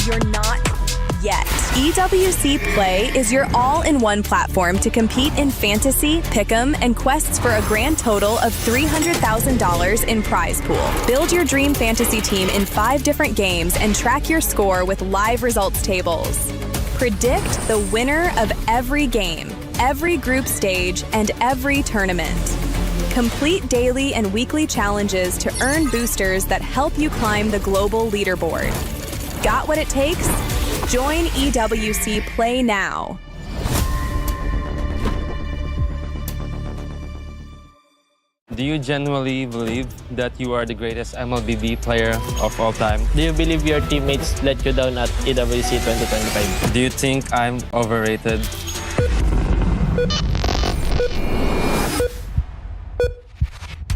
You're not yet. EWC Play is your all-in-one platform to compete in fantasy, pick'em, and quests for a grand total of $300,000 in prize pool. Build your dream fantasy team in 5 different games and track your score with live results tables. Predict the winner of every game, every group stage, and every tournament. Complete daily and weekly challenges to earn boosters that help you climb the global leaderboard. Got what it takes? Join EWC Play now. Do you genuinely believe that you are the greatest MLBB player of all time? Do you believe your teammates let you down at EWC 2025? Do you think I'm overrated?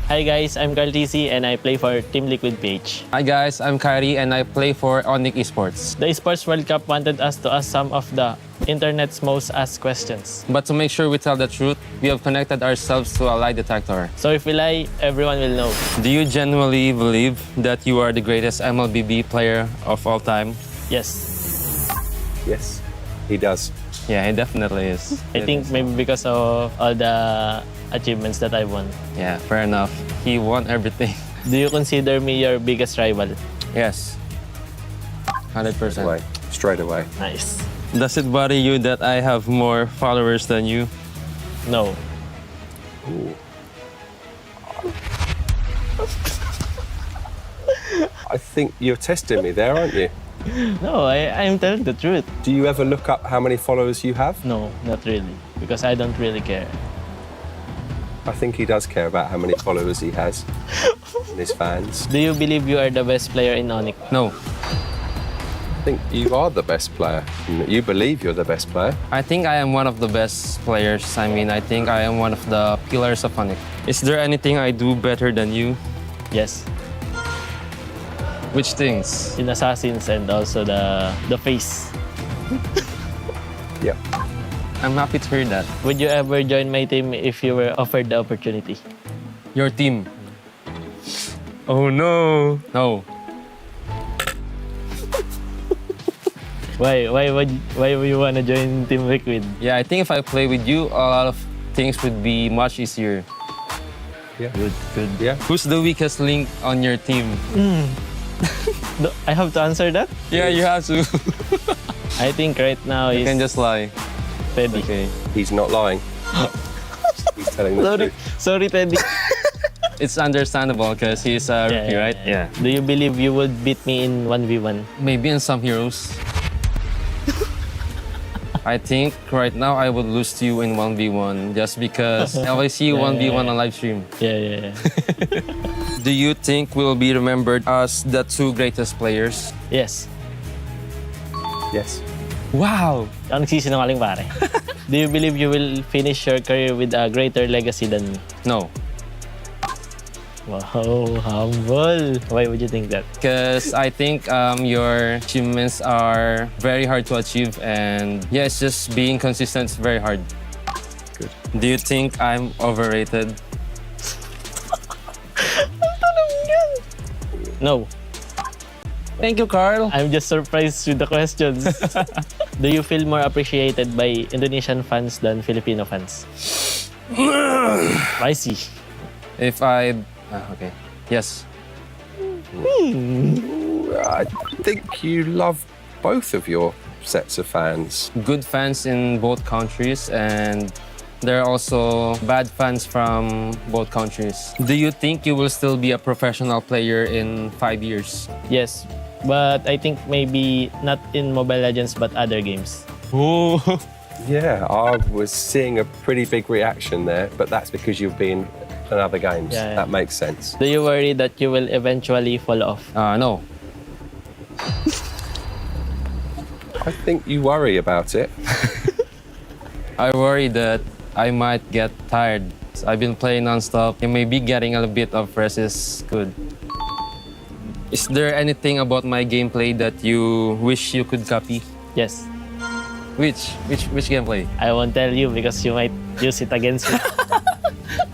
Hi guys, I'm Carl TC and I play for Team Liquid PH. Hi guys, I'm Kyrie and I play for Onyx Esports. The Esports World Cup wanted us to ask some of the internet's most asked questions. But to make sure we tell the truth, we have connected ourselves to a lie detector. So if we lie, everyone will know. Do you genuinely believe that you are the greatest MLBB player of all time? Yes. Yes, he does. Yeah, he definitely is. I think maybe because of all the achievements that I won. Yeah, fair enough. He won everything. Do you consider me your biggest rival? Yes. 100%. Straight away. Nice. Does it bother you that I have more followers than you? No. Ooh. I think you're testing me there, aren't you? No, I'm telling the truth. Do you ever look up how many followers you have? No, not really. Because I don't really care. I think he does care about how many followers he has and his fans. Do you believe you are the best player in Onyx? No. I think you are the best player. You believe you're the best player. I think I am one of the best players. I mean, I think I am one of the pillars of Onyx. Is there anything I do better than you? Yes. Which things? In Assassins and also the face. Yeah. I'm happy to hear that. Would you ever join my team if you were offered the opportunity? Your team. Oh no. No. Why would you wanna join Team Liquid? Yeah, I think if I play with you, a lot of things would be much easier. Yeah. Good. Yeah. Who's the weakest link on your team? I have to answer that? Yeah, you have to. I think right now You is can just lie. Teddy. Okay. He's not lying. He's telling the Sorry, truth. sorry, Teddy. It's understandable because he's a rookie, right? Yeah. Do you believe you would beat me in 1v1? Maybe in some heroes. I think right now I would lose to you in 1v1 just because I always see you 1v1 on live stream. Yeah. Do you think we'll be remembered as the 2 greatest players? Yes. Yes. Wow! Ako nagsisinungaling pare. Do you believe you will finish your career with a greater legacy than me? No. Wow, humble. Why would you think that? Because I think your achievements are very hard to achieve and yeah, it's just being consistent is very hard. Good. Do you think I'm overrated? No. Thank you, Carl. I'm just surprised with the questions. Do you feel more appreciated by Indonesian fans than Filipino fans? I see. If I... okay. Yes. I think you love both of your sets of fans. Good fans in both countries and there are also bad fans from both countries. Do you think you will still be a professional player in 5 years? Yes, but I think maybe not in Mobile Legends but other games. Oh. Yeah, I was seeing a pretty big reaction there, but that's because you've been in other games. Yeah. That makes sense. Do you worry that you will eventually fall off? No. I think you worry about it. I worry that I might get tired. I've been playing non-stop and maybe getting a bit of rest is good. Is there anything about my gameplay that you wish you could copy? Yes. Which gameplay? I won't tell you because you might use it against me.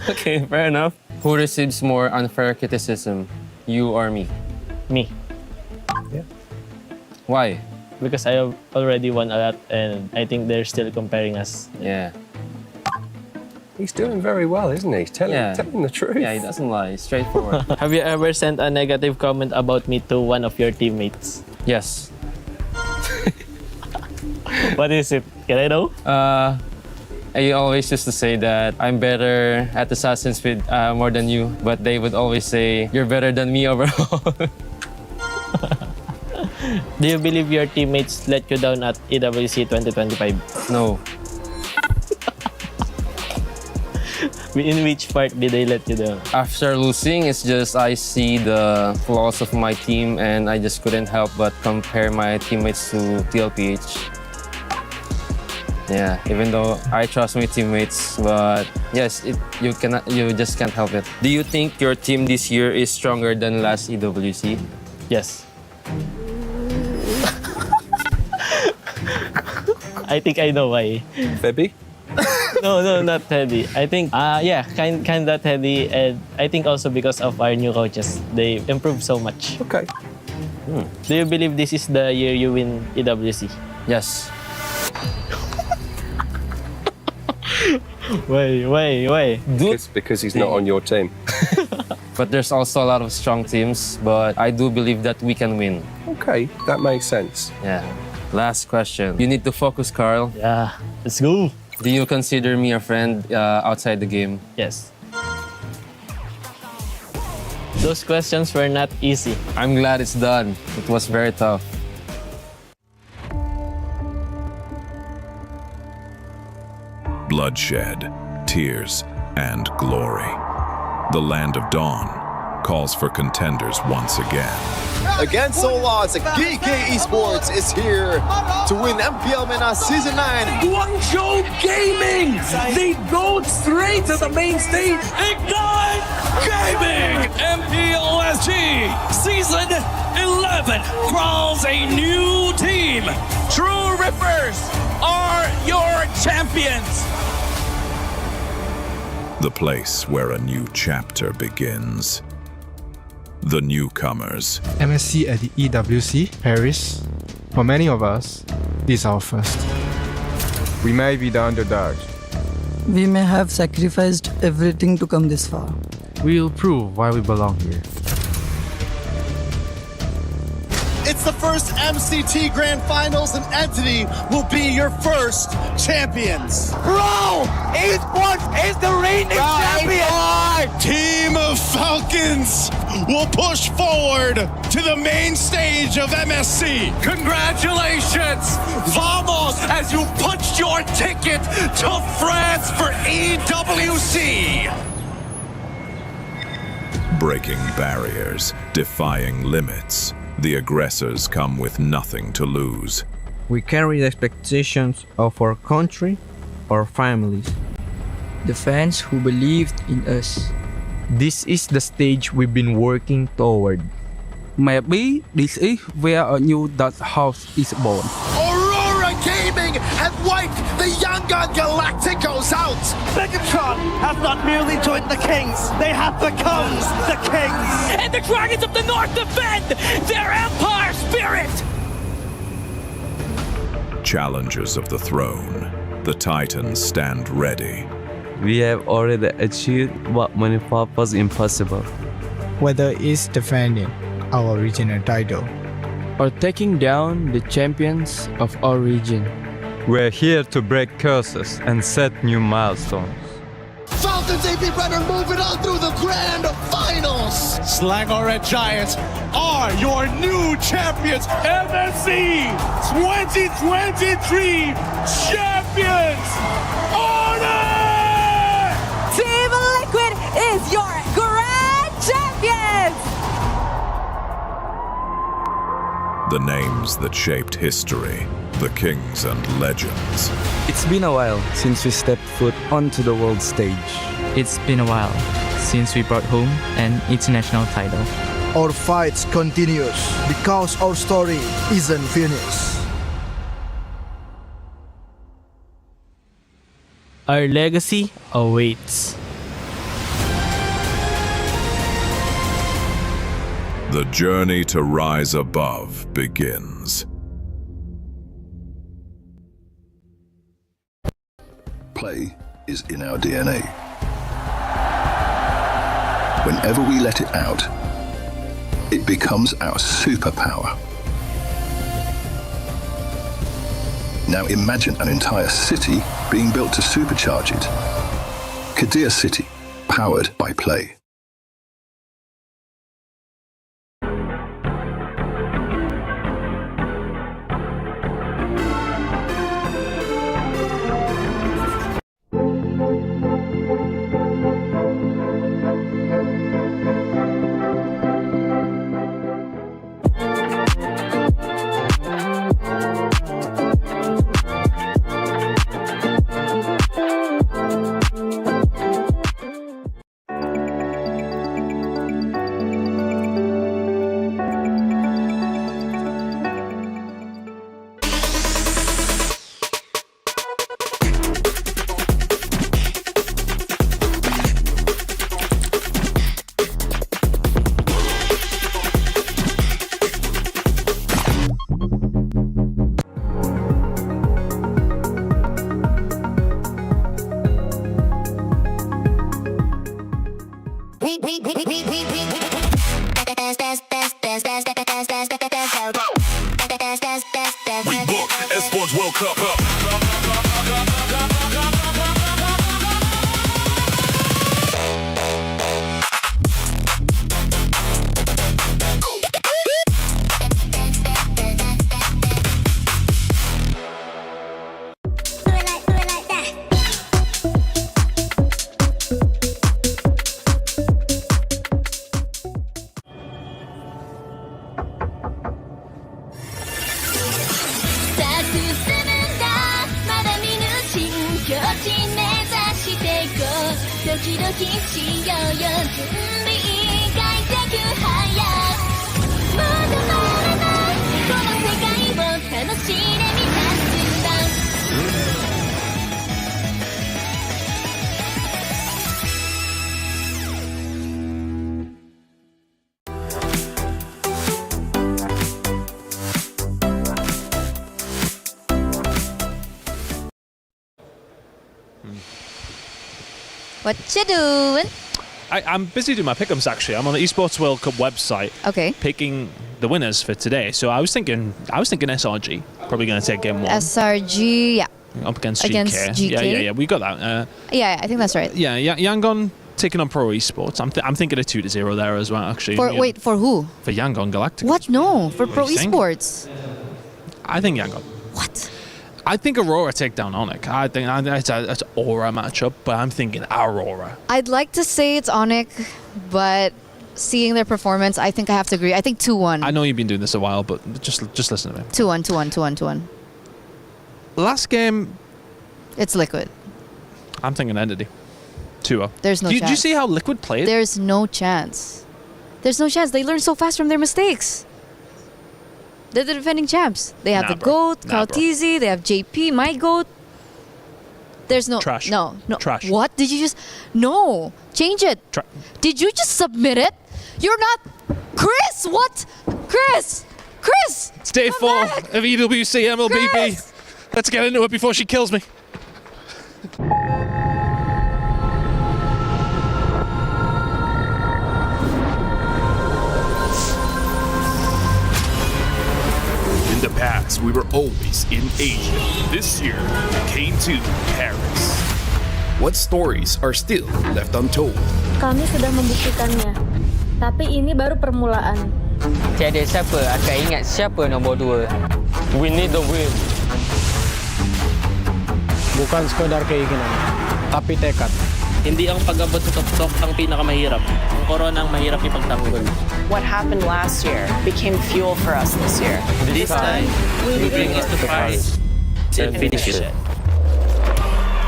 Okay, fair enough. Who receives more unfair criticism, you or me? Me. Yeah. Why? because I have already won a lot and I think they're still comparing us. Yeah. He's doing very well, isn't he? Tell him the truth. Yeah, he doesn't lie. Straightforward. Have you ever sent a negative comment about me to one of your teammates? Yes. What is it? Can I know? I always used to say that I'm better at Assassin's Creed more than you, but they would always say, you're better than me overall. Do you believe your teammates let you down at EWC 2025? No. In which part did they let you down? After losing, it's just I see the flaws of my team and I just couldn't help but compare my teammates to TLPH. Yeah, even though I trust my teammates, but yes, you just can't help it. Do you think your team this year is stronger than last EWC? Yes. I think I know why. Febby? No, not Teddy. I think, kind of Teddy, and I think also because of our new coaches, they improved so much. Okay. Do you believe this is the year you win EWC? Yes. Why? Because he's not on your team. But there's also a lot of strong teams, but I do believe that we can win. Okay, that makes sense. Yeah. Last question. You need to focus, Carl. Yeah, let's go. Do you consider me a friend outside the game? Yes. Those questions were not easy. I'm glad it's done. It was very tough. Bloodshed, tears, and glory. The Land of Dawn calls for contenders once again. Against all odds, GK Esports is here to win MPL MENA Season 9. Guangzhou Gaming! They go straight to the main stage. Ignite Gaming! MPLSG Season 11 crowns a new team. True Rippers are your champions. The place where a new chapter begins. The newcomers. MSC at the EWC, Paris. For many of us, this is our first. We may be the underdogs. We may have sacrificed everything to come this far. We'll prove why we belong here. It's the first MCT Grand Finals, and Entity will be your first champions. Bro! Esports is the reigning champion! Team of Falcons will push forward to the main stage of MSC. Congratulations! Vamos as you punched your ticket to France for EWC! Breaking barriers, defying limits. The aggressors come with nothing to lose. We carry the expectations of our country, our families. The fans who believed in us. This is the stage we've been working toward. Maybe this is where a new Dutch house is born. Aurora Gaming have wiped the Young Gun Galacticos out. Megatron have not merely joined the Kings, they have become the Kings. And the Dragons of the North defend their Empire spirit. Challengers of the throne, the Titans stand ready. We have already achieved what many thought was impossible. Whether it's defending our regional title or taking down the champions of our region. We're here to break curses and set new milestones. Falcons AP Runner moving on through the grand finals. Slangor Red Giants are your new champions. MSC 2023 champions. Order! Team Liquid is your grand champions! The names that shaped history, the kings and legends. It's been a while since we stepped foot onto the world stage. It's been a while since we brought home an international title. Our fight continues because our story isn't finished. Our legacy awaits. The journey to rise above begins. Play is in our DNA. Whenever we let it out, it becomes our superpower. Now imagine an entire city being built to supercharge it. Kadir City, powered by Play. We booked Esports World Cup up. What you doing? I'm busy doing my pick'ems actually. I'm on the Esports World Cup website. Okay. Picking the winners for today. So I was thinking SRG probably going to take game 1. SRG, yeah. Up against GK. Yeah. We got that. Yeah, I think that's right. Yeah. Yangon taking on Pro Esports. I'm thinking a 2-0 there as well. Actually. For who? For Yangon Galactic. What? No, for Pro Esports. I think Yangon. What? I think Aurora take down Onyx. I think it's an Aura matchup, but I'm thinking Aurora. I'd like to say it's Onyx, but seeing their performance, I think I have to agree. I think 2-1. I know you've been doing this a while, but just listen to me. 2-1. Last game, it's Liquid. I'm thinking Entity. 2-0. There's no chance. Did you see how Liquid played? There's no chance. They learn so fast from their mistakes. They're the defending champs. They have the GOAT, Kaltizi, they have JP, my GOAT. There's no... Trash. No. Trash. What? Did you just... No. Change it. Did you just submit it? You're not... Chris, what? Chris! It's day 4 of EWC MLBB. Chris! Let's get into it before she kills me. In the past, we were always in Asia. This year, we came to Paris. What stories are still left untold? Kami sudah membuktikannya, tapi ini baru permulaan. Tiada siapa akan ingat siapa nombor 2. We need the win. Bukan sekadar keinginan, tapi tekad. Hindi ang pag-abot sa tuktok ang pinakamahirap. Ang corona ang mahirap ipagtanggol. What happened last year became fuel for us this year. This time, we bring it to Paris and finish it.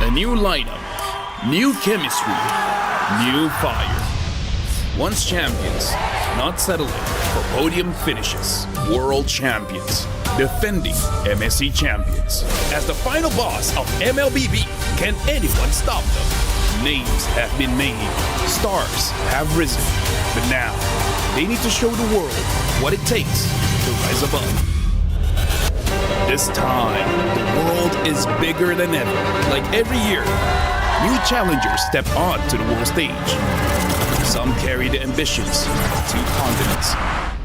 A new lineup, new chemistry, new fire. Once champions, not settling for podium finishes. World champions, defending MSC champions. As the final boss of MLBB, can anyone stop them? Names have been made, stars have risen, but now they need to show the world what it takes to rise above. This time, the world is bigger than ever. Like every year, new challengers step onto the world stage. Some carry the ambitions of 2 continents.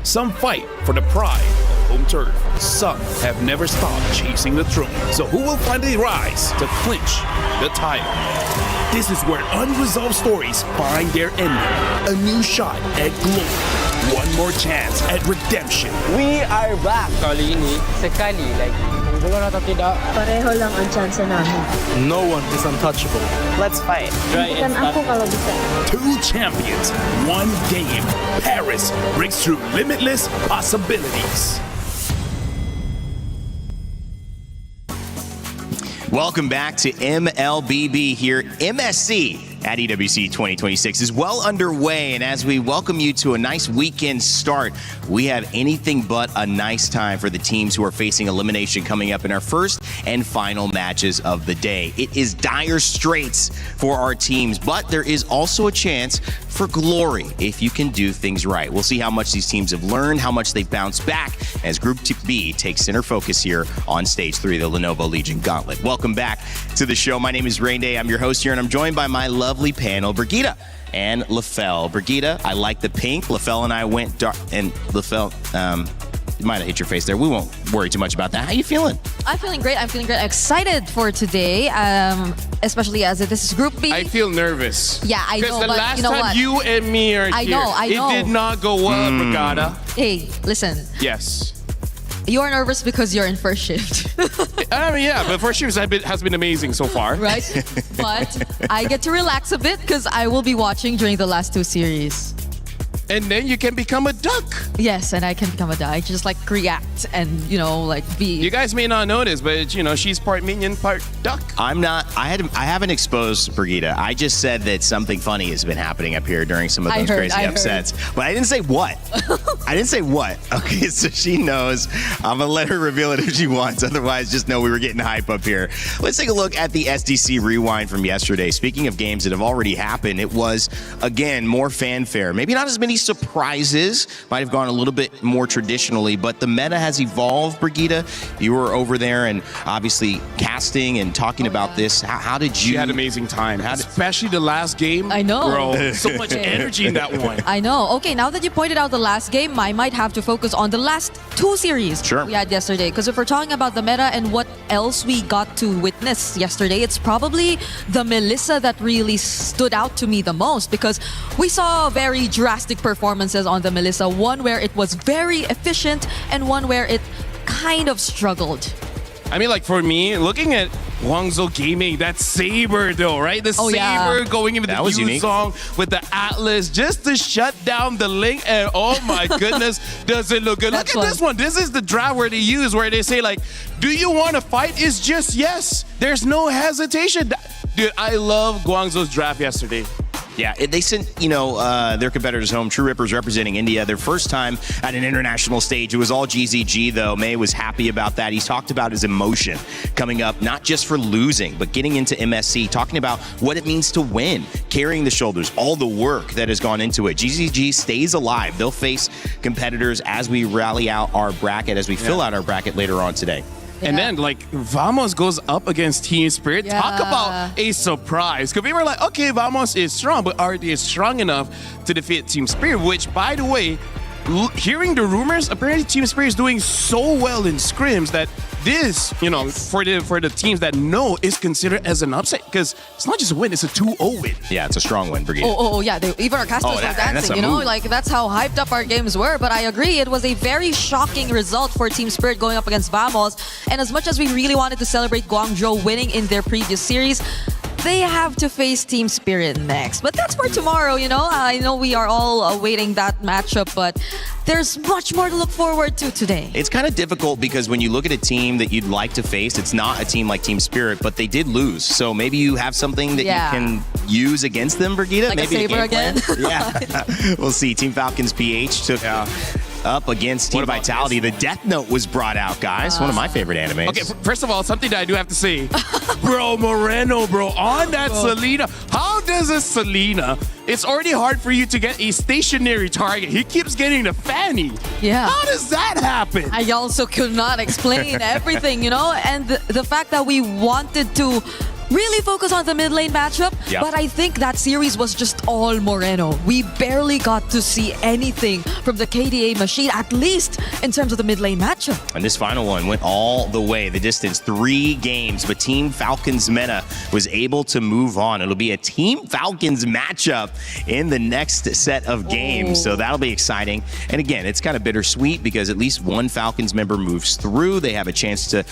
Some fight for the pride of home turf. Some have never stopped chasing the throne. So who will finally rise to clinch the title? This is where unresolved stories find their ending. A new shot at glory. One more chance at redemption. We are back. Kali ini, sekali lagi. Bukan atau tidak, Pareho lang ang chance namin. no one is untouchable. Let's fight. Bukan ako kalau bisa. 2 champions, 1 game. Paris breaks through limitless possibilities. Welcome back to MLBB here. MSC at EWC 2026 is well underway, and as we welcome you to a nice weekend start, we have anything but a nice time for the teams who are facing elimination coming up in our first and final matches of the day. It is dire straits for our teams, but there is also a chance for glory if you can do things right. We'll see how much these teams have learned, how much they've bounced back as Group B takes center focus here on Stage 3 of the Lenovo Legion Gauntlet. Welcome back to the show. My name is Rain Day. I'm your host here, and I'm joined by my lovely panel, Brigitte and LaFell. Brigitte, I like the pink. LaFell and I went dark, and LaFell, you might have hit your face there. We won't worry too much about that. How you feeling? I'm feeling great. Excited for today, especially as this is Group B. I feel nervous. Yeah, I know. Because the but last you know time what? you and me are I here, know. it did not go well, Brigada. Hey, listen. Yes. You are nervous because you're in first shift. I mean, yeah, but first shift has been amazing so far. Right? But I get to relax a bit because I will be watching during the last 2 series. And then you can become a duck. Yes, and I can become a duck. I just like react and, be. You guys may not know this, but she's part minion, part duck. I'm not. I haven't exposed Brigitte. I just said that something funny has been happening up here during some of those crazy upsets. But I didn't say what. I didn't say what. Okay, so she knows. I'm gonna let her reveal it if she wants. Otherwise, just know we were getting hype up here. Let's take a look at the SDC rewind from yesterday. Speaking of games that have already happened, it was again more fanfare. Maybe not as many surprises. Might have gone a little bit more traditionally, but the meta has evolved. Brigitte, you were over there and obviously casting and talking about this. How did you? She had an amazing time, especially the last game. I know. Bro, so much energy in that one. I know. Okay, now that you pointed out the last game, I might have to focus on the last 2 series we had yesterday. Because if we're talking about the meta and what else we got to witness yesterday, it's probably the Melissa that really stood out to me the most, because we saw very drastic performances on the Melissa. One where it was very efficient and one where it kind of struggled. I mean, like for me, looking at Guangzhou Gaming, that Saber though, right? The Saber going into the Yu song with the Atlas just to shut down the Link, and oh my goodness, does it look good. Look at this one. This is the draft where they use, where they say like, do you want to fight? It's just yes. There's no hesitation. Dude, I love Guangzhou's draft yesterday. Yeah, they sent, their competitors home. True Rippers representing India, their first time at an international stage. It was all GZG, though. May was happy about that. He talked about his emotion coming up, not just for losing, but getting into MSC, talking about what it means to win, carrying the shoulders, all the work that has gone into it. GZG stays alive. They'll face competitors as we rally out our bracket, as we fill out our bracket later on today. And then, Vamos goes up against Team Spirit. Yeah. Talk about a surprise. Because we were like, okay, Vamos is strong, but are they strong enough to defeat Team Spirit? Which, by the way, hearing the rumors, apparently Team Spirit is doing so well in scrims that this, for the teams that know, is considered as an upset, because it's not just a win, it's a 2-0 win. Yeah, it's a strong win, Brigitte. Yeah. Even our casters were dancing, that's how hyped up our games were. But I agree, it was a very shocking result for Team Spirit going up against Vamos. And as much as we really wanted to celebrate Guangzhou winning in their previous series, they have to face Team Spirit next. But that's for tomorrow, I know we are all awaiting that matchup, but there's much more to look forward to today. It's kind of difficult because when you look at a team that you'd like to face, it's not a team like Team Spirit, but they did lose. So maybe you have something that you can use against them, Brigitte. Like maybe a Saber again? Yeah. We'll see. Team Falcons PH took up against Team Vitality. The Death Note was brought out, guys. One of my favorite animes. Okay, first of all, something that I do have to say. Bro, Moreno, bro, on that Selena. How does a Selena, it's already hard for you to get a stationary target. He keeps getting the fanny. Yeah. How does that happen? I also could not explain everything, and the fact that we wanted to really focus on the mid lane matchup, but I think that series was just all Moreno. We barely got to see anything from the KDA machine, at least in terms of the mid lane matchup. And this final one went all the way, the distance, 3 games, but Team Falcons Meta was able to move on. It'll be a Team Falcons matchup in the next set of games, so that'll be exciting. And again, it's kind of bittersweet because at least one Falcons member moves through. They have a chance to,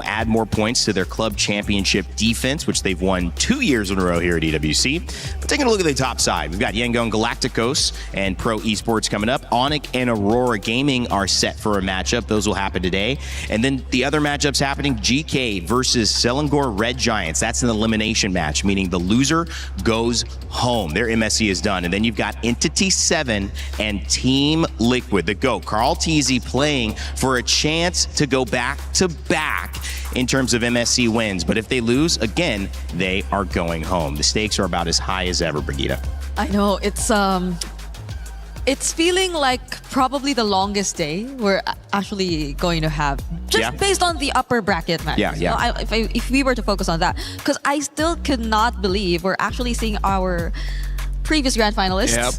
add more points to their club championship defense, which they've won 2 years in a row here at EWC. But taking a look at the top side, we've got Yangon Galacticos and Pro Esports coming up. Onyx and Aurora Gaming are set for a matchup. Those will happen today. And then the other matchups happening, GK versus Selangor Red Giants. That's an elimination match, meaning the loser goes home. Their MSC is done. And then you've got Entity 7 and Team Liquid, the GOAT. Carl Teasy playing for a chance to go back-to-back in terms of MSC wins. But if they lose, again, they are going home. The stakes are about as high as ever, Brigitte. I know, it's feeling like probably the longest day we're actually going to have, just based on the upper bracket matches. If we were to focus on that, because I still could not believe we're actually seeing our previous grand finalists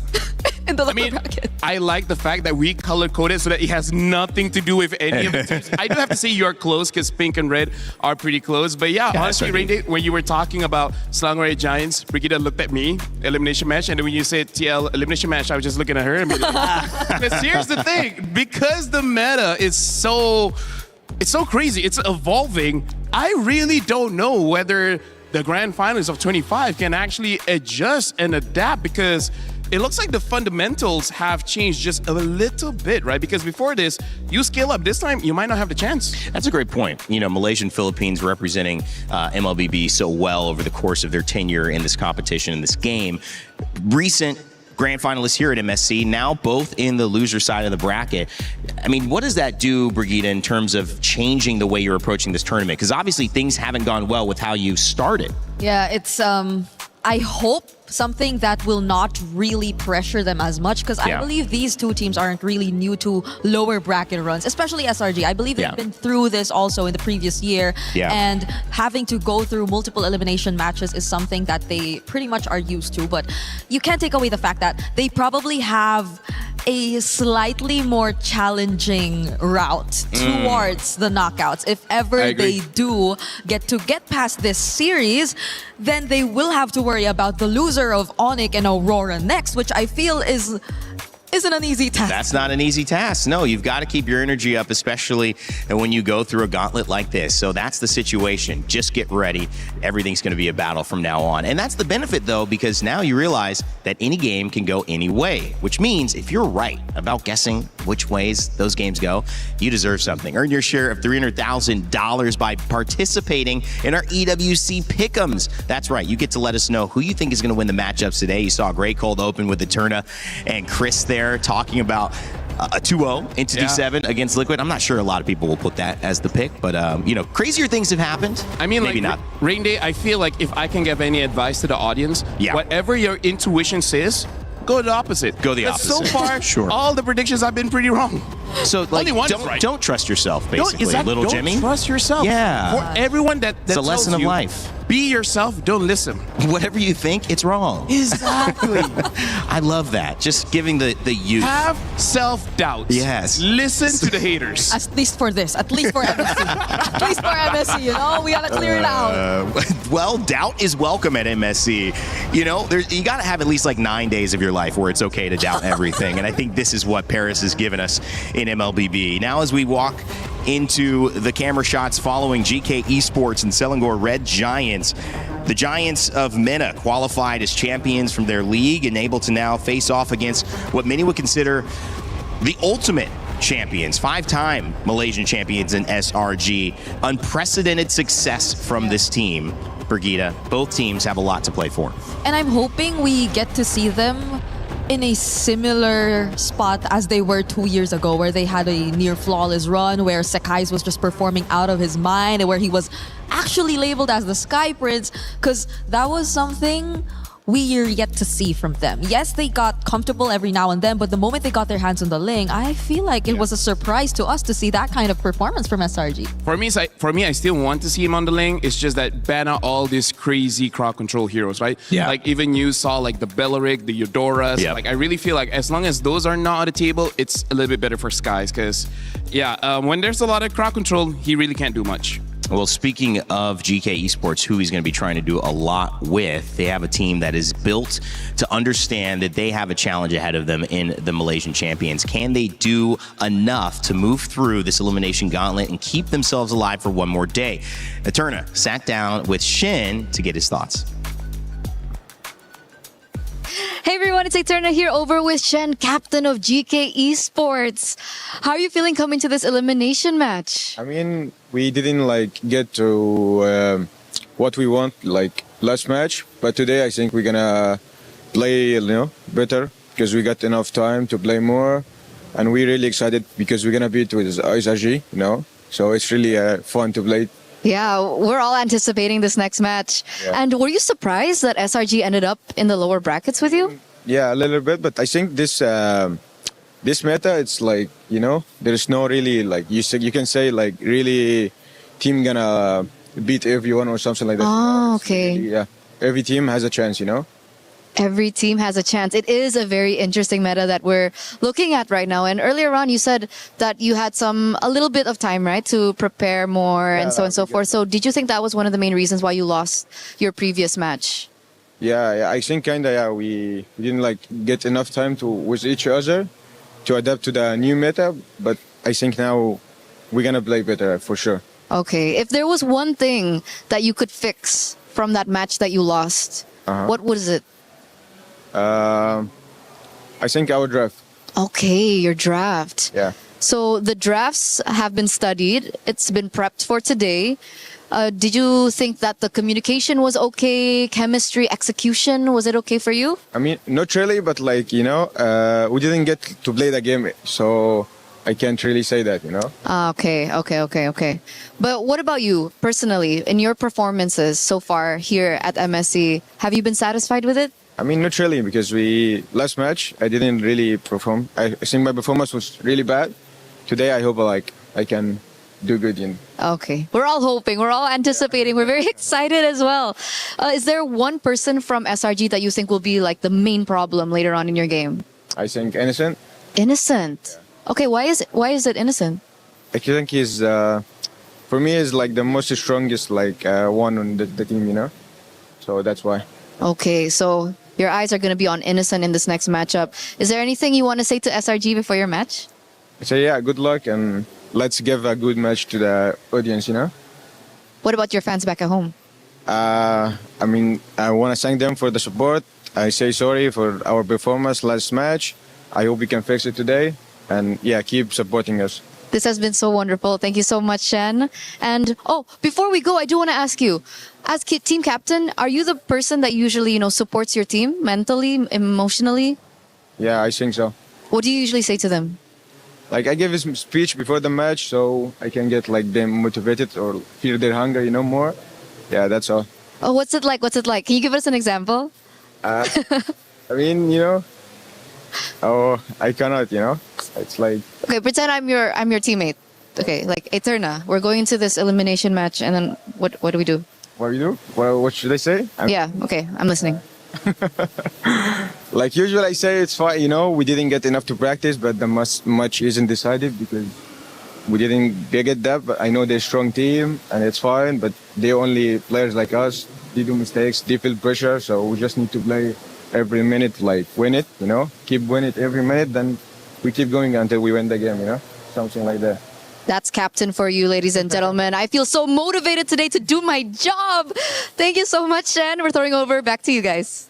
in the lower bracket. I like the fact that we color-coded so that it has nothing to do with any of the teams. I do have to say you're close because pink and red are pretty close. But honestly, Rainy, when you were talking about Selangor Red Giants, Brigitte looked at me, elimination match, and then when you said TL elimination match, I was just looking at her. Because here's the thing, because the meta is so crazy, it's evolving, I really don't know whether the grand finals of 25 can actually adjust and adapt, because it looks like the fundamentals have changed just a little bit, right? Because before this, you scale up. This time, you might not have the chance. That's a great point. Malaysian Philippines representing MLBB so well over the course of their tenure in this competition, in this game. Recent grand finalists here at MSC, now both in the loser side of the bracket. I mean, what does that do, Brigitte, in terms of changing the way you're approaching this tournament? Because obviously things haven't gone well with how you started. Yeah, it's I hope something that will not really pressure them as much, because I believe these two teams aren't really new to lower bracket runs, especially SRG. I believe they've been through this also in the previous year, and having to go through multiple elimination matches is something that they pretty much are used to. But you can't take away the fact that they probably have a slightly more challenging route towards the knockouts. If ever they do get past this series, then they will have to worry about the loser of Onyx and Aurora next, which I feel isn't an easy task. That's not an easy task. No, you've got to keep your energy up, especially when you go through a gauntlet like this. So that's the situation. Just get ready. Everything's going to be a battle from now on. And that's the benefit, though, because now you realize that any game can go any way, which means if you're right about guessing which ways those games go, you deserve something. Earn your share of $300,000 by participating in our EWC Pick'ems. That's right. You get to let us know who you think is going to win the matchups today. You saw a great cold open with the Turna and Chris there talking about a 2-0 Entity 7 against Liquid. I'm not sure a lot of people will put that as the pick, but crazier things have happened. I mean, maybe not. Rain Day, I feel like if I can give any advice to the audience, whatever your intuition says, go the opposite. Go the opposite. So far, all the predictions have been pretty wrong. So, don't trust yourself, basically, little Jimmy. Don't trust yourself. Yeah. For everyone that it's a lesson of life. Be yourself, don't listen. Whatever you think, it's wrong. Exactly. I love that. Just giving the youth. Have self-doubt. Yes. Listen to the haters. At least for this. At least for MSC. At least for MSC, we gotta clear it out. Well, doubt is welcome at MSC. You gotta have at least like 9 days of your life where it's okay to doubt everything. And I think this is what Paris has given us in MLBB. Now as we walk into the camera shots following GK Esports and Selangor Red Giants. The Giants of MENA qualified as champions from their league and able to now face off against what many would consider the ultimate champions, 5-time Malaysian champions in SRG. Unprecedented success from this team. Brigitte, both teams have a lot to play for. And I'm hoping we get to see them in a similar spot as they were 2 years ago, where they had a near flawless run, where Sekai's was just performing out of his mind, and where he was actually labeled as the Sky Prince, because that was something we're yet to see from them. Yes, they got comfortable every now and then, but the moment they got their hands on the Ling, I feel like it was a surprise to us to see that kind of performance from SRG. For me, I still want to see him on the Ling. It's just that ban out all these crazy crowd control heroes, right? Yeah. Like even you saw like the Belleric, the Eudoras. Yep. Like I really feel like as long as those are not on the table, it's a little bit better for Skies, because when there's a lot of crowd control, he really can't do much. Well, speaking of GK Esports, who he's going to be trying to do a lot with, they have a team that is built to understand that they have a challenge ahead of them in the Malaysian Champions. Can they do enough to move through this elimination gauntlet and keep themselves alive for one more day? Eterna sat down with Shin to get his thoughts. Hey everyone, it's Eterna here over with Shen, captain of GK Esports. How are you feeling coming to this elimination match? I mean, we didn't get to what we want last match, but today I think we're gonna play better, because we got enough time to play more, and we're really excited because we're gonna beat with SRG, so it's really fun to play. Yeah, we're all anticipating this next match. Yeah. And were you surprised that SRG ended up in the lower brackets with you? Yeah, a little bit, but I think this meta, it's there's no really you can say really team gonna beat everyone or something like that. Oh, okay. Yeah, every team has a chance, Every team has a chance. It is a very interesting meta that we're looking at right now. And earlier on, you said that you had a little bit of time, right, to prepare more and so on and so forth. So did you think that was one of the main reasons why you lost your previous match? Yeah, I think we didn't get enough time with each other to adapt to the new meta, but I think now we're gonna play better for sure. Okay, if there was one thing that you could fix from that match that you lost, what was it? I think our draft. Okay, your draft. Yeah. So the drafts have been studied. It's been prepped for today. Did you think that the communication was okay? Chemistry, execution, was it okay for you? I mean, not really, but we didn't get to play the game, so I can't really say that, Okay. But what about you, personally, in your performances so far here at MSC? Have you been satisfied with it? I mean, not really, because last match, I didn't really perform. I think my performance was really bad. Today, I hope I can do good. Okay. We're all hoping. We're all anticipating. We're very excited as well. Is there one person from SRG that you think will be the main problem later on in your game? I think Innocent. Innocent? Okay, why is it Innocent? I think he's, for me, is the most strongest one on the team, So that's why. Okay, so your eyes are going to be on Innocent in this next matchup. Is there anything you want to say to SRG before your match? So yeah, good luck, and let's give a good match to the audience, What about your fans back at home? I mean, I want to thank them for the support. I say sorry for our performance last match. I hope we can fix it today, and yeah, keep supporting us. This has been so wonderful. Thank you so much, Shen. And before we go, I do want to ask you, as team captain, are you the person that usually, supports your team mentally, emotionally? Yeah, I think so. What do you usually say to them? I give a speech before the match, so I can get them motivated or feel their hunger, more. Yeah, that's all. Oh, what's it like? Can you give us an example? I mean, I cannot, It's Okay, pretend I'm your teammate. Okay, Eterna, we're going into this elimination match, and then what do we do? What do we do? What should I say? Yeah, okay, I'm listening. Usually I say it's fine, we didn't get enough to practice, but the match isn't decided because we didn't get that, but I know they're a strong team and it's fine, but they're only players like us. They do mistakes, they feel pressure, so we just need to play every minute, win it, keep winning it every minute, then we keep going until we win the game, something like that. That's captain for you, ladies and gentlemen. I feel so motivated today to do my job. Thank you so much, Shen. We're throwing over back to you guys.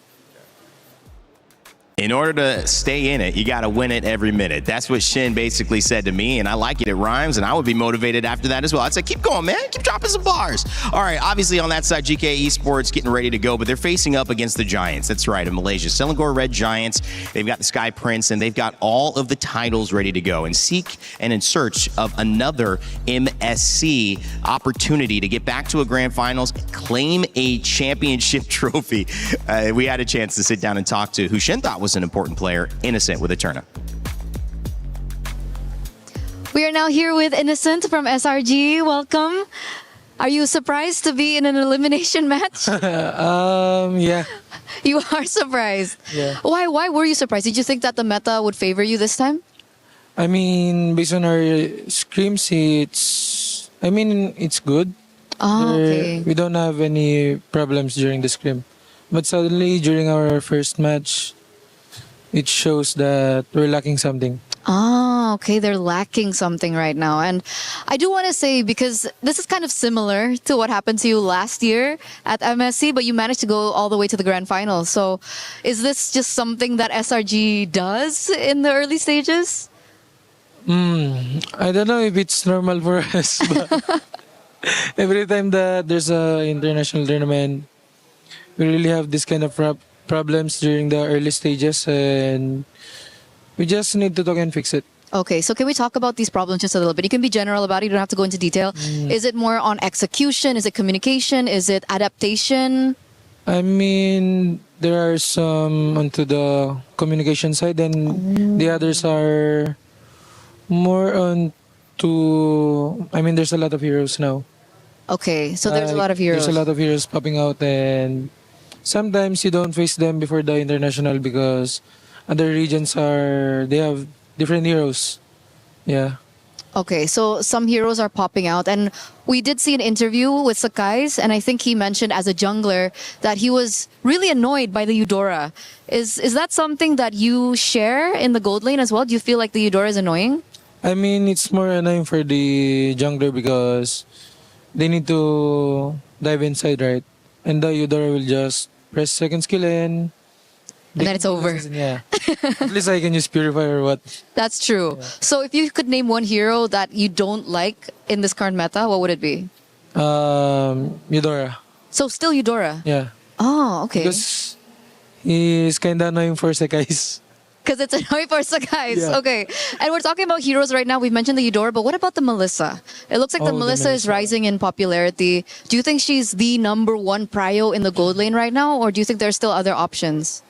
In order to stay in it, you got to win it every minute. That's what Shin basically said to me, and I like it. It rhymes, and I would be motivated after that as well. I'd say, keep going, man. Keep dropping some bars. All right, obviously on that side, GK Esports getting ready to go, but they're facing up against the Giants. That's right, in Malaysia. Selangor Red Giants. They've got the Sky Prince, and they've got all of the titles ready to go and seek and in search of another MSC opportunity to get back to a grand finals, claim a championship trophy. We had a chance to sit down and talk to who Shin thought was an important player, Innocent, with Eterna. We are now here with Innocent from SRG. Welcome. Are you surprised to be in an elimination match? Yeah. You are surprised. Yeah. Why were you surprised? Did you think that the meta would favor you this time? I mean, based on our scrims, it's good. Okay. We don't have any problems during the scrim. But suddenly, during our first match, it shows that we're lacking something. Okay, they're lacking something right now. And I do want to say, because this is kind of similar to what happened to you last year at MSC, but you managed to go all the way to the grand final. So is this just something that SRG does in the early stages? I don't know if it's normal for us, but every time that there's an international tournament, we really have this kind of problems during the early stages, and we just need to talk and fix it. Okay, so can we talk about these problems just a little bit? You can be general about it. You don't have to go into detail. Is it more on execution? Is it communication? Is it adaptation? I mean, there are some onto the communication side, and the others are more on to... I mean, there's a lot of heroes now. Okay, so there's a lot of heroes. There's a lot of heroes popping out, and sometimes you don't face them before the international because other regions they have different heroes. Yeah. Okay, so some heroes are popping out, and we did see an interview with Sakai's, and I think he mentioned as a jungler that he was really annoyed by the Eudora. Is that something that you share in the gold lane as well? Do you feel like the Eudora is annoying? I mean, it's more annoying for the jungler because they need to dive inside, right? And the Eudora will just press second skill and then it's over. Yeah. At least I can use Purify or what. That's true. Yeah. So if you could name one hero that you don't like in this current meta, what would it be? Eudora. So still Eudora? Yeah. Oh, okay. Because he's kind of annoying for Sakai's. Because it's annoying for Sakai's. Yeah. Okay. And we're talking about heroes right now. We've mentioned the Eudora, but what about the Melissa? It looks like the Melissa is rising in popularity. Do you think she's the #1 prio in the gold lane right now, or do you think there's still other options?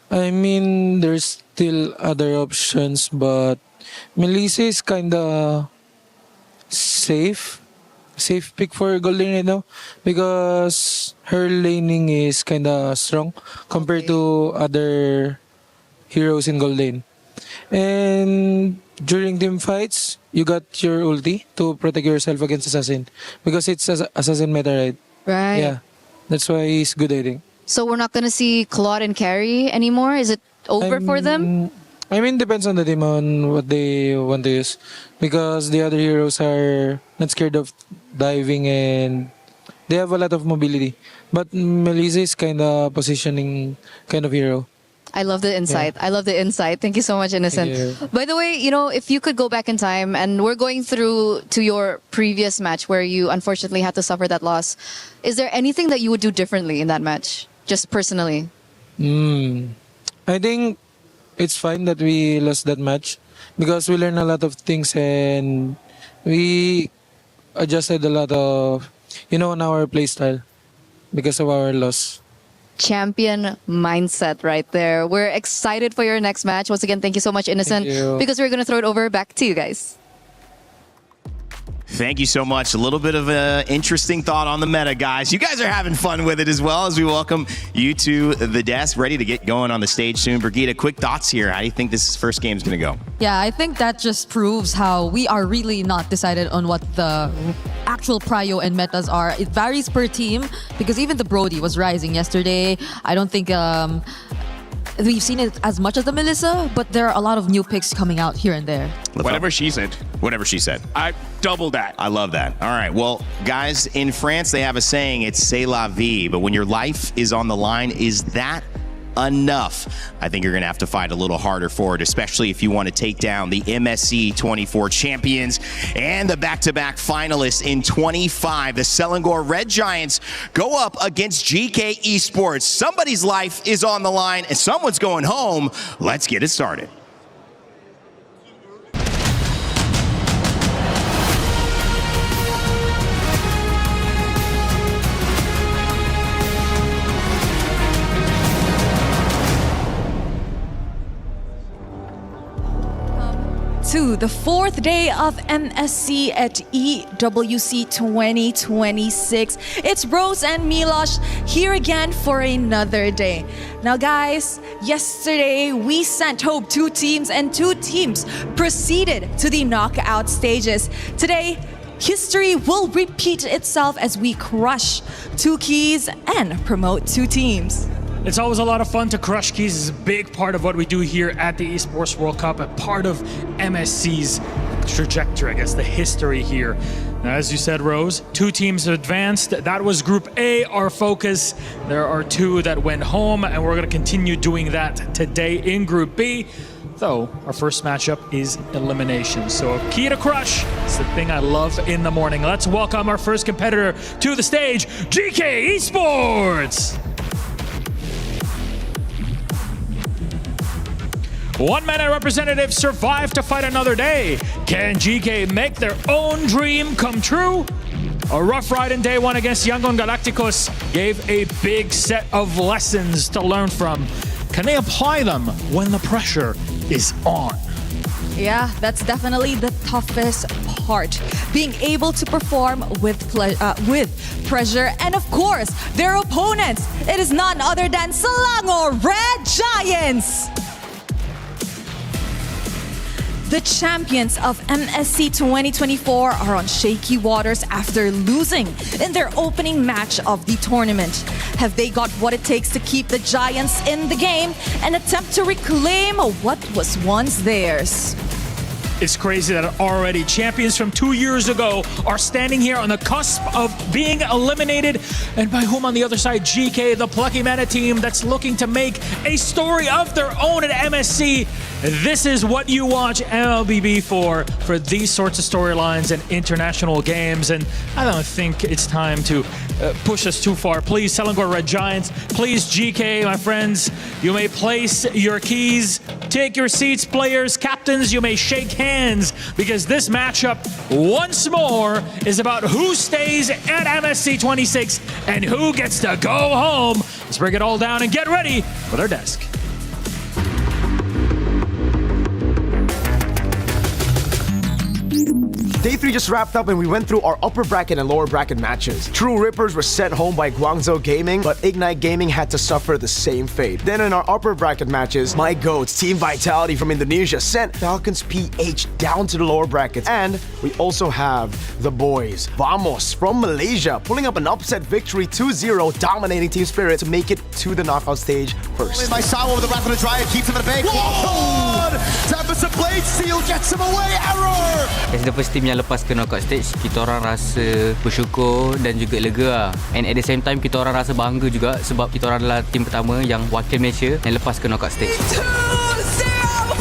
I mean, there's still other options, but Melissa is kind of safe pick for gold lane right now because her laning is kind of strong compared to other heroes in gold lane. And during team fights, you got your ulti to protect yourself against assassin because it's assassin meta, right? Right. Yeah, that's why he's good, I think. So we're not gonna see Claude and Carry anymore? Is it over for them? I mean, depends on the team on what they want to use. Because the other heroes are not scared of diving and they have a lot of mobility. But Melissa is kind of positioning kind of hero. I love the insight. Yeah. I love the insight. Thank you so much, Innocent. By the way, if you could go back in time, and we're going through to your previous match where you unfortunately had to suffer that loss, is there anything that you would do differently in that match? Just personally? I think it's fine that we lost that match because we learned a lot of things and we adjusted a lot of, on our playstyle because of our loss. Champion mindset right there. We're excited for your next match. Once again, thank you so much, Innocent, because we're going to throw it over back to you guys. Thank you so much. A little bit of an interesting thought on the meta, guys. You guys are having fun with it as well as we welcome you to the desk, ready to get going on the stage soon. Brigitte, quick thoughts here. How do you think this first game is going to go? Yeah, I think that just proves how we are really not decided on what the actual prio and metas are. It varies per team because even the Brody was rising yesterday. I don't think we've seen it as much as the Melissa, but there are a lot of new picks coming out here and there. Whatever she said. Whatever she said. I double that. I love that. All right. Well, guys, in France, they have a saying, it's c'est la vie. But when your life is on the line, is that enough. I think you're going to have to fight a little harder for it, especially if you want to take down the MSC 24 champions and the back-to-back finalists in 25. The Selangor Red Giants go up against GK Esports. Somebody's life is on the line and someone's going home. Let's get it started. To the fourth day of MSC at EWC 2026. It's Rose and Milosh here again for another day. Now guys, yesterday we sent home 2 teams and 2 teams proceeded to the knockout stages. Today, history will repeat itself as we crush 2 keys and promote 2 teams. It's always a lot of fun to crush keys. It's a big part of what we do here at the Esports World Cup, a part of MSC's trajectory, I guess, the history here. Now, as you said, Rose, 2 teams advanced. That was Group A, our focus. There are 2 that went home, and we're going to continue doing that today in Group B. Though, our first matchup is elimination. So a key to crush is the thing I love in the morning. Let's welcome our first competitor to the stage, GK Esports! 1-minute representatives survive to fight another day. Can GK make their own dream come true? A rough ride in day 1 against Yangon Galacticos gave a big set of lessons to learn from. Can they apply them when the pressure is on? Yeah, that's definitely the toughest part. Being able to perform with pressure, and of course, their opponents. It is none other than Selangor Red Giants. The champions of MSC 2024 are on shaky waters after losing in their opening match of the tournament. Have they got what it takes to keep the Giants in the game and attempt to reclaim what was once theirs? It's crazy that already champions from 2 years ago are standing here on the cusp of being eliminated. And by whom on the other side? GK, the Plucky Mana team that's looking to make a story of their own at MSC. This is what you watch MLBB for these sorts of storylines and international games. And I don't think it's time to push us too far. Please, Selangor Red Giants. Please, GK, my friends, you may place your keys. Take your seats, players, captains. You may shake hands because this matchup, once more, is about who stays at MSC 26 and who gets to go home. Let's break it all down and get ready for their desk. Day 3 just wrapped up and we went through our upper bracket and lower bracket matches. True Rippers were sent home by Guangzhou Gaming, but Ignite Gaming had to suffer the same fate. Then in our upper bracket matches, my GOATs, Team Vitality from Indonesia, sent Falcons PH down to the lower brackets. And we also have the boys, Vamos from Malaysia, pulling up an upset victory 2-0, dominating Team Spirit to make it to the knockout stage first. By Sawa with the wrap of the dryer, keeps him at bay. Tempest Blade Seal gets him away, error! As the first team yang lepas ke knockout stage, kita orang rasa bersyukur dan juga lega. And at the same time, kita orang rasa bangga juga sebab kita orang adalah tim pertama yang wakil Malaysia yang lepas ke knockout stage. 2-0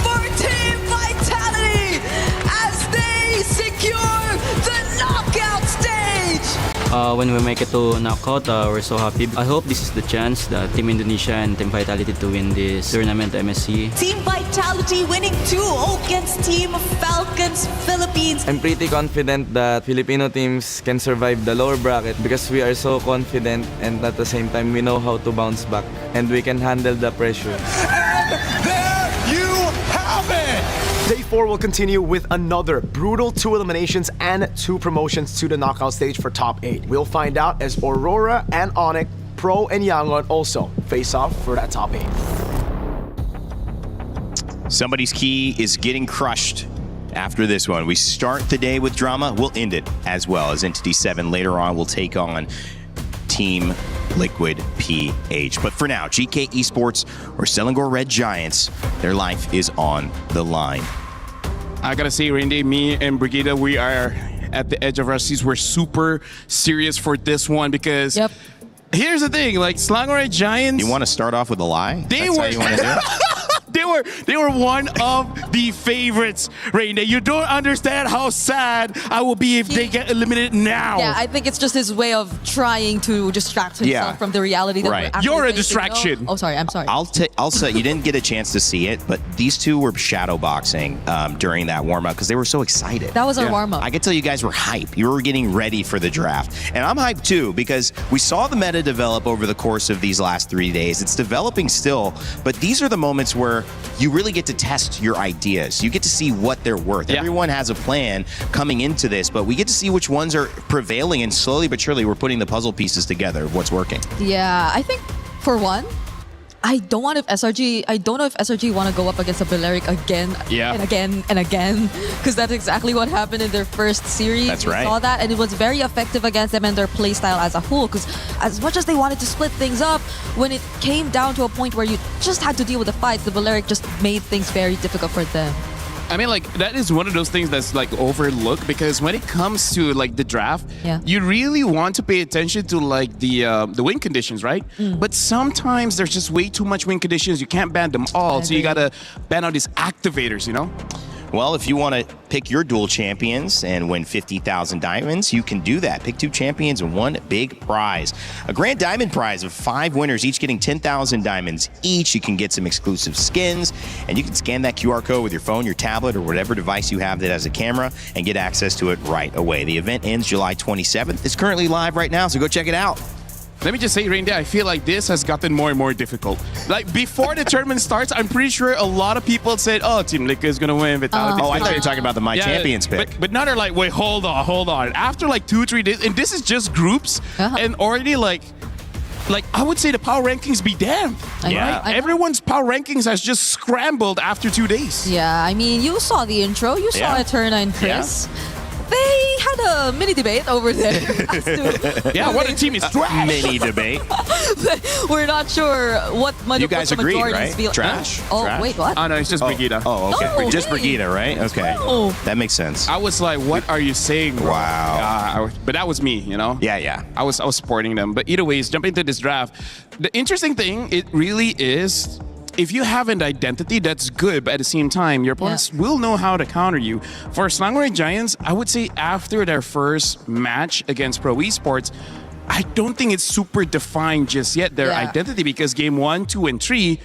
for Team Vitality as they secure the knockout stage. When we make it to knockout, we're so happy. I hope this is the chance that Team Indonesia and Team Vitality to win this tournament MSC. Team Vitality winning 2 against Team Falcons Philippines. I'm pretty confident that Filipino teams can survive the lower bracket because we are so confident and at the same time we know how to bounce back and we can handle the pressure. And there you have it! Day 4 will continue with another brutal 2 eliminations and 2 promotions to the knockout stage for top 8. We'll find out as Aurora and Onyx, Pro and Yangon also face off for that top 8. Somebody's key is getting crushed after this one. We start the day with drama, we'll end it as well, as Entity 7 later on will take on Team Liquid PH. But for now, GK Esports or Selangor Red Giants, their life is on the line. I gotta say, Randy, me and Brigida, we are at the edge of our seats. We're super serious for this one because here's the thing, like Slangway Giants. You want to start off with a lie? They That's were. how you want to do it? They were one of the favorites, Raina. You don't understand how sad I will be if they get eliminated now. Yeah, I think it's just his way of trying to distract himself from the reality that we're actually You're a facing. distraction. Oh, sorry. I'm sorry. I'll say you didn't get a chance to see it, but these two were shadow boxing during that warm up because they were so excited. That was our warm up. I could tell you guys were hype. You were getting ready for the draft, and I'm hyped too because we saw the meta develop over the course of these last 3 days. It's developing still, but these are the moments where you really get to test your ideas. You get to see what they're worth. Everyone has a plan coming into this, but we get to see which ones are prevailing, and slowly but surely we're putting the puzzle pieces together of what's working. Yeah, I think for one, I don't know if SRG want to go up against a Balearic again and again and again, because that's exactly what happened in their first series. That's we right. saw that, and it was very effective against them and their playstyle as a whole, because as much as they wanted to split things up, when it came down to a point where you just had to deal with the fights, the Balearic just made things very difficult for them. I mean, like, that is one of those things that's like overlooked, because when it comes to like the draft, you really want to pay attention to like the win conditions, right? But sometimes there's just way too much win conditions. You can't ban them all, so you gotta ban out these activators, you know? Well, if you want to pick your dual champions and win 50,000 diamonds, you can do that. Pick 2 champions and 1 big prize. A grand diamond prize of 5 winners, each getting 10,000 diamonds each. You can get some exclusive skins, and you can scan that QR code with your phone, your tablet, or whatever device you have that has a camera and get access to it right away. The event ends July 27th. It's currently live right now, so go check it out. Let me just say, Reindeer, I feel like this has gotten more and more difficult. Like, before the tournament starts, I'm pretty sure a lot of people said, oh, Team Liquid is going to win. Vitality. I thought you were talking about the My Champions pick. But now they're like, wait, hold on. After like 2-3 days, and this is just groups, and already like I would say the power rankings be damned. Yeah. Everyone's power rankings has just scrambled after 2 days. Yeah, I mean, you saw the intro. You saw Eterna and Chris. They had a mini debate over there. What a team is trash. Mini debate. We're not sure what you guys agreed, right? Feel. Trash. Oh, Trash? wait, what? Oh, no, it's just Brigitte. Oh, okay. No, just hey. Brigitte, right? Okay. No. That makes sense. I was like, what are you saying, bro? Wow. But that was me, you know? Yeah. I was supporting them. But either ways, jumping into this draft, the interesting thing, it really is, if you have an identity, that's good, but at the same time, your opponents will know how to counter you. For Slangway Giants, I would say after their first match against Pro Esports, I don't think it's super defined just yet, their identity, because game 1, 2, and 3,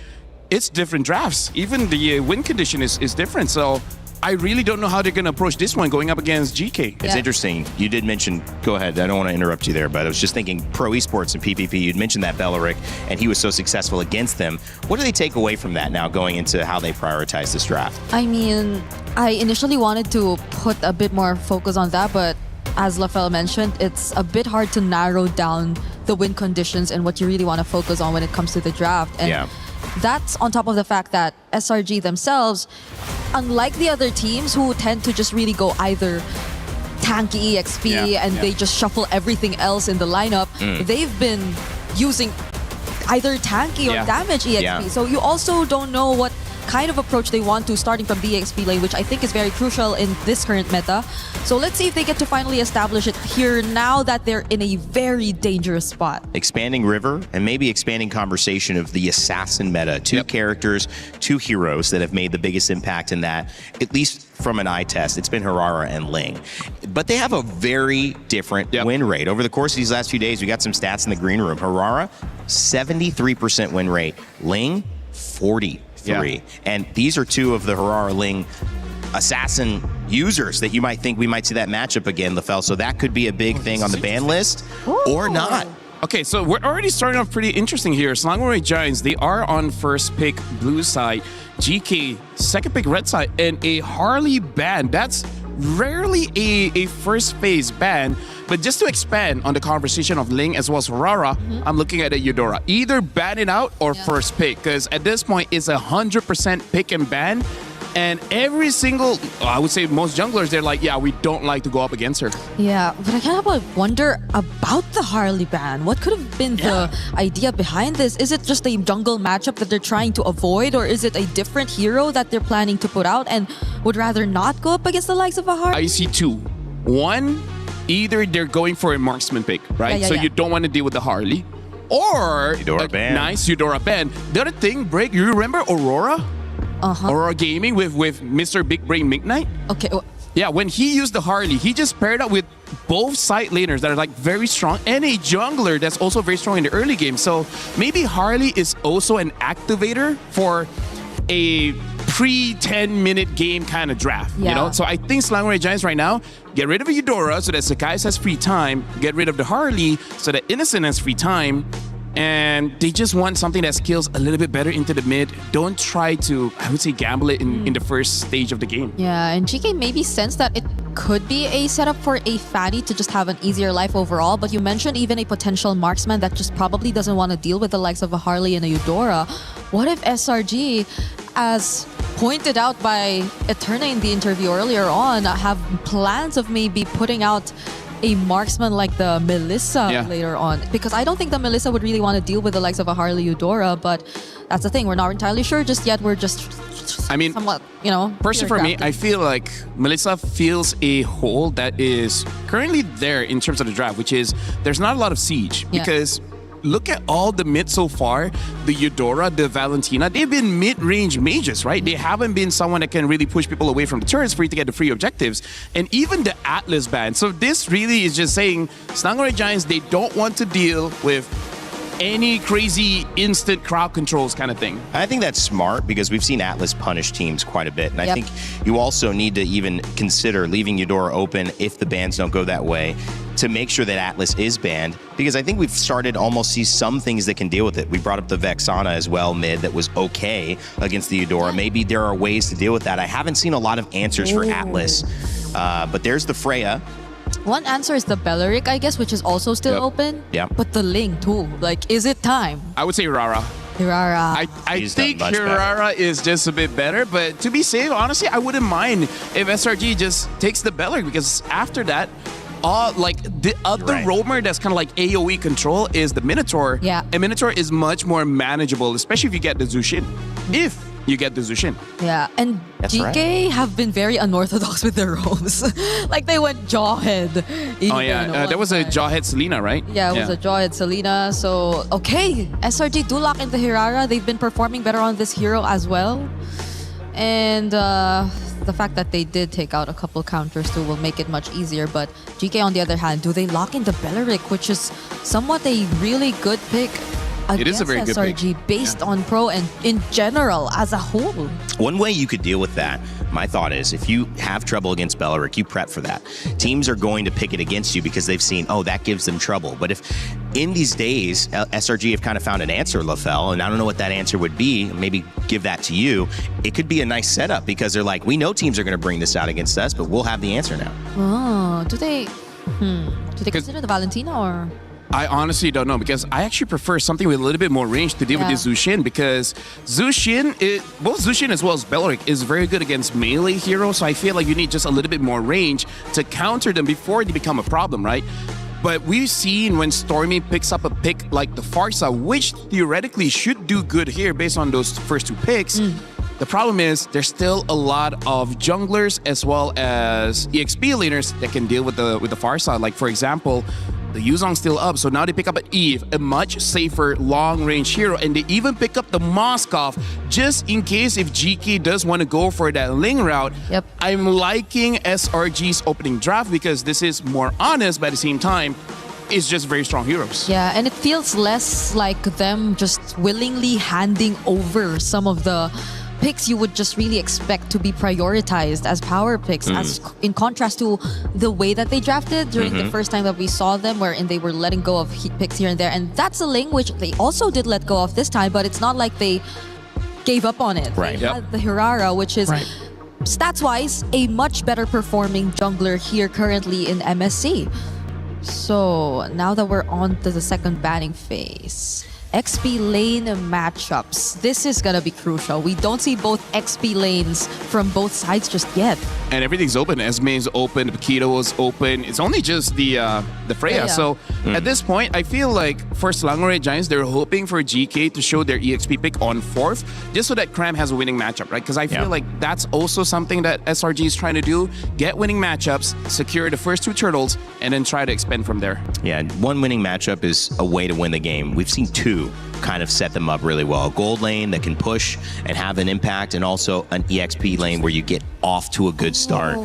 it's different drafts. Even the win condition is different. So I really don't know how they're going to approach this one going up against GK. It's interesting. You did mention, go ahead, I don't want to interrupt you there, but I was just thinking Pro Esports and PPP, you'd mentioned that Belleric, and he was so successful against them. What do they take away from that now going into how they prioritize this draft? I mean, I initially wanted to put a bit more focus on that, but as Lafel mentioned, it's a bit hard to narrow down the win conditions and what you really want to focus on when it comes to the draft. And that's on top of the fact that SRG themselves, unlike the other teams who tend to just really go either tanky EXP and they just shuffle everything else in the lineup, they've been using either tanky or damage EXP. So you also don't know what kind of approach they want to starting from the EXP lane, which I think is very crucial in this current meta. So let's see if they get to finally establish it here now that they're in a very dangerous spot. Expanding River and maybe expanding conversation of the assassin meta. 2 characters, 2 heroes that have made the biggest impact in that, at least from an eye test. It's been Harara and Ling. But they have a very different win rate. Over the course of these last few days, we got some stats in the green room. Harara, 73% win rate. Ling, 43. And these are 2 of the Harara Ling assassin users that you might think we might see that matchup again, Lafel. So that could be a big thing on the ban list or not. Okay, so we're already starting off pretty interesting here. Slangway Giants, they are on first pick blue side, GK second pick red side, and a Harley ban. That's rarely a first phase ban. But just to expand on the conversation of Ling as well as Harara, I'm looking at a Eudora. Either ban it out or first pick, because at this point it's 100% pick and ban. And every single, I would say most junglers, they're like, yeah, we don't like to go up against her. Yeah, but I kind of wonder about the Harley ban. What could have been the idea behind this? Is it just a jungle matchup that they're trying to avoid, or is it a different hero that they're planning to put out and would rather not go up against the likes of a Harley? I see 2. One, either they're going for a marksman pick, right? So you don't want to deal with the Harley. or Eudora a ban. nice Eudora ban. The other thing, Break, you remember Aurora? Aurora Gaming with Mr. Big Brain Midnight? Okay. Yeah, when he used the Harley, he just paired up with both side laners that are like very strong and a jungler that's also very strong in the early game. So maybe Harley is also an activator for a pre-10-minute game kind of draft, you know? So I think Slangoray Giants right now, get rid of Eudora so that Sakai's has free time, get rid of the Harley so that Innocent has free time, and they just want something that skills a little bit better into the mid. Don't try to, I would say, gamble it in the first stage of the game. Yeah, and GK maybe sense that it could be a setup for a fatty to just have an easier life overall, but you mentioned even a potential marksman that just probably doesn't want to deal with the likes of a Harley and a Eudora. What if SRG, as pointed out by Eterna in the interview earlier on, have plans of maybe putting out a marksman like the Melissa later on? Because I don't think the Melissa would really want to deal with the likes of a Harley Eudora, but that's the thing. We're not entirely sure just yet. We're just somewhat, personally for me, I feel like Melissa fills a hole that is currently there in terms of the draft, which is there's not a lot of siege because look at all the mid so far. The Eudora, the Valentina, they've been mid-range mages, right? They haven't been someone that can really push people away from the turrets for you to get the free objectives. And even the Atlas ban. So this really is just saying Slangoray Giants, they don't want to deal with any crazy instant crowd controls kind of thing. I think that's smart because we've seen Atlas punish teams quite a bit. And I think you also need to even consider leaving Eudora open if the bans don't go that way to make sure that Atlas is banned, because I think we've started almost see some things that can deal with it. We brought up the Vexana as well mid that was okay against the Eudora. Maybe there are ways to deal with that. I haven't seen a lot of answers for Atlas, but there's the Freya. One answer is the Belleric, I guess, which is also still open. Yeah. But the Ling too. Like, is it time? I would say Rara. Hirara. I think Hirara is just a bit better, but to be safe, honestly, I wouldn't mind if SRG just takes the Belleric, because after that, the other roamer that's kind of like AoE control is the Minotaur. Yeah. And Minotaur is much more manageable, especially if you get the Zushin. If you get the Zushin. Yeah, and GK have been very unorthodox with their roams. Like they went Jawhead. There was a Jawhead Selena, right? Yeah, it was a Jawhead Selena. So, okay, SRG do lock into Hirara. They've been performing better on this hero as well. And the fact that they did take out a couple counters too will make it much easier. But GK, on the other hand, do they lock into Belleric, which is somewhat a really good pick? It is a very good pick. SRG based on pro and in general as a whole. One way you could deal with that, my thought is, if you have trouble against Belleric, you prep for that. Teams are going to pick it against you because they've seen, that gives them trouble. But if in these days, SRG have kind of found an answer, LaFell, and I don't know what that answer would be, maybe give that to you, it could be a nice setup because they're like, we know teams are going to bring this out against us, but we'll have the answer now. Oh, do they consider the Valentina or... I honestly don't know, because I actually prefer something with a little bit more range to deal with this Zushin, because Zushin, both Zushin as well as Belleric is very good against melee heroes, so I feel like you need just a little bit more range to counter them before they become a problem, right? But we've seen when Stormy picks up a pick like the Farsa, which theoretically should do good here based on those first two picks. The problem is there's still a lot of junglers as well as EXP laners that can deal with the Farsa. Like, for example, the Yuzong's still up, so now they pick up an Eve, a much safer long-range hero, and they even pick up the Moskov just in case if GK does want to go for that Ling route. Yep. I'm liking SRG's opening draft because this is more honest, but at the same time, it's just very strong heroes. Yeah, and it feels less like them just willingly handing over some of the picks you would just really expect to be prioritized as power picks, as in contrast to the way that they drafted during the first time that we saw them, wherein they were letting go of picks here and there. And that's a Ling which they also did let go of this time, but it's not like they gave up on it. Right. They had the Hirara, which is stats-wise a much better performing jungler here currently in MSC. So now that we're on to the second banning phase, XP lane matchups. This is gonna be crucial. We don't see both XP lanes from both sides just yet. And everything's open. Esme is open. Paquito is open. It's only just the Freya. So at this point, I feel like for Selangor Giants, they're hoping for GK to show their EXP pick on 4th, just so that Cram has a winning matchup, right? Because I feel like that's also something that SRG is trying to do. Get winning matchups, secure the first 2 turtles, and then try to expand from there. Yeah, one winning matchup is a way to win the game. We've seen 2 kind of set them up really well. A gold lane that can push and have an impact, and also an EXP lane where you get off to a good start.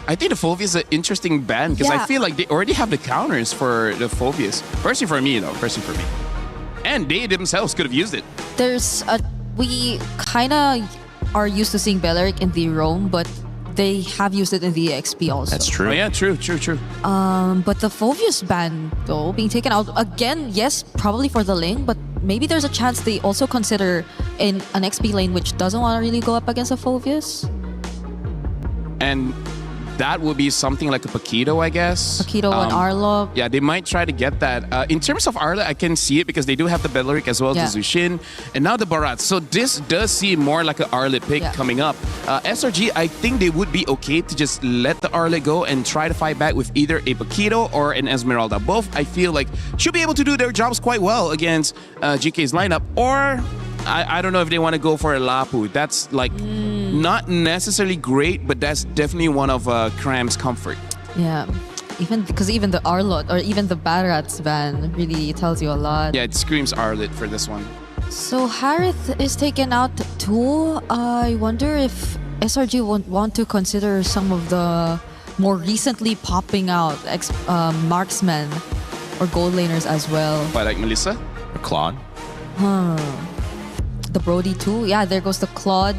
I think the Phoveus is an interesting ban because I feel like they already have the counters for the Phoveus. Personally for me, though. Personally for me. And they themselves could have used it. We kind of are used to seeing Belleric in the roam, but they have used it in the EXP also. That's true. Oh, yeah, true. But the Phoveus ban, though, being taken out, again, yes, probably for the lane, but maybe there's a chance they also consider in an XP lane which doesn't want to really go up against a Phoveus. And that would be something like a Paquito, I guess. Paquito and Arlo. Yeah, they might try to get that. In terms of Arlo, I can see it because they do have the Belleric as well as the Zushin. And now the Barat. So this does seem more like an Arlet pick coming up. SRG, I think they would be okay to just let the Arlet go and try to fight back with either a Paquito or an Esmeralda. Both, I feel like, should be able to do their jobs quite well against GK's lineup. Or I don't know if they want to go for a Lapu. That's like not necessarily great, but that's definitely one of Cram's comfort. Yeah, even the Arlot or even the Barat's ban really tells you a lot. Yeah, it screams Arlet for this one. So Harith is taken out too. I wonder if SRG won't want to consider some of the more recently popping out marksmen or gold laners as well. What, like Melissa? Or Claude? The Brody too. Yeah, there goes the Claude.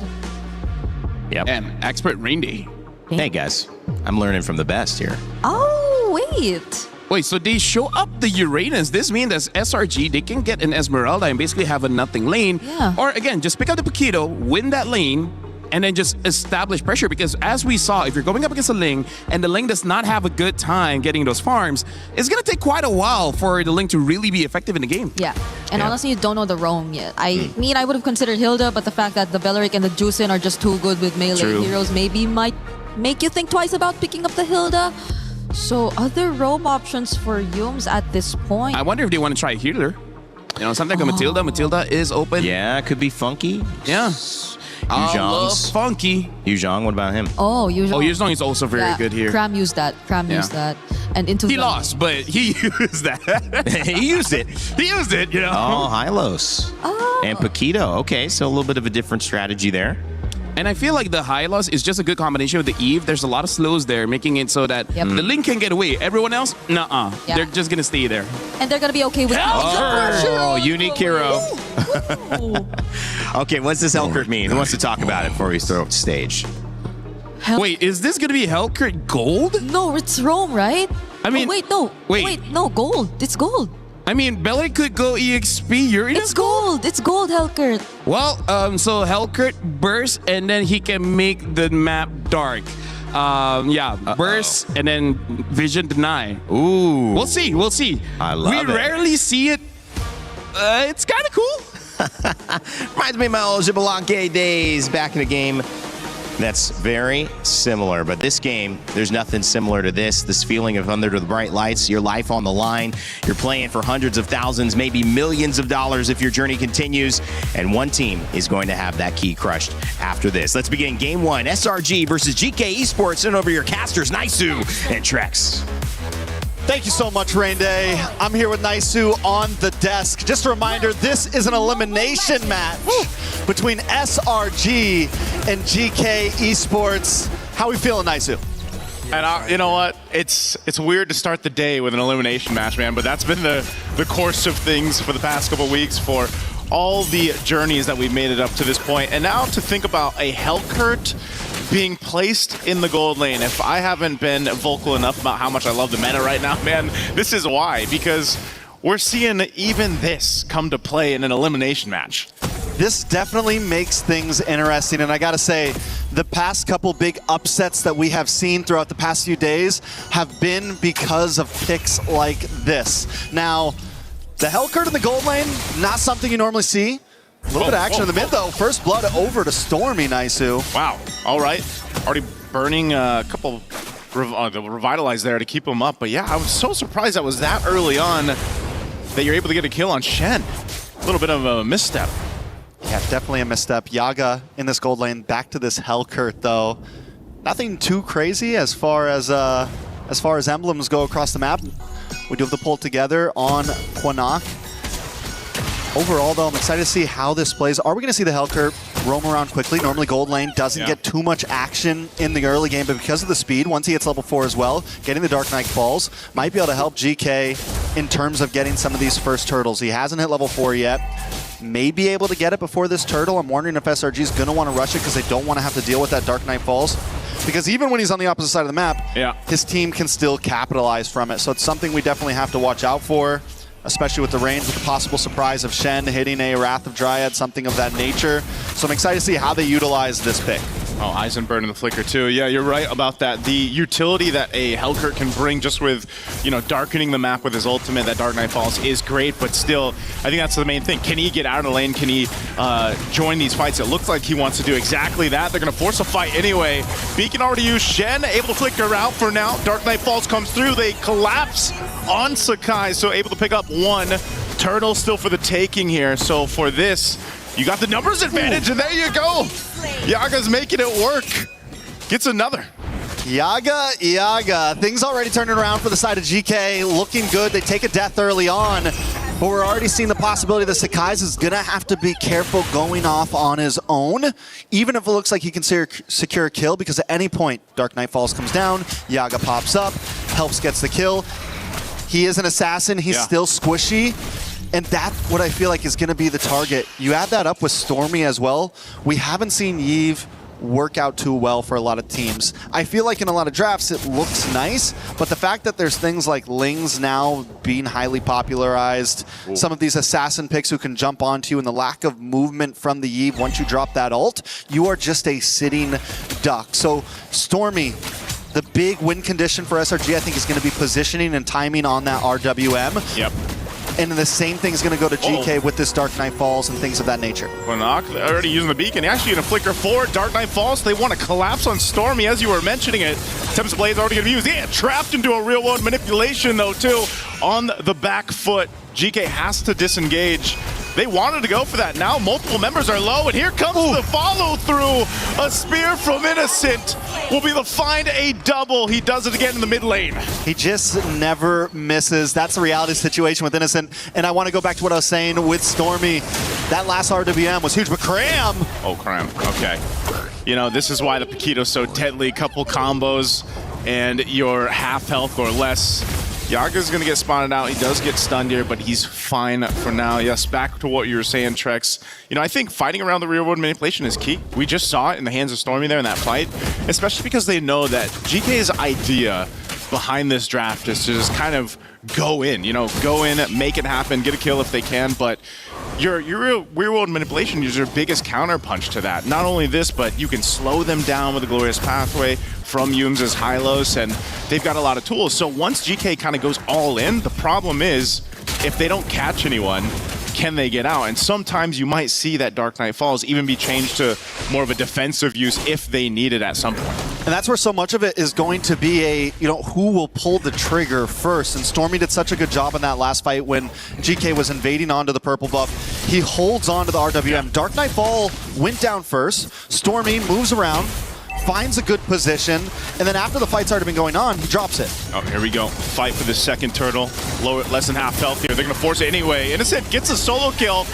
Yep. And expert Rain Day. Hey guys, I'm learning from the best here. Oh, wait. Wait, so they show up the Uranus. This means that SRG, they can get an Esmeralda and basically have a nothing lane. Yeah. Or again, just pick up the Paquito, win that lane, and then just establish pressure. Because as we saw, if you're going up against a Ling and the Ling does not have a good time getting those farms, it's going to take quite a while for the Ling to really be effective in the game. Yeah. And honestly, you don't know the roam yet. I mean, I would have considered Hilda, but the fact that the Belleric and the Juicin are just too good with melee heroes maybe might make you think twice about picking up the Hilda. So other roam options for Yums at this point. I wonder if they want to try a healer. You know, something like Matilda. Matilda is open. Yeah, it could be Funky. Yeah. I love Funky. Yuzhong, what about him? Oh, Yuzhong. Oh, Yuzhong is also very good here. Cram used that. Used that. And into he lost, but he used that. He used it. He used it, you know. Oh, Hylos. Oh. And Paquito. Okay, so a little bit of a different strategy there. And I feel like the Hylos is just a good combination with the Eve. There's a lot of slows there, making it so that the Link can get away. Everyone else, nuh-uh. Yeah. They're just going to stay there. And they're going to be okay with Oh, unique hero. Okay, what's this Hellkurt mean? Who wants to talk about it before we throw it to stage? Wait, is this going to be Hellkurt gold? No, it's Rome, right? I mean, wait, no, gold. It's gold. I mean, Belly could go EXP. It's gold. It's gold, Hellkurt. Well, so Hellkurt burst, and then he can make the map dark. Burst, and then Vision Deny. Ooh. We'll see. We'll see. I love it. We rarely see it. It's kind of cool. Reminds me of my old Jibalanke days back in the game. That's very similar, but this game, there's nothing similar to this feeling of under the bright lights, your life on the line. You're playing for hundreds of thousands, maybe millions of dollars if your journey continues, and one team is going to have that key crushed after this. Let's begin game one, SRG versus GK Esports. Send over your casters, Naisu and Trex. Thank you so much, Rain Day. I'm here with Naisu on the desk. Just a reminder, this is an elimination match between SRG and GK Esports. How are we feeling, Naisu? And you know what? It's weird to start the day with an elimination match, man, but that's been the course of things for the past couple weeks for all the journeys that we've made it up to this point. And now to think about a Hellkurt being placed in the gold lane. If I haven't been vocal enough about how much I love the meta right now, man, this is why. Because we're seeing even this come to play in an elimination match. This definitely makes things interesting, and I gotta say, the past couple big upsets that we have seen throughout the past few days have been because of picks like this. Now, The Hellcurt in the gold lane, not something you normally see. A little bit of action in the mid, though. First blood over to Stormy, Naisu. Wow. All right. Already burning a couple revitalize there to keep him up. But yeah, I was so surprised that was that early on that you're able to get a kill on Shen. A little bit of a misstep. Yeah, definitely a misstep. Yaga in this gold lane. Back to this Hellcurt, though. Nothing too crazy as far as emblems go across the map. We do have the pull together on Quanok. Overall, though, I'm excited to see how this plays. Are we going to see the Hellcurt roam around quickly? Normally, gold lane doesn't get too much action in the early game, but because of the speed, once he hits level 4 as well, getting the Dark Knight Falls might be able to help GK in terms of getting some of these first turtles. He hasn't hit level 4 yet. May be able to get it before this turtle. I'm wondering if SRG is going to want to rush it because they don't want to have to deal with that Dark Knight Falls. Because even when he's on the opposite side of the map, his team can still capitalize from it. So it's something we definitely have to watch out for, especially with the range, with the possible surprise of Shen hitting a Wrath of Dryad, something of that nature. So I'm excited to see how they utilize this pick. Oh, Eisenberg in the flicker too. Yeah, you're right about that. The utility that a Hellcurt can bring just with, darkening the map with his ultimate, that Dark Knight Falls, is great, but still, I think that's the main thing. Can he get out of the lane? Can he join these fights? It looks like he wants to do exactly that. They're going to force a fight anyway. Beacon already used Shen, able to flicker out for now. Dark Knight Falls comes through. They collapse on Sakai, so able to pick up one. Turtle still for the taking here. So for this, you got the numbers advantage, and there you go. Yaga's making it work. Gets another. Yaga. Things already turning around for the side of GK. Looking good. They take a death early on. But we're already seeing the possibility that Sakai's is going to have to be careful going off on his own, even if it looks like he can secure a kill, because at any point, Dark Knight Falls comes down, Yaga pops up, helps gets the kill. He is an assassin. He's still squishy. And that's what I feel like is going to be the target. You add that up with Stormy as well. We haven't seen Yve work out too well for a lot of teams. I feel like in a lot of drafts it looks nice, but the fact that there's things like Lings now being highly popularized, some of these assassin picks who can jump onto you, and the lack of movement from the Yve once you drop that ult, you are just a sitting duck. So Stormy, the big win condition for SRG, I think, is going to be positioning and timing on that RWM. Yep. And the same thing is going to go to GK with this Dark Knight Falls and things of that nature. Quanok already using the beacon. Actually going to flicker forward. Dark Knight Falls. They want to collapse on Stormy as you were mentioning it. Tempest Blade's already going to be used. Yeah, trapped into a real world manipulation though too. On the back foot. GK has to disengage. They wanted to go for that. Now multiple members are low, and here comes the follow through. A spear from Innocent will be the find a double. He does it again in the mid lane. He just never misses. That's the reality situation with Innocent. And I want to go back to what I was saying with Stormy. That last RWM was huge, but Cram. Oh, Cram. Okay. This is why the Paquito's so deadly. Couple combos, and you're half health or less. Yaga's going to get spotted out. He does get stunned here, but he's fine for now. Yes, back to what you were saying, Trex. I think fighting around the real-world manipulation is key. We just saw it in the hands of Stormy there in that fight, especially because they know that GK's idea behind this draft is to just kind of go in, make it happen, get a kill if they can, but your real-world manipulation is your biggest counterpunch to that. Not only this, but you can slow them down with a Glorious Pathway from Yum's Hylos, and they've got a lot of tools. So once GK kind of goes all in, the problem is if they don't catch anyone, can they get out? And sometimes you might see that Dark Knight Falls even be changed to more of a defensive use if they need it at some point. And that's where so much of it is going to be who will pull the trigger first. And Stormy did such a good job in that last fight when GK was invading onto the purple buff. He holds on to the RWM. Dark Knight Fall went down first. Stormy moves around, finds a good position, and then after the fight's already been going on, he drops it. Oh, here we go. Fight for the second turtle. Less than half health here. They're going to force it anyway. Innocent gets a solo kill.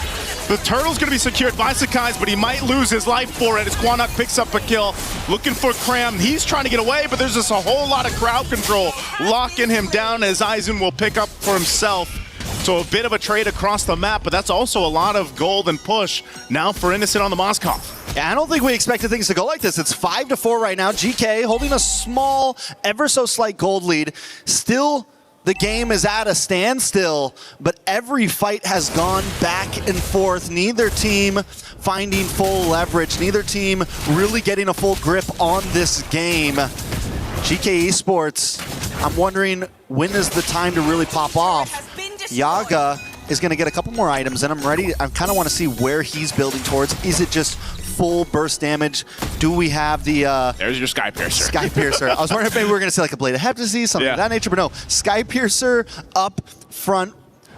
The turtle's going to be secured by Sakai's, but he might lose his life for it as Quanok picks up a kill. Looking for Cram. He's trying to get away, but there's just a whole lot of crowd control locking him down as Aizen will pick up for himself. So a bit of a trade across the map, but that's also a lot of gold and push now for Innocent on the Moskov. Yeah, I don't think we expected things to go like this. It's 5-4 right now. GK holding a small, ever so slight gold lead. Still, the game is at a standstill, but every fight has gone back and forth. Neither team finding full leverage. Neither team really getting a full grip on this game. GK Esports, I'm wondering when is the time to really pop off? Yaga is going to get a couple more items, and I kind of want to see where he's building towards. Is it just full burst damage? Do we have the... There's your Sky Piercer. Sky Piercer. I was wondering if maybe we were going to say like a Blade of Heptasy, something of that nature, but no. Sky Piercer up front.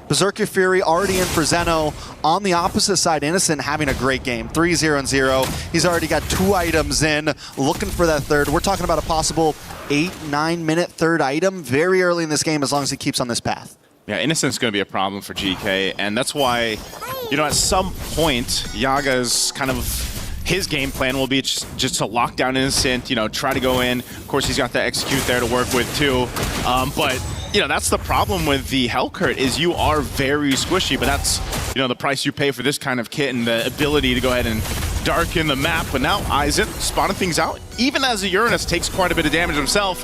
Berserker Fury already in for Zeno. On the opposite side, Innocent having a great game. 3-0-0. He's already got 2 items in, looking for that third. We're talking about a possible 8-9 minute third item very early in this game as long as he keeps on this path. Yeah, Innocent's going to be a problem for GK, and that's why, you know, at some point, Yaga's kind of... his game plan will be just to lock down Innocent, you know, try to go in. Of course, he's got the execute there to work with too. But, you know, that's the problem with the Hellcurt is you are very squishy, but that's, you know, the price you pay for this kind of kit and the ability to go ahead and darken the map. But now Aizen spotting things out. Even as a Uranus takes quite a bit of damage himself,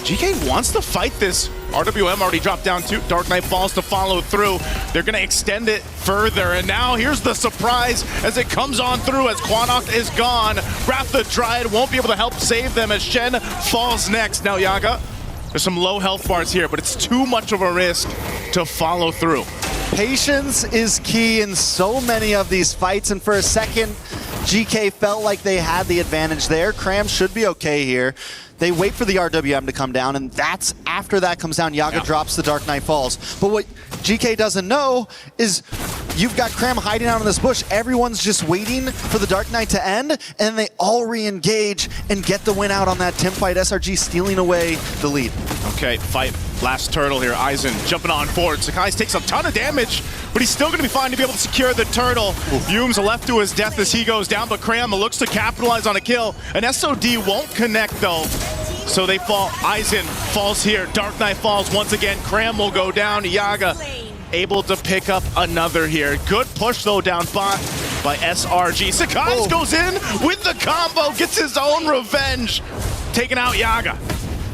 GK wants to fight this. RWM already dropped down too. Dark Knight falls to follow through. They're going to extend it further. And now here's the surprise as it comes on through as Quanok is gone. Wrath the Dryad won't be able to help save them as Shen falls next. Now Yaga, there's some low health bars here, but it's too much of a risk to follow through. Patience is key in so many of these fights, and for a second, GK felt like they had the advantage there. Cram should be okay here. They wait for the RWM to come down, and that's after that comes down, Yaga drops the Dark Knight Falls. But what GK doesn't know is you've got Cram hiding out in this bush. Everyone's just waiting for the Dark Knight to end, and they all re-engage and get the win out on that Tim fight. SRG stealing away the lead. Okay, fight. Last turtle here. Aizen jumping on forward. Sakai takes a ton of damage, but he's still going to be fine to be able to secure the turtle. Yume's left to his death as he goes down, but Cram looks to capitalize on a kill. An SOD won't connect though, so they fall. Aizen falls here. Dark Knight falls once again. Cram will go down. Yaga able to pick up another here. Good push though down bot by SRG. Sakai goes in with the combo, gets his own revenge, taking out Yaga.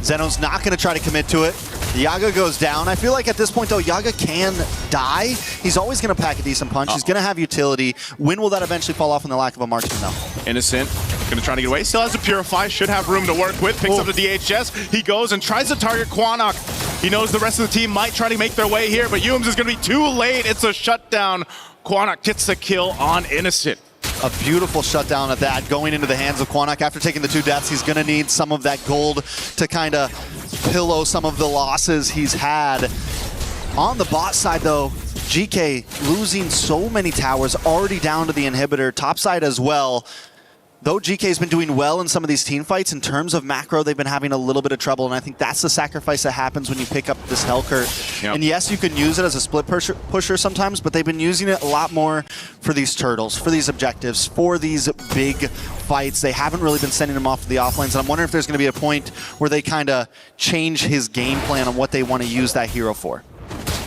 Zeno's not going to try to commit to it. Yaga goes down. I feel like at this point, though, Yaga can die. He's always going to pack a decent punch. He's going to have utility. When will that eventually fall off in the lack of a marksman, though? Innocent going to try to get away. Still has a Purify. Should have room to work with. Picks up the DHS. He goes and tries to target Quanok. He knows the rest of the team might try to make their way here, but Yumes is going to be too late. It's a shutdown. Quanok gets the kill on Innocent. A beautiful shutdown at that, going into the hands of Quanok. After taking the 2 deaths, he's going to need some of that gold to kind of pillow some of the losses he's had. On the bot side, though, GK losing so many towers, already down to the inhibitor, top side as well. Though GK's been doing well in some of these team fights, in terms of macro, they've been having a little bit of trouble, and I think that's the sacrifice that happens when you pick up this Hellcurt. And yes, you can use it as a split pusher sometimes, but they've been using it a lot more for these turtles, for these objectives, for these big fights. They haven't really been sending him off to the offlanes, and I'm wondering if there's going to be a point where they kind of change his game plan on what they want to use that hero for.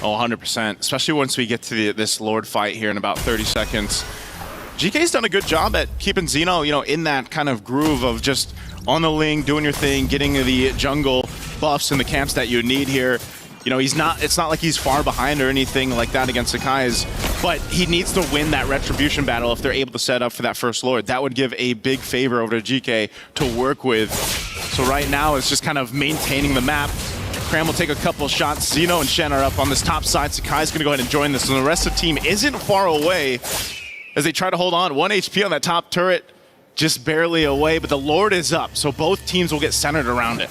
Oh, 100%, especially once we get to this Lord fight here in about 30 seconds. GK's done a good job at keeping Zeno, you know, in that kind of groove of just on the ling, doing your thing, getting the jungle buffs and the camps that you need here. You know, it's not like he's far behind or anything like that against Sakai's, but he needs to win that retribution battle if they're able to set up for that first Lord. That would give a big favor over to GK to work with. So right now it's just kind of maintaining the map. Cram will take a couple shots. Zeno and Shen are up on this top side. Sakai's going to go ahead and join this, and the rest of the team isn't far away as they try to hold on. 1 HP on that top turret, just barely away, but the Lord is up, so both teams will get centered around it.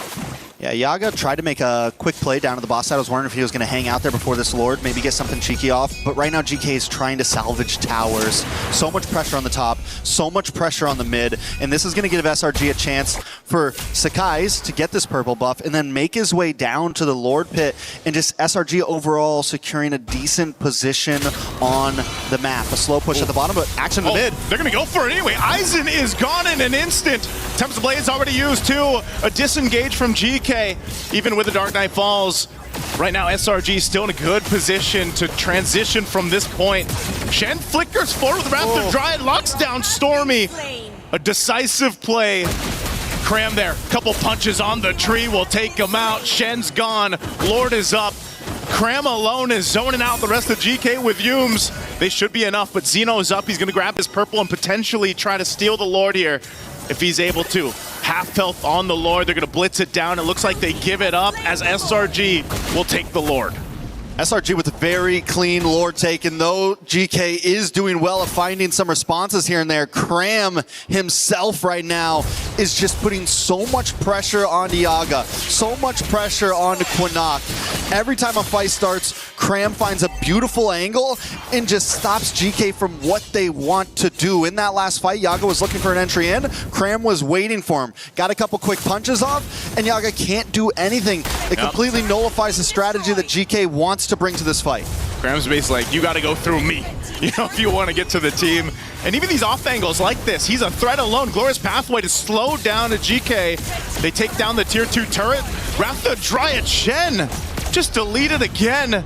Yeah, Yaga tried to make a quick play down to the boss side. I was wondering if he was going to hang out there before this Lord, maybe get something cheeky off. But right now, GK is trying to salvage towers. So much pressure on the top, so much pressure on the mid. And this is going to give SRG a chance for Sakai's to get this purple buff and then make his way down to the Lord pit. And just SRG overall securing a decent position on the map. A slow push at the bottom, but action in the mid. They're going to go for it anyway. Aizen is gone in an instant. Tempest Blade's already used too. A disengage from GK. Even with the Dark Knight Falls, right now SRG still in a good position to transition from this point. Shen flickers forward with Wrath the Dryad, locks down Stormy. A decisive play. Cram there, couple punches on the tree will take him out. Shen's gone, Lord is up. Cram alone is zoning out the rest of GK with Yumes. They should be enough, but Zeno is up. He's going to grab his purple and potentially try to steal the Lord here if he's able to. Half health on the Lord. They're going to blitz it down. It looks like they give it up as SRG will take the Lord. SRG with a very clean lore taken, though GK is doing well at finding some responses here and there. Cram himself right now is just putting so much pressure on Yaga, so much pressure on Quinnock. Every time a fight starts, Cram finds a beautiful angle and just stops GK from what they want to do. In that last fight, Yaga was looking for an entry in. Cram was waiting for him. Got a couple quick punches off, and Yaga can't do anything. It completely nullifies the strategy that GK wants to bring to this fight. Cram's basically like, you got to go through me, if you want to get to the team. And even these off angles like this, he's a threat alone. Glorious Pathway to slow down a GK. They take down the tier 2 turret. Ratha Dryad Shen just deleted again.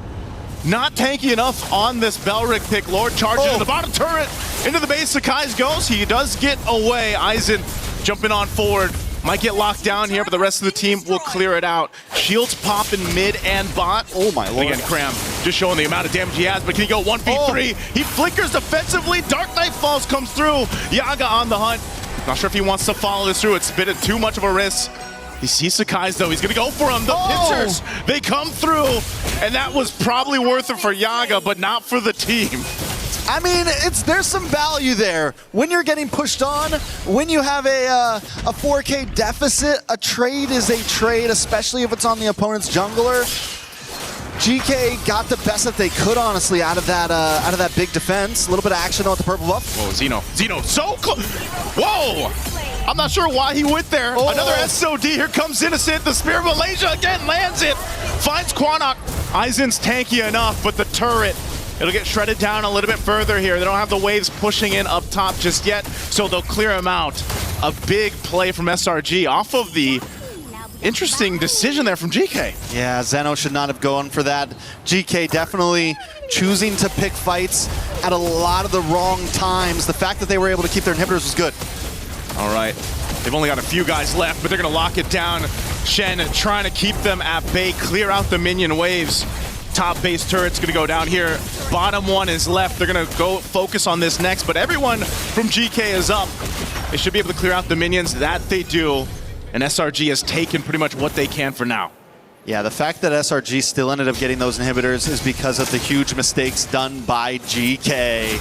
Not tanky enough on this Belric pick. Lord charges into the bottom turret. Into the base, Sakai's goes. He does get away. Aizen jumping on forward. Might get locked down here, but the rest of the team will clear it out. Shields pop in mid and bot. Oh my lord. Again, Cram just showing the amount of damage he has, but can he go 1v3? He flickers defensively. Dark Knight Falls comes through. Yaga on the hunt. Not sure if he wants to follow this through. It's a bit too much of a risk. He sees Sakai's though. He's gonna go for him. The pincers, they come through. And that was probably worth it for Yaga, but not for the team. I mean, there's some value there. When you're getting pushed on, when you have a 4K deficit, a trade is a trade, especially if it's on the opponent's jungler. GK got the best that they could, honestly, out of that big defense. A little bit of action on the purple buff. Whoa, Zeno so close. Whoa! I'm not sure why he went there. Another SOD. Here comes Innocent. The Spear of Malaysia again lands it. Finds Quinnock. Aizen's tanky enough, but the turret, it'll get shredded down a little bit further here. They don't have the waves pushing in up top just yet, so they'll clear him out. A big play from SRG off of the interesting decision there from GK. Yeah, Zeno should not have gone for that. GK definitely choosing to pick fights at a lot of the wrong times. The fact that they were able to keep their inhibitors was good. All right, they've only got a few guys left, but they're gonna lock it down. Shen trying to keep them at bay, clear out the minion waves. Top base turret's gonna go down here. Bottom one is left. They're gonna go focus on this next, but everyone from GK is up. They should be able to clear out the minions. That they do, and SRG has taken pretty much what they can for now. Yeah, the fact that SRG still ended up getting those inhibitors is because of the huge mistakes done by GK.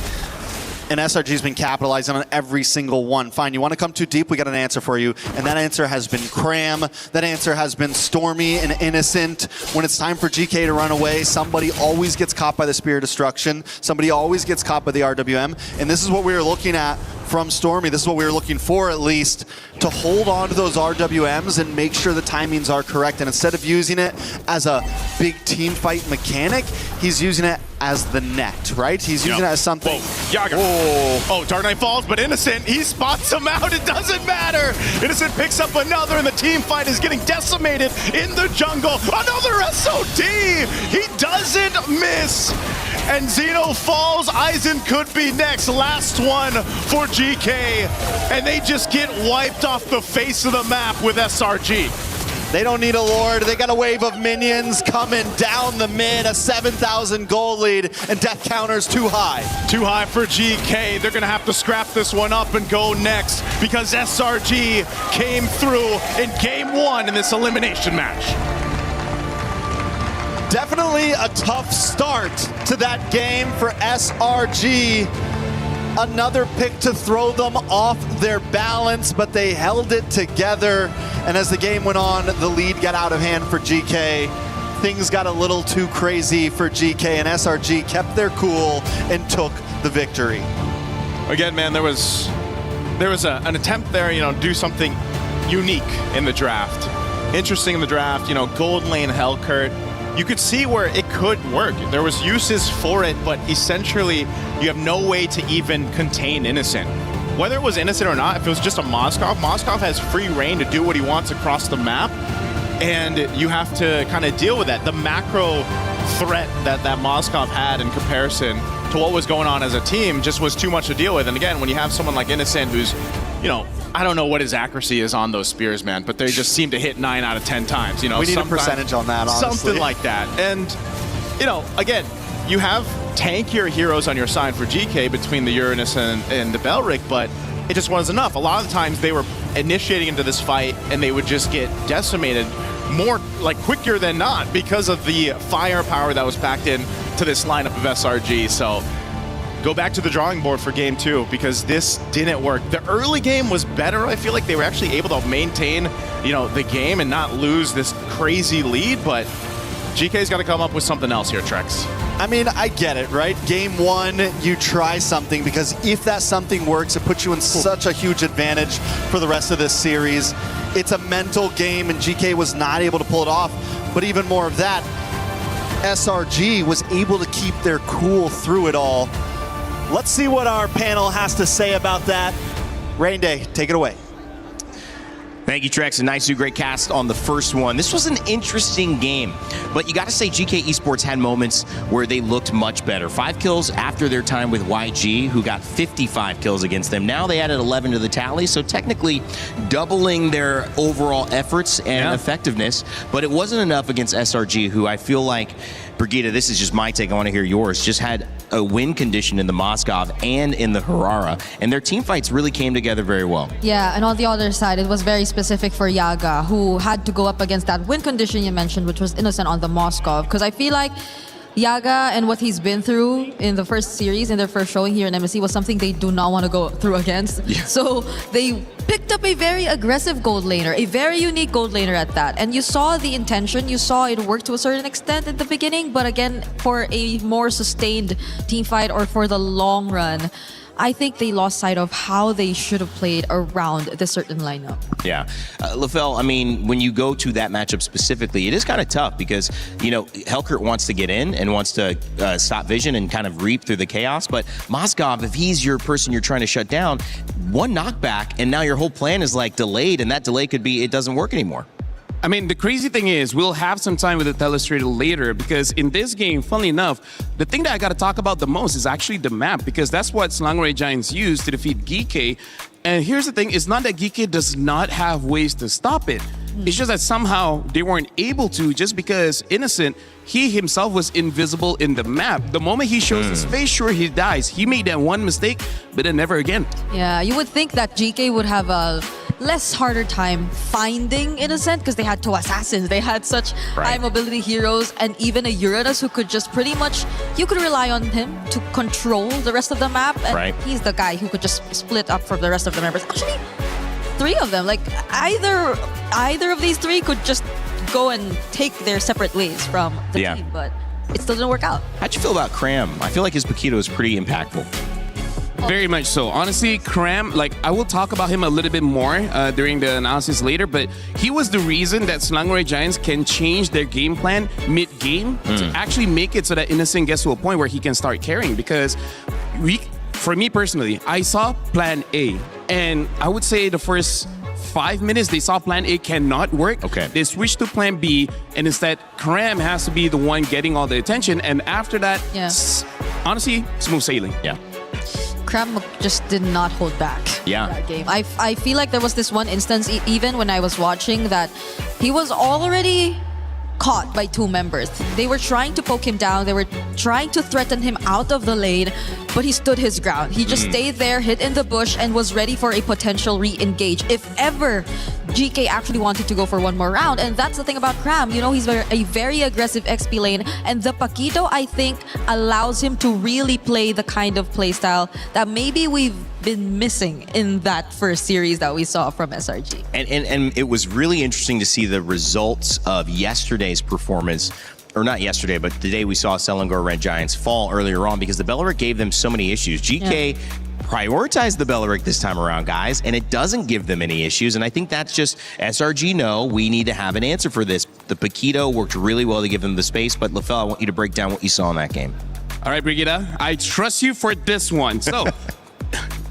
And SRG's been capitalizing on every single one. Fine, you want to come too deep? We got an answer for you. And that answer has been Cram. That answer has been Stormy and Innocent. When it's time for GK to run away, somebody always gets caught by the Spear of Destruction. Somebody always gets caught by the RWM. And this is what we were looking at from Stormy. This is what we were looking for, at least, to hold on to those RWMs and make sure the timings are correct. And instead of using it as a big team fight mechanic, he's using it as the net, right? He's using it as something. Yaga. Oh, Dark Knight Falls, but Innocent, he spots him out. It doesn't matter. Innocent picks up another, and the team fight is getting decimated in the jungle. Another SOD. He doesn't miss. And Zeno falls. Aizen could be next. Last one for GK. And they just get wiped off the face of the map with SRG. They don't need a Lord. They got a wave of minions coming down the mid, a 7,000 gold lead, and death counter's too high. Too high for GK. They're going to have to scrap this one up and go next because SRG came through in game 1 in this elimination match. Definitely a tough start to that game for SRG. Another pick to throw them off their balance, but they held it together. And as the game went on, the lead got out of hand for GK. Things got a little too crazy for GK, and SRG kept their cool and took the victory. Again, man, there was an attempt there, do something unique in the draft. Interesting in the draft, gold lane Hellcurt. You could see where it could work. There was uses for it, but essentially you have no way to even contain Innocent. Whether it was Innocent or not, if it was just a Moskov has free reign to do what he wants across the map, and you have to kind of deal with that. The macro threat that Moskov had in comparison to what was going on as a team just was too much to deal with. And again, when you have someone like Innocent who's, I don't know what his accuracy is on those spears, man, but they just seem to hit 9 out of 10 times. We need a percentage on that, honestly. Something like that. And, again, you have tankier heroes on your side for GK between the Uranus and the Belric, but it just wasn't enough. A lot of the times they were initiating into this fight and they would just get decimated more like quicker than not because of the firepower that was packed in to this lineup of SRG. So go back to the drawing board for game 2 because this didn't work. The early game was better. I feel like they were actually able to maintain, the game and not lose this crazy lead, but GK's got to come up with something else here, Trex. I mean, I get it, right? Game 1, you try something because if that something works, it puts you in such a huge advantage for the rest of this series. It's a mental game, and GK was not able to pull it off. But even more of that, SRG was able to keep their cool through it all. Let's see what our panel has to say about that. Rain Day, take it away. Thank you, Trex, and nice, great cast on the first one. This was an interesting game, but you got to say GK Esports had moments where they looked much better. 5 kills after their time with YG, who got 55 kills against them. Now they added 11 to the tally, so technically doubling their overall efforts and effectiveness, but it wasn't enough against SRG, who I feel like, Brigitte, this is just my take, I want to hear yours, just had a win condition in the Moskov and in the Harara, and their team fights really came together very well. Yeah, and on the other side, it was very specific for Yaga, who had to go up against that win condition you mentioned, which was Innocent on the Moskov, because I feel like Yaga and what he's been through in the first series, in their first showing here in MSC, was something they do not want to go through against. Yeah. So they picked up a very aggressive gold laner, a very unique gold laner at that. And you saw the intention, you saw it work to a certain extent at the beginning, but again, for a more sustained team fight or for the long run, I think they lost sight of how they should have played around this certain lineup. Yeah. LaFell, I mean, when you go to that matchup specifically, it is kind of tough because, Helkert wants to get in and wants to stop Vision and kind of reap through the chaos. But Moskov, if he's your person you're trying to shut down, one knockback and now your whole plan is like delayed, and that delay could be it doesn't work anymore. I mean, the crazy thing is we'll have some time with the Telestrator later because in this game, funnily enough, the thing that I got to talk about the most is actually the map because that's what Selangor Giants used to defeat GK. And here's the thing, it's not that GK does not have ways to stop it. It's just that somehow they weren't able to just because Innocent, he himself was invisible in the map. The moment he shows his face, sure, he dies. He made that one mistake, but then never again. Yeah, you would think that GK would have a less harder time finding Innocent because they had 2 assassins. They had such high mobility heroes and even a Uranus who could just pretty much, you could rely on him to control the rest of the map. And he's the guy who could just split up from the rest of the members. Actually, 3 of them, like either of these 3 could just go and take their separate ways from the team, but it still didn't work out. How'd you feel about Cram? I feel like his Paquito is pretty impactful. Very much so. Honestly, Cram, I will talk about him a little bit more during the analysis later, but he was the reason that Selangor Giants can change their game plan mid-game to actually make it so that Innocent gets to a point where he can start carrying because for me personally, I saw plan A, and I would say the first 5 minutes, they saw plan A cannot work. Okay. They switched to plan B, and instead, Cram has to be the one getting all the attention, and after that, honestly, smooth sailing. Yeah. Cram just did not hold back that game. I feel like there was this one instance, even when I was watching, that he was already caught by 2 members. They were trying to poke him down. They were trying to threaten him out of the lane, but he stood his ground. He just stayed there, hid in the bush, and was ready for a potential re-engage if ever GK actually wanted to go for one more round. And that's the thing about Cram. He's a very aggressive XP lane, and the Paquito, I think, allows him to really play the kind of playstyle that maybe we've been missing in that first series that we saw from SRG. And it was really interesting to see the results of yesterday's performance, or not yesterday, but the day we saw Selangor Red Giants fall earlier on because the Belleric gave them so many issues. GK prioritized the Belleric this time around, guys, and it doesn't give them any issues. And I think that's just SRG know we need to have an answer for this. The Paquito worked really well to give them the space, but LaFell, I want you to break down what you saw in that game. All right, Brigitte, I trust you for this one. So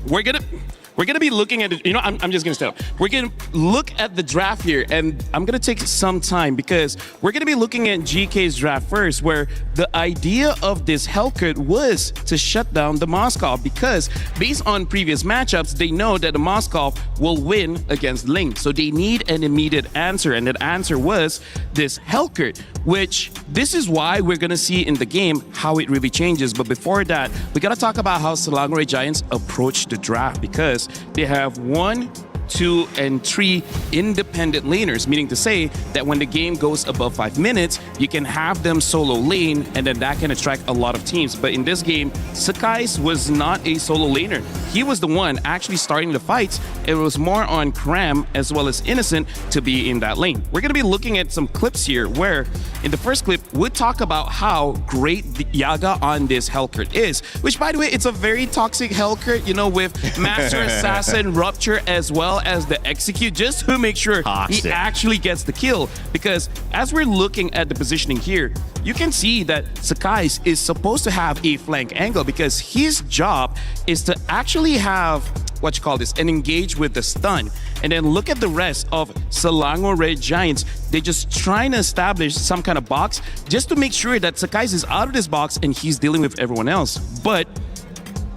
we're gonna be looking at it. I'm just gonna stop. We're gonna look at the draft here, and I'm gonna take some time because we're gonna be looking at GK's draft first, where the idea of this Hellcat was to shut down the Moskov because based on previous matchups, they know that the Moskov will win against Link. So they need an immediate answer, and that answer was this Hellcat, which this is why we're gonna see in the game how it really changes. But before that, we gotta talk about how Selangor Giants approach the draft because they have 1, 2, and 3 independent laners, meaning to say that when the game goes above 5 minutes, you can have them solo lane, and then that can attract a lot of teams. But in this game, Sakai's was not a solo laner. He was the one actually starting the fights. It was more on Cram as well as Innocent to be in that lane. We're going to be looking at some clips here where in the first clip, we'll talk about how great the Yaga on this Hellcurt is, which by the way, it's a very toxic Hellcurt, you know, with Master Assassin, Rupture, as well as the Execute, just to make sure he actually gets the kill. Because as we're looking at the positioning here, you can see that Sakai's is supposed to have a flank angle because his job is to actually have and engage with the stun. And then look at the rest of Selangor Red Giants. They're just trying to establish some kind of box just to make sure that Sakai's is out of this box and he's dealing with everyone else. But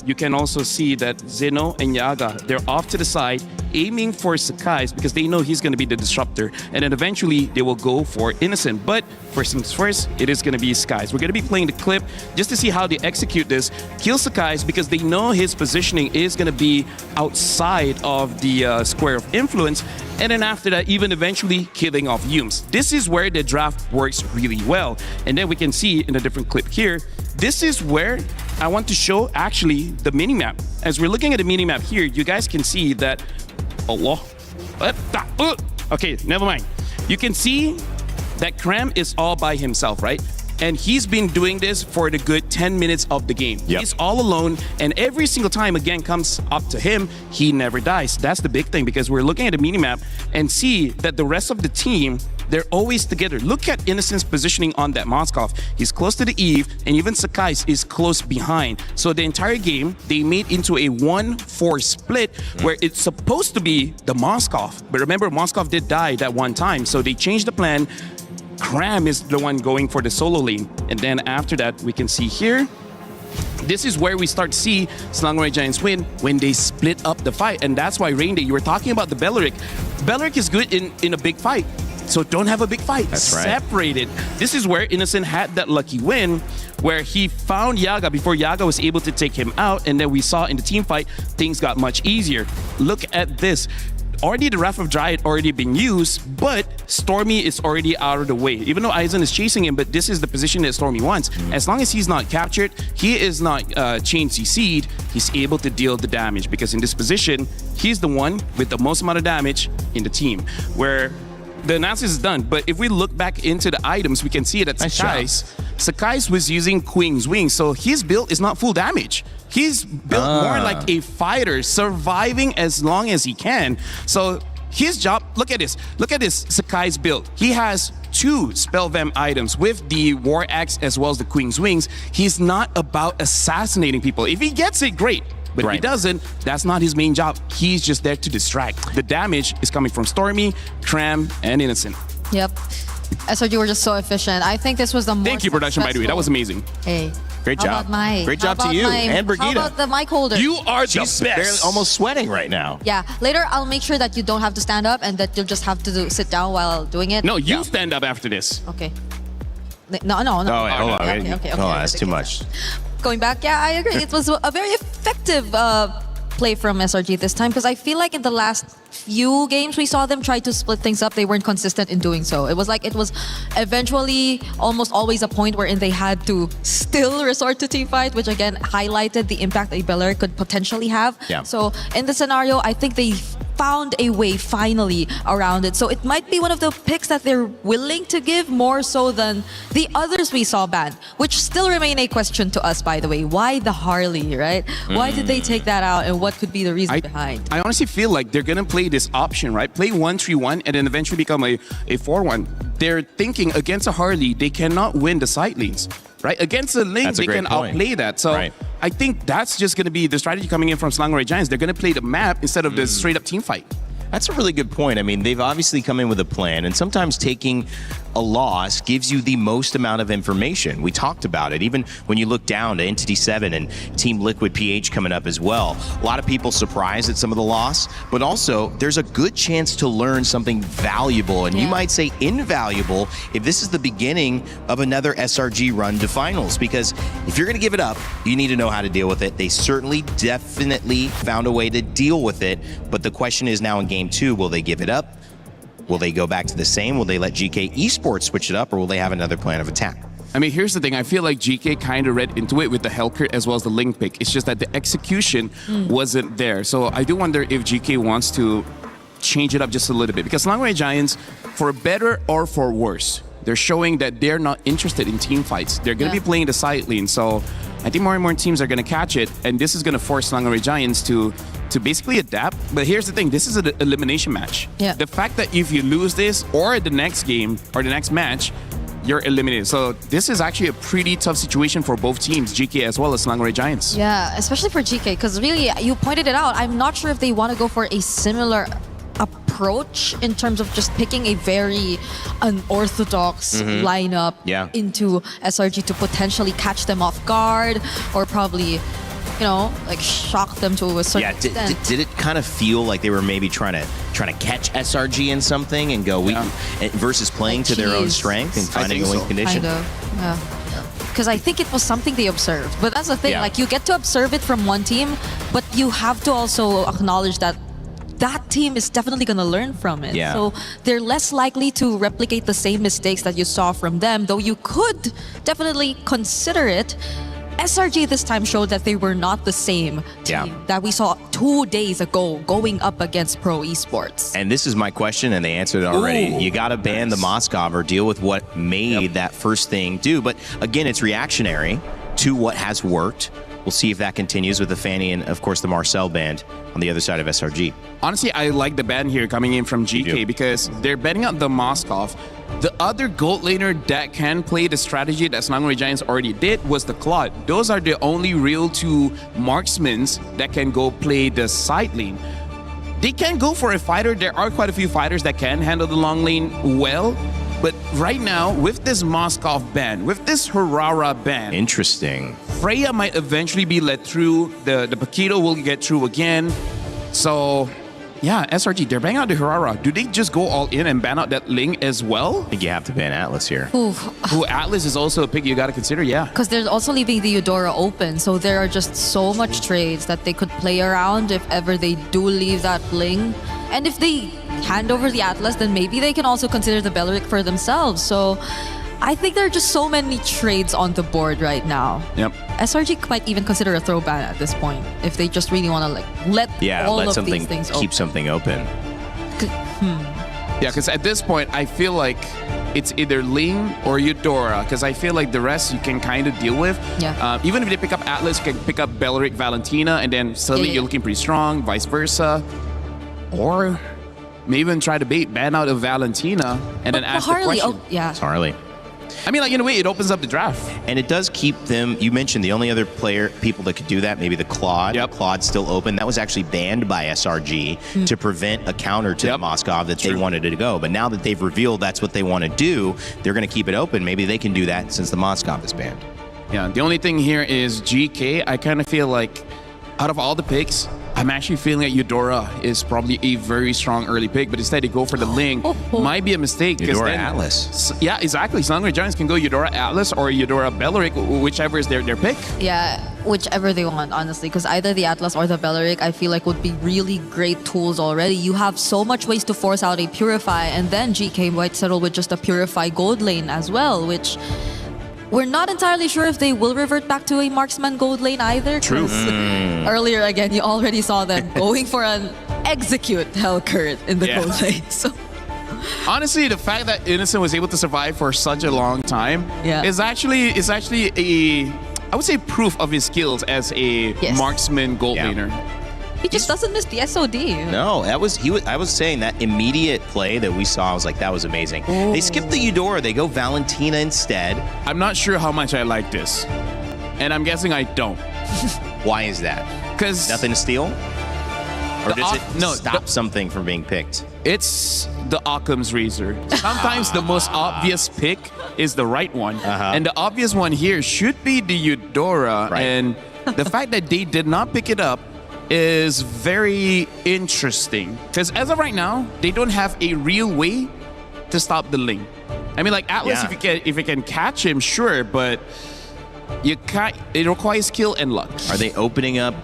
you can also see that Zeno and Yaga, they're off to the side, aiming for Sakai's because they know he's going to be the disruptor. And then eventually, they will go for Innocent. But first things first, it is going to be Skies. We're going to be playing the clip just to see how they execute this. Kill Sakai's because they know his positioning is going to be outside of the square of influence. And then after that, even eventually killing off Yumes. This is where the draft works really well. And then we can see in a different clip here, this is where I want to show actually the minimap. As we're looking at the minimap here, you guys can see that okay, never mind. You can see that Cram is all by himself, right? And he's been doing this for the good 10 minutes of the game. Yep. He's all alone, and every single time again comes up to him, he never dies. That's the big thing, because we're looking at the minimap and see that the rest of the team, they're always together. Look at Innocent's positioning on that Moskov. He's close to the Eve, and even Sakai's is close behind. So the entire game, they made into a 1-4 split where it's supposed to be the Moskov. But remember, Moskov did die that one time, so they changed the plan. Cram is the one going for the solo lane. And then after that, we can see here, this is where we start to see Selangor Giants win when they split up the fight. And that's why, Rainday, you were talking about the Belleric. Belleric is good in a big fight. So don't have a big fight. That's right. Separate it. This is where Innocent had that lucky win, where he found Yaga before Yaga was able to take him out. And then we saw in the team fight, things got much easier. Look at this. Already the Wrath of Dryad already been used, but Stormy is already out of the way. Even though Aizen is chasing him, but this is the position that Stormy wants. As long as he's not captured, he is not chain CC'd, he's able to deal the damage, because in this position, he's the one with the most amount of damage in the team, where the analysis is done. But if we look back into the items, we can see that Sakai's was using Queen's Wings, so his build is not full damage. He's built more like a fighter, surviving as long as he can. So his job, look at this Sakai's build. He has 2 Spell Vamp items with the War Axe as well as the Queen's Wings. He's not about assassinating people. If he gets it, great. But if he doesn't, that's not his main job. He's just there to distract. The damage is coming from Stormy, Cram, and Innocent. Yep. SRG were just so efficient. I think this was the most Thank you, production, by the way. That was amazing. Hey. Great job. Great job to you and Brigida. How about the mic holder? You are the She's best. barely almost sweating right now. Yeah. Later, I'll make sure that you don't have to stand up and that you'll just have to sit down while doing it. No, you stand up after this. Okay. No. Oh, wait, hold on. Okay. Oh, that's too much. Going back, yeah, I agree. It was a very effective play from SRG this time, because I feel like in the last few games we saw them try to split things up. They weren't consistent in doing so. It was eventually almost always a point wherein they had to still resort to team fight, which again highlighted the impact that Belleric could potentially have. Yeah. So in the scenario, I think they found a way finally around it. So it might be one of the picks that they're willing to give more so than the others we saw banned, which still remain a question to us, by the way. Why the Harley, right? Why did they take that out, and what could be the reason behind? I honestly feel like they're going to play this option, right? Play 1-3-1 and then eventually become a 4-1. They're thinking against a Harley, they cannot win the side lanes. Right? Against a Link, they can outplay that. So I think that's just going to be the strategy coming in from Selangor Giants. They're going to play the map instead of the straight up team fight. That's a really good point. I mean, they've obviously come in with a plan, and sometimes taking a loss gives you the most amount of information. We talked about it. Even when you look down to Entity 7 and Team Liquid PH coming up as well. A lot of people surprised at some of the loss, but also there's a good chance to learn something valuable, and you might say invaluable, if this is the beginning of another SRG run to finals. Because if you're going to give it up, you need to know how to deal with it. They certainly definitely found a way to deal with it, but the question is now in game 2, will they give it up? Will they go back to the same? Will they let GK Esports switch it up, or will they have another plan of attack? I mean, here's the thing. I feel like GK kind of read into it with the Hellcurt as well as the Link pick. It's just that the execution wasn't there. So I do wonder if GK wants to change it up just a little bit. Because Langway Giants, for better or for worse, they're showing that they're not interested in team fights. They're going to be playing the side lane. So I think more and more teams are going to catch it. And this is going to force Langway Giants to basically adapt. But here's the thing. This is an elimination match. Yeah. The fact that if you lose this or the next game or the next match, you're eliminated. So this is actually a pretty tough situation for both teams, GK as well as Langway Giants. Yeah, especially for GK, because really, you pointed it out. I'm not sure if they want to go for a similar approach in terms of just picking a very unorthodox lineup into SRG to potentially catch them off guard, or probably, you know, like shock them to a certain extent. Did it kind of feel like they were maybe trying to catch SRG in something and go versus playing to their own strength and finding a win condition? Kind of, yeah. Because I think it was something they observed. But that's the thing, like you get to observe it from one team, but you have to also acknowledge that that team is definitely going to learn from it. Yeah. So they're less likely to replicate the same mistakes that you saw from them, though you could definitely consider it. SRG this time showed that they were not the same team that we saw 2 days ago going up against Pro Esports. And this is my question, and they answered it already. You got to ban the Moskov or deal with what made that first thing do. But again, it's reactionary to what has worked. We'll see if that continues with the Fanny and, of course, the Marcel band on the other side of SRG. Honestly, I like the ban here coming in from GK because they're betting out the Moskov. The other gold laner that can play the strategy that Langway Giants already did was the Claude. Those are the only real two marksmen that can go play the side lane. They can go for a fighter. There are quite a few fighters that can handle the long lane well. But right now, with this Moskov ban, with this Harara ban... Interesting. Freya might eventually be let through. The Paquito will get through again. So, yeah, SRG, they're banning out the Harara. Do they just go all in and ban out that Ling as well? I think you have to ban Atlas here. Who Atlas is also a pick you got to consider, Because they're also leaving the Eudora open, so there are just so much trades that they could play around if ever they do leave that Ling. And if they hand over the Atlas, then maybe they can also consider the Beleric for themselves. So I think there are just so many trades on the board right now. Yep. SRG might even consider a throw ban at this point if they just really want to let all of these things open. Keep something open. Yeah, because at this point, I feel like it's either Ling or Eudora, because I feel like the rest you can kind of deal with. Yeah. Even if they pick up Atlas, you can pick up Beleric, Valentina, and then suddenly you're looking pretty strong, vice versa. Or maybe even try to ban out of Valentina and then ask Harley, the question. It's Harley. I mean, like, in a way, it opens up the draft. And it does keep them... You mentioned the only other people that could do that, maybe the Claude. Claude's still open. That was actually banned by SRG to prevent a counter to the Moskov that they wanted it to go. But now that they've revealed that's what they want to do, they're going to keep it open. Maybe they can do that since the Moskov is banned. Yeah, the only thing here is GK. I kind of feel like out of all the picks, I'm actually feeling that Eudora is probably a very strong early pick, but instead they go for the Ling. Might be a mistake. Eudora Atlas. Yeah, exactly. So Langway Giants can go Eudora Atlas or Eudora Beleric, whichever is their pick. Yeah, whichever they want, honestly, because either the Atlas or the Beleric, I feel like would be really great tools already. You have so much ways to force out a Purify, and then GK might settle with just a Purify gold lane as well, which... We're not entirely sure if they will revert back to a marksman gold lane either. True. Earlier, again, you already saw them going for an execute Hellcurt in the gold lane. So, honestly, the fact that Innocent was able to survive for such a long time is actually a, I would say, proof of his skills as a marksman gold laner. He just doesn't miss the SOD. No, I was saying that immediate play that we saw, I was like, that was amazing. They skipped the Eudora. They go Valentina instead. I'm not sure how much I like this. And I'm guessing I don't. Why is that? Because... Nothing to steal? Or does it stop something from being picked? It's the Occam's razor. Sometimes the most obvious pick is the right one. And the obvious one here should be the Eudora. Right. And the fact that they did not pick it up is very interesting. Because as of right now, they don't have a real way to stop the Ling. I mean, like Atlas, if you can catch him, sure, but you can't. It requires skill and luck. Are they opening up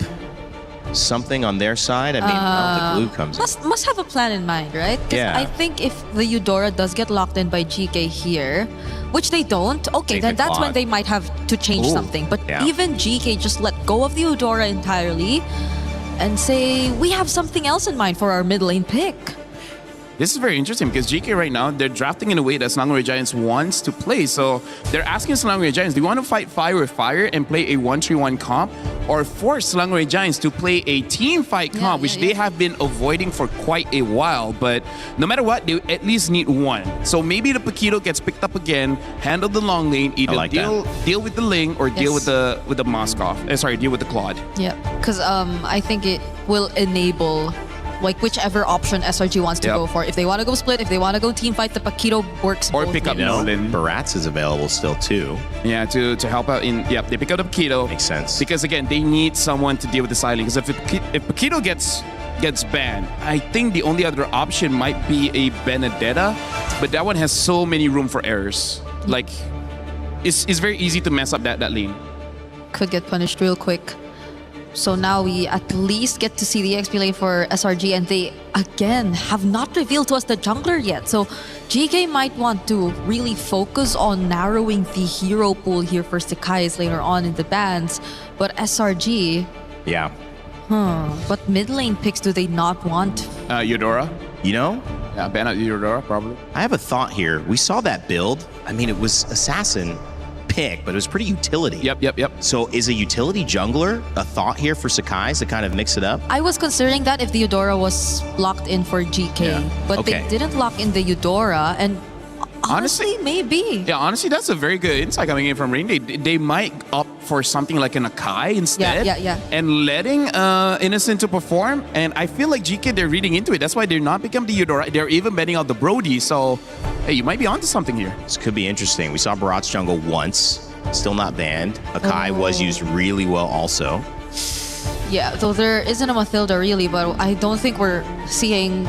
something on their side? I mean, how the glue comes in. Must have a plan in mind, right? 'Cause Yeah. I think if the Eudora does get locked in by GK here, which they don't, okay, Take then the that's when Claude. they might have to change Ooh. something. But Yeah. even GK just let go of the Eudora entirely and say, we have something else in mind for our mid lane pick. This is very interesting because GK right now, they're drafting in a way that Selangor Giants wants to play. So they're asking Selangor Giants, do you want to fight fire with fire and play a 1-3-1 comp? Or force Selangor Giants to play a team fight comp, which they have been avoiding for quite a while. But no matter what, they at least need one. So maybe the Paquito gets picked up again, handle the long lane, either deal with the Ling or deal with the Moskov. Deal with the Claude. Yeah, because I think it will enable like whichever option SRG wants to go for. If they want to go split, if they want to go team fight, the Paquito works Or both pick up ways. Nolan. Barats is available still too. Yeah, to help out in. Yep, they pick up the Paquito. Makes sense. Because again, they need someone to deal with the silent. Because if Paquito gets banned, I think the only other option might be a Benedetta, but that one has so many room for errors. Like, it's very easy to mess up that lane. Could get punished real quick. So now we at least get to see the XP lane for SRG, and they again have not revealed to us the jungler yet. So GK might want to really focus on narrowing the hero pool here for Sakai's later on in the bans. But SRG, Yeah. what mid lane picks do they not want? Eudora. You know? Yeah, ban out Eudora probably. I have a thought here. We saw that build. I mean, it was assassin pick, but it was pretty utility. Yep. So is a utility jungler a thought here for Sakai's to kind of mix it up? I was considering that if the Eudora was locked in for GK, but they didn't lock in the Eudora, and honestly, maybe. Yeah, honestly, that's a very good insight coming in from Ring. They might opt for something like an Akai instead. Yeah. And letting Innocent to perform. And I feel like GK, they're reading into it. That's why they're not becoming the Eudora. They're even betting out the Brody. So, hey, you might be onto something here. This could be interesting. We saw Barat's jungle once, still not banned. Akai was used really well also. Yeah, though there isn't a Mathilda really, but I don't think we're seeing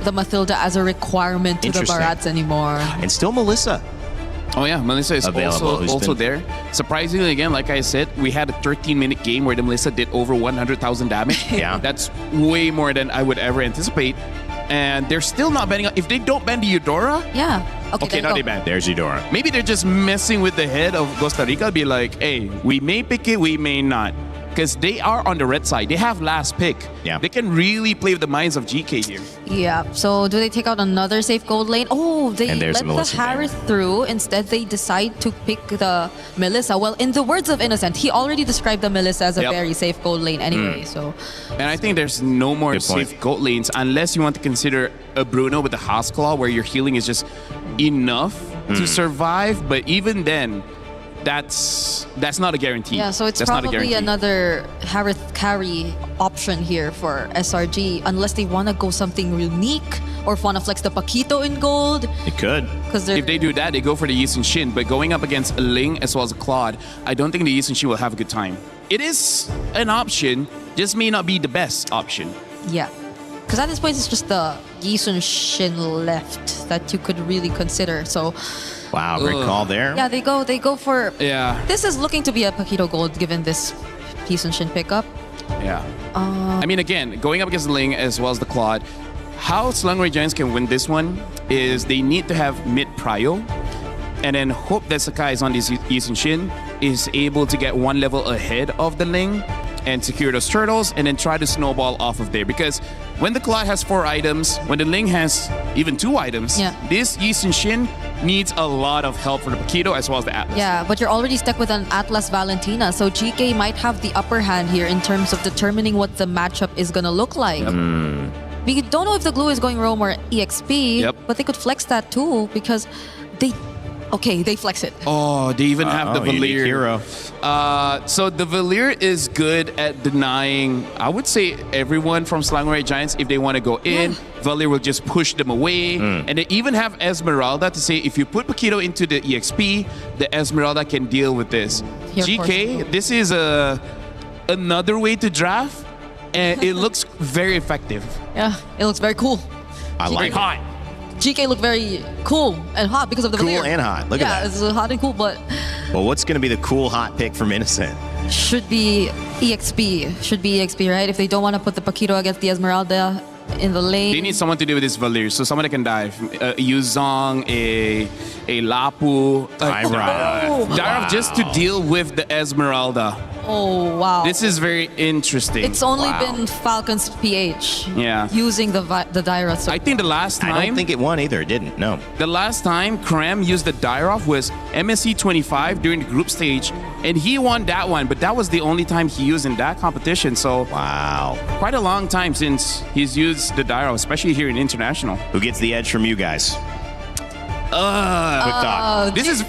the Mathilda as a requirement to the Barats anymore. And still Melissa. Oh yeah, Melissa is also there. Surprisingly, again, like I said, we had a 13-minute game where the Melissa did over 100,000 damage. Yeah. That's way more than I would ever anticipate. And they're still not banning. If they don't ban the Eudora, Okay, now they ban. There's Eudora. Maybe they're just messing with the head of Costa Rica. Be like, hey, we may pick it, we may not. Because they are on the red side. They have last pick. Yeah. They can really play with the minds of GK here. Yeah, so do they take out another safe gold lane? Oh, they let the Melissa Harith through. Instead, they decide to pick the Melissa. Well, in the words of Innocent, he already described the Melissa as a very safe gold lane anyway. So, And I think there's no more safe gold lanes unless you want to consider a Bruno with a House Claw where your healing is just enough to survive. But even then, that's not a guarantee. yeah, so it's that's not a probably guarantee. another Harith carry option here for SRG, unless they want to go something unique or want to flex the Paquito in gold. It could. If they do that, they go for the Yi Sun Shin. But going up against a Ling as well as a Claude, I don't think the Yi Sun Shin will have a good time. It is an option, just may not be the best option. Yeah, because at this point, it's just the Yi Sun Shin left that you could really consider. So, wow, great call there. yeah, they go for. Yeah. This is looking to be a Paquito gold given this Yi Sun Shin pickup. Yeah. I mean, again, going up against the Ling as well as the Claude, how Selangor Giants can win this one is they need to have mid prio and then hope that Sakai is on this Yi Sun Shin is able to get one level ahead of the Ling and secure those turtles and then try to snowball off of there. Because when the Claude has 4 items, when the Ling has even 2 items, this Yi Sun Shin needs a lot of help for the Paquito as well as the Atlas. Yeah, but you're already stuck with an Atlas Valentina, so GK might have the upper hand here in terms of determining what the matchup is going to look like. We don't know if the glue is going roam or EXP, but they could flex that too because they Okay, they flex it. Oh, they even have the Valier. Hero. So the Valier is good at denying, I would say, everyone from Slangway Giants. If they want to go in, Valier will just push them away. And they even have Esmeralda to say, if you put Paquito into the EXP, the Esmeralda can deal with this. Here, GK, this is another way to draft, and it looks very effective. Yeah, it looks very cool. I like hot. GK looked very cool and hot because of the Cool Valier. and hot. Look at that. Yeah, it's hot and cool, but Well, what's going to be the cool hot pick from Innocent? should be EXP. Should be EXP, right? If they don't want to put the Paquito against the Esmeralda in the lane. They need someone to deal with this Valier, so someone that can dive. Yuzong, a Lapu, Dyrov just to deal with the Esmeralda. Oh, wow. This is very interesting. It's only been Falcon's PH using the Dyrov. So I think the last time... I don't think it won either. It didn't, no. The last time Kram used the Dyrov was MSC 25 during the group stage, and he won that one, but that was the only time he used in that competition, so... Wow. Quite a long time since he's used the Dyrov, especially here in International. Who gets the edge from you guys? Quick thought. This is...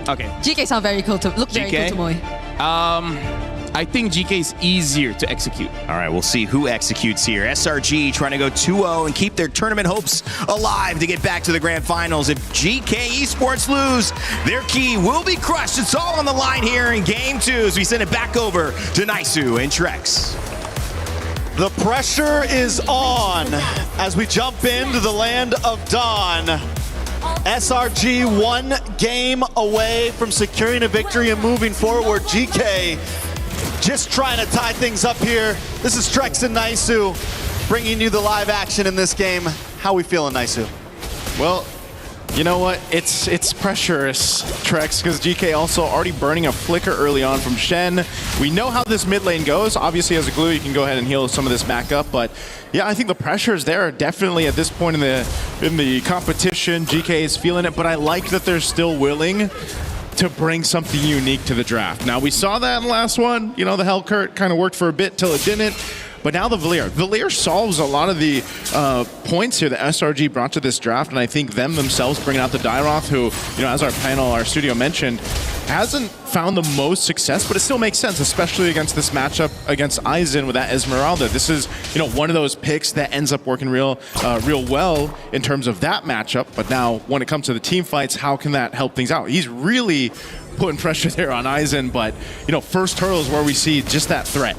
Okay. GK sound very cool to look very cool to Moy. I think GK is easier to execute. All right, we'll see who executes here. SRG trying to go 2-0 and keep their tournament hopes alive to get back to the grand finals. If GK Esports lose, their key will be crushed. It's all on the line here in game 2 as we send it back over to Naisu and Trex. The pressure is on as we jump into the land of Dawn. SRG 1 game away from securing a victory and moving forward. GK just trying to tie things up here. This is Trex and Naisu bringing you the live action in this game. How we feeling, Naisu? Well, you know what? It's pressurous, Trex, because GK also already burning a flicker early on from Shen. We know how this mid lane goes. Obviously, as a glue, you can go ahead and heal some of this back up, but yeah, I think the pressure is there definitely at this point in the competition. GK is feeling it, but I like that they're still willing to bring something unique to the draft. Now, we saw that in the last one. You know, the Hellcurt kind of worked for a bit till it didn't. But now the Valier. Valier solves a lot of the points here that SRG brought to this draft, and I think them themselves bringing out the Dyrov, who, you know, as our panel, our studio mentioned, hasn't found the most success, but it still makes sense, especially against this matchup against Aizen with that Esmeralda. This is, you know, one of those picks that ends up working real well in terms of that matchup. But now, when it comes to the team fights, how can that help things out? He's really putting pressure there on Aizen, but, you know, first turtle is where we see just that threat.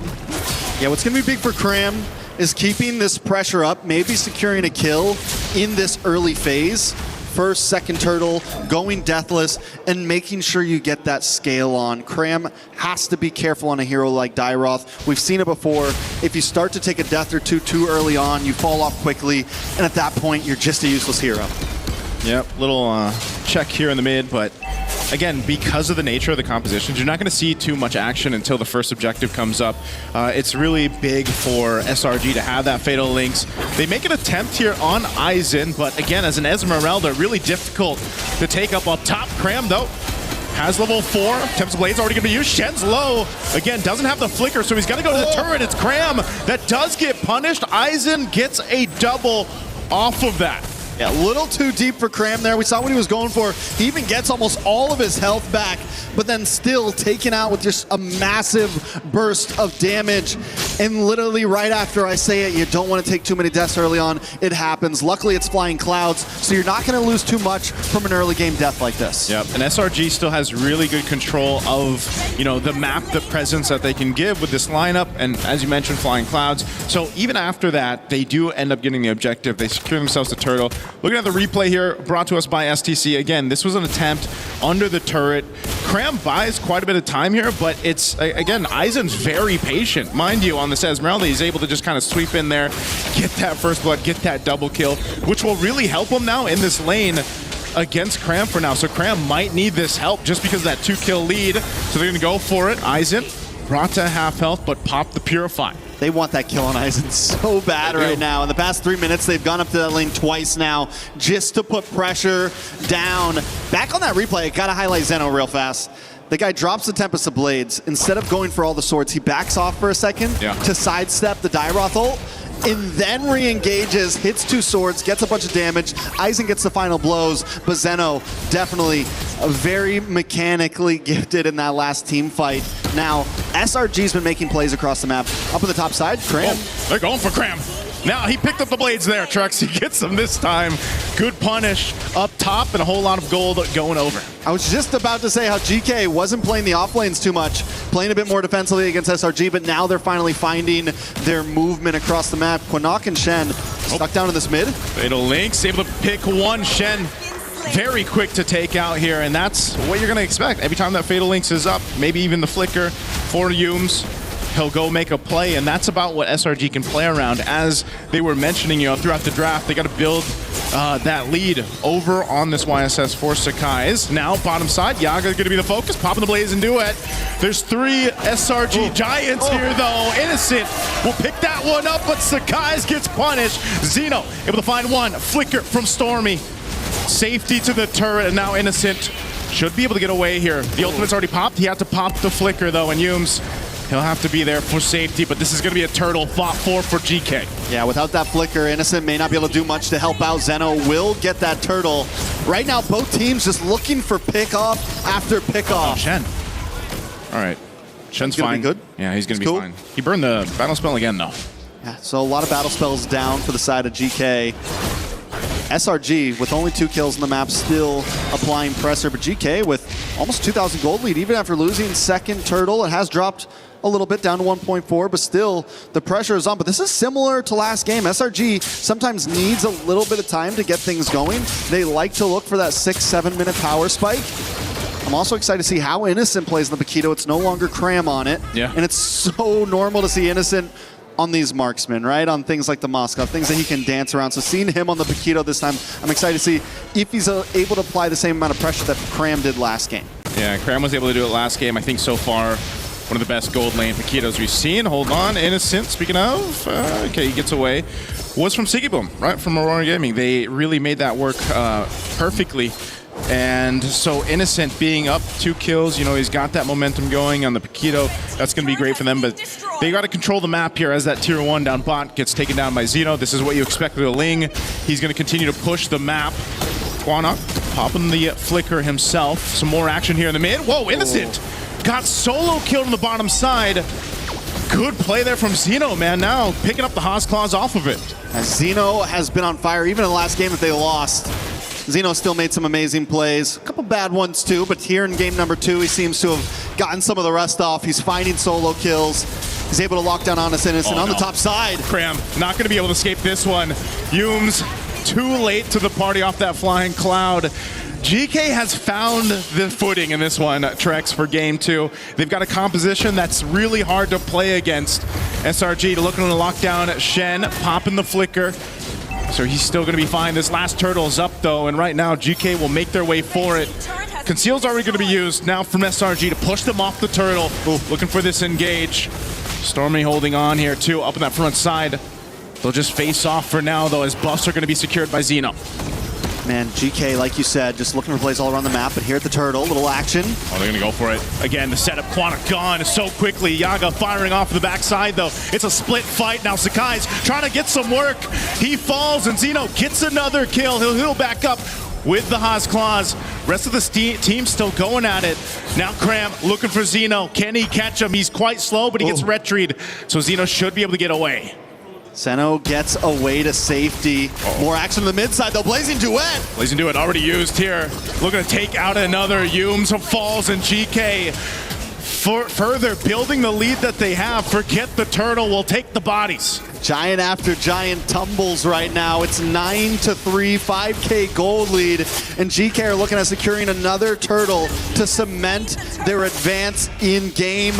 Yeah, what's going to be big for Kram is keeping this pressure up, maybe securing a kill in this early phase. First, second turtle, going deathless, and making sure you get that scale on. Kram has to be careful on a hero like Dairoth. We've seen it before. If you start to take a death or two too early on, you fall off quickly, and at that point, you're just a useless hero. Yep, little check here in the mid, but again, because of the nature of the compositions, you're not going to see too much action until the first objective comes up. It's really big for SRG to have that Fatal Links. They make an attempt here on Aizen, but again, as an Esmeralda, really difficult to take up top. Kram, though, has level 4. Tempest Blade's already going to be used. Shen's low. Again, doesn't have the flicker, so he's got to go to the turret. It's Kram that does get punished. Aizen gets a double off of that. Yeah, a little too deep for Kram there. We saw what he was going for. He even gets almost all of his health back, but then still taken out with just a massive burst of damage. And literally right after I say it, you don't want to take too many deaths early on. It happens. Luckily, it's flying clouds, so you're not going to lose too much from an early game death like this. Yep, and SRG still has really good control of, you know, the map, the presence that they can give with this lineup, and as you mentioned, flying clouds. So even after that, they do end up getting the objective. They secure themselves the turtle. Looking at the replay here, brought to us by STC. Again, this was an attempt under the turret. Kram buys quite a bit of time here, but it's, again, Aizen's very patient. Mind you, on this Esmeralda, he's able to just kind of sweep in there, get that first blood, get that double kill, which will really help him now in this lane against Kram for now. So Kram might need this help just because of that 2-kill lead. So they're going to go for it. Aizen brought to half health, but popped the Purify. They want that kill on Aizen so bad right now. In the past 3 minutes, they've gone up to that lane twice now just to put pressure down. Back on that replay, I gotta highlight Zeno real fast. The guy drops the Tempest of Blades. Instead of going for all the swords, he backs off for a second to sidestep the Dairoth ult. and then re-engages, hits 2 swords, gets a bunch of damage. Eisen gets the final blows, but Zeno definitely very mechanically gifted in that last team fight. Now, SRG's been making plays across the map. Up on the top side, Cram. Oh, they're going for Cram. Now he picked up the blades there, Trex. He gets them this time. Good punish up top and a whole lot of gold going over. I was just about to say how GK wasn't playing the off lanes too much, playing a bit more defensively against SRG, but now they're finally finding their movement across the map. Quinnock and Shen stuck down in this mid. Fatal Links able to pick one. Shen very quick to take out here, and that's what you're going to expect. Every time that Fatal Links is up, maybe even the flicker for Yumes, he'll go make a play, and that's about what SRG can play around. As they were mentioning, throughout the draft, they got to build that lead over on this YSS for Sakai's. Now, bottom side, Yaga going to be the focus, popping the blaze and duet. There's 3 SRG giants here, though. Innocent will pick that one up, but Sakai's gets punished. Zeno able to find one. Flicker from Stormy. Safety to the turret, and now Innocent should be able to get away here. The ultimate's already popped. He had to pop the flicker, though, and Yumes, he'll have to be there for safety, but this is going to be a turtle fought for GK. Yeah, without that flicker, Innocent may not be able to do much to help out. Zeno will get that turtle. Right now, both teams just looking for pickoff after pickoff. Oh, Shen. All right. Shen's fine. Good. Yeah, he's going to be fine. He burned the battle spell again, though. Yeah, so a lot of battle spells down for the side of GK. SRG, with only 2 kills in the map, still applying pressure, but GK with almost 2,000 gold lead, even after losing second turtle. It has dropped a little bit down to 1.4, but still the pressure is on. But this is similar to last game. SRG sometimes needs a little bit of time to get things going. They like to look for that 6-7 minute power spike. I'm also excited to see how Innocent plays in the Paquito. It's no longer Cram on it. Yeah. And it's so normal to see Innocent on these marksmen, right? On things like the Moskov, things that he can dance around. So seeing him on the Paquito this time, I'm excited to see if he's able to apply the same amount of pressure that Cram did last game. Yeah, Cram was able to do it last game. I think so far, one of the best gold lane Paquitos we've seen. Hold on, Innocent, speaking of, okay, he gets away. Was from Siggy Boom, right? From Aurora Gaming. They really made that work perfectly. And so Innocent being up 2 kills, he's got that momentum going on the Paquito. That's going to be great for them, but they got to control the map here as that tier 1 down bot gets taken down by Zeno. This is what you expect of the Ling. He's going to continue to push the map. Quinnock popping the flicker himself. Some more action here in the mid. Whoa, Innocent got solo killed on the bottom side. Good play there from Zeno, man. Now picking up the Haas Claws off of it. As Zeno has been on fire, even in the last game that they lost. Zeno still made some amazing plays. A couple bad ones too, but here in game number 2, he seems to have gotten some of the rest off. He's finding solo kills. He's able to lock down Honest Innocent on the top side. Cram, not going to be able to escape this one. Yumes, too late to the party off that flying cloud. GK has found the footing in this one, Trex, for game 2. They've got a composition that's really hard to play against. SRG looking to lock down Shen, popping the flicker. So he's still going to be fine. This last turtle's up, though, and right now GK will make their way for it. Conceal's already going to be used now from SRG to push them off the turtle. Ooh, looking for this engage. Stormy holding on here, too, up on that front side. They'll just face off for now, though, as buffs are going to be secured by Zeno. Man, GK, like you said, just looking for plays all around the map, but here at the turtle, little action. Oh, they're gonna go for it. Again, the setup, Quinnock gone so quickly. Yaga firing off the backside, though. It's a split fight. Now Sakai's trying to get some work. He falls, and Zeno gets another kill. He'll heal back up with the Haas Claws. Rest of the team still going at it. Now Cram looking for Zeno. Can he catch him? He's quite slow, but he gets retried. So Zeno should be able to get away. Zeno gets away to safety. More action on the mid side, though. Blazing Duet. Blazing Duet already used here. Looking to take out another. Yumes falls, and GK further building the lead that they have. Forget the turtle. We'll take the bodies. Giant after giant tumbles right now. It's 9-3, 5K gold lead. And GK are looking at securing another turtle to cement their advance in game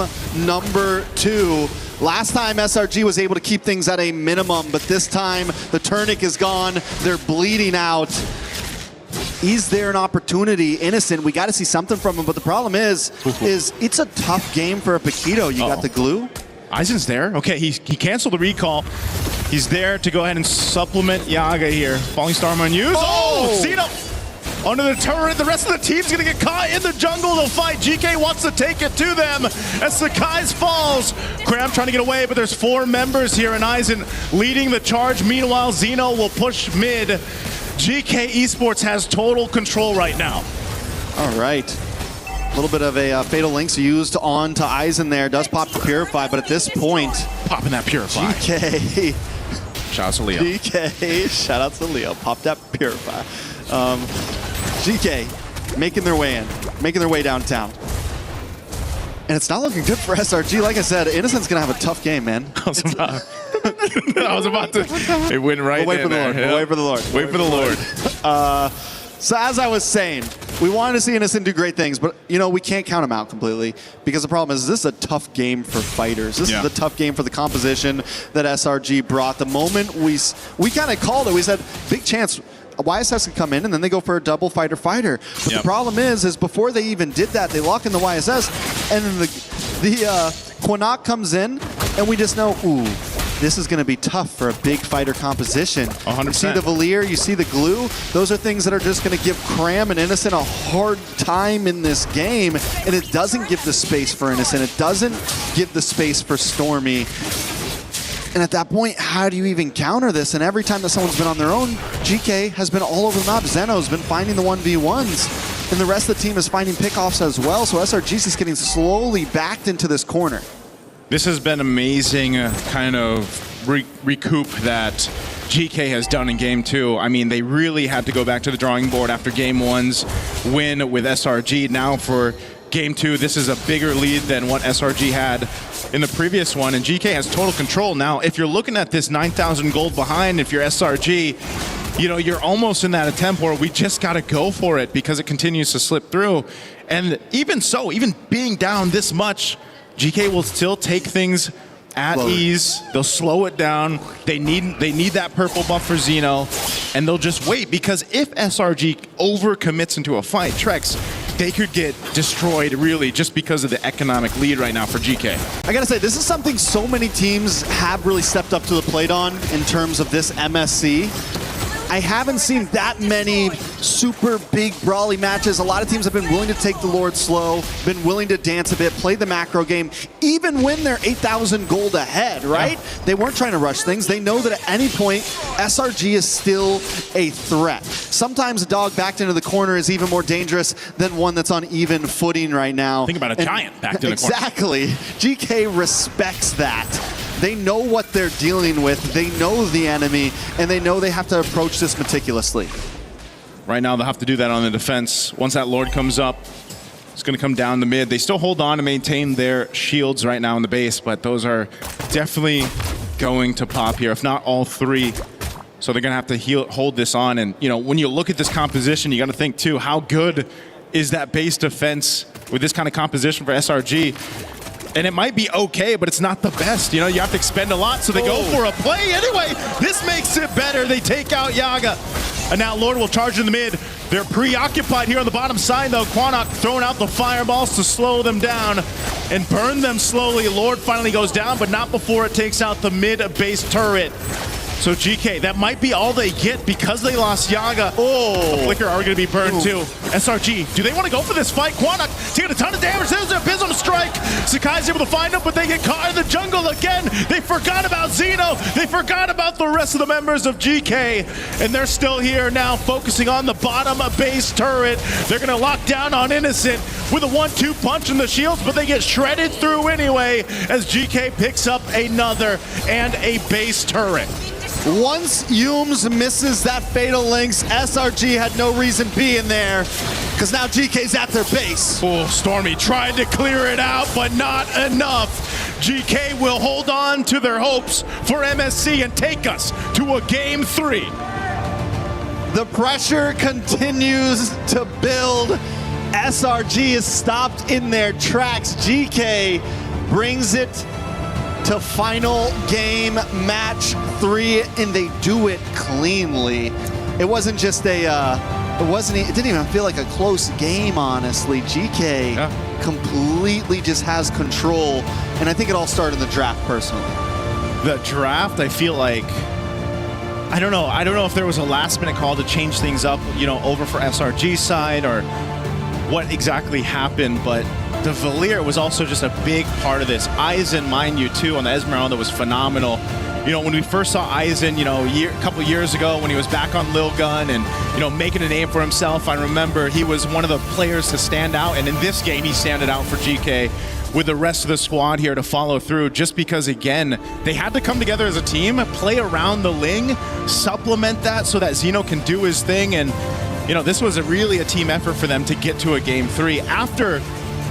number 2. Last time SRG was able to keep things at a minimum, but this time the tourniquet is gone. They're bleeding out. Is there an opportunity? Innocent, we got to see something from him, but the problem is it's a tough game for a Paquito. You got the glue. Eisen's there. Okay, he canceled the recall. He's there to go ahead and supplement Yaga here. Falling Star on use. Oh, Zeno! under the turret. The rest of the team's gonna get caught in the jungle. They'll fight. GK wants to take it to them as Sakai's falls. Cram trying to get away, but there's 4 members here, and Aizen leading the charge. Meanwhile, Zeno will push mid. GK Esports has total control right now. All right. A little bit of a Fatal Links used on to Aizen there. Does pop the Purify, but at this point... Popping that Purify. GK... Shout out to Leo. GK, shout out to Leo. Pop that Purify. GK making their way in, making their way downtown. And it's not looking good for SRG. Like I said, Innocent's going to have a tough game, man. I was about to... It went right Wait for the there. Lord. Wait for the Lord. Wait for the Lord. So as I was saying, we wanted to see Innocent do great things, but you know, we can't count him out completely because the problem is this is a tough game for fighters. This is a tough game for the composition that SRG brought. The moment we kind of called it, we said, big chance YSS could come in and then they go for a double fighter-fighter. But the problem is before they even did that, they lock in the YSS and then the Quinnock comes in and we just know, ooh, this is going to be tough for a big fighter composition. 100%. You see the Valier, you see the glue. Those are things that are just going to give Cram and Innocent a hard time in this game. And it doesn't give the space for Innocent. It doesn't give the space for Stormy. And at that point, how do you even counter this? And every time that someone's been on their own, GK has been all over the map. Zeno's been finding the 1v1s. And the rest of the team is finding pickoffs as well. So SRG's is getting slowly backed into this corner. This has been amazing kind of recoup that GK has done in Game 2. I mean, they really had to go back to the drawing board after Game 1's win with SRG. Now for Game 2, this is a bigger lead than what SRG had in the previous one, and GK has total control. Now, if you're looking at this 9,000 gold behind, if you're SRG, you know, you're almost in that attempt where we just got to go for it because it continues to slip through. And even so, even being down this much, GK will still take things at ease. They'll slow it down. They need that purple buff for Zeno, and they'll just wait because if SRG overcommits into a fight, Trex, they could get destroyed really just because of the economic lead right now for GK. I gotta say, this is something so many teams have really stepped up to the plate on in terms of this MSC. I haven't seen that many super big brawly matches. A lot of teams have been willing to take the Lord slow, been willing to dance a bit, play the macro game, even when they're 8,000 gold ahead, right? Yeah. They weren't trying to rush things. They know that at any point, SRG is still a threat. Sometimes a dog backed into the corner is even more dangerous than one that's on even footing right now. Think about a giant backed in the corner. Exactly. GK respects that. They know what they're dealing with, they know the enemy, and they know they have to approach this meticulously. Right now, they'll have to do that on the defense. Once that Lord comes up, it's going to come down the mid. They still hold on to maintain their shields right now in the base, but those are definitely going to pop here, if not all 3. So they're going to have to hold this on. And, you know, when you look at this composition, you got to think, too, how good is that base defense with this kind of composition for SRG? And it might be okay, but it's not the best. You know, you have to expend a lot, so they go for a play. Anyway, this makes it better. They take out Yaga. And now Lord will charge in the mid. They're preoccupied here on the bottom side, though. Quinnock throwing out the fireballs to slow them down and burn them slowly. Lord finally goes down, but not before it takes out the mid base turret. So GK, that might be all they get because they lost Yaga. The Flicker are going to be burned too. SRG, do they want to go for this fight? Quinnock taking a ton of damage. There's an Abysm Strike. Sakai's able to find him, but they get caught in the jungle again. They forgot about Zeno. They forgot about the rest of the members of GK. And they're still here now, focusing on the bottom base turret. They're going to lock down on Innocent with a 1-2 punch in the shields, but they get shredded through anyway as GK picks up another and a base turret. Once Yooms misses that Fatal Links, SRG had no reason being there because now GK's at their base. Stormy tried to clear it out, but not enough. GK will hold on to their hopes for MSC and take us to a Game 3. The pressure continues to build. SRG is stopped in their tracks. GK brings it to final game match 3, and they do it cleanly. It wasn't just a, it didn't even feel like a close game, honestly. GK completely just has control, and I think it all started in the draft, personally. The draft, I feel like I don't know if there was a last-minute call to change things up, over for SRG's side or what exactly happened, but the Valier was also just a big part of this. Aizen, mind you, too, on the Esmeralda was phenomenal. When we first saw Aizen, a couple years ago when he was back on Lil Gun and, making a name for himself, I remember he was one of the players to stand out, and in this game he standed out for GK with the rest of the squad here to follow through, just because, again, they had to come together as a team, play around the Ling, supplement that so that Xeno can do his thing, and, this was really a team effort for them to get to a Game 3 after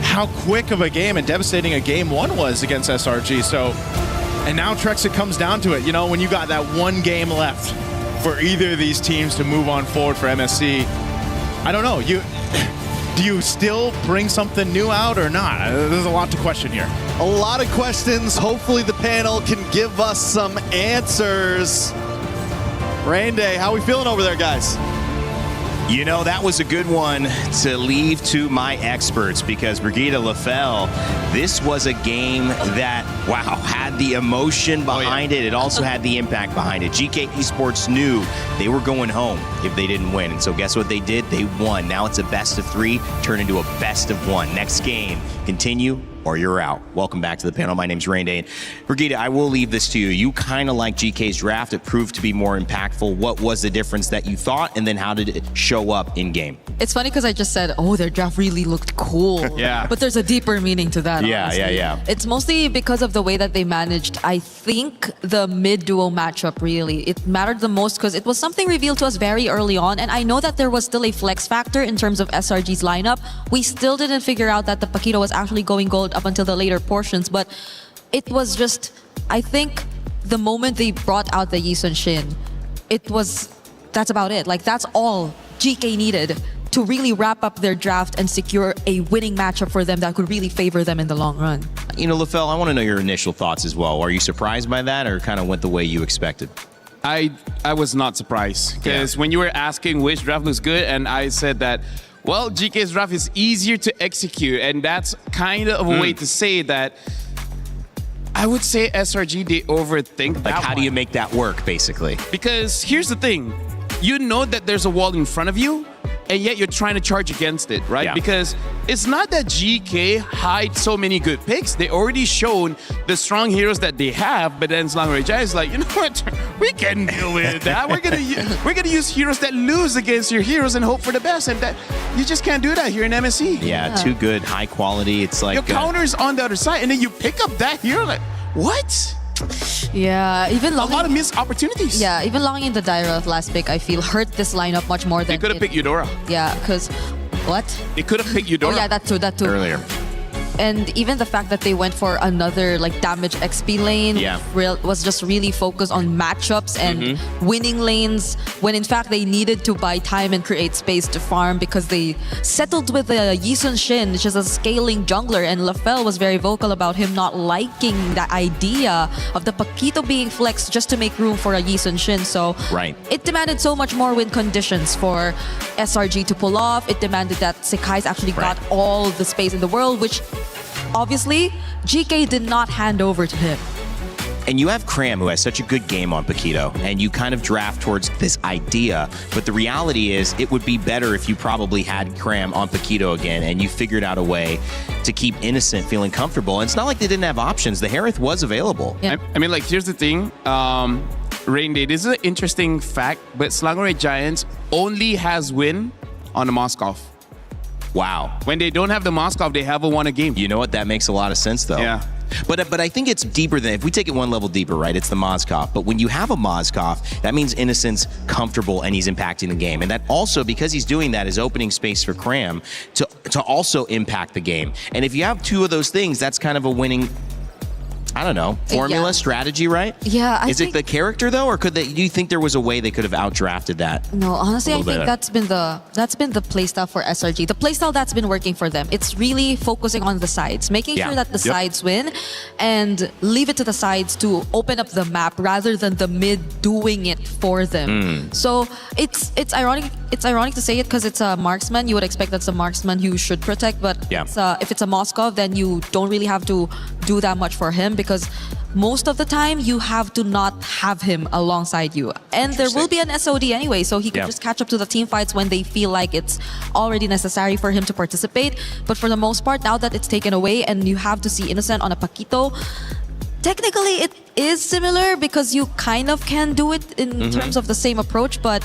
how quick of a game and devastating a Game 1 was against SRG. So, and now Trex, it comes down to it, when you got that one game left for either of these teams to move on forward for MSC, I don't know, do you still bring something new out or not? There's a lot to question here. A lot of questions. Hopefully the panel can give us some answers. Rain Day, how we feeling over there, guys? That was a good one to leave to my experts, because Brigitte Lefel, this was a game that, wow, had the emotion behind it. It also had the impact behind it. GK Esports knew they were going home if they didn't win. And so guess what they did? They won. Now it's a best of 3, turned into a best of 1. Next game, continue or you're out. Welcome back to the panel. My name's Rain Day. And Brigitte, I will leave this to you. You kind of like GK's draft. It proved to be more impactful. What was the difference that you thought, and then how did it show up in game? It's funny because I just said, their draft really looked cool. Yeah. But there's a deeper meaning to that. Yeah, honestly. yeah. It's mostly because of the way that they managed, I think, the mid-duo matchup, really. It mattered the most because it was something revealed to us very early on, and I know that there was still a flex factor in terms of SRG's lineup. We still didn't figure out that the Paquito was actually going gold up until the later portions, but it was just, I think, the moment they brought out the Yi Sun Shin, that's about it. Like, that's all GK needed to really wrap up their draft and secure a winning matchup for them that could really favor them in the long run. Lefel, I want to know your initial thoughts as well. Are you surprised by that, or kind of went the way you expected? I was not surprised, because when you were asking which draft looks good, and I said that, well, GK's draft is easier to execute, and that's kind of a way to say that. I would say SRG, they overthink that. Like, how do you make that work, basically? Because here's the thing. You know that there's a wall in front of you, and yet you're trying to charge against it, right? Yeah. Because it's not that GK hides so many good picks. They already shown the strong heroes that they have, but then Slang Rejai is like, you know what? We can deal with that. We're gonna use heroes that lose against your heroes and hope for the best, and that you just can't do that here in MSC. Yeah, too good, high quality. It's like your counter is on the other side, and then you pick up that hero. Like, what? Yeah, even a lot of missed opportunities. Yeah, even longing in the Daira last pick, I feel, hurt this lineup much more than they could have picked Eudora. Yeah, because what? They could have picked Eudora. Oh yeah, that too. Earlier. And even the fact that they went for another damage XP lane was just really focused on matchups and winning lanes, when in fact they needed to buy time and create space to farm, because they settled with the Yi Sun Shin, which is a scaling jungler, and Lefel was very vocal about him not liking the idea of the Paquito being flexed just to make room for a Yi Sun Shin. So it demanded so much more win conditions for SRG to pull off. It demanded that Sekai's actually got all the space in the world, which obviously GK did not hand over to him. And you have Cram, who has such a good game on Paquito, and you kind of draft towards this idea, but the reality is it would be better if you probably had Cram on Paquito again and you figured out a way to keep Innocent feeling comfortable. And it's not like they didn't have options. The Harith was available. Yeah. I mean, like, here's the thing. Rain Day, this is an interesting fact, but Slangoray Giants only has win on the Moskov. Wow. When they don't have the Moskov, they haven't won a game. You know what? That makes a lot of sense, though. Yeah. But I think it's deeper than, if we take it one level deeper, right? It's the Moskov. But when you have a Moskov, that means Innocent's comfortable and he's impacting the game. And that also, because he's doing that, is opening space for Cram to also impact the game. And if you have two of those things, that's kind of a winning, I don't know, formula, strategy, right? Yeah. Is it the character, though, or do you think there was a way they could have outdrafted that? No, honestly, I think that's been the playstyle for SRG. The playstyle that's been working for them. It's really focusing on the sides, making sure that the sides win, and leave it to the sides to open up the map rather than the mid doing it for them. So it's ironic. It's ironic to say it because it's a marksman. You would expect that's a marksman who should protect, but if it's a Moskov, then you don't really have to do that much for him because most of the time you have to not have him alongside you. And there will be an SOD anyway, so he can just catch up to the team fights when they feel like it's already necessary for him to participate. But for the most part, now that it's taken away and you have to see Innocent on a Paquito, technically it is similar because you kind of can do it in terms of the same approach, but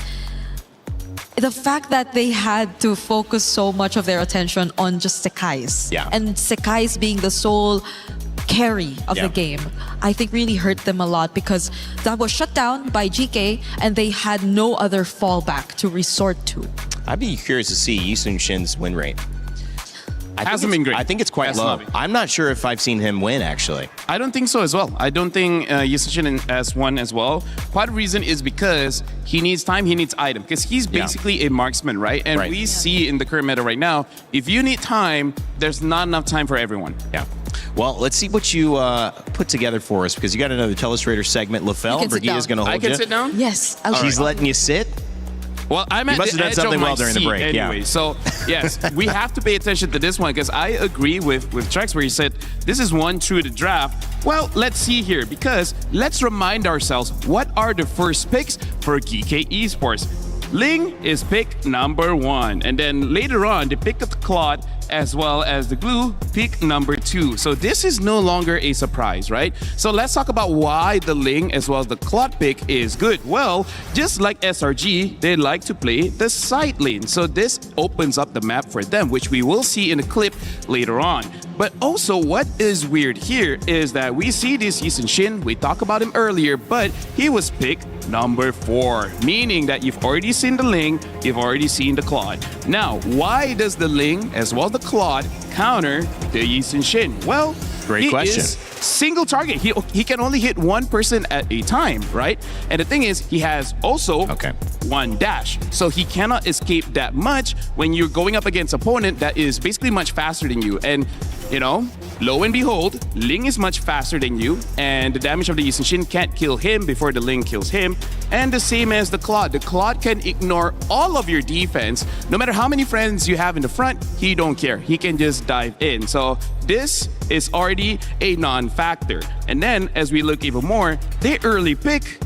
the fact that they had to focus so much of their attention on just Sekais, and Sekais being the sole carry of the game, I think really hurt them a lot because that was shut down by GK and they had no other fallback to resort to. I'd be curious to see Yi Sun-shin's win rate. Hasn't been great. I think it's quite low. I'm not sure if I've seen him win, actually. I don't think so as well. I don't think Yi Sun-shin has won as well. Part of the reason is because he needs time, he needs item. Because he's basically a marksman, right? And we see in the current meta right now, if you need time, there's not enough time for everyone. Yeah. Well, let's see what you put together for us because you got another Telestrator segment. LaFell, Brigida's going to hold you. I can sit down? Yes. She's letting you sit? Well, I'm at the edge of my seat anyway. So, yes, we have to pay attention to this one because I agree with Trex where he said, this is one true to draft. Well, let's see here because let's remind ourselves what are the first picks for GK Esports. Ling is pick number 1. And then later on, they picked up the Claude as well as the Glue, pick number 2. So this is no longer a surprise, right? So let's talk about why the Ling as well as the Claude pick is good. Well, just like SRG, they like to play the side lane. So this opens up the map for them, which we will see in a clip later on. But also what is weird here is that we see this Yi Sun-shin, we talked about him earlier, but he was picked number 4, meaning that you've already seen the Ling, you've already seen the Claude. Now, why does the Ling as well as the Claude counter the Yi Sun-shin? Well, great question. Is single target. He can only hit one person at a time, right? And the thing is, he has also one dash. So he cannot escape that much when you're going up against opponent that is basically much faster than you. And, you know, lo and behold, Ling is much faster than you, and the damage of the Yi Sun-shin can't kill him before the Ling kills him. And the same as the Claude. The Claude can ignore all of your defense. No matter how many friends you have in the front, he don't care. He can just dive in. So this is already a non-factor. And then, as we look even more, they early pick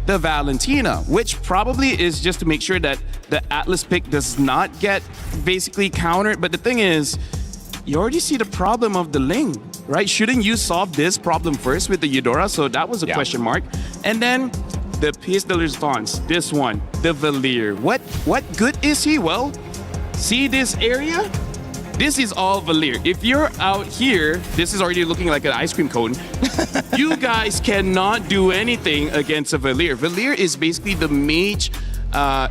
the Valentina, which probably is just to make sure that the Atlas pick does not get basically countered. But the thing is, you already see the problem of the Ling, right? Shouldn't you solve this problem first with the Eudora? So that was a question mark. And then the piece de resistance, this one, the Valier. What good is he? Well, see this area? This is all Valier. If you're out here, this is already looking like an ice cream cone. You guys cannot do anything against a Valier. Valier is basically the mage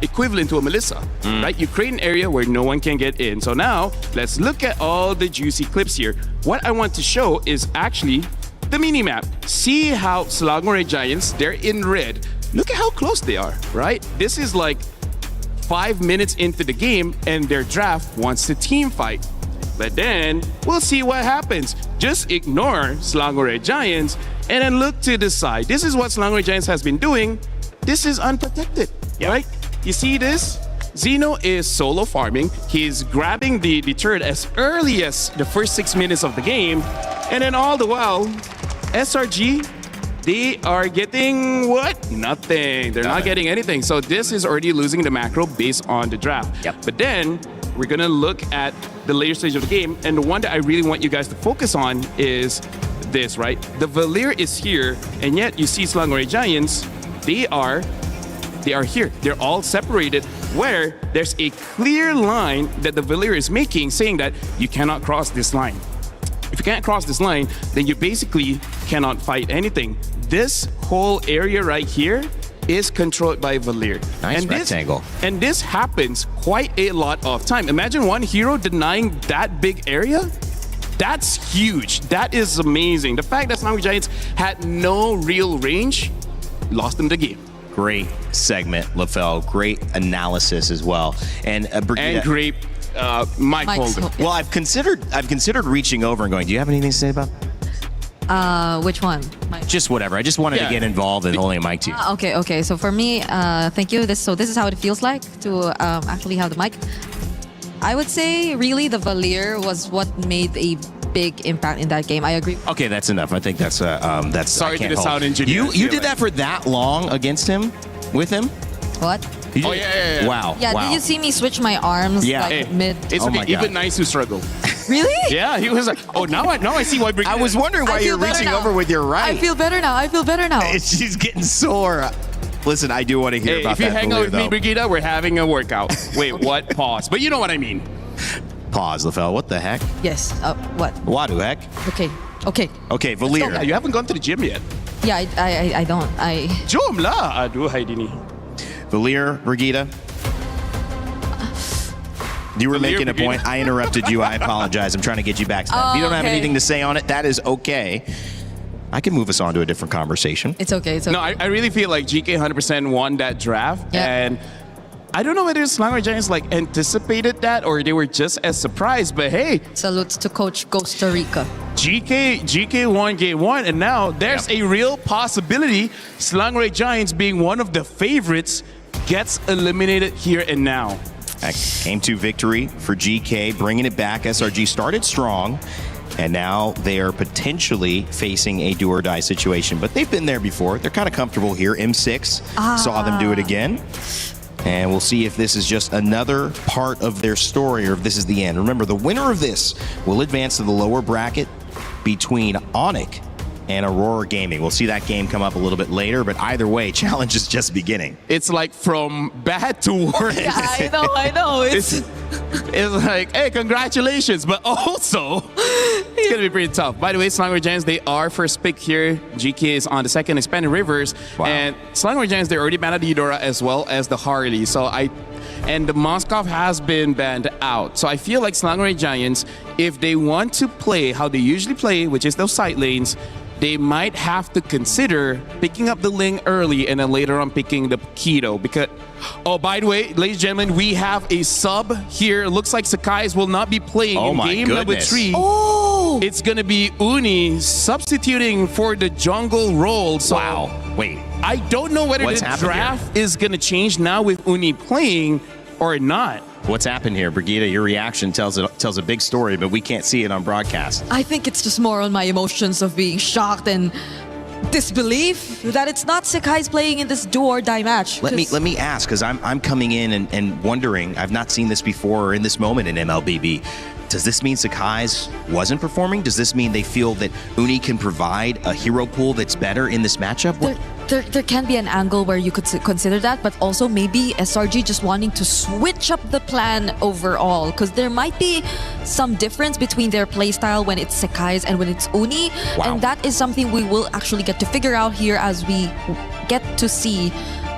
equivalent to a Melissa, right? You create an area where no one can get in. So now, let's look at all the juicy clips here. What I want to show is actually the mini-map. See how Selangor Giants, they're in red. Look at how close they are, right? This is like 5 minutes into the game and their draft wants to team fight. But then, we'll see what happens. Just ignore Selangor Giants and then look to the side. This is what Selangor Giants has been doing. This is unprotected, right? You see this? Zeno is solo farming. He's grabbing the turret as early as the first 6 minutes of the game. And then all the while, SRG, they are getting what? Nothing. They're not getting anything. So this is already losing the macro based on the draft. But then we're going to look at the later stage of the game. And the one that I really want you guys to focus on is this, right? The Valier is here. And yet you see Selangor Giants, they are here. They're all separated where there's a clear line that the Valier is making saying that you cannot cross this line. If you can't cross this line, then you basically cannot fight anything. This whole area right here is controlled by Valier. Nice rectangle. And this happens quite a lot of time. Imagine one hero denying that big area. That's huge. That is amazing. The fact that Selangor Giants had no real range lost them the game. Great segment, LaFell. Great analysis as well. And Brigida, and great mic holder. Well, I've considered reaching over and going, do you have anything to say about that? Which one? Just whatever. I just wanted to get involved in holding a mic to you. Okay. So for me, thank you. This is how it feels like to actually have the mic. I would say really the Valier was what made a big impact in that game. I agree. Okay, that's enough. I think that's Sorry to the hold. sound engineer. You did that for that long against him, with him? What? Yeah. Wow. Yeah, wow. did you see me switch my arms Yeah. like mid? It's okay. Even nice to struggle. Really? Yeah, he was like, oh, now I see why. I was wondering why you're reaching over with your right. I feel better now. She's getting sore. Listen, I do want to hear about if you that. hang out with though. me, Brigida, we're having a workout. Wait, what? Pause. But you know what I mean. Pause, LaFell. What the heck? Yes. What? What the heck? Okay. Okay, Valir. You haven't gone to the gym yet. Yeah, I don't. Jom lah. Aduh, hai dini. Valir, Brigida. You were making a point. I interrupted you. I apologize. I'm trying to get you back to that. If you don't have anything to say on it, that is okay. I can move us on to a different conversation. It's okay. No, I really feel like GK 100% won that draft. Yeah. And I don't know whether Selangor Giants anticipated that or they were just as surprised. But hey. Salutes to Coach Costa Rica. GK won game 1. And now there's a real possibility Selangor Giants being one of the favorites gets eliminated here and now. Game 2 victory for GK, bringing it back. SRG started strong, and now they are potentially facing a do-or-die situation. But they've been there before. They're kind of comfortable here. M6 saw them do it again. And we'll see if this is just another part of their story or if this is the end. Remember, the winner of this will advance to the lower bracket between Onyx and Aurora Gaming. We'll see that game come up a little bit later, but either way, challenge is just beginning. It's like from bad to worse. Yeah, I know. It's like, hey, congratulations, but also it's gonna be pretty tough. By the way, Selangor Giants, they are first pick here. GK is on the second, Expanded Rivers, and Selangor Giants, they're already banned at the Eudora as well as the Harley. And the Moskov has been banned out. So I feel like Selangor Giants, if they want to play how they usually play, which is those side lanes, they might have to consider picking up the Ling early and then later on picking the Keto. Because, oh, by the way, ladies and gentlemen, we have a sub here. It looks like Sakai's will not be playing in game number 3. Oh! It's going to be Uni substituting for the jungle role. So wow. Wait. I don't know whether the draft is going to change now with Uni playing or not. What's happened here, Brigida? Your reaction tells a big story, but we can't see it on broadcast. I think it's just more on my emotions of being shocked and disbelief that it's not Sakai's playing in this do-or-die match. Let me ask, because I'm coming in and wondering, I've not seen this before or in this moment in MLBB. Does this mean Sakai's wasn't performing? Does this mean they feel that Uni can provide a hero pool that's better in this matchup? There can be an angle where you could consider that, but also maybe SRG just wanting to switch up the plan overall, because there might be some difference between their playstyle when it's Sakai's and when it's Uni, and that is something we will actually get to figure out here as we get to see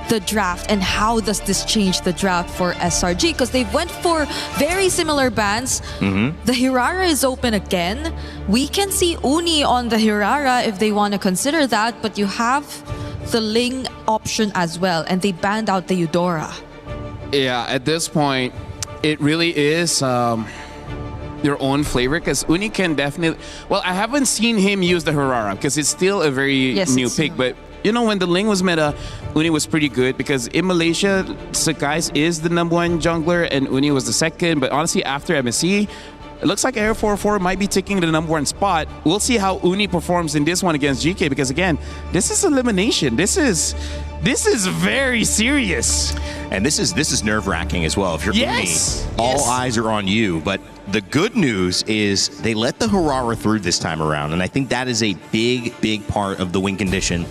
the draft and how does this change the draft for SRG, because they went for very similar bans. The Hirara is open again. We can see Uni on the Hirara if they want to consider that, but you have the Ling option as well, and they banned out the Eudora. Yeah, at this point, it really is your own flavor, because Uni can definitely... Well, I haven't seen him use the Hirara because it's still a very new pick, but you know, when the Ling was meta, Uni was pretty good because in Malaysia, Sakai's is the #1 jungler and Uni was the second. But honestly, after MSC, it looks like Air 44 might be taking the #1 spot. We'll see how Uni performs in this one against GK, because again, this is elimination. This is very serious. And this is nerve-wracking as well. If you're Uni, all eyes are on you. But the good news is they let the Hirara through this time around, and I think that is a big part of the win condition.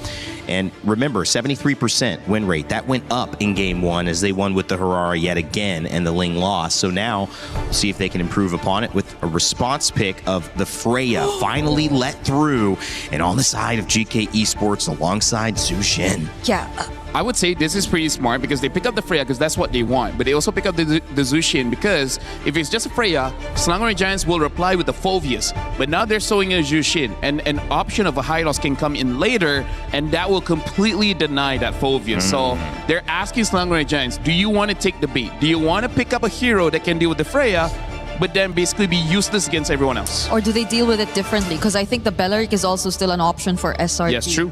And remember, 73% win rate. That went up in game 1 as they won with the Hirara yet again, and the Ling lost. So now, we'll see if they can improve upon it with a response pick of the Freya finally let through, and on the side of GK Esports alongside Zushin. Yeah. I would say this is pretty smart because they pick up the Freya because that's what they want, but they also pick up the Zushin because if it's just a Freya, Selangor Giants will reply with the Phoveus, but now they're sowing a Zushin, and an option of a Hylos can come in later, and that will completely deny that Phoveus. So they're asking Selangor Giants, do you want to take the bait? Do you want to pick up a hero that can deal with the Freya, but then basically be useless against everyone else? Or do they deal with it differently? Because I think the Belleric is also still an option for SRG. Yes, true.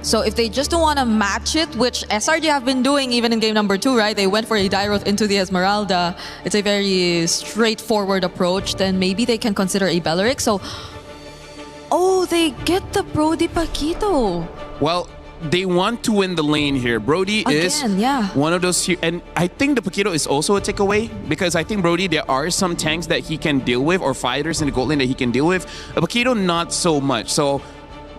So if they just don't want to match it, which SRG have been doing even in game number 2, right? They went for a Dairoth into the Esmeralda. It's a very straightforward approach. Then maybe they can consider a Belleric. So Oh, they get the Brody Paquito. Well, they want to win the lane here. Brody is one of those, and I think the Paquito is also a takeaway because I think Brody, there are some tanks that he can deal with or fighters in the gold lane that he can deal with. A Paquito, not so much. So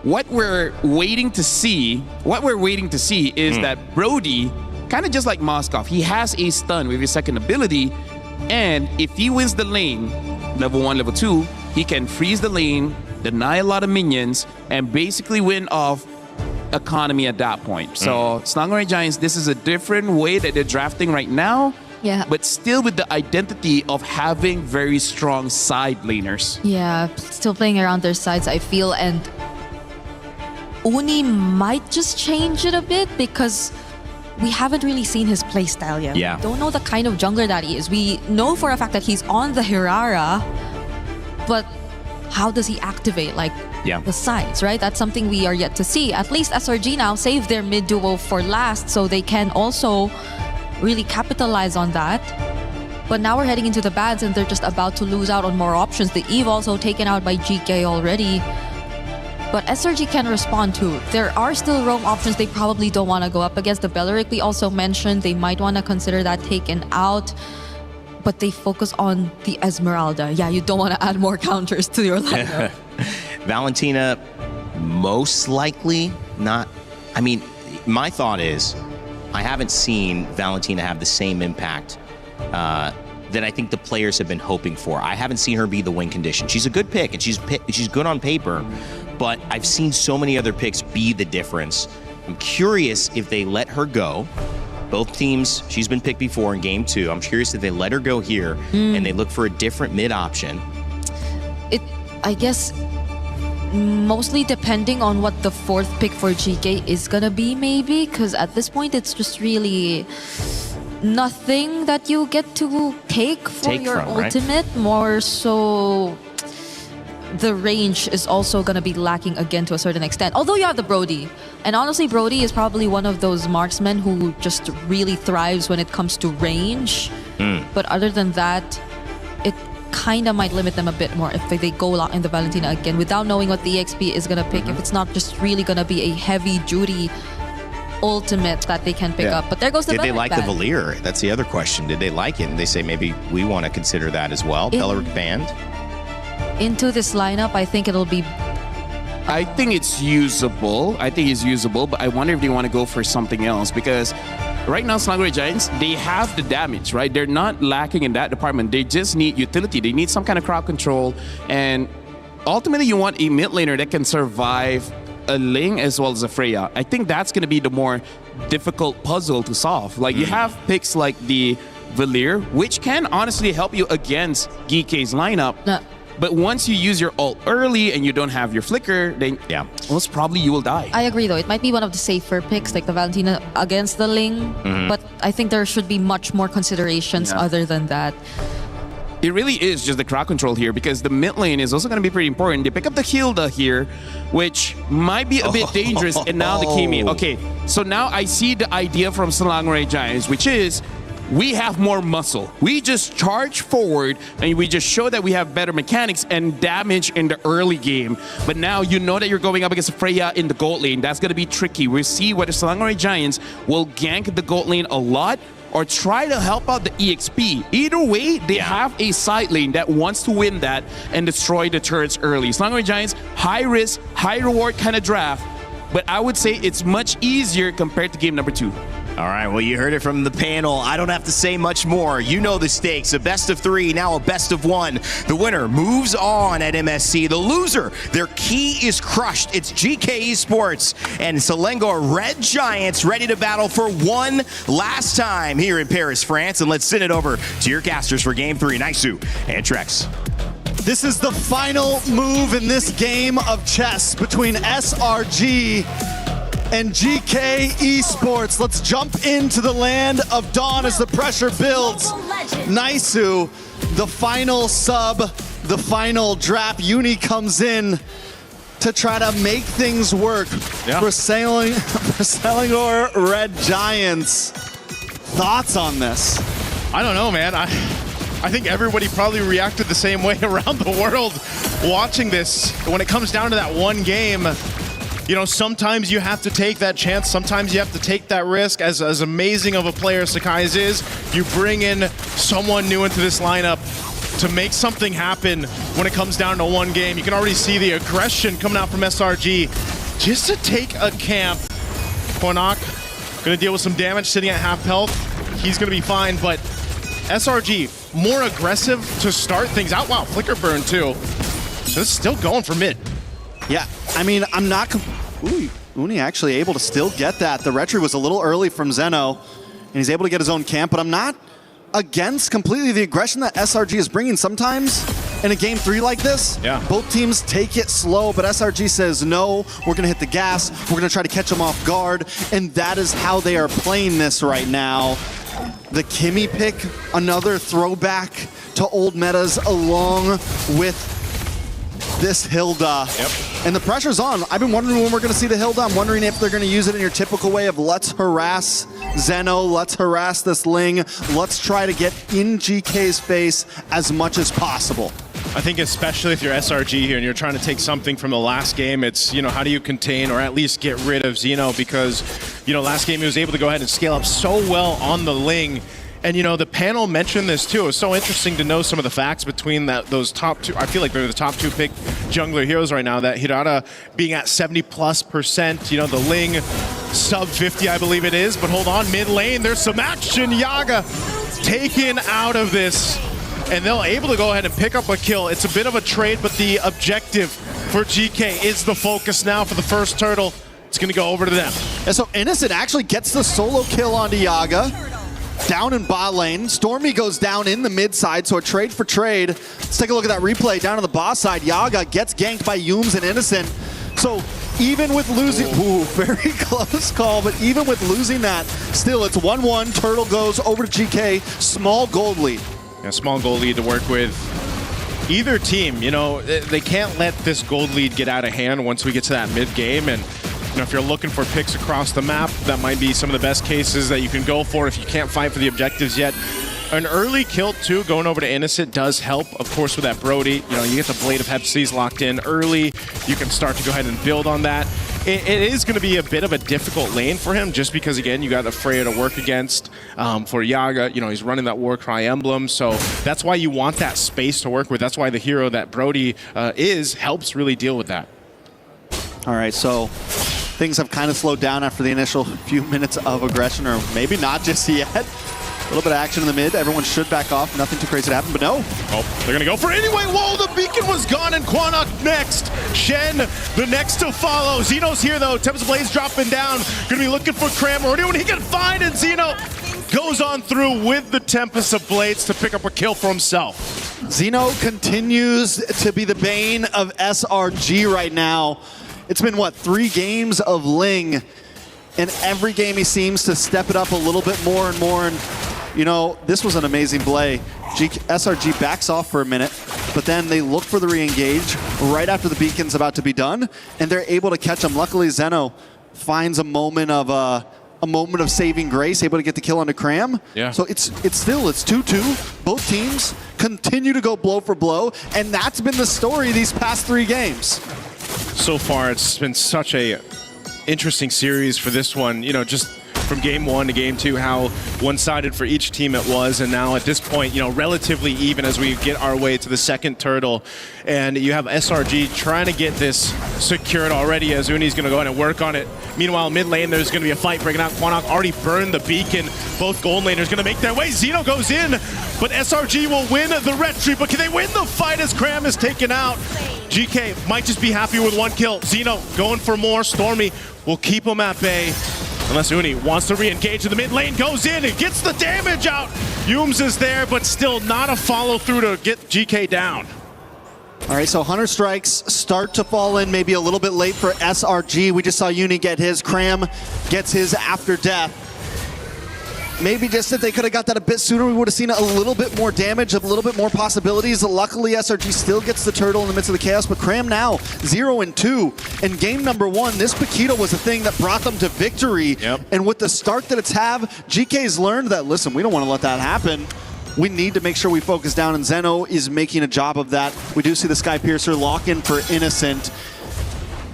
what we're waiting to see is that Brody, kind of just like Moskov, he has a stun with his second ability, and if he wins the lane, level 1, level 2, he can freeze the lane, deny a lot of minions, and basically win off economy at that point. So Selangor Giants, this is a different way that they're drafting right now. Yeah. But still with the identity of having very strong side laners. Yeah, still playing around their sides, I feel, and Uni might just change it a bit because we haven't really seen his playstyle yet. Yeah. We don't know the kind of jungler that he is. We know for a fact that he's on the Hirara, but how does he activate the sides, right? That's something we are yet to see. At least SRG now saved their mid duo for last, so they can also really capitalize on that. But now we're heading into the bans and they're just about to lose out on more options. The Eve also taken out by GK already. But SRG can respond too. There are still roam options they probably don't want to go up against. The Belleric we also mentioned, they might want to consider that taken out. But they focus on the Esmeralda. Yeah, you don't want to add more counters to your lineup. Valentina, most likely not. I mean, my thought is, I haven't seen Valentina have the same impact that I think the players have been hoping for. I haven't seen her be the win condition. She's a good pick, and she's good on paper, but I've seen so many other picks be the difference. I'm curious if they let her go. Both teams, she's been picked before in game 2. I'm curious if they let her go here and they look for a different mid option. I guess, mostly depending on what the 4th pick for GK is gonna be, maybe, because at this point it's just really nothing that you get to take your ultimate. Right? More so, the range is also gonna be lacking again to a certain extent. Although you have the Brody, and honestly, Brody is probably one of those marksmen who just really thrives when it comes to range. But other than that, it kind of might limit them a bit more if they go out in the Valentina again without knowing what the EXP is going to pick. If it's not just really going to be a heavy duty ultimate that they can pick up. But there goes the Did they like ban. the Valir? That's the other question. Did they like it? And they say maybe we want to consider that as well. Belleric banned. Into this lineup, I think it'll be... I think it's usable. But I wonder if they want to go for something else because right now, Selangor Giants, they have the damage, right? They're not lacking in that department. They just need utility. They need some kind of crowd control. And ultimately, you want a mid laner that can survive a Ling as well as a Freya. I think that's going to be the more difficult puzzle to solve. Like, you have picks like the Valir, which can honestly help you against GK's lineup. But once you use your ult early and you don't have your flicker, then most probably you will die. I agree though. It might be one of the safer picks like the Valentina against the Ling. But I think there should be much more considerations other than that. It really is just the crowd control here because the mid lane is also going to be pretty important. They pick up the Hilda here, which might be a bit dangerous. And now the Kimi. Okay, so now I see the idea from Selangor Giants, which is we have more muscle. We just charge forward and we just show that we have better mechanics and damage in the early game. But now you know that you're going up against Freya in the gold lane. That's going to be tricky. We'll see whether Selangor Giants will gank the gold lane a lot or try to help out the EXP. Either way, they have a side lane that wants to win that and destroy the turrets early. Selangor Giants, high risk, high reward kind of draft. But I would say it's much easier compared to game number 2. All right, well, you heard it from the panel. I don't have to say much more. You know the stakes. A best of 3, now a best of 1. The winner moves on at MSC. The loser, their key is crushed. It's GK Esports and Selangor Red Giants ready to battle for one last time here in Paris, France. And let's send it over to your casters for Game 3, Naisu and Trex. This is the final move in this game of chess between SRG and GK Esports. Let's jump into the land of Dawn as the pressure builds. Naisu, the final sub, the final draft. Uni comes in to try to make things work for Selangor Red Giants. Thoughts on this? I don't know, man. I think everybody probably reacted the same way around the world watching this. When it comes down to that one game, you know, sometimes you have to take that chance. Sometimes you have to take that risk. As amazing of a player Sakai's is, you bring in someone new into this lineup to make something happen when it comes down to one game. You can already see the aggression coming out from SRG just to take a camp. Quanok gonna deal with some damage sitting at half health. He's gonna be fine, but SRG more aggressive to start things out. Wow, flicker burn too. So it's still going for mid. Yeah, I mean, I'm not... Ooh, Uni actually able to still get that. The retry was a little early from Zeno, and he's able to get his own camp, but I'm not against completely the aggression that SRG is bringing. Sometimes in a game 3 like this, both teams take it slow, but SRG says, no, we're gonna hit the gas, we're gonna try to catch them off guard, and that is how they are playing this right now. The Kimmy pick, another throwback to old metas along with this Hilda. And the pressure's on. I've been wondering when we're going to see the Hilda. I'm wondering if they're going to use it in your typical way of let's harass Zeno, let's harass this Ling, let's try to get in GK's face as much as possible. I think especially if you're SRG here and you're trying to take something from the last game, it's, you know, how do you contain or at least get rid of Zeno? Because, you know, last game he was able to go ahead and scale up so well on the Ling. And, you know, the panel mentioned this too. It was so interesting to know some of the facts between those top two. I feel like they're the top 2 pick jungler heroes right now. That Hirata being at 70+%. You know, the Ling sub 50, I believe it is. But hold on, mid lane, there's some action. Yaga taken out of this. And they'll able to go ahead and pick up a kill. It's a bit of a trade, but the objective for GK is the focus now for the first turtle. It's going to go over to them. And so Innocent actually gets the solo kill onto Yaga. Down in bot lane. Stormy goes down in the mid side, so a trade for trade. Let's take a look at that replay down on the boss side. Yaga gets ganked by Yums and Innocent. So even with losing, ooh, very close call, but even with losing that, still it's 1-1. Turtle goes over to GK. Small gold lead. Yeah, small gold lead to work with. Either team, you know, they can't let this gold lead get out of hand once we get to that mid game. And you know, if you're looking for picks across the map, that might be some of the best cases that you can go for if you can't fight for the objectives yet. An early kill too, going over to Innocent does help, of course, with that Brody. You know, you get the Blade of Hepsies locked in early. You can start to go ahead and build on that. It is going to be a bit of a difficult lane for him, just because, again, you got the Freya to work against. For Yaga, you know, he's running that Warcry emblem, so that's why you want that space to work with. That's why the hero that Brody helps really deal with that. All right, so things have kind of slowed down after the initial few minutes of aggression, or maybe not just yet. A little bit of action in the mid. Everyone should back off. Nothing too crazy to happen, but no. Oh, they're going to go for it anyway. Whoa, the beacon was gone, and Quanok next. Shen, the next to follow. Zeno's here, though. Tempest Blaze dropping down. Going to be looking for Cram or anyone he can find, and Zeno goes on through with the Tempest of Blades to pick up a kill for himself. Zeno continues to be the bane of SRG right now. It's been, what, 3 games of Ling, and every game he seems to step it up a little bit more and more. And you know, this was an amazing play. SRG backs off for a minute, but then they look for the re-engage right after the beacon's about to be done, and they're able to catch him. Luckily, Zeno finds a moment of saving grace, able to get the kill onto Cram. Yeah. So it's still 2-2. Both teams continue to go blow for blow, and that's been the story these past 3 games. So far, it's been such a interesting series for this one. You know, just from game 1 to game 2, how one-sided for each team it was, and now at this point, you know, relatively even as we get our way to the second turtle. And you have SRG trying to get this secured already, as Uni's going to go ahead and work on it. Meanwhile, mid lane, there's going to be a fight breaking out. Quanok already burned the beacon. Both gold laners going to make their way. Zeno goes in, but SRG will win the retry. But can they win the fight as Cram is taken out? GK might just be happy with 1 kill. Zeno going for more. Stormy will keep him at bay. Unless Uni wants to re-engage in the mid lane, goes in and gets the damage out. Yums is there, but still not a follow-through to get GK down. All right, so Hunter Strikes start to fall in maybe a little bit late for SRG. We just saw Uni get his. Cram gets his after death. Maybe just if they could have got that a bit sooner, we would have seen a little bit more damage, a little bit more possibilities. Luckily, SRG still gets the turtle in the midst of the chaos, but Cram now 0-2. In game number 1, this Paquito was the thing that brought them to victory. Yep. And with the start that it's have, GK's learned that, listen, we don't want to let that happen. we need to make sure we focus down, and Zeno is making a job of that. We do see the Sky Piercer lock in for Innocent.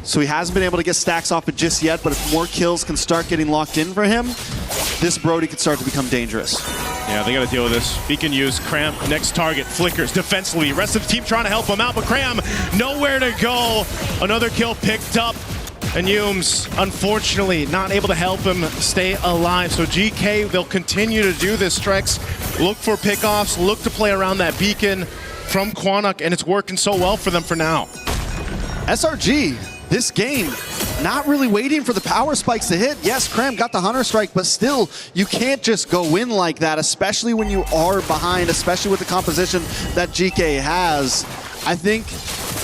So he hasn't been able to get stacks off it just yet, but if more kills can start getting locked in for him, this Brody could start to become dangerous. Yeah, they got to deal with this. Beacon used, Cram, next target, flickers defensively. Rest of the team trying to help him out, but Cram, nowhere to go. Another kill picked up, and Humes, unfortunately, not able to help him stay alive. So GK, they'll continue to do this, Trex. Look for pickoffs, look to play around that Beacon from Quanok, and it's working so well for them for now. SRG, this game, not really waiting for the power spikes to hit. Yes, Cram got the Hunter Strike, but still, you can't just go in like that, especially when you are behind, especially with the composition that GK has. I think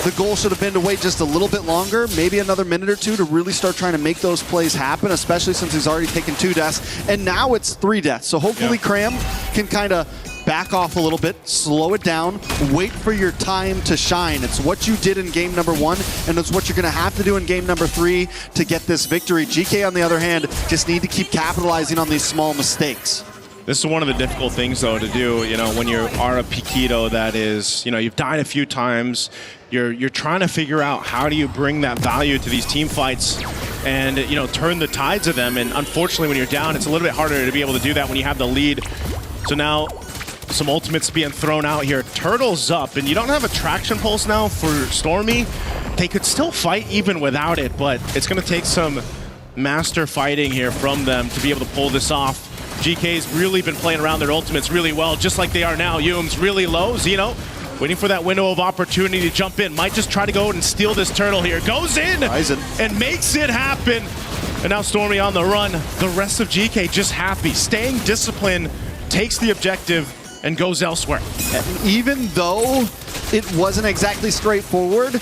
the goal should have been to wait just a little bit longer, maybe another minute or two to really start trying to make those plays happen, especially since he's already taken 2 deaths, and now it's 3 deaths. So hopefully Cram can kind of back off a little bit, slow it down, wait for your time to shine. It's what you did in game number 1, and it's what you're going to have to do in game number 3 to get this victory. GK, on the other hand, just need to keep capitalizing on these small mistakes. This is one of the difficult things, though, to do, you know, when you are a Piquito that is, you know, you've died a few times, you're trying to figure out how do you bring that value to these team fights and, you know, turn the tides of them. And unfortunately, when you're down, it's a little bit harder to be able to do that when you have the lead. So now, some ultimates being thrown out here. Turtle's up, and you don't have a traction pulse now for Stormy. They could still fight even without it, but it's going to take some master fighting here from them to be able to pull this off. GK's really been playing around their ultimates really well, just like they are now. Hume's really low. Zeno waiting for that window of opportunity to jump in. Might just try to go and steal this turtle here. Goes in and makes it happen. And now Stormy on the run. The rest of GK just happy, staying disciplined, takes the objective, and goes elsewhere. Even though it wasn't exactly straightforward,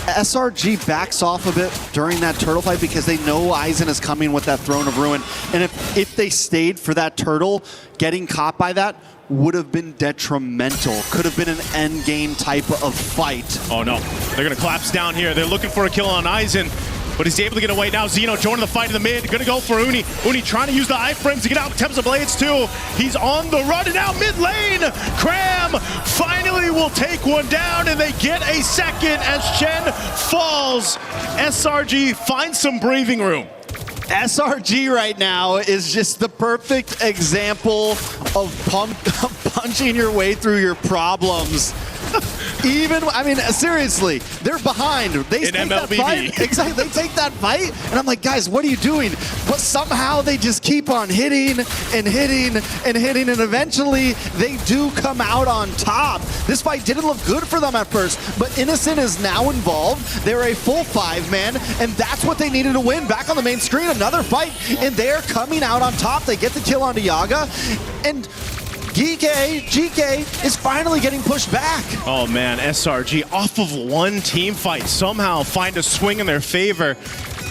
SRG backs off a bit during that turtle fight because they know Aizen is coming with that Throne of Ruin. And if they stayed for that turtle, getting caught by that would have been detrimental. Could have been an end game type of fight. Oh no, they're gonna collapse down here. They're looking for a kill on Aizen, but he's able to get away. Now Zeno joining the fight in the mid, gonna go for Uni. Uni trying to use the iframes to get out Temps of Blades too. He's on the run, and now mid lane, Cram finally will take one down, and they get a second as Shen falls. SRG finds some breathing room. SRG right now is just the perfect example of punching your way through your problems. Even, I mean, seriously, they're behind. They take that fight. Exactly, they take that fight, and I'm like, guys, what are you doing? But somehow they just keep on hitting and hitting and hitting, and eventually they do come out on top. This fight didn't look good for them at first, but Innocent is now involved. They're a full 5-man, and that's what they needed to win. Back on the main screen, another fight, and they're coming out on top. They get the kill onto Yaga, and GK is finally getting pushed back. Oh man, SRG off of one team fight somehow find a swing in their favor.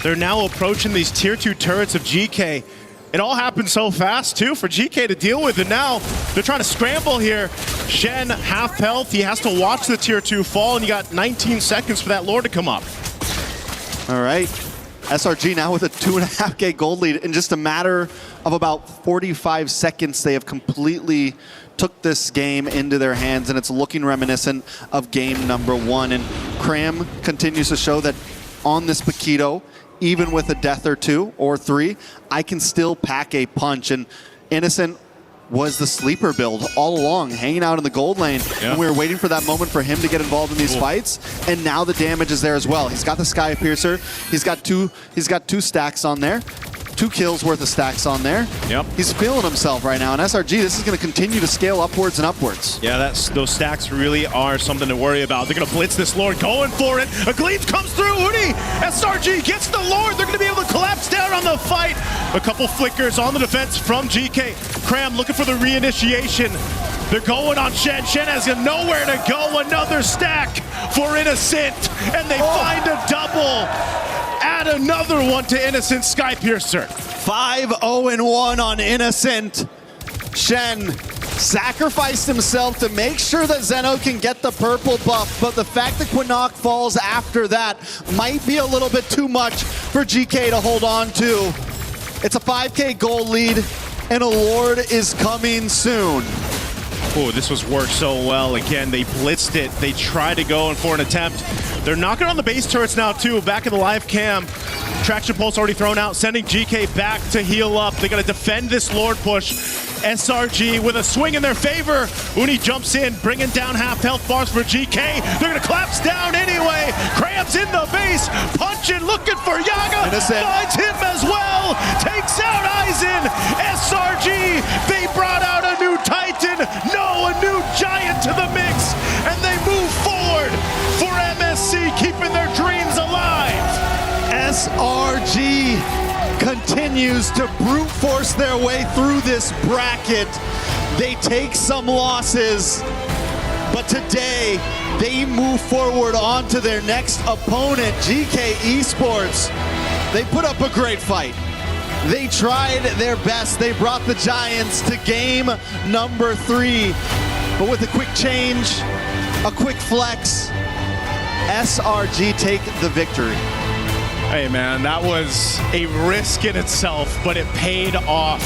They're now approaching these tier 2 turrets of GK. It all happened so fast too for GK to deal with, and now they're trying to scramble here. Shen, half health, he has to watch the tier 2 fall, and you got 19 seconds for that lord to come up. All right. SRG now with a 2.5K gold lead. In just a matter of about 45 seconds, they have completely took this game into their hands, and it's looking reminiscent of game number 1. And Cram continues to show that on this Paquito, even with a death or 2 or 3, I can still pack a punch. And Innocent was the sleeper build all along, hanging out in the gold lane. Yeah. And we were waiting for that moment for him to get involved in these fights. And now the damage is there as well. He's got the Sky Piercer. He's got two stacks on there. 2 kills worth of stacks on there. Yep. He's feeling himself right now. And SRG, this is going to continue to scale upwards and upwards. Yeah, those stacks really are something to worry about. They're going to blitz this Lord, going for it. A Gleams comes through. Uni, SRG gets the Lord. They're going to be able to collapse down on the fight. A couple flickers on the defense from GK. Cram looking for the reinitiation. They're going on Shen. Shen has nowhere to go. Another stack for Innocent. And they find a double. Add another one to Innocent. Sky Piercer. 5-0-1 on Innocent. Shen sacrificed himself to make sure that Zeno can get the purple buff, but the fact that Quinnock falls after that might be a little bit too much for GK to hold on to. It's a 5K gold lead, and a Lord is coming soon. Oh, this was worked so well. Again, they blitzed it. They tried to go in for an attempt. They're knocking on the base turrets now, too. Back in the live cam. Traction pulse already thrown out, sending GK back to heal up. They got to defend this Lord push. SRG with a swing in their favor. Uni jumps in, bringing down half health bars for GK. They're going to collapse down anyway. Cramps in the base, punching, looking for Yaga. Finds him as well. Takes out Aizen. SRG, they brought out a new Titan. No, a new Giant to the mix. And they move forward for MSC, keeping their dreams alive. SRG continues to brute force their way through this bracket. They take some losses, but today they move forward on to their next opponent, GK Esports. They put up a great fight. They tried their best. They brought the Giants to game number 3, but with a quick change, a quick flex, SRG take the victory. Hey man, that was a risk in itself, but it paid off.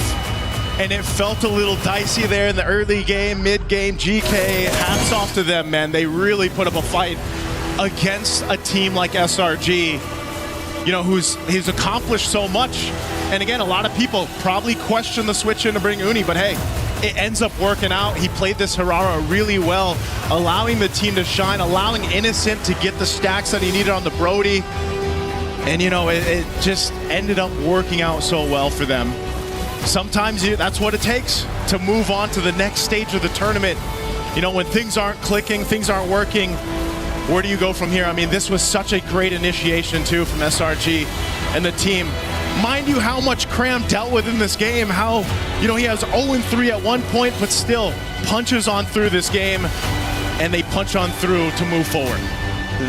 And it felt a little dicey there in the early game, mid-game. GK, hats off to them, man. They really put up a fight against a team like SRG, you know, who's accomplished so much. And again, a lot of people probably question the switch in to bring Uni, but hey, it ends up working out. He played this Harara really well, allowing the team to shine, allowing Innocent to get the stacks that he needed on the Brody. And, you know, it just ended up working out so well for them. Sometimes that's what it takes to move on to the next stage of the tournament. You know, when things aren't clicking, things aren't working, where do you go from here? I mean, this was such a great initiation, too, from SRG and the team. Mind you, how much Cram dealt with in this game, how, you know, he has 0-3 at one point, but still punches on through this game, and they punch on through to move forward.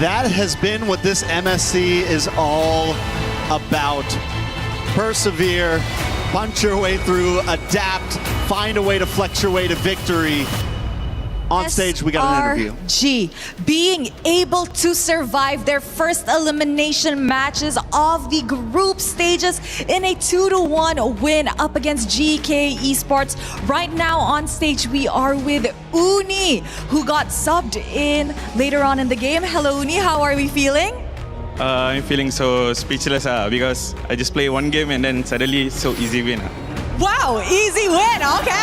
That has been what this MSC is all about. Persevere, punch your way through, adapt, find a way to flex your way to victory. On stage, we got an interview. SRG being able to survive their first elimination matches of the group stages in a 2-1 win up against GK Esports. Right now on stage, we are with Uni, who got subbed in later on in the game. Hello, Uni. How are we feeling? I'm feeling so speechless because I just play one game and then suddenly so easy win. Wow, easy win. Okay.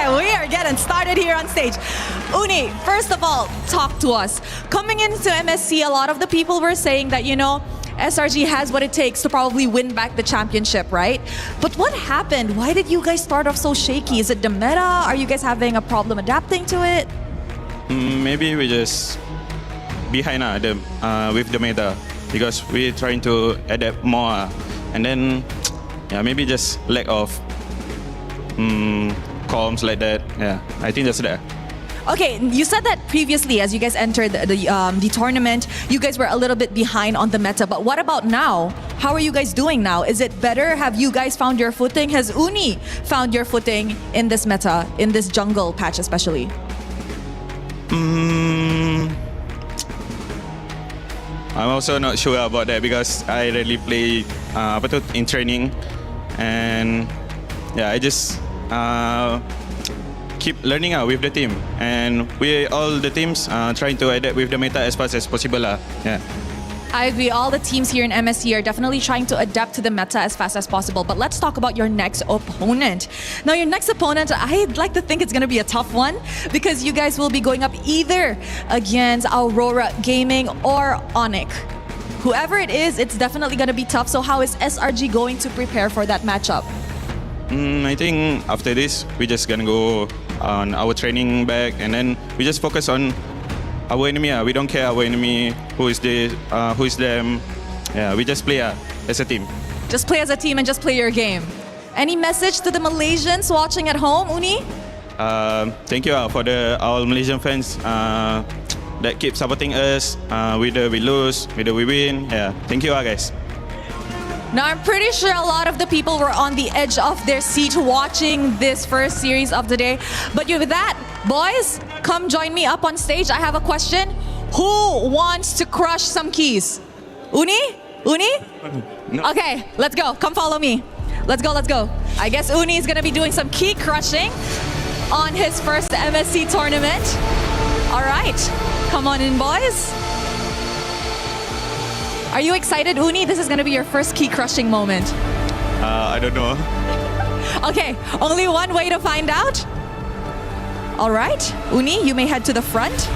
We are getting started here on stage. Uni, first of all, talk to us. Coming into MSC, a lot of the people were saying that, you know, SRG has what it takes to probably win back the championship, right? But what happened? Why did you guys start off so shaky? Is it the meta? Are you guys having a problem adapting to it? Maybe we just behind with the meta because we're trying to adapt more. And then, yeah, maybe just lack of comms like that. Yeah, I think that's that. Okay, you said that previously as you guys entered the tournament, you guys were a little bit behind on the meta. But what about now? How are you guys doing now? Is it better? Have you guys found your footing? Has Uni found your footing in this meta, in this jungle patch especially? I'm also not sure about that because I rarely play in training. And yeah, I just keep learning with the team, and we all the teams trying to adapt with the meta as fast as possible. Yeah. I agree. All the teams here in MSC are definitely trying to adapt to the meta as fast as possible. But let's talk about your next opponent. Now, your next opponent, I'd like to think it's going to be a tough one because you guys will be going up either against Aurora Gaming or Onyx. Whoever it is, it's definitely going to be tough. So how is SRG going to prepare for that matchup? I think after this, we're just going to go on our training back, and then we just focus on our enemy. We don't care our enemy, who is them. Yeah, we just play as a team. Just play as a team and just play your game. Any message to the Malaysians watching at home, Uni? Thank you for our Malaysian fans that keep supporting us. Whether we lose, whether we win. Yeah, thank you guys. Now, I'm pretty sure a lot of the people were on the edge of their seat watching this first series of the day. But with that, boys, come join me up on stage. I have a question. Who wants to crush some keys? Uni? No. Okay, let's go. Come follow me. Let's go. I guess Uni is going to be doing some key crushing. on his first MSC tournament. All right, come on in, boys. Are you excited, Uni? This is going to be your first key crushing moment. I don't know. Okay, only one way to find out. All right, Uni, you may head to the front.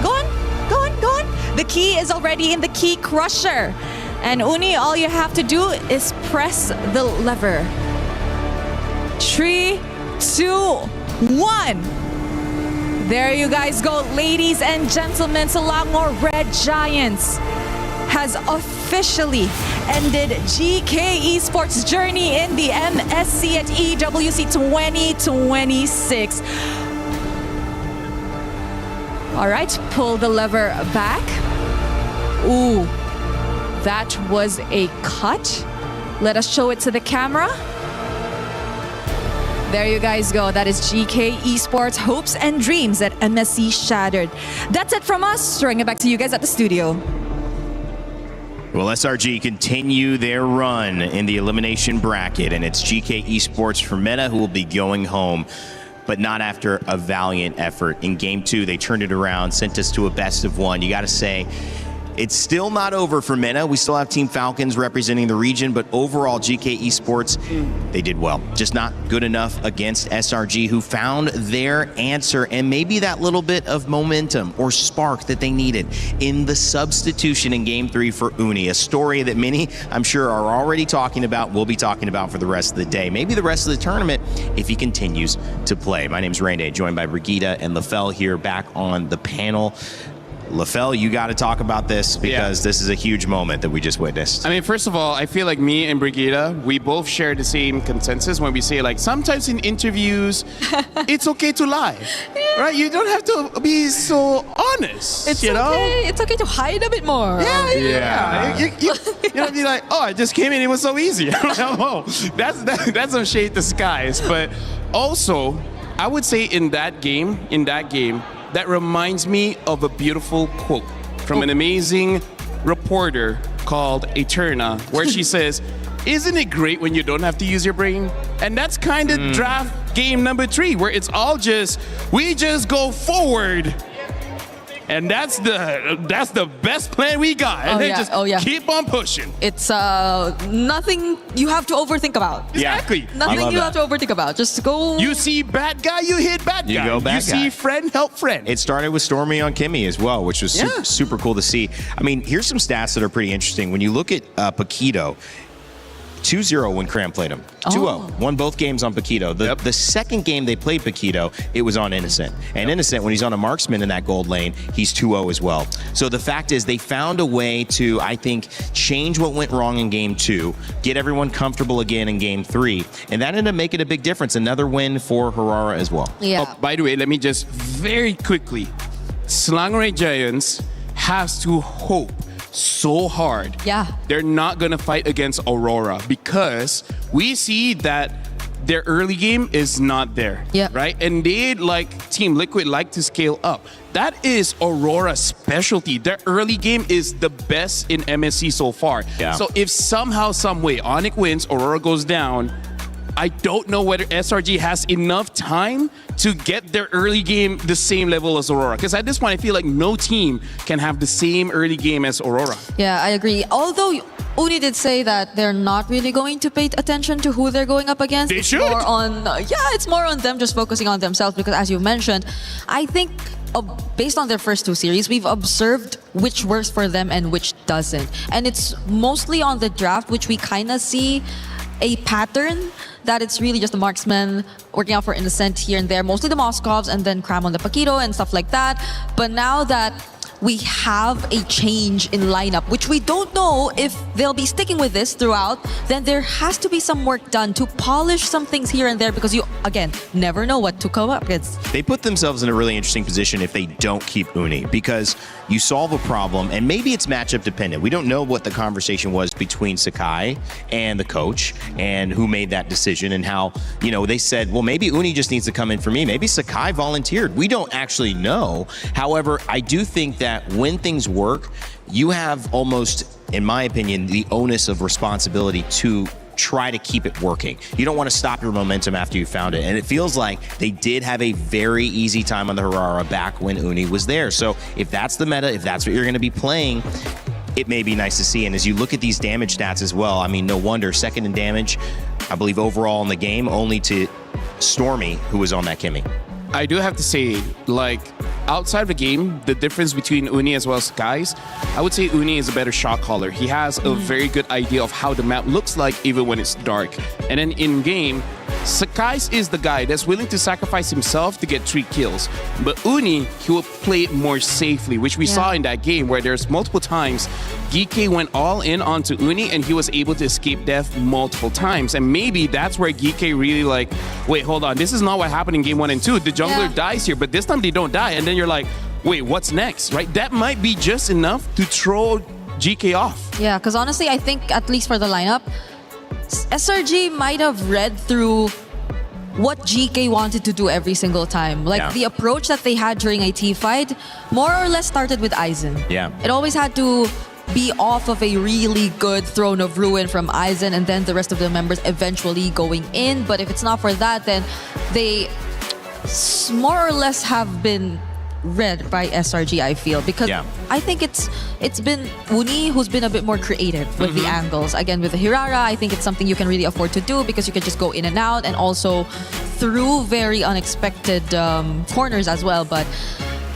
Go on, go on, go on. The key is already in the key crusher. And Uni, all you have to do is press the lever. 3, 2, 1. There you guys go, ladies and gentlemen. Selangor Red Giants has officially ended GK Esports' journey in the MSC at EWC 2026. All right, pull the lever back. Ooh, that was a cut. Let us show it to the camera. There you guys go. That is GK Esports hopes and dreams at MSC shattered. That's it from us. Throwing it back to you guys at the studio. Well, SRG continue their run in the elimination bracket, and it's GK Esports for Meta who will be going home, but not after a valiant effort. In Game 2, they turned it around, sent us to a best of 1. You got to say, it's still not over for Meta. We still have Team Falcons representing the region, but overall, GK Esports, they did well. Just not good enough against SRG, who found their answer and maybe that little bit of momentum or spark that they needed in the substitution in Game 3 for Uni, a story that many, I'm sure, are already talking about, will be talking about for the rest of the day, maybe the rest of the tournament if he continues to play. My name is Rainde, joined by Brigitte and Lefel here back on the panel. Lefel, you got to talk about this because this is a huge moment that we just witnessed. I mean, first of all, I feel like me and Brigitte, we both share the same consensus when we say, like, sometimes in interviews, it's okay to lie, right? You don't have to be so honest, It's you know? okay. It's okay to hide a bit more. Yeah. You know, be like, oh, I just came in, it was so easy. Oh, that's some shade disguise. But also, I would say in that game, that reminds me of a beautiful quote from an amazing reporter called Eterna, where she says, isn't it great when you don't have to use your brain? And that's kind of draft game number 3, where it's all just, we just go forward. And that's the best plan we got. And then just keep on pushing. It's nothing you have to overthink about. Exactly. Nothing you have to overthink about. Just go. You see bad guy, you hit bad guy. You go bad guy. You see friend, help friend. It started with Stormy on Kimmy as well, which was super cool to see. I mean, here's some stats that are pretty interesting. When you look at Paquito, 2-0 when Cram played him. 2-0. Won both games on Paquito. The second game they played Paquito, it was on Innocent. And Innocent, when he's on a marksman in that gold lane, he's 2-0 as well. So the fact is they found a way to, I think, change what went wrong in Game 2, get everyone comfortable again in Game 3, and that ended up making a big difference. Another win for Harara as well. Yeah. Oh, by the way, let me just very quickly, Selangor Red Giants has to hope so hard. Yeah. They're not going to fight against Aurora because we see that their early game is not there. Yeah. Right? And they, like Team Liquid, like to scale up. That is Aurora's specialty. Their early game is the best in MSC so far. Yeah. So if somehow, some way, Onyx wins, Aurora goes down, I don't know whether SRG has enough time to get their early game the same level as Aurora. Because at this point, I feel like no team can have the same early game as Aurora. Yeah, I agree. Although Uni did say that they're not really going to pay attention to who they're going up against. They should. More on, it's more on them just focusing on themselves because, as you mentioned, I think based on their first 2 series, we've observed which works for them and which doesn't. And it's mostly on the draft, which we kind of see a pattern that it's really just the marksman working out for Innocent here and there, mostly the Moscovs and then Cram on the Paquito and stuff like that. But now that we have a change in lineup, which we don't know if they'll be sticking with this throughout, then there has to be some work done to polish some things here and there because you, again, never know what to come up against. They put themselves in a really interesting position if they don't keep Uni because you solve a problem and maybe it's matchup dependent. We don't know what the conversation was between Sakai and the coach and who made that decision and how, they said, well, maybe Uni just needs to come in for me. Maybe Sakai volunteered. We don't actually know. However, I do think that when things work, you have almost, in my opinion, the onus of responsibility to try to keep it working. You don't want to stop your momentum after you found it. And it feels like they did have a very easy time on the Harara back when Uni was there. So if that's the meta, if that's what you're going to be playing, it may be nice to see. And as you look at these damage stats as well, I mean, no wonder, second in damage, I believe overall in the game, only to Stormy, who was on that Kimmy. I do have to say, like, outside of the game, the difference between Uni as well as Skies, I would say Uni is a better shot caller. He has a very good idea of how the map looks like even when it's dark. And then in game, Skies is the guy that's willing to sacrifice himself to get 3 kills. But Uni, he will play it more safely, which we saw in that game where there's multiple times GK went all in onto Uni and he was able to escape death multiple times. And maybe that's where GK really like, wait, hold on, this is not what happened in game 1 and 2. The jungler dies here, but this time they don't die. And then you're like, wait, what's next, right? That might be just enough to throw GK off. Yeah, because honestly, I think at least for the lineup, SRG might have read through what GK wanted to do every single time. Like the approach that they had during a T fight more or less started with Aizen. Yeah. It always had to be off of a really good Throne of Ruin from Aizen and then the rest of the members eventually going in. But if it's not for that, then they more or less have been read by SRG, I feel, because I think it's been Uni who's been a bit more creative with the angles. Again, with the Hirara, I think it's something you can really afford to do because you can just go in and out and also through very unexpected corners as well. But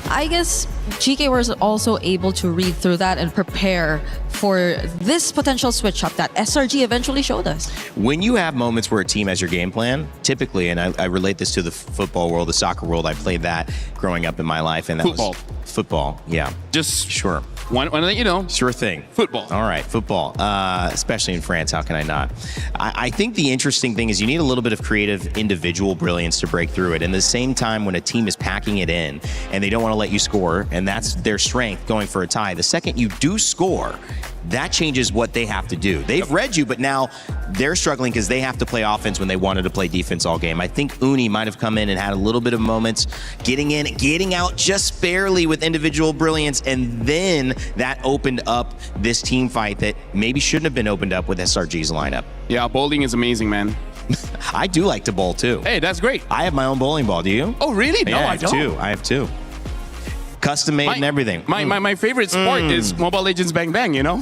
I guess GK was also able to read through that and prepare for this potential switch up that SRG eventually showed us. When you have moments where a team has your game plan, typically, and I relate this to the football world, the soccer world, I played that growing up in my life, and that was football. Yeah, just sure. Want to let you know. Sure thing. Football. All right, football. Especially in France, how can I not? I think the interesting thing is you need a little bit of creative individual brilliance to break through it. And at the same time, when a team is packing it in and they don't want to let you score, and that's their strength going for a tie, the second you do score, that changes what they have to do. They've read you, but now they're struggling because they have to play offense when they wanted to play defense all game. I think Uni might have come in and had a little bit of moments getting in, getting out just barely with individual brilliance, and then that opened up this team fight that maybe shouldn't have been opened up with SRG's lineup. Yeah, bowling is amazing, man. I do like to bowl too. Hey, that's great. I have my own bowling ball. Do you? Oh, really? Yeah, No, I don't. I have two. Custom made and everything. My favorite sport is Mobile Legends Bang Bang, you know?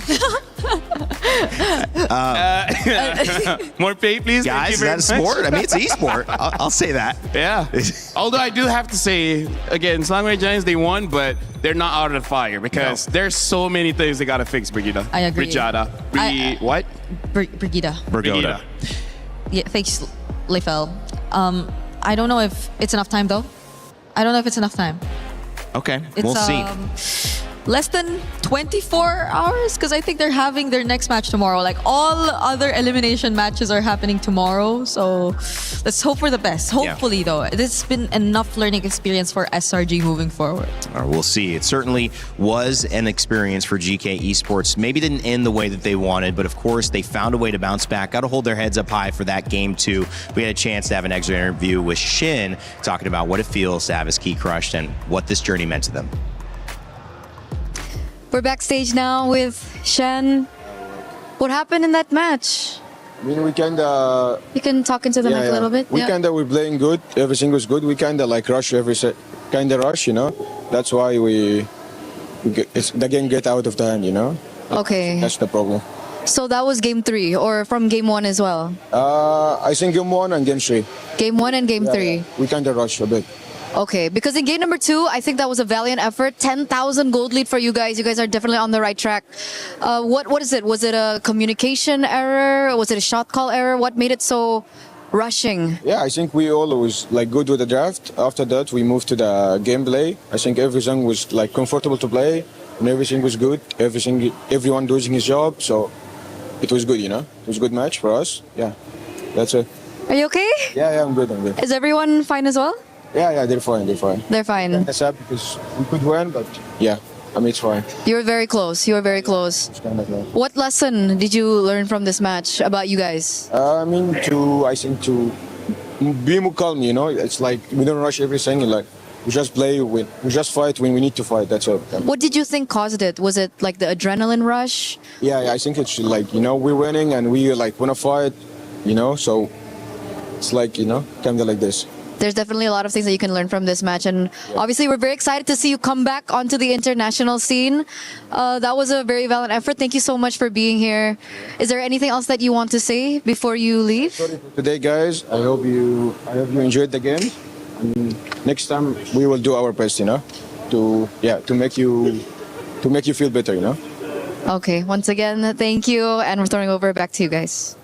More pay, please. Guys, is that a sport? I mean, it's e-sport. I'll say that. Yeah. Although I do have to say, again, Slangway Giants, they won, but they're not out of the fire because there's so many things they got to fix, Brigida. I agree. Brigida. What? Brigida. Brigida. Yeah, thanks, Leifel. I don't know if it's enough time, though. I don't know if it's enough time. Okay, It's, we'll see. Less than 24 hours because I think they're having their next match tomorrow. Like all other elimination matches are happening tomorrow. So let's hope for the best. Hopefully, though, this has been enough learning experience for SRG moving forward. We'll see. It certainly was an experience for GK Esports. Maybe didn't end the way that they wanted, but of course they found a way to bounce back. Got to hold their heads up high for that game too. We had a chance to have an extra interview with Shin talking about what it feels to have his key crushed and what this journey meant to them. We're backstage now with Shen. What happened in that match? I mean, we kinda... You can talk into the mic a little bit? We kinda were playing good. Everything was good. We kinda like rush every set. Kinda rush, you know? That's why the game get out of the hand, you know? Okay. That's the problem. So that was game 3 or from game 1 as well? I think game 1 and game 3. Game 1 and game 3. We kinda rush a bit. Okay, because in game number 2, I think that was a valiant effort. 10,000 gold lead for you guys. You guys are definitely on the right track. What is it? Was it a communication error? Was it a shot call error? What made it so rushing? Yeah, I think we always like good with the draft. After that, we moved to the gameplay. I think everything was like comfortable to play, and everything was good. Everyone doing his job, so it was good. You know, it was a good match for us. Yeah, that's it. Are you okay? Yeah, I'm good. I'm good. Is everyone fine as well? Yeah, they're fine. They're fine. They're fine. That's sad because we could win, but yeah, I mean, it's fine. You were very close. You were very close. What lesson did you learn from this match about you guys? I think to be more calm, you know? It's like we don't rush everything. Like we just play, we just fight when we need to fight. That's it. What did you think caused it? Was it like the adrenaline rush? Yeah, I think it's like, you know, we're winning and we like want to fight. So it's like, kind of like this. There's definitely a lot of things that you can learn from this match, and obviously we're very excited to see you come back onto the international scene. That was a very valiant effort. Thank you so much for being here. Is there anything else that you want to say before you leave? Sorry for today, guys. I hope you enjoyed the game. And next time we will do our best, to make you feel better, Okay, once again, thank you, and we're throwing over back to you guys.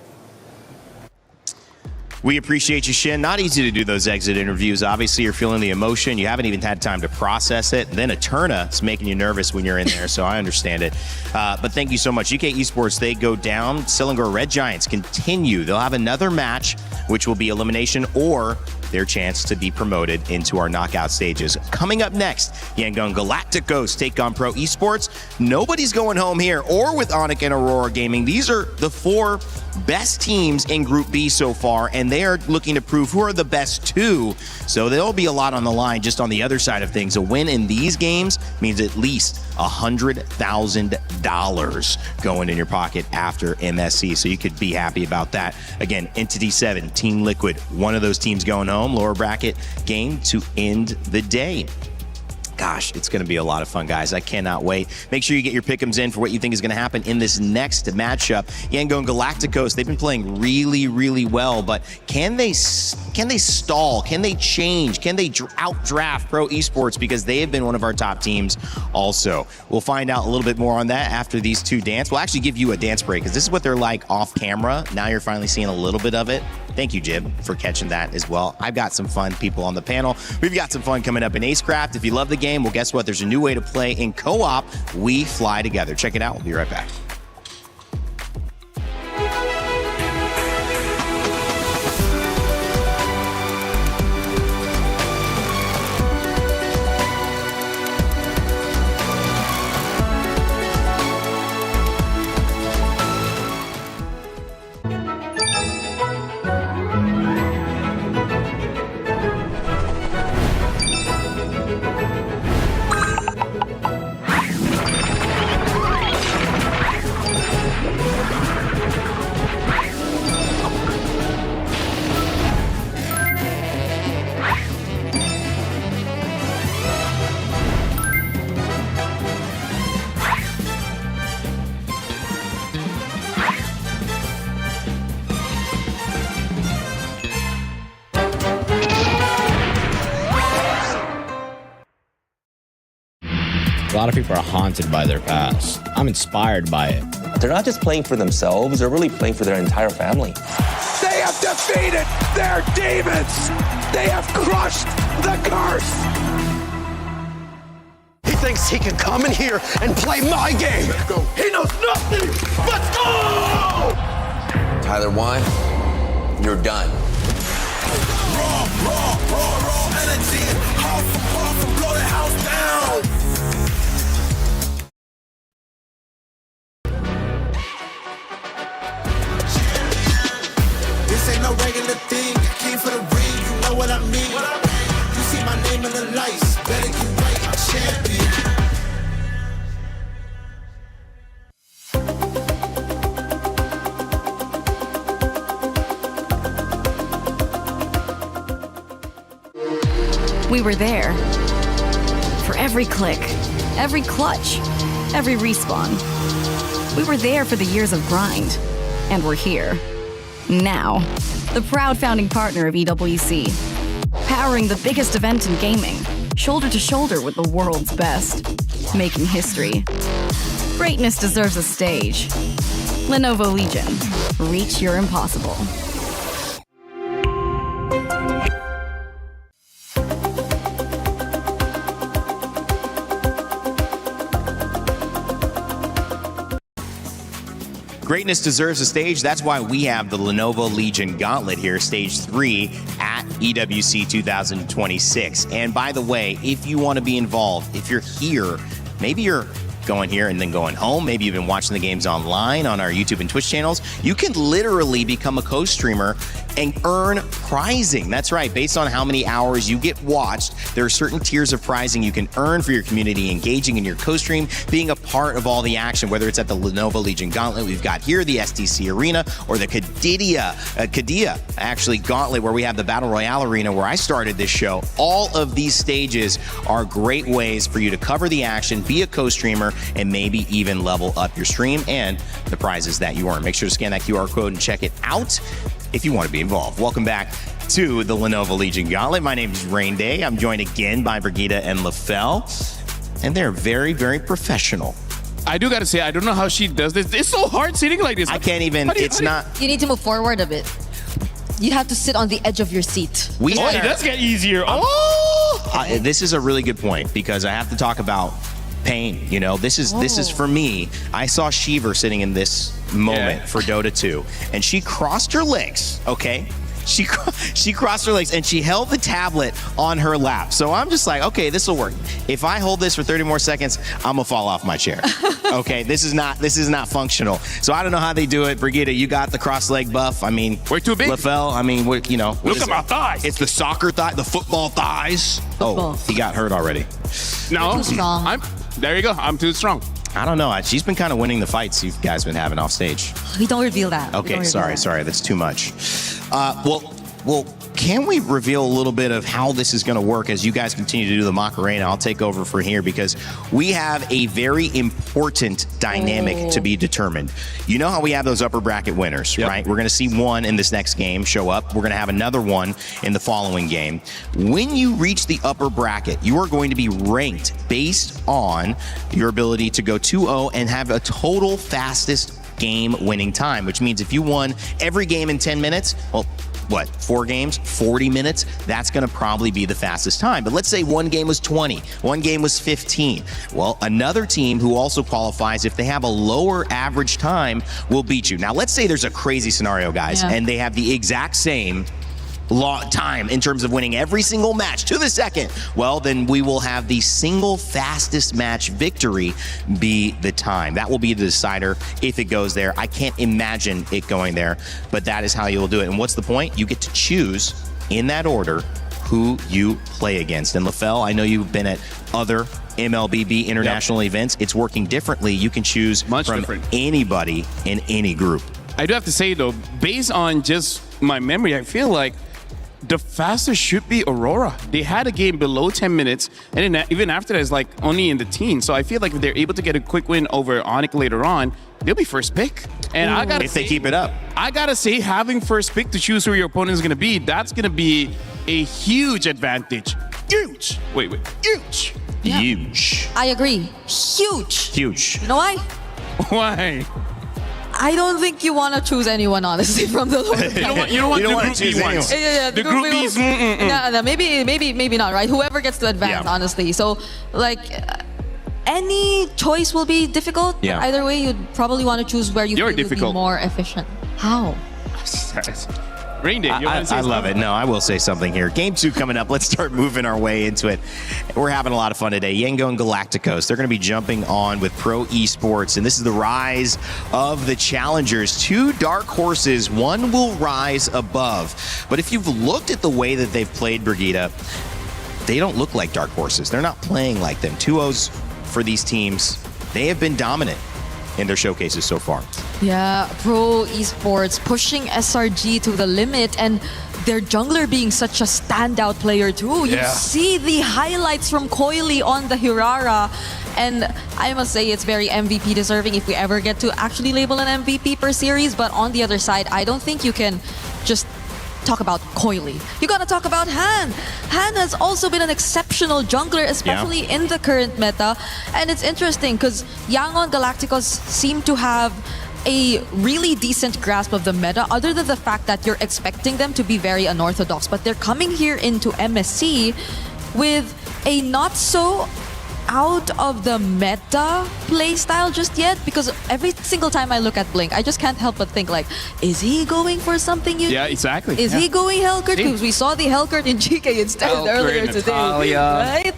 We appreciate you, Shin. Not easy to do those exit interviews. Obviously, you're feeling the emotion. You haven't even had time to process it. Then Eterna is making you nervous when you're in there, so I understand it. But thank you so much. UK Esports, they go down. Sillinger Red Giants continue. They'll have another match, which will be elimination or their chance to be promoted into our knockout stages. Coming up next, Yangon Galacticos take on Pro Esports. Nobody's going home here or with Onic and Aurora Gaming. These are the 4 best teams in Group B so far, and they are looking to prove who are the best 2. So there'll be a lot on the line just on the other side of things. A win in these games means at least $100,000 going in your pocket after MSC. So you could be happy about that. Again, Entity 7, Team Liquid, one of those teams going home. Lower bracket game to end the day. Gosh, it's going to be a lot of fun, guys. I cannot wait. Make sure you get your pick'ems in for what you think is going to happen in this next matchup. Yangon Galacticos, they've been playing really, really well, but can they stall? Can they change? Can they outdraft Pro Esports? Because they have been one of our top teams also. We'll find out a little bit more on that after these 2 dance. We'll actually give you a dance break because this is what they're like off camera. Now you're finally seeing a little bit of it. Thank you, Jib, for catching that as well. I've got some fun people on the panel. We've got some fun coming up in Acecraft. If you love the game, well, guess what? There's a new way to play in co-op. We fly together. Check it out. We'll be right back. A lot of people are haunted by their past. I'm inspired by it. They're not just playing for themselves, they're really playing for their entire family. They have defeated their demons! They have crushed the curse! He thinks he can come in here and play my game! He knows nothing! Let's go! Tyler 1, you're done. Raw energy, half from blow the house down! This ain't no regular thing. I came for the ring, you know what I mean. You see my name in the lights, better get right, I'm champion. We were there. For every click, every clutch, every respawn. We were there for the years of grind. And we're here. Now. The proud founding partner of EWC. Powering the biggest event in gaming. Shoulder to shoulder with the world's best. Making history. Greatness deserves a stage. Lenovo Legion. Reach your impossible. Greatness deserves a stage. That's why we have the Lenovo Legion Gauntlet here, Stage 3 at EWC 2026. And by the way, if you want to be involved, if you're here, maybe you're going here and then going home. Maybe you've been watching the games online on our YouTube and Twitch channels. You can literally become a co-streamer and earn prizing. That's right. Based on how many hours you get watched, there are certain tiers of prizing you can earn for your community, engaging in your co-stream, being a part of all the action, whether it's at the Lenovo Legion Gauntlet we've got here, the STC Arena, or the Kadia actually Gauntlet, where we have the Battle Royale Arena where I started this show. All of these stages are great ways for you to cover the action, be a co-streamer, and maybe even level up your stream and the prizes that you earn. Make sure to scan that QR code and check it out if you want to be involved. Welcome back to the Lenovo Legion Gauntlet. My name is Rain Day. I'm joined again by Brigitte and LaFell, and they're very, very professional. I do got to say, I don't know how she does this. It's so hard sitting like this. I can't even, it's not. You need to move forward a bit. You have to sit on the edge of your seat. It does get easier. This is a really good point because I have to talk about pain. You know, this is for me. I saw Shiver sitting in this moment for Dota 2, and she crossed her legs. Okay. She crossed her legs and she held the tablet on her lap. So I'm just like, okay, this will work. If I hold this for 30 more seconds, I'm gonna fall off my chair. Okay, this is not functional. So I don't know how they do it. Brigitte, you got the cross leg buff. I mean, we're too big. LaFell, I mean, look at my thighs. It's the soccer thigh, the football thighs. Oh, he got hurt already. No, too strong. There you go. I'm too strong. I don't know. She's been kind of winning the fights you guys been having off stage. We don't reveal that. Okay, sorry. That's too much. Well, can we reveal a little bit of how this is going to work as you guys continue to do the Macarena? I'll take over from here because we have a very important dynamic to be determined. You know how we have those upper bracket winners, right? We're going to see one in this next game show up. We're going to have another one in the following game. When you reach the upper bracket, you are going to be ranked based on your ability to go 2-0 and have a total fastest game winning time, which means if you won every game in 10 minutes, well, 4 games, 40 minutes, that's going to probably be the fastest time. But let's say one game was 20, one game was 15. Well, another team who also qualifies, if they have a lower average time, will beat you. Now, let's say there's a crazy scenario, guys, and they have the exact same time in terms of winning every single match to the second. Well, then we will have the single fastest match victory be the time. That will be the decider if it goes there. I can't imagine it going there, but that is how you'll do it. And what's the point? You get to choose in that order who you play against. And LaFell, I know you've been at other MLBB international events. It's working differently. You can choose from anybody in any group. I do have to say though, based on just my memory, I feel like the fastest should be Aurora. They had a game below 10 minutes, and then even after that, it's like only in the teens. So I feel like if they're able to get a quick win over Onyx later on, they'll be first pick. And I gotta say, they keep it up. I gotta say, having first pick to choose who your opponent is gonna be, that's gonna be a huge advantage. Huge. Wait. Huge. Yeah. Huge. I agree. Huge. You know why? Why? I don't think you want to choose anyone, honestly, from the lower bracket. You don't want the Group B ones. Yeah, the Group B's. No, maybe not, right? Whoever gets to advance, honestly. So, like, any choice will be difficult. Yeah. Either way, you'd probably want to choose where you feel would be more efficient. How? Rain Day, I love it. No, I will say something here. Game 2 coming up. Let's start moving our way into it. We're having a lot of fun today. Yengo and Galacticos, they're going to be jumping on with Pro Esports, and this is the rise of the challengers. 2 dark horses, one will rise above. But if you've looked at the way that they've played, Brigitte, they don't look like dark horses. They're not playing like them. 2-0s for these teams. They have been dominant in their showcases so far. Yeah, Pro Esports pushing SRG to the limit, and their jungler being such a standout player too. You see the highlights from Coily on the Hirara, and I must say it's very MVP deserving if we ever get to actually label an MVP per series. But on the other side, I don't think you can just talk about Coily. You gotta talk about Han. Han has also been an exceptional jungler, especially in the current meta. And it's interesting because Yangon Galacticos seem to have a really decent grasp of the meta, other than the fact that you're expecting them to be very unorthodox. But they're coming here into MSC with a not so out of the meta playstyle just yet, because every single time I look at Blink, I just can't help but think, like, is he going for something unique? Yeah, exactly. Is he going Hellcurt? Because we saw the Hellcurt in GK instead earlier today, right?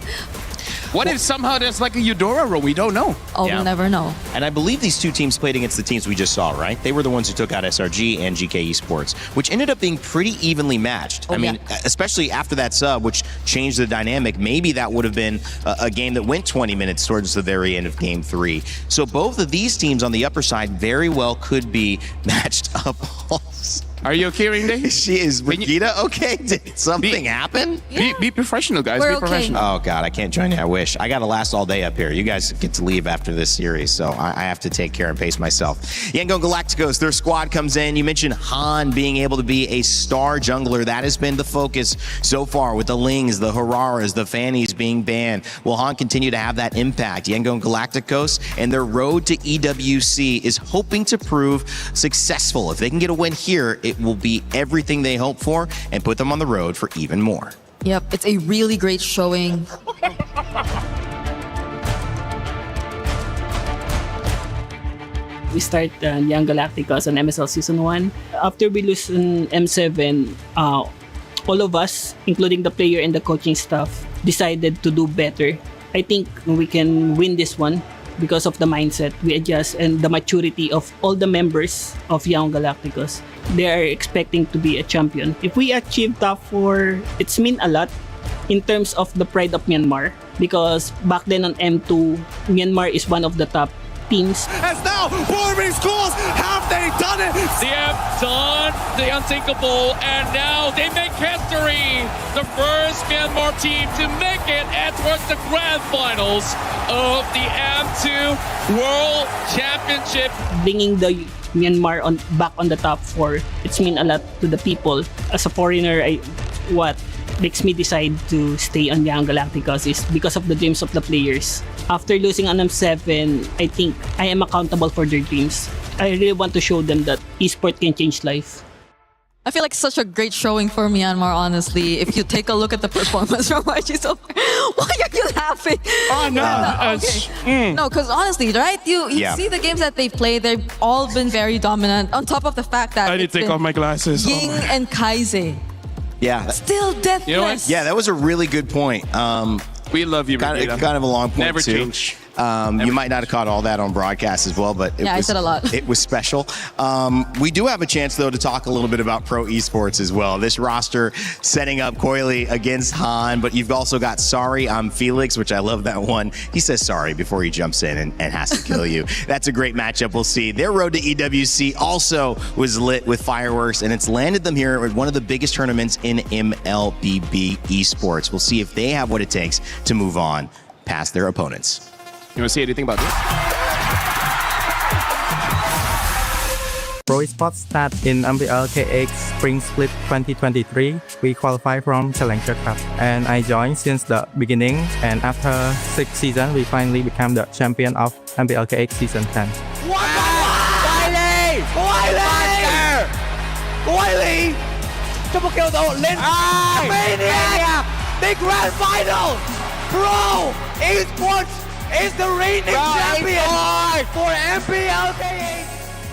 What if somehow there's like a Eudora row? We don't know. Oh, we'll never know. And I believe these two teams played against the teams we just saw, right? They were the ones who took out SRG and GK Esports, which ended up being pretty evenly matched. I mean, especially after that sub, which changed the dynamic, maybe that would have been a game that went 20 minutes towards the very end of game 3. So both of these teams on the upper side very well could be matched up. Are you okay, Ring? She is. Brigitte okay? Did something happen? Be professional, guys. We're be professional. Oh, God, I can't join you. I wish. I got to last all day up here. You guys get to leave after this series, so I have to take care and pace myself. Yangon Galacticos, their squad comes in. You mentioned Han being able to be a star jungler. That has been the focus so far with the Lings, the Hararas, the Fannies being banned. Will Han continue to have that impact? Yangon Galacticos and their road to EWC is hoping to prove successful. If they can get a win here, it will be everything they hope for and put them on the road for even more. Yep, it's a really great showing. We start Young Galacticos on MSL Season 1. After we lose in M7, all of us, including the player and the coaching staff, decided to do better. I think we can win this one because of the mindset we adjust and the maturity of all the members of Young Galacticos. They are expecting to be a champion. If we achieve top 4, it's mean a lot in terms of the pride of Myanmar, because back then on M2, Myanmar is one of the top teams. As now, Borbing schools, have they done it? They have done the unthinkable, and now they make history. The first Myanmar team to make it towards the grand finals of the M2 World Championship. Bringing the Myanmar back on the top 4, it's mean a lot to the people. As a foreigner, what makes me decide to stay on Young Galacticos is because of the dreams of the players. After losing on M7, I think I am accountable for their dreams. I really want to show them that esports can change life. I feel like such a great showing for Myanmar, honestly. If you take a look at the performance from YG so far, why are you laughing? Oh, no. Okay. No, because honestly, right? You see the games that they've played, they've all been very dominant. On top of the fact that I need to take off my glasses. Ying and Kaize. Yeah. Still deathless. You know what? Yeah, that was a really good point. We love you, kind of a long point, Never too. change. You might not have caught all that on broadcast as well, but I said a lot. It was special. We do have a chance, though, to talk a little bit about pro esports as well. This roster setting up Coily against Han, but you've also got Sorry, I'm Felix, which I love that one. He says sorry before he jumps in and has to kill you. That's a great matchup. We'll see. Their road to EWC also was lit with fireworks, and it's landed them here at one of the biggest tournaments in MLBB esports. We'll see if they have what it takes to move on past their opponents. You want to say anything about this? Pro Esports start in MPL KX Spring Split 2023. We qualify from Challenger Cup, and I joined since the beginning. And after 6 seasons, we finally become the champion of MPL KX Season 10. Coily! Triple kill though, Lin! Maniac! The grand final! Pro Esports is the reigning champion for MPL KX!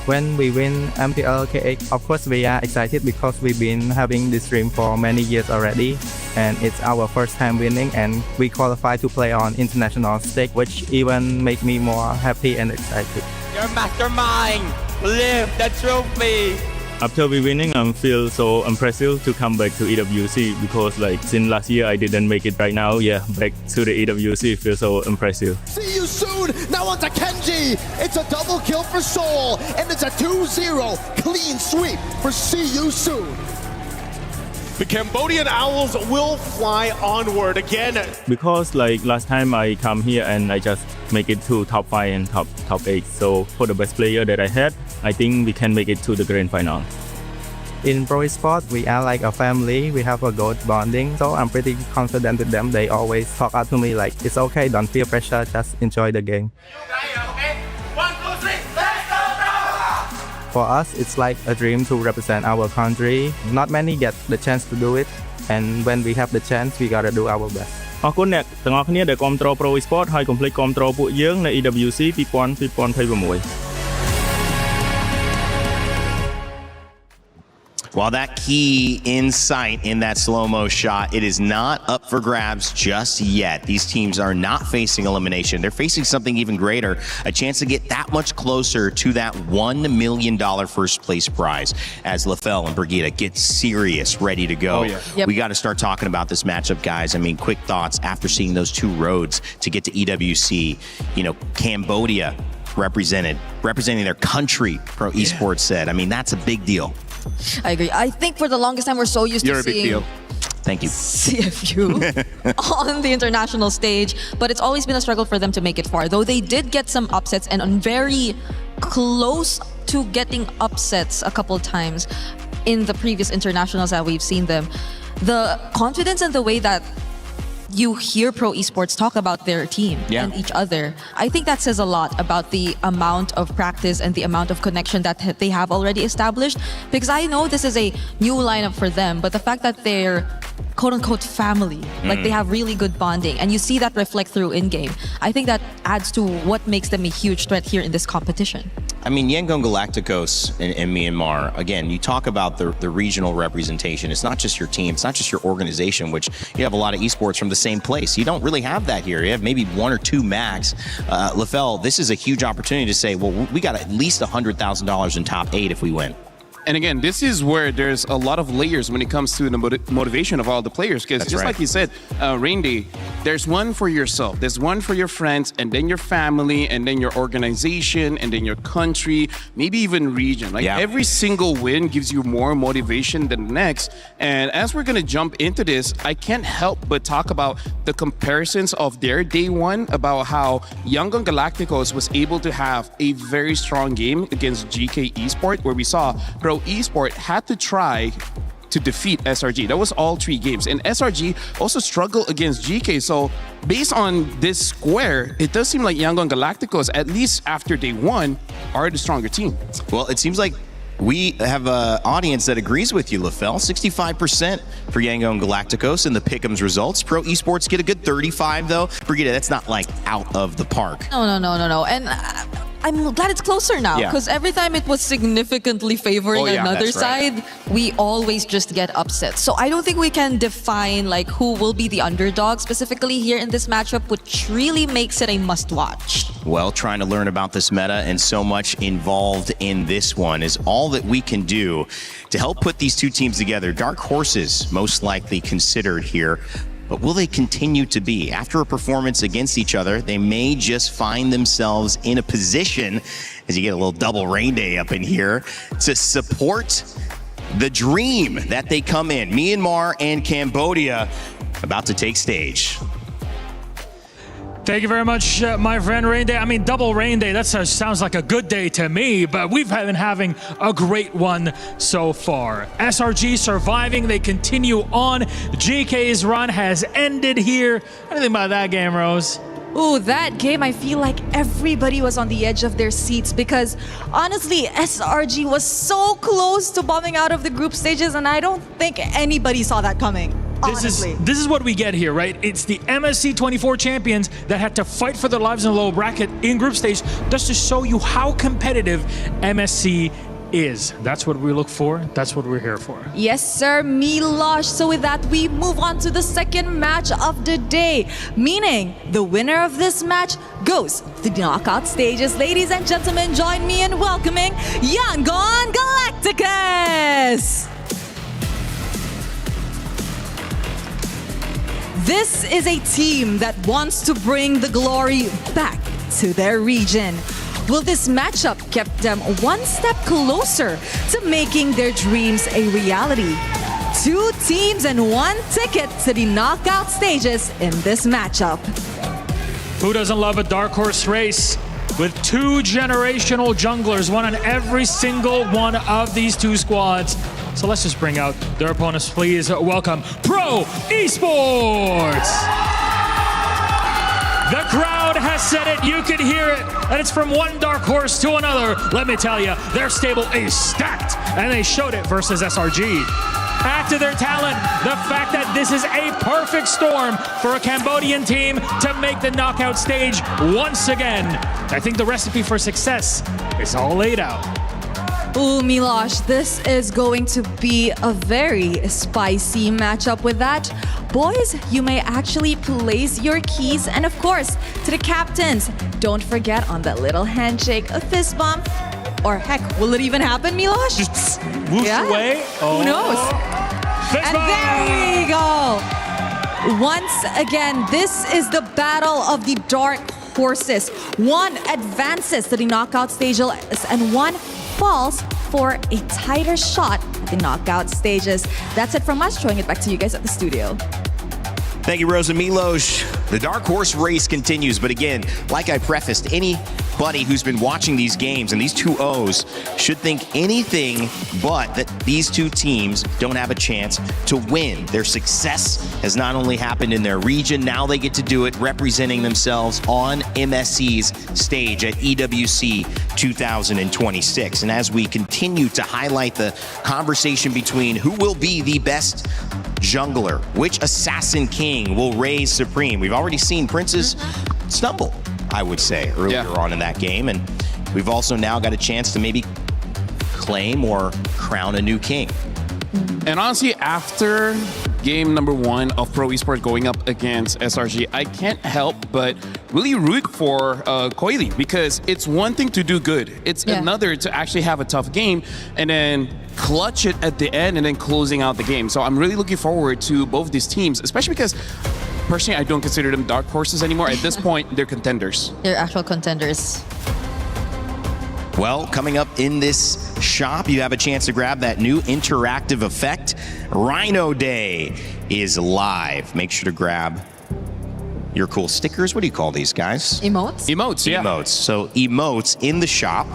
When we win MPL KX, of course we are excited because we've been having this dream for many years already, and it's our first time winning, and we qualify to play on international stage, which even make me more happy and excited. Your mastermind! Live the trophy! After we winning, I feel so impressive to come back to EWC because since last year I didn't make it. Right now, back to the EWC feels so impressive. See you soon! Now on to Kenji! It's a double kill for Seoul, and it's a 2-0 clean sweep for See You Soon! The Cambodian Owls will fly onward again. Because last time I come here and I just make it to top 5 and top 8. So for the best player that I had, I think we can make it to the grand final. In Pro Esports, we are like a family. We have a good bonding. So I'm pretty confident with them. They always talk out to me like, it's okay, don't feel pressure, just enjoy the game. For us, it's like a dream to represent our country. Not many get the chance to do it, and when we have the chance, we gotta do our best. អរគុណអ្នកទាំងអស់គ្នាដែលគាំទ្រ Pro Esports ហើយកុំភ្លេចគាំទ្រពួកយើងនៅ EWC 2026 Well, that key insight in that slow-mo shot, it is not up for grabs just yet. These teams are not facing elimination. They're facing something even greater, a chance to get that much closer to that $1 million first place prize as LaFell and Brigitte get serious, ready to go. Oh, yeah. We got to start talking about this matchup, guys. I mean, quick thoughts after seeing those two roads to get to EWC. You know, Cambodia representing their country, Pro Esports said. I mean, that's a big deal. I agree. I think for the longest time we're so used to seeing Thank you. CFU on the international stage, but it's always been a struggle for them to make it far. Though they did get some upsets and on very close to getting upsets a couple times in the previous internationals that we've seen them. The confidence and the way that you hear Pro Esports talk about their team and each other, I think that says a lot about the amount of practice and the amount of connection that they have already established. Because I know this is a new lineup for them, but the fact that they're quote-unquote family, like they have really good bonding, and you see that reflect through in-game, I think that adds to what makes them a huge threat here in this competition. I mean, Yangon Galacticos in Myanmar, again, you talk about the regional representation. It's not just your team, it's not just your organization, which you have a lot of esports from the same place. You don't really have that here. You have maybe one or two max. LaFell, this is a huge opportunity to say, well, we got at least $100,000 in top 8 if we win. And again, this is where there's a lot of layers when it comes to the motivation of all the players. Because just like you said, Rain Day, there's one for yourself, there's one for your friends, and then your family, and then your organization, and then your country, maybe even region. Like every single win gives you more motivation than the next. And as we're going to jump into this, I can't help but talk about the comparisons of their day one, about how Yangon Galacticos was able to have a very strong game against GK Esports, where we saw Pro Esports had to try to defeat SRG. That was all 3 games. And SRG also struggled against GK. So based on this square, it does seem like Yangon Galacticos, at least after day 1, are the stronger team. Well, it seems like we have an audience that agrees with you, LaFell. 65% for Yangon Galacticos in the Pick'ems results. Pro Esports get a good 35, though. Brigitte, that's not like out of the park. No. And I'm glad it's closer now, because every time it was significantly favoring another side, we always just get upset. So I don't think we can define like who will be the underdog specifically here in this matchup, which really makes it a must-watch. Well, trying to learn about this meta and so much involved in this one is all that we can do to help put these two teams together. Dark horses most likely considered here. But will they continue to be? After a performance against each other, they may just find themselves in a position, as you get a little double Rain Day up in here, to support the dream that they come in. Myanmar and Cambodia about to take stage. Thank you very much, my friend Rain Day. I mean, double Rain Day, that sounds like a good day to me, but we've been having a great one so far. SRG surviving, they continue on. GK's run has ended here. What do you think about that game, Rose? Ooh, that game, I feel like everybody was on the edge of their seats because honestly, SRG was so close to bombing out of the group stages, and I don't think anybody saw that coming. This is what we get here, right? It's the MSC 24 champions that had to fight for their lives in the low bracket in group stage just to show you how competitive MSC is. That's what we look for. That's what we're here for. Yes, sir, Milosh. So with that, we move on to the second match of the day, meaning the winner of this match goes to the knockout stages. Ladies and gentlemen, join me in welcoming Yangon Galacticos. This is a team that wants to bring the glory back to their region. Will this matchup kept them one step closer to making their dreams a reality? 2 teams and 1 ticket to the knockout stages in this matchup. Who doesn't love a dark horse race? With 2 generational junglers, one on every single one of these 2 squads. So let's just bring out their opponents. Please welcome Pro Esports. The crowd has said it, you can hear it, and it's from one dark horse to another. Let me tell you, their stable is stacked, and they showed it versus SRG. Add to their talent the fact that this is a perfect storm for a Cambodian team to make the knockout stage once again. I think the recipe for success is all laid out. Ooh, Milosh, this is going to be a very spicy matchup. With that, boys, you may actually place your keys. And of course, to the captains, don't forget on that little handshake, a fist bump. Or heck, will it even happen, Milosh? Just whoosh away. Oh. Who knows? Fist and bump. there we go. Once again, this is the battle of the dark horses. One advances to the knockout stages and one falls for a tighter shot at the knockout stages. That's it from us. Throwing it back to you guys at the studio. Thank you, Rosa Milosh. The dark horse race continues, but again, like I prefaced, anybody who's been watching these games and these 2-0s should think anything but that these two teams don't have a chance to win. Their success has not only happened in their region, now they get to do it representing themselves on MSC's stage at EWC 2026. And as we continue to highlight the conversation between who will be the best jungler, which assassin king will reign supreme. We've already seen Prince's stumble, I would say, earlier on in that game. And we've also now got a chance to maybe claim or crown a new king. And honestly, after game number 1 of Pro Esports going up against SRG, I can't help but really root for Coily, because it's one thing to do good. It's another to actually have a tough game and then clutch it at the end and then closing out the game. So I'm really looking forward to both these teams, especially because personally, I don't consider them dark horses anymore. At this point, they're contenders. They're actual contenders. Well, coming up in this shop, you have a chance to grab that new interactive effect. Rhino Day is live. Make sure to grab your cool stickers. What do you call these guys? Emotes? Emotes, yeah. Emotes. So emotes in the shop.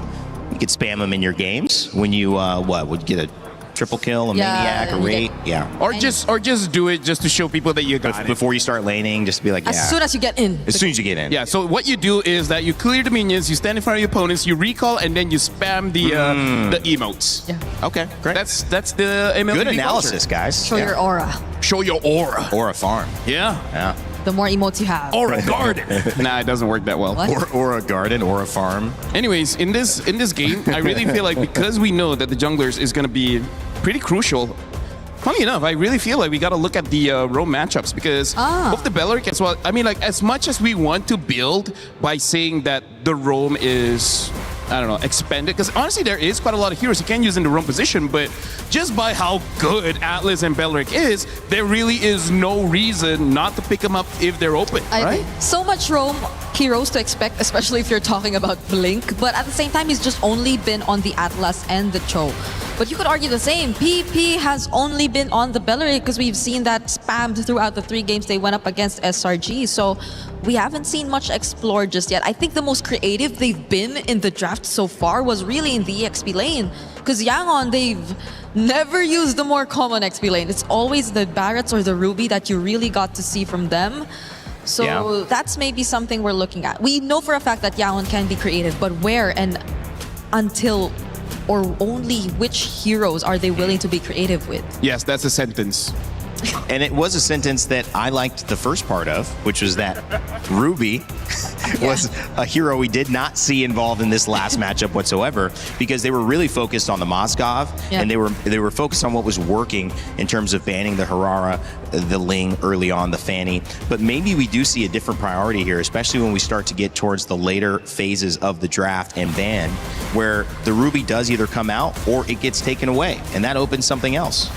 You could spam them in your games when you, would get a triple kill, a maniac, a raid. Or just do it just to show people that you got it. Before you start laning, just be like, As soon as you get in. As soon as you get in. Yeah, so what you do is that you clear the minions, you stand in front of your opponents, you recall, and then you spam the emotes. Yeah. Okay, great. That's the MLB Good analysis, culture. guys. Show your aura. Show your aura. Aura farm. Yeah. The more emotes you have. Aura garden. Nah, it doesn't work that well. Or a garden, or a farm. Anyways, in this game, I really feel like because we know that the junglers is going to be pretty crucial. Funny enough, I really feel like we got to look at the roam matchups, because both the Belleric as well. I mean, like, as much as we want to build by saying that the roam is, I don't know, expanded, because honestly there is quite a lot of heroes you can use in the roam position, but just by how good Atlas and Belleric is, there really is no reason not to pick them up if they're open, right? So much roam heroes to expect, especially if you're talking about Blink, but at the same time, he's just only been on the Atlas and the Cho. But you could argue the same. PP has only been on the Belleric because we've seen that spammed throughout the 3 games they went up against SRG. So we haven't seen much explored just yet. I think the most creative they've been in the draft so far was really in the XP lane. Because Yangon, they've never used the more common XP lane. It's always the Barretts or the Ruby that you really got to see from them. So that's maybe something we're looking at. We know for a fact that Yangon can be creative, but where and until or only which heroes are they willing to be creative with? Yes, that's a sentence. And it was a sentence that I liked the first part of, which was that Ruby was a hero we did not see involved in this last matchup whatsoever, because they were really focused on the Moskov, and they were focused on what was working in terms of banning the Harara, the Ling early on, the Fanny. But maybe we do see a different priority here, especially when we start to get towards the later phases of the draft and ban, where the Ruby does either come out or it gets taken away, and that opens something else.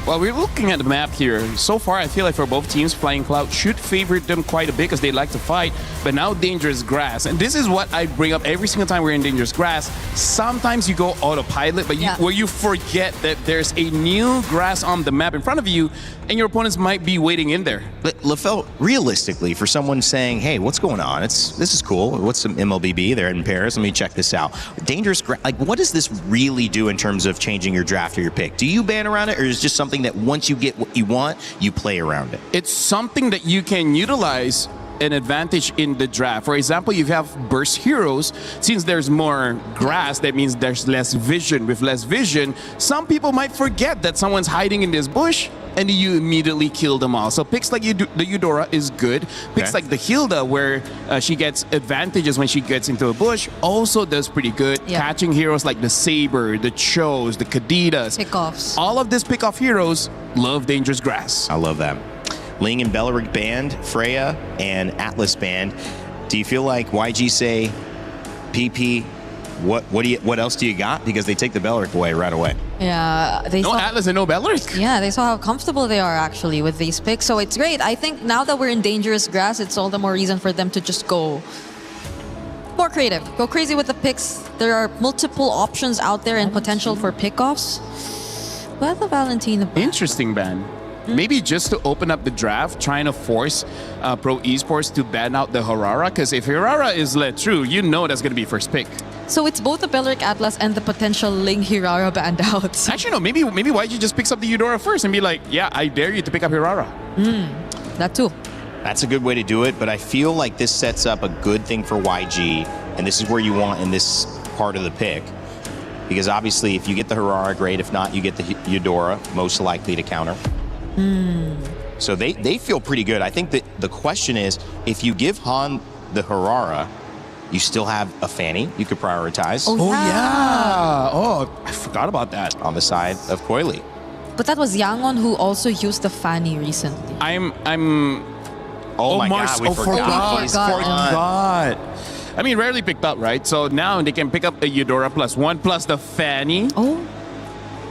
Well, we're looking at the map here. So far, I feel like for both teams, Flying Cloud should favor them quite a bit because they like to fight, but now Dangerous Grass. And this is what I bring up every single time we're in Dangerous Grass. Sometimes you go autopilot, but where you forget that there's a new grass on the map in front of you, and your opponents might be waiting in there. But LaFell, realistically, for someone saying, hey, what's going on? This is cool. What's some MLBB? They're in Paris. Let me check this out. Dangerous Grass, like, what does this really do in terms of changing your draft or your pick? Do you ban around it, or is it just something that once you get what you want, you play around it? It's something that you can utilize an advantage in the draft. For example, you have burst heroes. Since there's more grass, that means there's less vision. With less vision, some people might forget that someone's hiding in this bush, and you immediately kill them all. So picks like the Eudora is good. Picks like the Hilda, where she gets advantages when she gets into a bush, also does pretty good. Catching heroes like the Saber, the Chos, the Kadidas. Pickoffs. All of these pickoff heroes love dangerous grass. I love that. Ling and Belleric banned, Freya and Atlas banned. Do you feel like YG say, PP, what else do you got? Because they take the Belleric away right away. Yeah, they no saw, Atlas and no Belleric. Yeah, they saw how comfortable they are actually with these picks. So it's great. I think now that we're in dangerous grass, it's all the more reason for them to just go more creative. Go crazy with the picks. There are multiple options out there and potential for pickoffs. But the Valentina ban. Interesting ban. Maybe just to open up the draft, trying to force Pro Esports to ban out the Harara. Because if Harara is let through, you know that's going to be first pick. So it's both the Belleric Atlas and the potential Ling Hirara banned out. Actually, no. Maybe YG just picks up the Eudora first and be like, yeah, I dare you to pick up Hirara. That too. That's a good way to do it, but I feel like this sets up a good thing for YG, and this is where you want in this part of the pick. Because obviously, if you get the Harara, great. If not, you get the Eudora, most likely to counter. So they feel pretty good. I think that the question is, if you give Han the Harara, you still have a Fanny you could prioritize. Oh, yeah. Oh, I forgot about that. On the side of Coily. But that was Yangon who also used the Fanny recently. Oh my Mars, God, we forgot. I mean, rarely picked up, right? So now they can pick up a Eudora +1 plus the Fanny. Oh.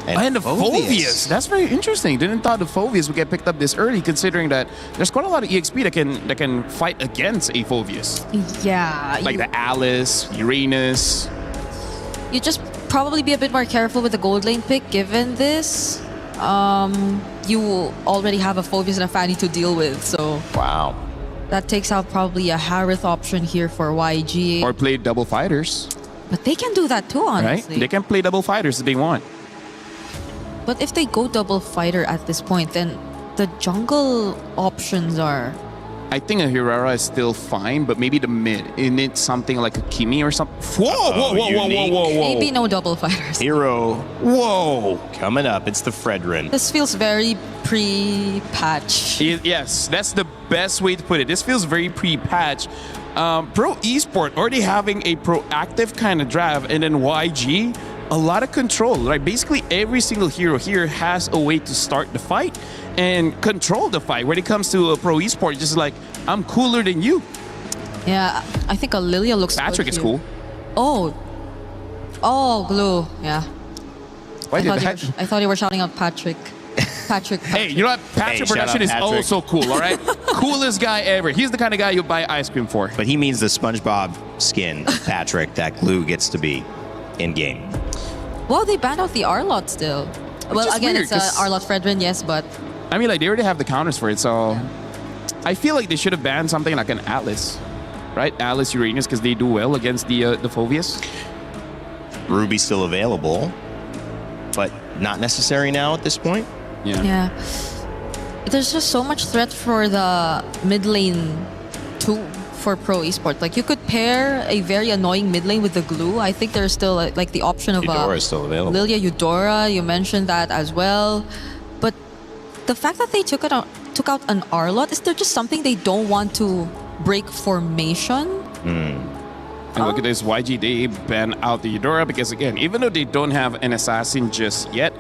And the Phoveus. That's very interesting. Didn't thought the Phoveus would get picked up this early, considering that there's quite a lot of EXP that can fight against a Phoveus. Yeah. Like the Alice, Uranus. You just probably be a bit more careful with the gold lane pick, given this. You already have a Phoveus and a Fanny to deal with, so... Wow. That takes out probably a Harith option here for YG. Or play double fighters. But they can do that too, honestly. Right? They can play double fighters if they want. But if they go double fighter at this point, then the jungle options are... I think a Hirara is still fine, but maybe the mid. It needs something like a Kimi or something. Whoa. Maybe no double fighters. Hero. Whoa. Coming up, it's the Fredrin. This feels very pre-patch. Yes, that's the best way to put it. This feels very pre-patch. Pro Esport already having a proactive kind of draft, and then YG, a lot of control. Like basically every single hero here has a way to start the fight and control the fight. When it comes to a Pro Esport, just like, I'm cooler than you. Yeah, I think a Lilia looks Patrick is here. cool. Oh, Glue. Yeah. Why did that? I thought you were shouting out Patrick. Patrick. Hey, you know what? Patrick Production is also cool, all right? Coolest guy ever. He's the kind of guy you buy ice cream for. But he means the SpongeBob skin, Patrick, that Glue gets to be in-game. Well, they banned out the Arlot still. Well, again, weird, it's Arlot Fredrin, yes, but... I mean, like, they already have the counters for it, so... I feel like they should have banned something like an Atlas, right? Atlas, Uranus, because they do well against the Phoveus. Ruby's still available, but not necessary now at this point. Yeah. There's just so much threat for the mid lane too for Pro Esports. Like you could pair a very annoying mid lane with the Glue. I think there's still like the option of Eudora is still available. Lilia Eudora. You mentioned that as well. But the fact that they took out an Arlot, is there just something they don't want to break formation? And look at this, YG, they ban out the Eudora because, again, even though they don't have an assassin just yet,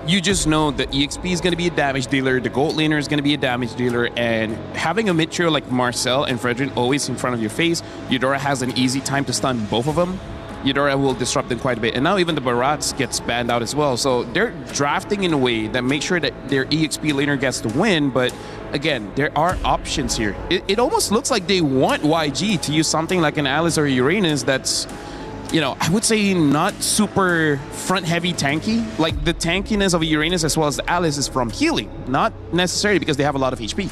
you just know the EXP is going to be a damage dealer, the gold laner is going to be a damage dealer, and having a mid trio like Marcel and Fredrin always in front of your face, Eudora has an easy time to stun both of them. Eudora will disrupt them quite a bit. And now even the Barats gets banned out as well. So they're drafting in a way that makes sure that their EXP laner gets to win, but again, there are options here. It almost looks like they want YG to use something like an Alice or Uranus that's, you know, I would say not super front-heavy tanky. Like the tankiness of a Uranus as well as the Alice is from healing, not necessarily because they have a lot of HP.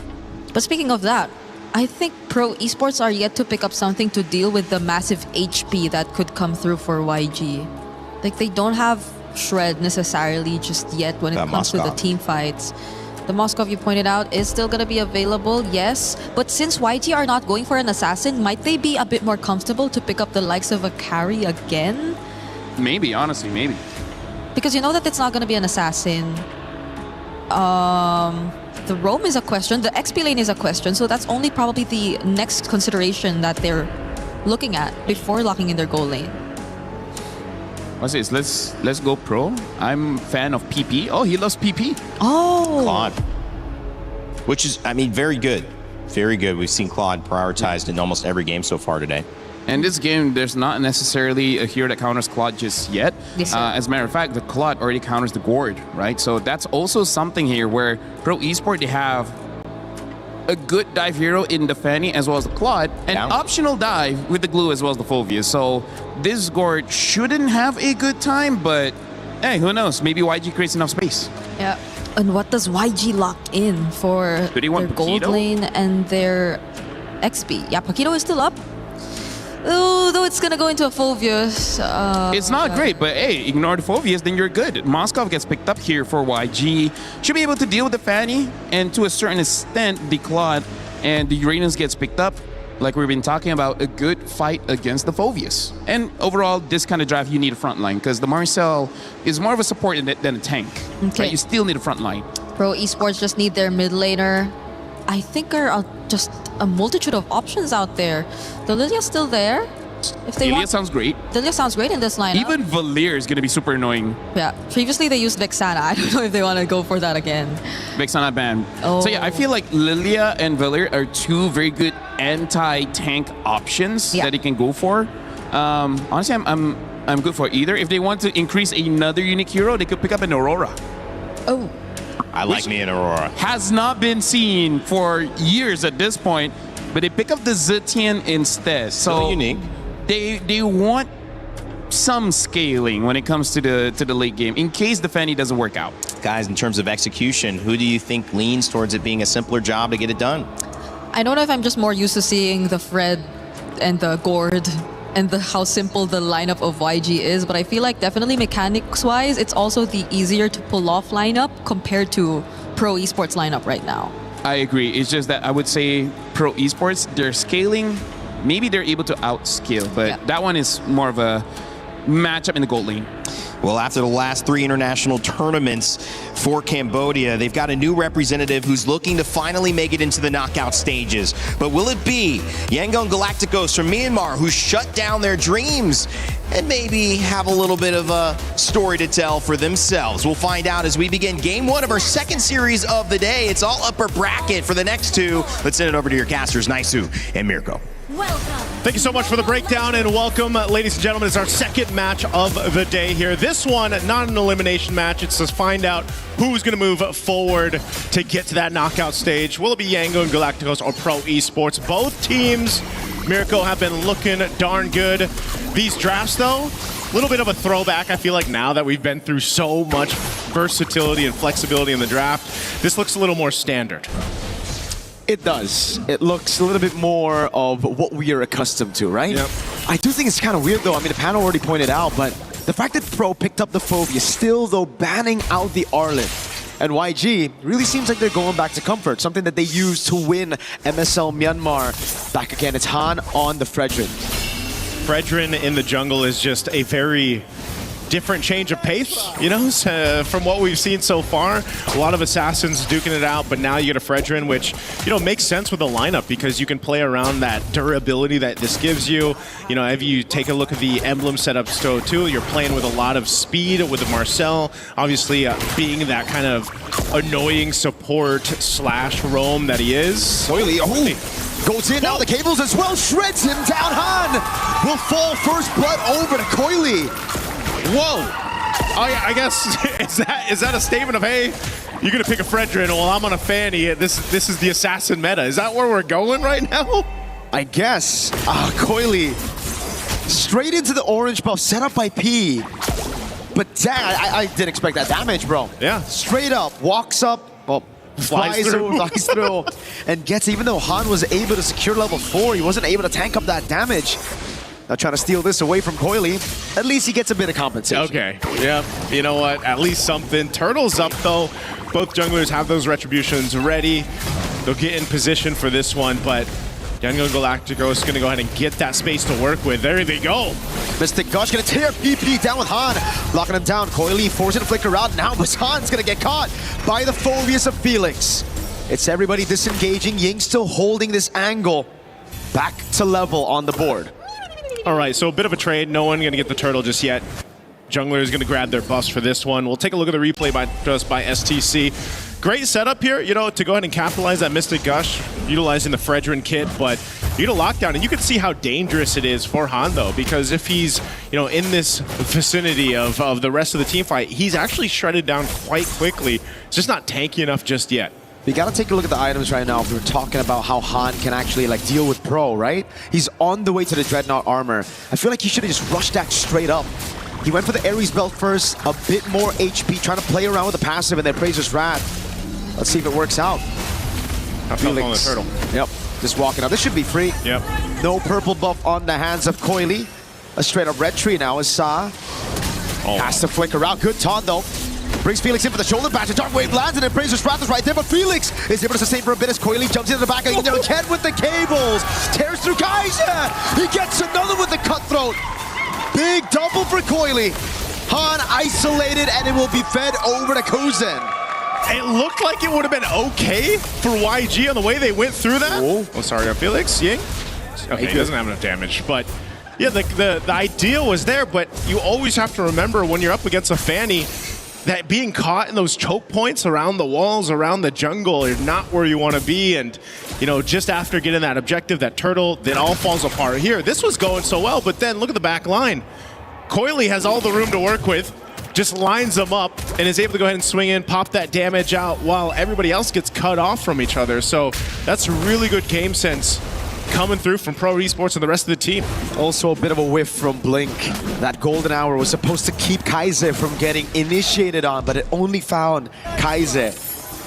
But speaking of that, I think Pro Esports are yet to pick up something to deal with the massive HP that could come through for YG. Like they don't have Shred necessarily just yet when it comes to the team fights. The Moskov, you pointed out, is still going to be available, yes. But since YG are not going for an assassin, might they be a bit more comfortable to pick up the likes of a carry again? Maybe, honestly, maybe. Because you know that it's not going to be an assassin. The roam is a question, the XP lane is a question, so that's only probably the next consideration that they're looking at before locking in their goal lane. What's this? Let's go pro. I'm fan of PP. Oh, he loves PP. Oh. Claude. Which is, I mean, very good. Very good. We've seen Claude prioritized in almost every game so far today. And this game, there's not necessarily a hero that counters Claude just yet. Yes, as a matter of fact, the Claude already counters the Gourd, right? So that's also something here where Pro Esports, they have a good dive hero in the Fanny as well as the Claude, and optional dive with the Glue as well as the Fulvius. So this Gourd shouldn't have a good time, but hey, who knows? Maybe YG creates enough space. Yeah. And what does YG lock in for their gold lane and their XP? Yeah, Paquito is still up. Oh, though it's gonna go into a Fulvius. It's not great, but hey, ignore the Fulvius, then you're good. Moskov gets picked up here for YG. Should be able to deal with the Fanny, and to a certain extent, the Claude and the Uranus gets picked up. Like we've been talking about, a good fight against the Fulvius. And overall, this kind of draft, you need a front line, because the Marcel is more of a support than a tank. Okay. Right? You still need a front line. Pro Esports just need their mid laner. I think there are just a multitude of options out there. The Lilia still there. If they Lilia sounds great. Lilia sounds great in this lineup. Even Valir is going to be super annoying. Yeah. Previously they used Vexana. I don't know if they want to go for that again. Vexana ban. Oh. So yeah, I feel like Lilia and Valir are two very good anti-tank options that they can go for. Honestly, I'm good for either. If they want to increase another unique hero, they could pick up an Aurora. Oh. I like me an Aurora. Has not been seen for years at this point, but they pick up the Zetian instead. So unique. They want some scaling when it comes to the late game in case the Fanny doesn't work out. Guys, in terms of execution, who do you think leans towards it being a simpler job to get it done? I don't know if I'm just more used to seeing the Fred and the Gourd and how simple the lineup of YG is, but I feel like definitely mechanics-wise, it's also the easier to pull off lineup compared to Pro Esports lineup right now. I agree. It's just that I would say Pro Esports, they're scaling. Maybe they're able to outscale, but that one is more of a matchup in the gold lane. Well, after the last 3 international tournaments for Cambodia, they've got a new representative who's looking to finally make it into the knockout stages. But will it be Yangon Galacticos from Myanmar, who shut down their dreams and maybe have a little bit of a story to tell for themselves? We'll find out as we begin game 1 of our second series of the day. It's all upper bracket for the next 2. Let's send it over to your casters, Naisu and Mirko. Thank you so much for the breakdown and welcome, ladies and gentlemen. It's our second match of the day here. This one, not an elimination match. It's to find out who's going to move forward to get to that knockout stage. Will it be Yangon Galacticos or Pro Esports? Both teams, Mirko, have been looking darn good. These drafts, though, a little bit of a throwback. I feel like now that we've been through so much versatility and flexibility in the draft, this looks a little more standard. It does. It looks a little bit more of what we are accustomed to, right? Yep. I do think it's kind of weird, though. I mean, the panel already pointed out, but the fact that Pro picked up the Phobia, still, though, banning out the Arlen. And YG really seems like they're going back to comfort, something that they used to win MSL Myanmar. Back again, it's Han on the Fredrin. Fredrin in the jungle is just a very different change of pace, you know, from what we've seen so far. A lot of assassins duking it out, but now you get a Fredrin, which, you know, makes sense with the lineup because you can play around that durability that this gives you. You know, if you take a look at the emblem setups too, you're playing with a lot of speed with the Marcel, obviously being that kind of annoying support slash roam that he is. Coily, goes in now, the cables as well, shreds him down. Han will fall first blood over to Coily. Whoa! Oh yeah, I guess is that a statement of, hey, you're gonna pick a Fredrin, well I'm on a Fanny. This is the assassin meta. Is that where we're going right now? I guess. Coily straight into the orange buff set up by P. But dang, I didn't expect that damage, bro. Yeah. Straight up, walks up, well, flies through, and gets, even though Han was able to secure level 4, he wasn't able to tank up that damage. Now trying to steal this away from Coily. At least he gets a bit of compensation. Okay, yeah, you know what? At least something. Turtle's up though. Both junglers have those retributions ready. They'll get in position for this one, but Young Galacticos is going to go ahead and get that space to work with. There they go. Mystic Gush going to tear PP down with Han. Locking him down. Coily forcing to flicker out. Now Han's going to get caught by the Phobius of Felix. It's everybody disengaging. Ying still holding this angle. Back to level on the board. All right, so a bit of a trade. No one going to get the turtle just yet. Jungler is going to grab their buffs for this one. We'll take a look at the replay by STC. Great setup here, you know, to go ahead and capitalize that Mystic Gush, utilizing the Fredrin kit, but you get a lockdown, and you can see how dangerous it is for Han, though, because if he's, you know, in this vicinity of the rest of the team fight, he's actually shredded down quite quickly. It's just not tanky enough just yet. We gotta take a look at the items right now if we were talking about how Han can actually like deal with Pro, right? He's on the way to the Dreadnought armor. I feel like he should have just rushed that straight up. He went for the Ares belt first, a bit more HP, trying to play around with the passive and then Praetor's Wrath. Let's see if it works out. Felix on the turtle. Yep, just walking up. This should be free. Yep. No purple buff on the hands of Coily. A straight up red tree now is Sa. Has to flicker out. Good taunt though. Brings Felix in for the shoulder bash. The Dark Wave lands and then Praetor's Wrath is right there, but Felix is able to sustain for a bit as Coily jumps into the back again with the cables. Tears through Kaiser. He gets another with the cutthroat. Big double for Coily. Han isolated and it will be fed over to Kuzin. It looked like it would have been okay for YG on the way they went through that. Oh, sorry, Felix. Ying? Okay, he doesn't have enough damage, but yeah, the idea was there, but you always have to remember when you're up against a Fanny that being caught in those choke points around the walls, around the jungle, is not where you want to be. And, you know, just after getting that objective, that turtle, then all falls apart here. This was going so well, but then look at the back line. Coily has all the room to work with, just lines them up, and is able to go ahead and swing in, pop that damage out, while everybody else gets cut off from each other. So that's really good game sense coming through from Pro Esports and the rest of the team. Also a bit of a whiff from Blink. That golden hour was supposed to keep Kaiser from getting initiated on, but it only found Kaiser.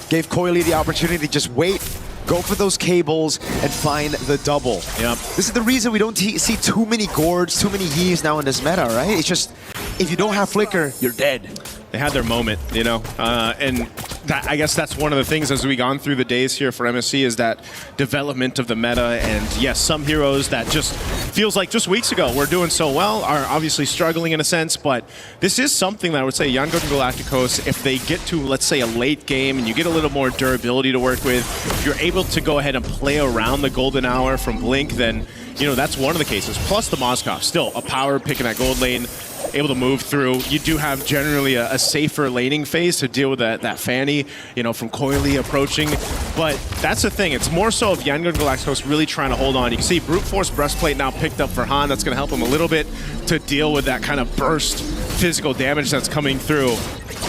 Gave Coily the opportunity to just wait, go for those cables, and find the double. Yep. This is the reason we don't see too many Gords, too many Yees now in this meta, right? It's just, if you don't have Flicker, you're dead. They had their moment, you know, and I guess that's one of the things as we gone through the days here for MSC is that development of the meta. And yes, some heroes that just feels like just weeks ago were doing so well are obviously struggling in a sense, but this is something that I would say Young Galacticos, if they get to, let's say, a late game and you get a little more durability to work with, if you're able to go ahead and play around the golden hour from Blink, then, you know, that's one of the cases. Plus the Moskov, still a power pick in that gold lane, able to move through. You do have generally a safer laning phase to deal with that Fanny, you know, from Coily approaching. But that's the thing. It's more so of Young Galacticos really trying to hold on. You can see Brute Force Breastplate now picked up for Han. That's going to help him a little bit to deal with that kind of burst physical damage that's coming through.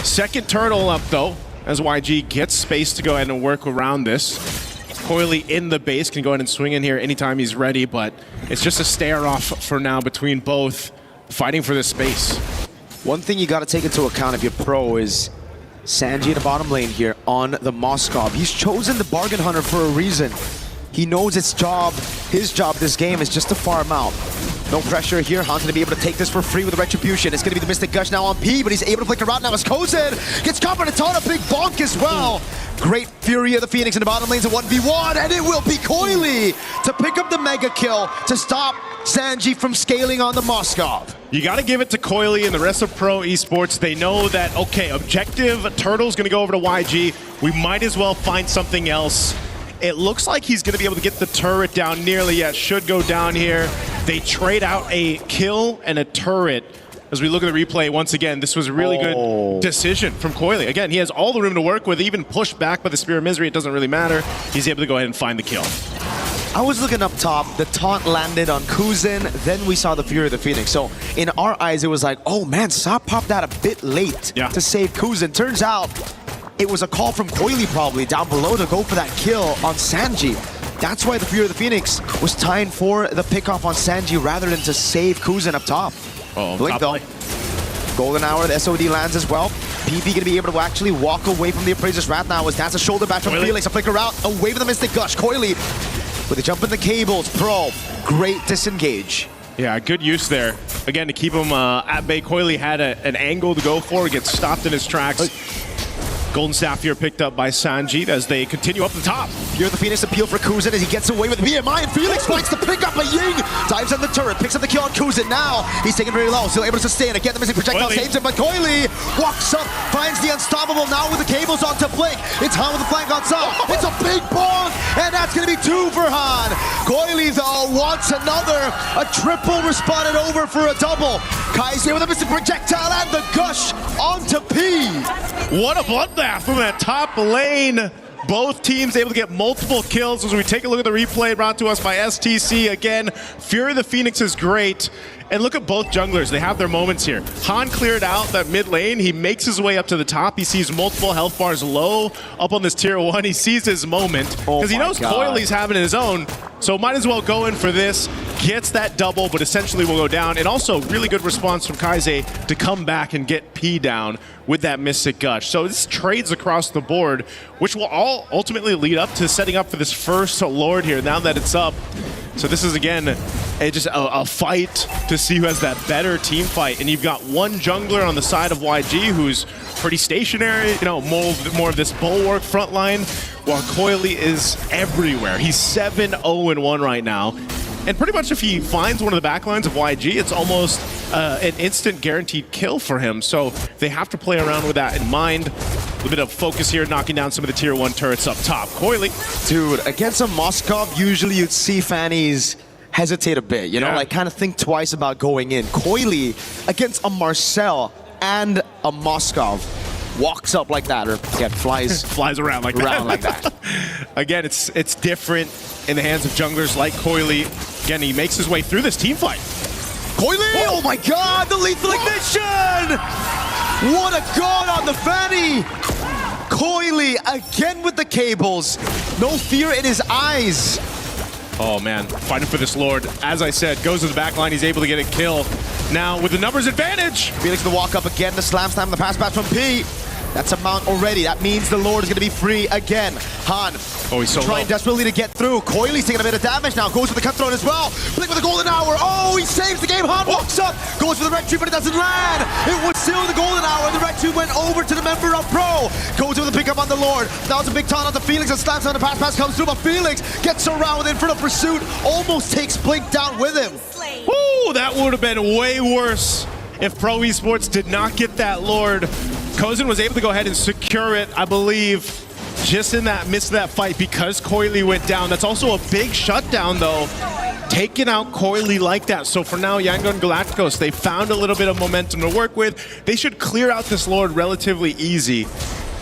Second turtle up, though, as YG gets space to go ahead and work around this. Coily in the base can go ahead and swing in here anytime he's ready, but it's just a stare-off for now between both, fighting for this space. One thing you got to take into account if you're Pro is Sanji in the bottom lane here on the Moskov. He's chosen the Bargain Hunter for a reason. He knows his job this game is just to farm out. No pressure here. Han's going to be able to take this for free with Retribution. It's going to be the Mystic Gush now on P, but he's able to flicker out now as Kozin gets caught by a ton of big bonk as well. Great Fury of the Phoenix in the bottom lane's a 1v1, and it will be Coily to pick up the mega kill to stop Sanji from scaling on the Moskov. You got to give it to Coily and the rest of Pro Esports. They know that, okay, objective, Turtle's going to go over to YG. We might as well find something else. It looks like he's going to be able to get the turret down nearly. Yeah, should go down here. They trade out a kill and a turret. As we look at the replay, once again, this was a really good decision from Coily. Again, he has all the room to work with, even pushed back by the Spear of Misery. It doesn't really matter. He's able to go ahead and find the kill. I was looking up top, the taunt landed on Kuzin, then we saw the Fury of the Phoenix. So in our eyes, it was like, oh man, Sa popped that a bit late to save Kuzin. Turns out it was a call from Coily probably down below to go for that kill on Sanji. That's why the Fury of the Phoenix was tying for the pickoff on Sanji rather than to save Kuzin up top. Blink though. Golden hour, the SOD lands as well. PP gonna be able to actually walk away from the Appraiser's Wrath now as that's a shoulder back from Felix. A flicker out, away from the Mystic Gush. Coily with a jump in the cables. Pro, great disengage. Yeah, good use there. Again, to keep him at bay. Coily had an angle to go for, gets stopped in his tracks. Golden Staff here picked up by Sanjit as they continue up the top. Here the Phoenix appeal for Kuzin as he gets away with BMI, and Felix fights to pick up a Ying. Dives on the turret, picks up the kill on Kuzin. Now he's taken very low, still able to sustain. Again, the missing projectile saves him, but Coily walks up, finds the unstoppable now with the cables onto Blink. It's Han with the flank on top. It's a big bonk, and that's going to be 2 for Han. Coily, though, wants another. A triple responded over for a double. Kai's here with a missing projectile and the gush onto P. What a bloodbath from that top lane. Both teams able to get multiple kills as we take a look at the replay brought to us by STC. Again, Fury of the Phoenix is great. And look at both junglers. They have their moments here. Han cleared out that mid lane. He makes his way up to the top. He sees multiple health bars low up on this tier 1. He sees his moment because he knows Coily's having his own. So might as well go in for this. Gets that double, but essentially will go down. And also really good response from Kaize to come back and get P down with that Mystic Gush. So this trades across the board, which will all ultimately lead up to setting up for this first Lord here now that it's up. So this is, again, just a fight to see who has that better team fight. And you've got one jungler on the side of YG who's pretty stationary, you know, more of this bulwark front line, while Coily is everywhere. He's 7-0-1 right now. And pretty much if he finds one of the backlines of YG, it's almost an instant guaranteed kill for him. So they have to play around with that in mind. A bit of focus here, knocking down some of the tier 1 turrets up top. Coily. Dude, against a Moskov, usually you'd see Fannies hesitate a bit, you know, like kind of think twice about going in. Coily, against a Marcel and a Moskov, walks up like that, or again, flies around like that. Again, it's different in the hands of junglers like Coily. Again, he makes his way through this team fight. Coily! Oh my god, the lethal ignition! What a god on the Fanny! Coily again with the cables. No fear in his eyes. Oh man, fighting for this Lord. As I said, goes to the back line. He's able to get a kill. Now with the numbers advantage. Felix the walk up again. The slam slam, the pass from P. That's a mount already. That means the Lord is going to be free again. Han he's so trying desperately to get through. Coily's taking a bit of damage now. Goes for the cut throw as well. Blink with the golden hour. Oh, he saves the game. Han walks up. Goes for the red tree, but it doesn't land. It was still the golden hour. The red tree went over to the member of Pro. Goes with the pickup on the Lord. Now it's a big taunt on the Felix and slams on the pass comes through, but Felix gets around in front of pursuit. Almost takes Blink down with him. Ooh, that would have been way worse if Pro Esports did not get that Lord. Kozin was able to go ahead and secure it, I believe, just in that midst of that fight because Coily went down. That's also a big shutdown, though, taking out Coily like that. So for now, Yangon Galacticos, they found a little bit of momentum to work with. They should clear out this Lord relatively easy.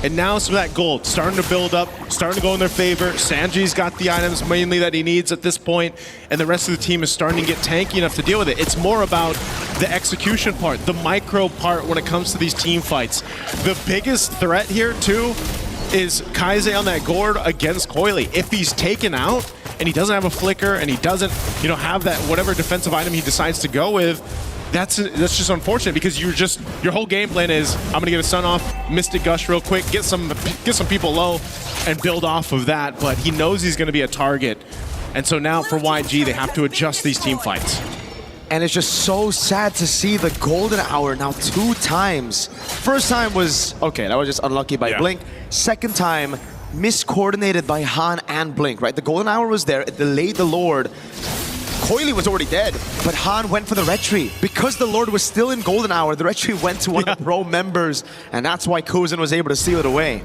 And now some of that gold starting to build up, starting to go in their favor. Sanji's got the items mainly that he needs at this point, and the rest of the team is starting to get tanky enough to deal with it. It's more about the execution part, the micro part when it comes to these team fights. The biggest threat here, too, is Kaize on that gourd against Coily. If he's taken out and he doesn't have a flicker and he doesn't, have that whatever defensive item he decides to go with, that's just unfortunate because your whole game plan is I'm gonna get a stun off, Mystic Gush real quick, get some people low, and build off of that. But he knows he's gonna be a target, and so now for YG they have to adjust these team fights. And it's just so sad to see the golden hour now 2 times. First time was okay, that was just unlucky by Blink. Second time, miscoordinated by Han and Blink. Right, the golden hour was there, it delayed the Lord. Coily was already dead, but Han went for the red tree. Because the Lord was still in golden hour, the red tree went to one of the Pro members, and that's why Kozin was able to steal it away.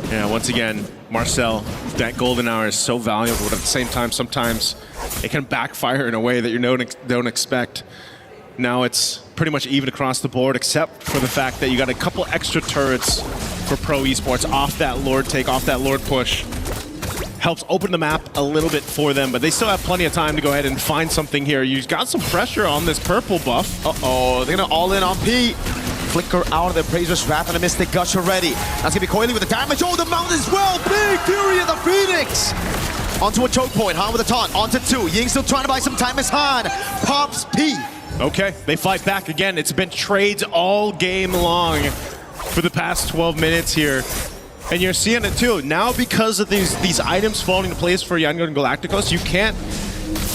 Yeah, once again, Marcel, that golden hour is so valuable, but at the same time, sometimes it can backfire in a way that you don't expect. Now it's pretty much even across the board, except for the fact that you got a couple extra turrets for Pro Esports off that Lord take, off that Lord push. Helps open the map a little bit for them, but they still have plenty of time to go ahead and find something here. You've got some pressure on this purple buff. Uh-oh, they're gonna all in on P. Flicker out of the Appraiser's Wrath and a Mystic Gush already. That's gonna be Coily with the damage. Oh, the mount as well. Big Fury of the Phoenix. Onto a choke point. Han with a taunt. Onto 2. Ying still trying to buy some time as Han pops P. Okay, they fight back again. It's been trades all game long for the past 12 minutes here. And you're seeing it too. Now because of these items falling into place for Yangon Galacticos, you can't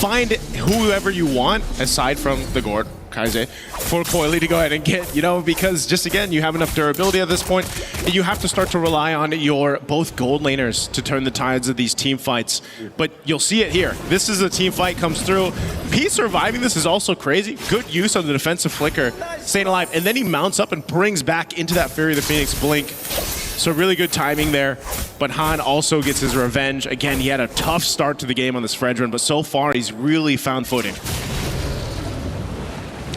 find whoever you want, aside from the Gord, Kaize, for Coily to go ahead and get, because just again, you have enough durability at this point, and you have to start to rely on your both gold laners to turn the tides of these team fights. But you'll see it here. This is a team fight comes through. P surviving this is also crazy. Good use of the defensive flicker, staying alive, and then he mounts up and brings back into that Fury of the Phoenix blink. So really good timing there, but Han also gets his revenge. Again, he had a tough start to the game on this Fredrin, but so far he's really found footing.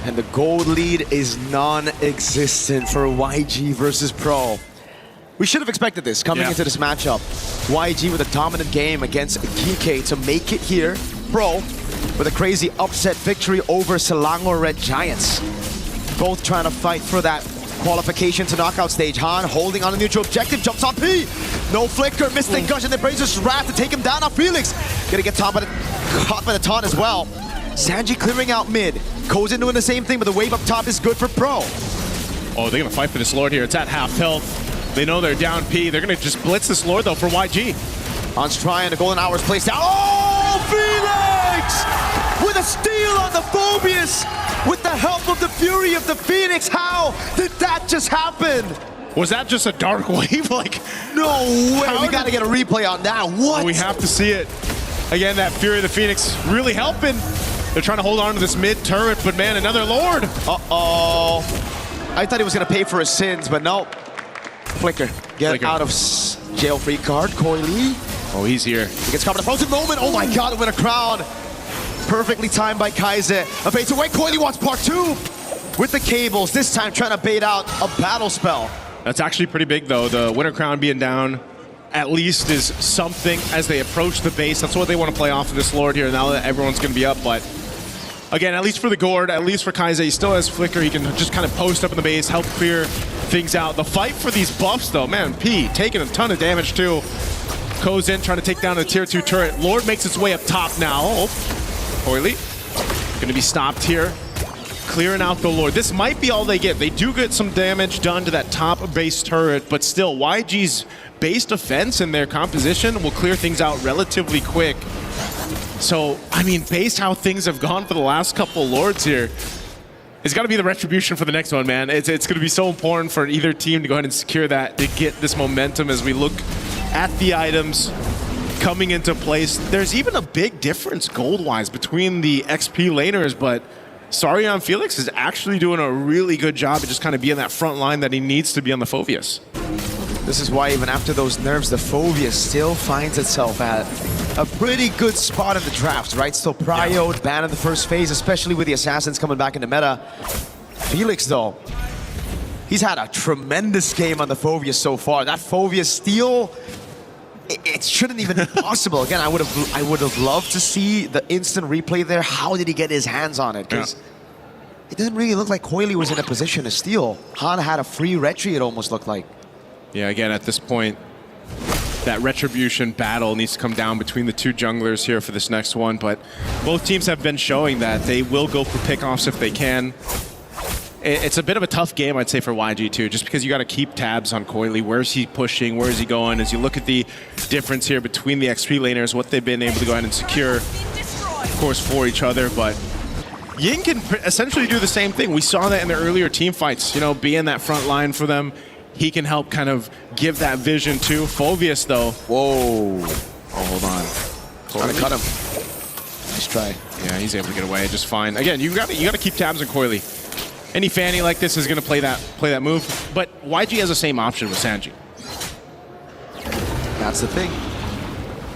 And the gold lead is non-existent for YG versus Pro. We should have expected this coming into this matchup. YG with a dominant game against GK to make it here. Pro with a crazy upset victory over Selangor Red Giants. Both trying to fight for that qualification to knockout stage. Han holding on a neutral objective, jumps on P. No flicker, Mystic Gush, and then Brazer's Wrath to take him down. Now Felix gonna get caught by the taunt as well. Sanji clearing out mid. Kozin doing the same thing, but the wave up top is good for Pro. Oh, they're gonna fight for this Lord here. It's at half health. They know they're down P. They're gonna just blitz this Lord though for YG. Han's trying, the Golden Hour's placed down. Oh, Felix! With a steal on the Phobius! With the help of the Fury of the Phoenix, how did that just happen? Was that just a dark wave? Like, no way, we gotta get a replay on that. What? We have to see it. Again, that Fury of the Phoenix really helping. They're trying to hold on to this mid turret, but man, another Lord. Uh-oh. I thought he was gonna pay for his sins, but no. Flicker, get out of jail-free card, Coily. Oh, he's here. He gets caught in a frozen moment. Oh my God, it went a crowd. Perfectly timed by Kaize. A fade away. Coily wants part 2 with the cables. This time trying to bait out a battle spell. That's actually pretty big though. The Winter Crown being down at least is something as they approach the base. That's what they want to play off of this Lord here now that everyone's going to be up. But again, at least for the Gord, at least for Kaize, he still has Flicker. He can just kind of post up in the base, help clear things out. The fight for these buffs though, man, P taking a ton of damage too. Kozin trying to take down a tier 2 turret. Lord makes its way up top now. Oh, Coily gonna be stopped here. Clearing out the Lord. This might be all they get. They do get some damage done to that top base turret, but still, YG's base defense and their composition will clear things out relatively quick. So, I mean, based how things have gone for the last couple Lords here, it's got to be the retribution for the next one, man. It's going to be so important for either team to go ahead and secure that, to get this momentum as we look at the items coming into place. There's even a big difference gold-wise between the XP laners, but Sarion Felix is actually doing a really good job of just kind of being that front line that he needs to be on the Phobius. This is why even after those nerfs, the Phobius still finds itself at a pretty good spot in the draft, right? Still prioed, banned in the first phase, especially with the Assassins coming back into meta. Felix, though, he's had a tremendous game on the Phobius so far. That Phobius steal, it shouldn't even be possible. Again, I would have loved to see the instant replay there. How did he get his hands on it? Because it didn't really look like Coily was in a position to steal. Han had a free retry, it almost looked like. Yeah, again, at this point, that retribution battle needs to come down between the two junglers here for this next one. But both teams have been showing that they will go for pickoffs if they can. It's a bit of a tough game, I'd say, for YG too, just because you got to keep tabs on Coily. Where's he pushing? Where is he going? As you look at the difference here between the XP laners, what they've been able to go ahead and secure, of course, for each other. But Ying can essentially do the same thing. We saw that in the earlier team fights, you know, being that front line for them. He can help kind of give that vision too. Phobius, though. Whoa. Oh, hold on. Trying to cut him. Nice try. Yeah, he's able to get away just fine. Again, you got to keep tabs on Coily. Any Fanny like this is going to play that move, but YG has the same option with Sanji. That's the thing.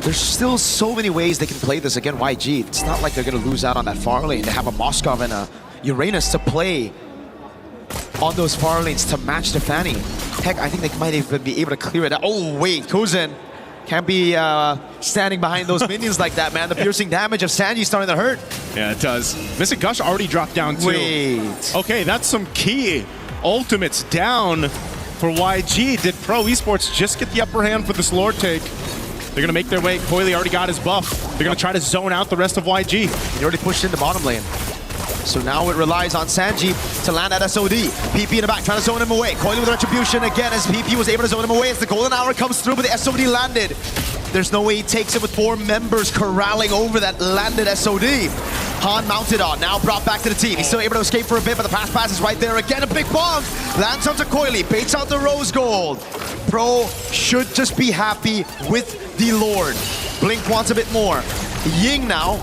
There's still so many ways they can play this again. YG. It's not like they're going to lose out on that far lane. They have a Moskov and a Uranus to play on those far lanes to match the Fanny. Heck, I think they might even be able to clear it out. Oh wait, Kozin can't be standing behind those minions like that, man. The piercing damage of Sanji starting to hurt. Yeah, it does. Mystic Gush already dropped down too. Wait. Okay, that's some key ultimates down for YG. Did Pro Esports just get the upper hand for this Lord take? They're gonna make their way. Coily already got his buff. They're gonna try to zone out the rest of YG. He already pushed into bottom lane. So now it relies on Sanji to land at SOD. PP in the back, trying to zone him away. Coily with retribution again as PP was able to zone him away as the golden hour comes through, but the SOD landed. There's no way he takes it with 4 members corralling over that landed SOD. Han mounted on, now brought back to the team. He's still able to escape for a bit, but the pass is right there again. A big bomb lands onto Coily, baits out the rose gold. Pro should just be happy with the Lord. Blink wants a bit more. Ying now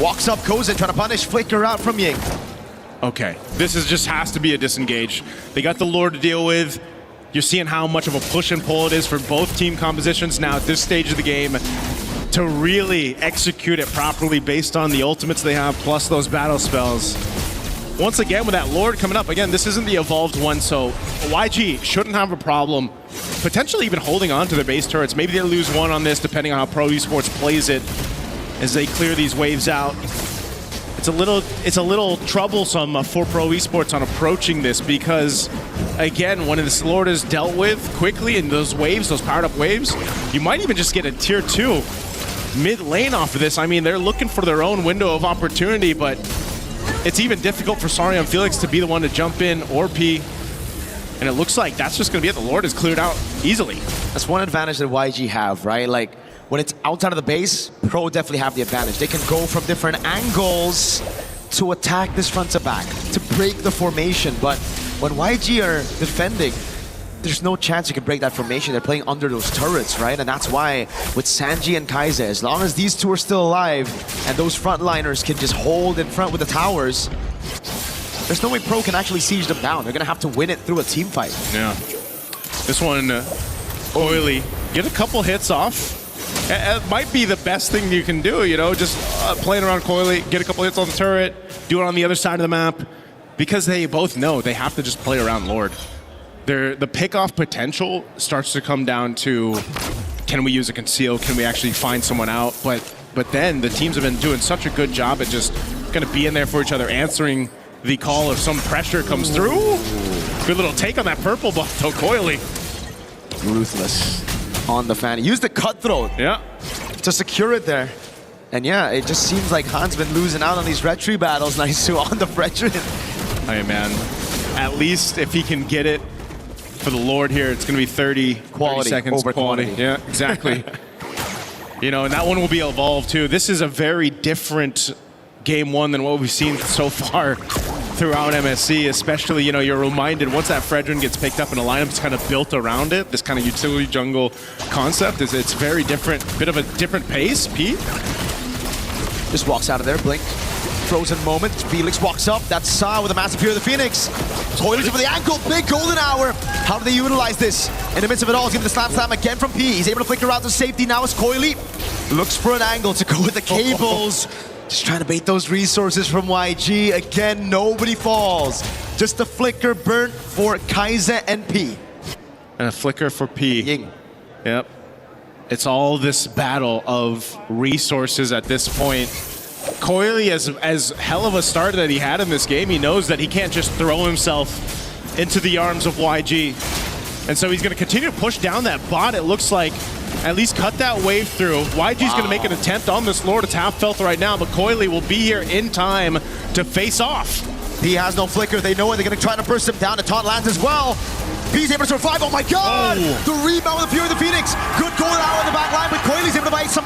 walks up Kozen, trying to punish Flicker out from Ying. Okay, this just has to be a disengage. They got the Lord to deal with. You're seeing how much of a push and pull it is for both team compositions now at this stage of the game to really execute it properly based on the ultimates they have, plus those battle spells. Once again, with that Lord coming up, again, this isn't the evolved one, so YG shouldn't have a problem potentially even holding on to their base turrets. Maybe they lose one on this, depending on how Pro Esports plays it as they clear these waves out. It's a little troublesome for Pro Esports on approaching this because, again, when this Lord is dealt with quickly in those waves, those powered up waves, you might even just get a tier 2 mid lane off of this. I mean, they're looking for their own window of opportunity, but it's even difficult for Sarion Felix to be the one to jump in or P. And it looks like that's just going to be it. The Lord is cleared out easily. That's one advantage that YG have, right? Like, when it's outside of the base, Pro definitely have the advantage. They can go from different angles to attack this front to back, to break the formation. But when YG are defending, there's no chance you can break that formation. They're playing under those turrets, right? And that's why with Sanji and Kaize, as long as these two are still alive and those frontliners can just hold in front with the towers, there's no way Pro can actually siege them down. They're gonna have to win it through a team fight. Yeah. This one, Oily, get a couple hits off. It might be the best thing you can do, you know, just playing around Coily, get a couple hits on the turret, do it on the other side of the map, because they both know they have to just play around Lord. The pick-off potential starts to come down to, can we use a conceal, can we actually find someone out, but then the teams have been doing such a good job at just gonna be in there for each other, answering the call if some pressure comes through. Good little take on that purple buff, though, Coily. Ruthless on the fan. Use the cutthroat to secure it there. And yeah, it just seems like Han's been losing out on these red tree battles. Nice to on the veteran. Hey man, at least if he can get it for the Lord here, it's going to be 30 seconds over quality. Yeah, exactly. You know, and that one will be evolved too. This is a very different game one than what we've seen so far throughout MSC, especially, you know, you're reminded once that Fredrin gets picked up and a lineup is kind of built around it, this kind of utility jungle concept, it's very different, bit of a different pace. Pete? Just walks out of there, blink. Frozen moment, Felix walks up, that's Sa with a massive Fear of the Phoenix. Toilets over the ankle, big golden hour. How do they utilize this? In the midst of it all, he's getting the slam again from P. He's able to flicker out to safety, now it's Coily. Looks for an angle to go with the cables. Just trying to bait those resources from YG. Again, nobody falls. Just a flicker burnt for Kaize and P. And a flicker for P. Ying. Yep. It's all this battle of resources at this point. Coily, as hell of a start that he had in this game, he knows that he can't just throw himself into the arms of YG. And so he's going to continue to push down that bot, it looks like. At least cut that wave through. YG's going to make an attempt on this Lord. It's half felt right now, but Coily will be here in time to face off. He has no flicker. They know it. They're going to try to burst him down. The taunt lands as well. P's able to survive. Oh my god! The rebound with the Fury of the Phoenix. Good golden hour in the back line, but Coily's able to buy so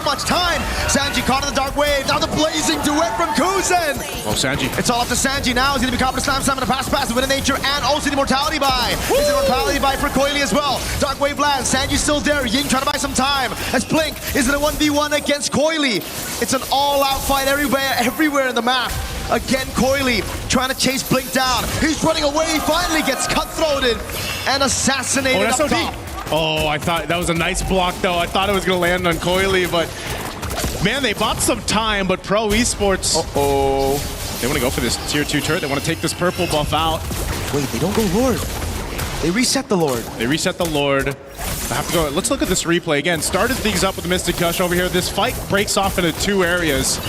much time. Sanji caught in the dark wave. Now the blazing duet from Kuzen. Oh, Sanji. It's all up to Sanji now. He's going to be caught with a slam and a pass, the win of nature, and also the immortality buy. It's an immortality buy for Coily as well. Dark wave lands. Sanji's still there. Ying trying to buy some time. As Blink is in a 1v1 against Coily. It's an all-out fight everywhere in the map. Again, Coily trying to chase Blink down. He's running away. He finally gets cutthroated and assassinated up top. Oh, I thought that was a nice block, though. I thought it was going to land on Coily, but man, they bought some time, but Pro Esports, they want to go for this tier 2 turret. They want to take this purple buff out. Wait, they don't go Lord. They reset the Lord. They reset the Lord. I have to go. Let's look at this replay again. Started things up with the Mystic Gush over here. This fight breaks off into 2 areas.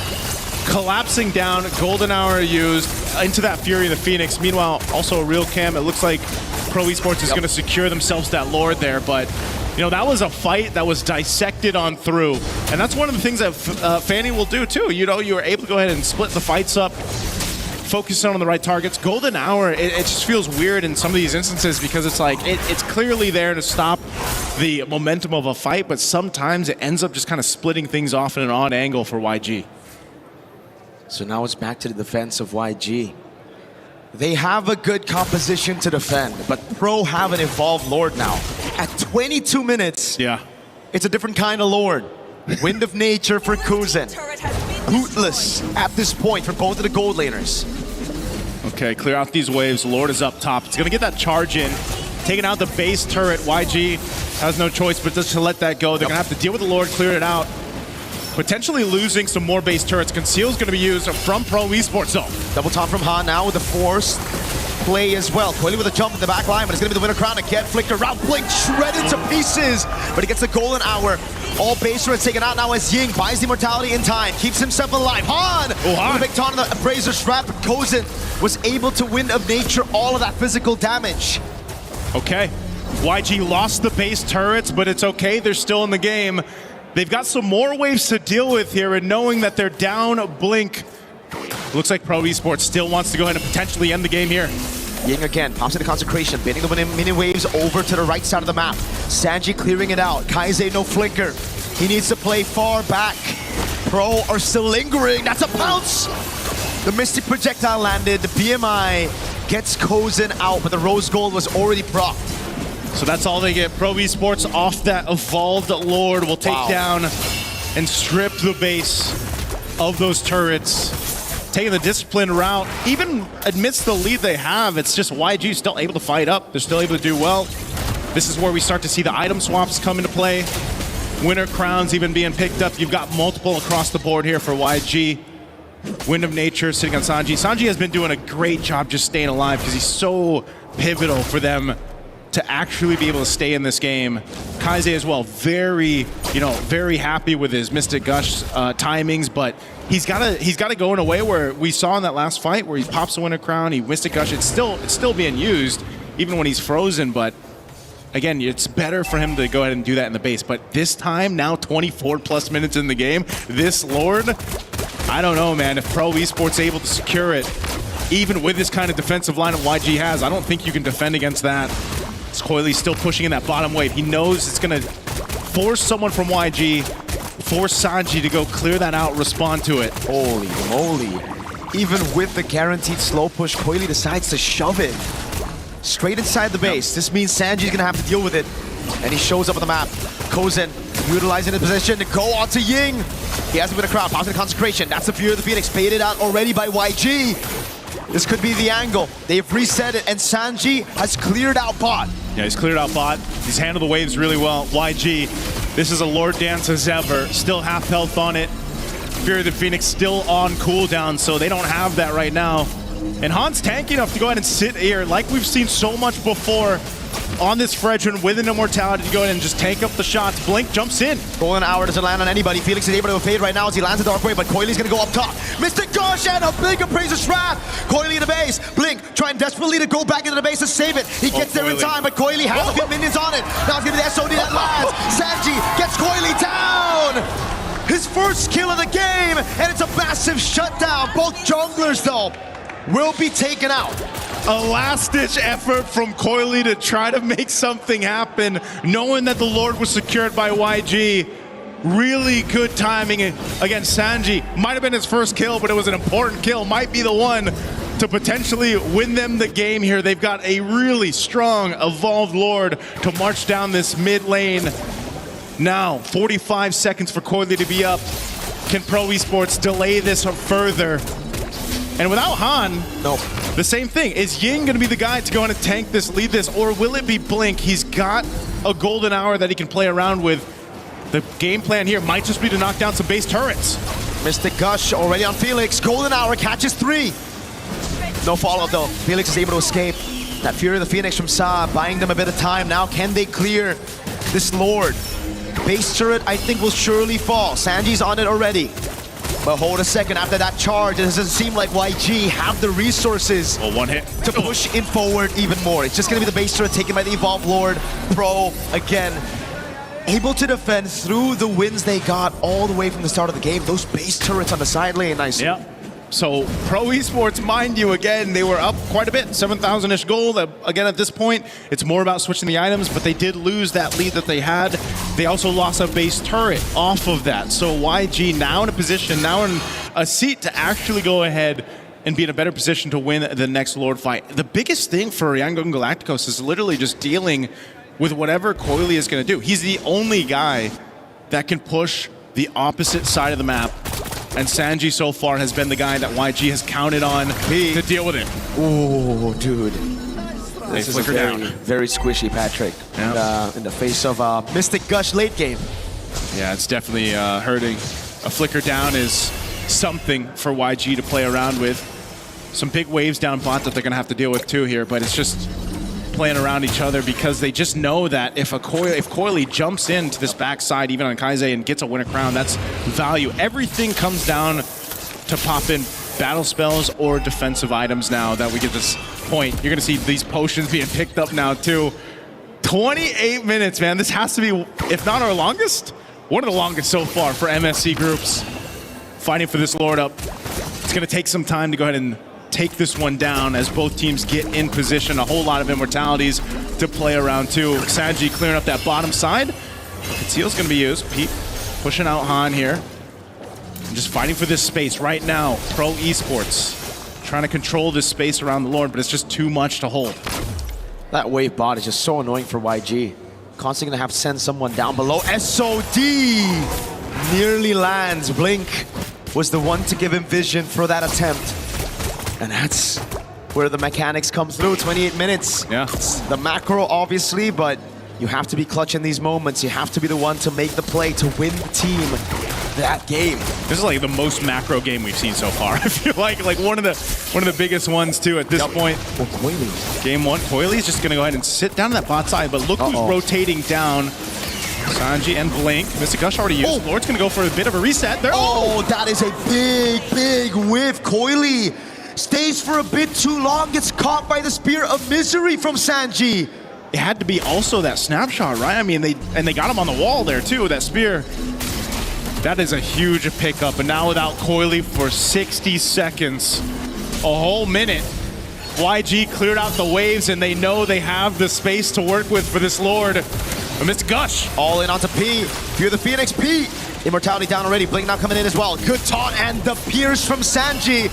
Collapsing down, golden hour used into that Fury of the Phoenix. Meanwhile, also a real cam. It looks like Pro Esports is going to secure themselves that Lord there, but you know, that was a fight that was dissected on through. And that's one of the things that Fanny will do too. You know, you were able to go ahead and split the fights up, focus on the right targets. Golden hour, it just feels weird in some of these instances because it's like, it's clearly there to stop the momentum of a fight, but sometimes it ends up just kind of splitting things off in an odd angle for YG. So now it's back to the defense of YG. They have a good composition to defend, but Pro have an evolved Lord now. At 22 minutes, it's a different kind of Lord. Wind of Nature for Kuzen. Bootless at this point for both of the gold laners. Okay, clear out these waves. Lord is up top. It's going to get that charge in. Taking out the base turret. YG has no choice but just to let that go. They're going to have to deal with the Lord, clear it out. Potentially losing some more base turrets. Conceal's going to be used from Pro Esports though. Double top from Han now with the force play as well. Coily with a jump in the back line, but it's going to be the winner crown again. Flicker round, Blink shredded to pieces, but he gets the golden hour. All base turrets taken out now as Ying buys the immortality in time, keeps himself alive. Han! With a big taunt on the Brazier Strap, but Kozen was able to Wind of Nature all of that physical damage. Okay, YG lost the base turrets, but it's okay, they're still in the game. They've got some more waves to deal with here, and knowing that they're down Blink, looks like Pro Esports still wants to go ahead and potentially end the game here. Ying again, pops into Consecration, baiting the mini waves over to the right side of the map. Sanji clearing it out. Kaise no flicker. He needs to play far back. Pro are still lingering. That's a bounce! The Mystic Projectile landed. The BMI gets Kozen out, but the Rose Gold was already procced. So that's all they get. Pro Esports off that evolved Lord will take down and strip the base of those turrets. Taking the disciplined route, even amidst the lead they have, it's just YG still able to fight up. They're still able to do well. This is where we start to see the item swaps come into play. Winner crowns even being picked up. You've got multiple across the board here for YG. Wind of Nature sitting on Sanji. Sanji has been doing a great job just staying alive because he's so pivotal for them to actually be able to stay in this game. Kaise as well, very happy with his Mystic Gush timings, but he's got to go in a way where we saw in that last fight where he pops the Winter Crown, he Mystic Gush. It's still being used even when he's frozen, but again, it's better for him to go ahead and do that in the base. But this time, now 24 plus minutes in the game, this Lord, I don't know, man. If Pro Esports able to secure it, even with this kind of defensive lineup YG has, I don't think you can defend against that. Coily still pushing in that bottom wave. He knows it's going to force someone from YG, force Sanji to go clear that out, respond to it. Holy moly. Even with the guaranteed slow push, Coily decides to shove it straight inside the base. This means Sanji's going to have to deal with it. And he shows up on the map. Kozen utilizing the position to go on to Ying. He has a bit of crowd, pops in Consecration. That's the Fury of the Phoenix, baited out already by YG. This could be the angle. They've reset it, and Sanji has cleared out bot. Yeah, he's cleared out bot. He's handled the waves really well. YG, this is a Lord dance as ever. Still half health on it. Fury of the Phoenix still on cooldown, so they don't have that right now. And Han's tanky enough to go ahead and sit here, like we've seen so much before on this Fredrin with an immortality to go ahead and just tank up the shots. Blink jumps in. Golden hour doesn't land on anybody. Felix is able to evade right now as he lands a dark wave, but Coily's gonna go up top. Mystic Gush and a big appraiser trap. Coily in the base. Blink trying desperately to go back into the base to save it. He gets there in time, but Coily has a few minions on it. Now it's gonna be the SOD that lands. Sanji gets Coily down. His first kill of the game, and it's a massive shutdown. Both junglers though will be taken out. A last-ditch effort from Coily to try to make something happen, knowing that the Lord was secured by YG. Really good timing against Sanji. Might have been his first kill, but it was an important kill. Might be the one to potentially win them the game here. They've got a really strong, evolved Lord to march down this mid lane. Now, 45 seconds for Coily to be up. Can Pro Esports delay this further? And without Han, the same thing. Is Ying going to be the guy to go in and tank this, lead this, or will it be Blink? He's got a golden hour that he can play around with. The game plan here might just be to knock down some base turrets. Mystic Gush already on Felix. Golden hour catches 3. No follow-up though. Felix is able to escape. That Fury of the Phoenix from Sa buying them a bit of time. Now can they clear this Lord? Base turret I think will surely fall. Sanji's on it already. But hold a second, after that charge, it doesn't seem like YG have the resources one hit to push in forward even more. It's just going to be the base turret taken by the Evolved Lord. Pro, again, able to defend through the wins they got all the way from the start of the game. Those base turrets on the side lane, nice. Yeah. So Pro Esports, mind you, again, they were up quite a bit, 7,000-ish gold. Again, at this point, it's more about switching the items, but they did lose that lead that they had. They also lost a base turret off of that. So YG now in a position, now in a seat to actually go ahead and be in a better position to win the next Lord fight. The biggest thing for Yangon Galacticos is literally just dealing with whatever Coily is going to do. He's the only guy that can push the opposite side of the map. And Sanji so far has been the guy that YG has counted on to deal with it. Oh, dude. They This is a very squishy Patrick in the face of Mystic Gush late game. Yeah, it's definitely hurting. A flicker down is something for YG to play around with. Some big waves down bot that they're going to have to deal with too here, but it's just playing around each other because they just know that if Coily jumps into this backside, even on Kaise, and gets a winner crown, that's value. Everything comes down to pop in battle spells or defensive items now that we get this point. You're going to see these potions being picked up now too. 28 minutes, man. This has to be, if not our longest, one of the longest so far for MSC groups. Fighting for this Lord up. It's going to take some time to go ahead and take this one down as both teams get in position. A whole lot of immortalities to play around too. Sanji clearing up that bottom side. Conceal's going to be used. Pete pushing out Han here. And just fighting for this space right now. Pro Esports trying to control this space around the Lord, but it's just too much to hold. That wave bot is just so annoying for YG. Constantly going to have to send someone down below. SOD nearly lands. Blink was the one to give him vision for that attempt. And that's where the mechanics come through. 28 minutes. Yeah. It's the macro, obviously, but you have to be clutch in these moments. You have to be the one to make the play to win the team that game. This is like the most macro game we've seen so far. I feel like one of the biggest ones too at this point. Well, Coily. Game one, Coily's just gonna go ahead and sit down on that bot side, but look who's rotating down. Sanji and Blink. Mystic Gush already used. Lord's gonna go for a bit of a reset there. Oh, that is a big whiff. Coily stays for a bit too long, gets caught by the Spear of Misery from Sanji. It had to be also that snapshot, right? I mean, they got him on the wall there too, that Spear. That is a huge pickup, and now without Coily for 60 seconds, a whole minute, YG cleared out the waves, and they know they have the space to work with for this Lord. Mystic Gush. All in onto P. Fear the Phoenix. P. Immortality down already. Blink now coming in as well. Good taunt and the pierce from Sanji.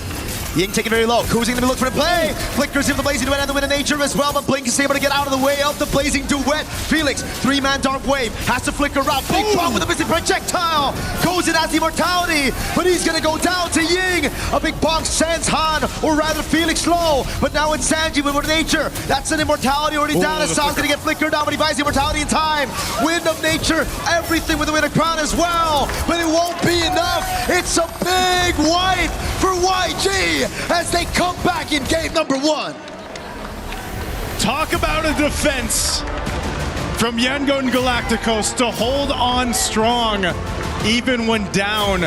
Ying taking very low. Cruising to look for the play. Flickers in the Blazing Duet and the Wind of Nature as well, but Blink is able to get out of the way of the Blazing Duet. Felix, 3-man Dark Wave, has to flicker out. Big bomb with a missing projectile. Goes in as the Immortality, but he's going to go down to Ying. A big box sends Han, or rather Felix low, but now it's Sanji with Wind of Nature. That's an Immortality already down. Assault's going to get flickered down, but he buys the Immortality in time. Wind of Nature, everything with the Wind of Crown as well, but it won't be enough. It's a big wipe for YG as they come back in game number one. Talk about a defense from Yangon Galacticos to hold on strong even when down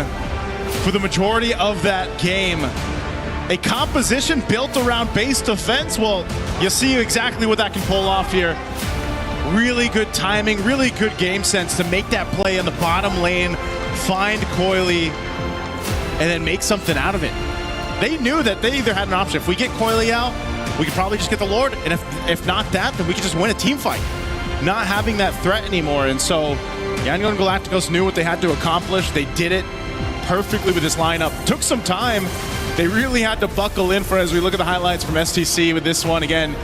for the majority of that game. A composition built around base defense. Well, you see exactly what that can pull off here. Really good timing, really good game sense to make that play in the bottom lane, find Coily, and then make something out of it. They knew that they either had an option. If we get Coily out, we could probably just get the Lord, and if not that, then we could just win a team fight. Not having that threat anymore, and so Yangon Galacticos knew what they had to accomplish. They did it perfectly with this lineup. Took some time. They really had to buckle in for as we look at the highlights from STC with this one. Again,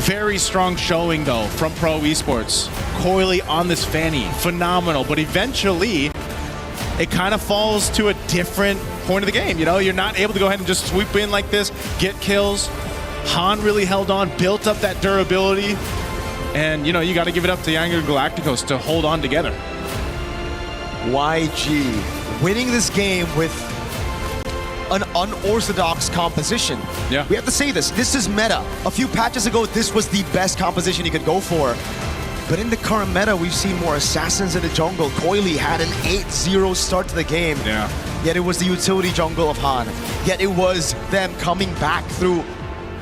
very strong showing though from Pro Esports. Coily on this Fanny, phenomenal, but eventually it kind of falls to a different point of the game. You know, you're not able to go ahead and just swoop in like this, get kills. Han really held on, built up that durability, and you know, you got to give it up to Yangon Galacticos to hold on together. YG winning this game with an unorthodox composition. Yeah. We have to say this. This is meta. A few patches ago, this was the best composition you could go for. But in the current meta, we've seen more assassins in the jungle. Coily had an 8-0 start to the game. Yeah. Yet it was the utility jungle of Han. Yet it was them coming back through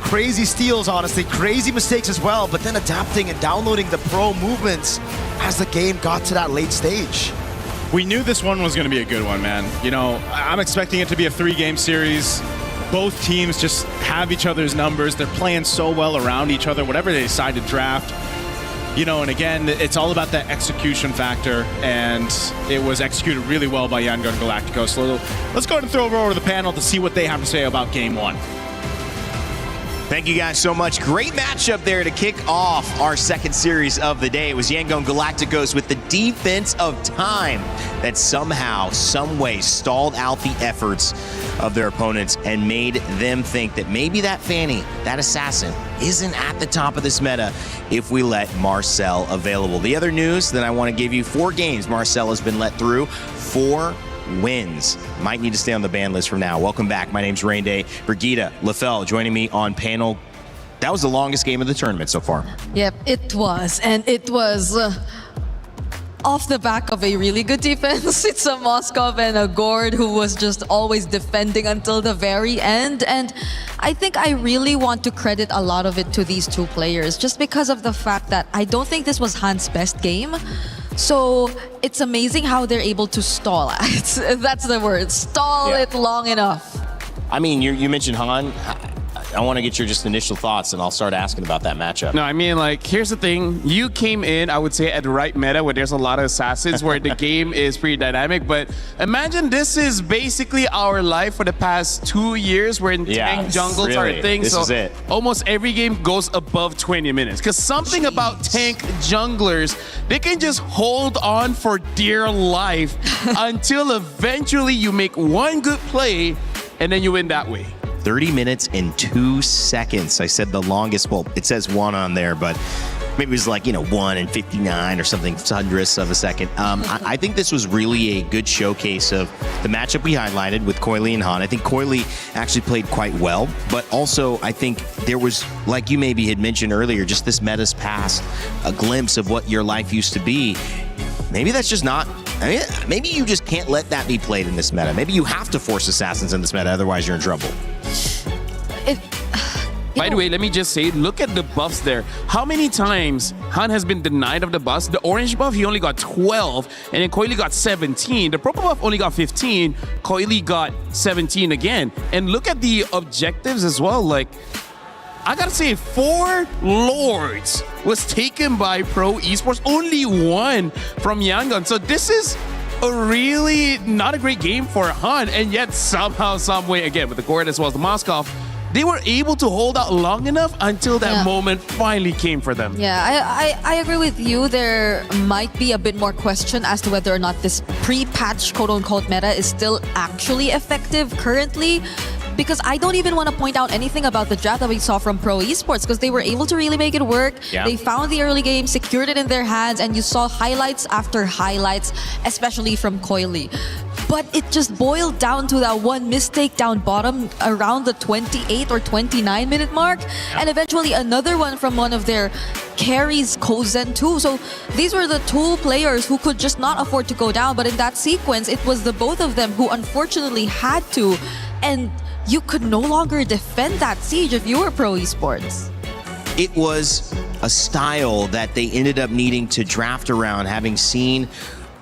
crazy steals, honestly, crazy mistakes as well, but then adapting and downloading the pro movements as the game got to that late stage. we knew this one was going to be a good one, man. You know, I'm expecting it to be a 3-game series. Both teams just have each other's numbers. They're playing so well around each other, whatever they decide to draft. You know, and again, it's all about that execution factor, and it was executed really well by Yangon Galacticos. So let's go ahead and throw it over to the panel to see what they have to say about Game 1. Thank you guys so much. Great matchup there to kick off our second series of the day. It was Yangon Galacticos with the defense of time that somehow, someway stalled out the efforts of their opponents and made them think that maybe that Fanny, that assassin, isn't at the top of this meta if we let Marcel available. The other news that I want to give you, 4 games Marcel has been let through, 4 wins. Might need to stay on the ban list from now. Welcome back. My name's Rain Day. Brigitte Lefel joining me on panel. That was the longest game of the tournament so far. Yep, it was. And it was off the back of a really good defense. It's a Moskov and a Gord who was just always defending until the very end. And I think I really want to credit a lot of it to these 2 players just because of the fact that I don't think this was Han's best game. So it's amazing how they're able to stall. That's the word. Stall it long enough. I mean, you mentioned Han. I want to get your just initial thoughts, and I'll start asking about that matchup. No, I mean, like, here's the thing. You came in, I would say, at the right meta where there's a lot of assassins, where the game is pretty dynamic. But imagine this is basically our life for the past 2 years, where tank jungles are a thing. This is it. Almost every game goes above 20 minutes. Because something about tank junglers, they can just hold on for dear life until eventually you make one good play, and then you win that way. 30 minutes and 2 seconds. I said the longest. Well, it says 1 on there, but maybe it was like, 1 and 59 or something, hundredths of a second. I think this was really a good showcase of the matchup we highlighted with Coily and Han. I think Coily actually played quite well, but also I think there was, like you maybe had mentioned earlier, just this meta's past, a glimpse of what your life used to be. Maybe that's just not, maybe you just can't let that be played in this meta. Maybe you have to force assassins in this meta, otherwise you're in trouble. By the way, let me just say, look at the buffs there. How many times Han has been denied of the buffs? The orange buff, he only got 12, and then Coily got 17. The purple buff only got 15. Coily got 17 again. And look at the objectives as well. Like, I gotta say, 4 Lords was taken by Pro Esports. Only 1 from Yangon. So this is a really not a great game for Han, and yet somehow, some way, again, with the Gord as well as the Moskov, they were able to hold out long enough until that moment finally came for them. Yeah, I agree with you. There might be a bit more question as to whether or not this pre-patch quote-unquote meta is still actually effective currently. Because I don't even want to point out anything about the draft that we saw from Pro Esports, because they were able to really make it work. Yeah. They found the early game, secured it in their hands, and you saw highlights after highlights, especially from Coily. But it just boiled down to that one mistake down bottom around the 28 or 29 minute mark, and eventually another one from one of their carries, Kozen too. So these were the 2 players who could just not afford to go down, but in that sequence, it was the both of them who unfortunately had to, and you could no longer defend that siege if you were Pro Esports. It was a style that they ended up needing to draft around, having seen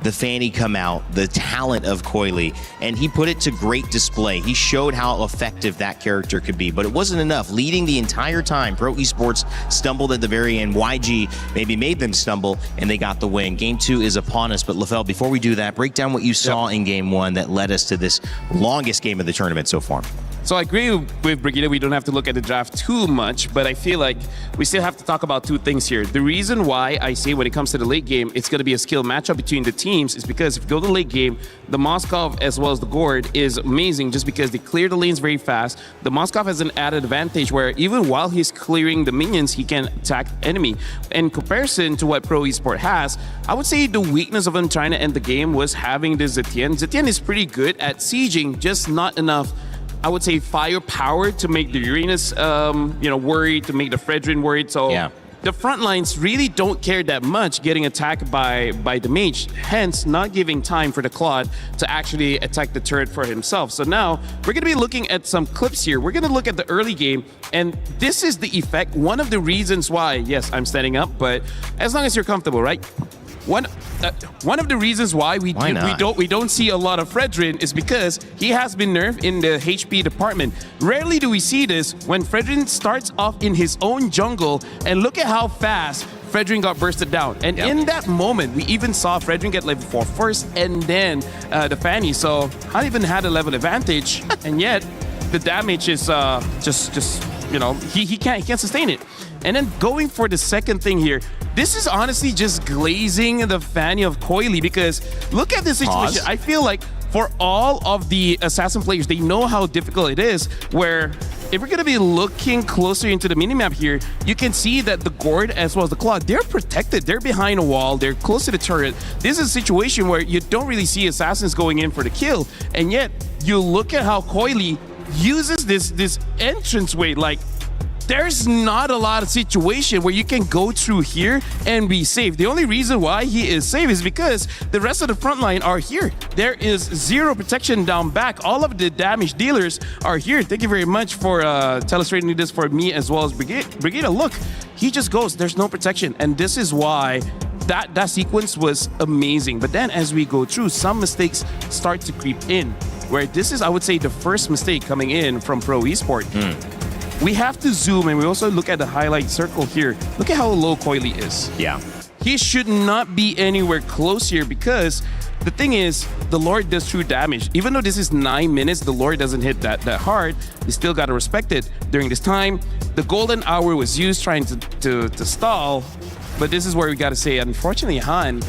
the Fanny come out, the talent of Coily, and he put it to great display. He showed how effective that character could be, but it wasn't enough. Leading the entire time, Pro Esports stumbled at the very end. YG maybe made them stumble, and they got the win. Game 2 is upon us, but Lefel, before we do that, break down what you saw in Game 1 that led us to this longest game of the tournament so far. So I agree with Brigitte, we don't have to look at the draft too much, but I feel like we still have to talk about 2 things here. The reason why I say when it comes to the late game, it's going to be a skill matchup between the teams is because if you go to the late game, the Moskov as well as the Gord is amazing just because they clear the lanes very fast. The Moskov has an added advantage where even while he's clearing the minions, he can attack enemy. In comparison to what Pro Esport has, I would say the weakness of him trying to end the game was having the Zetienne. Zetienne is pretty good at sieging, just not enough, I would say, firepower to make the Uranus, worried, to make the Fredrin worried. So the front lines really don't care that much getting attacked by the mage, hence not giving time for the Claude to actually attack the turret for himself. So now we're going to be looking at some clips here. We're going to look at the early game, and this is the effect. One of the reasons why, yes, I'm standing up, but as long as you're comfortable, right? one of the reasons why we don't see a lot of Fredrin is because he has been nerfed in the HP department. Rarely do we see this when Fredrin starts off in his own jungle, and look at how fast Fredrin got bursted down. And in that moment, we even saw Fredrin get level 4 first and then the Fanny. So not even had a level advantage, and yet the damage is just you know, he can't sustain it. And then going for the second thing here, this is honestly just glazing the Fanny of Coily, because look at this situation. I feel like for all of the Assassin players, they know how difficult it is, where if we're going to be looking closer into the minimap here, you can see that the Gourd as well as the Claw, they're protected. They're behind a wall. They're close to the turret. This is a situation where you don't really see Assassins going in for the kill, and yet you look at how Coily uses this entranceway. Like, there's not a lot of situation where you can go through here and be safe. The only reason why he is safe is because the rest of the front line are here. There is zero protection down back. All of the damage dealers are here. Thank you very much for illustrating this for me as well as Brigida. Look, he just goes. There's no protection. And this is why that sequence was amazing. But then as we go through, some mistakes start to creep in, where this is, I would say, the first mistake coming in from Pro Esports. We have to zoom, and we also look at the highlight circle here. Look at how low Coily is. Yeah. He should not be anywhere close here, because the thing is, the Lord does true damage. Even though this is 9 minutes, the Lord doesn't hit that hard. You still got to respect it. During this time, the golden hour was used trying to stall, but this is where we got to say, unfortunately, Han,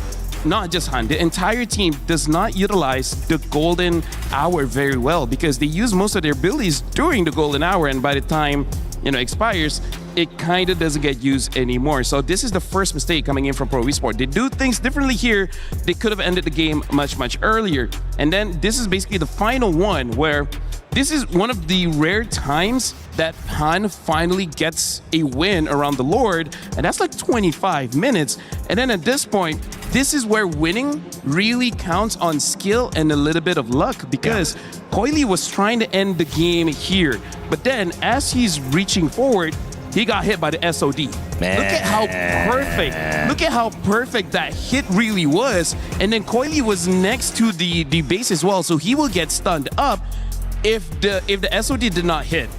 not just Han, the entire team does not utilize the golden hour very well, because they use most of their abilities during the golden hour, and by the time, you know, expires, it kind of doesn't get used anymore. So this is the first mistake coming in from Pro Esports. They do things differently here. They could have ended the game much earlier. And then this is basically the final one, where this is one of the rare times that Han finally gets a win around the Lord, and that's like 25 minutes. And then at this point, this is where winning really counts on skill and a little bit of luck, because Coily was trying to end the game here. But then as he's reaching forward, he got hit by the SOD. Man. Look at how perfect that hit really was. And then Coily was next to the base as well, so he will get stunned up if the SOD did not hit.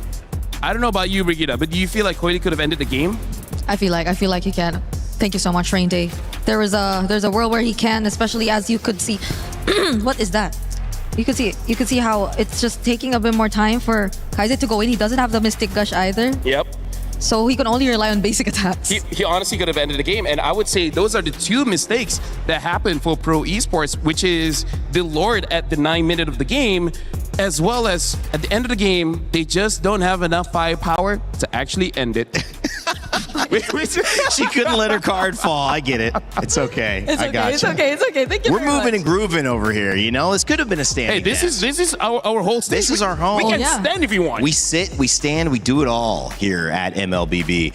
I don't know about you, Brigida, but do you feel like Coily could have ended the game? I feel like he can. Thank you so much, Rain Day. There's a world where he can, especially as you could see. What is that? You could see how it's just taking a bit more time for Kaiser to go in. He doesn't have the Mystic Gush either. Yep. So he can only rely on basic attacks. He honestly could have ended the game, and I would say those are the two mistakes that happened for Pro Esports, which is the Lord at the 9 minute of the game, as well as at the end of the game, they just don't have enough firepower to actually end it. She couldn't let her card fall. I get it. It's okay. It's okay. Thank you. We're moving and grooving over here. You know, this could have been a standing. Hey, this is our whole stage. This is our home. We can stand if you want. We sit, we stand, we do it all here at MLBB.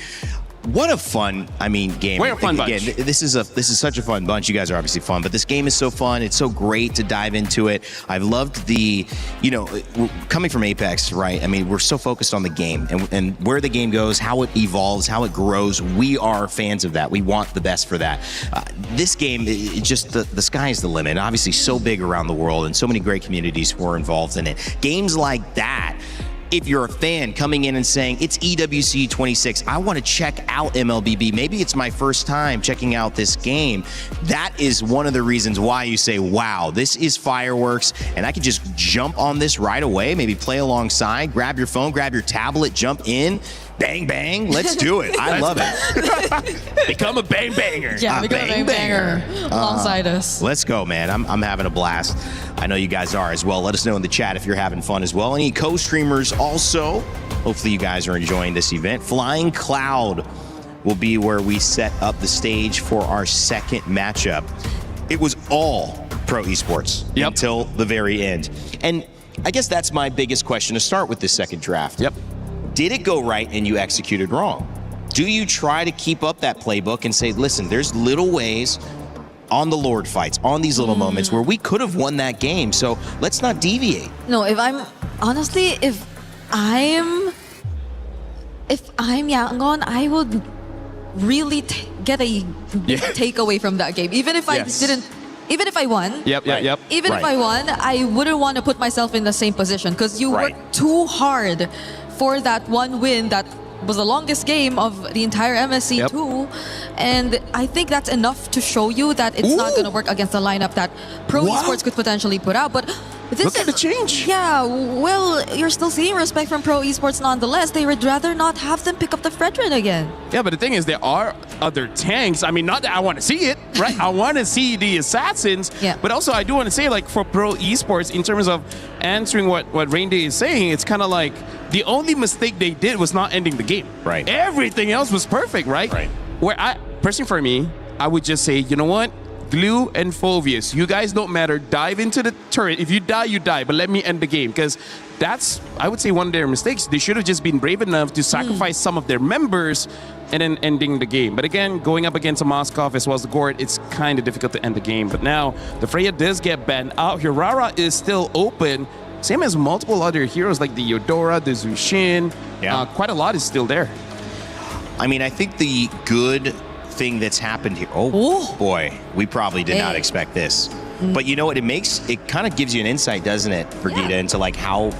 What a fun, game. We're a fun bunch. Again, this is such a fun bunch. You guys are obviously fun, but this game is so fun. It's so great to dive into it. I've loved the, coming from Apex, right? We're so focused on the game and where the game goes, how it evolves, how it grows. We are fans of that. We want the best for that. This game, just the sky is the limit. Obviously so big around the world and so many great communities who are involved in it. Games like that, if you're a fan coming in and saying, it's EWC 26, I want to check out MLBB. Maybe it's my first time checking out this game. That is one of the reasons why you say, wow, this is fireworks, and I can just jump on this right away, maybe play alongside, grab your phone, grab your tablet, jump in, bang, bang, let's do it. I love it. Become a bang banger. Yeah, become a bang banger alongside us. Let's go, man. I'm having a blast. I know you guys are as well. Let us know in the chat if you're having fun as well. Any co-streamers also. Hopefully you guys are enjoying this event. Flying Cloud will be where we set up the stage for our second matchup. It was all Pro Esports until the very end. And I guess that's my biggest question to start with this second draft. Yep. Did it go right and you executed wrong? Do you try to keep up that playbook and say, listen, there's little ways on the Lord fights, on these little moments where we could have won that game, so let's not deviate. No, if I'm Yangon, I would really get a big takeaway from that game. Even if I didn't, even if I won. Yep. Even if I won, I wouldn't want to put myself in the same position because you worked too hard for that one win that was the longest game of the entire MSC too. And I think that's enough to show you that it's not going to work against the lineup that Pro Esports could potentially put out. But this Look at the change. Yeah, well, you're still seeing respect from Pro Esports nonetheless. They would rather not have them pick up the Fredrin again. Yeah, but the thing is, there are other tanks. I mean, not that I want to see it, right? I want to see the Assassins. Yeah. But also, I do want to say, like, for Pro Esports, in terms of answering what Rainday is saying, it's kind of like the only mistake they did was not ending the game. Right. Everything else was perfect, right? Right. Where personally for me, I would just say, you know what? Glue and Phoveus, you guys don't matter. Dive into the turret. If you die, you die. But let me end the game, because that's, I would say, one of their mistakes. They should have just been brave enough to sacrifice some of their members and then ending the game. But again, going up against a Moskov as well as the Gord, it's kind of difficult to end the game. But now, the Freya does get banned out. Hirara is still open. Same as multiple other heroes like the Eudora, the Zushin. Quite a lot is still there. I mean, I think the good thing that's happened here. Oh boy, we probably did not expect this. But you know what? It kind of gives you an insight, doesn't it, Brigitte, into like how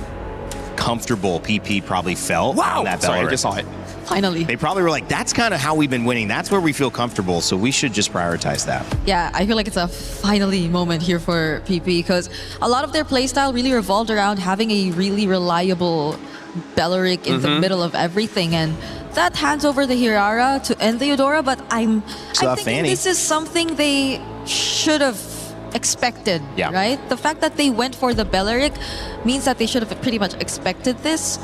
comfortable PP probably felt on that Sorry, I Bellerin. just saw it. Finally. They probably were like, that's kind of how we've been winning. That's where we feel comfortable. So we should just prioritize that. Yeah, I feel like it's a finally moment here for PP because a lot of their playstyle really revolved around having a really reliable Belleric in the middle of everything, and that hands over the Hirara to end the Eudora. But I'm thinking this is something they should have expected, right? The fact that they went for the Belleric means that they should have pretty much expected this,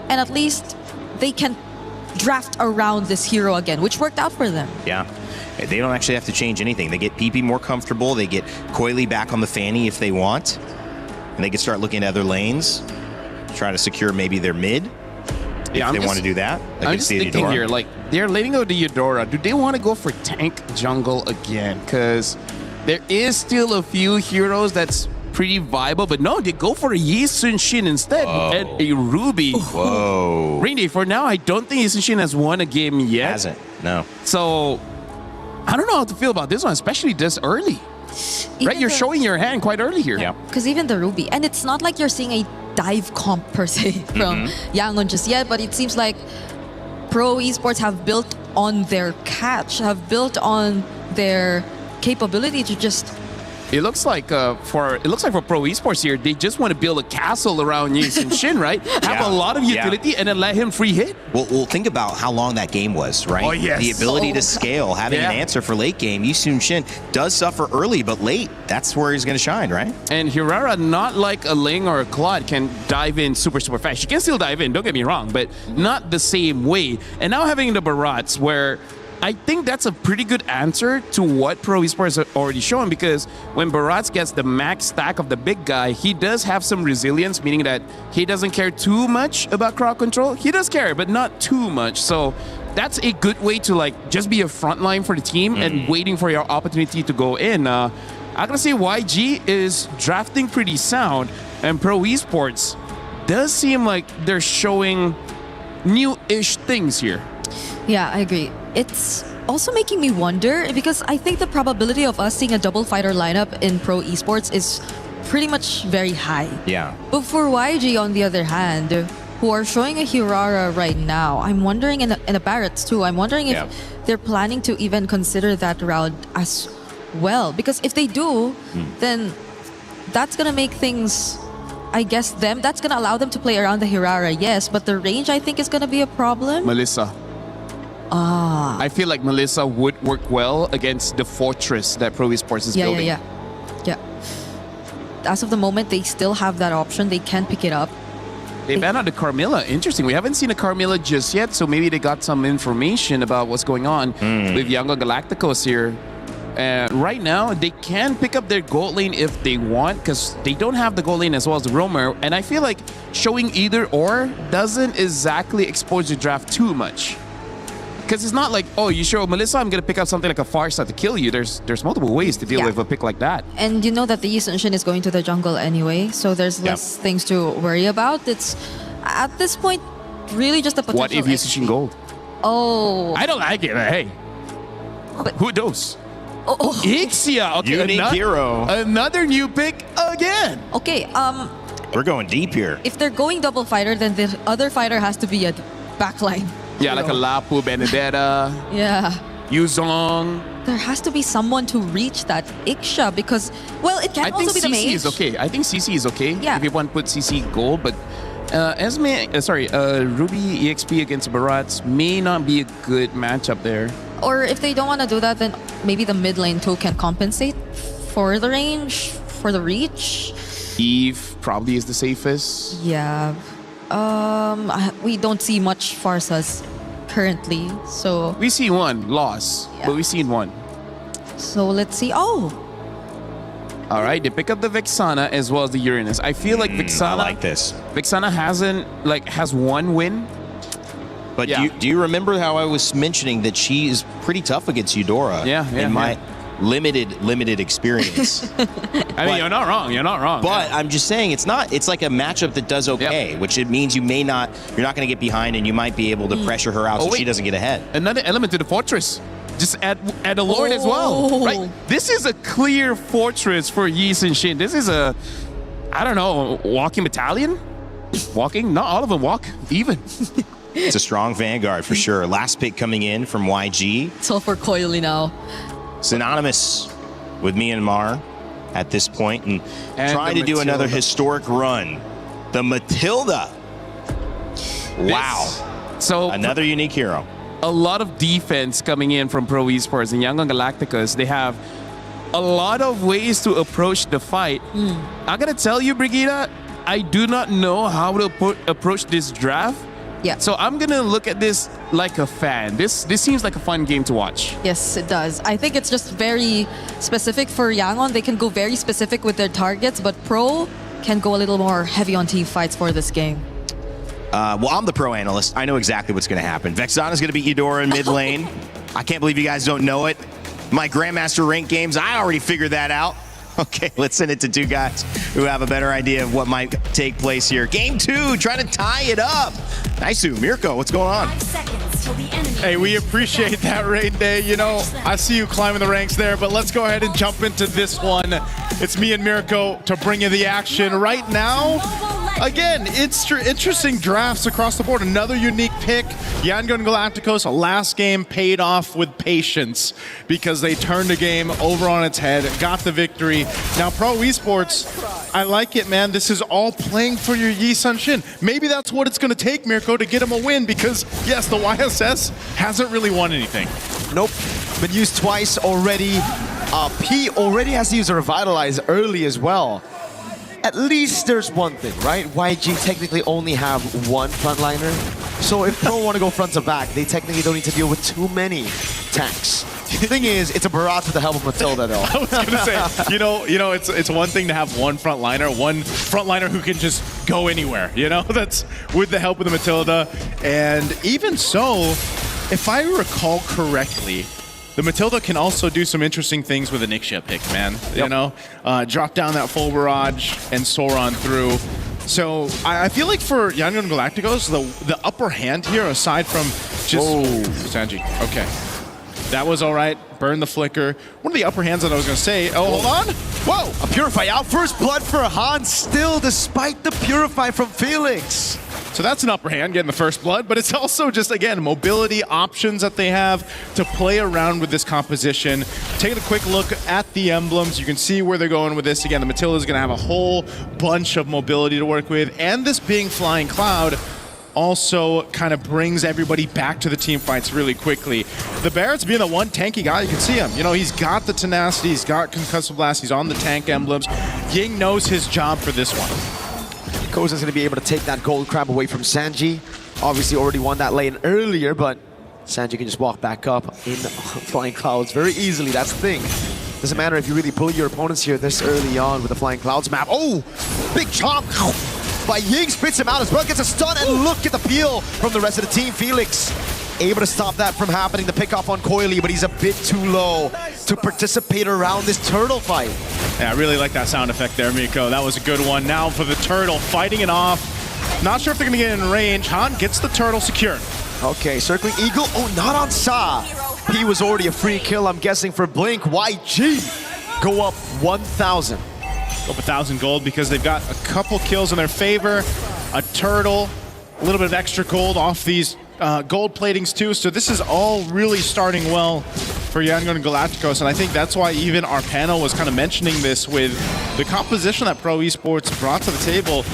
and at least they can draft around this hero again, which worked out for them. Yeah. They don't actually have to change anything. They get PP more comfortable. They get Coily back on the Fanny if they want. And they can start looking at other lanes, try to secure maybe their mid. If they want to do that. I'm just thinking here, like, they're letting go the Eudora. Do they want to go for tank jungle again? Because there is still a few heroes that's pretty viable, but no, they go for a Yi Sun-Shin instead and a Ruby. Whoa. Rainday, for now, I don't think Yi Sun-Shin has won a game yet. Hasn't, no. So, I don't know how to feel about this one, especially this early. Right, you're showing your hand quite early here. Yeah. Because even the Ruby, and it's not like you're seeing a dive comp per se from Yangon just yet, but it seems like Pro Esports have built on their catch, have built on their capability to just... It looks like for Pro Esports here, they just want to build a castle around Yi Sun-Shin, right? Have a lot of utility and then let him free hit. Well, think about how long that game was, right? Oh, yes. The ability to scale, having an answer for late game. Yi Sun-Shin does suffer early, but late, that's where he's going to shine, right? And Hirara, not like a Ling or a Claude, can dive in super fast. She can still dive in, don't get me wrong, but not the same way. And now having the Barats, where I think that's a pretty good answer to what Pro Esports has already shown, because when Barats gets the max stack of the big guy, he does have some resilience, meaning that he doesn't care too much about crowd control. He does care, but not too much. So that's a good way to like just be a front line for the team and waiting for your opportunity to go in. I gotta say YG is drafting pretty sound, and Pro Esports does seem like they're showing new-ish things here. Yeah, I agree. It's also making me wonder, because I think the probability of us seeing a double fighter lineup in Pro Esports is pretty much very high. Yeah. But for YG, on the other hand, who are showing a Hirara right now, I'm wondering, and a Barretts too, I'm wondering if they're planning to even consider that route as well. Because if they do, then that's going to make things... I guess that's going to allow them to play around the Hirara, yes, but the range, I think, is going to be a problem. Melissa. I feel like Melissa would work well against the fortress that Pro Esports is building. Yeah. As of the moment, they still have that option. They can pick it up. They banned out the Carmilla. Interesting. We haven't seen a Carmilla just yet, so maybe they got some information about what's going on with Yangon Galacticos here. Right now, they can pick up their gold lane if they want, because they don't have the gold lane as well as the roamer. And I feel like showing either or doesn't exactly expose your draft too much. Because it's not like, oh, you show Melissa, I'm going to pick up something like a Farsight to kill you. There's multiple ways to deal with a pick like that. And you know that the Yi Sun-Shin is going to the jungle anyway, so there's less things to worry about. It's, at this point, really just a potential... What if Yi Sun-Shin gold? Oh. I don't like it, but hey. Who knows? Oh. Ixia. Okay, Unique hero. Another new pick again. Okay, We're going deep here. if they're going double fighter, then the other fighter has to be a backline. Yeah, like a Lapu, Benedetta, Yeah. Yuzong. There has to be someone to reach that Ixia because, well, it can I also think be the CC mage. is okay. I think CC is okay. Yeah. If you want to put CC gold, but Ruby EXP against Barats may not be a good matchup there. Or if they don't want to do that, then maybe the mid lane too can compensate for the range, for the reach. Eve probably is the safest. Yeah. We don't see much Farsas currently, so We see one loss, but we've seen one. let's see. Oh, All right, they pick up the Vexana as well as the Uranus. I feel like Vexana. I like this. Vexana has one win. But do you remember how I was mentioning that she is pretty tough against Eudora? In my limited experience. I mean, you're not wrong. But I'm just saying it's like a matchup that does okay, which it means you're not going to get behind and you might be able to pressure her out so she doesn't get ahead. Another element to the fortress. Just add a Lord as well, right? This is a clear fortress for Yi Sun-shin. This is a, I don't know, walking battalion? Walking? Not all of them walk even. It's a strong vanguard for sure. Last pick coming in from YG. it's all for Coily now. Synonymous with Myanmar at this point and trying the to do another Matilda. historic run. The Matilda. Wow. So another unique hero. A lot of defense coming in from Pro Esports and Yangon Galacticos. They have a lot of ways to approach the fight. I gotta tell you, Brigida, I do not know how to approach this draft. Yeah. So I'm gonna look at this like a fan. This seems like a fun game to watch. Yes, it does. I think it's just very specific for Yangon. They can go very specific with their targets, but Pro can go a little more heavy on team fights for this game. Well, I'm the pro analyst. I know exactly what's going to happen. Vexana's going to beat Eudora in mid lane. I can't believe you guys don't know it. My Grandmaster rank games, I already figured that out. Okay, let's send it to two guys who have a better idea of what might take place here. Game 2, trying to tie it up. Nice, Mirko, what's going on? 5 seconds till the enemy. Hey, we appreciate that, Rain Day. You know, I see you climbing the ranks there, but let's go ahead and jump into this one. It's me and Mirko to bring you the action right now. Again, it's interesting drafts across the board. Another unique pick. Yangon Galacticos, last game paid off with patience because they turned the game over on its head, got the victory. Now, Pro Esports, I like it, man. This is all playing for your Yi Sun-shin. Maybe that's what it's going to take, Mirko, to get him a win because, yes, the YSS hasn't really won anything. Nope. Been used twice already. P already has to use a Revitalize early as well. At least there's one thing, right? YG technically only have one frontliner. So if Pro want to go front to back, they technically don't need to deal with too many tanks. The thing is, it's a barrage with the help of Matilda, though. I was gonna say, you know, it's one thing to have one frontliner who can just go anywhere. You know, that's with the help of the Matilda. And even so, if I recall correctly, the Matilda can also do some interesting things with an Ixia pick, man. Yep. You know, drop down that full barrage and soar on through. So I feel like for Yangon Galacticos, the upper hand here, aside from just Sanji. Okay, that was all right. Burn the flicker. One of the upper hands that I was going to say. Oh, hold on. Whoa! A Purify out. First blood for Hans still, despite the Purify from Felix. So that's an upper hand, getting the first blood, but it's also just, again, mobility options that they have to play around with this composition. Taking a quick look at the emblems, you can see where they're going with this. Again, the Matilda is going to have a whole bunch of mobility to work with, and this being Flying Cloud also kind of brings everybody back to the team fights really quickly. The Barrett's being the one tanky guy, you can see him. You know, he's got the tenacity, he's got concussive blast, he's on the tank emblems. Ying knows his job for this one. Koza's going to be able to take that gold crab away from Sanji. Obviously already won that lane earlier, but Sanji can just walk back up in Flying Clouds very easily. That's the thing. Doesn't matter if you really pull your opponents here this early on with the Flying Clouds map. Oh, big chomp by Ying, spits him out as well, gets a stun, and look at the peel from the rest of the team. Felix able to stop that from happening, the pick off on Coily, but he's a bit too low to participate around this turtle fight. Yeah, I really like that sound effect there, Miko. That was a good one. Now for the turtle, fighting it off. Not sure if they're going to get in range. Han gets the turtle secured. Okay, circling Eagle. Oh, not on Sa. PP was already a free kill, I'm guessing, for Blink. YG go up 1,000. Up 1,000 gold because they've got a couple kills in their favor, a turtle, a little bit of extra gold off these gold platings too. So this is all really starting well for Yangon and Galacticos, and I think that's why even our panel was kind of mentioning this with the composition that Pro Esports brought to the table.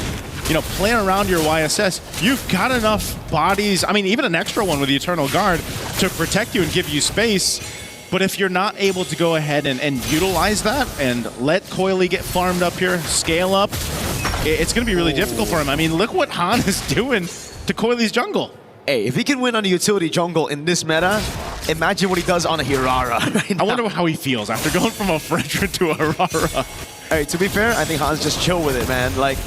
You know, playing around your YSS, you've got enough bodies, I mean, even an extra one with the Eternal Guard to protect you and give you space. But if you're not able to go ahead and utilize that and let Coily get farmed up here, scale up, it's going to be really difficult for him. I mean, look what Han is doing to Coily's jungle. Hey, if he can win on a utility jungle in this meta, imagine what he does on a Hirara right now. I wonder how he feels after going from a Fredra to a Hirara. Hey, to be fair, I think Han's just chill with it, man. Like,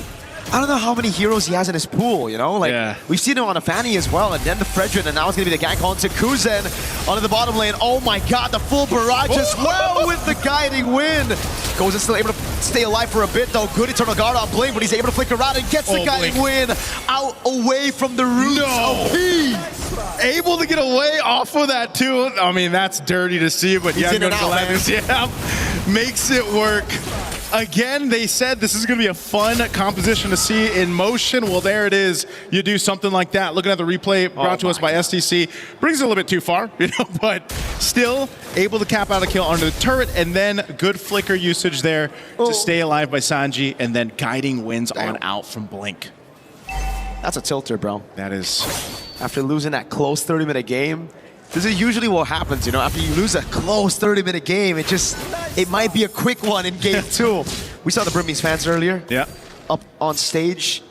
I don't know how many heroes he has in his pool, you know? Like, we've seen him on a Fanny as well, and then the Fredrin, and now it's going to be the gank onto Kuzen onto the bottom lane. Oh my god, the full barrage as well with the guiding win. Kuzen still able to stay alive for a bit, though. Good Eternal Guard on Blink, but he's able to flick around and gets the guiding win out away from the roots of P. Able to get away off of that, too. I mean, that's dirty to see, but yeah, makes it work. Again, they said this is going to be a fun composition to see in motion. Well, there it is. You do something like that. Looking at the replay brought to us by STC. Brings it a little bit too far, you know, but still able to cap out a kill under the turret, and then good flicker usage there to stay alive by Sanji, and then guiding wins on out from Blink. That's a tilter, bro. That is. After losing that close 30-minute game, this is usually what happens, you know, after you lose a close 30-minute game, it might be a quick one in game 2. We saw the Burmese fans earlier. Yeah. Up on stage.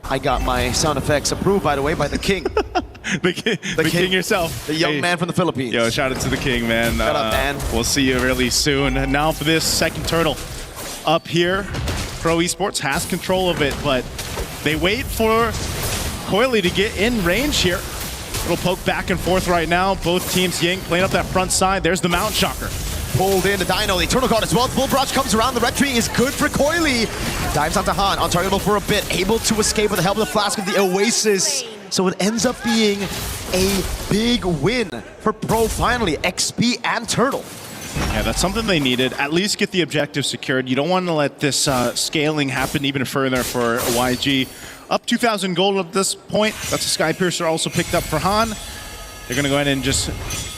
I got my sound effects approved, by the way, by the king. the king yourself. The young man from the Philippines. Yo, shout out to the king, man. Shout out, man. We'll see you really soon. And now for this second turtle. Up here, Pro Esports has control of it, but they wait for Coily to get in range here. Little poke back and forth right now. Both teams, Ying playing up that front side. There's the Mount Shocker. Pulled in the Dino, the Eternal Guard as well. Bull Barrage comes around. The red tree is good for Coily. Dives onto Han, untargetable for a bit. Able to escape with the help of the Flask of the Oasis. So it ends up being a big win for Pro finally. XP and Turtle. Yeah, that's something they needed. At least get the objective secured. You don't want to let this scaling happen even further for YG. Up 2,000 gold at this point. That's a Sky Piercer also picked up for Han. They're going to go ahead and just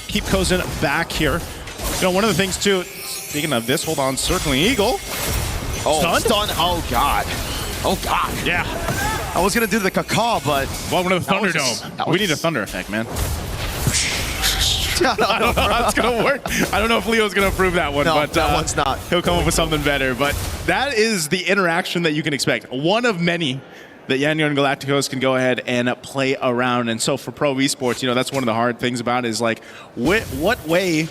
keep Kozen back here. You know, one of the things, too, speaking of this, hold on, Circling Eagle. Oh, stun. Oh, God. Oh, God. Yeah. I was going to do the cacaw, but... Welcome to the Thunderdome. We need a Thunder effect, man. I don't know how it's going to work. I don't know if Leo's going to approve that one, but that one's not. He'll come up with something better. But that is the interaction that you can expect. One of many that Yangon and Galacticos can go ahead and play around. And so for Pro Esports, you know, that's one of the hard things about it is like, what way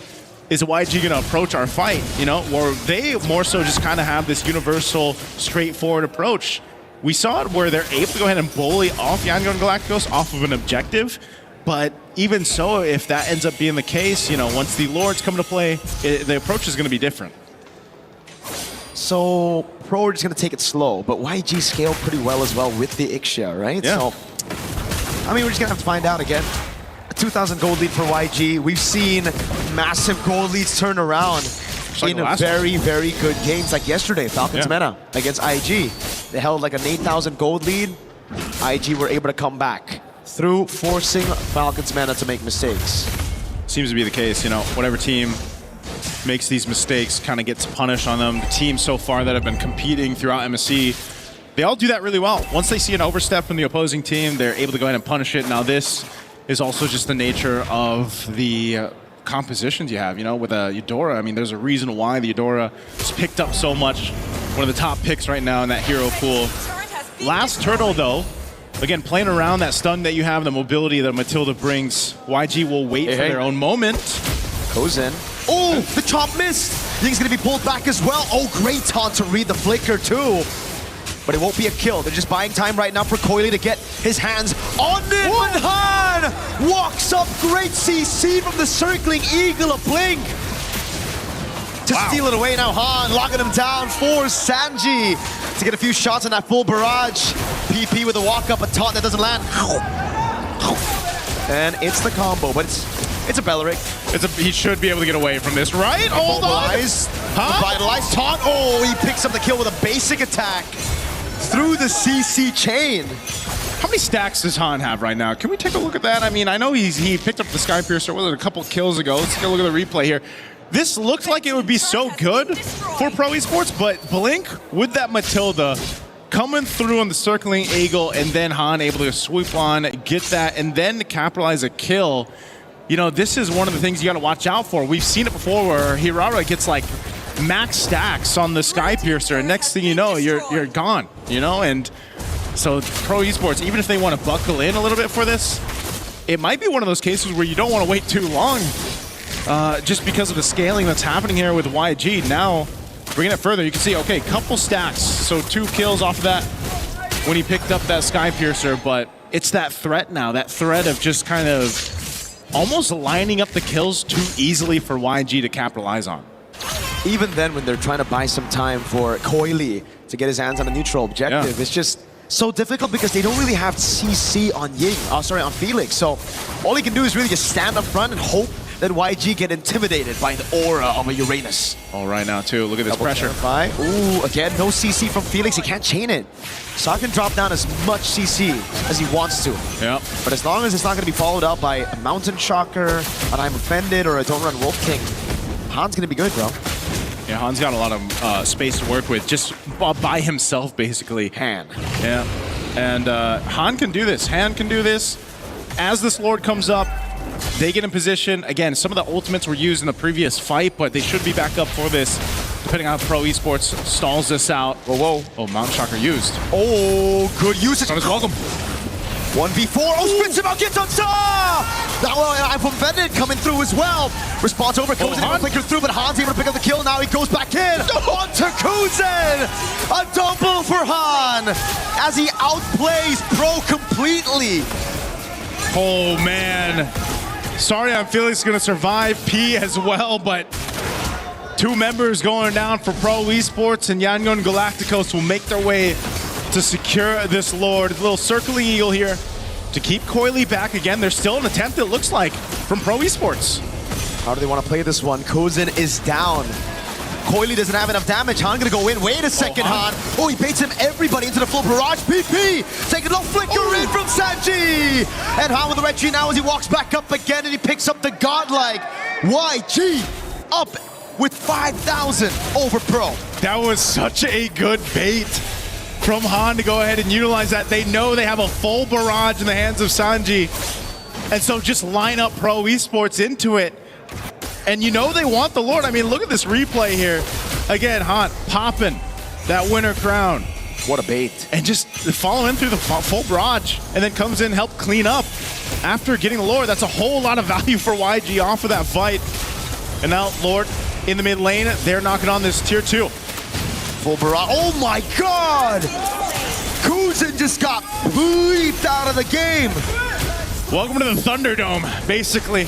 is YG going to approach our fight? You know, or they more so just kind of have this universal, straightforward approach. We saw it where they're able to go ahead and bully off Yangon and Galacticos off of an objective. But even so, if that ends up being the case, you know, once the Lords come to play, the approach is going to be different. So Pro are just going to take it slow, but YG scaled pretty well as well with the Ixia, right? Yeah. So, I mean, we're just going to have to find out again. A 2,000 gold lead for YG. We've seen massive gold leads turn around in very, very good games like yesterday, Falcons Meta against IG. They held like an 8,000 gold lead. IG were able to come back through forcing Falcons Meta to make mistakes. Seems to be the case, you know, whatever team makes these mistakes kind of gets punished on them. The teams so far that have been competing throughout MSC, they all do that really well. Once they see an overstep from the opposing team, they're able to go ahead and punish it. Now this is also just the nature of the compositions you have, you know, with Eudora. I mean, there's a reason why the Eudora is picked up so much. One of the top picks right now in that hero pool. Last turtle, though, again, playing around that stun that you have, the mobility that Matilda brings, YG will wait for their own moment. Kozen. Oh, the chomp missed. I think he's going to be pulled back as well. Oh, great taunt to read the flicker too. But it won't be a kill. They're just buying time right now for Coily to get his hands on it. But Han walks up. Great CC from the Circling Eagle of Blink. To steal it away now, Han locking him down for Sanji to get a few shots on that full barrage. PP with a walk up, a taunt that doesn't land. And it's the combo, but it's It's a Belleric. He should be able to get away from this, right? Hold on. Revitalize. Taunt. Oh, he picks up the kill with a basic attack through the CC chain. How many stacks does Han have right now? Can we take a look at that? I mean, I know he picked up the Sky Piercer, was it a couple kills ago? Let's take a look at the replay here. This looked like it would be so good for Pro Esports, but Blink with that Matilda coming through on the circling eagle, and then Han able to swoop on, get that, and then capitalize a kill. You know, this is one of the things you got to watch out for. We've seen it before where Hirara gets like max stacks on the Sky Piercer, and next thing you know, you're gone, you know? And so Pro Esports, even if they want to buckle in a little bit for this, it might be one of those cases where you don't want to wait too long just because of the scaling that's happening here with YG. Now, bringing it further, you can see, okay, couple stacks. So 2 kills off of that when he picked up that Sky Piercer, but it's that threat now, that threat of just kind of almost lining up the kills too easily for YG to capitalize on. Even then, when they're trying to buy some time for Coily to get his hands on a neutral objective, it's just so difficult because they don't really have CC on on Felix. So all he can do is really just stand up front and hope that YG get intimidated by the aura of a Uranus. All right now too, look at this pressure. Ooh, again, no CC from Felix, he can't chain it. So I can drop down as much CC as he wants to. Yep. But as long as it's not going to be followed up by a Mountain Shocker, an I'm Offended, or a Don't Run Wolf King, Han's going to be good, bro. Yeah, Han's got a lot of space to work with, just by himself, basically. Han. Yeah, and Han can do this. Han can do this. As this Lord comes up, they get in position. Again, some of the ultimates were used in the previous fight, but they should be back up for this, depending on how Pro Esports stalls this out. Whoa. Oh, Mountain Shocker used. Oh, good usage. Welcome. 1v4. Oh, spits him out, gets on top! Now, I'm Offended coming through as well. Response over, goes in, flicker through, but Han's able to pick up the kill. Now he goes back in. Onto Kuzen! A double for Han as he outplays Pro completely. Oh, man. Sorry, I'm feeling it's going to survive P as well, but 2 members going down for Pro Esports, and Yangon Galacticos will make their way to secure this Lord. A little circling eagle here to keep Coily back again. There's still an attempt, it looks like, from Pro Esports. How do they want to play this one? Kuzen is down. Coily doesn't have enough damage. Han gonna go in. Wait a second, Han. Oh, he baits him everybody into the full barrage. PP taking a little flicker in from Sanji. And Han with the red tree now as he walks back up again and he picks up the godlike. YG up with 5,000 over Pro. That was such a good bait from Han to go ahead and utilize that. They know they have a full barrage in the hands of Sanji. And so just line up Pro Esports into it. And you know they want the Lord. I mean, look at this replay here. Again, Han popping that winner crown. What a bait. And just following through the full barrage and then comes in, help clean up. After getting the Lord, that's a whole lot of value for YG off of that fight. And now Lord in the mid lane, they're knocking on this tier 2. Full barrage. Oh my God! Kuzen just got bleeped out of the game. Welcome to the Thunderdome, basically.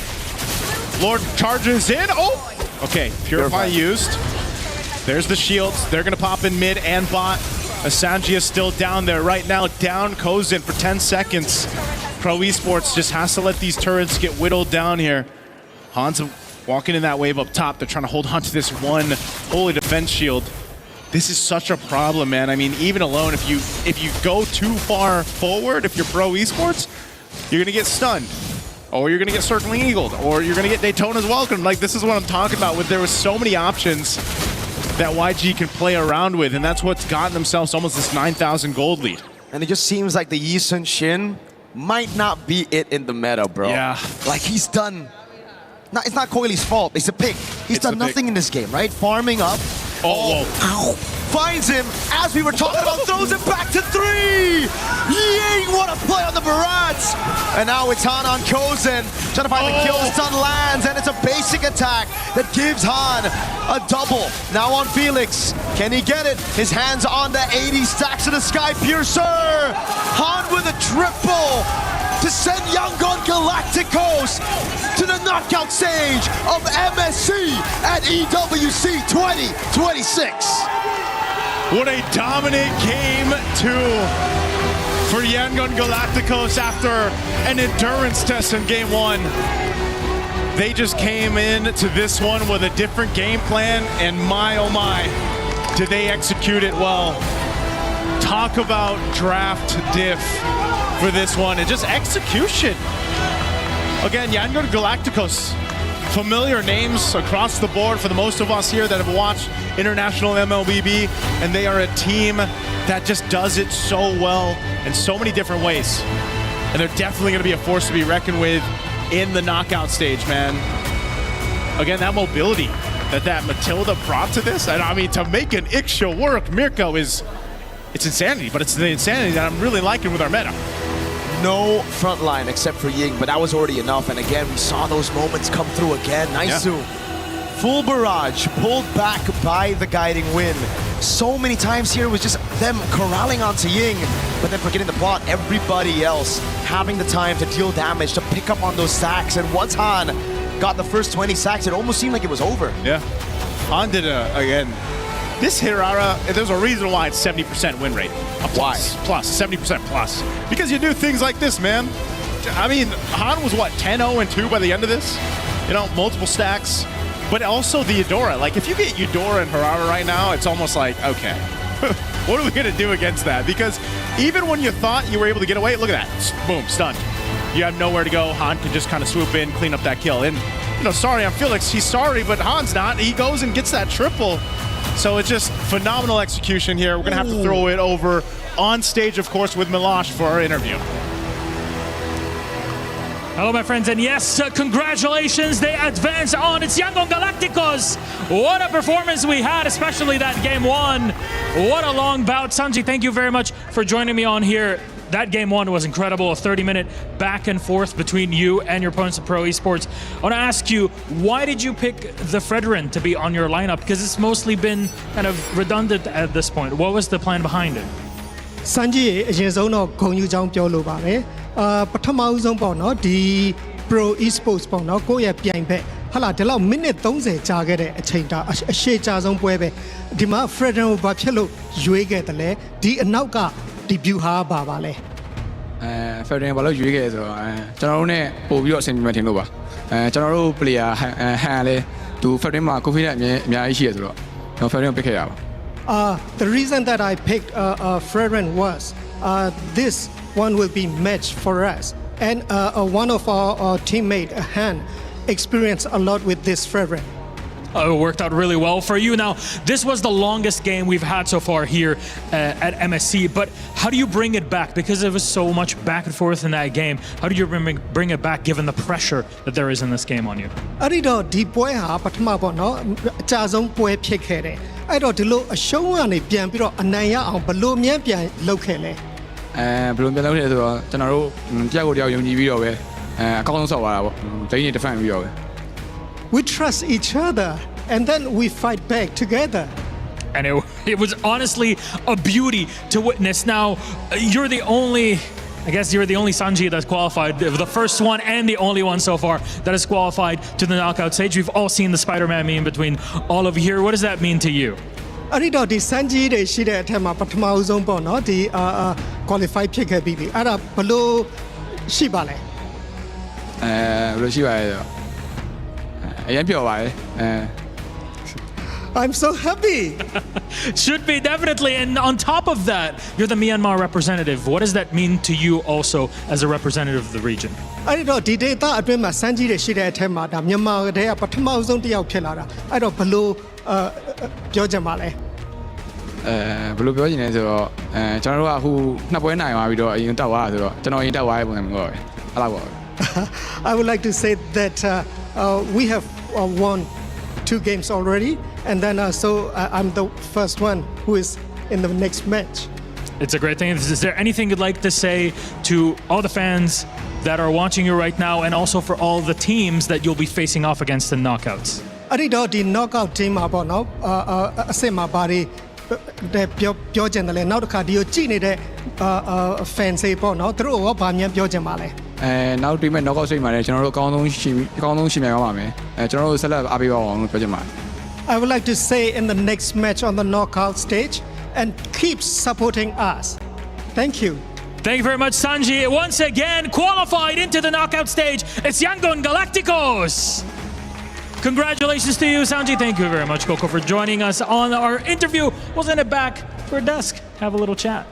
Lord charges in. Oh! Okay, Purify used. There's the shields. They're going to pop in mid and bot. Asanji is still down there right now. Down Kozin for 10 seconds. Pro Esports just has to let these turrets get whittled down here. Han's walking in that wave up top. They're trying to hold on to this one holy defense shield. This is such a problem, man. I mean, even alone, if you go too far forward, if you're Pro Esports, you're going to get stunned. Or you're going to get Circling Eagled, or you're going to get Daytona's Welcome. Like, this is what I'm talking about. There was so many options that YG can play around with, and that's what's gotten themselves almost this 9,000 gold lead. And it just seems like the Yi Sun Shin might not be it in the meta, bro. Yeah. Like, he's done... it's not Coily's fault. It's a pick. He's done nothing in this game, right? Farming up. Oh, whoa. Finds him, as we were talking about, throws him back to 3! Ying, what a play on the barrage! And now it's Han on Kozin, trying to find the kill, the stun lands, and it's a basic attack that gives Han a double. Now on Felix, can he get it? His hands on the 80 stacks of the Sky Piercer! Han with a triple to send Yangon Galacticos to the knockout stage of MSC at EWC 2026. What a dominant game 2 for Yangon Galacticos after an endurance test in game 1. They just came in to this one with a different game plan, and my oh my, did they execute it well. Talk about draft diff for this one, and just execution. Again, Yangon Galacticos, familiar names across the board for the most of us here that have watched international MLBB, and they are a team that just does it so well in so many different ways. And they're definitely going to be a force to be reckoned with in the knockout stage, man. Again, that mobility that Matilda brought to this, and I mean, to make an Ixia work, Mirko it's insanity, but it's the insanity that I'm really liking with our meta. No front line except for Ying, but that was already enough. And again, we saw those moments come through again. Nice zoom. Full barrage, pulled back by the guiding wind. So many times here was just them corralling onto Ying, but then forgetting the plot, everybody else having the time to deal damage, to pick up on those stacks. And once Han got the first 20 stacks, it almost seemed like it was over. Yeah. Han did, again, this Hirara, there's a reason why it's 70% win rate. Why? Plus, 70% plus. Because you do things like this, man. I mean, Han was what, 10-0-2 by the end of this? You know, multiple stacks. But also the Eudora. Like, if you get Eudora and Hirara right now, it's almost like, okay, what are we going to do against that? Because even when you thought you were able to get away, look at that. Boom, stunned. You have nowhere to go. Han can just kind of swoop in, clean up that kill. And, you know, sorry, I'm Felix. He's sorry, but Han's not. He goes and gets that triple. So it's just phenomenal execution here. We're going to have to throw it over on stage, of course, with Milosh for our interview. Hello, my friends, and yes, congratulations, they advance on. It's Yangon Galacticos. What a performance we had, especially that game one. What a long bout. Sanji, thank you very much for joining me on here. That game one was incredible, a 30-minute back and forth between you and your opponents at Pro Esports. I want to ask you, why did you pick the Fredrin to be on your lineup? Because it's mostly been kind of redundant at this point. What was the plan behind it? Sanji အရင်ဆုံးတော့ဂုဏ်ယူကြောင်းပြောလိုပါတယ်ပထမဆုံးပေါ့နော်ဒီ Pro Esports ပေါ့နော်ကိုယ့်ရဲ့ပြိုင်ဘက်ဟာလာဒီလောက်မိနစ်30ကြာခဲ့တဲ့အချိန်တာအရှေ့ကြာဆုံးပွဲပဲဒီမှာ Fredrin ကိုဘာဖြစ်လို့ရွေးခဲ့တယ်လဲဒီအနောက်က debut ဟာပါလဲFredrin ဘာလို့ရွေးခဲ့ဆိုတော့ကျွန်တော်တို့ ਨੇ ပို့ပြီးတော့အဆင်ပြေမှထင်လို့ပါကျွန်တော်တို့ player ဟန်လဲသူ Fredrin မှာ confidence အများကြီးရှိရဆိုတော့ကျွန်တော် Fredrin ကို pick ခဲ့ရပါ The reason that I picked Fredrin was this one will be match for us, and one of our teammate Han experienced a lot with this Fredrin. It worked out really well for you. Now, this was the longest game we've had so far here at MSC, but how do you bring it back? Because there was so much back and forth in that game. How do you bring it back given the pressure that there is in this game on you? အဲ့ဒီတော့ဒီပွဲဟာပထမပေါ့နော်အကြဆုံးပွဲဖြစ်ခဲ့တယ်အဲ့တော့ဒီလိုအရှုံးကနေပြန်ပြီးတော့အနိုင်ရအောင်ဘလို့မြန်ပြန်လုပ်ခဲ့လဲဘလို့ပြန်လုပ်ခဲ့ဆိုတော့ကျွန်တော်တို့တယောက်ကိုတယောက်ယုံကြည်ပြီးတော့ပဲအကောင်းဆုံးဆော့သွားတာပေါ့ဒိန်းနေ defend ပြီးတော့ပဲWe trust each other, and then we fight back together. And it was honestly a beauty to witness. Now, you're the only Sanji that's qualified, the first one and the only one so far that has qualified to the knockout stage. We've all seen the Spider-Man meme between all of you here. What does that mean to you? အဲ့ဒီတော့ဒီ Sanji တွေရှိတဲ့အထက်မှာပထမဆုံးပေါ့နော်ဒီ qualify ဖြစ်ခဲ့ပြီးပြီအဲ့ဒါဘလို့ရှိပါလဲဘလို့ရှိပါလဲအရင်ပြောပါလေI'm so happy. Should be, definitely. And on top of that, you're the Myanmar representative. What does that mean to you also as a representative of the region? အဲ့ဒီတော့ဒီ data အတွင်းမှာ Sanji တွေရှိတဲ့အထက်မှာဒါမြန်မာတဲ့ပထမဆုံးတစ်ယောက်ဖြစ်လာတာအဲ့တော့ဘလို့ပြောချင်ပါလဲဘလို့ပြောချင်လဲဆိုတော့ကျွန်တော်တို့ကအခုနှစ်ပွဲနိုင်သွားပြီးတော့အရင်တက်သွားတာဆိုတော့ကျွန်တော်အရင်တက်သွားတဲ့ပုံစံမျိုးပဲအဲ့လောက်ပါပဲ I would like to say that we have won 2 games already, and then so I'm the first one who is in the next match. It's a great thing. Is there anything you'd like to say to all the fans that are watching you right now, and also for all the teams that you'll be facing off against in knockouts? အဲ့ဒီတော့ဒီ knockout team မှာပေါ့နော်အစစ်မှာဘာတွေပြောချင်တယ်လဲနောက်တစ်ခါဒီကိုကြည့်နေတဲ့ fans တွေပေါ့နော်သူတို့ရောဗာမြန်ပြောချင်ပါလဲနောက်တွေ့မဲ့ knockout stage မှာလည်းကျွန်တော်တို့အကောင်းဆုံးရှိမြန်သွားပါမယ်ကျွန်တော်တို့ဆက်လက်အားပေးပါအောင်လို့ပြောချင်ပါတယ် I would like to say in the next match on the knockout stage and keep supporting us. Thank you. Thank you very much, Sanji. Once again, qualified into the knockout stage, it's Yangon Galacticos. Congratulations to you, Sanji. Thank you very much, Coco, for joining us on our interview. We'll send it back for desk. Have a little chat.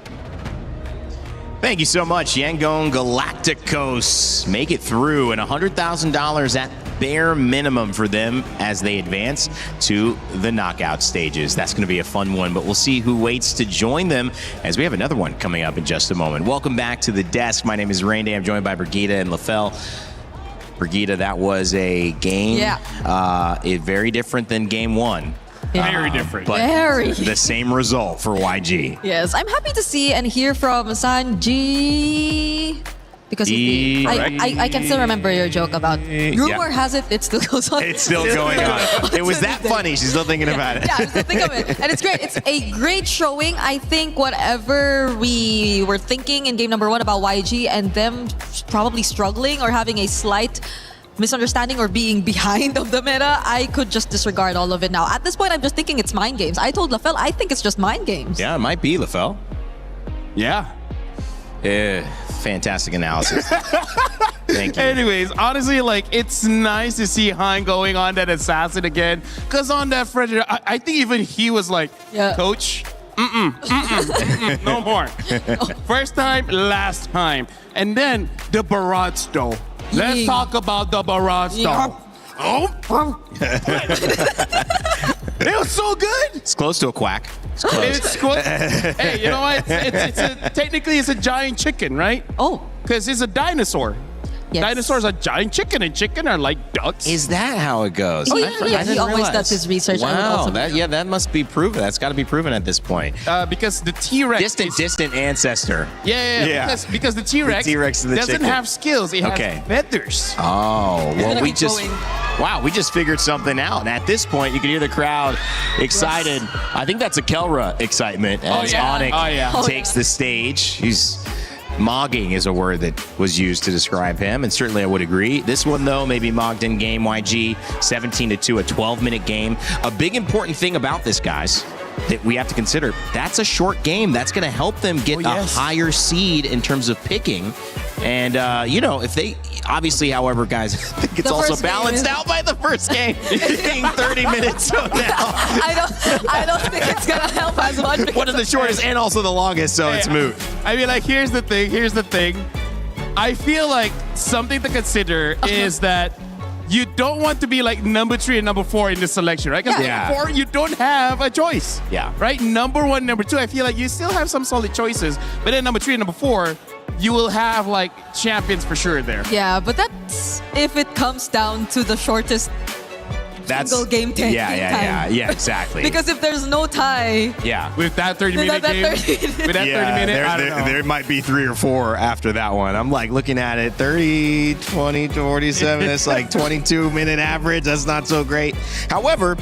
Thank you so much, Yangon Galacticos. Make it through, and $100,000 at bare minimum for them as they advance to the knockout stages. That's going to be a fun one, but we'll see who waits to join them as we have another one coming up in just a moment. Welcome back to the desk. My name is Rainday. I'm joined by Brigitte and Lefel. Brigitte, that was a game very different than game one. Yeah. Very different. But Very. the same result for YG. Yes, I'm happy to see and hear from Sanji. Because I can still remember your joke about rumor has it still goes on. It's still going on. It was that funny. She's still thinking about it. Yeah, I'm still thinking of it. And it's great. It's a great showing. I think whatever we were thinking in game number 1 about YG and them probably struggling or having a slight misunderstanding or being behind of the meta, I could just disregard all of it now. At this point, I'm just thinking it's mind games. I told Lefel, I think it's just mind games. Yeah, it might be, Lefel. Yeah. Fantastic analysis. Thank you. Anyways, honestly, like, it's nice to see Hein going on that assassin again. Because on that Frederick, I think even he was like, Coach, no more. First time, last time. And then the barrage though. Let's talk about the barrage though. It was so good. It's close to a quack. It's close. It's close. Hey, you know what? Technically, it's a giant chicken, right? Oh. Because it's a dinosaur. Yes. Dinosaurs are giant chicken, and chicken are like ducks. Is that how it goes? He always does his research. Wow, that must be proven. That's got to be proven at this point. Because the T-Rex distant ancestor. Yeah. Because the T-Rex doesn't have skills. It has feathers. Oh, well, we just figured something out. And at this point, you can hear the crowd excited. Yes. I think that's a Kelra excitement as Onyx takes the stage. He's mogging is a word that was used to describe him, and certainly I would agree. This one, though, maybe mogged in game. YG 17-2, a 12-minute game. A big important thing about this, guys, that we have to consider, that's a short game. That's going to help them get a higher seed in terms of picking. And, if they, obviously, however, guys, I think it's also balanced out by the first game being 30 minutes from now. I don't think it's going to help as much. One of the shortest and also the longest, so it's moot. I mean, like, here's the thing. I feel like something to consider is that you don't want to be like number 3 and number 4 in this selection, right? Because number 4, you don't have a choice. Yeah. Right? Number 1, number 2, I feel like you still have some solid choices. But then number 3 and number 4, you will have like champions for sure there. Yeah, but that's if it comes down to the shortest single game time. Yeah, exactly. Because if there's no tie, with that 30-minute game, with that 30-minute, I don't know. There might be 3 or 4 after that one. I'm like looking at it, 30, 20, 47. That's like 22-minute average. That's not so great. However,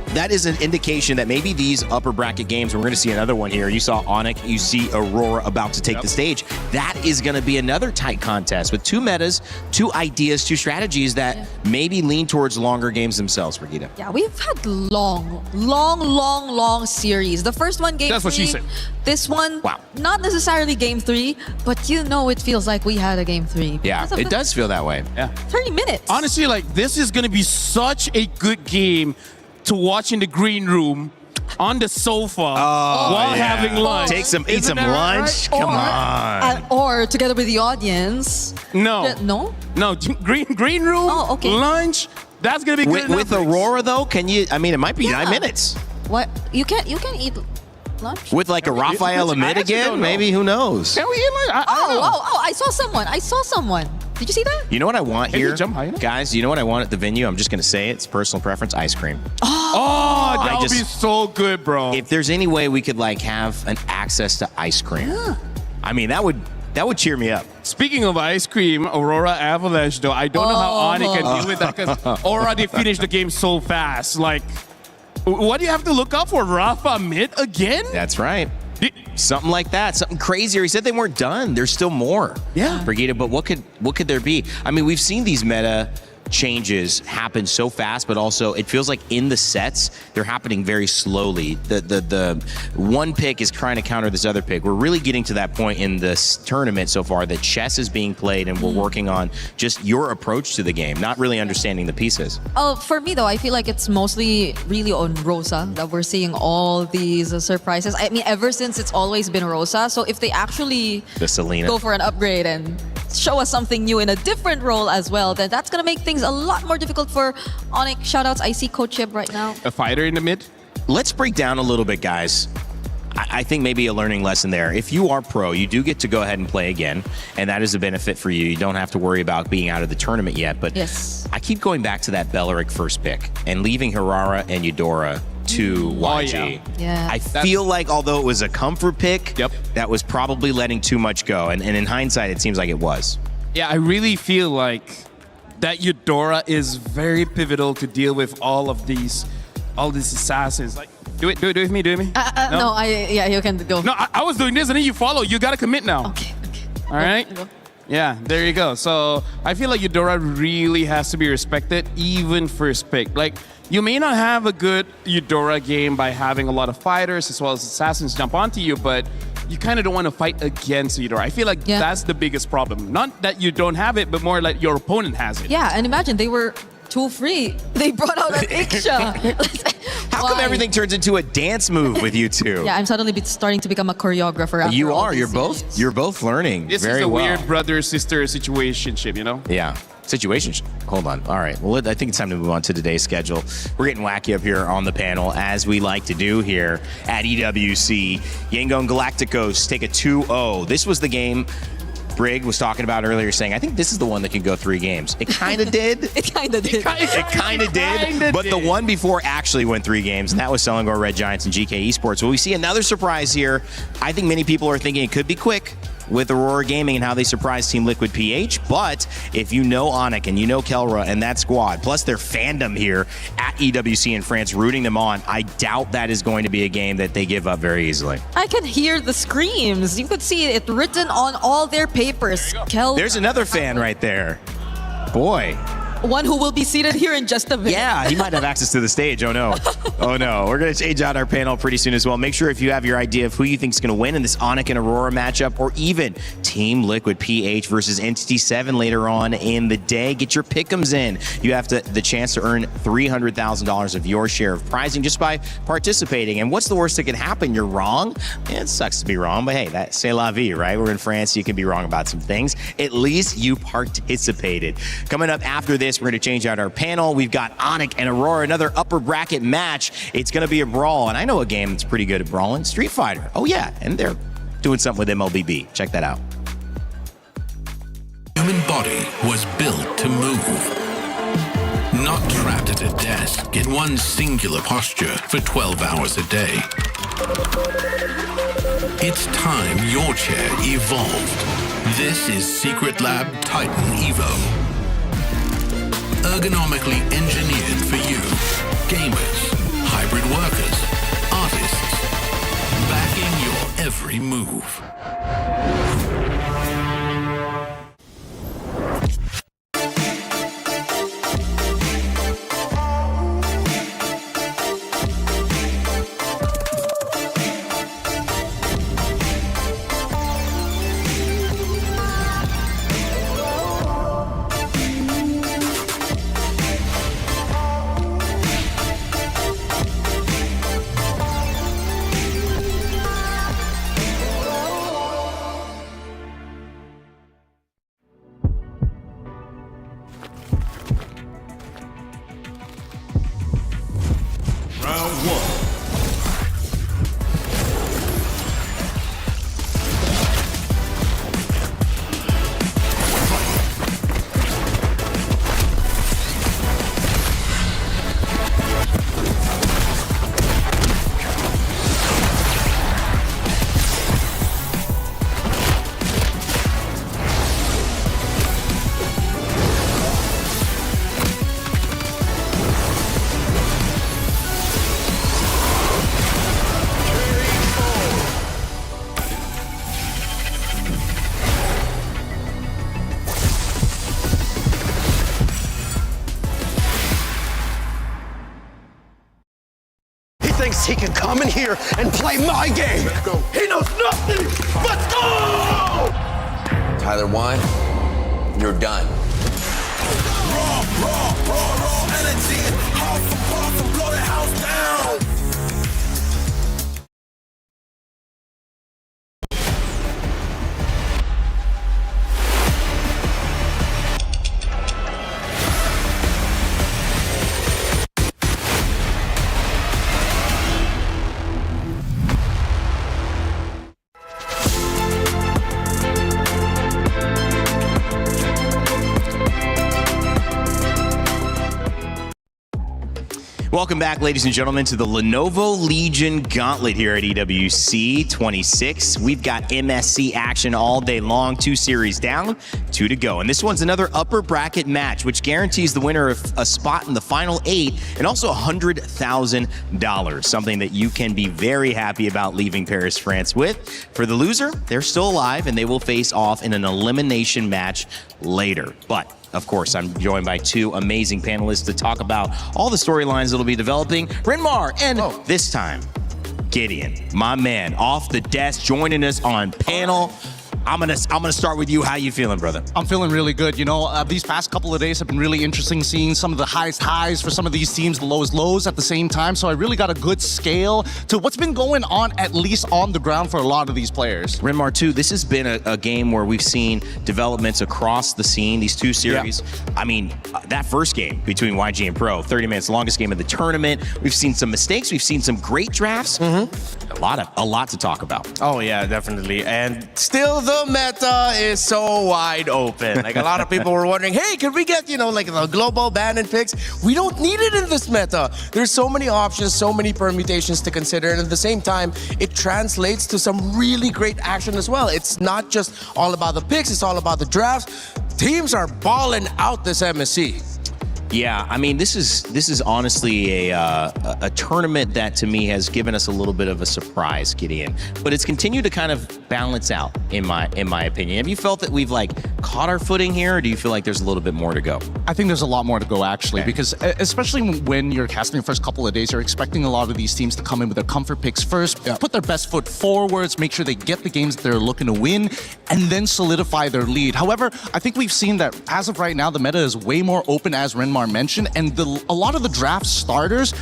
that is an indication that maybe these upper bracket games, we're going to see another one here. You saw Onyx, you see Aurora about to take the stage. That is going to be another tight contest with 2 metas, 2 ideas, 2 strategies that maybe lean towards longer games themselves, Brigitte. Yeah, we've had long series. The first one, game 3. That's what she said. This one, not necessarily game 3, but it feels like we had a game 3. Yeah, it does feel that way. Yeah. 30 minutes. Honestly, like, this is going to be such a good game to watch in the green room on the sofa while having lunch. Eat some lunch. Right? Come on. Or together with the audience. No. No, green room, lunch. That's going to be good with Aurora, though, it might be 9 minutes. What? You can't eat lunch? With like a Raphael Amid again? Maybe, who knows? Can we eat lunch? I saw someone. Did you see that? You know what I want here? Guys, you know what I want at the venue? I'm just going to say it. It's personal preference, ice cream. Oh, that would be so good, bro. If there's any way we could like have an access to ice cream. Yeah. I mean, that would cheer me up. Speaking of ice cream, Aurora Avalanche, though, I don't know how Onyx can deal with that because Aurora, they finished the game so fast. Like, what do you have to look out for? Rafa mid again? That's right. Something like that, something crazier. He said they weren't done. There's still more. Yeah. Brigitte, but what could there be? I mean, we've seen these meta changes happen so fast, but also it feels like in the sets they're happening very slowly. The one pick is trying to counter this other pick. We're really getting to that point in this tournament so far that chess is being played, and we're working on just your approach to the game, not really understanding the pieces. For me though, I feel like it's mostly really on Rosa that we're seeing all these surprises. I mean, ever since it's always been Rosa. So if they actually go for an upgrade and show us something new in a different role as well, then that's gonna make things a lot more difficult for Onyx. Shoutouts, I see Coach Chib right now. A fighter in the mid. Let's break down a little bit, guys. I think maybe a learning lesson there. If you are pro, you do get to go ahead and play again, and that is a benefit for you. You don't have to worry about being out of the tournament yet. But yes, I keep going back to that Belleric first pick and leaving Hirara and Eudora to YG. Yeah. I feel like although it was a comfort pick, that was probably letting too much go. And in hindsight, it seems like it was. Yeah, I really feel like that Eudora is very pivotal to deal with all these assassins. Like, do it with me, No, you can go. No, I was doing this and then you follow. You gotta commit now. Okay. All right? Go. Yeah, there you go. So I feel like Eudora really has to be respected, even first pick. Like, you may not have a good Eudora game by having a lot of fighters as well as assassins jump onto you, but you kind of don't want to fight against Eudora. I feel like that's the biggest problem. Not that you don't have it, but more like your opponent has it. Yeah, and imagine they were too free. They brought out an Iksha. How come everything turns into a dance move with you two? Yeah, I'm suddenly starting to become a choreographer. After You all are. these You're both learning This very is a well. weird brother-sister situationship, you know? Yeah. Situation. Hold on. All right. Well, I think it's time to move on to today's schedule. We're getting wacky up here on the panel, as we like to do here at EWC. Yangon Galacticos take a 2-0. This was the game Brig was talking about earlier, saying, I think this is the one that can go 3 games. It kind of did. It kind of did. It kind of did. But the one before actually went 3 games, and that was Selangor Red Giants and GK Esports. Well, we see another surprise here. I think many people are thinking it could be quick with Aurora Gaming and how they surprised Team Liquid PH. But if you know Onik and you know Kelra and that squad, plus their fandom here at EWC in France rooting them on, I doubt that is going to be a game that they give up very easily. I can hear the screams. You could see it written on all their papers. There's another fan right there. Boy. One who will be seated here in just a bit. Yeah, he might have access to the stage. Oh no. Oh no. We're going to change out our panel pretty soon as well. Make sure if you have your idea of who you think is going to win in this Onyx and Aurora matchup, or even Team Liquid PH versus Entity 7 later on in the day, get your pick'ems in. You have the chance to earn $300,000 of your share of prizing just by participating. And what's the worst that can happen? You're wrong. It sucks to be wrong, but hey, that's c'est la vie, right? We're in France. You can be wrong about some things. At least you participated. Coming up after this, we're going to change out our panel. We've got Onyx and Aurora, another upper bracket match. It's going to be a brawl, and I know a game that's pretty good at brawling, Street Fighter. Oh yeah, and they're doing something with MLBB. Check that out. Human body was built to move. Not trapped at a desk in one singular posture for 12 hours a day. It's time your chair evolved. This is Secret Lab Titan Evo. Ergonomically engineered for you, gamers, hybrid workers, artists, backing your every move. thinks he can come in here and play my game. He knows nothing. Let's go! Tyler Wine, you're done. Raw energy. Half and blow the house down. Welcome back, ladies and gentlemen, to the Lenovo Legion Gauntlet here at EWC 26. We've got MSC action all day long. 2 series down, 2 to go. And this one's another upper bracket match, which guarantees the winner of a spot in the final 8 and also $100,000, something that you can be very happy about leaving Paris, France with. For the loser, they're still alive, and they will face off in an elimination match later. But of course, I'm joined by 2 amazing panelists to talk about all the storylines that'll be developing. Renmar and this time, Gideon, my man, off the desk, joining us on panel. I'm gonna start with you. How you feeling, brother? I'm feeling really good. You know, these past couple of days have been really interesting, seeing some of the highest highs for some of these teams, the lowest lows at the same time. So I really got a good scale to what's been going on, at least on the ground, for a lot of these players. Renmar, too, this has been a game where we've seen developments across the scene, these 2 series. Yeah. I mean, that first game between YG and Pro, 30 minutes, longest game of the tournament. We've seen some mistakes. We've seen some great drafts. A lot to talk about. Oh, yeah, definitely. And still the meta is so wide open. Like, a lot of people were wondering, hey, could we get, like the global ban and picks? We don't need it in this meta. There's so many options, so many permutations to consider. And at the same time, it translates to some really great action as well. It's not just all about the picks, it's all about the drafts. Teams are balling out this MSC. Yeah, I mean, this is honestly a tournament that to me has given us a little bit of a surprise, Gideon. But it's continued to kind of balance out, in my opinion. Have you felt that we've caught our footing here, or do you feel like there's a little bit more to go? I think there's a lot more to go, actually, because especially when you're casting the first couple of days, you're expecting a lot of these teams to come in with their comfort picks first, put their best foot forwards, make sure they get the games that they're looking to win, and then solidify their lead. However, I think we've seen that as of right now, the meta is way more open, as Renmar mentioned, and a lot of the draft starters,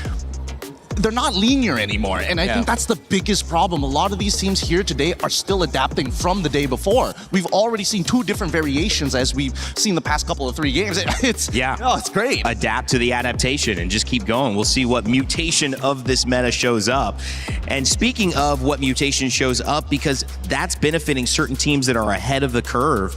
they're not linear anymore. And I think that's the biggest problem. A lot of these teams here today are still adapting from the day before. We've already seen 2 different variations as we've seen the past couple of 3 games. It's great. Adapt to the adaptation and just keep going. We'll see what mutation of this meta shows up. And speaking of what mutation shows up, because that's benefiting certain teams that are ahead of the curve.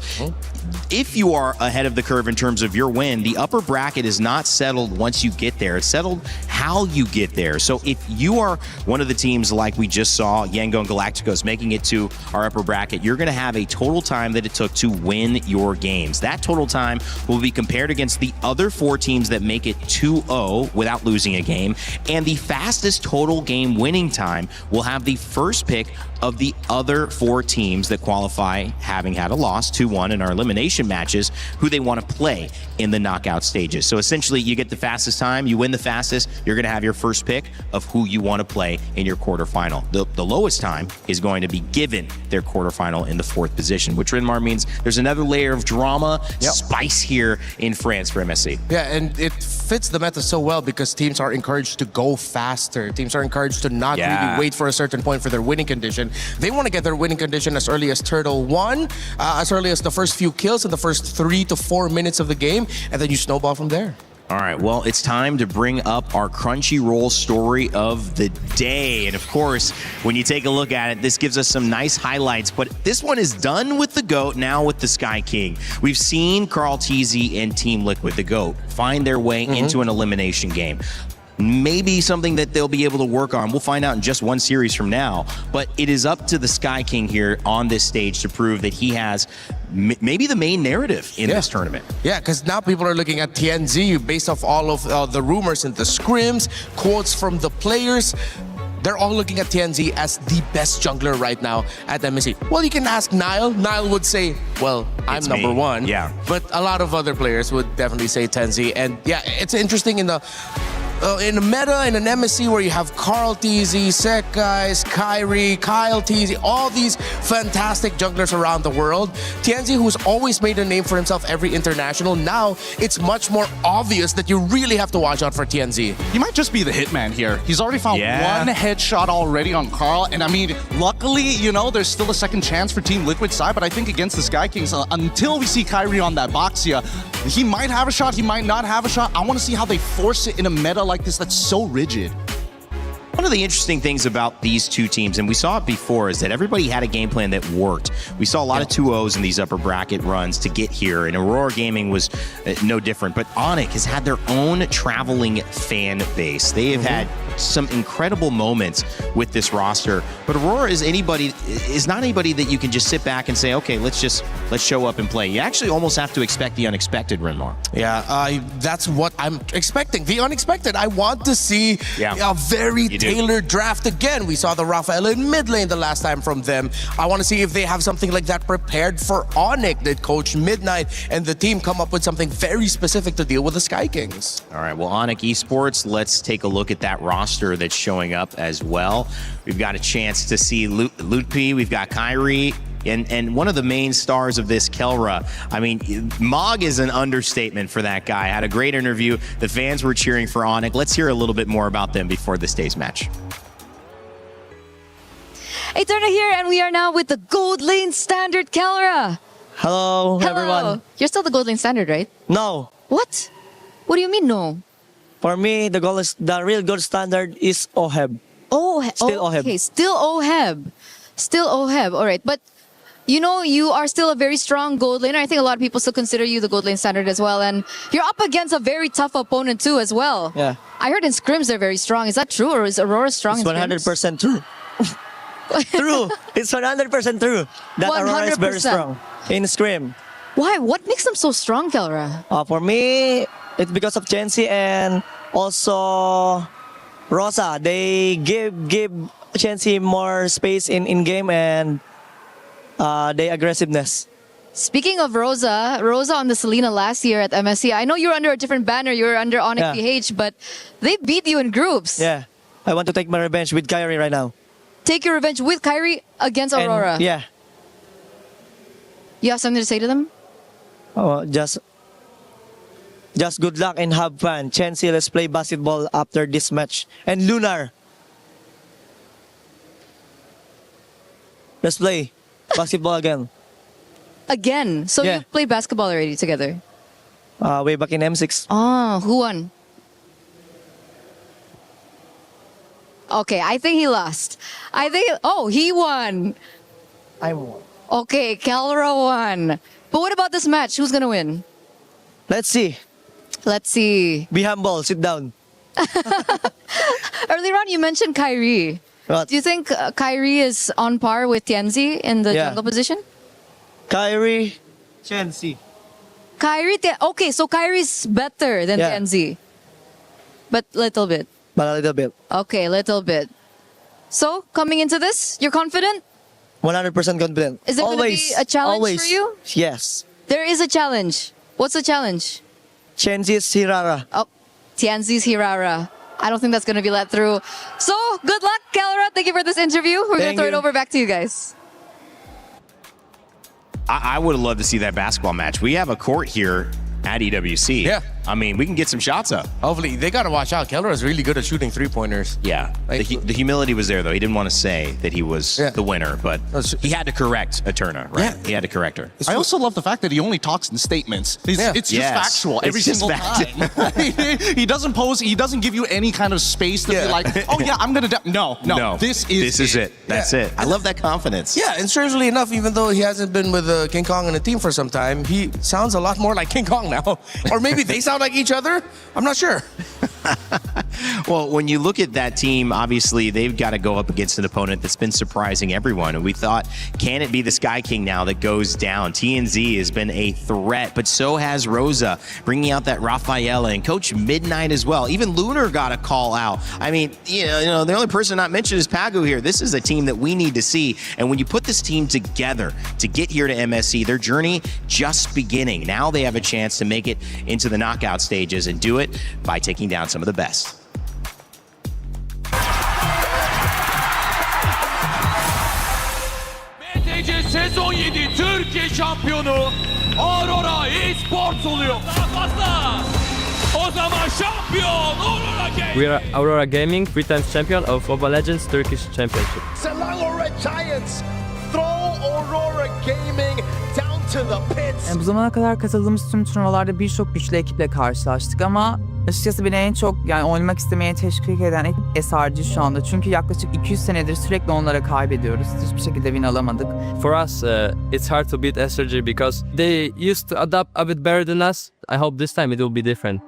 If you are ahead of the curve in terms of your win, the upper bracket is not settled once you get there. It's settled how you get there. So if you are one of the teams like we just saw, Yango and Galacticos making it to our upper bracket, you're going to have a total time that it took to win your games. That total time will be compared against the other 4 teams that make it 2-0 without losing a game. And the fastest total game winning time will have the first pick of the other 4 teams that qualify, having had a loss, 2-1 in our elimination matches, who they want to play in the knockout stages. So essentially, you get the fastest time, you win the fastest, you're going to have your first pick of who you want to play in your quarterfinal. The lowest time is going to be given their quarterfinal in the 4th position, which Renmar means there's another layer of drama, spice here in France for MSC. Yeah, and it fits the meta so well because teams are encouraged to go faster. Teams are encouraged to not really wait for a certain point for their winning condition. They want to get their winning condition as early as Turtle 1, as early as the first few kills in the first 3 to 4 minutes of the game, and then you snowball from there. All right, well, it's time to bring up our Crunchyroll story of the day. And of course, when you take a look at it, this gives us some nice highlights, but this one is done with the GOAT, now with the Sky King. We've seen Carl Teasy and Team Liquid, the GOAT, find their way into an elimination game. Maybe something that they'll be able to work on. We'll find out in just 1 series from now. But it is up to the Sky King here on this stage to prove that he has maybe the main narrative in this tournament. Yeah, because now people are looking at TNZ based off all of the rumors and the scrims, quotes from the players. They're all looking at TNZ as the best jungler right now at MSC. Well, you can ask Niall. Niall would say, well, I'm It's number me. 1. Yeah. But a lot of other players would definitely say TNZ. And yeah, it's interesting in the in a meta in an MSC where you have Carl TZ, Sekais, Kyrie, Kyle TZ, all these fantastic junglers around the world, TNZ, who's always made a name for himself every international, now it's much more obvious that you really have to watch out for TNZ. He might just be the hitman here. He's already found one headshot already on Carl, and I mean, luckily, you know, there's still a second chance for Team Liquid side, but I think against the Sky Kings, until we see Kyrie on that Boxia, he might have a shot, he might not have a shot. I want to see how they force it in a meta like this that's so rigid. One of the interesting things about these two teams, and we saw it before, is that everybody had a game plan that worked. We saw a lot of 2-0s in these upper bracket runs to get here, and Aurora Gaming was no different. But Onyx has had their own traveling fan base. They have had some incredible moments with this roster. But Aurora is not anybody that you can just sit back and say, okay, let's show up and play. You actually almost have to expect the unexpected, Renmar. Yeah, that's what I'm expecting. The unexpected. I want to see a very tailored draft again. We saw the Rafael in mid lane the last time from them. I want to see if they have something like that prepared for Onyx. That Coach Midnight and the team come up with something very specific to deal with the Sky Kings. All right, well, Onyx Esports, let's take a look at that roster that's showing up as well. We've got a chance to see Lutpi, we've got Kyrie, and one of the main stars of this, Kelra. I mean, Mog is an understatement for that guy. Had a great interview. The fans were cheering for Onyx. Let's hear a little bit more about them before this day's match. Eterna here, and we are now with the Gold Lane Standard, Kelra. Hello, everyone. You're still the Gold Lane Standard, right? No. What? What do you mean, no? For me, the real gold standard is OHEB. Still OHEB. Okay, still OHEB. Still OHEB. All right, but you know, you are still a very strong gold laner. I think a lot of people still consider you the gold lane standard as well. And you're up against a very tough opponent too as well. Yeah. I heard in scrims they're very strong. Is that true, or is Aurora strong in scrims? 100% true. True. It's 100% true that 100%. Aurora is very strong in scrim. Why? What makes them so strong, Kelra? For me, it's because of Chenzi and also Rosa. They give Chenzi more space in game and their aggressiveness. Speaking of Rosa on the Selena last year at MSC, I know you're under a different banner, you're under Onyx PH, but they beat you in groups. Yeah, I want to take my revenge with Kyrie right now. Take your revenge with Kyrie against Aurora? And, yeah. You have something to say to them? Oh, just good luck and have fun. Chenzi, let's play basketball after this match. And Lunar, let's play basketball again. Again? So you played basketball already together? Way back in M6. Oh, who won? Okay, I think he lost. He won. I won. Okay, Kelra won. But what about this match? Who's gonna win? Let's see. Let's see. Be humble, sit down. Earlier on, you mentioned Kyrie. What? Do you think Kyrie is on par with Tianzi in the jungle position? Kyrie, Chenzi. Okay, so Kyrie's better than Tianzi. But little bit. But a little bit. Okay, little bit. So, coming into this, you're confident? 100% confident. Is there going to be a challenge for you? Yes. There is a challenge. What's the challenge? Chenzi's Hirara. Oh, Tianzi's Hirara. I don't think that's going to be let through. So, good luck, Kelra. Thank you for this interview. We're going to throw it over back to you guys. I would have loved to see that basketball match. We have a court here at EWC. Yeah. I mean, we can get some shots up. Hopefully, they got to watch out. Kelra is really good at shooting three-pointers. Yeah. Like, the humility was there, though. He didn't want to say that he was the winner, but he had to correct Eterna, right? Yeah. He had to correct her. I also love the fact that he only talks in statements. It's just factual every single time. He doesn't pose, he doesn't give you any kind of space to be like, oh yeah, I'm going to... No. This is it. That's it. I love that confidence. Yeah, and strangely enough, even though he hasn't been with King Kong and a team for some time, he sounds a lot more like King Kong now. Or maybe they sound like each other. I'm not sure. Well, when you look at that team, obviously they've got to go up against an opponent that's been surprising everyone. And we thought, can it be the Sky King now that goes down? TNZ has been a threat, but so has Rosa, bringing out that Rafaela and Coach Midnight as well. Even Lunar got a call out. I mean, you know, the only person not mentioned is Pagu here. This is a team that we need to see. And when you put this team together to get here to MSC, their journey just beginning. Now they have a chance to make it into the knockout stages and do it by taking down some of the best. 2017 Türkiye şampiyonu Aurora Esports oluyor. Daha fazla. O zaman şampiyon Aurora Gaming. We are Aurora Gaming, 3 times champion of Mobile Legends Turkish Championship. Selangor Red Giants throw Aurora Gaming down to the pits. Bu zamana kadar katıldığımız tüm turnuvalarda birçok güçlü ekiple karşılaştık ama açıkçası beni en çok oynamak istemeye teşvik eden ekip SRG şu anda. Çünkü yaklaşık 200 senedir sürekli onlara kaybediyoruz. Hiçbir şekilde win alamadık. For us, it's hard to beat SRG because they used to adapt a bit better than us. I hope this time it will be different.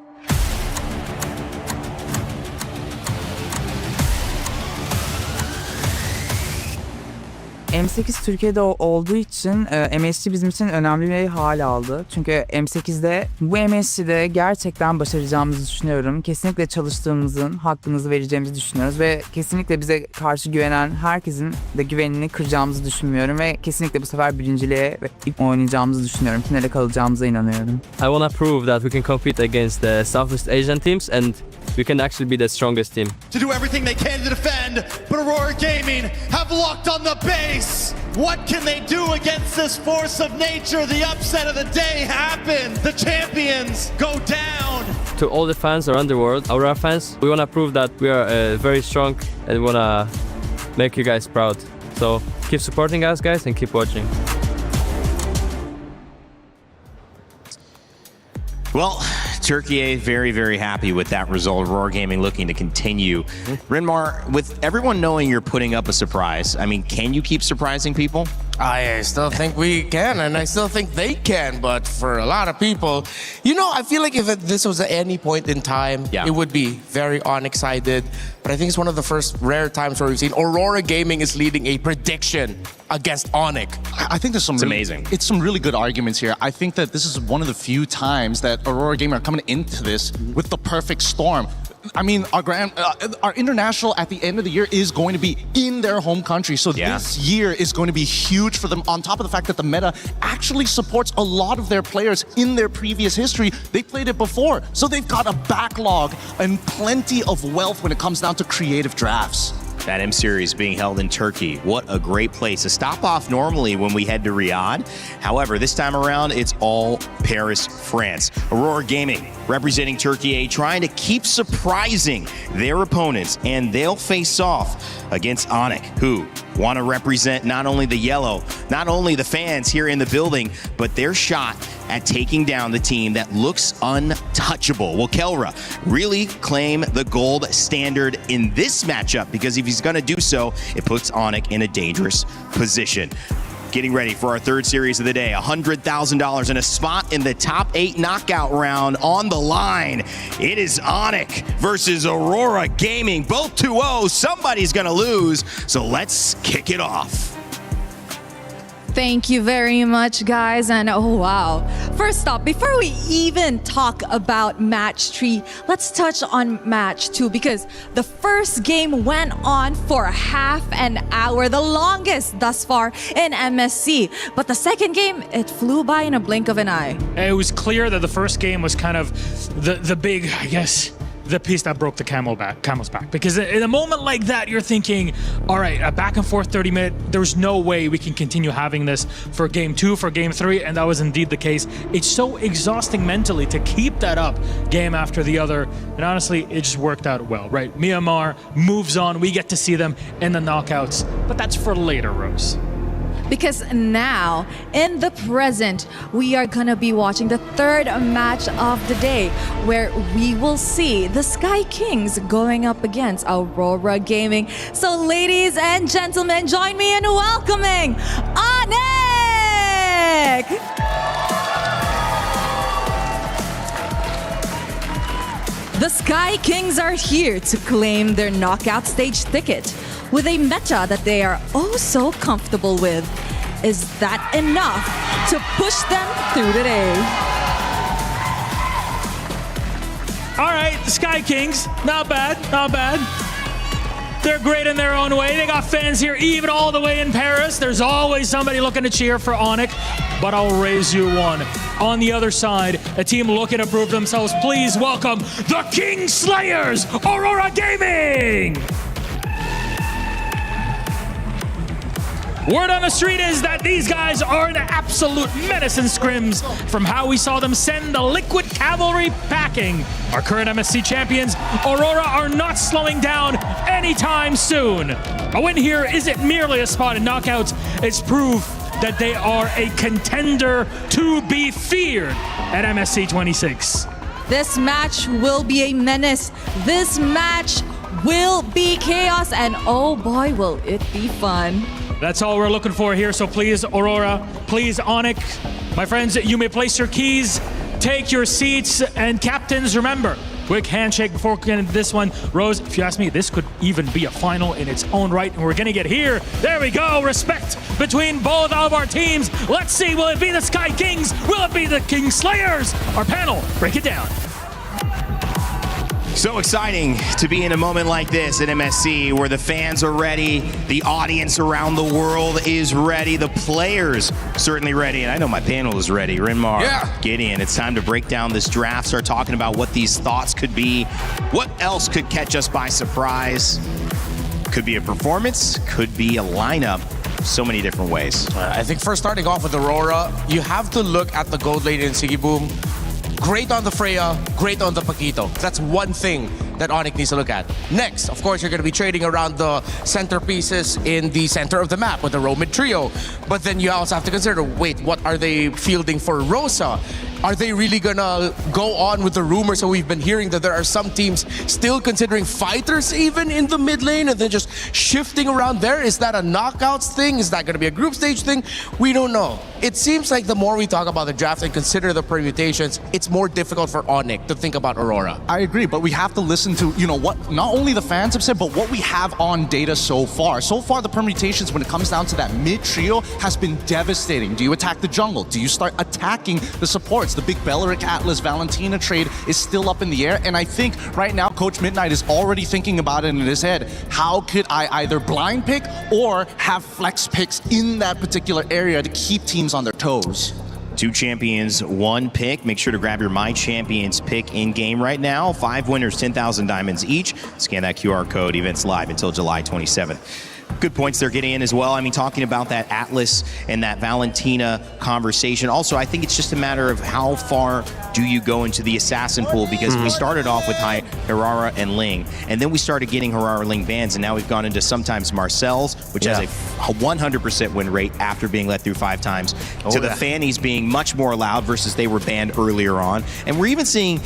M8 Türkiye'de olduğu için MSC bizim için önemli bir hal aldı. Çünkü M8'de bu MSC'de gerçekten başaracağımızı düşünüyorum. Kesinlikle çalıştığımızın hakkımızı vereceğimizi düşünüyoruz ve kesinlikle bize karşı güvenen herkesin de güvenini kıracağımızı düşünmüyorum ve kesinlikle bu sefer birinciliğe oynayacağımızı düşünüyorum. Finale kalacağımıza inanıyorum. I want to prove that we can compete against the Southeast Asian teams and we can actually be the strongest team. To do everything they can to defend, but Aurora Gaming have locked on the base. What can they do against this force of nature? The upset of the day happened. The champions go down. To all the fans around the world, Aurora fans, we want to prove that we are very strong and we want to make you guys proud. So keep supporting us, guys, and keep watching. Well, Turkey very, very happy with that result. Aurora Gaming looking to continue. Rinmar, with everyone knowing you're putting up a surprise, I mean, can you keep surprising people? I still think we can, and I still think they can, but for a lot of people, I feel like if this was at any point in time, it would be very unexcited. But I think it's one of the first rare times where we've seen Aurora Gaming is leading a prediction against Onic. I think there's amazing. It's some really good arguments here. I think that this is one of the few times that Aurora Gaming are coming into this with the perfect storm. I mean, our international at the end of the year is going to be in their home country. So this year is going to be huge for them. On top of the fact that the meta actually supports a lot of their players in their previous history. They played it before. So they've got a backlog and plenty of wealth when it comes down to creative drafts. That M Series being held in Turkey. What a great place. A stop off normally when we head to Riyadh. However, this time around, it's all Paris, France. Aurora Gaming representing Turkey, trying to keep surprising their opponents, and they'll face off against Onic, who want to represent not only the yellow, not only the fans here in the building, but their shot at taking down the team that looks untouchable. Will Kelra really claim the gold standard in this matchup? Because if he's going to do so, it puts Onic in a dangerous position. Getting ready for our third series of the day, $100,000 and a spot in the top 8 knockout round on the line. It is Onic versus Aurora Gaming, both 2-0. Somebody's going to lose, so let's kick it off. Thank you very much, guys. And oh, wow. First up, before we even talk about match 3, let's touch on match 2 because the first game went on for half an hour, the longest thus far in MSC. But the second game, it flew by in a blink of an eye. It was clear that the first game was kind of the big, I guess, the piece that broke the camel's back. Because in a moment like that, you're thinking, all right, a back and forth 30-minute, there's no way we can continue having this for game 2, for game 3, and that was indeed the case. It's so exhausting mentally to keep that up game after the other, and honestly, it just worked out well, right? Myanmar moves on, we get to see them in the knockouts, but that's for later, Rose. Because now, in the present, we are gonna be watching the third match of the day, where we will see the Sky Kings going up against Aurora Gaming. So ladies and gentlemen, join me in welcoming Onic! The Sky Kings are here to claim their knockout stage ticket with a meta that they are oh so comfortable with. Is that enough to push them through the day? All right, the Sky Kings, not bad, not bad. They're great in their own way. They got fans here even all the way in Paris. There's always somebody looking to cheer for Onic, but I'll raise you one. On the other side, a team looking to prove themselves. Please welcome the King Slayers, Aurora Gaming! Word on the street is that these guys are an absolute menace in scrims from how we saw them send the Liquid Cavalry packing. Our current MSC champions, Aurora, are not slowing down anytime soon. A win here isn't merely a spot in knockouts, it's proof that they are a contender to be feared at MSC 26. This match will be a menace. This match will be chaos, and oh boy, will it be fun. That's all we're looking for here, so please, Aurora, please, Onyx, my friends, you may place your keys, take your seats, and captains, remember, quick handshake before getting into this one. Rose, if you ask me, this could even be a final in its own right, and we're gonna get here. There we go, respect between both of our teams. Let's see, will it be the Sky Kings? Will it be the King Slayers? Our panel, break it down. So exciting to be in a moment like this at MSC where the fans are ready, the audience around the world is ready, the players certainly ready, and I know my panel is ready. Renmar, Gideon, it's time to break down this draft, start talking about what these thoughts could be, what else could catch us by surprise. Could be a performance, could be a lineup. So many different ways. I think first starting off with Aurora, you have to look at the gold lane in Sigiboom. Great on the Freya, great on the Paquito. That's one thing that Onyx needs to look at. Next, of course, you're going to be trading around the centerpieces in the center of the map with the Romid trio. But then you also have to consider, wait, what are they fielding for Rosa? Are they really gonna go on with the rumors that we've been hearing that there are some teams still considering fighters even in the mid lane and then just shifting around there? Is that a knockouts thing? Is that gonna be a group stage thing? We don't know. It seems like the more we talk about the draft and consider the permutations, it's more difficult for Onyx to think about Aurora. I agree, but we have to listen to, what not only the fans have said, but what we have on data so far. So far, the permutations when it comes down to that mid trio has been devastating. Do you attack the jungle? Do you start attacking the supports? The big Beleric Atlas Valentina trade is still up in the air, and I think right now Coach Midnight is already thinking about it in his head. How could I either blind pick or have flex picks in that particular area to keep teams on their toes? 2 champions, 1 pick. Make sure to grab your My Champions pick in-game right now. 5 winners, 10,000 diamonds each. Scan that QR code. Events live until July 27th. Good points they're getting in as well. I mean, talking about that Atlas and that Valentina conversation. Also, I think it's just a matter of how far do you go into the assassin pool, because we started off with Hirara and Ling, and then we started getting Hirara Ling bans, and now we've gone into sometimes Marcel's, which has a 100% win rate after being let through 5 times, to the Fannies being much more allowed versus they were banned earlier on. And we're even seeing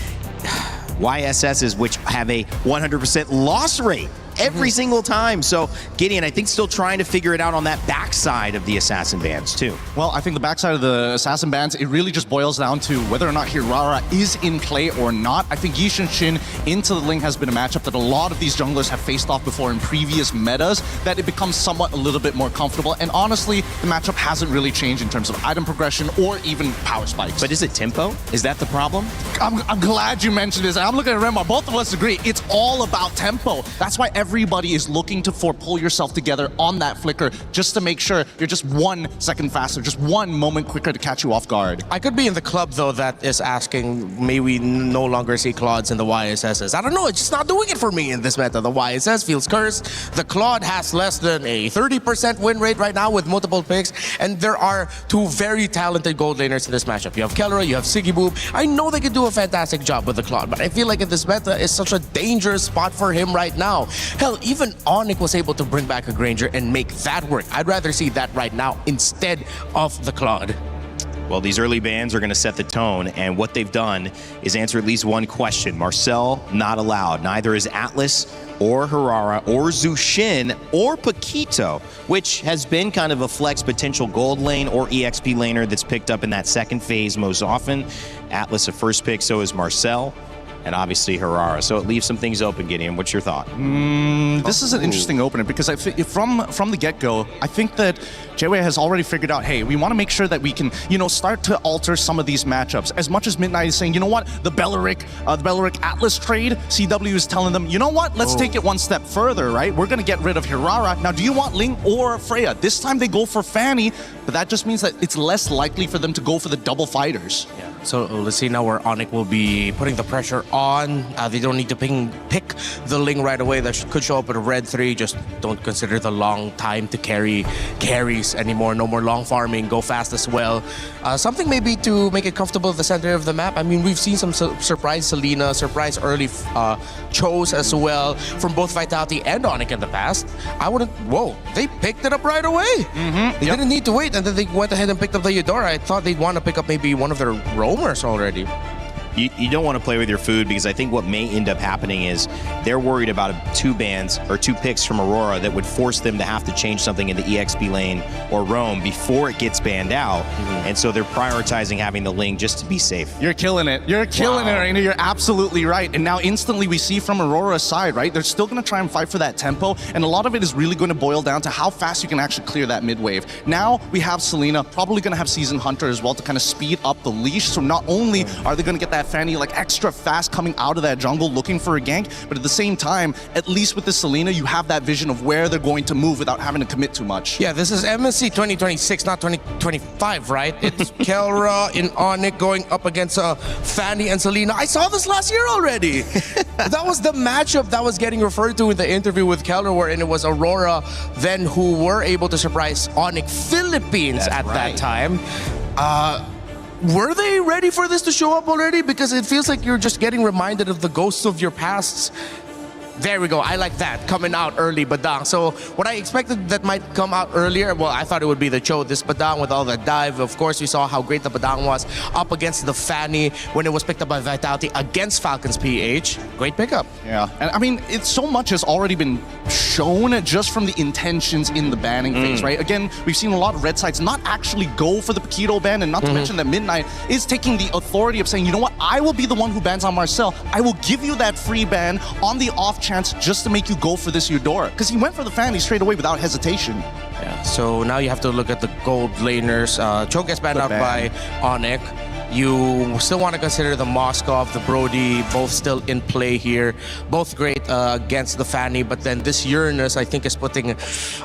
YSSs which have a 100% loss rate every single time. So Gideon, I think, still trying to figure it out on that backside of the assassin bans too. Well, I think the backside of the assassin bans, it really just boils down to whether or not Hirara is in play or not. I think Yishin Shin into the Ling has been a matchup that a lot of these junglers have faced off before in previous metas, that it becomes somewhat a little bit more comfortable. And honestly, the matchup hasn't really changed in terms of item progression or even power spikes. But is it tempo? Is that the problem? I'm glad you mentioned this. I'm looking at Remar. Both of us agree. It's all about tempo. That's why everybody is looking to pull yourself together on that flicker just to make sure you're just 1 second faster, just 1 moment quicker to catch you off guard. I could be in the club, though, that is asking, may we no longer see Claudes in the YSSs? I don't know, it's just not doing it for me in this meta. The YSS feels cursed. The Claude has less than a 30% win rate right now with multiple picks, and there are 2 very talented gold laners in this matchup. You have Kellera, you have Sigiboom. I know they could do a fantastic job with the Claude, but I feel like in this meta is such a dangerous spot for him right now. Hell, even Onyx was able to bring back a Granger and make that work. I'd rather see that right now instead of the Claude. Well, these early bans are going to set the tone, and what they've done is answer at least one question. Marcel, not allowed. Neither is Atlas or Hirara or Zushin or Paquito, which has been kind of a flex potential gold lane or EXP laner that's picked up in that second phase most often. Atlas a first pick, so is Marcel, and obviously Hirara. So it leaves some things open, Gideon. What's your thought? This is an interesting opener because I think from the get-go, I think that JWay has already figured out, hey, we want to make sure that we can, start to alter some of these matchups. As much as Midnight is saying, you know what, the Beleric Atlas trade, CW is telling them, you know what, let's take it 1 step further, right? We're going to get rid of Hirara. Now, do you want Ling or Freya? This time they go for Fanny. but that just means that it's less likely for them to go for the double fighters. Yeah. So let's see now where Onyx will be putting the pressure on. They don't need to pick the Ling right away. That could show up at a red 3. Just don't consider the long time to carry carries anymore. No more long farming. Go fast as well. Something maybe to make it comfortable at the center of the map. I mean, we've seen some surprise Selena, surprise early Chose as well from both Vitality and Onyx in the past. I wouldn't. Whoa, they picked it up right away. They didn't need to wait, and then they went ahead and picked up the Eudora. I thought they'd want to pick up maybe one of their roamers already. You don't want to play with your food, because I think what may end up happening is they're worried about 2 bans or 2 picks from Aurora that would force them to have to change something in the EXP lane or roam before it gets banned out. And so they're prioritizing having the Ling just to be safe. You're killing it. You're killing it, Raina. You're absolutely right. And now instantly we see from Aurora's side, right? They're still going to try and fight for that tempo. And a lot of it is really going to boil down to how fast you can actually clear that mid wave. Now we have Selena, probably going to have Season Hunter as well to kind of speed up the leash. So not only are they going to get that Fanny like extra fast coming out of that jungle looking for a gank, but at the same time, at least with the Selena, you have that vision of where they're going to move without having to commit too much. Yeah, this is MSC 2026, not 2025, right? It's Kelra in Onyx going up against Fanny and Selena. I saw this last year already. That was the matchup that was getting referred to in the interview with Kelra, wherein it was Aurora then who were able to surprise Onyx Philippines that time. Were they ready for this to show up already? Because it feels like you're just getting reminded of the ghosts of your pasts. There we go. I like that. Coming out early, Badang. So what I expected that might come out earlier, well, I thought it would be the Cho, this Badang with all the dive. Of course, we saw how great the Badang was up against the Fanny when it was picked up by Vitality against Falcons PH. Great pickup. Yeah. And I mean, it's so much has already been shown just from the intentions in the banning phase, right? Again, we've seen a lot of red sides not actually go for the Paquito ban, and not to mention that Midnight is taking the authority of saying, you know what, I will be the one who bans on Marcel. I will give you that free ban on the off chance just to make you go for this Eudora. Because he went for the Fanny straight away without hesitation. Yeah, so now you have to look at the gold laners. Cho gets banned out by Onyx. You still want to consider the Moskov, the Brody, both still in play here. Both great against the Fanny, but then this Uranus, I think, is putting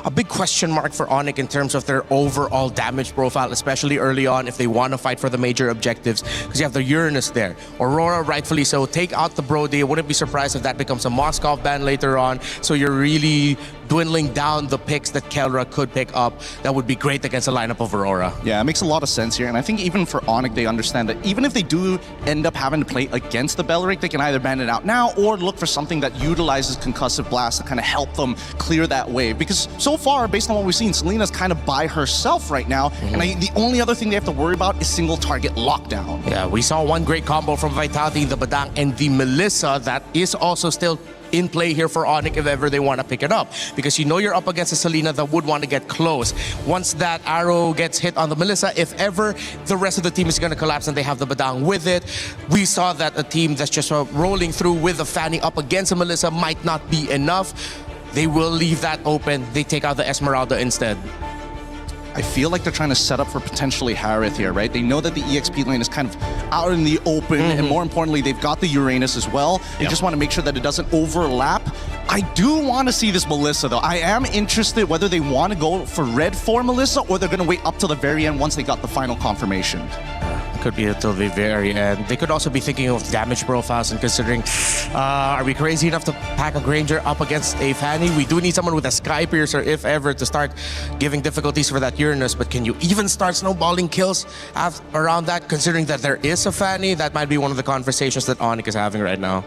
a big question mark for Onyx in terms of their overall damage profile, especially early on if they want to fight for the major objectives, because you have the Uranus there. Aurora, rightfully so, take out the Brody. I wouldn't be surprised if that becomes a Moskov ban later on, so you're really dwindling down the picks that Kelra could pick up. That would be great against a lineup of Aurora. Yeah, it makes a lot of sense here, and I think even for Onyx, they understand that even if they do end up having to play against the Belleric, they can either ban it out now or look for something that utilizes Concussive Blast to kind of help them clear that wave. Because so far, based on what we've seen, Selena's kind of by herself right now, and the only other thing they have to worry about is single target lockdown. Yeah, we saw one great combo from Vitality, the Badang, and the Melissa that is also still in play here for Onyx if ever they want to pick it up, because you know you're up against a Selena that would want to get close. Once that arrow gets hit on the Melissa, if ever the rest of the team is going to collapse and they have the Badang with it, we saw that a team that's just rolling through with a Fanny up against a Melissa might not be enough. They will leave that open. They take out the Esmeralda instead. I feel like they're trying to set up for potentially Harith here, right? They know that the EXP lane is kind of out in the open, and more importantly, they've got the Uranus as well. They just want to make sure that it doesn't overlap. I do want to see this Melissa, though. I am interested whether they want to go for red for Melissa or they're going to wait up till the very end once they got the final confirmation. Could be until the very end. They could also be thinking of damage profiles and considering, are we crazy enough to pack a Granger up against a Fanny? We do need someone with a Sky Piercer, if ever, to start giving difficulties for that Uranus. But can you even start snowballing kills around that, considering that there is a Fanny? That might be one of the conversations that Onyx is having right now.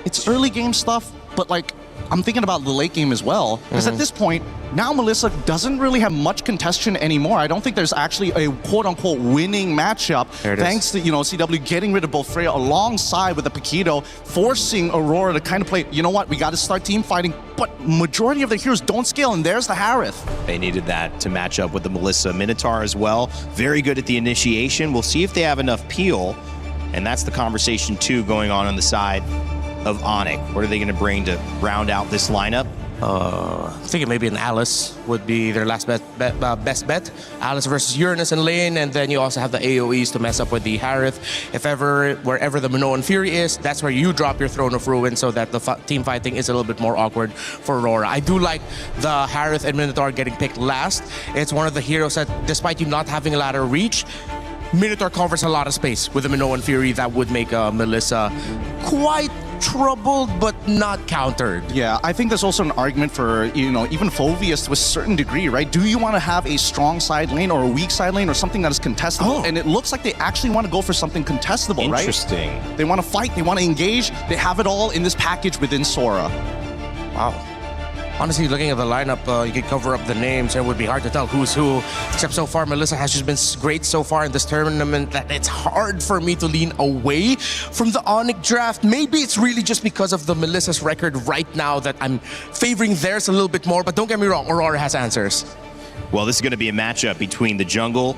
It's early game stuff, but like, I'm thinking about the late game as well, because at this point, now Melissa doesn't really have much contention anymore. I don't think there's actually a quote-unquote winning matchup, thanks to, CW getting rid of both Freya alongside with the Paquito, forcing Aurora to kind of play, you know what, we got to start team fighting, but majority of the heroes don't scale, and there's the Harith. They needed that to match up with the Melissa. Minotaur as well, very good at the initiation. We'll see if they have enough peel, and that's the conversation too going on the side of Onyx. What are they going to bring to round out this lineup? thinking maybe an Alice would be their best bet. Alice versus Uranus in lane, and then you also have the AoEs to mess up with the Harith. If ever, wherever the Minoan Fury is, that's where you drop your Throne of Ruin so that the team fighting is a little bit more awkward for Aurora. I do like the Harith and Minotaur getting picked last. It's one of the heroes that, despite you not having a ladder reach, Minotaur covers a lot of space with the Minoan Fury that would make Melissa quite troubled but not countered. Yeah, I think there's also an argument for, even Phoveus to a certain degree, right? Do you want to have a strong side lane or a weak side lane or something that is contestable? And it looks like they actually want to go for something contestable, right? Interesting. They want to fight, they want to engage, they have it all in this package within Sora. Wow. Honestly, looking at the lineup, you could cover up the names and it would be hard to tell who's who. Except so far, Melissa has just been great so far in this tournament that it's hard for me to lean away from the Onyx draft. Maybe it's really just because of the Melissa's record right now that I'm favoring theirs a little bit more, but don't get me wrong, Aurora has answers. Well, this is going to be a matchup between the jungle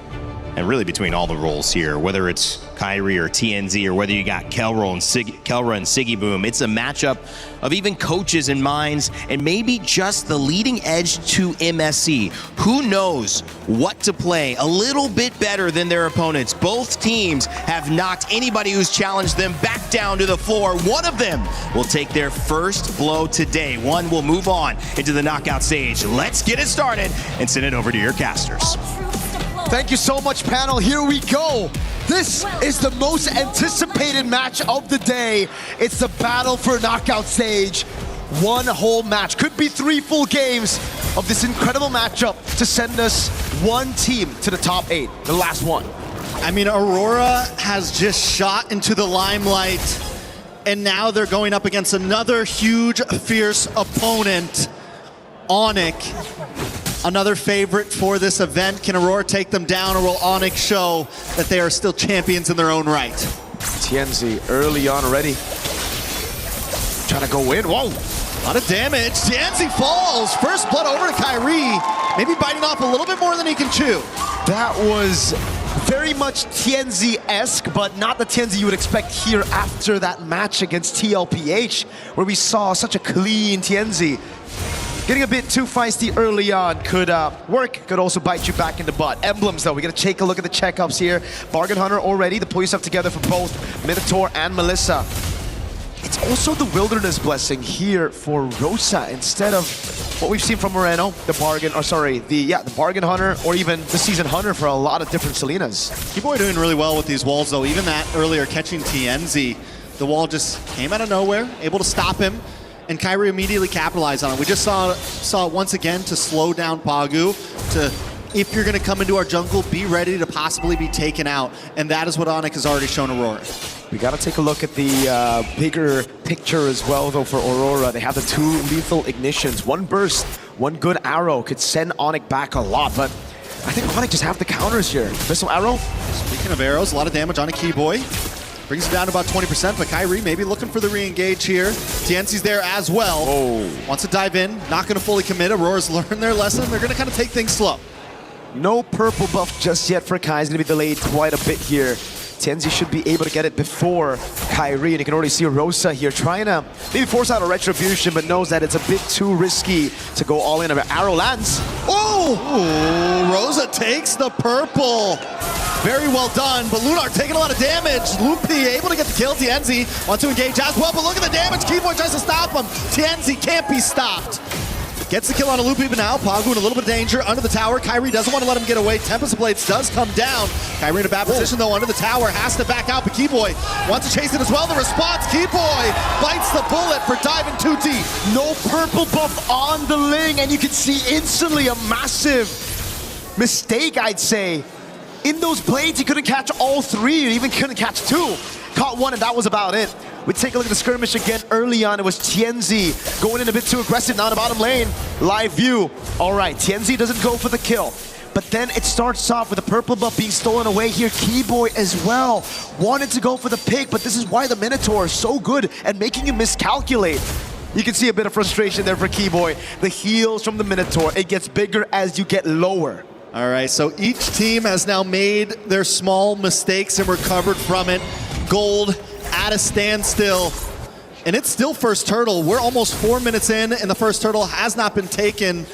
and really between all the roles here, whether it's Kyrie or TNZ or whether you got Kelra and Siggy Boom. It's a matchup of even coaches and minds and maybe just the leading edge to MSC. Who knows what to play a little bit better than their opponents. Both teams have knocked anybody who's challenged them back down to the floor. One of them will take their first blow today. One will move on into the knockout stage. Let's get it started and send it over to your casters. Thank you so much, panel. Here we go. This is the most anticipated match of the day. It's the battle for knockout stage. One whole match. Could be 3 full games of this incredible matchup to send us one team to the top 8, the last one. I mean, Aurora has just shot into the limelight, and now they're going up against another huge, fierce opponent, Onyx. Another favorite for this event. Can Aurora take them down, or will Onyx show that they are still champions in their own right? TNZ early on already. Trying to go in. Whoa! A lot of damage. TNZ falls. First blood over to Kyrie. Maybe biting off a little bit more than he can chew. That was very much TNZ-esque, but not the TNZ you would expect here after that match against TLPH, where we saw such a clean TNZ. Getting a bit too feisty early on could work, could also bite you back in the butt. Emblems though, we gotta take a look at the checkups here. Bargain Hunter already to pull yourself together for both Minotaur and Melissa. It's also the Wilderness Blessing here for Rosa instead of what we've seen from Moreno, the Bargain Hunter, or even the Season Hunter for a lot of different Selenas. Keyboy doing really well with these walls though. Even that earlier catching TNZ, the wall just came out of nowhere, able to stop him. And Kyrie immediately capitalized on it. We just saw it once again to slow down Pagu, to, if you're going to come into our jungle, be ready to possibly be taken out. And that is what Onyx has already shown Aurora. We got to take a look at the bigger picture as well, though, for Aurora. They have the 2 lethal ignitions. One burst, one good arrow could send Onyx back a lot, but I think Onyx just have the counters here. Missile arrow. Speaking of arrows, a lot of damage on a Keyboy. Brings it down to about 20%, but Kyrie maybe looking for the re-engage here. TNC's there as well. Wants to dive in, not going to fully commit. Aurora's learned their lesson. They're going to kind of take things slow. No purple buff just yet for Kai. He's going to be delayed quite a bit here. TNZ should be able to get it before Kyrie, and you can already see Rosa here trying to maybe force out a retribution, but knows that it's a bit too risky to go all in. Arrow lands. Oh! Rosa takes the purple. Very well done, but Lunar taking a lot of damage. Loopy able to get the kill. TNZ wants to engage as well, but look at the damage. Keyboy tries to stop him. TNZ can't be stopped. Gets the kill on a Loopy, but now Pagu in a little bit of danger under the tower. Kyrie doesn't want to let him get away. Tempest of Blades does come down. Kyrie in a bad position though under the tower. Has to back out, but Keyboy wants to chase it as well. The response, Keyboy bites the bullet for diving too deep. No purple buff on the Ling, and you can see instantly a massive mistake, I'd say. In those blades, he couldn't catch all 3, or even couldn't catch 2. Caught 1, and that was about it. We take a look at the skirmish again. Early on, it was TNZ going in a bit too aggressive down the bottom lane. Live view. All right, TNZ doesn't go for the kill. But then it starts off with the purple buff being stolen away here. Keyboy as well wanted to go for the pick, but this is why the Minotaur is so good at making him miscalculate. You can see a bit of frustration there for Keyboy. The heals from the Minotaur, it gets bigger as you get lower. All right, so each team has now made their small mistakes and recovered from it. Gold at a standstill. And it's still first turtle. We're almost 4 minutes in, and the first turtle has not been taken.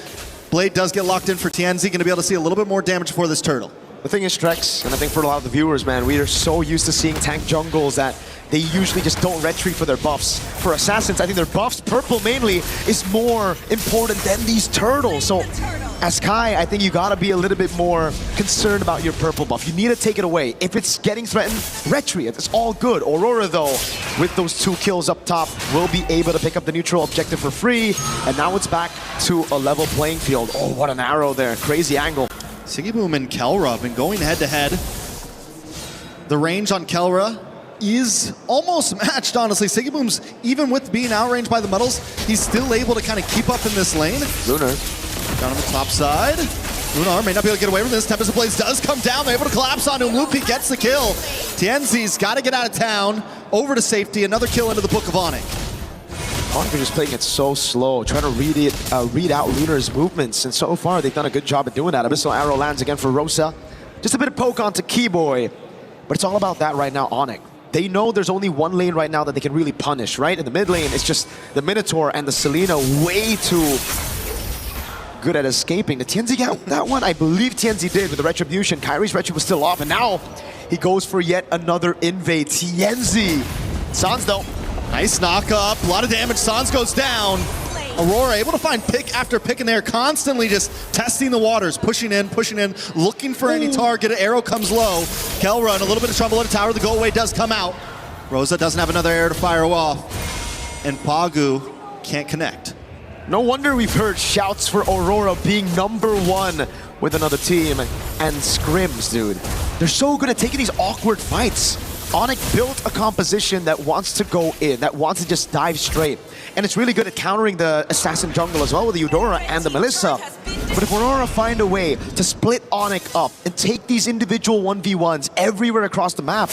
Blade does get locked in for TNZ. Going to be able to see a little bit more damage for this turtle. The thing is, Strex, and I think for a lot of the viewers, man, we are so used to seeing tank jungles that they usually just don't retreat for their buffs. For Assassins, I think their buffs, purple mainly, is more important than these turtles. So as Kai, I think you gotta be a little bit more concerned about your purple buff. You need to take it away. If it's getting threatened, retreat. It's all good. Aurora, though, with those 2 kills up top, will be able to pick up the neutral objective for free. And now it's back to a level playing field. Oh, what an arrow there. Crazy angle. Sigiboom and Kelra have been going head-to-head. The range on Kelra is almost matched, honestly. Sigiboom's, even with being outranged by the metals, he's still able to kind of keep up in this lane. Lunar. Down on the top side. Lunar may not be able to get away from this. Tempest of Blades does come down. They're able to collapse on him. Loopy gets the kill. TNZ's got to get out of town. Over to safety. Another kill into the Book of Onyx. Onyx is playing it so slow, trying to read out Lunar's movements, and so far they've done a good job at doing that. Abyssal Arrow lands again for Rosa. Just a bit of poke onto Keyboy, but it's all about that right now, Onyx. They know there's only one lane right now that they can really punish, right? In the mid lane, it's just the Minotaur and the Selena way too good at escaping. Did TNZ get that one? I believe TNZ did with the Retribution. Kyrie's Retri was still off, and now he goes for yet another invade. TNZ. Sans though. Nice knock up, a lot of damage. Sans goes down. Aurora able to find pick after pick in there, constantly just testing the waters, pushing in, looking for any target. Arrow comes low. Kelra in a little bit of trouble at a tower. The go away does come out. Rosa doesn't have another arrow to fire off. And Pagu can't connect. No wonder we've heard shouts for Aurora being #1 with another team. And scrims, dude. They're so good at taking these awkward fights. Onyx built a composition that wants to go in, that wants to just dive straight. And it's really good at countering the Assassin jungle as well with the Eudora and the Melissa. But if Aurora find a way to split Onyx up and take these individual 1v1s everywhere across the map,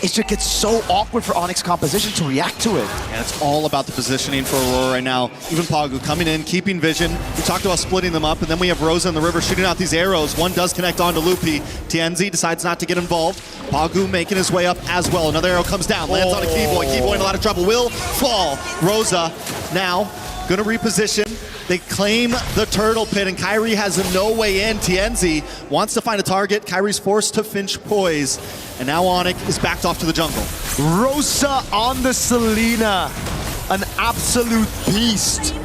it just gets so awkward for Onyx composition to react to it. And it's all about the positioning for Aurora right now. Even Pagu coming in, keeping vision. We talked about splitting them up, and then we have Rosa in the river shooting out these arrows. One does connect onto Loopy. TNZ decides not to get involved. Pagu making his way up as well. Another arrow comes down, lands on a Keyboy. Keyboy in a lot of trouble, will fall. Rosa now gonna reposition. They claim the turtle pit, and Kyrie has no way in. TNZ wants to find a target. Kyrie's forced to Finch Poise, and now Onyx is backed off to the jungle. Rosa on the Selena, an absolute beast.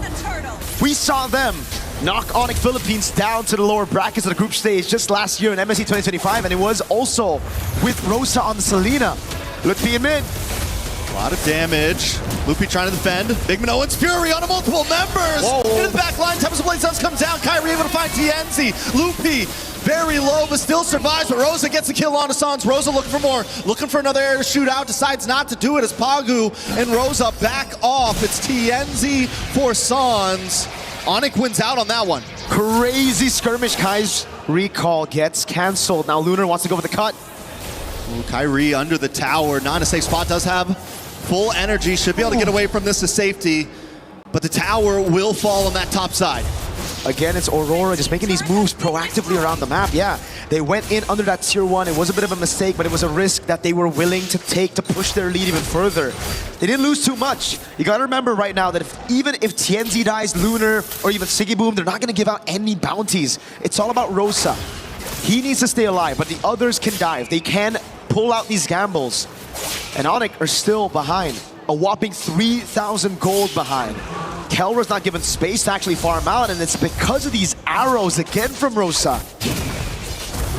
We saw them knock Onyx Philippines down to the lower brackets of the group stage just last year in MSC 2025, and it was also with Rosa on the Selena. Loopy in mid. A lot of damage. Loopy trying to defend. Big Minoan's Fury on multiple members. Whoa. Into the back line. Tempest of Blades does come down. Kyrie able to find TNZ. Loopy very low, but still survives. But Rosa gets a kill on Sans. Rosa looking for more. Looking for another air to shoot out. Decides not to do it as Pagu and Rosa back off. It's TNZ for Sans. Onyx wins out on that one. Crazy skirmish. Kai's recall gets canceled. Now Lunar wants to go for the cut. Ooh, Kyrie under the tower. Not in a safe spot. Does have full energy. Should be able to get away from this to safety. But the tower will fall on that top side. Again, it's Aurora just making these moves proactively around the map. Yeah, they went in under that tier 1. It was a bit of a mistake, but it was a risk that they were willing to take to push their lead even further. They didn't lose too much. You gotta remember right now that even if TNZ dies, Lunar, or even Sigiboom, they're not gonna give out any bounties. It's all about Rosa. He needs to stay alive, but the others can dive. They can pull out these gambles. And Onyx are still behind. A whopping 3,000 gold behind. Kelra's not given space to actually farm out, and it's because of these arrows again from Rosa.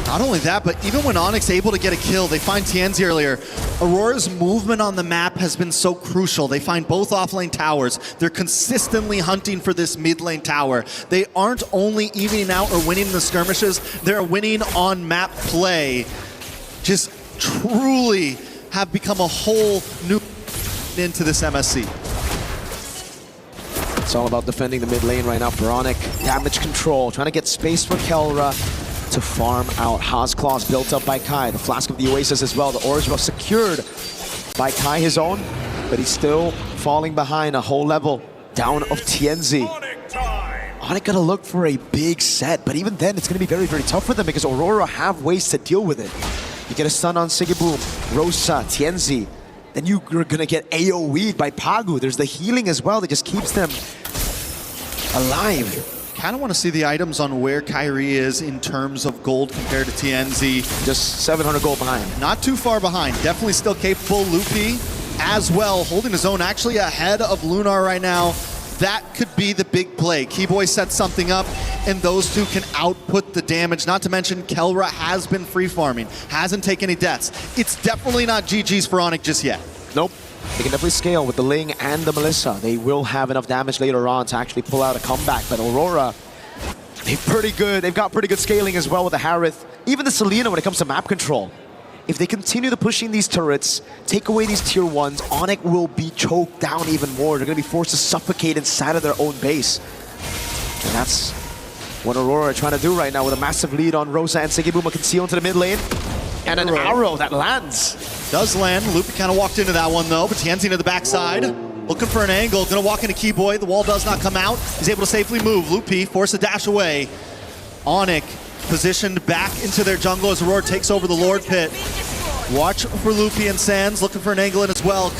Not only that, but even when Onyx able to get a kill, they find TNZ earlier. Aurora's movement on the map has been so crucial. They find both offlane towers. They're consistently hunting for this mid lane tower. They aren't only evening out or winning the skirmishes, they're winning on map play. Just truly have become a whole new into this MSC. It's all about defending the mid lane right now for Onyx. Damage control, trying to get space for Kelra to farm out. Haas Claws built up by Kai. The Flask of the Oasis as well. The Orange Buff secured by Kai, his own, but he's still falling behind a whole level down of TNZ. Onyx gotta look for a big set, but even then it's gonna be very, very tough for them because Aurora have ways to deal with it. You get a stun on Sigiboom, Rosa, TNZ. then you're gonna get AoE'd by Pagu. There's the healing as well that just keeps them alive. Kind of want to see the items on where Kyrie is in terms of gold compared to TNZ. Just 700 gold behind. Not too far behind. Definitely still capable. Loopy as well, holding his own, actually ahead of Lunar right now. That could be the big play. Keyboy sets something up, and those two can output the damage. Not to mention, Kelra has been free farming, hasn't taken any deaths. It's definitely not GG's for Onyx just yet. Nope. They can definitely scale with the Ling and the Melissa. They will have enough damage later on to actually pull out a comeback. But Aurora, they're pretty good. They've got pretty good scaling as well with the Harith. Even the Selena when it comes to map control. If they continue to pushing these turrets, take away these tier 1s, Onyx will be choked down even more. They're going to be forced to suffocate inside of their own base. And that's what Aurora are trying to do right now with a massive lead on Rosa and Sigibuma conceal into the mid lane. And an arrow that lands. Does land. Loopy kind of walked into that one though, but Tianzi to the backside. Looking for an angle, gonna walk into Keyboy. The wall does not come out. He's able to safely move. Loopy force a dash away. Onyx positioned back into their jungle as Aurora takes over the Lord Pit. Watch for Loopy and Sands, looking for an angle in as well.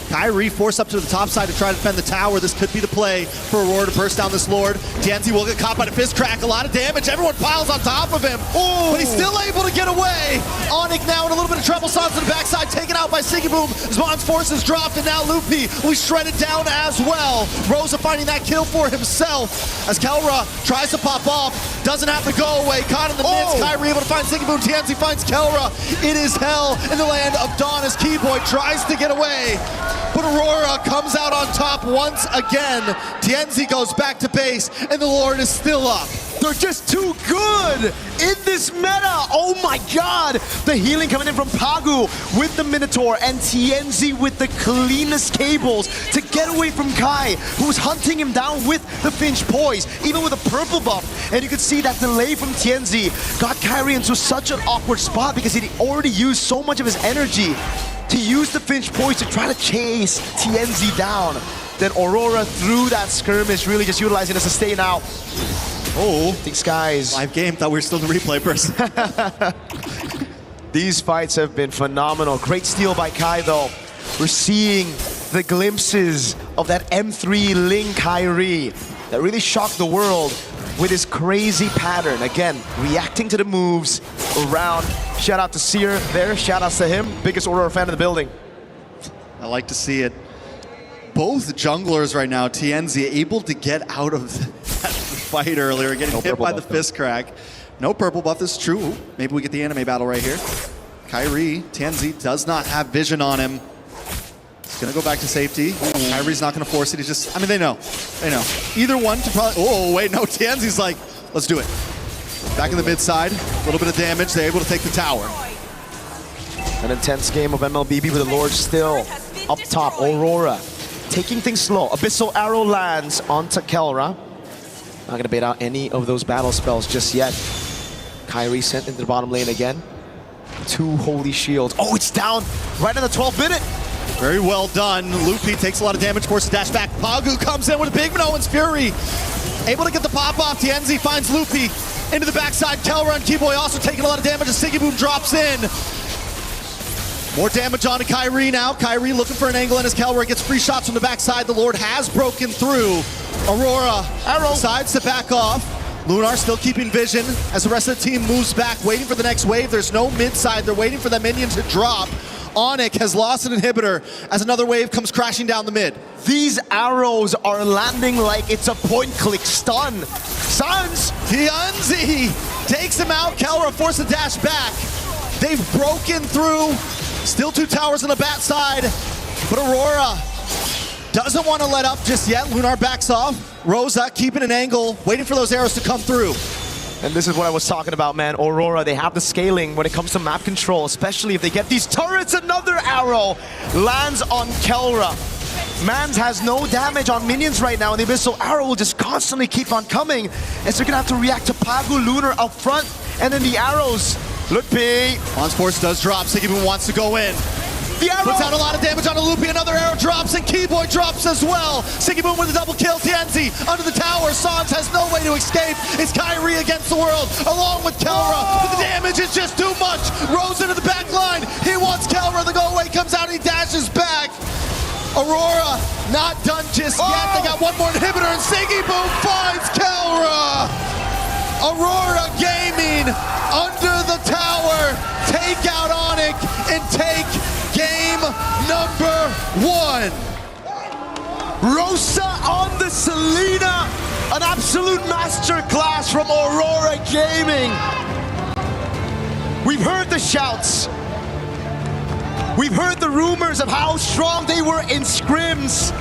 Kyrie forced up to the top side to try to defend the tower. This could be the play for Aurora to burst down this Lord. Tianzi will get caught by the fist crack. A lot of damage. Everyone piles on top of him. Ooh. But he's still able to get away. Onyx now in a little bit of trouble. Sans to the backside, taken out by Sigiboom. Zmon's forces dropped, and now Loopy will be shredded down as well. Rosa finding that kill for himself as Kelra tries to pop off. Doesn't have to go away. Caught in the midst. Kyrie able to find Sigiboom. Tianzi finds Kelra. It is hell in the land of Dawn as Keyboy tries to get away. But Aurora comes out on top once again. Tianzi goes back to base, and the Lord is still up. They're just too good in this meta. Oh my god. The healing coming in from Pagu with the Minotaur and Tianzi with the cleanest cables to get away from Kai, who's hunting him down with the Finch Poise, even with a purple buff. And you can see that delay from Tianzi got Kyrie into such an awkward spot because he already used so much of his energy to use the Finch Poise to try to chase Tianzi down. Then Aurora through that skirmish, really just utilizing a sustain out. Oh, these guys. Live game, thought we were still in the replay person. These fights have been phenomenal. Great steal by Kai though. We're seeing the glimpses of that M3 Ling Kyrie that really shocked the world with his crazy pattern. Again, reacting to the moves around. Shout out to Seer there, shout outs to him. Biggest Aurora fan in the building. I like to see it. Both junglers right now, Tianzi able to get out of that fight earlier, getting hit by the fist crack. No purple buff, this is true. Maybe we get the anime battle right here. Kyrie, Tianzi does not have vision on him. He's gonna go back to safety. Kyrie's not gonna force it, he's just, I mean, they know. They know. Either one to probably, oh wait, no, Tianzi's like, let's do it. Back in the mid side, a little bit of damage, they're able to take the tower. An intense game of MLBB with the Lord still up top. Aurora taking things slow. Abyssal Arrow lands onto Kelra. Not going to bait out any of those battle spells just yet. Kyrie sent into the bottom lane again. 2 holy shields. Oh, it's down right in the 12th minute. Very well done. Loopy takes a lot of damage, forces dash back. Pagu comes in with a big Minoan's Fury. Able to get the pop off. Tianzi finds Loopy into the backside. Kelra and Keyboy also taking a lot of damage as Sigiboom drops in. More damage on to Kyrie now. Kyrie looking for an angle in as Kelra gets free shots from the backside. The Lord has broken through. Aurora decides to back off. Lunar still keeping vision as the rest of the team moves back, waiting for the next wave. There's no mid side. They're waiting for the minion to drop. Onyx has lost an inhibitor as another wave comes crashing down the mid. These arrows are landing like it's a point-click stun. Sans! Tianzi takes him out. Kelra forced the dash back. They've broken through. Still 2 towers on the bat side, but Aurora doesn't want to let up just yet. Lunar backs off. Rosa keeping an angle, waiting for those arrows to come through. And this is what I was talking about, man. Aurora, they have the scaling when it comes to map control, especially if they get these turrets. Another arrow lands on Kelra. Mans has no damage on minions right now, and the Abyssal Arrow will just constantly keep on coming, as they're going to have to react to Pagu Lunar up front, and then the arrows. Look, P. On's force does drop. Sigiboom wants to go in. The arrow puts out a lot of damage on a Loopy. Another arrow drops, and Keyboy drops as well. Sigiboom with a double kill. Tianzi under the tower. Sans has no way to escape. It's Kyrie against the world, along with Kelra. But the damage is just too much. Rose into the back line. He wants Kelra. The go away comes out. he dashes back. Aurora not done just yet. They got one more inhibitor, and Siggy Boom finds Kelra. Aurora Gaming under the tower. Take out Onyx and take game number 1. Rosa on the Selena. An absolute masterclass from Aurora Gaming. We've heard the shouts. We've heard the rumors of how strong they were in scrims.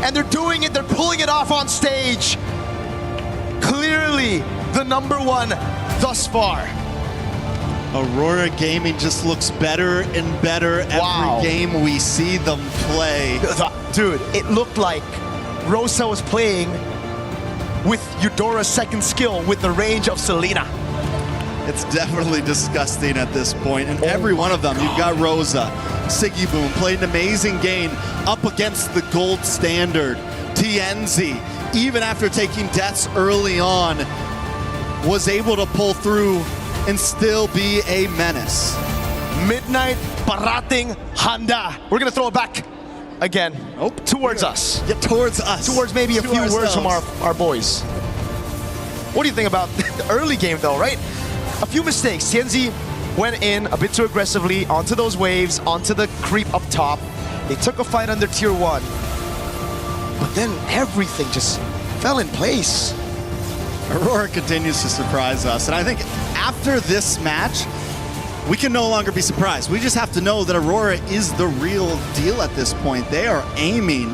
And they're doing it, they're pulling it off on stage. Clearly the number 1 thus far. Aurora Gaming just looks better and better every game we see them play. Dude, it looked like Rosa was playing with Eudora's second skill with the range of Selena. It's definitely disgusting at this point. And every one of them, you've got Rosa, Siggy Boom, played an amazing game up against the gold standard. TNZ, even after taking deaths early on, was able to pull through and still be a menace. Midnight Parating Handa. We're gonna throw it back again. Towards us. Yeah, towards us. Towards maybe a few words from our boys. What do you think about the early game though, right? A few mistakes. TNZ went in a bit too aggressively onto those waves, onto the creep up top. They took a fight under tier 1. But then everything just fell in place. Aurora continues to surprise us. And I think after this match, we can no longer be surprised. We just have to know that Aurora is the real deal at this point. They are aiming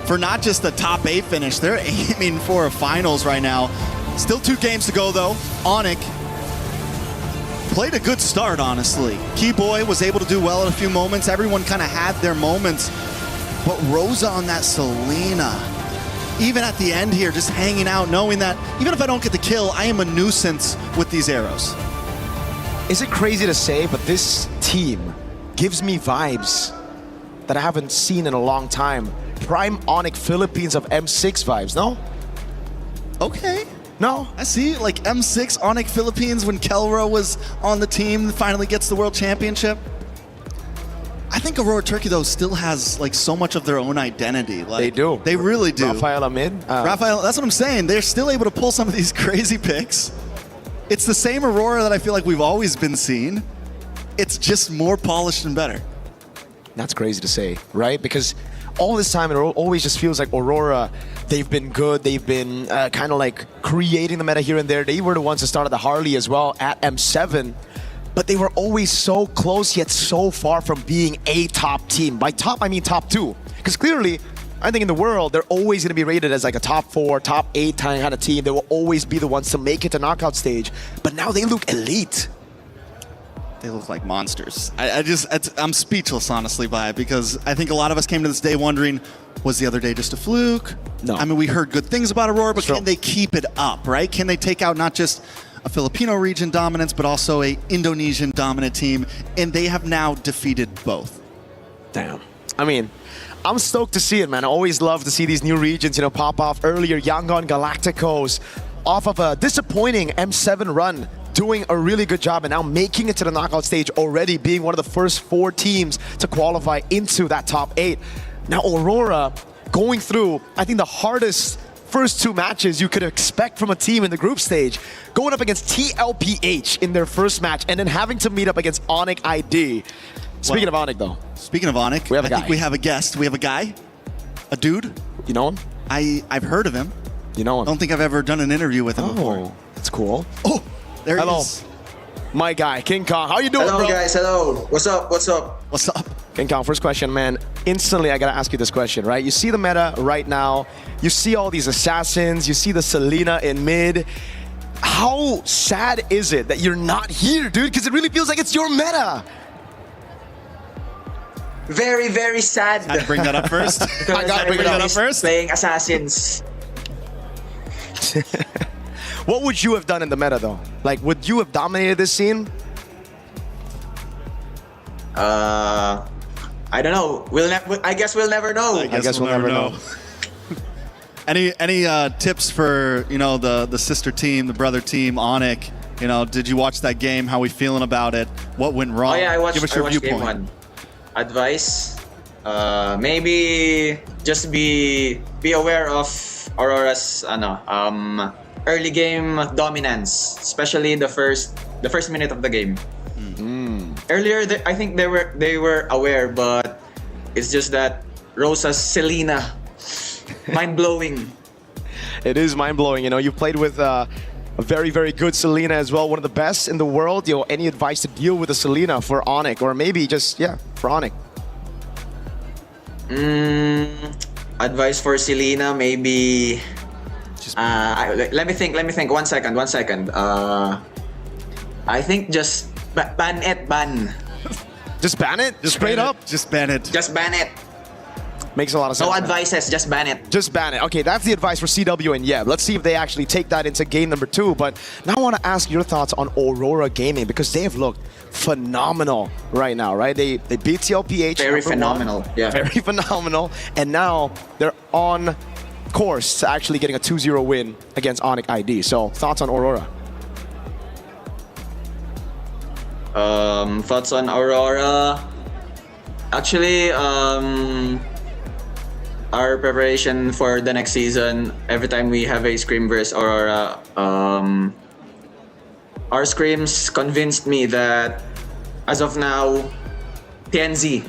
for not just a top 8 finish, they're aiming for a finals right now. Still 2 games to go though. Onyx played a good start, honestly. Keyboy was able to do well at a few moments. Everyone kind of had their moments. But Rosa on that Selena, even at the end here, just hanging out, knowing that even if I don't get the kill, I am a nuisance with these arrows. Is it crazy to say, but this team gives me vibes that I haven't seen in a long time. Prime Onyx Philippines of M6 vibes, no? Okay. No? I see, like M6 Onyx Philippines when Kelra was on the team, finally gets the World Championship. I think Aurora Turkey, though, still has like so much of their own identity. Like, they do. They really do. Rafael Amid. Rafael, that's what I'm saying. They're still able to pull some of these crazy picks. It's the same Aurora that I feel like we've always been seeing. It's just more polished and better. That's crazy to say, right? Because all this time, it always just feels like Aurora, they've been good. They've been kind of like creating the meta here and there. They were the ones that started the Harley as well at M7. But they were always so close, yet so far from being a top team. By top, I mean top 2. Because clearly, I think in the world, they're always going to be rated as like a top 4, top 8 kind of team. They will always be the ones to make it to knockout stage. But now they look elite. They look like monsters. I'm speechless, honestly, by it, because I think a lot of us came to this day wondering, was the other day just a fluke? No. I mean, we heard good things about Aurora, but can they keep it up, right? Can they take out not just a Filipino region dominance, but also a Indonesian dominant team? And they have now defeated both. Damn. I mean, I'm stoked to see it, man. I always love to see these new regions, pop off. Earlier, Yangon Galacticos, off of a disappointing M7 run, doing a really good job and now making it to the knockout stage already, being one of the first 4 teams to qualify into that top 8. Now Aurora going through, I think, the hardest first 2 matches you could expect from a team in the group stage, going up against TLPH in their first match and then having to meet up against Onyx ID. Speaking of Onyx, though. Speaking of Onyx, I think we have a guest. We have a guy, a dude. You know him? I've heard of him. You know him? I don't think I've ever done an interview with him before. That's cool. Oh, there he is. My guy, King Kong. How you doing, hello, bro? Guys, hello. What's up? What's up? What's up? King Kong, first question, man. Instantly, I gotta ask you this question, right? You see the meta right now. You see all these assassins. You see the Selena in mid. How sad is it that you're not here, dude? Because it really feels like it's your meta. Very, very sad. I bring that up first. I gotta bring that up first. Playing assassins. What would you have done in the meta, though? Like, would you have dominated this scene? I don't know. I guess we'll never know. I guess we'll never know. Any tips for the sister team, the brother team, Onyx? Did you watch that game? How we feeling about it? What went wrong? Oh yeah, I watched. Give us your I watched viewpoint. Game 1. Advice? Maybe just be aware of Aurora's early game dominance, especially the first minute of the game. Earlier, I think they were aware, but it's just that Rosa's Selena, mind blowing. It is mind blowing. You know, you played with a very, very good Selena as well, one of the best in the world. You know, any advice to deal with a Selena for Onyx, or maybe just for Onyx? Advice for Selena, maybe. Let me think. 1 second. I think just ban it. Just ban it? Just straight up? Just ban it. Just ban it. Makes a lot of sense. No advices, just ban it. Just ban it. Okay, that's the advice for CW and Yeb. Let's see if they actually take that into game number 2. But now I want to ask your thoughts on Aurora Gaming, because they have looked phenomenal right now, right? They beat TLPH. Very phenomenal. 1. Yeah. Very phenomenal. And now they're on course to actually getting a 2-0 win against Onyx ID. So thoughts on Aurora? Thoughts on Aurora? Actually, our preparation for the next season, every time we have a scrim versus Aurora, our scrims convinced me that as of now, TNZ,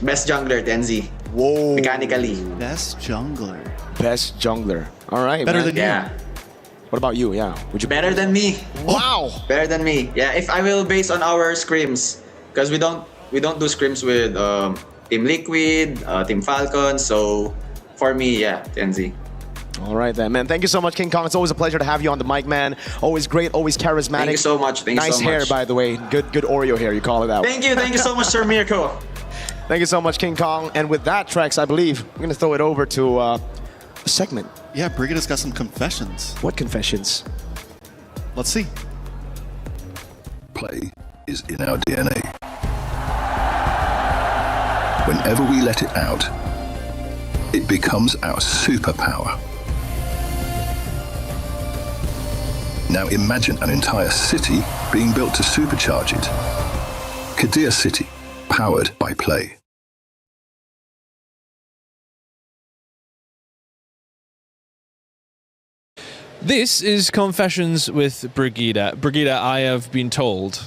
best jungler, TNZ. Whoa. Mechanically. Best jungler. Best jungler. All right. Better man. than you. Yeah. What about you? Yeah. Would you Better than me. Wow. Better than me. Yeah, if I will base on our scrims, because we don't do scrims with Team Liquid, Team Falcon, so for me, yeah, TNZ. All right then, man. Thank you so much, King Kong. It's always a pleasure to have you on the mic, man. Always great, always charismatic. Thank you so much. Nice hair, by the way. Good Oreo hair, you call it that. Thank you so much, Sir Mirko. Thank you so much, King Kong. And with that, Trex, I believe we're gonna throw it over to a segment. Yeah, Brigida's got some confessions. What confessions? Let's see. Play is in our DNA. Whenever we let it out, it becomes our superpower. Now imagine an entire city being built to supercharge it. Kadir City, powered by play. This is Confessions with Brigida. Brigida, I have been told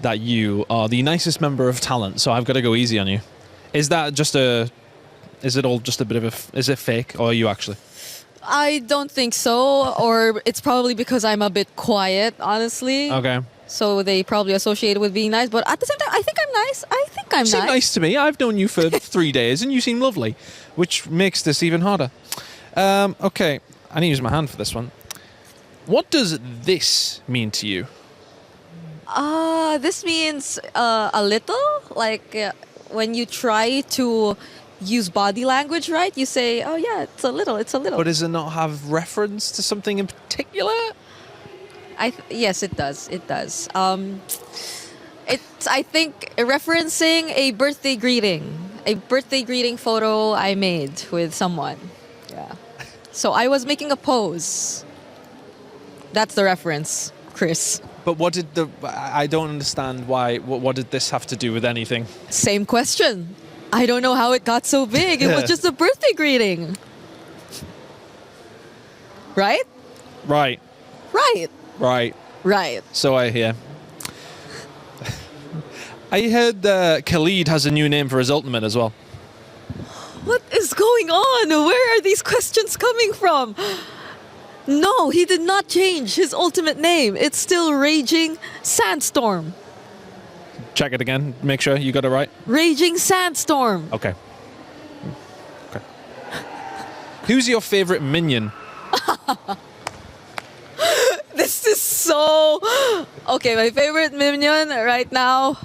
that you are the nicest member of talent, so I've got to go easy on you. Is that just is it all just a bit of is it fake, or are you actually? I don't think so, or it's probably because I'm a bit quiet, honestly. Okay. So they probably associate it with being nice, but at the same time, I think I'm nice. You seem nice to me. I've known you for 3 days, and you seem lovely, which makes this even harder. Okay. I need to use my hand for this one. What does this mean to you? This means a little. Like when you try to use body language, right? You say, "Oh yeah, it's a little." But does it not have reference to something in particular? Yes, it does. It does. It's I think referencing a birthday greeting photo I made with someone. Yeah. So I was making a pose. That's the reference, Chris. But what did I don't understand why. What did this have to do with anything? Same question. I don't know how it got so big. It was just a birthday greeting. Right? Right. Right. Right. Right. So I hear. I heard Khalid has a new name for his ultimate as well. What is going on? Where are these questions coming from? No, he did not change his ultimate name. It's still Raging Sandstorm. Check it again. Make sure you got it right. Raging Sandstorm. Okay. Okay. Who's your favorite minion? This is so... Okay, my favorite minion right now...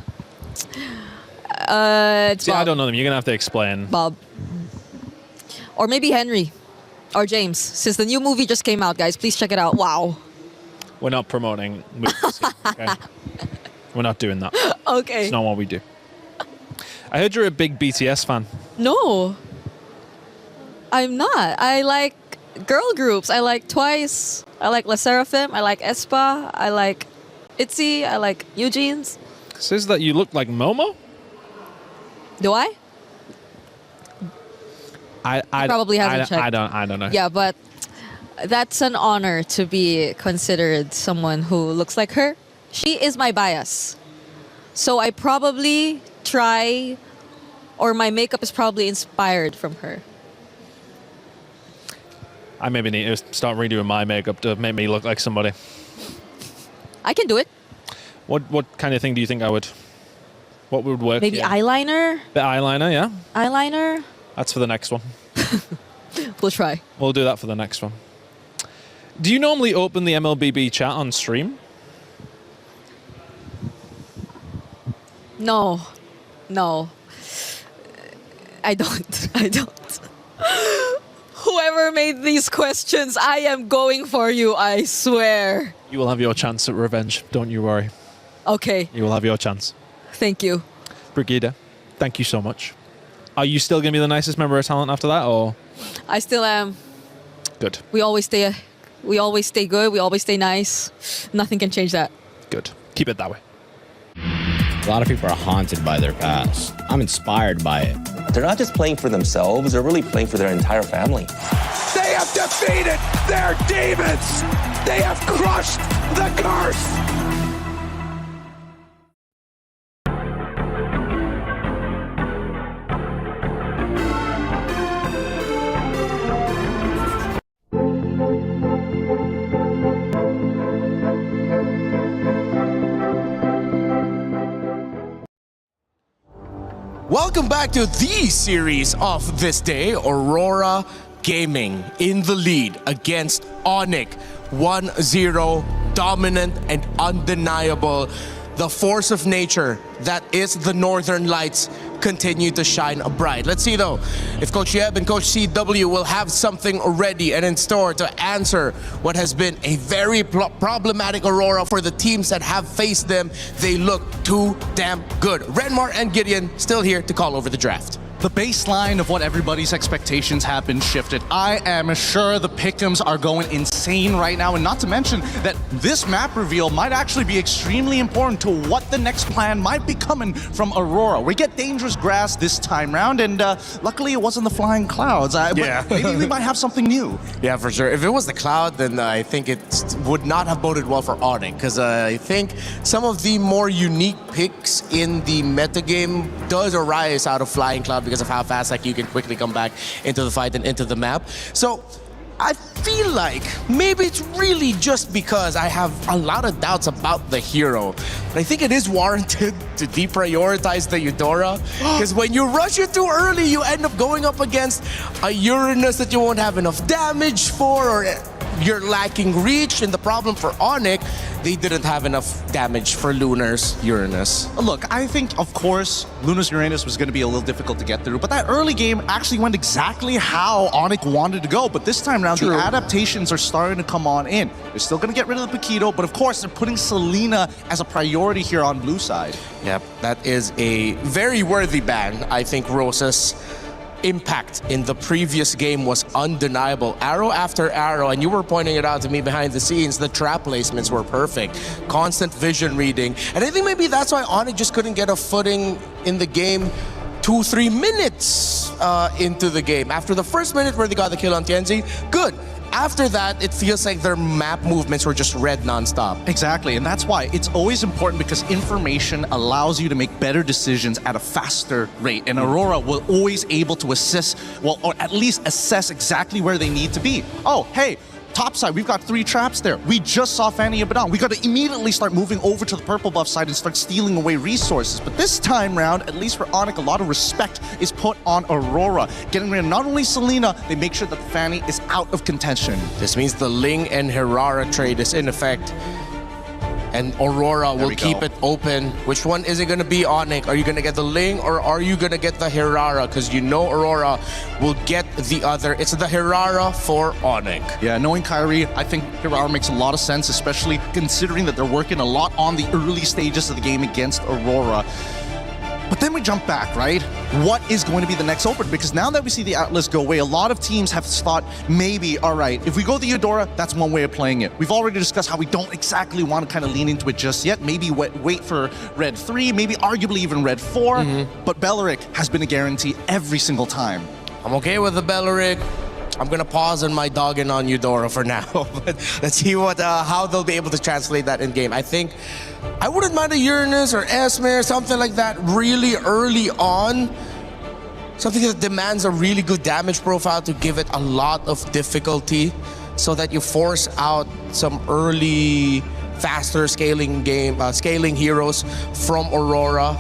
it's See, Bob. I don't know them. You're going to have to explain. Bob. Or maybe Henry. Or James. Since the new movie just came out, guys. Please check it out. Wow. We're not promoting movies. Okay? We're not doing that. Okay. It's not what we do. I heard you're a big BTS fan. No. I'm not. I like girl groups. I like Twice. I like La Seraphim. I like aespa. I like ITZY. I like Eugene's. Says that you look like Momo? Do I? I probably hasn't checked. I don't know. Yeah, but that's an honor to be considered someone who looks like her. She is my bias. So I probably try, or my makeup is probably inspired from her. I maybe need to start redoing my makeup to make me look like somebody. I can do it. What kind of thing do you think what would work? Maybe eyeliner? Bit eyeliner, yeah. Eyeliner? That's for the next one. We'll try. We'll do that for the next one. Do you normally open the MLBB chat on stream? No. I don't. Whoever made these questions, I am going for you, I swear. You will have your chance at revenge, don't you worry. Okay. You will have your chance. Thank you. Brigida, thank you so much. Are you still going to be the nicest member of talent after that, or? I still am. Good. We always stay good, we always stay nice. Nothing can change that. Good. Keep it that way. A lot of people are haunted by their past. I'm inspired by it. They're not just playing for themselves, they're really playing for their entire family. They have defeated their demons. They have crushed the curse. Welcome back to the series of this day. Aurora Gaming in the lead against Onyx. 1-0, dominant and undeniable. The force of nature that is the Northern Lights continue to shine bright. Let's see though if Coach Yeb and Coach CW will have something ready and in store to answer what has been a very problematic Aurora for the teams that have faced them. They look too damn good. Renmar and Gideon still here to call over the draft. The baseline of what everybody's expectations have been shifted. I am sure the pick'ems are going insane right now, and not to mention that this map reveal might actually be extremely important to what the next plan might be coming from Aurora. We get dangerous grass this time round, and luckily it wasn't the flying clouds. Yeah. But maybe we might have something new. Yeah, for sure. If it was the cloud, then I think it would not have boded well for Onyx, because I think some of the more unique picks in the metagame does arise out of flying cloud because of how fast you can quickly come back into the fight and into the map. So I feel like maybe it's really just because I have a lot of doubts about the hero. But I think it is warranted to deprioritize the Eudora, because when you rush it too early, you end up going up against a Uranus that you won't have enough damage for, or you're lacking reach. And the problem for Onyx, they didn't have enough damage for Lunar's Uranus. Look, I think, of course, Lunar's Uranus was going to be a little difficult to get through, but that early game actually went exactly how Onyx wanted to go. But this time around, the adaptations are starting to come on in. They're still going to get rid of the Paquito, but of course, they're putting Selena as a priority here on blue side. Yep, that is a very worthy ban. I think Rosa's impact in the previous game was undeniable. Arrow after arrow, and you were pointing it out to me behind the scenes, the trap placements were perfect. Constant vision reading. And I think maybe that's why Onyx just couldn't get a footing in the game 2-3 minutes into the game. After the first minute where they got the kill on Tianzi, good. After that, it feels like their map movements were just red nonstop. Exactly, and that's why it's always important, because information allows you to make better decisions at a faster rate. And Aurora will always able to assess, well, or at least assess exactly where they need to be. Oh, hey, top side, we've got 3 traps there. We just saw Fanny Abaddon. We got to immediately start moving over to the purple buff side and start stealing away resources. But this time round, at least for Onyx, a lot of respect is put on Aurora. Getting rid of not only Selena, they make sure that Fanny is out of contention. This means the Ling and Herrera trade is in effect. And Aurora will keep it open. Which one is it going to be, Onyx? Are you going to get the Ling, or are you going to get the Herrera? Because you know Aurora will get the other. It's the Herrera for Onyx. Yeah, knowing Kyrie, I think Herrera makes a lot of sense, especially considering that they're working a lot on the early stages of the game against Aurora. But then we jump back, right? What is going to be the next opener? Because now that we see the Atlas go away, a lot of teams have thought, maybe, all right, if we go the Eudora, that's one way of playing it. We've already discussed how we don't exactly want to kind of lean into it just yet. Maybe wait for Red 3, maybe arguably even Red 4. But Belleric has been a guarantee every single time. I'm okay with the Belleric. I'm gonna pause on my dogging on Eudora for now, but let's see how they'll be able to translate that in game. I think I wouldn't mind a Uranus or Esme or something like that really early on. Something that demands a really good damage profile to give it a lot of difficulty, so that you force out some early, faster scaling heroes from Aurora.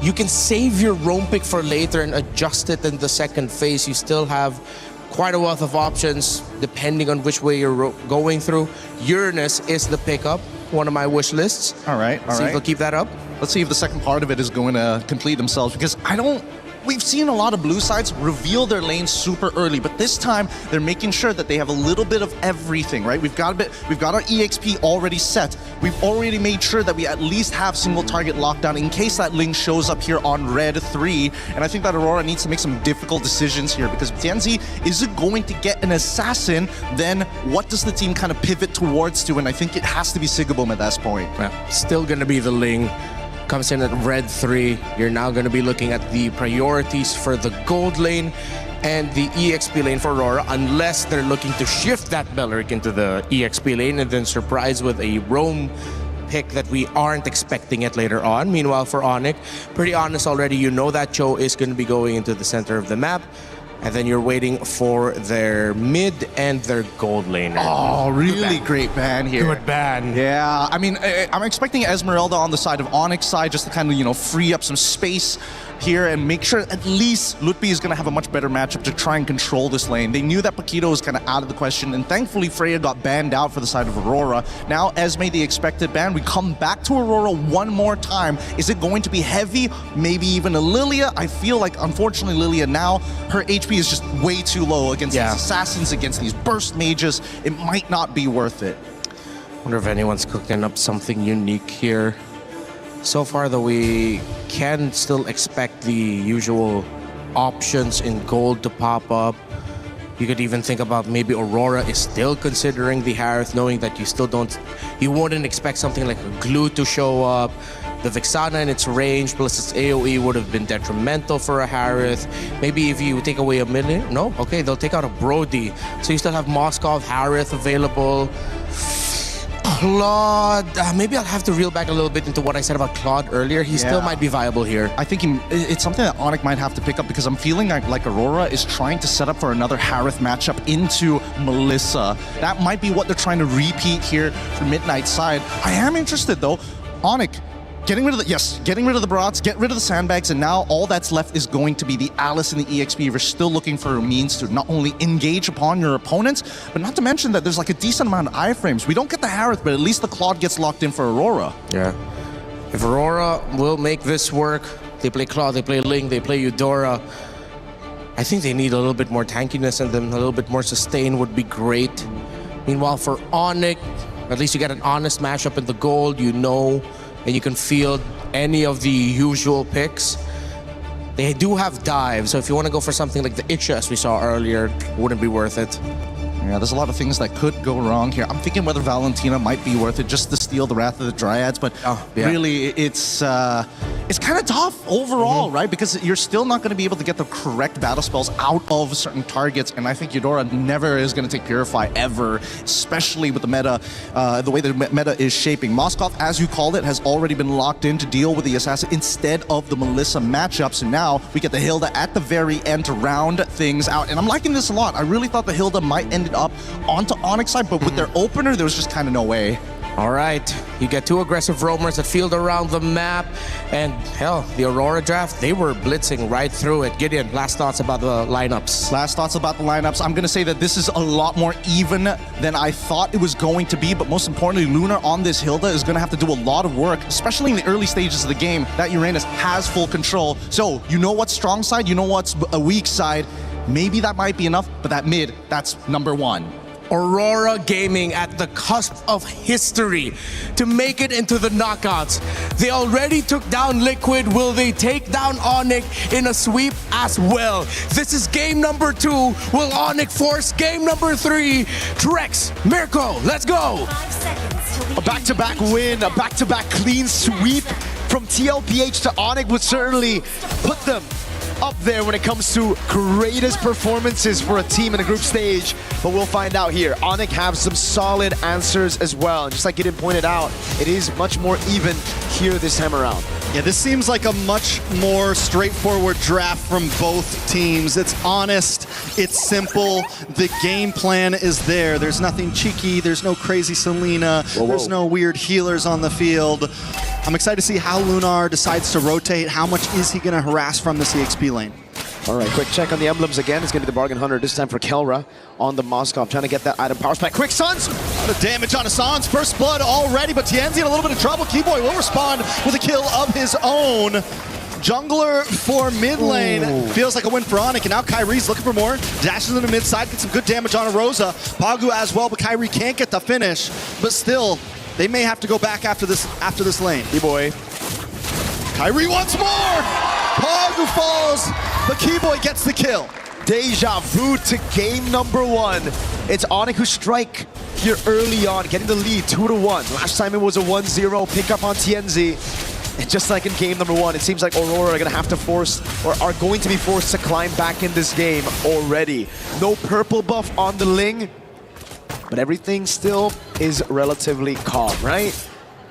You can save your roam pick for later and adjust it in the second phase. You still have quite a wealth of options depending on which way you're going through. Uranus is the pickup, one of my wish lists. All right. See if they'll keep that up. Let's see if the second part of it is going to complete themselves, because we've seen a lot of blue sides reveal their lanes super early, but this time they're making sure that they have a little bit of everything, right? We've got our EXP already set. We've already made sure that we at least have single target lockdown in case that Ling shows up here on Red 3. And I think that Aurora needs to make some difficult decisions here, because Tianzi isn't going to get an assassin, then what does the team kind of pivot towards to? And I think it has to be Sigaboom at this point. Yeah, still gonna be the Ling. Comes in at Red 3. You're now going to be looking at the priorities for the gold lane and the EXP lane for Aurora, unless they're looking to shift that Belleric into the EXP lane and then surprise with a roam pick that we aren't expecting it later on. Meanwhile, for Onyx, pretty honest already, you know that Cho is going to be going into the center of the map. And then you're waiting for their mid and their gold laner. Oh, really great ban here. Good ban. Yeah, I mean, I'm expecting Esmeralda on the side of Onyx side just to kind of, free up some space here and make sure at least Lutpi is going to have a much better matchup to try and control this lane. They knew that Paquito was kind of out of the question, and thankfully Freya got banned out for the side of Aurora. Now Esme, the expected ban. We come back to Aurora one more time. Is it going to be heavy? Maybe even a Lilia? I feel like, unfortunately, Lilia now, her HP is just way too low against these assassins, against these burst mages. It might not be worth it. Wonder if anyone's cooking up something unique here. So far, though, we can still expect the usual options in gold to pop up. You could even think about maybe Aurora is still considering the Harith, knowing that you wouldn't expect something like a Glue to show up. The Vexana in its range plus its AoE would have been detrimental for a Harith. Maybe if you take away a million, no? Okay, they'll take out a Brody. So you still have Moskov, Harith available. Claude, maybe I'll have to reel back a little bit into what I said about Claude earlier. He still might be viable here. I think it's something that Onyx might have to pick up, because I'm feeling like Aurora is trying to set up for another Harith matchup into Melissa. That might be what they're trying to repeat here for Midnight side. I am interested though. Onyx, getting rid of the Brats, get rid of the sandbags, and now all that's left is going to be the Alice and the EXP. If you're still looking for a means to not only engage upon your opponents, but not to mention that there's like a decent amount of iframes. We don't get the Harith, but at least the Claude gets locked in for Aurora. Yeah. If Aurora will make this work, they play Claude, they play Ling, they play Eudora. I think they need a little bit more tankiness in them, a little bit more sustain would be great. Meanwhile, for Onyx, at least you get an honest matchup in the gold, and you can field any of the usual picks. They do have dive, so if you want to go for something like the Itcha as we saw earlier, it wouldn't be worth it. Yeah, there's a lot of things that could go wrong here. I'm thinking whether Valentina might be worth it just to steal the Wrath of the Dryads, but really it's kind of tough overall, right? Because you're still not going to be able to get the correct battle spells out of certain targets, and I think Eudora never is going to take Purify ever, especially with the meta, the way the meta is shaping. Moskov, as you called it, has already been locked in to deal with the Assassin instead of the Melissa matchups, and now we get the Hilda at the very end to round things out, and I'm liking this a lot. I really thought the Hilda might end up onto Onyx side, but with their opener, there was just kind of no way. All right, you get two aggressive roamers that field around the map, and hell, the Aurora draft, they were blitzing right through it. Gideon, last thoughts about the lineups? Last thoughts about the lineups. I'm going to say that this is a lot more even than I thought it was going to be, but most importantly, Lunar on this Hilda is going to have to do a lot of work, especially in the early stages of the game. That Uranus has full control. So you know what's strong side, you know what's a weak side. Maybe that might be enough, but that mid, that's number one. Aurora Gaming at the cusp of history to make it into the knockouts. They already took down Liquid. Will they take down Onyx in a sweep as well? This is game number 2. Will Onyx force game number 3? Drex, Mirko, let's go! A back-to-back win, a back-to-back clean sweep from TLPH to Onyx would certainly put them up there when it comes to greatest performances for a team in a group stage, but we'll find out here. Onyx have some solid answers as well, and just like Gideon pointed out, it is much more even here this time around. Yeah, this seems like a much more straightforward draft from both teams. It's honest, it's simple, the game plan is there. There's nothing cheeky, there's no crazy Selena, there's no weird healers on the field. I'm excited to see how Lunar decides to rotate. How much is he going to harass from the CXP lane? All right, quick check on the emblems again. It's going to be the Bargain Hunter this time for Kelra on the Moskov, trying to get that item power spike. Quick Suns! The damage on Hassan's first blood already, but Tienzi in a little bit of trouble. Keyboy will respond with a kill of his own. Jungler for mid lane. Feels like a win for Onyx, and now Kyrie's looking for more. Dashes in the mid side, gets some good damage on Rosa. Pagu as well, but Kyrie can't get the finish. But still, they may have to go back after this lane. Keyboy. Kyrie once more! Pagu falls, but Keyboy gets the kill. Deja vu to game number 1. It's Onyx who strike here early on, getting the lead 2-1. Last time it was a 1-0 pick up on TNZ. And just like in game number 1, it seems like Aurora are gonna have to force, or are going to be forced to climb back in this game already. No purple buff on the Ling, but everything still is relatively calm, right?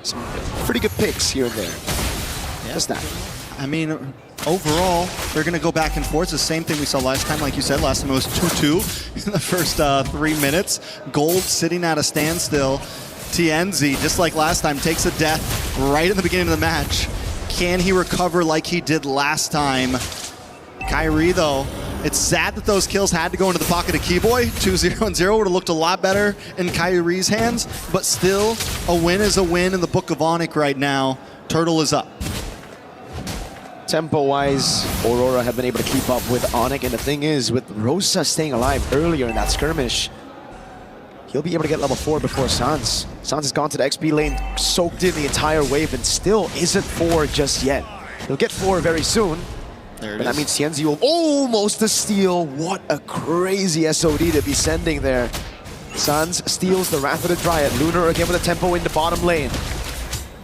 Some pretty good picks here and there. Yeah. Just that. I mean, overall, they're going to go back and forth. It's the same thing we saw last time. Like you said, last time it was 2-2 in the first 3 minutes. Gold sitting at a standstill. TNZ, just like last time, takes a death right in the beginning of the match. Can he recover like he did last time? Kyrie, though, it's sad that those kills had to go into the pocket of Keyboy. 2-0 and 0 would have looked a lot better in Kyrie's hands, but still, a win is a win in the Book of Onyx right now. Turtle is up. Tempo-wise, Aurora have been able to keep up with Onyx, and the thing is, with Rosa staying alive earlier in that skirmish, he'll be able to get level 4 before Sans. Sans has gone to the XP lane, soaked in the entire wave, and still isn't 4 just yet. He'll get 4 very soon. But that means Tienzi will almost a steal. What a crazy SOD to be sending there. Sans steals the Wrath of the Dryad. Lunar again with a tempo in the bottom lane.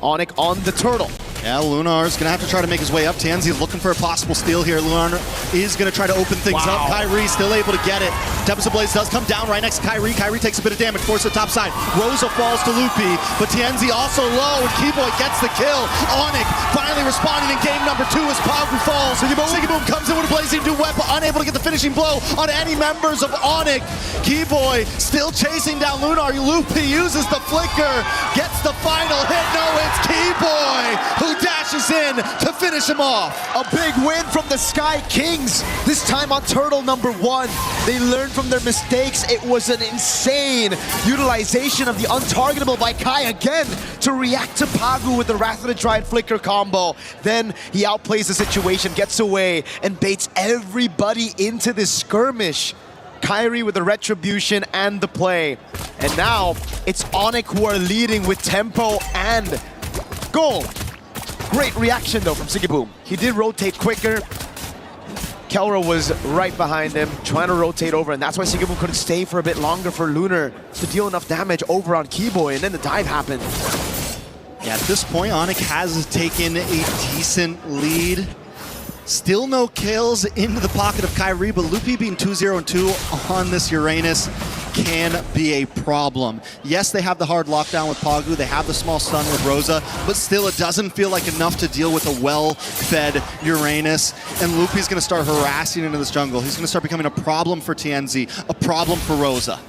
Onyx on the turtle. Yeah, Lunar's going to have to try to make his way up. Tienzi's looking for a possible steal here. Lunar is going to try to open things up. Kyrie still able to get it. Tempest of Blaze does come down right next to Kyrie. Kyrie takes a bit of damage, forces the top side. Rosa falls to Loopy, but Tienzi also low, and Keyboy gets the kill. Onyx finally responding in game number 2 as Pagu falls. Sigiboom comes in with a blazing duet, but unable to get the finishing blow on any members of Onyx. Keyboy still chasing down Lunar. Loopy uses the flicker, gets the final hit. No, it's Keyboy who dashes in to finish him off. A big win from the Sky Kings, this time on Turtle number 1. They learned from their mistakes. It was an insane utilization of the untargetable by Kai again to react to Pagu with the Wrath of the Dryad flicker combo. Then he outplays the situation, gets away, and baits everybody into this skirmish. Kyrie with the retribution and the play. And now it's Onyx who are leading with tempo and gold. Great reaction though from Sigiboom. He did rotate quicker. Kelra was right behind him, trying to rotate over, and that's why Sigiboom couldn't stay for a bit longer for Lunar to deal enough damage over on Keyboy, and then the dive happened. Yeah, at this point, Onyx has taken a decent lead. Still no kills into the pocket of Kyrie, but Loopy being 2-0 and 2 on this Uranus can be a problem. Yes, they have the hard lockdown with Pagu, they have the small stun with Rosa, but still it doesn't feel like enough to deal with a well-fed Uranus, and Loopy's gonna start harassing into this jungle. He's gonna start becoming a problem for TNZ, a problem for Rosa.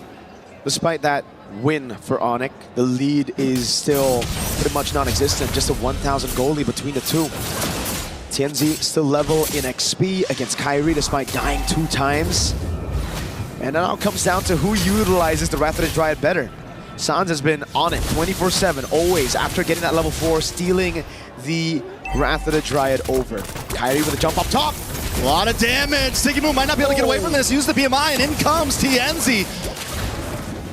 Despite that win for Onyx, the lead is still pretty much non-existent, just a 1,000 goal lead between the two. TNZ still level in XP against Kyrie despite dying 2 times. And it now comes down to who utilizes the Wrath of the Dryad better. Sans has been on it 24/7, always, after getting that level 4, stealing the Wrath of the Dryad over. Kyrie with a jump up top. A lot of damage. Sigiboom might not be able to get away from this. Use the BMI, and in comes TNZ.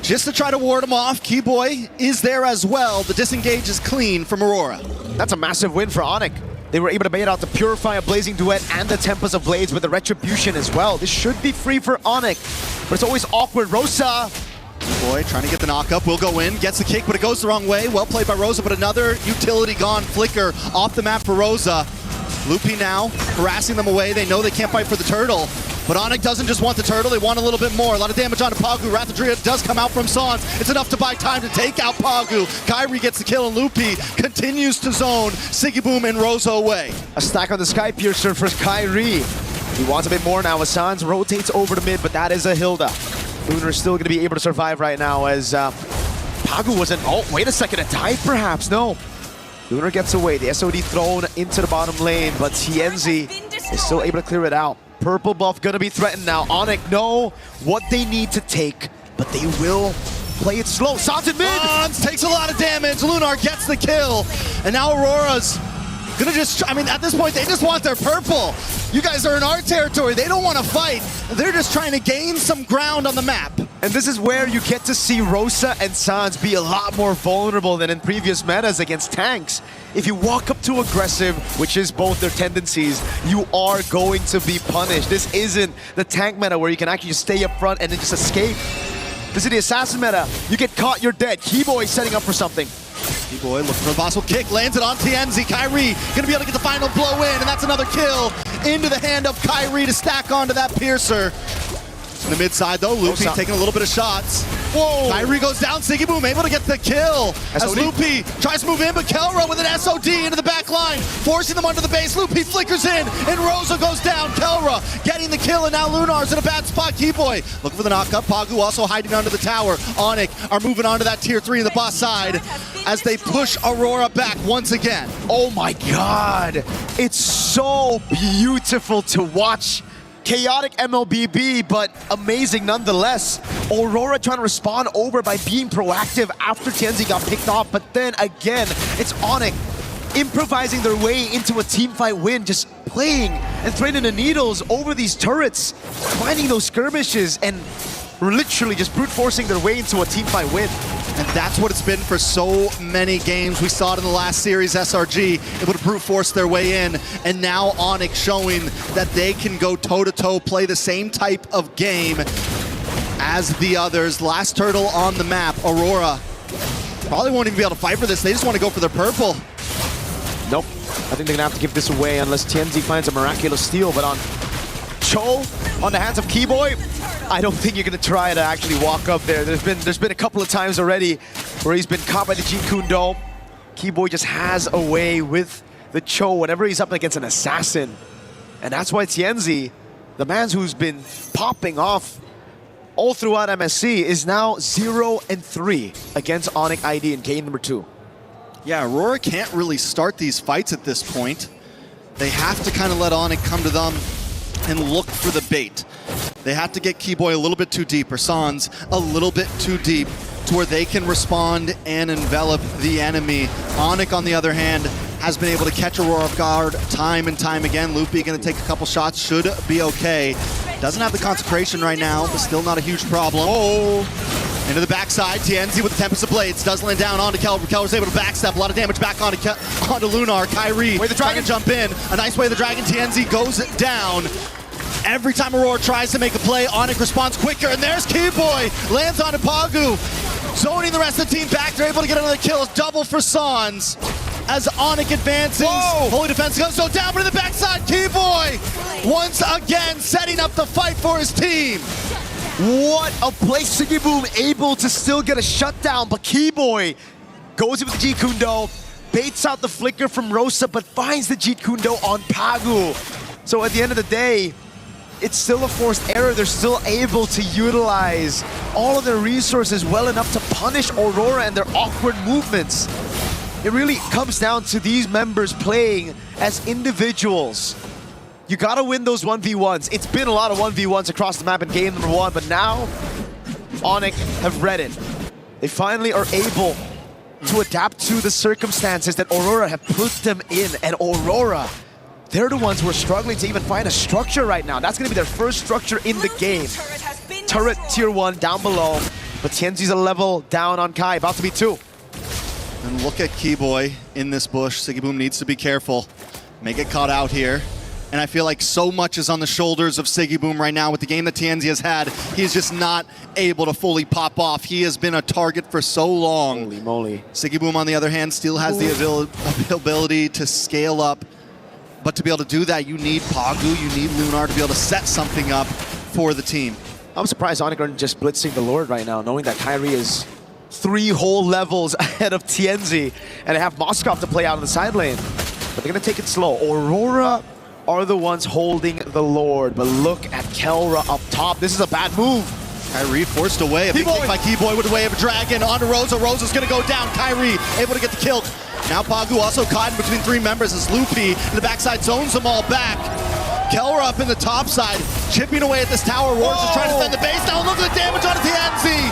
just to try to ward him off. Keyboy is there as well. The disengage is clean from Aurora. That's a massive win for Onyx. They were able to bait out the Purify of Blazing Duet and the Tempest of Blades with the Retribution as well. This should be free for Onyx, but it's always awkward. Rosa. Boy, trying to get the knock-up, will go in, gets the kick, but it goes the wrong way. Well played by Rosa, but another utility gone. Flicker off the map for Rosa. Loopy now, harassing them away. They know they can't fight for the turtle. But Onyx doesn't just want the turtle, they want a little bit more. A lot of damage onto Pagu. Wrath of Druid does come out from Sans. It's enough to buy time to take out Pagu. Kyrie gets the kill, and Loopy continues to zone Sigiboom and Rosa away. A stack on the Sky Piercer for Kyrie. He wants a bit more now as Sans rotates over to mid, but that is a Hilda. Lunar is still going to be able to survive right now as Pagu wasn't... Oh, wait a second, a dive perhaps? No. Lunar gets away, the SOD thrown into the bottom lane, but Tienzi is still able to clear it out. Purple buff gonna be threatened now. Onyx know what they need to take, but they will play it slow. Sans in mid! Sans takes a lot of damage. Lunar gets the kill. And now Aurora's gonna just, I mean, at this point, they just want their purple. You guys are in our territory. They don't want to fight. They're just trying to gain some ground on the map. And this is where you get to see Rosa and Sans be a lot more vulnerable than in previous metas against tanks. If you walk up too aggressive, which is both their tendencies, you are going to be punished. This isn't the tank meta where you can actually just stay up front and then just escape. This is the assassin meta. You get caught, you're dead. Keyboy setting up for something. Keyboy looking for a possible kick, lands it on Tienzi. Kyrie gonna be able to get the final blow in, and that's another kill into the hand of Kyrie to stack onto that Piercer. In the mid side though, Loopy taking a little bit of shots. Whoa! Kyrie goes down, Sigiboom able to get the kill. As Loopy tries to move in, but Kelra with an SOD into the back line, forcing them under the base. Loopy flickers in, and Rosa goes down. Kelra getting the kill, and now Lunar's in a bad spot. Keyboy looking for the knock-up. Pagu also hiding under the tower. Onyx are moving on to that tier 3 in the boss side as they push Aurora back once again. Oh my god! It's so beautiful to watch. Chaotic MLBB, but amazing nonetheless. Aurora trying to respond over by being proactive after Tienzi got picked off, but then again, it's Onyx improvising their way into a teamfight win, just playing and threading the needles over these turrets, finding those skirmishes, and literally just brute forcing their way into a teamfight win. And that's what it's been for so many games. We saw it in the last series, SRG able to brute force their way in, and now Onyx showing that they can go toe-to-toe, play the same type of game as the others. Last turtle on the map, Aurora probably won't even be able to fight for this. They just want to go for their purple. Nope, I think they're gonna have to give this away unless Tienzi finds a miraculous steal, but on Cho, on the hands of Keyboy, I don't think you're gonna try to actually walk up there. There's been a couple of times already where he's been caught by the Jeet Kune Do. Keyboy just has a way with the Cho whenever he's up against an assassin. And that's why Tienzi, the man who's been popping off all throughout MSC, is now 0-3 against Onyx ID in game number 2. Yeah, Aurora can't really start these fights at this point. They have to kind of let Onyx come to them and look for the bait. They have to get Keyboy a little bit too deep, or Sans a little bit too deep, to where they can respond and envelop the enemy. Onyx, on the other hand, has been able to catch Aurora off guard time and time again. Loopy gonna take a couple shots, should be okay. Doesn't have the consecration right now, but still not a huge problem. Oh! Into the backside, Tienzi with the Tempest of Blades does land down onto Kelra. Kelra's able to backstep, a lot of damage back onto Lunar. Kyrie trying to jump in. A nice way the Dragon. Tienzi goes down. Every time Aurora tries to make a play, Onyx responds quicker, and there's Keyboy, lands onto Pagu. Zoning the rest of the team back, they're able to get another kill. It's double for Sans. As Onyx advances, Holy Defense goes so down, but in the backside, Keyboy once again setting up the fight for his team. What a play, Sigiboom able to still get a shutdown, but Keyboy goes in with the Jeet Kune Do, baits out the flicker from Rosa, but finds the Jeet Kune Do on Pagu. So at the end of the day, it's still a forced error. They're still able to utilize all of their resources well enough to punish Aurora and their awkward movements. It really comes down to these members playing as individuals. You gotta win those 1v1s. It's been a lot of 1v1s across the map in game number 1, but now Onyx have read it. They finally are able to adapt to the circumstances that Aurora have put them in, and Aurora, they're the ones who are struggling to even find a structure right now. That's gonna be their first structure in the game. Turret tier 1 down below. But Tienzi's a level down on Kai, about to be 2. And look at Keyboy in this bush. Sigiboom needs to be careful. May get caught out here. And I feel like so much is on the shoulders of Sigiboom right now with the game that Tienzi has had. He's just not able to fully pop off. He has been a target for so long. Holy moly. Sigiboom, on the other hand, still has the ability to scale up. But to be able to do that, you need Pagu, you need Lunar to be able to set something up for the team. I'm surprised Onyx aren't just blitzing the Lord right now, knowing that Kyrie is 3 whole levels ahead of Tienzi, and they have Moskov to play out in the side lane. But they're going to take it slow. Aurora are the ones holding the Lord, but look at Kelra up top. This is a bad move. Kyrie forced away. A big kick by Keyboy with a wave of dragon onto Rosa. Rosa's going to go down. Kyrie able to get the kill. Now Pagu also caught in between 3 members as Loopy in the backside zones them all back. Kelra up in the top side, chipping away at this tower. Roars is trying to defend the base. Now look at the damage on Tienzi.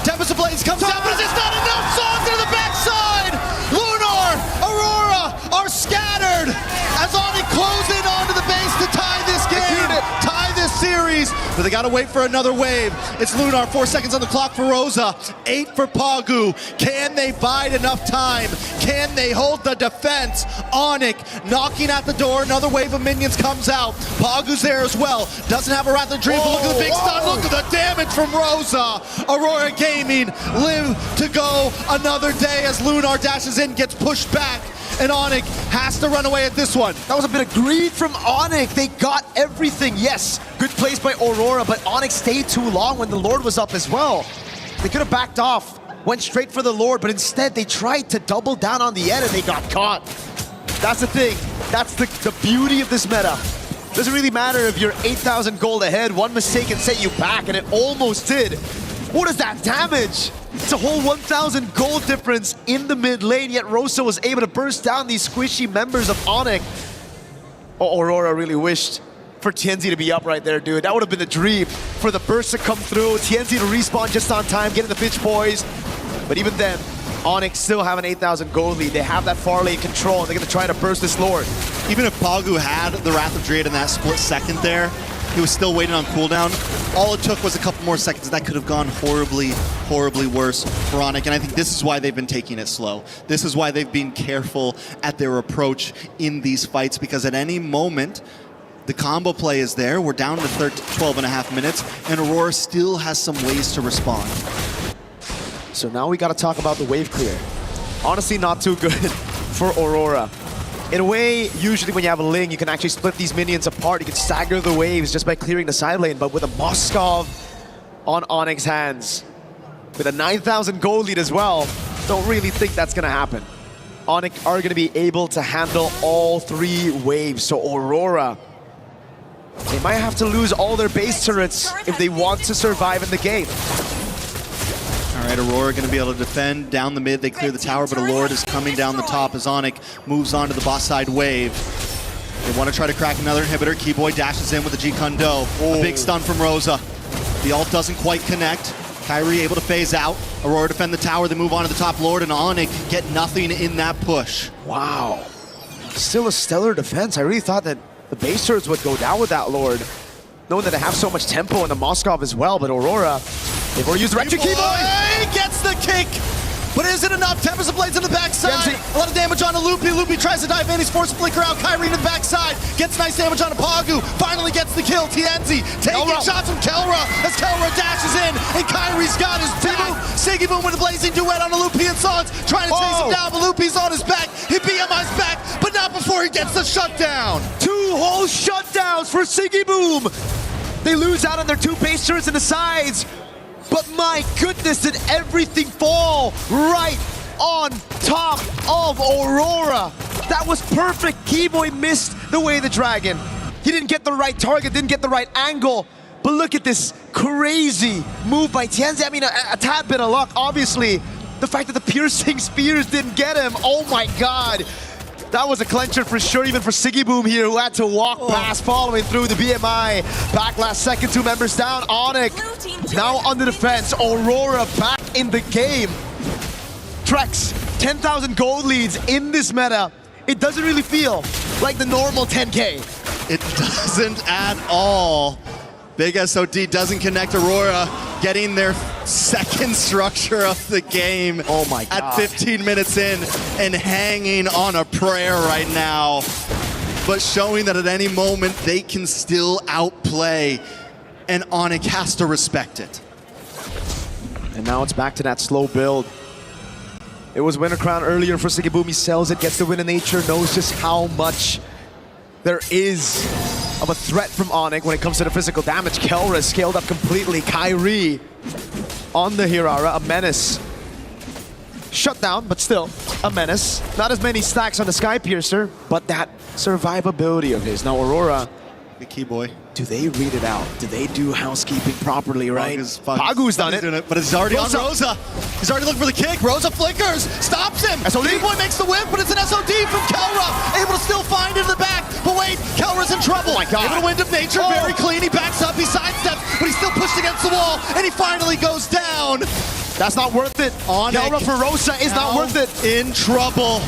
Tempest of Blaze comes down, but it's just not enough. Songs into the backside. Lunar, Aurora are scattered as Onyx close in onto the base to tie this game, tie this series. But they got to wait for another wave. It's Lunar, 4 seconds on the clock for Rosa, 8 for Pagu. Can they bide enough time? Can they hold the defense? Onyx knocking at the door. Another wave of minions comes out. Pagu's there as well. Doesn't have a Wrath of Dream, but look at the big stun. Look at the damage from Rosa. Aurora Gaming live to go another day as Lunar dashes in, gets pushed back. And Onyx has to run away at this one. That was a bit of greed from Onyx. They got everything. Yes, good plays by Aurora, but Onyx stayed too long when the Lord was up as well. They could have backed off, went straight for the Lord, but instead they tried to double down on the end and they got caught. That's the thing. That's the beauty of this meta. Doesn't really matter if you're 8,000 gold ahead. One mistake can set you back, and it almost did. What is that damage? It's a whole 1,000 gold difference in the mid lane, yet Rosa was able to burst down these squishy members of Onyx. Oh, Aurora really wished for Tienzi to be up right there, dude. That would have been the dream for the burst to come through, Tienzi to respawn just on time, getting the pitch poised. But even then, Onyx still have an 8,000 gold lead. They have that far lane control, and they're going to try to burst this Lord. Even if Pagu had the Wrath of Dread in that split second there, he was still waiting on cooldown. All it took was a couple more seconds. That could have gone horribly, horribly worse for Onyx. And I think this is why they've been taking it slow. This is why they've been careful at their approach in these fights, because at any moment, the combo play is there. We're down to 12.5 minutes, and Aurora still has some ways to respond. So now we got to talk about the wave clear. Honestly, not too good for Aurora. In a way, usually when you have a Ling, you can actually split these minions apart. You can stagger the waves just by clearing the side lane. But with a Moskov on Onyx's hands, with a 9,000 gold lead as well, don't really think that's going to happen. Onyx are going to be able to handle all 3 waves. So Aurora, they might have to lose all their base turrets if they want to survive in the game. All right, Aurora going to be able to defend down the mid. They clear the tower, but a Lord is coming down the top as Onyx moves on to the boss side wave. They want to try to crack another inhibitor. Keyboy dashes in with the G-Kundo. A big stun from Rosa. The ult doesn't quite connect. Kyrie able to phase out. Aurora defend the tower. They move on to the top Lord, and Onyx get nothing in that push. Wow. Still a stellar defense. I really thought that the base turrets would go down with that Lord, knowing that they have so much tempo in the Moskov as well, but Aurora, they've already used the Rector Keyboy gets the kick, but is it enough? Tempest of Blades in the backside. A lot of damage on Loopy. Loopy tries to dive in. He's forced to flicker out. Kyrie in the backside. Gets nice damage on Pagu. Finally gets the kill. Tienzi taking shots from Kelra as Kelra dashes in, and Kyrie's got his back. Sigiboom with a blazing duet on Loopy and Sans, trying to chase him down, but Loopy's on his back. He BMI's back, but not before he gets the shutdown. 2 whole shutdowns for Sigiboom. They lose out on their 2 base turrets in the sides. But my goodness, did everything fall right on top of Aurora. That was perfect. Keyboy missed the way the dragon. He didn't get the right target, didn't get the right angle. But look at this crazy move by Tienzi. I mean, a tad bit of luck, obviously. The fact that the piercing spears didn't get him. Oh my God. That was a clencher for sure, even for Sigiboom here, who had to walk past following through the BMI. Back last second, 2 members down. Onyx now on the defense. Aurora back in the game. Trex, 10,000 gold leads in this meta. It doesn't really feel like the normal 10K. It doesn't at all. Big SOD doesn't connect. Aurora getting their second structure of the game. Oh my God. At 15 minutes in and hanging on a prayer right now. But showing that at any moment they can still outplay, and Onyx has to respect it. And now it's back to that slow build. It was Winter Crown earlier for Siggyboom. He sells it, gets the win in nature, knows just how much there is of a threat from Onyx when it comes to the physical damage. Kelra is scaled up completely. Kyrie on the Hirara, a menace. Shut down, but still a menace. Not as many stacks on the Sky Piercer, but that survivability of his. Now Aurora, the key boy. Do they read it out? Do they do housekeeping properly, right? Pagu's done it. Doing it, but it's already on Rosa. He's already looking for the kick. Rosa flickers, stops him. D-Boy makes the whip, but it's an SOD from Kelra. Able to still find it in the back, but wait, Kelra's in trouble. Oh my God. Able to wind of nature, very clean. He backs up, he sidesteps, but he's still pushed against the wall, and he finally goes down. That's not worth it. Kelra for Rosa is not worth it. In trouble.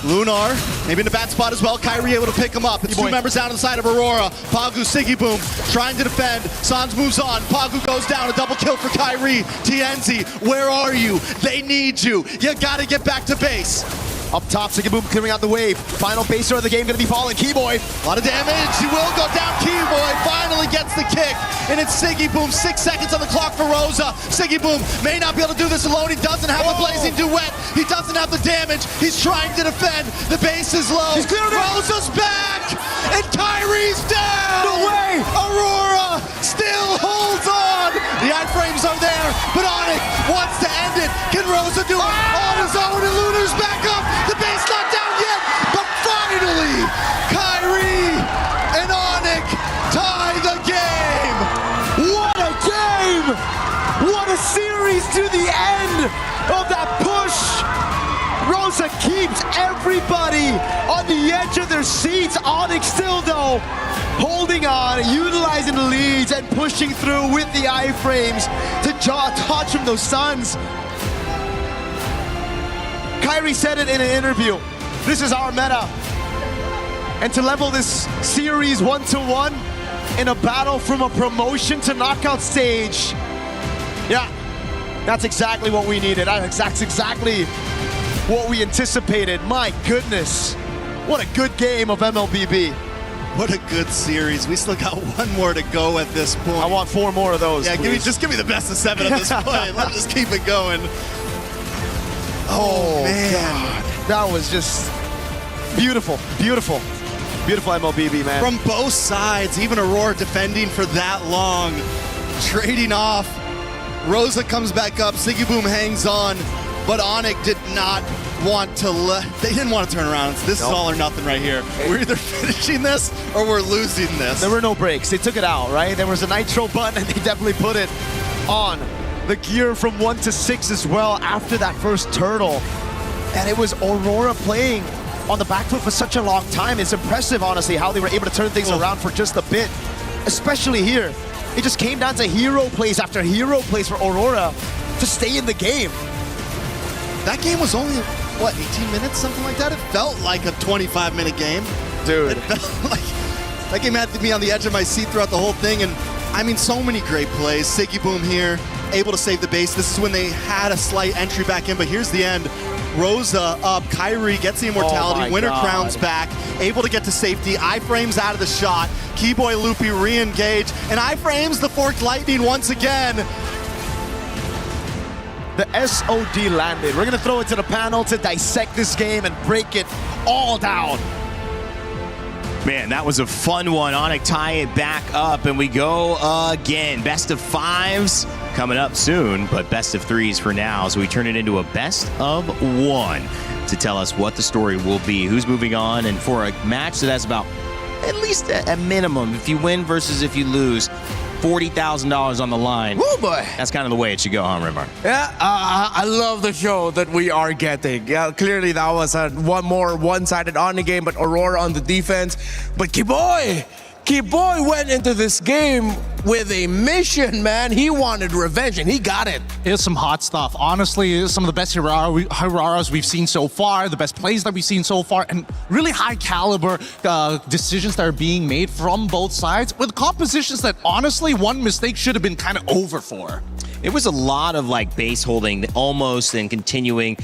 Lunar, maybe in a bad spot as well. Kyrie able to pick him up. It's two members down on the side of Aurora. Pagu, Siggyboom trying to defend. Sans moves on. Pagu goes down. A double kill for Kyrie. TNZ, where are you? They need you. You gotta get back to base. Up top, Siggyboom clearing out the wave. Final baser of the game gonna be falling. Keyboy. A lot of damage. He will go down. Keyboy finally gets the kick. And it's Siggyboom. 6 seconds on the clock for Rosa. Siggyboom may not be able to do this alone. He doesn't have the blazing duet. He doesn't have the damage. He's trying to defend. The base is low. He's cleared it. Rosa's back. And Kyrie's down. No way. Aurora still holds on. The iframes are there, but Onyx wants to end it. Can Rosa do it on his own? And Lunar's back up. The base not down yet, but finally, Kyrie and Onyx tie the game. What a game! What a series to the end of that push. Rosa keeps everybody on the edge of their seats. Onyx still though, holding on, utilizing the leads and pushing through with the iframes to touch from those Suns. Kyrie said it in an interview. This is our meta. And to level this series 1-1 in a battle from a promotion to knockout stage, yeah, that's exactly what we needed. That's exactly what we anticipated. My goodness, what a good game of MLBB. What a good series. We still got one more to go at this point. I want 4 more of those. Yeah, just give me the best of 7 at this point. Let's just keep it going. Oh man, God. That was just beautiful, beautiful, beautiful MLBB, man. From both sides, even Aurora defending for that long, trading off. Rosa comes back up, Siggyboom hangs on, but Onyx did not want to they didn't want to turn around. This is all or nothing right here. We're either finishing this or we're losing this. There were no breaks. They took it out, right? There was a nitro button and they definitely put it on. The gear from 1 to 6 as well after that first turtle. And it was Aurora playing on the back foot for such a long time. It's impressive, honestly, how they were able to turn things around for just a bit. Especially here. It just came down to hero plays after hero plays for Aurora to stay in the game. That game was only, what, 18 minutes, something like that? It felt like a 25-minute game. Dude. It felt like that game had me on the edge of my seat throughout the whole thing. And I mean, so many great plays. Siggyboom here, able to save the base. This is when they had a slight entry back in, but here's the end. Rosa up, Kyrie gets the immortality, Winter Crown's back, able to get to safety, iframes out of the shot, Keyboy Loopy re-engage, and iframes the Forked Lightning once again. The SOD landed. We're gonna throw it to the panel to dissect this game and break it all down. Man, that was a fun one. Onyx tie it back up, and we go again. Best of 5s coming up soon, but best of 3s for now. So we turn it into a best of 1 to tell us what the story will be, who's moving on, and for a match that has about at least a minimum, if you win versus if you lose, $40,000 on the line. Oh boy. That's kind of the way it should go, huh, Rimar? Yeah, I love the show that we are getting. Yeah, clearly that was a one-sided on the game, but Aurora on the defense. But Keyboy went into this game with a mission, man. He wanted revenge, and he got it. It's some hot stuff. Honestly, it's some of the best Hiraras we've seen so far, the best plays that we've seen so far, and really high caliber decisions that are being made from both sides with compositions that honestly one mistake should have been kind of over for. It was a lot of like base holding almost and continuing.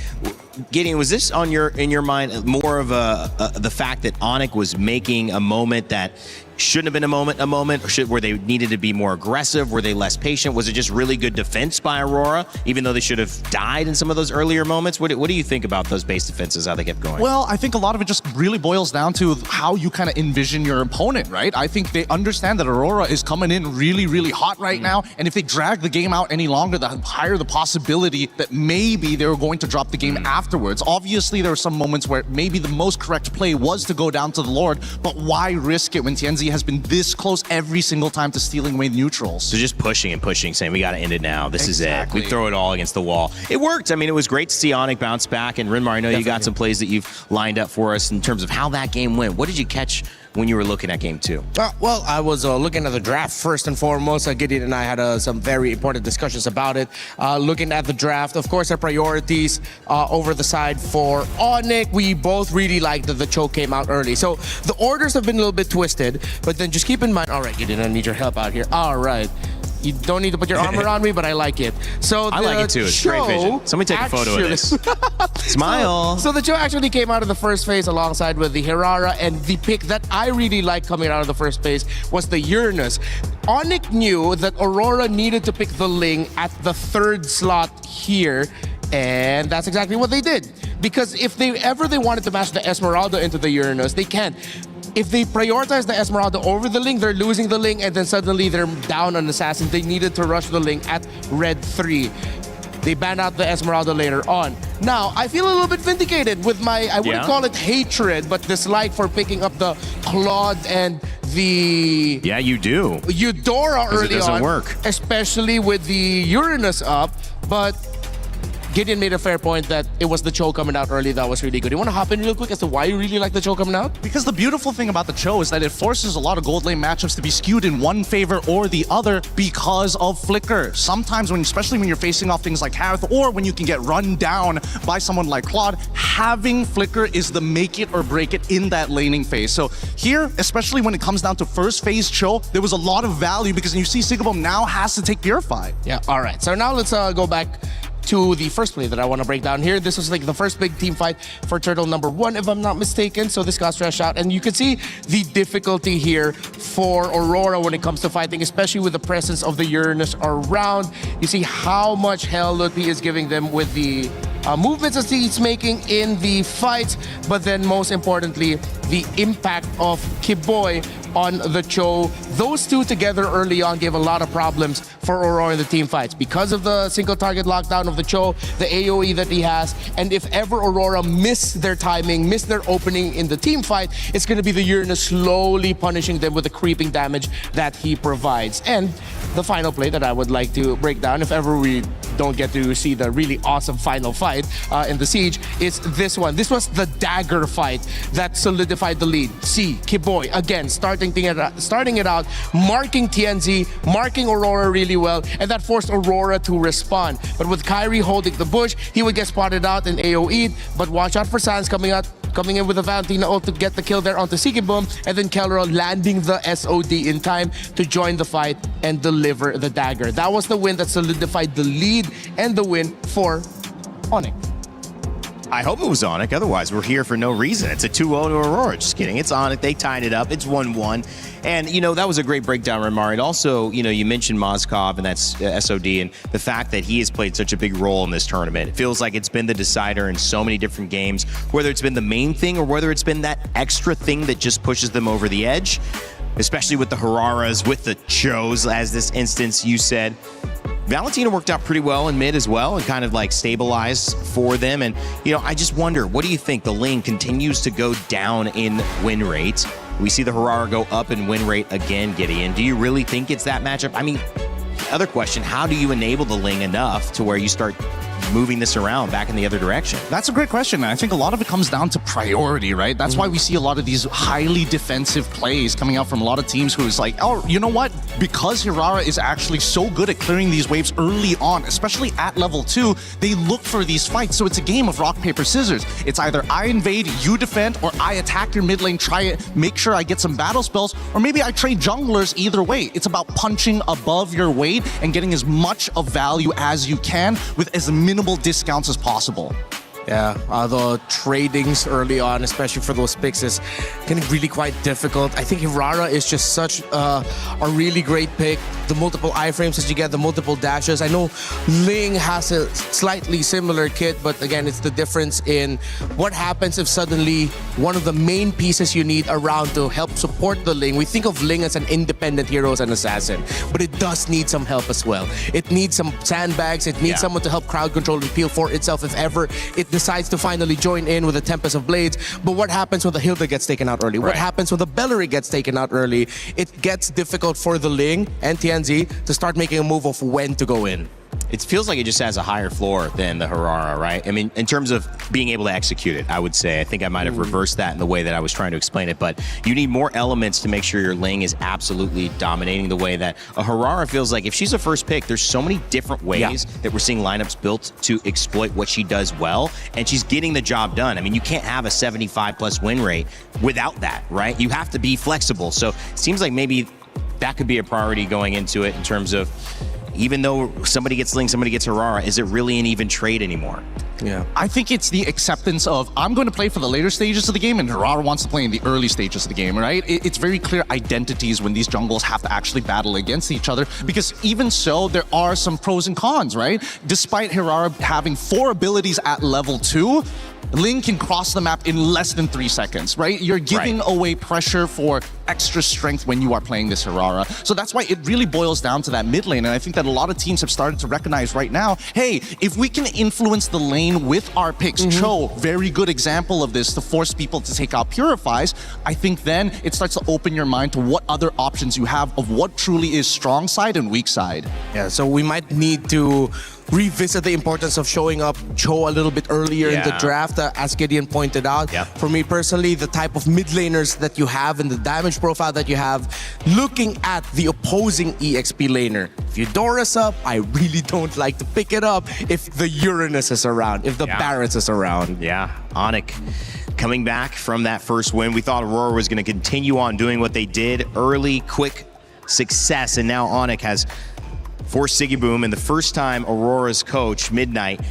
Gideon, was this in your mind more of the fact that Onyx was making a moment that shouldn't have been a moment, or where they needed to be more aggressive? Were they less patient? Was it just really good defense by Aurora, even though they should have died in some of those earlier moments? What do you think about those base defenses, how they kept going? Well, I think a lot of it just really boils down to how you kind of envision your opponent, right? I think they understand that Aurora is coming in really, really hot right now, and if they drag the game out any longer, the higher the possibility that maybe they were going to drop the game afterwards. Obviously, there were some moments where maybe the most correct play was to go down to the Lord, but why risk it when Tianzi has been this close every single time to stealing away neutrals? So just pushing and pushing, saying we got to end it now. This is it. We throw it all against the wall. It worked. I mean, it was great to see Onyx bounce back. And Rinmar, I know you got some plays that you've lined up for us in terms of how that game went. What did you catch when you were looking at game 2? Well, I was looking at the draft first and foremost. Gideon and I had some very important discussions about it. Looking at the draft, of course, our priorities over the side for Onyx. We both really liked that the choke came out early. So the orders have been a little bit twisted, but then just keep in mind, all right, Gideon, I need your help out here. All right. You don't need to put your armor on me, but I like it. So I like it too. It's great vision. Somebody take a photo of this. Smile. So the show actually came out of the first phase alongside with the Hirara, and the pick that I really liked coming out of the first phase was the Uranus. Onyx knew that Aurora needed to pick the Ling at the 3rd slot here, and that's exactly what they did. Because if they wanted to match the Esmeralda into the Uranus, they can't. If they prioritize the Esmeralda over the Ling, they're losing the Ling, and then suddenly they're down on Assassin. They needed to rush the Ling at red 3. They banned out the Esmeralda later on. Now, I feel a little bit vindicated with my, I wouldn't call it hatred, but dislike for picking up the Claude and the... Yeah, you do. Eudora early on. It doesn't work. Especially with the Uranus up, but... Gideon made a fair point that it was the Cho coming out early that was really good. You want to hop in real quick as to why you really like the Cho coming out? Because the beautiful thing about the Cho is that it forces a lot of gold lane matchups to be skewed in one favor or the other because of Flicker. Sometimes, especially when you're facing off things like Harith, or when you can get run down by someone like Claude, having Flicker is the make it or break it in that laning phase. So here, especially when it comes down to first phase Cho, there was a lot of value because you see Sigabo now has to take Purify. Yeah, all right. So now let's go back to the first play that I want to break down here. This was like the first big team fight for Turtle number 1, if I'm not mistaken. So this got stretched out, and you can see the difficulty here for Aurora when it comes to fighting, especially with the presence of the Uranus around. You see how much hell Lutfi is giving them with the movements that he's making in the fight, but then most importantly, the impact of Kiboy on the Cho. Those two together early on gave a lot of problems for Aurora in the team fights because of the single target lockdown of the Cho, the AoE that he has, and if ever Aurora miss their timing, miss their opening in the team fight, it's going to be the Uranus slowly punishing them with the creeping damage that he provides. And the final play that I would like to break down, if ever we don't get to see the really awesome final fight in the Siege, is this one. This was the dagger fight that solidified the lead. See, Kiboy, again, starting it out, marking TNZ, marking Aurora really well, and that forced Aurora to respond. But with Kyrie holding the bush, he would get spotted out and AoE'd, but watch out for Sans coming in with a Valentina ult to get the kill there onto Sigibum, and then Kelro landing the SOD in time to join the fight and deliver the dagger. That was the win that solidified the lead and the win for Onyx. I hope it was Onyx, otherwise we're here for no reason. It's a 2-0 to Aurora. Just kidding. It's Onyx. They tied it up. It's 1-1. And, that was a great breakdown, Rinmar. And also, you mentioned Mozkov, and that's SOD, and the fact that he has played such a big role in this tournament. It feels like it's been the decider in so many different games, whether it's been the main thing or whether it's been that extra thing that just pushes them over the edge, especially with the Hararas, with the Chos, as this instance you said. Valentina worked out pretty well in mid as well and kind of like stabilized for them. And, I just wonder, what do you think? The lane continues to go down in win rate. We see the Harara go up in win rate again, Gideon. Do you really think it's that matchup? I mean, other question, how do you enable the Ling enough to where you start moving this around back in the other direction? That's a great question. I think a lot of it comes down to priority, right? That's why we see a lot of these highly defensive plays coming out from a lot of teams who is like, oh, you know what? Because Hirara is actually so good at clearing these waves early on, especially at level 2, they look for these fights. So it's a game of rock, paper, scissors. It's either I invade, you defend, or I attack your mid lane, try it, make sure I get some battle spells, or maybe I trade junglers. Either way, it's about punching above your weight and getting as much of value as you can with as minimal discounts as possible. Yeah, the tradings early on, especially for those picks, is getting really quite difficult. I think Hirara is just such a really great pick. The multiple iframes that you get, the multiple dashes. I know Ling has a slightly similar kit, but again, it's the difference in what happens if suddenly one of the main pieces you need around to help support the Ling. We think of Ling as an independent hero, as an assassin, but it does need some help as well. It needs some sandbags. It needs someone to help crowd control and peel for itself if ever it decides to finally join in with the Tempest of Blades. But what happens when the Hilda gets taken out early? What happens when the Bellary gets taken out early? It gets difficult for the Ling and Tianzi to start making a move of when to go in. It feels like it just has a higher floor than the Hirara, right? I mean, in terms of being able to execute it, I would say. I think I might have reversed that in the way that I was trying to explain it, but you need more elements to make sure your Ling is absolutely dominating the way that a Hirara feels like. If she's a first pick, there's so many different ways that we're seeing lineups built to exploit what she does well, and she's getting the job done. I mean, you can't have a 75+ win rate without that, right? You have to be flexible. So it seems like maybe that could be a priority going into it in terms of, even though somebody gets Ling, somebody gets Hirara, is it really an even trade anymore? Yeah, I think it's the acceptance of, I'm going to play for the later stages of the game and Hirara wants to play in the early stages of the game, right? It's very clear identities when these jungles have to actually battle against each other, because even so, there are some pros and cons, right? Despite Hirara having 4 abilities at level 2, Ling can cross the map in less than 3 seconds, right? You're giving away pressure for extra strength when you are playing this Hirara. So that's why it really boils down to that mid lane. And I think that a lot of teams have started to recognize right now, hey, if we can influence the lane with our picks, Cho, very good example of this, to force people to take out Purifies, I think then it starts to open your mind to what other options you have of what truly is strong side and weak side. Yeah, so we might need to revisit the importance of showing up Cho a little bit earlier in the draft, as Gideon pointed out. For me personally, the type of mid laners that you have and the damage profile that you have, looking at the opposing EXP laner. If Eudora's up, I really don't like to pick it up if the Uranus is around, if the Barretts is around. Yeah, Onyx coming back from that first win. We thought Aurora was going to continue on doing what they did, early, quick success, and now Onyx has forced Sigiboom, and the first time Aurora's coach, Midnight,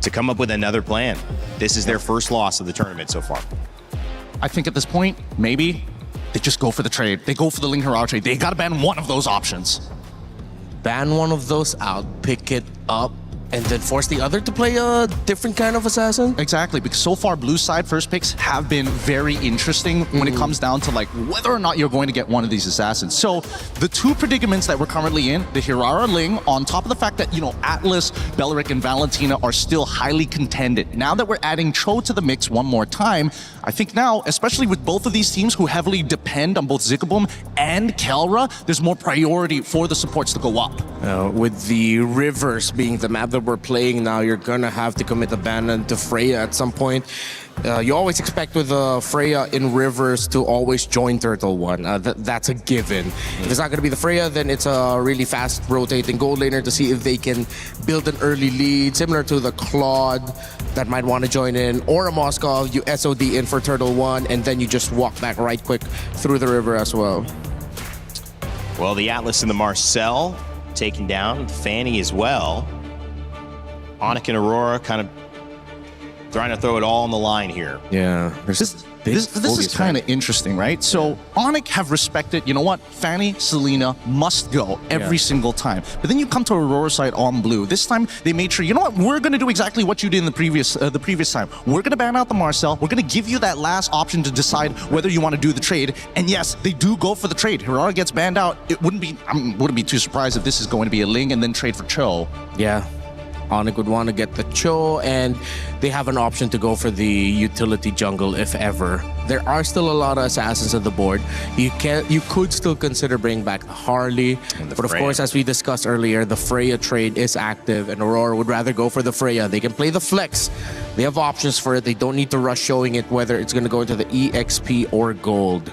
to come up with another plan. This is their first loss of the tournament so far. I think at this point, maybe they just go for the trade. They go for the Ling Hirara trade. They gotta ban one of those options. Ban one of those out, pick it up, and then force the other to play a different kind of assassin? Exactly, because so far blue side first picks have been very interesting when it comes down to like whether or not you're going to get one of these assassins. So the 2 predicaments that we're currently in, the Hirara Ling, on top of the fact that, you know, Atlas, Bellaric, and Valentina are still highly contended. Now that we're adding Cho to the mix one more time, I think now, especially with both of these teams who heavily depend on both Ziggaboom and Kelra, there's more priority for the supports to go up. With the Rivers being the map that we're playing now, you're gonna have to commit abandon to Freya at some point. You always expect with Freya in Rivers to always join Turtle One. That's a given. If it's not going to be the Freya, then it's a really fast rotating gold laner to see if they can build an early lead, similar to the Claude that might want to join in, or a Moskov, you SOD in for Turtle One, and then you just walk back right quick through the river as well. Well, the Atlas and the Marcel taken down, Fanny as well. Onyx and Aurora kind of trying to throw it all on the line here. Yeah. This is kind of interesting, right? So Onyx have respected, you know what, Fanny, Selena must go every single time. But then you come to Aurora side on blue. This time they made sure, you know what, we're going to do exactly what you did in the previous time. We're going to ban out the Marcel. We're going to give you that last option to decide whether you want to do the trade. And yes, they do go for the trade. Hirara gets banned out. It wouldn't be too surprised if this is going to be a Ling and then trade for Cho. Yeah. Onyx would want to get the Cho, and they have an option to go for the utility jungle if ever. There are still a lot of assassins on the board. You could still consider bringing back the Harley, but of course, as we discussed earlier, the Freya trade is active, and Aurora would rather go for the Freya. They can play the flex. They have options for it. They don't need to rush showing it whether it's going to go into the EXP or gold.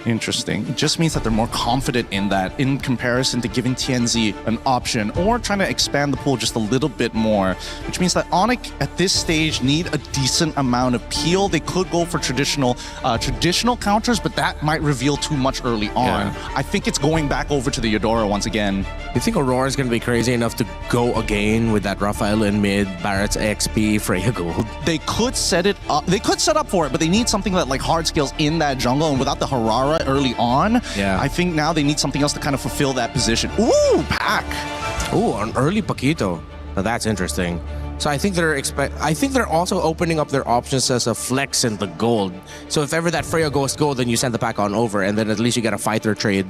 Interesting. It just means that they're more confident in that in comparison to giving TNZ an option or trying to expand the pool just a little bit more, which means that Onyx at this stage need a decent amount of peel. They could go for traditional counters, but that might reveal too much early on. Yeah. I think it's going back over to the Eudora once again. You think Aurora is going to be crazy enough to go again with that Raphael in mid, Barrett's XP, Freya gold? They could set it up. They could set up for it, but they need something that like hard scales in that jungle, and without the Harara early on, I think now they need something else to kind of fulfill that position. Ooh, Pack. Ooh, an early Paquito. Now that's interesting. So I think they're also opening up their options as a flex in the gold. So if ever that Freya goes gold, then you send the pack on over, and then at least you get a fighter trade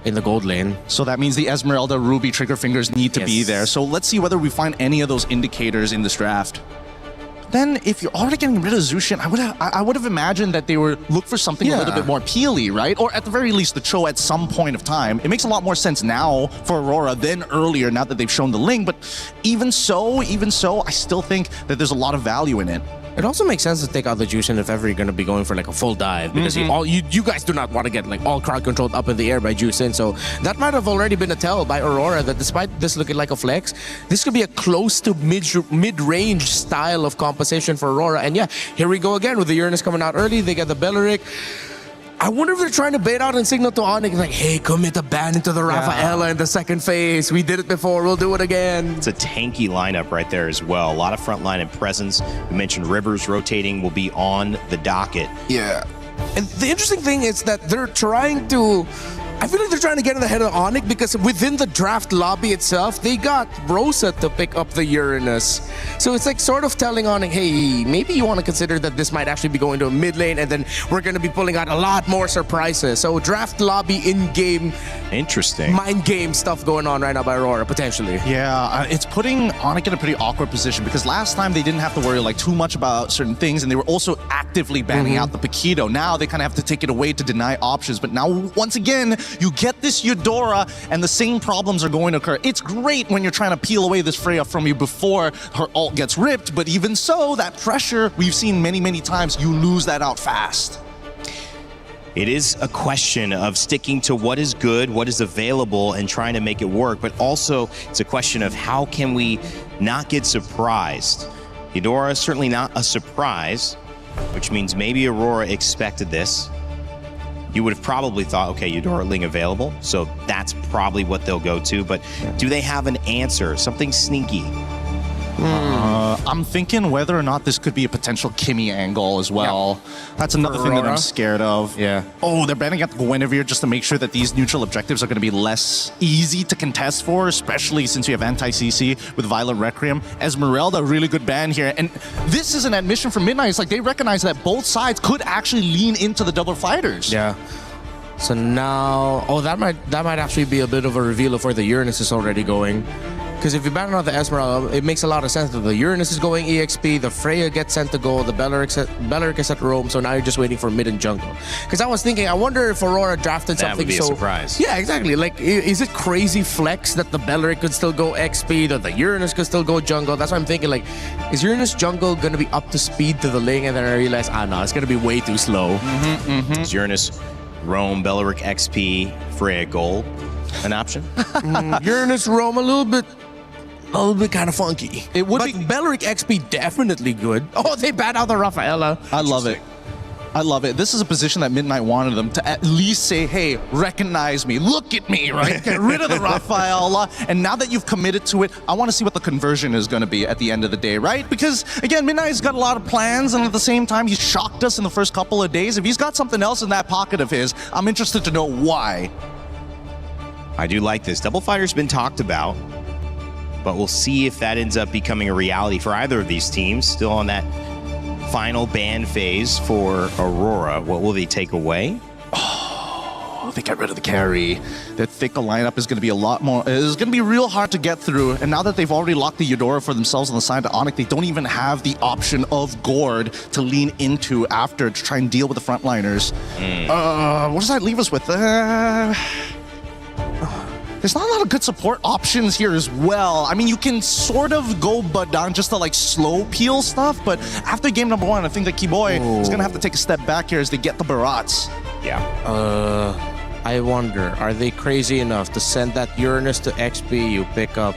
in the gold lane. So that means the Esmeralda, Ruby, Trigger Fingers need to be there. So let's see whether we find any of those indicators in this draft. Then, if you're already getting rid of Zushin, I would have imagined that they would look for something a little bit more peely, right? Or at the very least, the Cho at some point of time. It makes a lot more sense now for Aurora than earlier, now that they've shown the link. But even so, I still think that there's a lot of value in it. It also makes sense to take out the Jushin if ever you're going to be going for like a full dive, because you guys do not want to get like all crowd controlled up in the air by Jushin. So that might have already been a tell by Aurora that despite this looking like a flex, this could be a close to mid-range style of composition for Aurora. And yeah, here we go again with the Uranus coming out early. They get the Belleric. I wonder if they're trying to bait out and signal to Onyx like, hey, commit a ban into the Rafaela in the second phase. We did it before, we'll do it again. It's a tanky lineup right there as well. A lot of front line and presence. We mentioned Rivers rotating will be on the docket. Yeah. And the interesting thing is that they're trying to... I feel like they're trying to get in the head of Onyx because within the draft lobby itself, they got Rosa to pick up the Uranus. So it's like sort of telling Onyx, hey, maybe you want to consider that this might actually be going to a mid lane, and then we're going to be pulling out a lot more surprises. So draft lobby in-game, interesting mind game stuff going on right now by Aurora, potentially. Yeah, it's putting Onyx in a pretty awkward position because last time they didn't have to worry like too much about certain things, and they were also actively banning out the Paquito. Now they kind of have to take it away to deny options. But now, once again, you get this Eudora, and the same problems are going to occur. It's great when you're trying to peel away this Freya from you before her ult gets ripped, but even so, that pressure we've seen many, many times, you lose that out fast. It is a question of sticking to what is good, what is available, and trying to make it work, but also it's a question of how can we not get surprised. Eudora is certainly not a surprise, which means maybe Aurora expected this. You would have probably thought, okay, Eudora Ling available, so that's probably what they'll go to, but do they have an answer, something sneaky? I'm thinking whether or not this could be a potential Kimmy angle as well. That's another thing that I'm scared of. Yeah. Oh, they're banning out the Guinevere just to make sure that these neutral objectives are going to be less easy to contest for, especially since you have anti-CC with Violent Requiem. Esmeralda, really good ban here. And this is an admission from Midnight. It's like they recognize that both sides could actually lean into the double fighters. Yeah. So now, that might actually be a bit of a reveal of where the Uranus is already going. Because if you ban out the Esmeralda, it makes a lot of sense that the Uranus is going EXP, the Freya gets sent to gold, the Belleric is at Rome, so now you're just waiting for mid and jungle. Because I was thinking, I wonder if Aurora drafted something that would be so... a surprise. Yeah, exactly. Like, is it crazy flex that the Belleric could still go XP, that the Uranus could still go jungle? That's what I'm thinking, like, is Uranus jungle going to be up to speed to the lane? And then I realized, no, it's going to be way too slow. Is Uranus, Rome, Belleric XP, Freya gold an option? Uranus, Rome, a little bit kind of funky. It would be Belleric XP definitely good. Oh, they banned out the Rafaela. I love it. I love it. This is a position that Midnight wanted them to at least say, hey, recognize me, look at me, right? Get rid of the Rafaela. And now that you've committed to it, I want to see what the conversion is going to be at the end of the day, right? Because, again, Midnight's got a lot of plans, and at the same time, he's shocked us in the first couple of days. If he's got something else in that pocket of his, I'm interested to know why. I do like this. Double Fighter's been talked about, but we'll see if that ends up becoming a reality for either of these teams. Still on that final ban phase for Aurora. What will they take away? they get rid of the carry. Their thicker lineup is going to be a lot more. It's going to be real hard to get through. And now that they've already locked the Eudora for themselves on the side of Onyx, they don't even have the option of Gord to lean into after to try and deal with the frontliners. What does that leave us with? There's not a lot of good support options here as well. I mean, you can sort of go down just to like slow peel stuff, but after game number 1, I think that Keyboy is gonna have to take a step back here as they get the Barats. Yeah. I wonder, are they crazy enough to send that Uranus to XP? You pick up.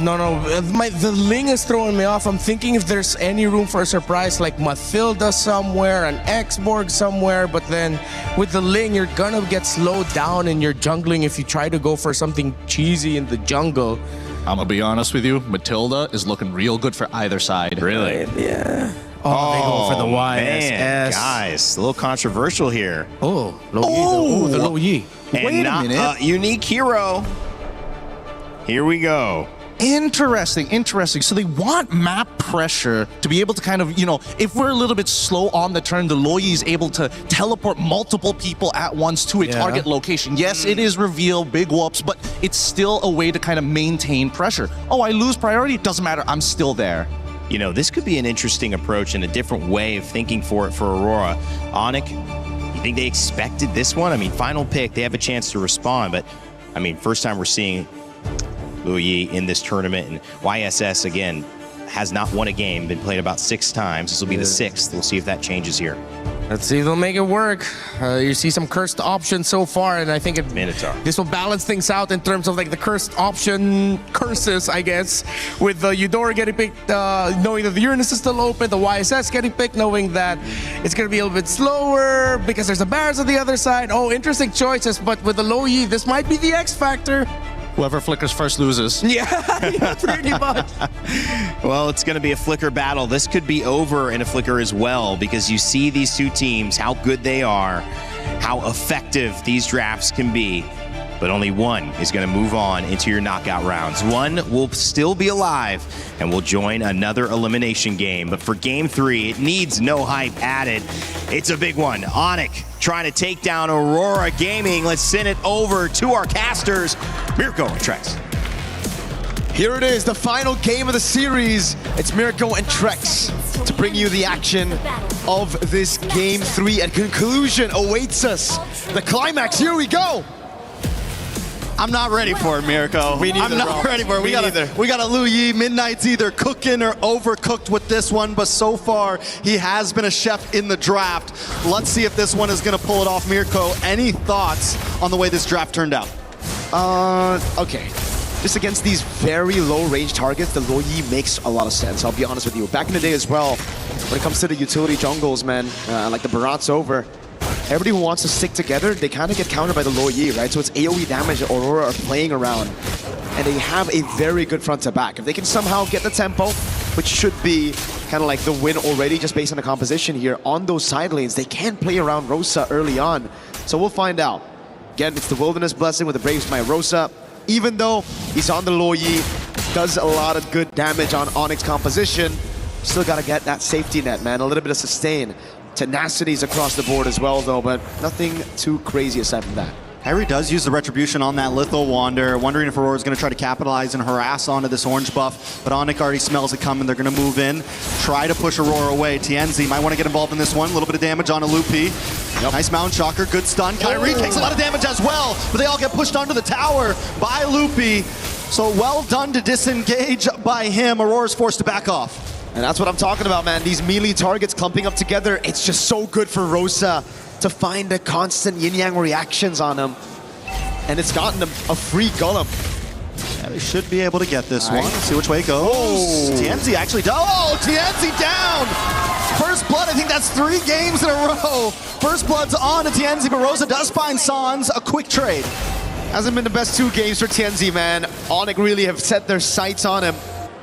No. The Ling is throwing me off. I'm thinking if there's any room for a surprise, like Mathilda somewhere, an X-Borg somewhere, but then with the Ling, you're gonna get slowed down in your jungling if you try to go for something cheesy in the jungle. I'm gonna be honest with you, Matilda is looking real good for either side. Really? Yeah. Oh, they go for the YSS. Man, guys, a little controversial here. Oh, the Low Yi. And Wait a not minute. a unique hero. Here we go. Interesting. So they want map pressure to be able to kind of, if we're a little bit slow on the turn, the Loyi is able to teleport multiple people at once to a target location. Yes, it is reveal, big whoops, but it's still a way to kind of maintain pressure. Oh, I lose priority? Doesn't matter, I'm still there. This could be an interesting approach and a different way of thinking for Aurora. Onyx, you think they expected this one? I mean, final pick, they have a chance to respond, but I mean, first time we're seeing Luyi in this tournament, and YSS again has not won a game, been played about 6 times. This will be the 6th. We'll see if that changes here. Let's see if they'll make it work. You see some cursed options so far, and I think this will balance things out in terms of like the cursed option curses, I guess, with the Eudora getting picked, knowing that the Uranus is still open, the YSS getting picked, knowing that it's going to be a little bit slower because there's the Barrels on the other side. Oh, interesting choices, but with the Low Yi, this might be the X factor. Whoever flickers first loses. Yeah, pretty much. Well, it's going to be a flicker battle. This could be over in a flicker as well, because you see these two teams, how good they are, how effective these drafts can be. But only one is going to move on into your knockout rounds. One will still be alive and will join another elimination game. But for game 3, it needs no hype added. It's a big one. Onyx trying to take down Aurora Gaming. Let's send it over to our casters, Mirko and Trex. Here it is, the final game of the series. It's Mirko and Trex to bring you the action of this game 3. And conclusion awaits us. The climax, here we go. I'm not ready for it, Mirko. I'm not ready for it. We got a Lu Yi. Midnight's either cooking or overcooked with this one, but so far he has been a chef in the draft. Let's see if this one is going to pull it off. Mirko, any thoughts on the way this draft turned out? Okay. Just against these very low-range targets, the Lo Yi makes a lot of sense, I'll be honest with you. Back in the day as well, when it comes to the utility jungles, man, like the Barat's over, everybody who wants to stick together, they kind of get countered by the Lo Yi, right? So it's AoE damage that Aurora are playing around. And they have a very good front to back. If they can somehow get the tempo, which should be kind of like the win already, just based on the composition here, on those side lanes, they can play around Rosa early on. So we'll find out. Again, it's the Wilderness Blessing with the Brave Smite Rosa. Even though he's on the Lo Yi, does a lot of good damage on Onyx composition, still got to get that safety net, man. A little bit of sustain. Tenacities across the board as well, though, but nothing too crazy aside from that. Kyrie does use the Retribution on that Litho Wander, wondering if Aurora's going to try to capitalize and harass onto this orange buff, but Onyx already smells it coming. They're going to move in, try to push Aurora away. Tienzi might want to get involved in this one. A little bit of damage on a Loopy. Nice Mountain Shocker, good stun. Kyrie takes a lot of damage as well, but they all get pushed onto the tower by Loopy. So well done to disengage by him. Aurora's forced to back off. And that's what I'm talking about, man. These melee targets clumping up together, it's just so good for Rosa to find the constant yin-yang reactions on him. And it's gotten them a free Golem. Yeah, they should be able to get this one. Let's see which way it goes. Tienzi actually does. Oh, Tienzi down! First blood, I think that's 3 games in a row. First blood's on to Tienzi, but Rosa does find Sans a quick trade. Hasn't been the best 2 games for Tienzi, man. Onyx really have set their sights on him.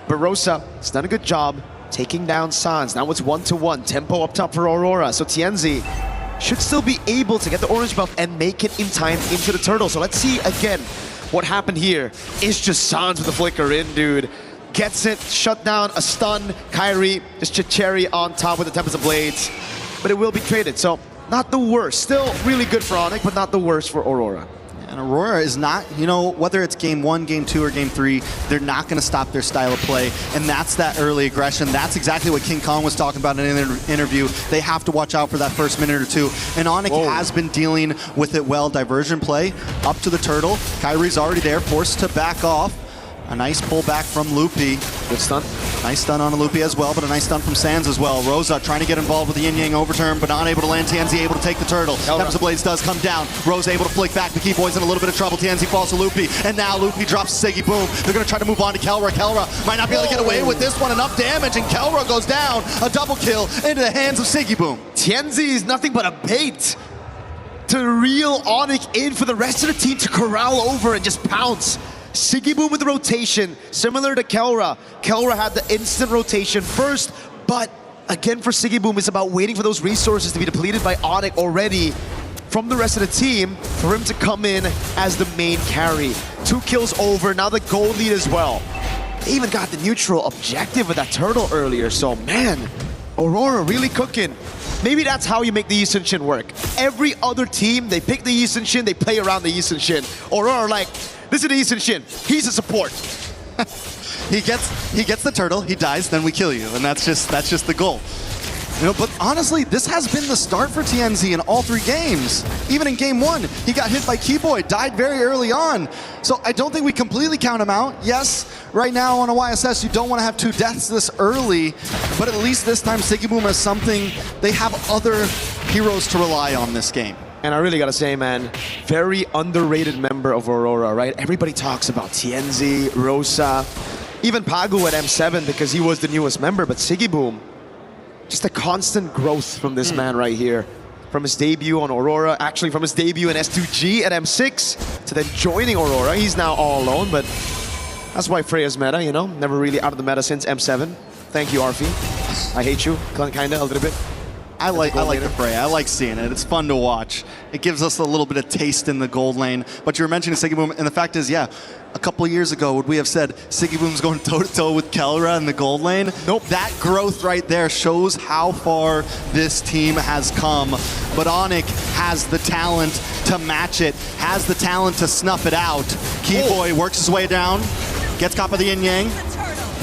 But Rosa has done a good job taking down Sans. Now it's 1-1. Tempo up top for Aurora. So Tienzi should still be able to get the orange buff and make it in time into the turtle. So let's see again what happened here. It's just Sans with the flicker in, dude. Gets it, shut down, a stun. Kyrie, just Cherry on top with the Tempest of Blades. But it will be traded. So not the worst. Still really good for Onyx, but not the worst for Aurora. And Aurora is not, you know, whether it's game 1, game 2, or game 3, they're not going to stop their style of play. And that's that early aggression. That's exactly what King Kong was talking about in an interview. They have to watch out for that first minute or two. And Onyx has been dealing with it well. Diversion play up to the turtle. Kyrie's already there, forced to back off. A nice pullback from Loopy. Good stun. Nice stun on a Loopy as well, but a nice stun from Sands as well. Rosa trying to get involved with the yin-yang overturn, but not able to land. TNZ able to take the turtle. Tempest of Blades does come down. Rosa able to flick back. The Keyboy's in a little bit of trouble. TNZ falls to Loopy, and now Loopy drops Siggy Boom. They're going to try to move on to Kelra. Kelra might not be able to get away with this one. Enough damage, and Kelra goes down. A double kill into the hands of Siggy Boom. TNZ is nothing but a bait to reel Onyx in for the rest of the team to corral over and just pounce. Siggy Boom with the rotation, similar to Kelra. Kelra had the instant rotation first, but again for Siggy Boom, it's about waiting for those resources to be depleted by Onyx already from the rest of the team for him to come in as the main carry. 2 kills over, now the gold lead as well. They even got the neutral objective with that turtle earlier, so man, Aurora really cooking. Maybe that's how you make the Yi Sun-Shin work. Every other team, they pick the Yi Sun-Shin, they play around the Yi Sun-Shin. Aurora like, this is the Yi Sun-Shin, he's a support. He gets the turtle, he dies, then we kill you, and that's just the goal. You know, but honestly, this has been the start for TNZ in all 3 games. Even in game 1, he got hit by Keyboy, died very early on. So I don't think we completely count him out. Yes, right now on a YSS, you don't want to have 2 deaths this early, but at least this time Siggy Boom has something. They have other heroes to rely on this game. And I really gotta say, man, very underrated member of Aurora, right? Everybody talks about TNZ, Rosa, even Pagu at M7 because he was the newest member, but Siggy Boom, just a constant growth from this man right here. From his debut on Aurora, actually from his debut in S2G at M6 to then joining Aurora. He's now all alone, but that's why Freya's meta, you know? Never really out of the meta since M7. Thank you, Arfi. I hate you, kinda, a little bit. I like the Freya. I like seeing it. It's fun to watch. It gives us a little bit of taste in the gold lane. But you were mentioning Siggy Boom, and the fact is, yeah, a couple of years ago, would we have said Siggy Boom's going toe-to-toe with Kelra in the gold lane? Nope. That growth right there shows how far this team has come. But Onyx has the talent to match it, has the talent to snuff it out. Keyboy works his way down, gets caught by the yin-yang,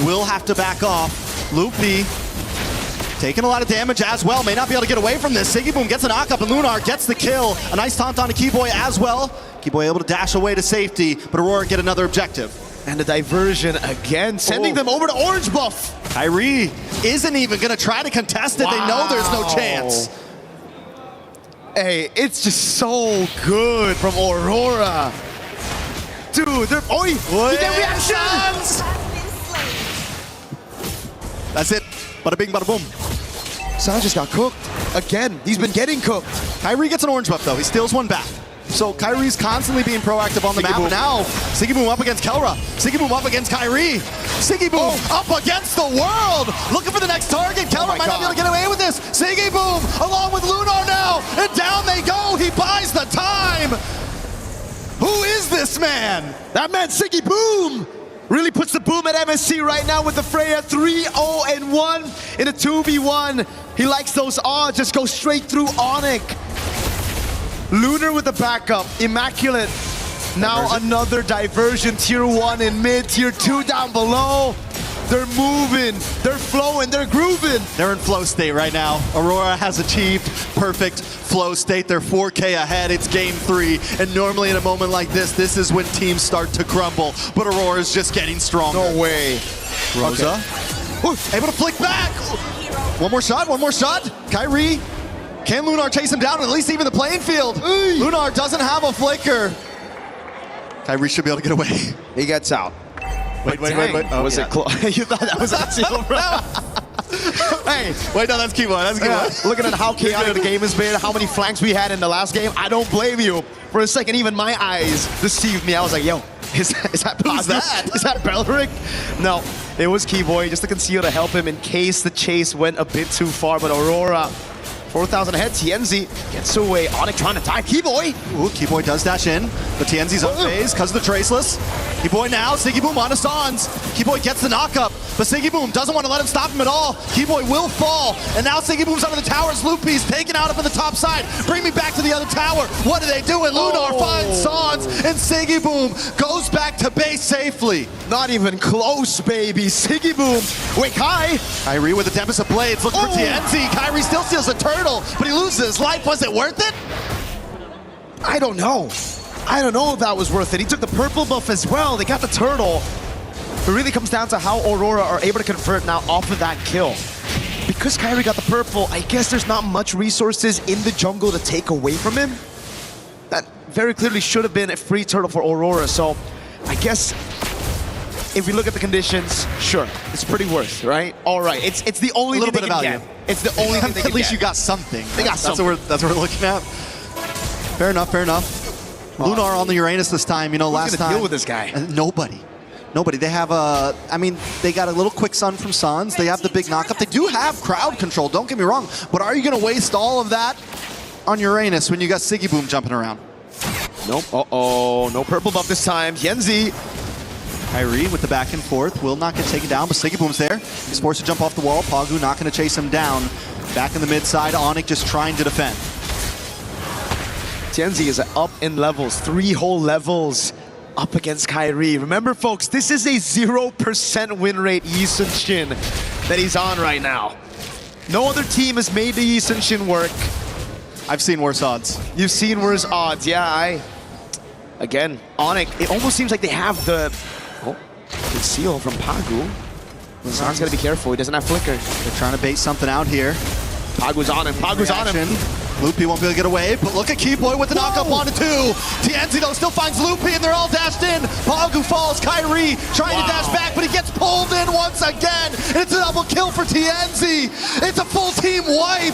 will have to back off. Loopy taking a lot of damage as well, may not be able to get away from this. Siggy Boom gets a knock-up, and Lunar gets the kill. A nice taunt on to Keyboy as well. Keyboy able to dash away to safety, but Aurora get another objective. And the diversion again, sending them over to orange buff. Kyrie isn't even gonna try to contest it. Wow. They know there's no chance. Hey, it's just so good from Aurora. Dude, they're, you get reactions! That's it. Bada bing, bada boom. Sanz just got cooked. Again, he's been getting cooked. Kyrie gets an orange buff though. He steals one back. So Kyrie's constantly being proactive on the map. Now, Siggy Boom up against Kelra. Siggy Boom up against Kyrie. Siggy Boom up against the world. Looking for the next target. Kelra might not be able to get away with this. Siggy Boom along with Lunar now. And down they go. He buys the time. Who is this man? That man, Siggy Boom. Really puts the boom at MSC right now with the Freya 3-0-1 in a 2v1. He likes those odds, just go straight through Onyx. Lunar with the backup, immaculate. Now another diversion, tier 1 in mid, tier 2 down below. They're moving, they're flowing, they're grooving. They're in flow state right now. Aurora has achieved perfect flow state. They're 4K ahead, it's game 3. And normally in a moment like this is when teams start to crumble. But Aurora's just getting stronger. No way. Rosa, able to flick back. One more shot. Kyrie, can Lunar chase him down and at least even the playing field? Lunar doesn't have a flicker. Kyrie should be able to get away. He gets out. Wait. Oh, was it close? You thought that was a seal, bro? Hey, wait, no, that's Keyboy. That's Keyboy. Looking at how chaotic the game has been, how many flanks we had in the last game, I don't blame you. For a second, even my eyes deceived me. I was like, yo, is that Who's that? Is that Belric? No, it was Keyboy, just to conceal to help him in case the chase went a bit too far. But Aurora, 4,000 ahead, TNZ gets away. Onyx trying to tie Keyboy. Ooh, Keyboy does dash in, but TNZ's on phase because of the Traceless. Keyboy now, Siggy Boom on to Sanz. Keyboy gets the knockup. but Siggy Boom doesn't want to let him stop him at all. Keyboy will fall, and now Siggy Boom's under the towers. Loopy's taken out up in the top side. Bring me back to the other tower. What do they do? And Lunar finds Sans, and Siggy Boom goes back to base safely. Not even close, baby. Siggy Boom. Wait, Kai. Kyrie with the Tempest of Blades looking for TNZ. Kyrie still steals the turtle, but he loses his life. Was it worth it? I don't know. I don't know if that was worth it. He took the purple buff as well. They got the turtle. It really comes down to how Aurora are able to convert now off of that kill. Because Kyrie got the purple, I guess there's not much resources in the jungle to take away from him. That very clearly should have been a free turtle for Aurora. So I guess if we look at the conditions, sure, it's pretty worth, right? All right, it's the only thing they can get. It's the only thing they can At least get. you got something. They got something. That's what we're looking at. Fair enough, fair enough. Lunar on the Uranus this time, you know, Who's last gonna time. deal with this guy? Nobody. They have they got a little quick sun from Sans. They have the big knockup. They do have crowd control, don't get me wrong. But are you going to waste all of that on Uranus when you got Siggy Boom jumping around? Nope. Uh-oh. No purple buff this time. Yenzi. Kyrie with the back and forth will not get taken down, but Siggy Boom's there. He's forced to jump off the wall. Pagu not going to chase him down. Back in the mid side, Onyx just trying to defend. Tienzi is up in levels, 3 whole levels up against Kyrie. Remember, folks, this is a 0% win rate Yi Sun-shin that he's on right now. No other team has made the Yi Sun-shin work. I've seen worse odds. You've seen worse odds, yeah. Again, Onyx, it almost seems like they have the good seal from Pagu. San's gotta be careful, he doesn't have flicker. They're trying to bait something out here. Pagu's on him, Pagu's on him. Loopy won't be able to get away, but look at Keyboy with the knockup on to 2. TNZ though still finds Loopy and they're all dashed in. Pagu falls, Kyrie trying to dash back, but he gets pulled in once again. And it's a double kill for TNZ. It's a full team wipe.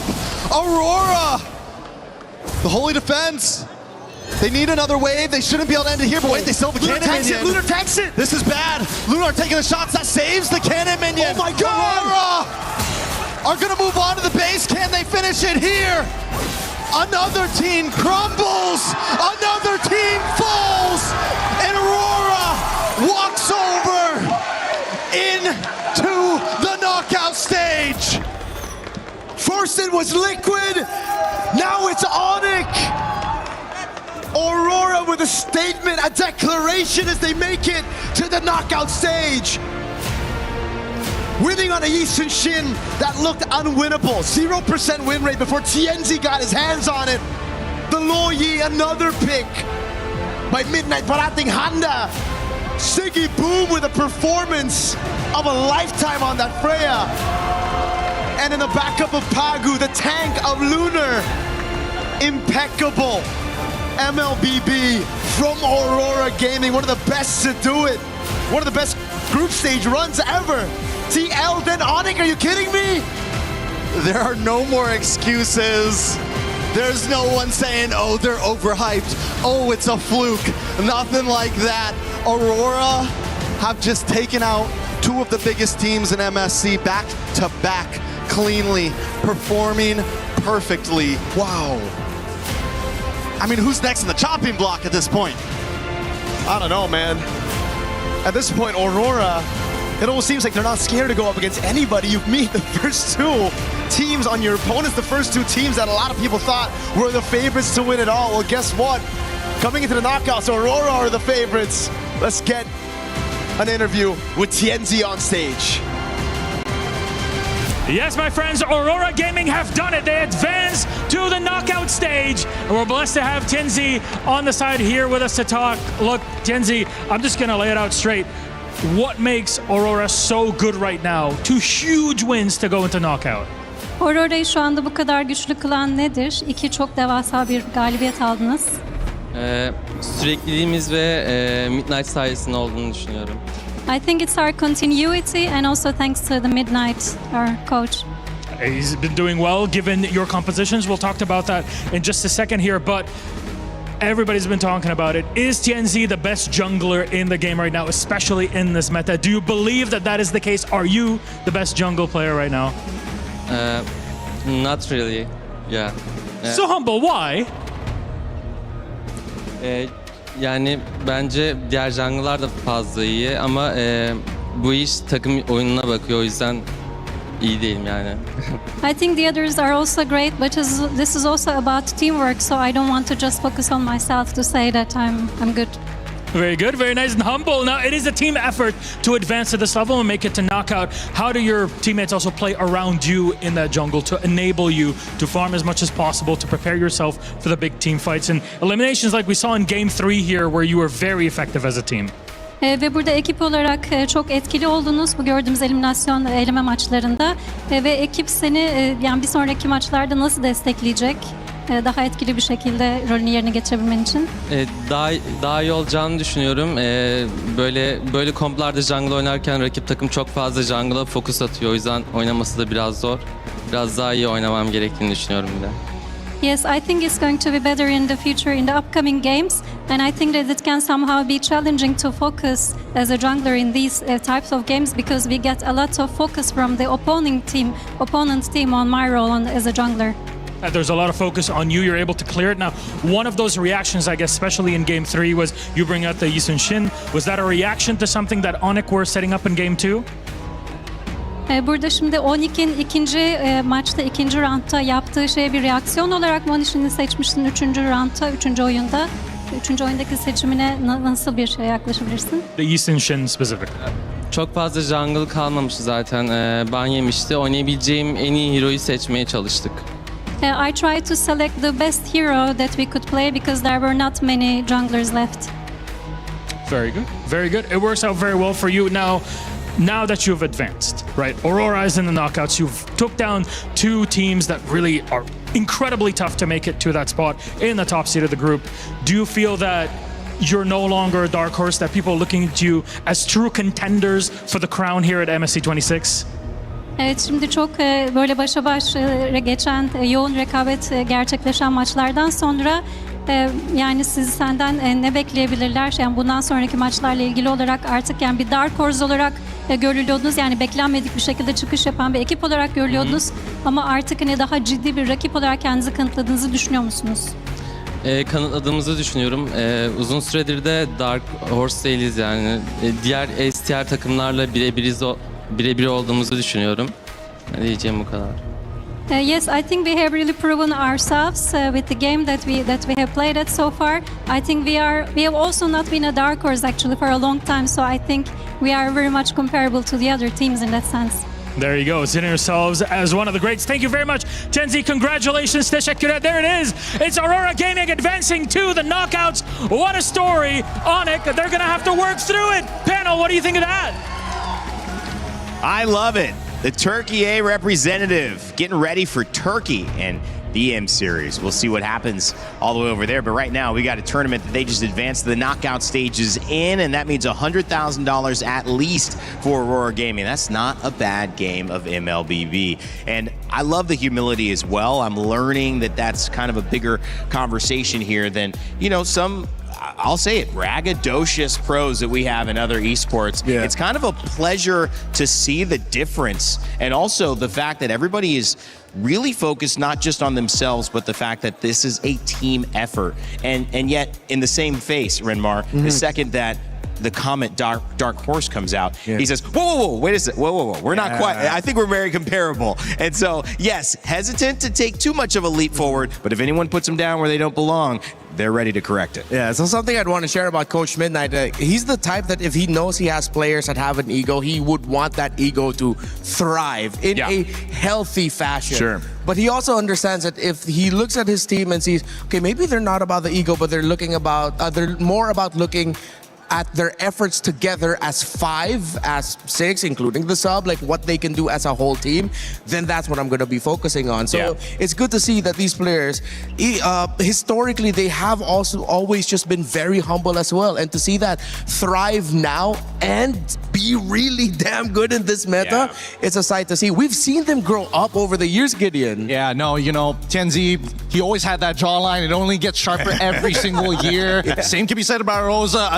Aurora, the holy defense. They need another wave. They shouldn't be able to end it here, but wait, they still have the cannon minion. Lunar tanks it! This is bad. Lunar taking the shots. That saves the cannon minion. Oh my God! Aurora are gonna move on to the base. Can they finish it here? Another team crumbles. Another team falls. And Aurora walks over into the knockout stage. First it was Liquid, now it's Onyx. Aurora with a statement, a declaration as they make it to the knockout stage. Winning on a Yi Sun-shin that looked unwinnable. 0% win rate before TNZ got his hands on it. The Loyi, another pick by Midnight Parating Handa. Siggy Boom with a performance of a lifetime on that Freya. And in the backup of Pagu, the tank of Lunar. Impeccable. MLBB from Aurora Gaming, one of the best to do it. One of the best group stage runs ever. TL, then Onyx, are you kidding me? There are no more excuses. There's no one saying, oh, they're overhyped. Oh, it's a fluke. Nothing like that. Aurora have just taken out 2 of the biggest teams in MSC back to back cleanly, performing perfectly. Wow. I mean, who's next in the chopping block at this point? I don't know, man. At this point, Aurora, it almost seems like they're not scared to go up against anybody. You meet the first 2 teams on your opponents, the first 2 teams that a lot of people thought were the favorites to win it all. Well, guess what? Coming into the knockouts, Aurora are the favorites. Let's get an interview with TNZ on stage. Yes, my friends, Aurora Gaming have done it. They advance to the knockout stage. And we're blessed to have Tienzi on the side here with us to talk. Look, Tienzi, I'm just going to lay it out straight. What makes Aurora so good right now? 2 huge wins to go into knockout. Aurora'yı şu anda bu kadar güçlü kılan nedir? 2 çok devasa bir galibiyet aldınız. Sürekliliğimiz ve Midnight sayesinde olduğunu düşünüyorum. I think it's our continuity and also thanks to the Midnight, our coach. He's been doing well given your compositions. We'll talk about that in just a second here, but everybody's been talking about it. Is TNZ the best jungler in the game right now, especially in this meta? Do you believe that that is the case? Are you the best jungle player right now? Not really. Yeah. So humble, why? Yani bence diğer jungle'lar da fazla iyi ama bu iş takım oyununa bakıyor, o yüzden iyi değilim yani. I think the others are also great, but this is also about teamwork, so I don't want to just focus on myself to say that I'm good. Very good, very nice and humble. Now, it is a team effort to advance to this level and make it to knockout. How do your teammates also play around you in that jungle to enable you to farm as much as possible, to prepare yourself for the big team fights and eliminations like we saw in Game 3 here, where you were very effective as a team? Ve burada ekip olarak çok etkili oldunuz bu gördüğümüz eliminasyon eleme maçlarında. Ve ekip seni yani bir sonraki maçlarda nasıl destekleyecek? Daha etkili bir şekilde rolünü yerine getirebilmen için. Daha iyi olacağını düşünüyorum. Böyle komplarda jungle oynarken rakip takım çok fazla jungle'a fokus atıyor. O yüzden oynaması da biraz zor. Biraz daha iyi oynamam gerektiğini düşünüyorum bir de. Yes, I think it's going to be better in the future, in the upcoming games, and I think that it can somehow be challenging to focus as a jungler in these types of games because we get a lot of focus from the opponent team on my role as a jungler. There's a lot of focus on you. You're able to clear it. Now, one of those reactions, I guess, especially in Game 3, was you bring out the Yisun Shin. Was that a reaction to something that Onyx were setting up in Game 2? Burada şimdi Onyx'in ikinci maçta, ikinci roundda yaptığı şeye bir reaksiyon olarak mı Onyx'ini seçmiştin 3. roundda, 3. oyunda? 3. oyundaki seçimine nasıl bir şey yaklaşabilirsin? The Yisun Shin specific. Çok fazla jungle kalmamıştı zaten. Ban yemişti. Oynayabileceğim en iyi hero'yu seçmeye çalıştık. I tried to select the best hero that we could play because there were not many junglers left. Very good. Very good. It works out very well for you. Now that you've advanced, right? Aurora is in the knockouts. You've took down two teams that really are incredibly tough to make it to that spot in the top seed of the group. Do you feel that you're no longer a dark horse, that people are looking at you as true contenders for the crown here at MSC 26? Evet, şimdi çok böyle başa baş geçen yoğun rekabet gerçekleşen maçlardan sonra yani senden ne bekleyebilirler? Yani bundan sonraki maçlarla ilgili olarak artık yani bir dark horse olarak görülüyordunuz. Yani beklenmedik bir şekilde çıkış yapan bir ekip olarak görülüyordunuz. Ama artık hani daha ciddi bir rakip olarak kendinizi kanıtladığınızı düşünüyor musunuz? Kanıtladığımızı düşünüyorum. Uzun süredir de Dark Horse değiliz yani. Diğer STR takımlarla birebir olduğumuzu düşünüyorum. Diyeceğim bu kadar. Yes, I think we have really proven ourselves with the game that we have played at so far. I think we have also not been a dark horse actually for a long time, so I think we are very much comparable to the other teams in that sense. There you go, seeing yourselves as one of the greats. Thank you very much, Tenzi. Congratulations, teşekkürler. There it is. It's Aurora Gaming advancing to the knockouts. What a story. Onyx, they're going to have to work through it. Panel, what do you think of that? I love it. The Turkey A representative getting ready for Turkey and the M Series. We'll see what happens all the way over there. But right now, we got a tournament that they just advanced the knockout stages in, and that means $100,000 at least for Aurora Gaming. That's not a bad game of MLBB. And I love the humility as well. I'm learning that that's kind of a bigger conversation here than, some, I'll say it, braggadocious pros that we have in other esports. Yeah. It's kind of a pleasure to see the difference, and also the fact that everybody is really focused not just on themselves, but the fact that this is a team effort. And yet, in the same face, Renmar, the second that the comment Dark Horse comes out, he says, whoa, wait a second, whoa. We're not quite, I think we're very comparable. And so, yes, hesitant to take too much of a leap forward, but if anyone puts them down where they don't belong, they're ready to correct it. Yeah, so something I'd want to share about Coach Midnight, he's the type that if he knows he has players that have an ego, he would want that ego to thrive in a healthy fashion. Sure. But he also understands that if he looks at his team and sees, okay, maybe they're not about the ego, but they're more about looking at their efforts together as 5, as 6, including the sub, like what they can do as a whole team, then that's what I'm going to be focusing on. So it's good to see that these players, historically, they have also always just been very humble as well. And to see that thrive now and be really damn good in this meta, it's a sight to see. We've seen them grow up over the years, Gideon. Yeah, no, Tenzi, he always had that jawline. It only gets sharper every single year. Same can be said about Rosa.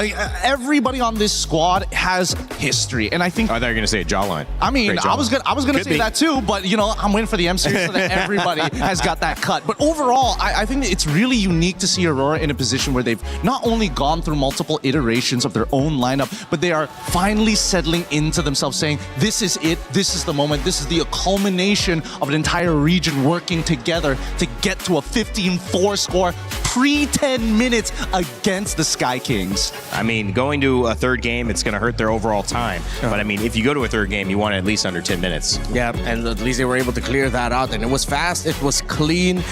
Everybody on this squad has history, and I think. I thought you were gonna say a jawline. I mean, I was gonna say that too, but I'm waiting for the M Series so that everybody has got that cut. But overall, I think it's really unique to see Aurora in a position where they've not only gone through multiple iterations of their own lineup, but they are finally settling into themselves, saying, this is it, this is the moment, this is the culmination of an entire region working together to get to a 15-4 score pre-10 minutes against the Sky Kings. I mean, going to a third game, it's going to hurt their overall time. But I mean, if you go to a third game, you want it at least under 10 minutes. Yeah, and at least they were able to clear that out. And it was fast, it was clean.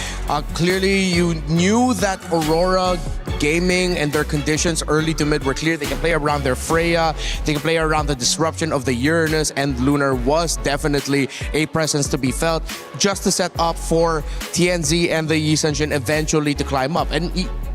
Clearly, you knew that Aurora Gaming and their conditions early to mid were clear. They can play around their Freya, they can play around the disruption of the Uranus, and Lunar was definitely a presence to be felt just to set up for TNZ and the Yi Sun-shin eventually to climb up. And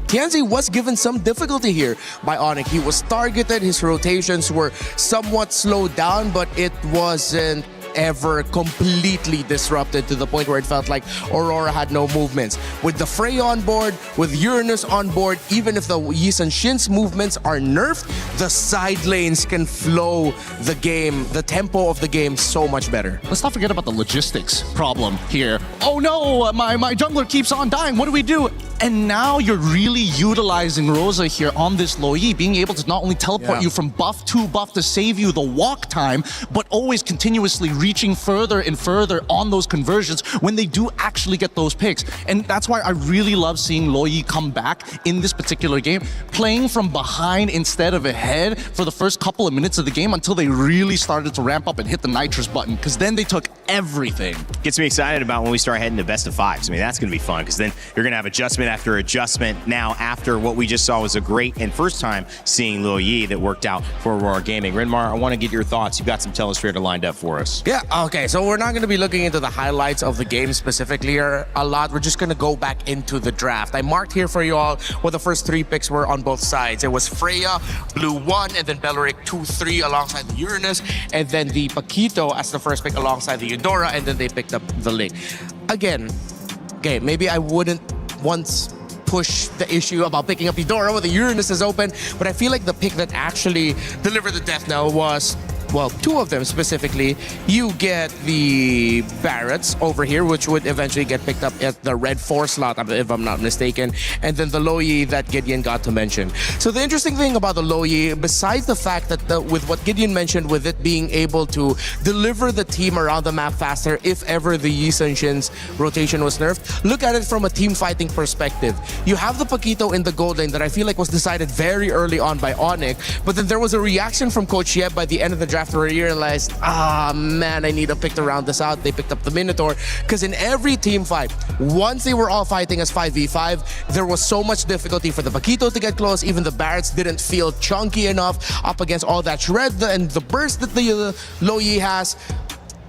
TNZ was given some difficulty here by Onyx. He was targeted, his rotations were somewhat slowed down, but it wasn't ever completely disrupted to the point where it felt like Aurora had no movements. With the Freya on board, with Uranus on board, even if the Yi Sun-shin's movements are nerfed, the side lanes can flow the game, the tempo of the game so much better. Let's not forget about the logistics problem here. Oh no, my jungler keeps on dying, what do we do? And now you're really utilizing Rosa here on this low E, being able to not only teleport you from buff to buff to save you the walk time, but always continuously reaching further and further on those conversions when they do actually get those picks. And that's why I really love seeing Loyi come back in this particular game, playing from behind instead of ahead for the first couple of minutes of the game until they really started to ramp up and hit the nitrous button, because then they took everything. Gets me excited about when we start heading to best of fives. I mean, that's going to be fun, because then you're going to have adjustment after adjustment. Now, after what we just saw was a great and first time seeing Lil Yi that worked out for Aurora Gaming. Renmar, I want to get your thoughts. You've got some Telestrator lined up for us. Yeah, okay, so we're not going to be looking into the highlights of the game specifically here a lot. We're just going to go back into the draft. I marked here for you all what the first three picks were on both sides. It was Freya, Blue 1, and then Belleric 2-3 alongside the Uranus, and then the Paquito as the first pick alongside the Eudora, and then they picked up the Link. Again, okay, maybe I wouldn't once push the issue about picking up Eudora when the Uranus is open, but I feel like the pick that actually delivered the death knell was, well, two of them specifically. You get the Barretts over here, which would eventually get picked up at the red 4 slot, if I'm not mistaken, and then the Loyi that Gideon got to mention. So the interesting thing about the Loyi, besides the fact that with what Gideon mentioned, with it being able to deliver the team around the map faster if ever the Yi Sun-shin's rotation was nerfed, look at it from a team fighting perspective. You have the Paquito in the gold lane that I feel like was decided very early on by Onyx, but then there was a reaction from Coach Yeb by the end of the draft where he realized, man, I need to pick to round this out. They picked up the Minotaur, because in every team fight, once they were all fighting as 5v5, there was so much difficulty for the Paquito to get close. Even the Barretts didn't feel chunky enough up against all that shred and the burst that the Loyi has.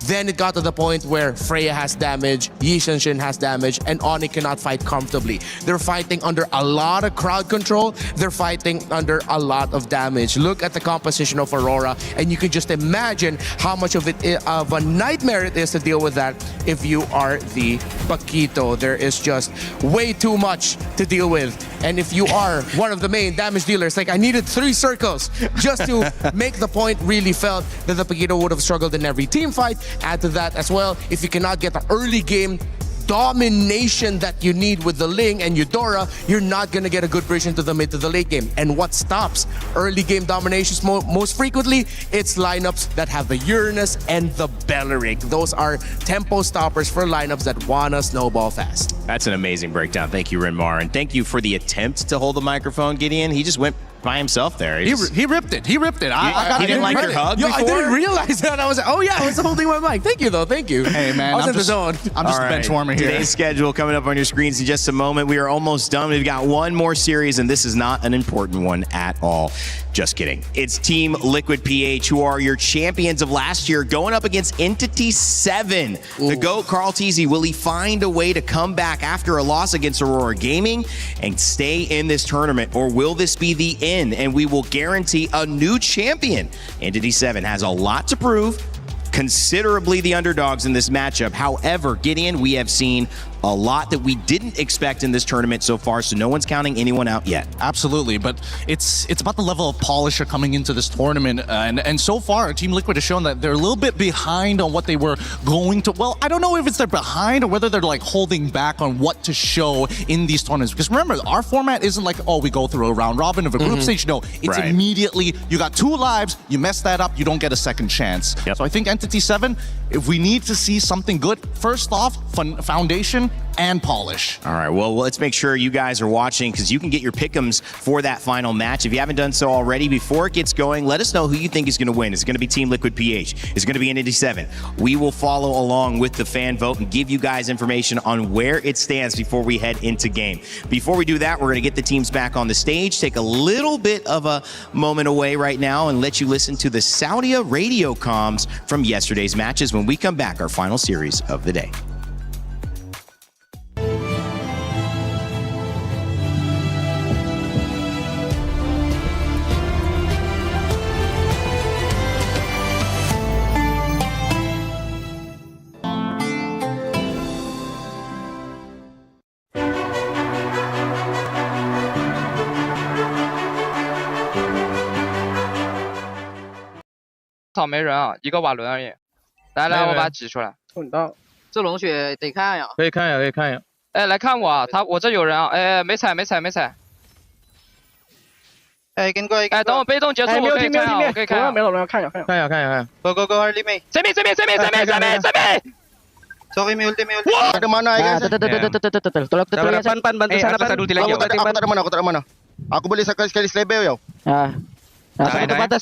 Then it got to the point where Freya has damage, Yi Sun-shin has damage, and Oni cannot fight comfortably. They're fighting under a lot of crowd control. They're fighting under a lot of damage. Look at the composition of Aurora, and you can just imagine how much of a nightmare it is to deal with that if you are the Paquito. There is just way too much to deal with. And if you are one of the main damage dealers, like I needed 3 circles just to make the point really felt that the Paquito would have struggled in every team fight. Add to that as well, if you cannot get the early game domination that you need with the Ling and Eudora, you're not going to get a good bridge into the mid to the late game. And what stops early game dominations most frequently? It's lineups that have the Uranus and the Belleric. Those are tempo stoppers for lineups that want to snowball fast. That's an amazing breakdown. Thank you, Renmar. And thank you for the attempt to hold the microphone, Gideon. He just went by himself there. He ripped it. He ripped it. He didn't like your hug before? I didn't realize that. I was like, oh yeah, I was holding my mic. Thank you, though. Thank you. Hey, man. I was in the zone. I'm just a bench warmer here. Today's schedule coming up on your screens in just a moment. We are almost done. We've got one more series, and this is not an important one at all. Just kidding. It's Team Liquid PH, who are your champions of last year, going up against Entity 7. Ooh. The GOAT, Carl Teasy, will he find a way to come back after a loss against Aurora Gaming and stay in this tournament, or will this be the end and we will guarantee a new champion? Entity 7 has a lot to prove, considerably the underdogs in this matchup. However, Gideon, we have seen A lot that we didn't expect in this tournament so far, so no one's counting anyone out yet. Absolutely, but it's about the level of polish coming into this tournament, and so far, Team Liquid has shown that they're a little bit behind on what they were going to. Well, I don't know if it's they're behind or whether they're like holding back on what to show in these tournaments. Because remember, our format isn't like, oh, we go through a round robin of a group stage. No, it's immediately, you got 2 lives, you mess that up, you don't get a second chance. So I think Entity 7, if we need to see something good, first off, foundation and polish. All right, well, let's make sure you guys are watching because you can get your pick'ems for that final match. If you haven't done so already, before it gets going, let us know who you think is going to win. Is it going to be Team Liquid PH? Is it going to be Entity 7? We will follow along with the fan vote and give you guys information on where it stands before we head into game. Before we do that, we're going to get the teams back on the stage, take a little bit of a moment away right now and let you listen to the Saudia radio comms from yesterday's matches when we come back, our final series of the day.没人啊，一个瓦伦而已。来，我把它指出来。这龙血得看呀。可以看呀。哎，来看我啊，我这有人啊。哎，没踩。哎，跟过。哎，等我被动结束，我可以看啊，我可以看。没了，看呀。Go early main。这边。Sorry, may ulti. Ada mana guys? Pan bantu sana pan. Aku tak ada mana. Aku boleh sekali selebel ya.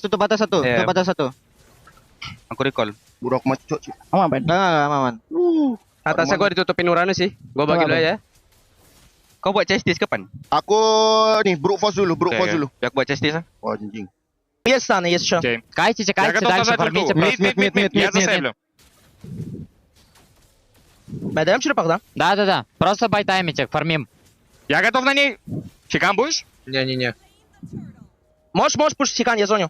Tutup batas satu. Aku recall. Buruk macuk. Aman. Atasnya gua ditutupin Uranus sih. Gua bagi dulu ya. Kau buat chestis kapan? Aku nih brute force dulu. Biar buat chestis ah. Oh anjing. Yes sure. Кайся, дальше фармите. Мид. Даем черепах, да? Да. Просто байтаймите, фармим. Я готов на ней. Чекан будешь? Не. Можешь пушить чекан, я зоню.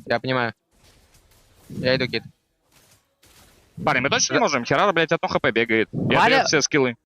Я понимаю. Я иду, кит. Парень, мы точно не можем? Херара, блядь, одно хп бегает. Я ответ все скиллы.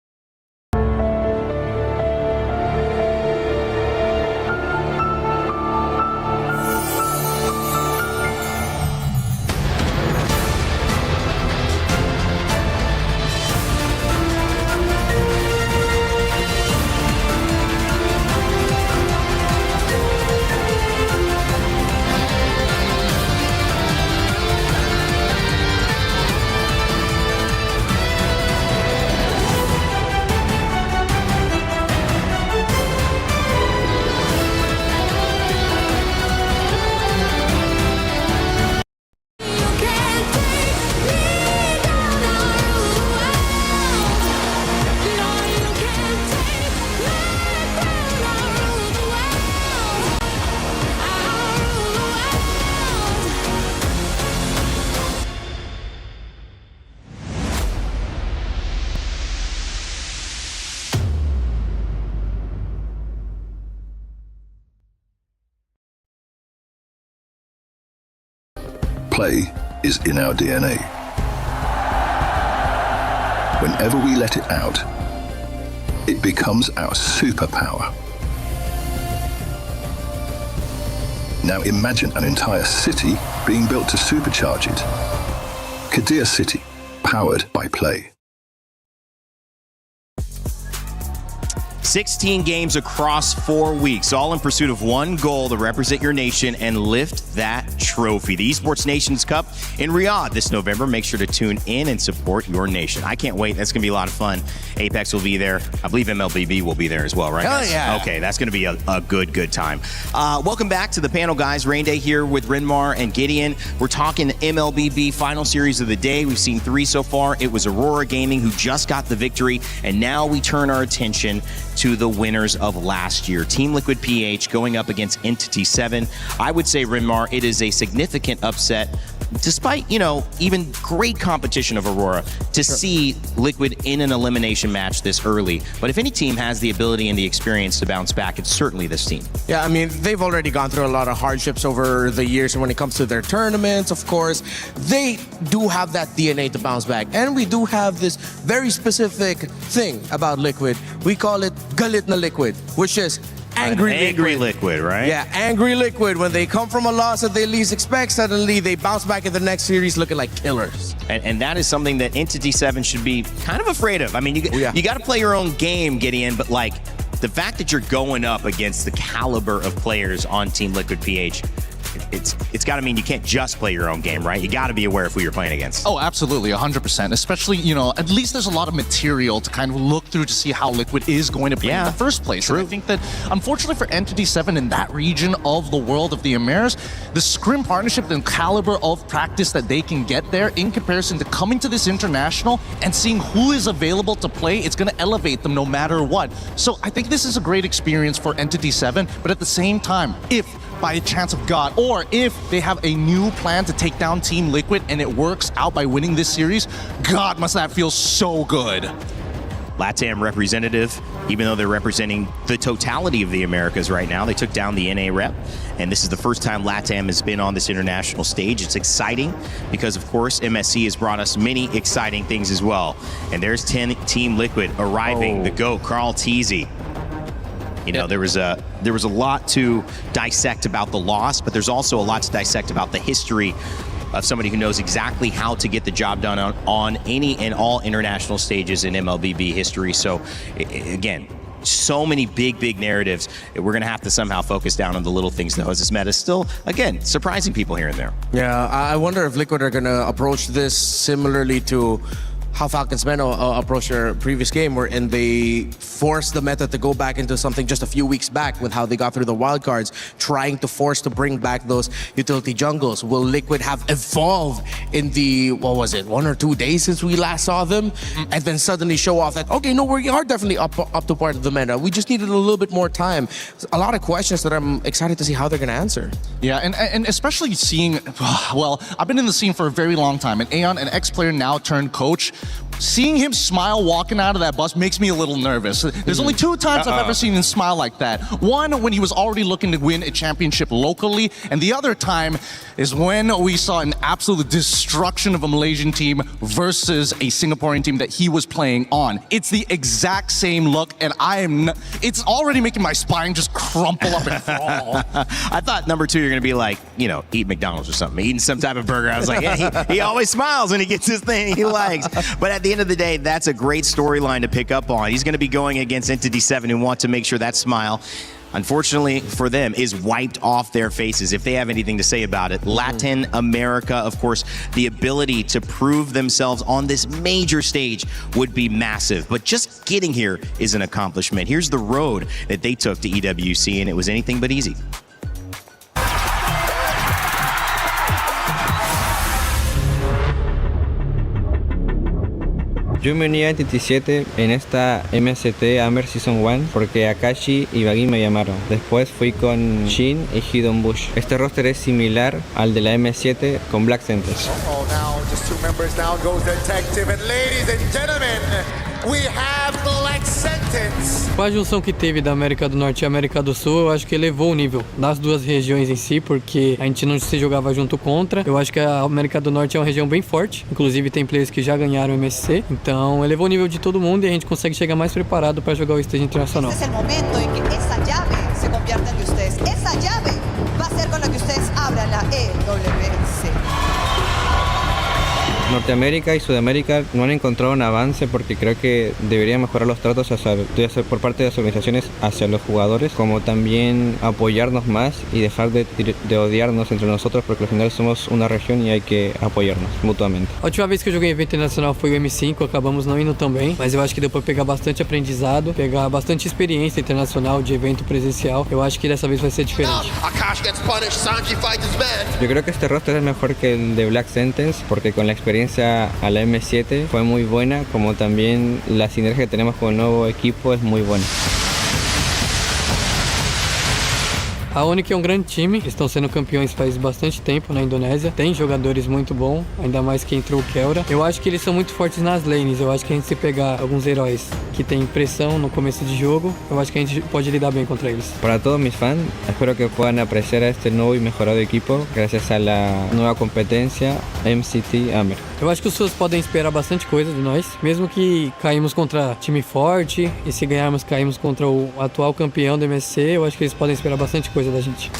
Play is in our DNA. Whenever we let it out, it becomes our superpower. Now imagine an entire city being built to supercharge it. Kadir City, powered by play. 16 games across 4 weeks, all in pursuit of one goal to represent your nation and lift that trophy. The Esports Nations Cup in Riyadh this November. Make sure to tune in and support your nation. I can't wait. That's going to be a lot of fun. Apex will be there. I believe MLBB will be there as well, right? Oh, yeah. Okay, that's going to be a good time. Welcome back to the panel, guys. Rain Day here with Rinmar and Gideon. We're talking MLBB final series of the day. We've seen 3 so far. It was Aurora Gaming who just got the victory, and now we turn our attention to the winners of last year. Team Liquid PH going up against Entity 7. I would say, Rinmar, it is a significant upset, despite, even great competition of Aurora, to see Liquid in an elimination match this early. But if any team has the ability and the experience to bounce back, it's certainly this team. Yeah, I mean, they've already gone through a lot of hardships over the years, and when it comes to their tournaments, of course, they do have that DNA to bounce back. And we do have this very specific thing about Liquid. We call it Galit na Liquid, which is angry liquid, right? Yeah, angry Liquid. When they come from a loss that they least expect, suddenly they bounce back in the next series looking like killers. And that is something that Entity 7 should be kind of afraid of. I mean, you got to play your own game, Gideon, but like the fact that you're going up against the caliber of players on Team Liquid PH, it's got to mean you can't just play your own game, right? You got to be aware of who you're playing against. Oh, absolutely, 100%. Especially, at least there's a lot of material to kind of look through to see how Liquid is going to play in the first place. True. And I think that, unfortunately for Entity 7 in that region of the world of the Americas, the Scrim partnership and caliber of practice that they can get there in comparison to coming to this international and seeing who is available to play, it's going to elevate them no matter what. So I think this is a great experience for Entity 7, but at the same time, if by a chance of God, or if they have a new plan to take down Team Liquid and it works out by winning this series, God, must that feel so good. LATAM representative, even though they're representing the totality of the Americas right now, they took down the NA rep, and this is the first time LATAM has been on this international stage. It's exciting because, of course, MSC has brought us many exciting things as well. And there's Team Liquid arriving, the GOAT, Carl Teasy. There was a lot to dissect about the loss, but there's also a lot to dissect about the history of somebody who knows exactly how to get the job done on any and all international stages in MLBB history. So, again, so many big narratives. We're going to have to somehow focus down on the little things, though, as this meta is still, again, surprising people here and there. Yeah, I wonder if Liquid are going to approach this similarly to how Falcons Men approached their previous game, wherein they forced the meta to go back into something just a few weeks back with how they got through the wildcards, trying to force to bring back those utility jungles. Will Liquid have evolved in the, 1 or 2 days since we last saw them? And then suddenly show off that, okay, no, we are definitely up to part of the meta. We just needed a little bit more time. A lot of questions that I'm excited to see how they're going to answer. Yeah, and especially seeing, I've been in the scene for a very long time, and Aeon, an ex-player now turned coach, seeing him smile walking out of that bus makes me a little nervous. There's only 2 times I've ever seen him smile like that. One, when he was already looking to win a championship locally, and the other time is when we saw an absolute destruction of a Malaysian team versus a Singaporean team that he was playing on. It's the exact same look, and it's already making my spine just crumple up and fall. I thought number 2, you're going to be like, eat McDonald's or something, eating some type of burger. I was like, yeah, he always smiles when he gets his thing he likes. But at the end of the day, that's a great storyline to pick up on. He's going to be going against Entity 7 and want to make sure that smile, unfortunately for them, is wiped off their faces if they have anything to say about it. Latin America, of course, the ability to prove themselves on this major stage would be massive. But just getting here is an accomplishment. Here's the road that they took to EWC, and it was anything but easy. Yo me uní a Entity 7 en esta MST Amber Season 1 porque Akashi y Baggy me llamaron. Después fui con Shin y Hidden Bush. Este roster es similar al de la M7 con Black Sentence. Now just 2 members, now goes Detective, and ladies and gentlemen, we have Black Sentence. Com a junção que teve da América do Norte e América do Sul, eu acho que elevou o nível das duas regiões em si, porque a gente não se jogava junto contra. Eu acho que a América do Norte é uma região bem forte, inclusive tem players que já ganharam o MSC, então elevou o nível de todo mundo e a gente consegue chegar mais preparado para jogar o stage internacional. Este es el momento en que esa llave se convierta en de ustedes. Esa llave va a ser con la que ustedes abran la EWC. Norteamérica y Sudamérica no han encontrado un avance porque creo que deberían mejorar los tratos por parte de las organizaciones hacia los jugadores, como también apoyarnos más y dejar de odiarnos entre nosotros, porque al final somos una región y hay que apoyarnos mutuamente. A última vez que eu joguei evento internacional foi o M5, acabamos não indo tão bem, mas eu acho que deu para pegar bastante aprendizado, pegar bastante experiência internacional de evento presencial. Eu acho que dessa vez vai ser diferente. Yo creo que este roster es mejor que el de Black Sentence porque con la experiencia a la M7 fue muy buena, como también la sinergia que tenemos con el nuevo equipo es muy buena. A Onyx é um grande time, estão sendo campeões faz bastante tempo na Indonésia, tem jogadores muito bons, ainda mais que entrou o Kelra. Eu acho que eles são muito fortes nas lanes, eu acho que a gente se pegar alguns heróis que tem pressão no começo de jogo, eu acho que a gente pode lidar bem contra eles. Para todos mis fans, espero que puedan apreciar a este nuevo y mejorado equipo gracias a la nueva competencia MCT Amer. Eu acho que os fãs podem esperar bastante coisa de nós, mesmo que caímos contra time forte e se ganharmos caímos contra o atual campeão do MSC, eu acho que eles podem esperar bastante coisa da gente.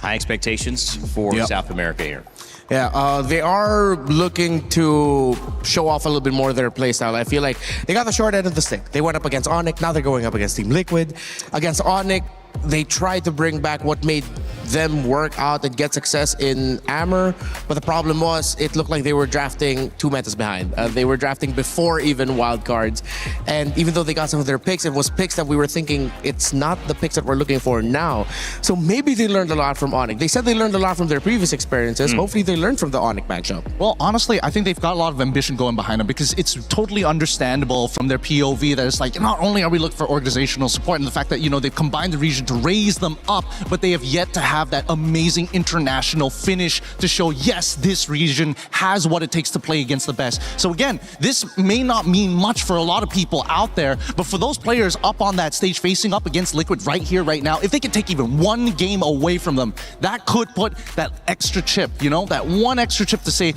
High expectations for South America here. Yeah, they are looking to show off a little bit more of their playstyle. I feel like they got the short end of the stick. They went up against Onyx, now they're going up against Team Liquid. Against Onyx, they tried to bring back what made them work out and get success in Amber, but the problem was it looked like they were drafting 2 metas behind. They were drafting before even wildcards, and even though they got some of their picks, it was picks that we were thinking it's not the picks that we're looking for now. So maybe they learned a lot from Onyx. They said they learned a lot from their previous experiences. Hopefully they learned from the Onyx matchup. Well, honestly, I think they've got a lot of ambition going behind them because it's totally understandable from their POV that it's like, not only are we looking for organizational support and the fact that, they've combined the region to raise them up, but they have yet to have that amazing international finish to show, yes, this region has what it takes to play against the best. So again, this may not mean much for a lot of people out there, but for those players up on that stage facing up against Liquid right here, right now, if they could take even one game away from them, that could put that extra chip, that one extra chip to say,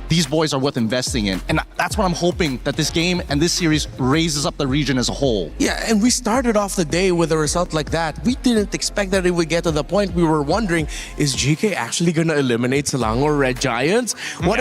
these boys are worth investing in. And that's what I'm hoping that this game and this series raises up the region as a whole. Yeah, and we started off the day with a result like that. We didn't expect that it would get to the point we were wondering, is GK actually going to eliminate Selangor Red Giants? What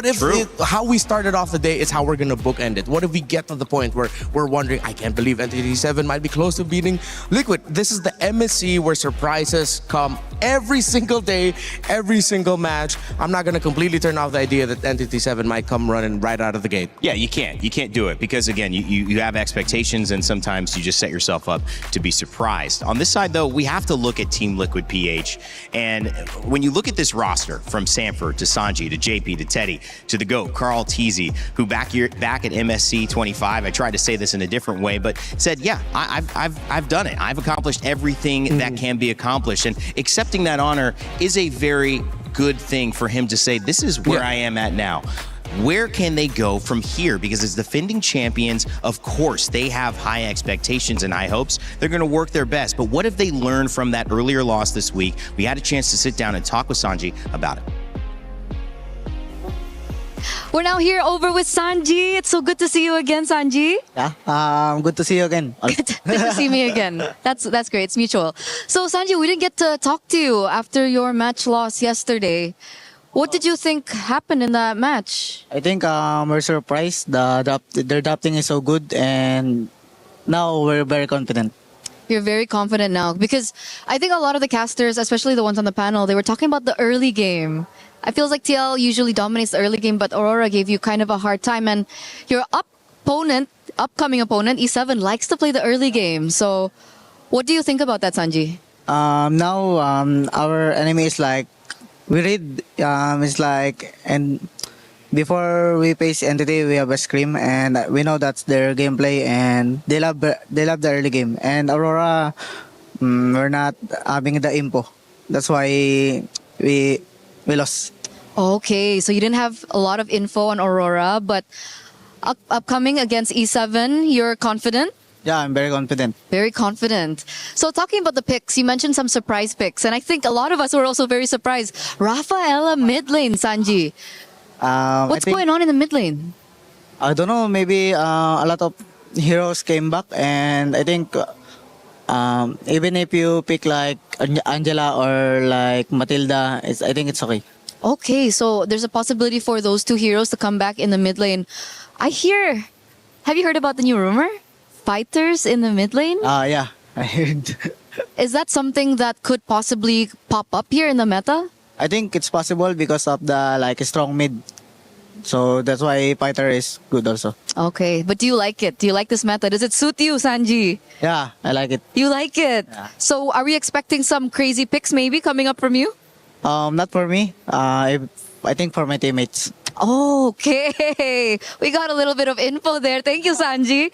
if how we started off the day is how we're going to bookend it? What if we get to the point where we're wondering, I can't believe Entity 7 might be close to beating Liquid. This is the MSC where surprises come every single day, every single match. I'm not going to completely turn off the idea that Entity 7 might come running right out of the gate. Yeah, you can't. You can't do it because, again, you have expectations and sometimes you just set yourself up to be surprised. On this side, though, we have to look at Team Liquid PH. And when you look at this roster from Sanford to Sanji to JP to Teddy to the GOAT, Carl Teasy, who back at MSC 25, I tried to say this in a different way, but said, yeah, I've done it. I've accomplished everything that can be accomplished. And accepting that honor is a very good thing for him to say, this is where I am at now. Where can they go from here? Because as defending champions, of course, they have high expectations and high hopes. They're going to work their best. But what if they learn from that earlier loss this week? We had a chance to sit down and talk with Sanji about it. We're now here over with Sanji. It's so good to see you again, Sanji. Yeah, good to see you again. Good to see me again. That's great. It's mutual. So, Sanji, we didn't get to talk to you after your match loss yesterday. What did you think happened in that match? I think we're surprised. Their drafting is so good, and now we're very confident. You're very confident now because I think a lot of the casters, especially the ones on the panel, they were talking about the early game. I feel like TL usually dominates the early game, but Aurora gave you kind of a hard time. And your upcoming opponent, E7, likes to play the early game. So what do you think about that, Sanji? Now our enemy is like, we read, it's like, and before we face Entity, we have a Scream, and we know that's their gameplay, and they love the early game. And Aurora, we're not having the info. That's why we lost. Okay, so you didn't have a lot of info on Aurora, but upcoming against E7, you're confident? Yeah, I'm very confident. Very confident. So talking about the picks, you mentioned some surprise picks, and I think a lot of us were also very surprised. Rafaela mid lane, Sanji. What's going on in the mid lane? I don't know, maybe a lot of heroes came back, and I think even if you pick like Angela or like Matilda, I think it's okay. Okay, so there's a possibility for those two heroes to come back in the mid lane. Have you heard about the new rumor? Fighters in the mid lane? Yeah, I heard. Is that something that could possibly pop up here in the meta? I think it's possible because of the strong mid. So that's why fighter is good also. Okay, but do you like it? Do you like this meta? Does it suit you, Sanji? Yeah, I like it. You like it? Yeah. So are we expecting some crazy picks maybe coming up from you? Not for me. I think for my teammates. Okay, we got a little bit of info there. Thank you, Sanji.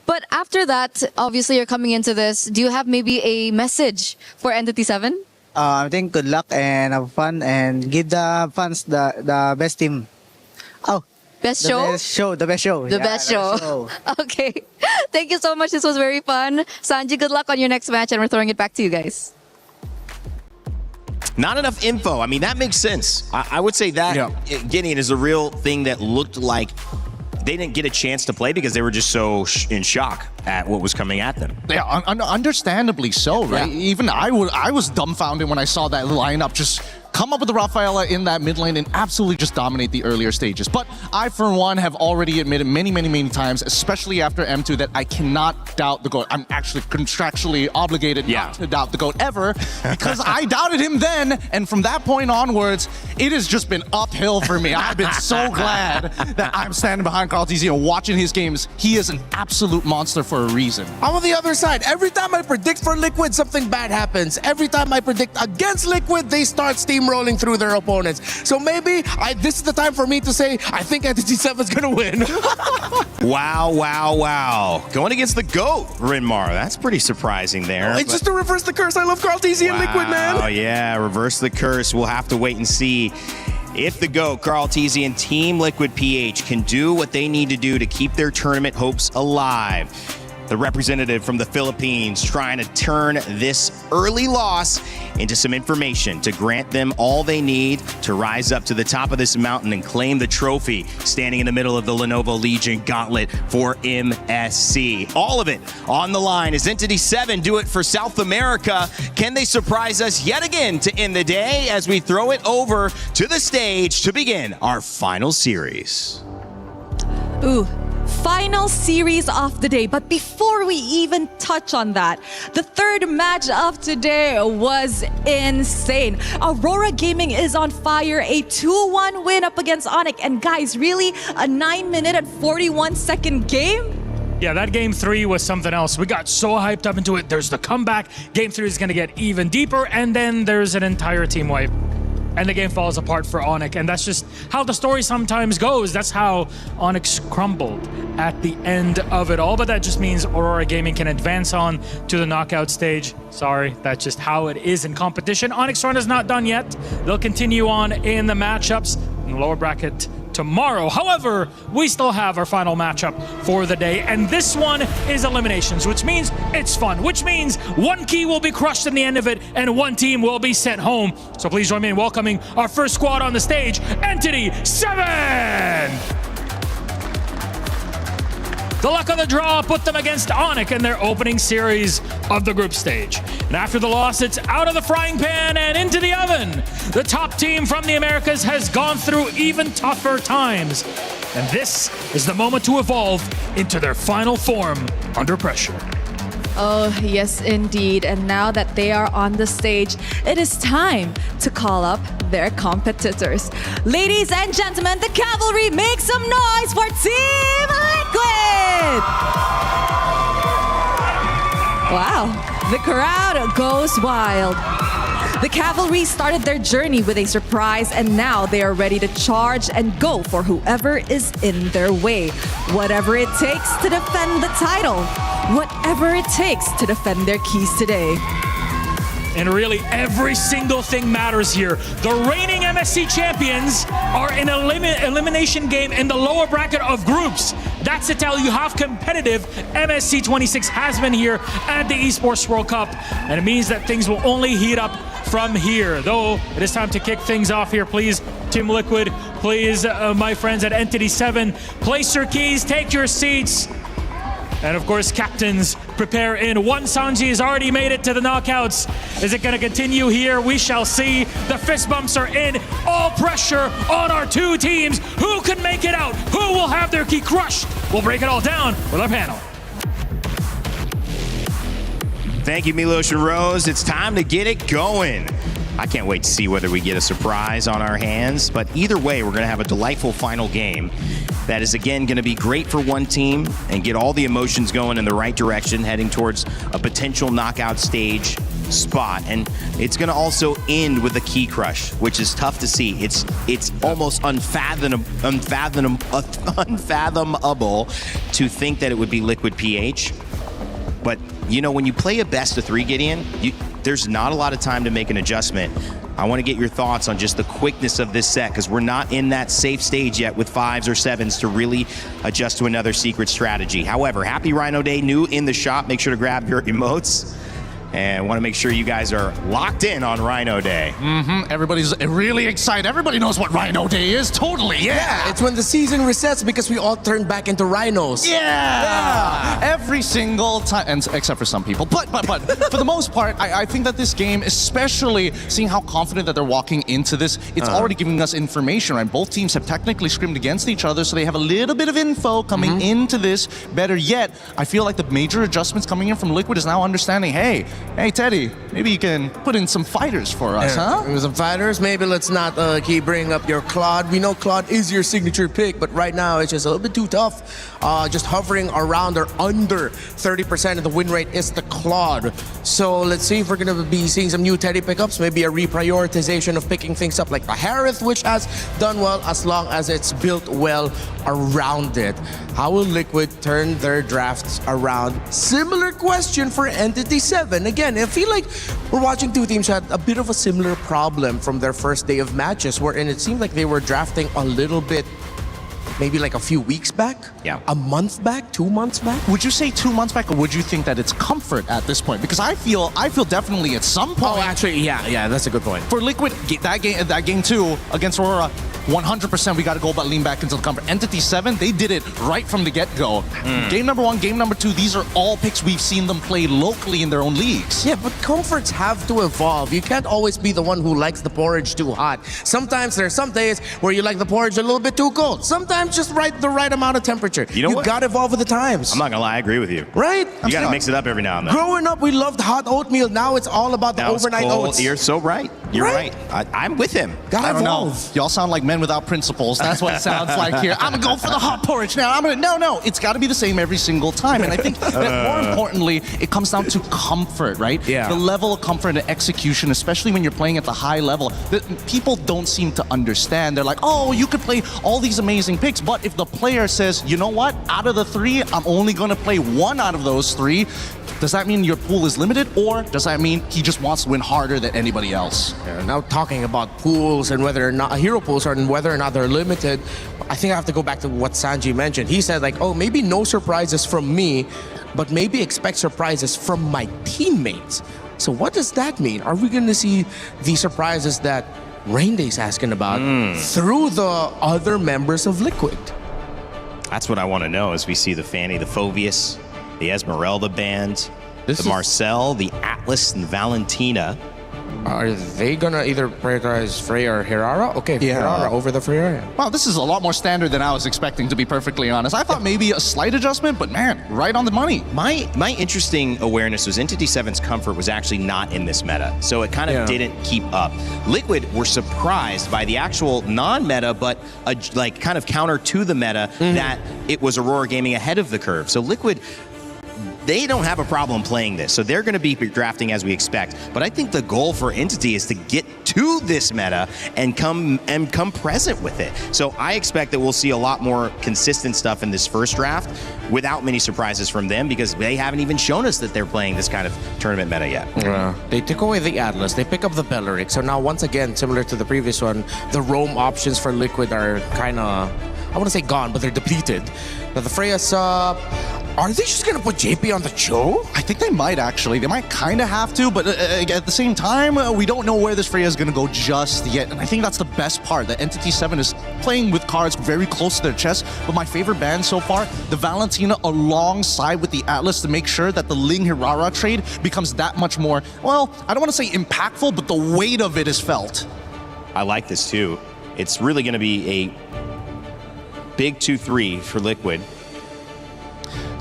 But after that, obviously you're coming into this. Do you have maybe a message for Entity 7? I think good luck and have fun and give the fans the best team. Oh, Best show? The best show. The Yeah, best show. Okay. Thank you so much. This was very fun. Sanji, good luck on your next match, and we're throwing it back to you guys. Not enough info. I mean, that makes sense. I would say that Gideon is a real thing that looked like they didn't get a chance to play because they were just so in shock at what was coming at them. Yeah, understandably so, right? Yeah. Even I was dumbfounded when I saw that lineup just come up with the Rafaela in that mid lane and absolutely just dominate the earlier stages. But I, for one, have already admitted many times, especially after M2, that I cannot doubt the GOAT. I'm actually contractually obligated not to doubt the GOAT ever because I doubted him then, and from that point onwards, it has just been uphill for me. I've been so glad that I'm standing behind Carl TZ and watching his games. He is an absolute monster for a reason. I'm on the other side. Every time I predict for Liquid, something bad happens. Every time I predict against Liquid, they start steamrolling through their opponents. So maybe this is the time for me to say, I think Entity 7 is going to win. Wow. Going against the GOAT, Rinmar. That's pretty surprising there. It's just to reverse the curse. I love Carl TZ and Liquid, man. Oh, yeah. Reverse the curse. We'll have to wait and see if the GOAT, Carl TZ, and Team Liquid PH can do what they need to do to keep their tournament hopes alive. The representative from the Philippines trying to turn this early loss into some information to grant them all they need to rise up to the top of this mountain and claim the trophy, standing in the middle of the Lenovo Legion Gauntlet for MSC. All of it on the line. As Entity 7 do it for South America, can they surprise us yet again to end the day as we throw it over to the stage to begin our final series? Ooh. Final series of the day. But before we even touch on that, the third match of today was insane. Aurora Gaming is on fire. A 2-1 win up against Onyx. And guys, really? A 9-minute and 41-second game? Yeah, that game 3 was something else. We got so hyped up into it. There's the comeback. Game 3 is going to get even deeper. And then there's an entire team wipe. And the game falls apart for Onyx, and that's just how the story sometimes goes. That's how Onyx crumbled at the end of it all, but that just means Aurora Gaming can advance on to the knockout stage. Sorry, that's just how it is in competition. Onyx run is not done yet. They'll continue on in the matchups in the lower bracket tomorrow. However, we still have our final matchup for the day, and this one is eliminations, which means it's fun, which means one key will be crushed in the end of it, and one team will be sent home. So please join me in welcoming our first squad on the stage, Entity 7! The luck of the draw put them against Onyx in their opening series of the group stage. And after the loss, it's out of the frying pan and into the oven. The top team from the Americas has gone through even tougher times. And this is the moment to evolve into their final form under pressure. Oh, yes, indeed. And now that they are on the stage, it is time to call up their competitors. Ladies and gentlemen, the Cavalry, make some noise for Team Liquid! Wow, the crowd goes wild. The Cavalry started their journey with a surprise, and now they are ready to charge and go for whoever is in their way. Whatever it takes to defend the title. Whatever it takes to defend their keys today. And really, every single thing matters here. The reigning MSC champions are in an elimination game in the lower bracket of groups. That's to tell you how competitive MSC 26 has been here at the Esports World Cup. And it means that things will only heat up from here. Though, it is time to kick things off here. Please, Team Liquid, please, my friends at Entity 7, place your keys, take your seats. And of course, captains, prepare in. One Sanji has already made it to the knockouts. Is it going to continue here? We shall see. The fist bumps are in. All pressure on our two teams. Who can make it out? Who will have their key crushed? We'll break it all down with our panel. Thank you, Milos and Rose. It's time to get it going. I can't wait to see whether we get a surprise on our hands. But either way, we're going to have a delightful final game that is, again, going to be great for one team and get all the emotions going in the right direction, heading towards a potential knockout stage spot. And it's going to also end with a key crush, which is tough to see. It's almost unfathomable to think that it would be Liquid PH. But, you know, when you play a best of 3, Gideon, there's not a lot of time to make an adjustment. I want to get your thoughts on just the quickness of this set, because we're not in that safe stage yet with 5s or 7s to really adjust to another secret strategy. However, happy Rhino Day, new in the shop. Make sure to grab your emotes. And want to make sure you guys are locked in on Rhino Day. Everybody's really excited. Everybody knows what Rhino Day is. Totally, yeah. It's when the season resets because we all turn back into rhinos. Yeah. Every single time, and except for some people. But for the most part, I think that this game, especially seeing how confident that they're walking into this, it's already giving us information, right? Both teams have technically scrimmed against each other, so they have a little bit of info coming into this. Better yet, I feel like the major adjustments coming in from Liquid is now understanding, hey, Teddy, maybe you can put in some fighters for us, huh? Some fighters. Maybe let's not keep bringing up your Claude. We know Claude is your signature pick, but right now it's just a little bit too tough. Just hovering around or under 30% of the win rate is the Claude. So let's see if we're going to be seeing some new Teddy pickups, maybe a reprioritization of picking things up like the Harith, which has done well as long as it's built well around it. How will Liquid turn their drafts around? Similar question for Entity 7. Again, I feel like we're watching two teams who had a bit of a similar problem from their first day of matches, wherein it seemed like they were drafting a little bit, maybe like a few weeks back? Yeah. A month back? 2 months back? Would you say 2 months back, or would you think that it's comfort at this point? Because I feel definitely at some point. Oh, actually, yeah, that's a good point. For Liquid, that game 2 against Aurora, 100% we got to go about lean back into the comfort. Entity 7, they did it right from the get-go. Game number 1, game number 2, these are all picks we've seen them play locally in their own leagues. Yeah, but comforts have to evolve. You can't always be the one who likes the porridge too hot. Sometimes there's some days where you like the porridge a little bit too cold. Sometimes just the right amount of temperature. You know what? Got to evolve with the times. I'm not going to lie, I agree with you. Right? You got to mix it up every now and then. Growing up, we loved hot oatmeal. Now it's all about the overnight oats. You're so right. You're right. I'm with him. Gotta evolve. know. Y'all sound like men without principles. That's what it sounds like here. I'm gonna go for the hot porridge now. No. It's got to be the same every single time. And I think that more importantly, it comes down to comfort, right? Yeah. The level of comfort and execution, especially when you're playing at the high level, that people don't seem to understand. They're like, oh, you could play all these amazing picks, but if the player says, you know what, out of the 3, I'm only gonna play 1 out of those 3. Does that mean your pool is limited, or does that mean he just wants to win harder than anybody else? Yeah, now talking about pools and whether or not hero pools and whether or not they're limited, I think I have to go back to what Sanji mentioned. He said like, oh, maybe no surprises from me, but maybe expect surprises from my teammates. So what does that mean? Are we going to see the surprises that Rainday's asking about through the other members of Liquid? That's what I want to know as we see the Fanny, the Phoveus, the Esmeralda band, the Marcel, the Atlas, and Valentina. Are they gonna either prioritize Freya or Hirara? Okay, Hirara over the Freya. Wow, this is a lot more standard than I was expecting, to be perfectly honest. I thought maybe a slight adjustment, but man, right on the money. My interesting awareness was Entity 7's comfort was actually not in this meta, so it kind of didn't keep up. Liquid were surprised by the actual non-meta, but like kind of counter to the meta, that it was Aurora Gaming ahead of the curve. So Liquid, they don't have a problem playing this, so they're going to be drafting as we expect. But I think the goal for Entity is to get to this meta and come present with it. So I expect that we'll see a lot more consistent stuff in this first draft without many surprises from them, because they haven't even shown us that they're playing this kind of tournament meta yet. They took away the Atlas, they pick up the Belleric. So now once again, similar to the previous one, the roam options for Liquid are kind of, I want to say gone, but they're depleted. Now the Freya sub, are they just going to put JP on the Cho? I think they might actually. They might kind of have to, but at the same time, we don't know where this Freya is going to go just yet. And I think that's the best part, that Entity 7 is playing with cards very close to their chest. But my favorite band so far, the Valentina alongside with the Atlas, to make sure that the Ling Hirara trade becomes that much more, well, I don't want to say impactful, but the weight of it is felt. I like this too. It's really going to be a big 2-3 for Liquid.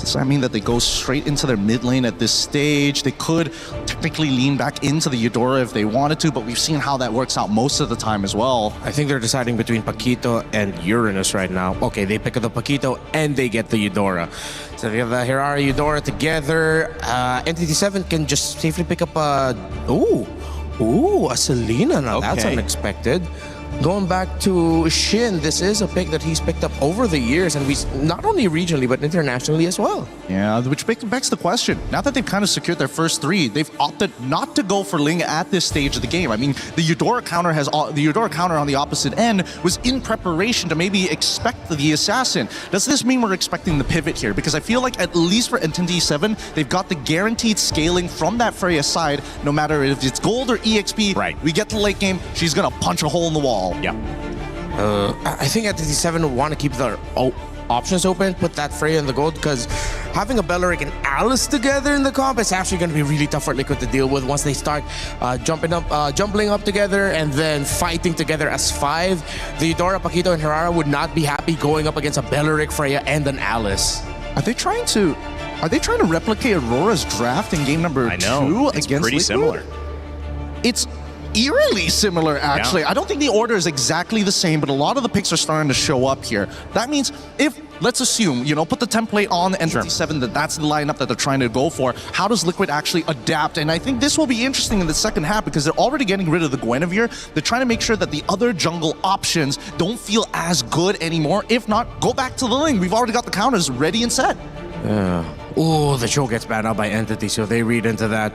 Does that mean that they go straight into their mid lane at this stage? They could technically lean back into the Eudora if they wanted to, but we've seen how that works out most of the time as well. I think they're deciding between Paquito and Uranus right now. Okay, they pick up the Paquito and they get the Eudora. So they have the Hirara Eudora together. Entity 7 can just safely pick up a... a Selena. Now that's unexpected. Going back to Shin, this is a pick that he's picked up over the years, and we not only regionally but internationally as well. Yeah, which begs the question. Now that they've kind of secured their first 3, they've opted not to go for Ling at this stage of the game. I mean, the Eudora counter on the opposite end was in preparation to maybe expect the assassin. Does this mean we're expecting the pivot here? Because I feel like at least for Entity 7, they've got the guaranteed scaling from that Freya side. No matter if it's gold or EXP, we get to late game, she's gonna punch a hole in the wall. Yeah. I think Entity 7 want to keep their options open, put that Freya in the gold, because having a Belleric and Alice together in the comp is actually going to be really tough for Liquid to deal with once they start jumping up together and then fighting together as 5. The Eudora, Paquito, and Hirara would not be happy going up against a Belleric, Freya, and an Alice. Are they trying to replicate Aurora's draft in game number 2 it's against pretty Liquid? similar. It's eerily similar, actually. Yeah. I don't think the order is exactly the same, but a lot of the picks are starting to show up here. That means if, let's assume, put the template on Entity 7, that's the lineup that they're trying to go for. How does Liquid actually adapt? And I think this will be interesting in the second half because they're already getting rid of the Guinevere. They're trying to make sure that the other jungle options don't feel as good anymore. If not, go back to the Ling. We've already got the counters ready and set. The show gets banned out by Entity, so they read into that.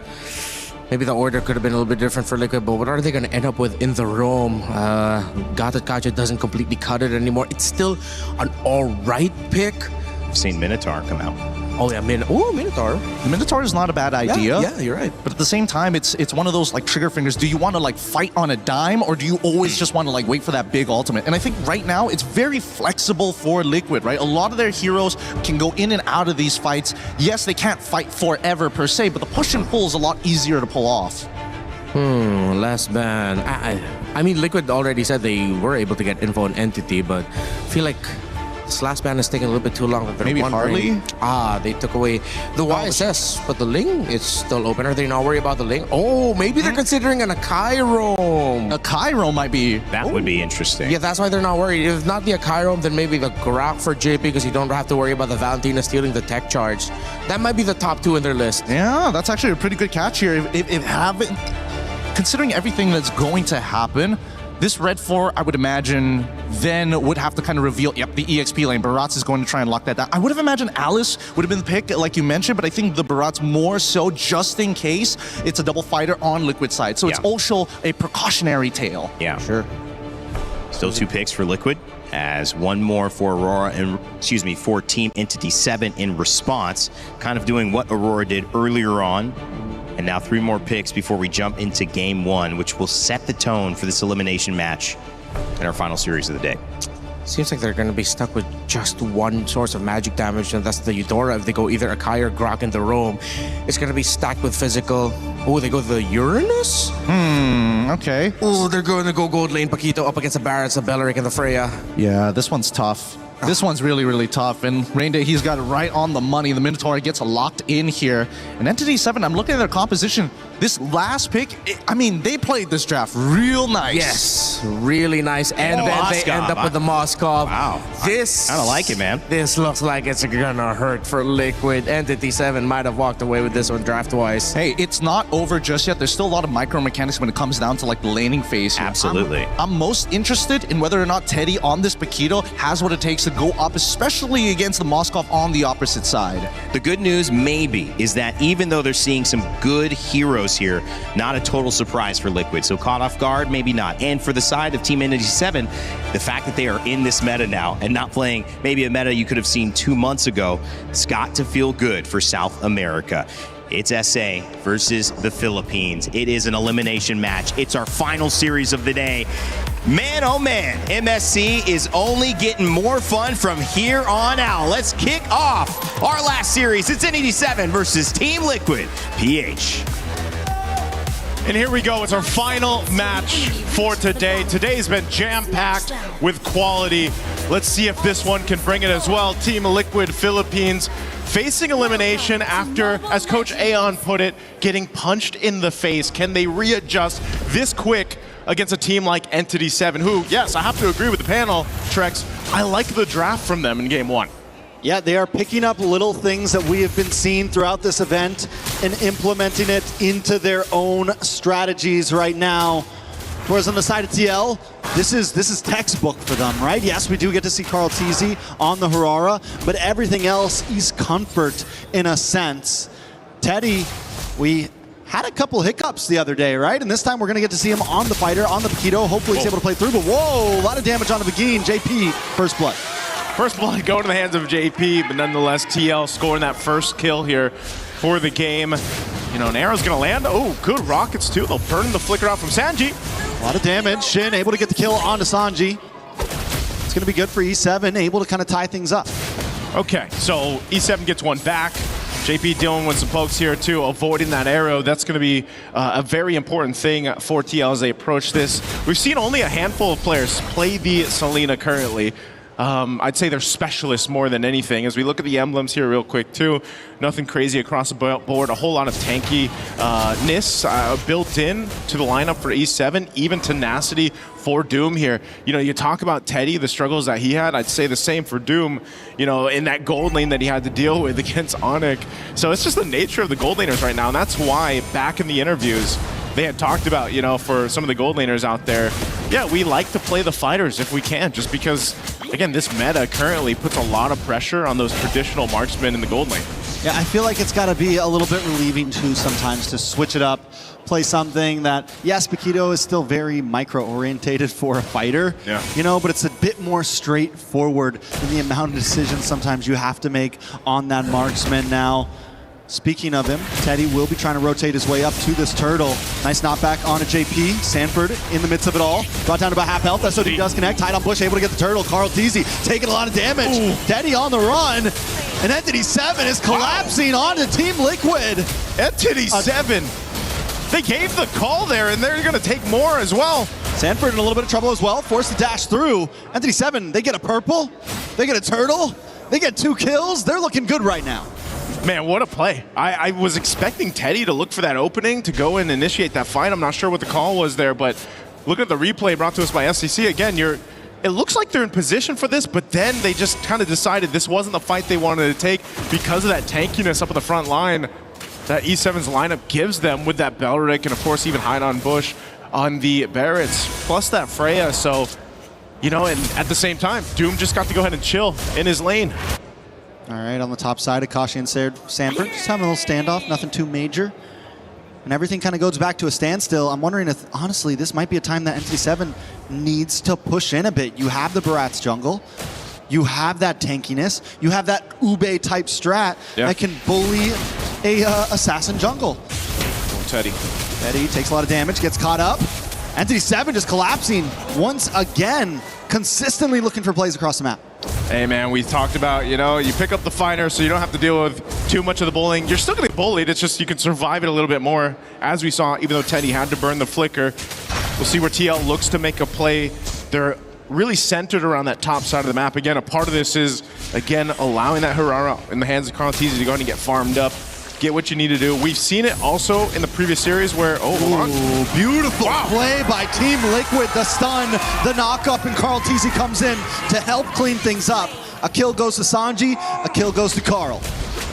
Maybe the order could have been a little bit different for Liquid, but what are they going to end up with in the Roam? Gata Kaja doesn't completely cut it anymore. It's still an alright pick. I've seen Minotaur come out. Oh yeah, Minotaur. The Minotaur is not a bad idea. Yeah, you're right. But at the same time, it's one of those like trigger fingers. Do you want to like fight on a dime, or do you always just want to like wait for that big ultimate? And I think right now it's very flexible for Liquid, right? A lot of their heroes can go in and out of these fights. Yes, they can't fight forever per se, but the push and pull is a lot easier to pull off. Last ban. I mean, Liquid already said they were able to get info on Entity, but I feel like this last ban is taking a little bit too long. Maybe Harley? They took away the YSS, but the Ling is still open. Are they not worried about the Ling? Oh, maybe they're considering an Akai roam. Akai roam might be... That would be interesting. Yeah, that's why they're not worried. If not the Akai roam, then maybe the Grok for JP, because you don't have to worry about the Valentina stealing the tech charge. That might be the top 2 in their list. Yeah, that's actually a pretty good catch here. Considering everything that's going to happen, this Red 4, I would imagine, then would have to kind of reveal, the EXP lane. Baratz is going to try and lock that down. I would have imagined Alice would have been the pick, like you mentioned, but I think the Baratz more so just in case it's a double fighter on Liquid side. So it's also a precautionary tale. Yeah, sure. Still 2 picks for Liquid, as one more for Aurora and for Team Entity 7 in response, kind of doing what Aurora did earlier on. And now 3 more picks before we jump into game 1, which will set the tone for this elimination match in our final series of the day. Seems like they're going to be stuck with just one source of magic damage, and that's the Eudora. If they go either Akai or Grok in the Roam, it's going to be stacked with physical. Oh, they go the Uranus? Okay. Oh, they're going to go gold lane Paquito up against the Barretts, the Belleric, and the Freya. Yeah, this one's tough. This one's really, really tough. And Rainday, he's got it right on the money. The Minotaur gets locked in here. And Entity 7, I'm looking at their composition. This last pick, they played this draft real nice. Yes, really nice. And then they end up with the Moskov. Wow. This, I don't like it, man. This looks like it's gonna hurt for Liquid. Entity 7 might have walked away with this one draft-wise. Hey, it's not over just yet. There's still a lot of micro mechanics when it comes down to like the laning phase here. Absolutely. I'm most interested in whether or not Teddy on this Paquito has what it takes to go up, especially against the Moskov on the opposite side. The good news maybe is that even though they're seeing some good heroes here, not a total surprise for Liquid. So caught off guard, maybe not. And for the side of Team Entity 7, the fact that they are in this meta now and not playing maybe a meta you could have seen 2 months ago, it's got to feel good for South America. It's SA versus the Philippines. It is an elimination match. It's our final series of the day. Man, oh man, MSC is only getting more fun from here on out. Let's kick off our last series. It's Entity 7 versus Team Liquid PH. And here we go. It's our final match for today. Today's been jam-packed with quality. Let's see if this one can bring it as well. Team Liquid Philippines facing elimination after, as Coach Aeon put it, getting punched in the face. Can they readjust this quick against a team like Entity 7, who, yes, I have to agree with the panel, Trex, I like the draft from them in Game 1. Yeah, they are picking up little things that we have been seeing throughout this event and implementing it into their own strategies right now. Whereas on the side of TL, this is textbook for them, right? Yes, we do get to see KarlTzy on the Aurora, but everything else is comfort in a sense. Teddy, we had a couple hiccups the other day, right? And this time we're going to get to see him on the fighter, on the Paquito. Hopefully he's able to play through, but whoa, a lot of damage on the Begin. JP, first blood. First blood going to the hands of JP, but nonetheless, TL scoring that first kill here for the game. You know, an arrow's gonna land. Oh, good rockets too. They'll burn the flicker out from Sanji. A lot of damage. Shin able to get the kill onto Sanji. It's gonna be good for E7, able to kind of tie things up. Okay, so E7 gets one back. JP dealing with some pokes here too, avoiding that arrow. That's going to be a very important thing for TL as they approach this. We've seen only a handful of players play the Selena currently. I'd say they're specialists more than anything. As we look at the emblems here real quick too, nothing crazy across the board. A whole lot of tankiness built in to the lineup for E7, even tenacity for Doom here. You know, you talk about Teddy, the struggles that he had, I'd say the same for Doom, you know, in that gold lane that he had to deal with against Onyx. So it's just the nature of the gold laners right now, and that's why back in the interviews, they had talked about, you know, for some of the gold laners out there, yeah, we like to play the fighters if we can, just because, again, this meta currently puts a lot of pressure on those traditional marksmen in the gold lane. Yeah, I feel like it's got to be a little bit relieving too sometimes to switch it up, play something that, yes, Paquito is still very micro-orientated for a fighter, you know, but it's a bit more straightforward in the amount of decisions sometimes you have to make on that marksman now. Speaking of him, Teddy will be trying to rotate his way up to this turtle. Nice knockback onto JP. Sanford in the midst of it all. Brought down to about half health. SOD does connect. Tied on Bush, able to get the turtle. KarlTzy taking a lot of damage. Ooh. Teddy on the run. And Entity 7 is collapsing onto Team Liquid. Entity 7. They gave the call there, and they're going to take more as well. Sanford in a little bit of trouble as well. Forced to dash through. Entity 7, they get a purple. They get a turtle. They get 2 kills. They're looking good right now. Man, what a play. I was expecting Teddy to look for that opening to go and initiate that fight. I'm not sure what the call was there, but look at the replay brought to us by SCC. Again, it looks like they're in position for this, but then they just kind of decided this wasn't the fight they wanted to take because of that tankiness up at the front line that E7's lineup gives them with that Belric and, of course, even Hide on Bush on the Barretts, plus that Freya. So, you know, and at the same time, Doom just got to go ahead and chill in his lane. All right, on the top side, Akashi and Sanford just having a little standoff, nothing too major. And everything kind of goes back to a standstill. I'm wondering if, honestly, this might be a time that Entity 7 needs to push in a bit. You have the Barat's jungle. You have that tankiness. You have that Ube-type strat that can bully a assassin jungle. Oh, Teddy takes a lot of damage, gets caught up. Entity 7 just collapsing once again, consistently looking for plays across the map. Hey man, we talked about, you know, you pick up the fighter so you don't have to deal with too much of the bullying. You're still going to get bullied, it's just you can survive it a little bit more. As we saw, even though Teddy had to burn the flicker, we'll see where TL looks to make a play. They're really centered around that top side of the map. Again, a part of this is, again, allowing that Harara in the hands of KarlTzy to go ahead and get farmed up. Get what you need to do. We've seen it also in the previous series where, Beautiful play by Team Liquid. The stun, the knock-up, and KarlTzy comes in to help clean things up. A kill goes to Sanji, a kill goes to Karl.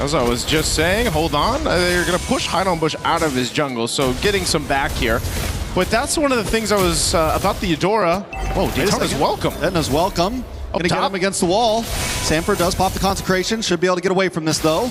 As I was just saying, hold on. They're going to push Hide on Bush out of his jungle, so getting some back here. But that's one of the things I was about the Eudora. Whoa, Daytona's welcome. Daytona's welcome. Gonna get him against the wall. Sanford does pop the consecration. Should be able to get away from this, though.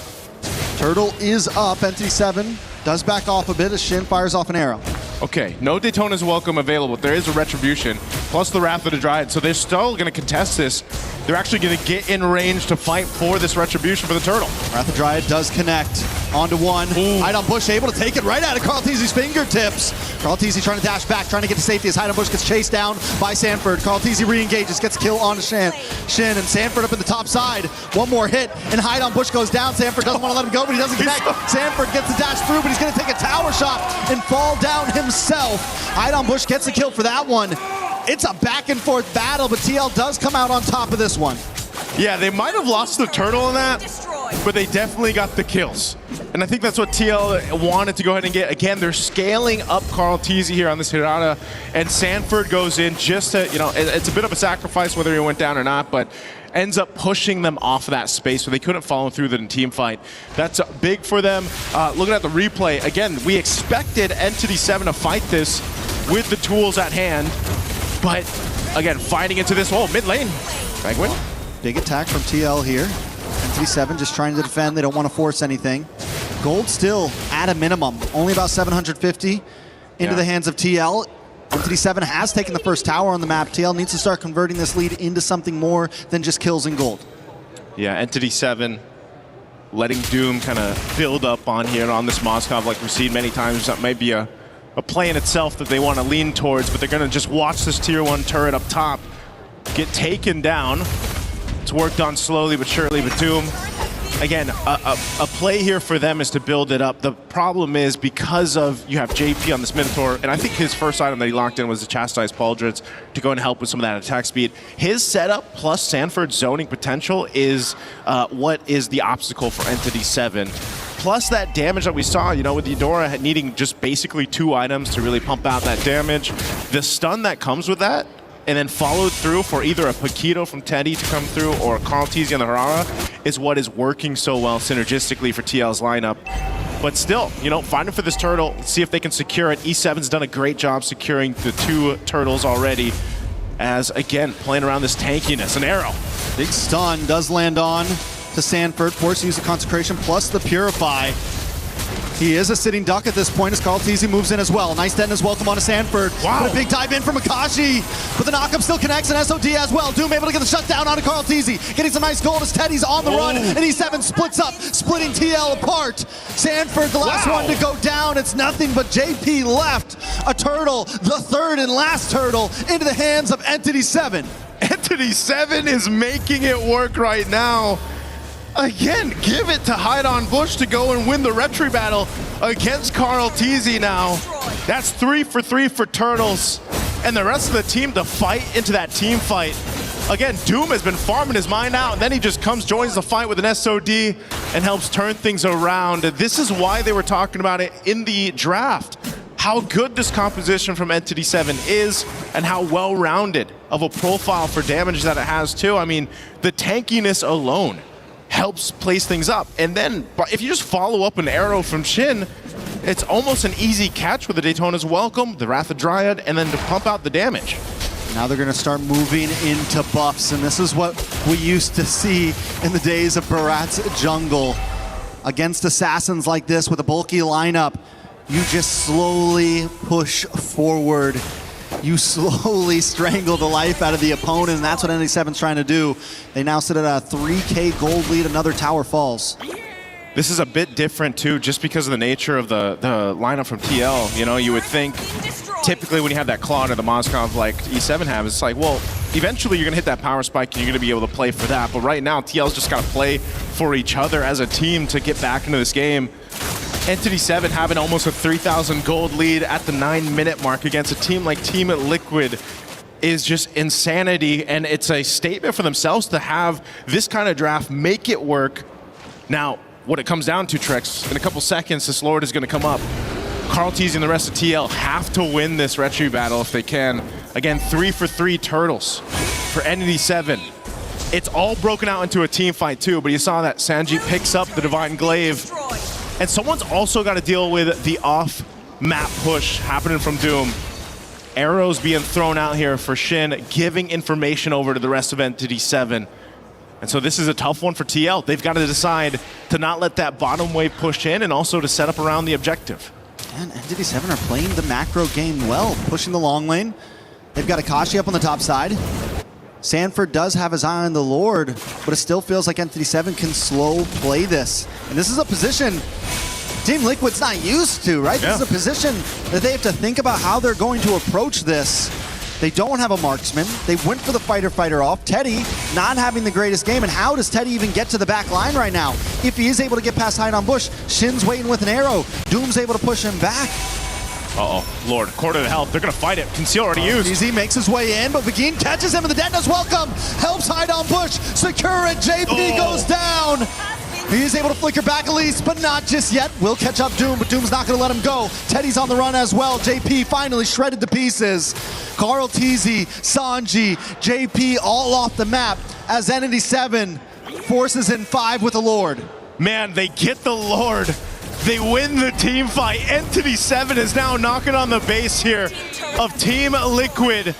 Turtle is up. Entity 7 does back off a bit as Shin fires off an arrow. Okay, no Daytona's welcome available. There is a Retribution, plus the Wrath of the Dryad, so they're still going to contest this. They're actually going to get in range to fight for this Retribution for the Turtle. Wrath of Dryad does connect onto one. Hide on Bush able to take it right out of KarlTzy's fingertips. KarlTzy trying to dash back, trying to get to safety as Hide on Bush gets chased down by Sanford. KarlTzy re-engages, gets a kill onto Shin, and Sanford up in the top side. One more hit, and Hide on Bush goes down. Sanford doesn't want to let him go, but he doesn't connect. Sanford gets the dash through, but he's going to take a tower shot and fall down himself. Hide on Bush gets the kill for that one. It's a back and forth battle, but TL does come out on top of this one. Yeah, they might have lost the turtle in that, but they definitely got the kills. And I think that's what TL wanted to go ahead and get. Again, they're scaling up Carl Teasy here on this Hirata, and Sanford goes in just to, you know, it's a bit of a sacrifice whether he went down or not, but ends up pushing them off of that space so they couldn't follow through the team fight. That's big for them. Looking at the replay, again, we expected Entity 7 to fight this with the tools at hand, but again, fighting into this mid lane. Penguin. Big attack from TL here. Entity 7 just trying to defend. They don't want to force anything. Gold still at a minimum. Only about 750 into the hands of TL. Entity 7 has taken the first tower on the map. TL needs to start converting this lead into something more than just kills and gold. Yeah, Entity 7 letting Doom kind of build up on here on this Moskov like we've seen many times. That might be a play in itself that they want to lean towards, but they're going to just watch this tier 1 turret up top get taken down. It's worked on slowly but surely, but Doom, again, a play here for them is to build it up. The problem is because of you have JP on this Minotaur, and I think his first item that he locked in was the Chastise Pauldrons to go and help with some of that attack speed. His setup plus Sanford's zoning potential is what is the obstacle for Entity 7. Plus that damage that we saw, you know, with Eudora needing just basically 2 items to really pump out that damage. The stun that comes with that, and then followed through for either a Paquito from Teddy to come through or Carl Teasy on the Harara is what is working so well synergistically for TL's lineup. But still, you know, fighting for this turtle, see if they can secure it. E7's done a great job securing the 2 turtles already. As, again, playing around this tankiness. An arrow. Big stun does land on to Sanford. Forced to use the Consecration plus the Purify. He is a sitting duck at this point as Carl Teasy moves in as well. Nice detonus welcome on to Sanford. Wow. But a big dive in from Akashi. But the knockup still connects and SOD as well. Doom able to get the shutdown onto Carl Teasy. Getting some nice gold as Teddy's on the run. And E7 splits up, splitting TL apart. Sanford, the last one to go down. It's nothing but JP left. A turtle, the third and last turtle, into the hands of Entity 7. Entity 7 is making it work right now. Again, give it to Hide on Bush to go and win the retry battle against Carl Teasy now. That's 3 for 3 for Turtles. And the rest of the team to fight into that team fight. Again, Doom has been farming his mind out, and then he just comes, joins the fight with an SOD, and helps turn things around. This is why they were talking about it in the draft. How good this composition from Entity 7 is, and how well-rounded of a profile for damage that it has too. I mean, the tankiness alone helps place things up. And then if you just follow up an arrow from Shin, it's almost an easy catch with the Daytona's Welcome, the Wrath of Dryad, and then to pump out the damage. Now they're going to start moving into buffs, and this is what we used to see in the days of Barat's jungle. Against assassins like this with a bulky lineup, you just slowly push forward. You slowly strangle the life out of the opponent, and that's what ND7's trying to do. They now sit at a 3K gold lead, another tower falls. This is a bit different too, just because of the nature of the lineup from TL. You know, you would think typically when you have that claw or the Moskov like E7 have, it's like, well, eventually you're gonna hit that power spike and you're gonna be able to play for that. But right now, TL's just gotta play for each other as a team to get back into this game. Entity 7 having almost a 3,000 gold lead at the 9-minute mark against a team like Team Liquid is just insanity, and it's a statement for themselves to have this kind of draft, make it work. Now, what it comes down to, Trex, in a couple seconds, this Lord is going to come up. Carl Teasy and the rest of TL have to win this retry battle if they can. Again, 3 for 3 turtles for Entity 7. It's all broken out into a team fight too, but you saw that Sanji picks up the Divine Glaive. And someone's also got to deal with the off-map push happening from Doom. Arrows being thrown out here for Shin, giving information over to the rest of Entity 7. And so this is a tough one for TL. They've got to decide to not let that bottom wave push in and also to set up around the objective. And Entity 7 are playing the macro game well, pushing the long lane. They've got Akashi up on the top side. Sanford does have his eye on the Lord, but it still feels like Entity 7 can slow play this. And this is a position Team Liquid's not used to, right? Yeah. This is a position that they have to think about how they're going to approach this. They don't have a marksman. They went for the fighter off. Teddy not having the greatest game, and how does Teddy even get to the back line right now? If he is able to get past Hide on Bush, Shin's waiting with an arrow. Doom's able to push him back. Uh-oh, Lord, quarter to health. They're going to fight it. Conceal already used. Easy makes his way in, but Vagine catches him, and the Detonus Welcome helps Hide on Bush. Secure it. JP goes down. He is able to flicker back at least, but not just yet. Will catch up Doom, but Doom's not going to let him go. Teddy's on the run as well. JP finally shredded to pieces. Carl TZ, Sanji, JP all off the map as Entity 7 forces in 5 with the Lord. Man, they get the Lord. They win the team fight. Entity 7 is now knocking on the base here of Team Liquid.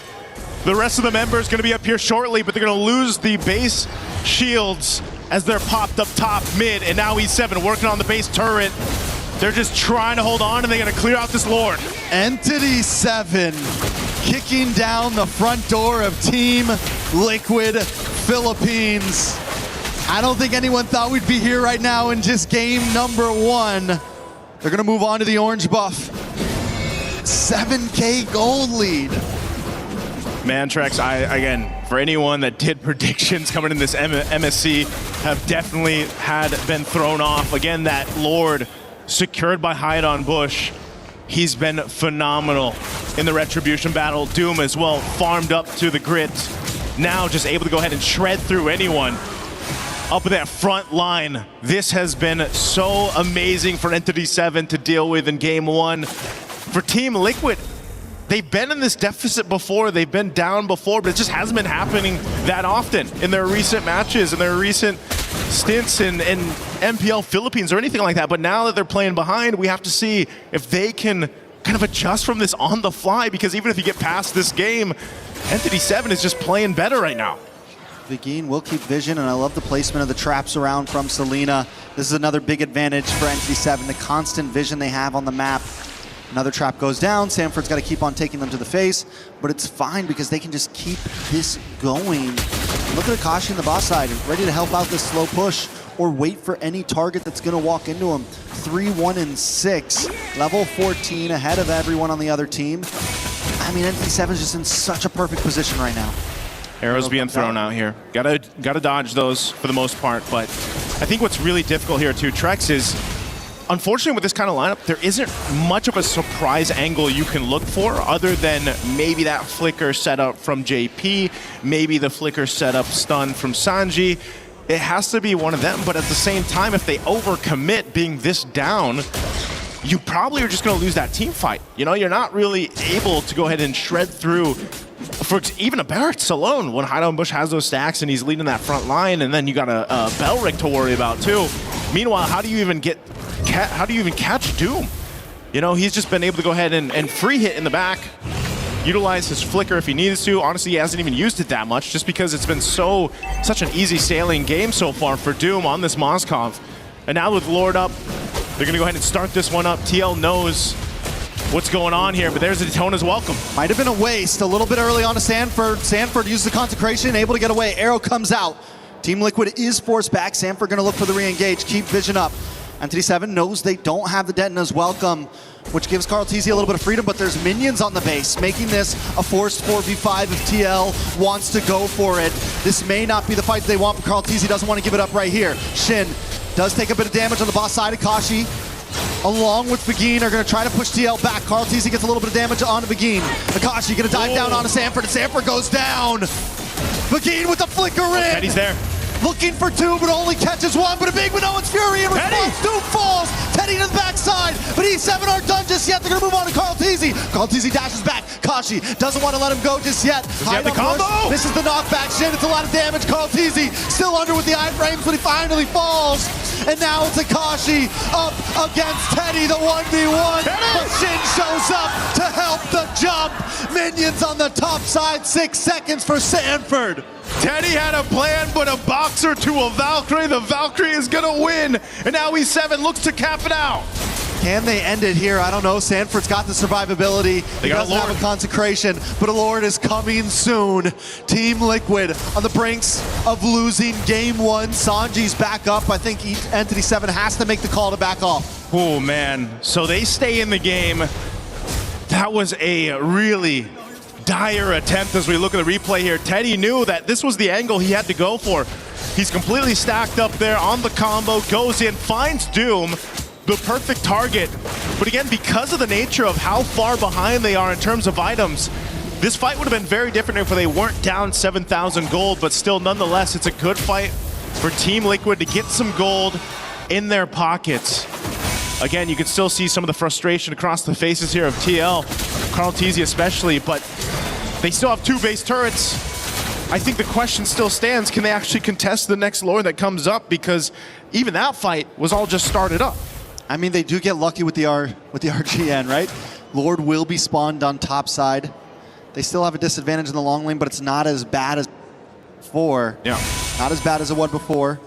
The rest of the members going to be up here shortly, but they're going to lose the base shields as they're popped up top mid, and now E7 working on the base turret. They're just trying to hold on, and they're going to clear out this Lord. Entity 7 kicking down the front door of Team Liquid Philippines. I don't think anyone thought we'd be here right now in just game number 1. They're going to move on to the orange buff. 7K gold lead. Man, Trex, again, for anyone that did predictions coming in this MSC, have definitely been thrown off. Again, that Lord secured by Hide on Bush. He's been phenomenal in the Retribution battle. Doom as well, farmed up to the grit. Now just able to go ahead and shred through anyone up in that front line. This has been so amazing for Entity 7 to deal with in game 1. For Team Liquid, they've been in this deficit before, they've been down before, but it just hasn't been happening that often in their recent matches, in their recent stints in MPL Philippines or anything like that. But now that they're playing behind, we have to see if they can kind of adjust from this on the fly, because even if you get past this game, Entity 7 is just playing better right now. Begin will keep vision, and I love the placement of the traps around from Selena. This is another big advantage for Entity 7, the constant vision they have on the map. Another trap goes down. Sanford's got to keep on taking them to the face, but it's fine because they can just keep this going. Look at Akashi on the boss side, ready to help out this slow push or wait for any target that's going to walk into him. 3, 1, and 6. Level 14 ahead of everyone on the other team. I mean, Entity 7 is just in such a perfect position right now. Arrows being thrown out here. Gotta dodge those for the most part, but I think what's really difficult here too, Trex, is unfortunately with this kind of lineup, there isn't much of a surprise angle you can look for other than maybe that flicker setup from JP, maybe the flicker setup stun from Sanji. It has to be one of them, but at the same time, if they overcommit being this down, you probably are just going to lose that team fight. You know, you're not really able to go ahead and shred through for even a Barracks alone when Hide on Bush has those stacks and he's leading that front line, and then you got a Belric to worry about too. Meanwhile, how do you even catch Doom? You know, he's just been able to go ahead and free hit in the back, utilize his flicker if he needs to. Honestly, he hasn't even used it that much just because it's been such an easy sailing game so far for Doom on this Moskov. And now with Lord up, they're going to go ahead and start this one up. TL knows what's going on here, but there's the Daytona's welcome. Might have been a waste a little bit early on to Sanford. Sanford uses the consecration, able to get away. Arrow comes out. Team Liquid is forced back. Sanford going to look for the re-engage. Keep vision up. Entity 7 knows they don't have the Detona's welcome, which gives Carl TZ a little bit of freedom, but there's minions on the base, making this a forced 4v5 if TL wants to go for it. This may not be the fight they want, but Carl TZ doesn't want to give it up right here. Shin does take a bit of damage on the boss side. Akashi, along with Begin, are going to try to push TL back. Carl TZ gets a little bit of damage onto Begin. Akashi going to dive down onto Sanford, and Sanford goes down. Begin with the flicker in. Teddy's there. Looking for two, but only catches one. But a big Minoan's Fury in response. Doom falls. Teddy to the backside. But E7 aren't done just yet. They're going to move on to Carl TZ. Carl TZ dashes back. Kashi doesn't want to let him go just yet. Hide the combo. This is the knockback. Shit, it's a lot of damage. Carl TZ still under with the iframes, but he finally falls. And now it's Akashi up against Teddy, the 1v1. But Shin shows up to help the jump. Minions on the top side. 6 seconds for Sanford. Teddy had a plan, but a boxer to a Valkyrie. The Valkyrie is going to win. And now E7 looks to cap it out. Can they end it here? I don't know. Sanford's got the survivability. He doesn't have a consecration, but a Lord is coming soon. Team Liquid on the brinks of losing game one. Sanji's back up. I think Entity 7 has to make the call to back off. Oh, man. So they stay in the game. That was a really dire attempt as we look at the replay here. Teddy knew that this was the angle he had to go for. He's completely stacked up there on the combo, goes in, finds Doom, the perfect target. But again, because of the nature of how far behind they are in terms of items, this fight would have been very different if they weren't down 7,000 gold, but still, nonetheless, it's a good fight for Team Liquid to get some gold in their pockets. Again, you can still see some of the frustration across the faces here of TL, Carl Teasy especially, but they still have 2 base turrets. I think the question still stands, can they actually contest the next lore that comes up? Because even that fight was all just started up. I mean, they do get lucky with the RGN, right? Lord will be spawned on top side. They still have a disadvantage in the long lane, but it's not as bad as before. Yeah. Not as bad as it was before,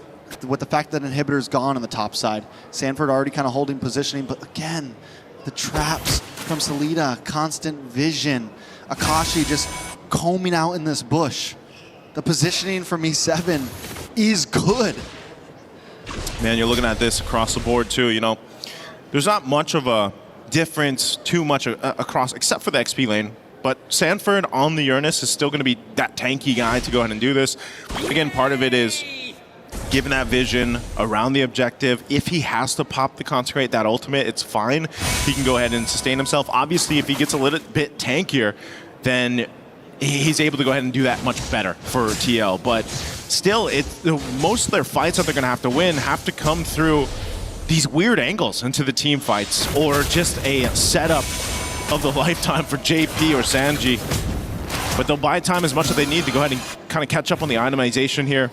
with the fact that Inhibitor's gone on the top side. Sanford already kind of holding positioning, but again, the traps from Salida, constant vision. Akashi just combing out in this bush. The positioning from E7 is good. Man, you're looking at this across the board too, you know. There's not much of a difference too much across, except for the XP lane. But Sanford on the Uranus is still going to be that tanky guy to go ahead and do this. Again, part of it is given that vision around the objective. If he has to pop the Consecrate, that ultimate, it's fine. He can go ahead and sustain himself. Obviously, if he gets a little bit tankier, then he's able to go ahead and do that much better for TL. But still, most of their fights that they're going to have to win have to come through these weird angles into the team fights, or just a setup of the lifetime for JP or Sanji. But they'll buy time as much as they need to go ahead and kind of catch up on the itemization here.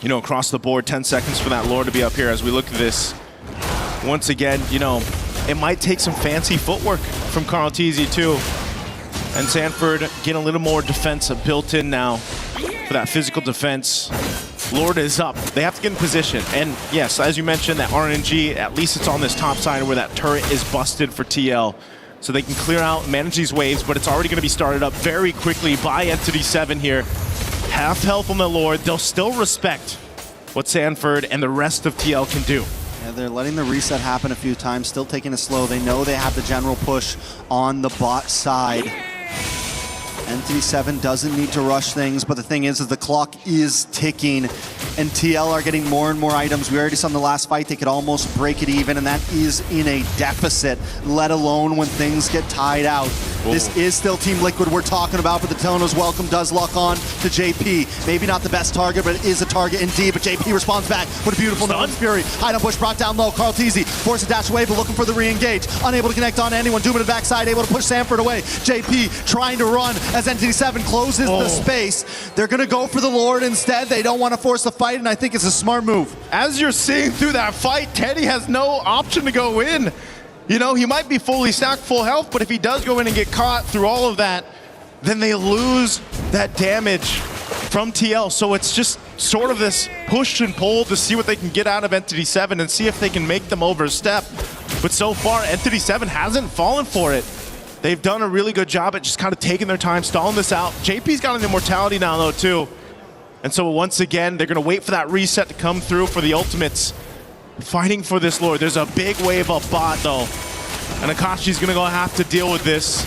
You know, across the board, 10 seconds for that lore to be up here as we look at this. Once again, you know, it might take some fancy footwork from Carl Teasy too. And Sanford getting a little more defense built in now for that physical defense. Lord is up. They have to get in position. And yes, as you mentioned, that RNG, at least it's on this top side where that turret is busted for TL. So they can clear out, manage these waves, but it's already going to be started up very quickly by Entity 7 here. Half health on the Lord. They'll still respect what Sanford and the rest of TL can do. Yeah, they're letting the reset happen a few times, still taking it slow. They know they have the general push on the bot side. Entity 7 doesn't need to rush things, but the thing is the clock is ticking, and TL are getting more and more items. We already saw in the last fight they could almost break it even, and that is in a deficit, let alone when things get tied out. Ooh. This is still Team Liquid we're talking about, but the Tono's welcome does lock on to JP. Maybe not the best target, but it is a target indeed, but JP responds back with a beautiful Nolan's Fury. Hide on bush brought down low. Carl Teasy forced to dash away, but looking for the re-engage. Unable to connect on anyone. Doom in the backside, able to push Sanford away. JP trying to run as Entity 7 closes the space. They're going to go for the Lord instead. They don't want to force the fight, and I think it's a smart move. As you're seeing through that fight, Teddy has no option to go in. You know, he might be fully stacked, full health, but if he does go in and get caught through all of that, then they lose that damage from TL. So it's just sort of this push and pull to see what they can get out of Entity 7 and see if they can make them overstep. But so far, Entity 7 hasn't fallen for it. They've done a really good job at just kind of taking their time, stalling this out. JP's got an immortality now, though, too. And so once again, they're going to wait for that reset to come through for the ultimates. Fighting for this Lord. There's a big wave of bot, though. And Akashi's going to have to deal with this.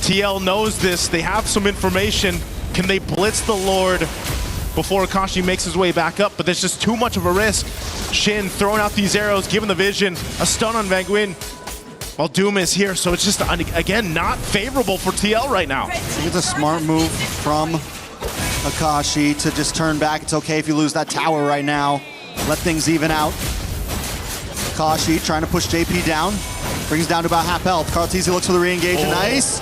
TL knows this. They have some information. Can they blitz the Lord before Akashi makes his way back up? But there's just too much of a risk. Shin throwing out these arrows, giving the vision. A stun on Van Nguyen. While Doom is here, so it's just, again, not favorable for TL right now. I think it's a smart move from Akashi to just turn back. It's okay if you lose that tower right now. Let things even out. Akashi trying to push JP down. Brings down to about half health. Carl Teasy looks for the re-engage. Nice.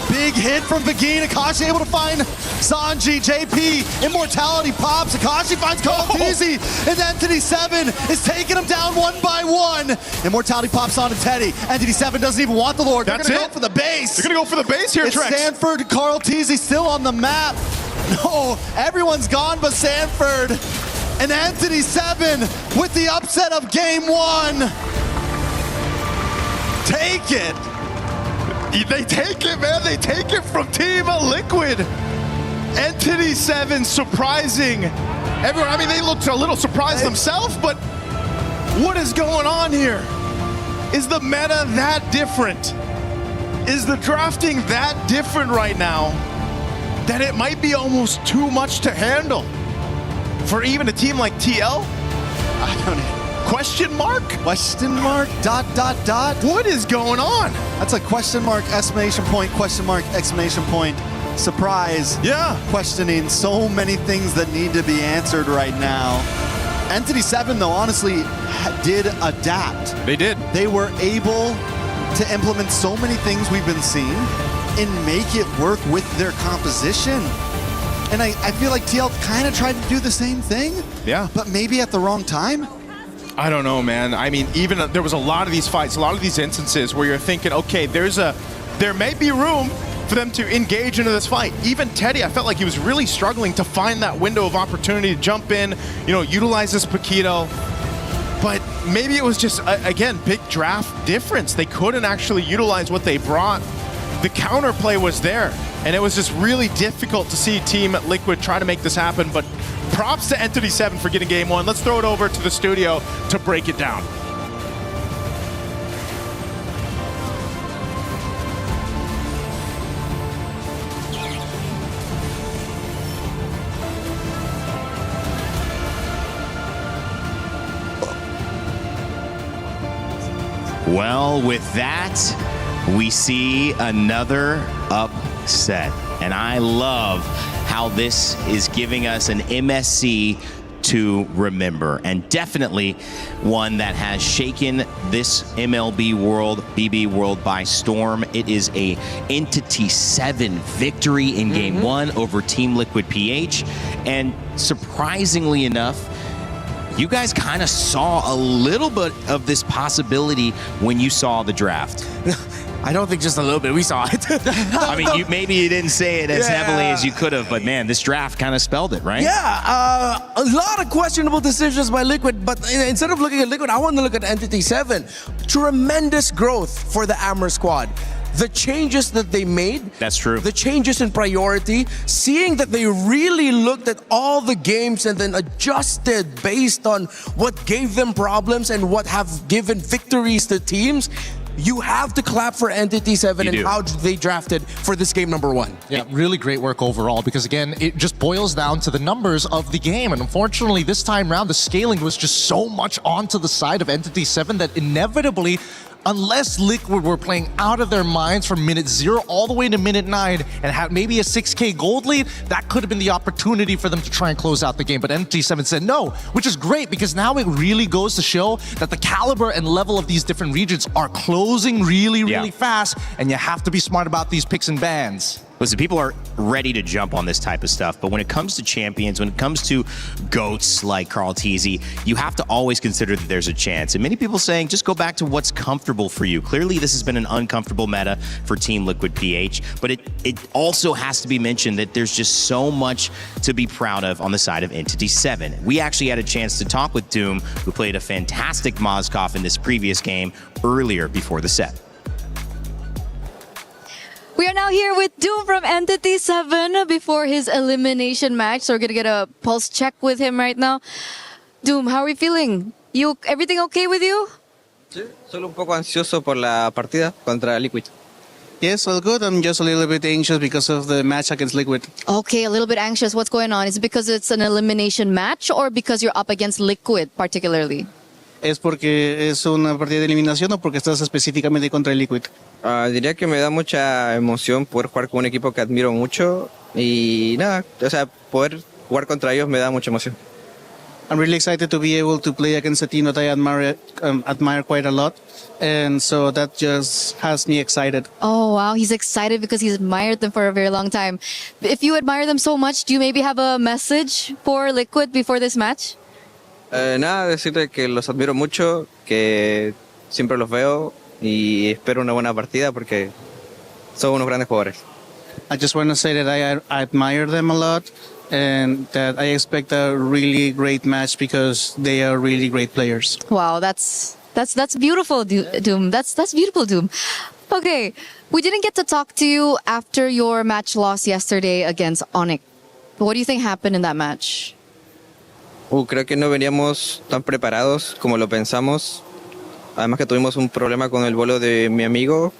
Big hit from Begin. Akashi able to find Sanji. JP, immortality pops. Akashi finds Carl Teasy. And Entity 7 is taking him down one by one. Immortality pops onto Teddy. Entity 7 doesn't even want the Lord. They're going to go for the base. They're going to go for the base here, it's Trex. Sanford, Carl Teasy still on the map. No, everyone's gone but Sanford. And Entity 7 with the upset of game one. Take it. They take it, man. They take it from Team Liquid. Entity 7 surprising everyone. I mean, they looked a little surprised themselves, but what is going on here? Is the meta that different? Is the drafting that different right now that it might be almost too much to handle for even a team like TL? I don't know. Question mark? Question mark, dot, dot, dot. What is going on? That's a question mark, exclamation point, question mark, exclamation point. Surprise. Yeah. Questioning so many things that need to be answered right now. Entity 7, though, honestly, did adapt. They did. They were able to implement so many things we've been seeing and make it work with their composition. And I feel like TL kind of tried to do the same thing. Yeah. But maybe at the wrong time. I don't know, man. I mean, even there was a lot of these fights, a lot of these instances where you're thinking, okay, there may be room for them to engage into this fight. Even Teddy, I felt like he was really struggling to find that window of opportunity to jump in, utilize this Paquito. But maybe it was just, again, big draft difference. They couldn't actually utilize what they brought. The counterplay was there, and it was just really difficult to see Team Liquid try to make this happen. But props to Entity 7 for getting game one. Let's throw it over to the studio to break it down. Well, with that, we see another upset. And I love how this is giving us an MSC to remember, and definitely one that has shaken this MLB world, BB world by storm. It is a Entity 7 victory in Game 1 over Team Liquid PH. And surprisingly enough, you guys kind of saw a little bit of this possibility when you saw the draft. I don't think just a little bit. We saw it. I mean, maybe you didn't say it as heavily as you could have, but man, this draft kind of spelled it, right? Yeah, a lot of questionable decisions by Liquid, but instead of looking at Liquid, I want to look at Entity 7. Tremendous growth for the Amber squad. The changes that they made. That's true. The changes in priority, seeing that they really looked at all the games and then adjusted based on what gave them problems and what have given victories to teams. You have to clap for Entity 7 and how they drafted for this game number 1. Yeah, really great work overall, because again, it just boils down to the numbers of the game. And unfortunately, this time around, the scaling was just so much onto the side of Entity 7 that inevitably, unless Liquid were playing out of their minds from minute 0 all the way to minute 9 and had maybe a 6K gold lead, that could have been the opportunity for them to try and close out the game. But Entity 7 said no, which is great, because now it really goes to show that the caliber and level of these different regions are closing really fast, and you have to be smart about these picks and bans. Listen, people are ready to jump on this type of stuff, but when it comes to champions, when it comes to GOATs like Carl Teasy, you have to always consider that there's a chance. And many people saying, just go back to what's comfortable for you. Clearly, this has been an uncomfortable meta for Team Liquid PH, but it also has to be mentioned that there's just so much to be proud of on the side of Entity 7. We actually had a chance to talk with Doom, who played a fantastic Mozkov in this previous game earlier before the set. We are now here with Doom from Entity 7 before his elimination match. So we're going to get a pulse check with him right now. Doom, how are we feeling? Everything okay with you? Sí, solo un poco ansioso por la partida contra Liquid. Yes, all good. I'm just a little bit anxious because of the match against Liquid. Okay, a little bit anxious. What's going on? Is it because it's an elimination match or because you're up against Liquid particularly? ¿Es porque es una partida de eliminación o porque estás específicamente contra el Liquid? Diría que me da mucha emoción poder jugar con un equipo que admiro mucho y nada, o sea, poder jugar contra ellos me da mucha emoción. I'm really excited to be able to play against a team that I admire quite a lot, and so that just has me excited. Oh wow, he's excited because he's admired them for a very long time. If you admire them so much, do you maybe have a message for Liquid before this match? Nada, decirle que los admiro mucho, que siempre los veo y espero una buena partida porque son unos grandes jugadores. I just want to say that I admire them a lot and that I expect a really great match because they are really great players. Wow, that's beautiful, Doom. That's beautiful, Doom. Okay, we didn't get to talk to you after your match loss yesterday against Onyx. What do you think happened in that match? Creo que no veníamos tan preparados como lo pensamos. Además que tuvimos un problema con el vuelo de mi amigo,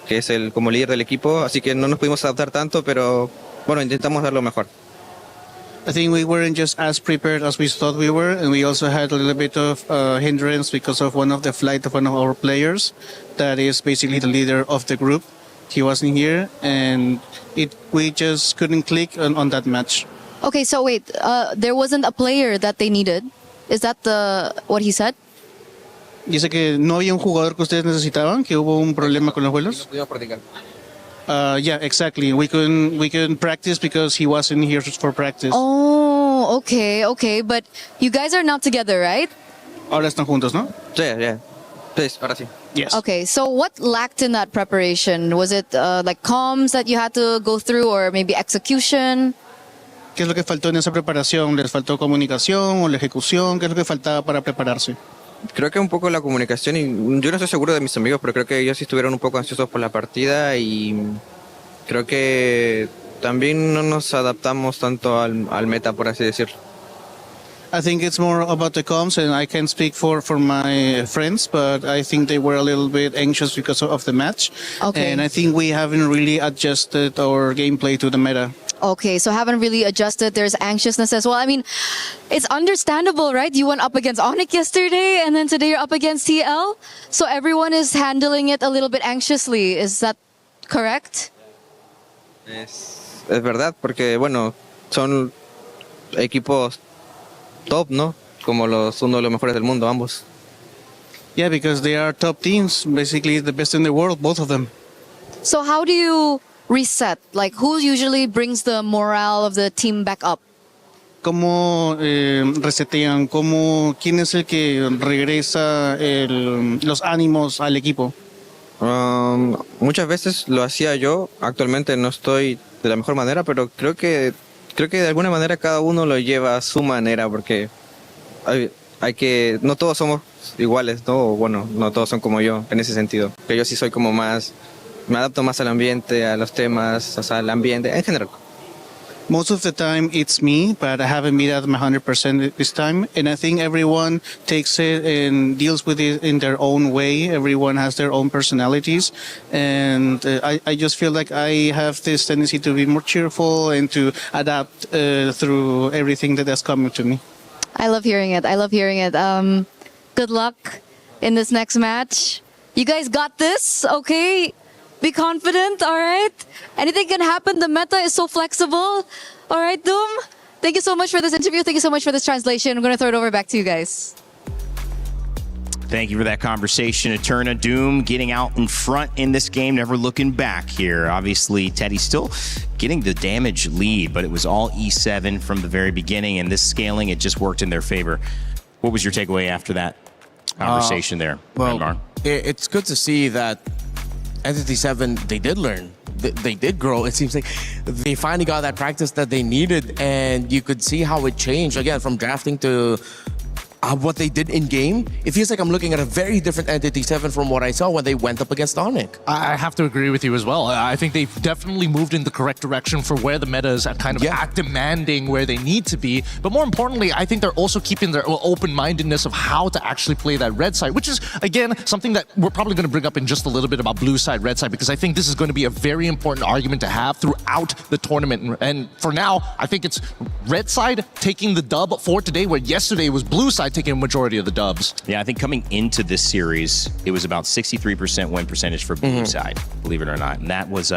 que es el como líder del equipo, así que no nos pudimos adaptar tanto, pero bueno, intentamos dar lo mejor. I think we weren't just as prepared as we thought we were, and we also had a little bit of hindrance because of one of the flight of one of our players that is basically the leader of the group. He wasn't here, and we just couldn't click on that match. Okay, so wait, there wasn't a player that they needed? Is that what he said? Dice que no había un jugador que ustedes necesitaban, que hubo un problema con los vuelos. Yeah, exactly. We couldn't practice because he wasn't here for practice. Oh, okay. But you guys are not together, right? Ahora están juntos, ¿no? Sí, yeah. Please, ahora sí. Yes. Okay, so what lacked in that preparation? Was it like comms that you had to go through, or maybe execution? ¿Qué es lo que faltó en esa preparación? ¿Les faltó comunicación o la ejecución? ¿Qué es lo que faltaba para prepararse? Creo que un poco la comunicación, y yo no estoy seguro de mis amigos, pero creo que ellos sí estuvieron un poco ansiosos por la partida y creo que también no nos adaptamos tanto al meta, por así decirlo. I think it's more about the comms, and I can't speak for my friends, but I think they were a little bit anxious because of the match. Okay. And I think we haven't really adjusted our gameplay to the meta. Okay, so haven't really adjusted. There's anxiousness as well. I mean, it's understandable, right? You went up against Onyx yesterday, and then today you're up against TL. So everyone is handling it a little bit anxiously. Is that correct? Es verdad, porque bueno, son equipos top, ¿no? Como uno de los mejores del mundo, ambos. Yeah, because they are top teams, basically the best in the world, both of them. So how do you reset? Like, who usually brings the morale of the team back up? ¿Cómo resetean? ¿Quién es el que regresa los ánimos al equipo? Muchas veces lo hacía yo. Actualmente no estoy de la mejor manera, pero creo que de alguna manera cada uno lo lleva a su manera, porque hay que, no todos somos iguales, ¿no? O bueno, no todos son como yo en ese sentido. Que yo sí soy como más, me adapto más al ambiente, a los temas, o sea, al ambiente en general. Most of the time it's me, but I haven't been at my 100% this time. And I think everyone takes it and deals with it in their own way. Everyone has their own personalities. And I just feel like I have this tendency to be more cheerful and to adapt through everything that has come to me. I love hearing it. Good luck in this next match. You guys got this, okay? Be confident, all right? Anything can happen. The meta is so flexible. All right, Doom? Thank you so much for this interview. Thank you so much for this translation. I'm going to throw it over back to you guys. Thank you for that conversation, Eterna. Doom getting out in front in this game, never looking back here. Obviously, Teddy still getting the damage lead, but it was all E7 from the very beginning, and this scaling, it just worked in their favor. What was your takeaway after that conversation there, Renmar? It's good to see that Entity 7, they did learn. They did grow. It seems like they finally got that practice that they needed, and you could see how it changed, again, from drafting to what they did in game. It feels like I'm looking at a very different Entity 7 from what I saw when they went up against Onyx. I have to agree with you as well. I think they've definitely moved in the correct direction for where the meta is kind of at demanding where they need to be. But more importantly, I think they're also keeping their open-mindedness of how to actually play that red side, which is, again, something that we're probably going to bring up in just a little bit about blue side, red side, because I think this is going to be a very important argument to have throughout the tournament. And for now, I think it's red side taking the dub for today, where yesterday was blue side taking a majority of the dubs. Yeah, I think coming into this series, it was about 63% win percentage for blue side, believe it or not. And that was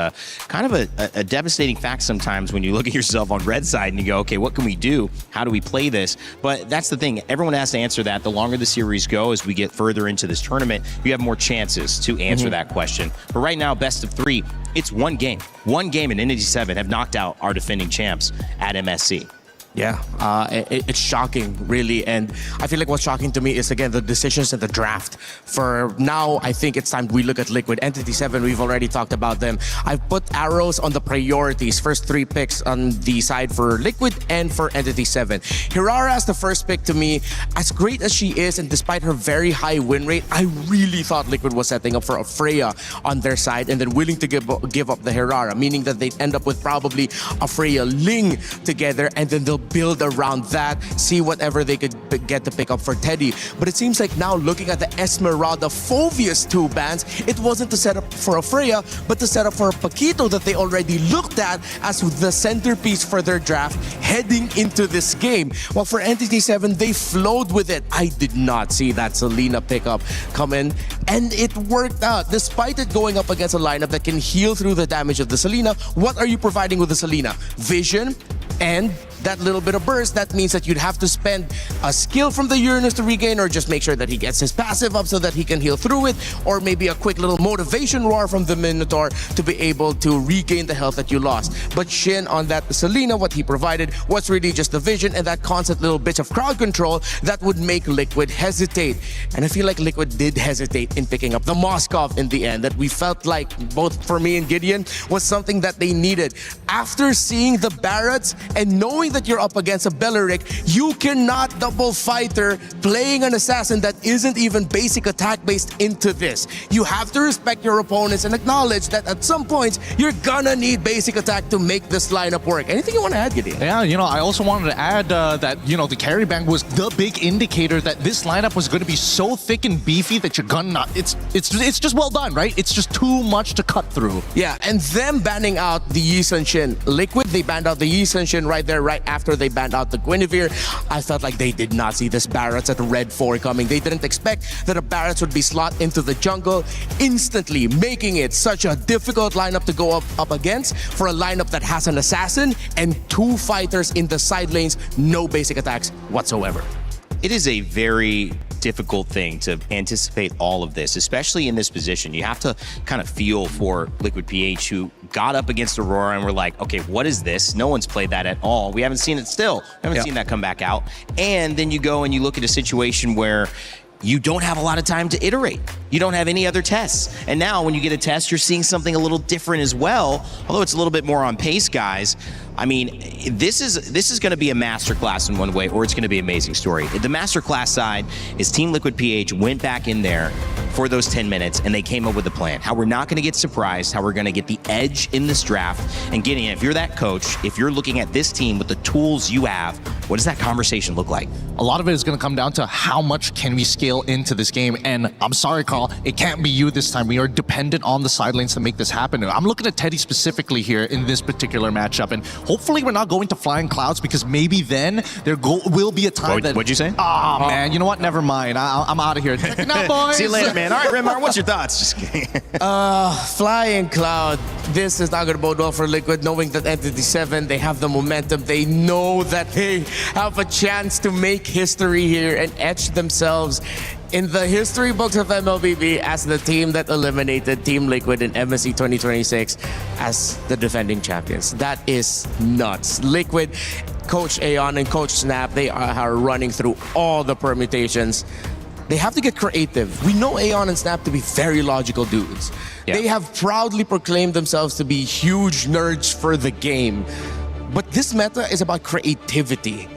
kind of a devastating fact sometimes when you look at yourself on red side and you go, okay, what can we do? How do we play this? But that's the thing. Everyone has to answer that. The longer the series go, as we get further into this tournament, you have more chances to answer that question. But right now, best of 3, it's one game. One game in Entity 7 have knocked out our defending champs at MSC. Yeah, it's shocking, really. And I feel like what's shocking to me is, again, the decisions in the draft. For now, I think it's time we look at Liquid. Entity 7, we've already talked about them. I've put arrows on the priorities. First 3 picks on the side for Liquid and for Entity 7. Hirara as the first pick to me. As great as she is, and despite her very high win rate, I really thought Liquid was setting up for a Freya on their side and then willing to give up the Hirara, meaning that they'd end up with probably a Freya Ling together, and then they'll build around that, see whatever they could get to pick up for Teddy. But it seems like now, looking at the Esmeralda Phoveus 2 bans, it wasn't to set up for a Freya, but to set up for a Paquito that they already looked at as the centerpiece for their draft heading into this game. While for Entity 7, they flowed with it. I did not see that Selena pickup come in, and it worked out. Despite it going up against a lineup that can heal through the damage of the Selena, what are you providing with the Selena? Vision and that little bit of burst, that means that you'd have to spend a skill from the Uranus to regain, or just make sure that he gets his passive up so that he can heal through it, or maybe a quick little motivation roar from the Minotaur to be able to regain the health that you lost. But Shin on that Selena, what he provided was really just the vision and that constant little bit of crowd control that would make Liquid hesitate. And I feel like Liquid did hesitate in picking up the Moskov in the end, that we felt like, both for me and Gideon, was something that they needed. After seeing the Barretts and knowing that you're up against a Belleric, you cannot double fighter playing an assassin that isn't even basic attack based into this. You have to respect your opponents and acknowledge that at some points you're gonna need basic attack to make this lineup work. Anything you want to add, Gideon? Yeah, I also wanted to add that, the carry bank was the big indicator that this lineup was going to be so thick and beefy that you're gonna not. It's just well done, right? It's just too much to cut through. Yeah, and them banning out the Yi Sun Shin. Liquid, they banned out the Yi Sun Shin right there, right after they banned out the Guinevere. I felt like they did not see this Barretts at Red 4 coming. They didn't expect that a Barretts would be slot into the jungle instantly, making it such a difficult lineup to go up against for a lineup that has an assassin and 2 fighters in the side lanes, no basic attacks whatsoever. It is a very difficult thing to anticipate all of this, especially in this position. You have to kind of feel for Liquid PH, who got up against Aurora and we're like, okay, what is this? No one's played that at all. We haven't seen it still. We haven't seen that come back out. And then you go and you look at a situation where you don't have a lot of time to iterate. You don't have any other tests. And now when you get a test, you're seeing something a little different as well, although it's a little bit more on pace, guys. I mean, this is going to be a masterclass in one way, or it's going to be an amazing story. The masterclass side is Team Liquid PH went back in there for those 10 minutes and they came up with a plan. How we're not going to get surprised, how we're going to get the edge in this draft. And Gideon, if you're that coach, if you're looking at this team with the tools you have, what does that conversation look like? A lot of it is going to come down to how much can we scale into this game. And I'm sorry, Carl, it can't be you this time. We are dependent on the side lanes to make this happen. I'm looking at Teddy specifically here in this particular matchup. And hopefully we're not going to Flying Clouds, because maybe then there will be a time that... What'd you say? Oh, man, you know what? Never mind. I'm out of here. Check it out, boys. See you later, man. All right, Remar, what's your thoughts? Just kidding. Flying Cloud. This is not going to bode well for Liquid, knowing that Entity 7, they have the momentum. They know that they have a chance to make history here and etch themselves in the history books of MLBB as the team that eliminated Team Liquid in MSC 2026 as the defending champions. That is nuts. Liquid, Coach Aeon and Coach Snap, they are running through all the permutations. They have to get creative. We know Aeon and Snap to be very logical dudes. Yeah. They have proudly proclaimed themselves to be huge nerds for the game. But this meta is about creativity.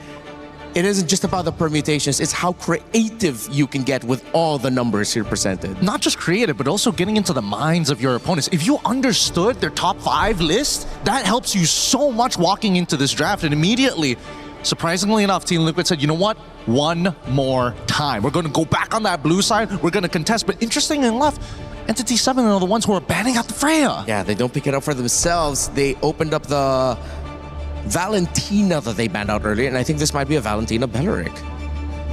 It isn't just about the permutations, it's how creative you can get with all the numbers here presented. Not just creative, but also getting into the minds of your opponents. If you understood their top 5 list, that helps you so much walking into this draft. And immediately, surprisingly enough, Team Liquid said, you know what? One more time. We're going to go back on that blue side. We're going to contest. But interestingly enough, Entity 7 are the ones who are banning out the Freya. Yeah, they don't pick it up for themselves. They opened up the Valentina that they banned out earlier, and I think this might be a Valentina Belleric.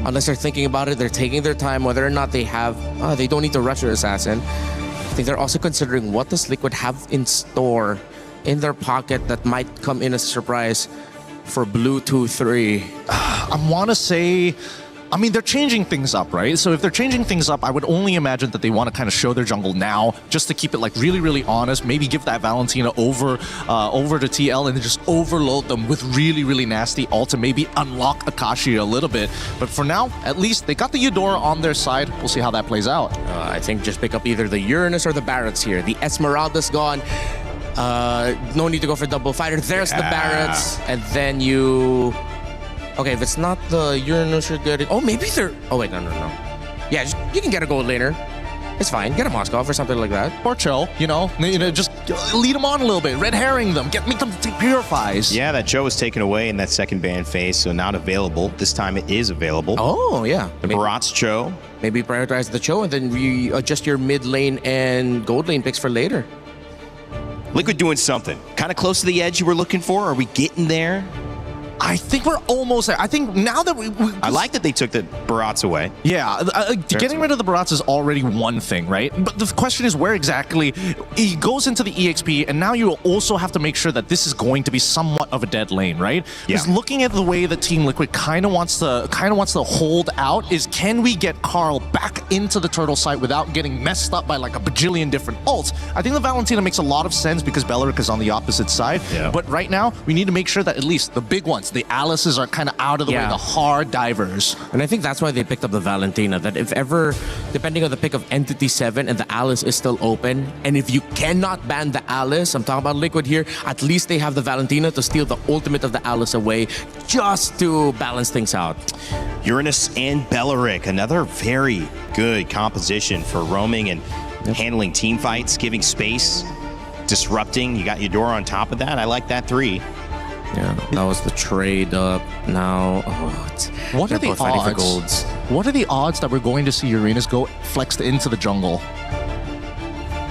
Unless they're thinking about it, they're taking their time, whether or not they have, they don't need to rush their assassin. I think they're also considering what does Liquid have in store in their pocket that might come in as a surprise for Blue 2-3. I want to say, I mean, they're changing things up, right? So if they're changing things up, I would only imagine that they want to kind of show their jungle now, just to keep it like really, really honest. Maybe give that Valentina over to TL and then just overload them with really, really nasty ult to maybe unlock Akashi a little bit. But for now, at least they got the Eudora on their side. We'll see how that plays out. I think just pick up either the Uranus or the Barretts here. The Esmeralda's gone. No need to go for double fighter. There's the Barretts, and then you... Okay, if it's not the Uranus, you're getting... Oh, maybe they're... Oh, wait, no. Yeah, you can get a gold laner. It's fine. Get a Moskov or something like that. Or Cho, just lead them on a little bit. Red herring them. Make them take purifies. Yeah, that Cho was taken away in that second ban phase, so not available. This time it is available. Oh, yeah. The Barat's Cho. Maybe prioritize the Cho and then readjust your mid lane and gold lane picks for later. Liquid doing something. Kind of close to the edge you were looking for. Are we getting there? I think we're almost there. I think now that I like that they took the Barats away. Yeah, getting rid of the Barats is already one thing, right? But the question is where exactly he goes into the EXP, and now you also have to make sure that this is going to be somewhat of a dead lane, right? Because looking at the way that Team Liquid kind of wants to hold out is, can we get Carl back into the turtle site without getting messed up by like a bajillion different ults? I think the Valentina makes a lot of sense because Beleric is on the opposite side. Yeah. But right now, we need to make sure that at least the big ones, the Alices, are kind of out of the way, the hard divers. And I think that's why they picked up the Valentina, that if ever, depending on the pick of Entity 7 and the Alice is still open, and if you cannot ban the Alice, I'm talking about Liquid here, at least they have the Valentina to steal the ultimate of the Alice away just to balance things out. Uranus and Beleric, another very good composition for roaming and handling team fights, giving space, disrupting. You got Eudora on top of that. I like that 3. Yeah, that was the trade up. Now, what are the odds? What are the odds that we're going to see Uranus go flexed into the jungle?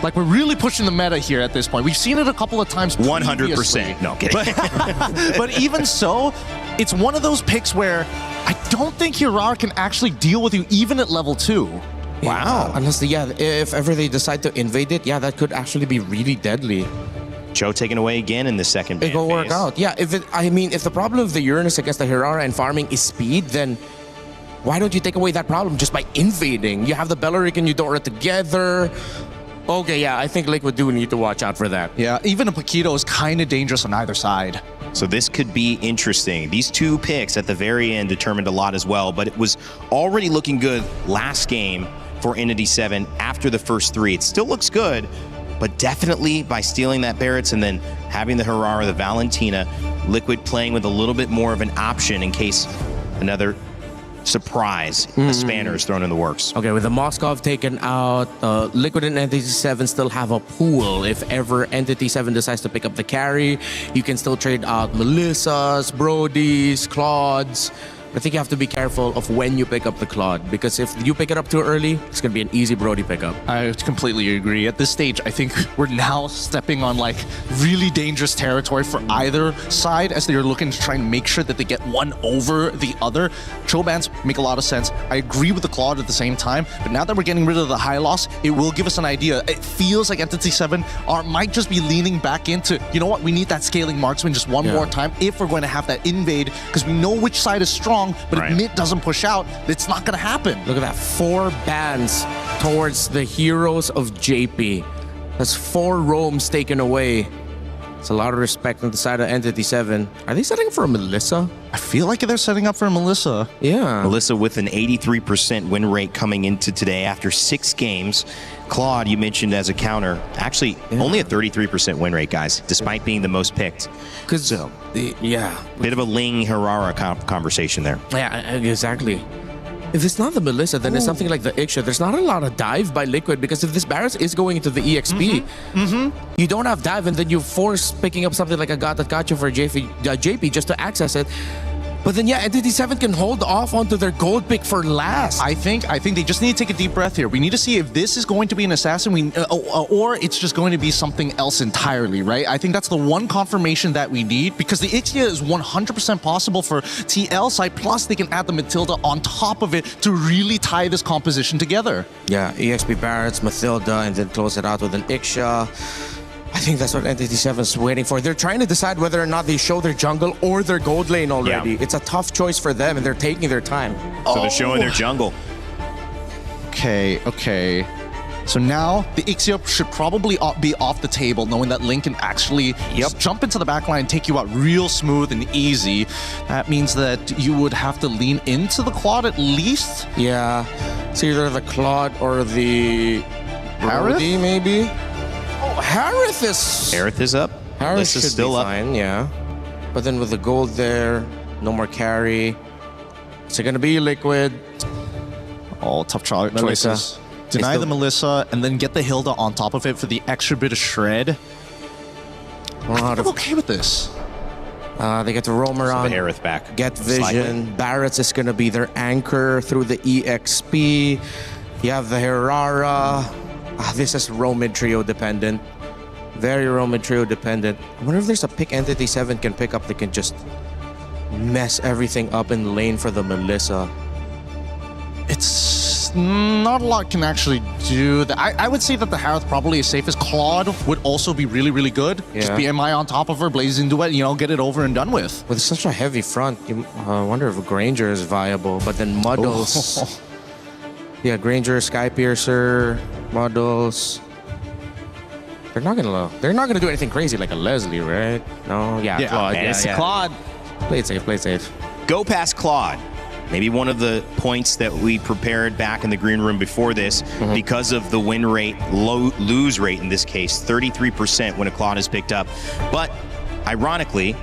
Like, we're really pushing the meta here at this point. We've seen it a couple of times. 100%. No, kidding. But even so, it's one of those picks where I don't think Hirara can actually deal with you even at level 2. Wow. Unless, if ever they decide to invade it, that could actually be really deadly. Joe taken away again in the second ban It will work phase. out. Yeah, if the problem of the Uranus against the Hirara and farming is speed, then why don't you take away that problem just by invading? You have the Beleric and Eudora together. Okay, yeah, I think Liquid do need to watch out for that. Yeah, even a Paquito is kind of dangerous on either side. So this could be interesting. These 2 picks at the very end determined a lot as well, but it was already looking good last game for Entity 7 after the first 3. It still looks good, but definitely by stealing that Barrett and then having the Hirara, the Valentina, Liquid playing with a little bit more of an option in case another surprise, a spanner is thrown in the works. Okay, with the Moskov taken out, Liquid and Entity 7 still have a pool. If ever Entity 7 decides to pick up the carry, you can still trade out Melissas, Brodies, Claudes. I think you have to be careful of when you pick up the Claude, because if you pick it up too early, it's going to be an easy Brody pickup. I completely agree. At this stage, I think we're now stepping on like really dangerous territory for either side as they're looking to try and make sure that they get one over the other. Chobans make a lot of sense. I agree with the Claude at the same time, but now that we're getting rid of the high loss, it will give us an idea. It feels like Entity 7 might just be leaning back into, you know what, we need that scaling marksman just one more time if we're going to have that invade, because we know which side is strong. But if mid doesn't push out, it's not going to happen. Look at that. 4 bans towards the heroes of JP. That's 4 roams taken away. It's a lot of respect on the side of Entity 7. Are they setting for a Melissa? I feel like they're setting up for a Melissa. Yeah. Melissa with an 83% win rate coming into today after 6 games. Claude, you mentioned as a counter, actually only a 33% win rate, guys, despite being the most picked. Because, bit of a Ling Hirara conversation there. Yeah, exactly. If it's not the Melissa, then it's something like the Ixia. There's not a lot of dive by Liquid, because if this Barrett is going into the EXP, you don't have dive, and then you force picking up something like a God that got you for JP just to access it. But then, Entity 7 can hold off onto their gold pick for last. I think they just need to take a deep breath here. We need to see if this is going to be an assassin, or it's just going to be something else entirely, right? I think that's the one confirmation that we need, because the Ixia is 100% possible for TL side, plus they can add the Matilda on top of it to really tie this composition together. Yeah, EXP Barretts, Matilda, and then close it out with an Ixia. I think that's what Entity 7 is waiting for. They're trying to decide whether or not they show their jungle or their gold lane already. Yeah. It's a tough choice for them, and they're taking their time. So they're showing their jungle. Okay. So now the Ixia should probably be off the table, knowing that Link can actually just jump into the backline and take you out real smooth and easy. That means that you would have to lean into the Claude at least. Yeah. It's either the Claude or the Brody, maybe? Oh, Harith is up. Harith is should still be up. fine, yeah. But then with the gold there, no more carry. Is it going to be Liquid? All tough choices. Deny the Melissa and then get the Hilda on top of it for the extra bit of shred. I'm okay with this. They get to roam around. So the Aerith back. Get vision. Barrett's is going to be their anchor through the EXP. You have the Hirara. This is roam mid trio dependent. Very roam mid trio dependent. I wonder if there's a pick Entity 7 can pick up that can just mess everything up in the lane for the Melissa. It's not a lot can actually do that. I would say that the Harith probably is safest. Claude would also be really, really good. Just Yeah. BMI on top of her, blazing duet, get it over and done with. With such a heavy front, you wonder if Granger is viable, but then Muddles. Yeah, Granger, Skypiercer, Muddles. They're not gonna do anything crazy like a Leslie, right? No, yeah, Claude. It's Claude. Play it safe, play it safe. Go past Claude. Maybe one of the points that we prepared back in the green room before this, because of the win rate, lose rate in this case, 33% when a Claude is picked up. But ironically,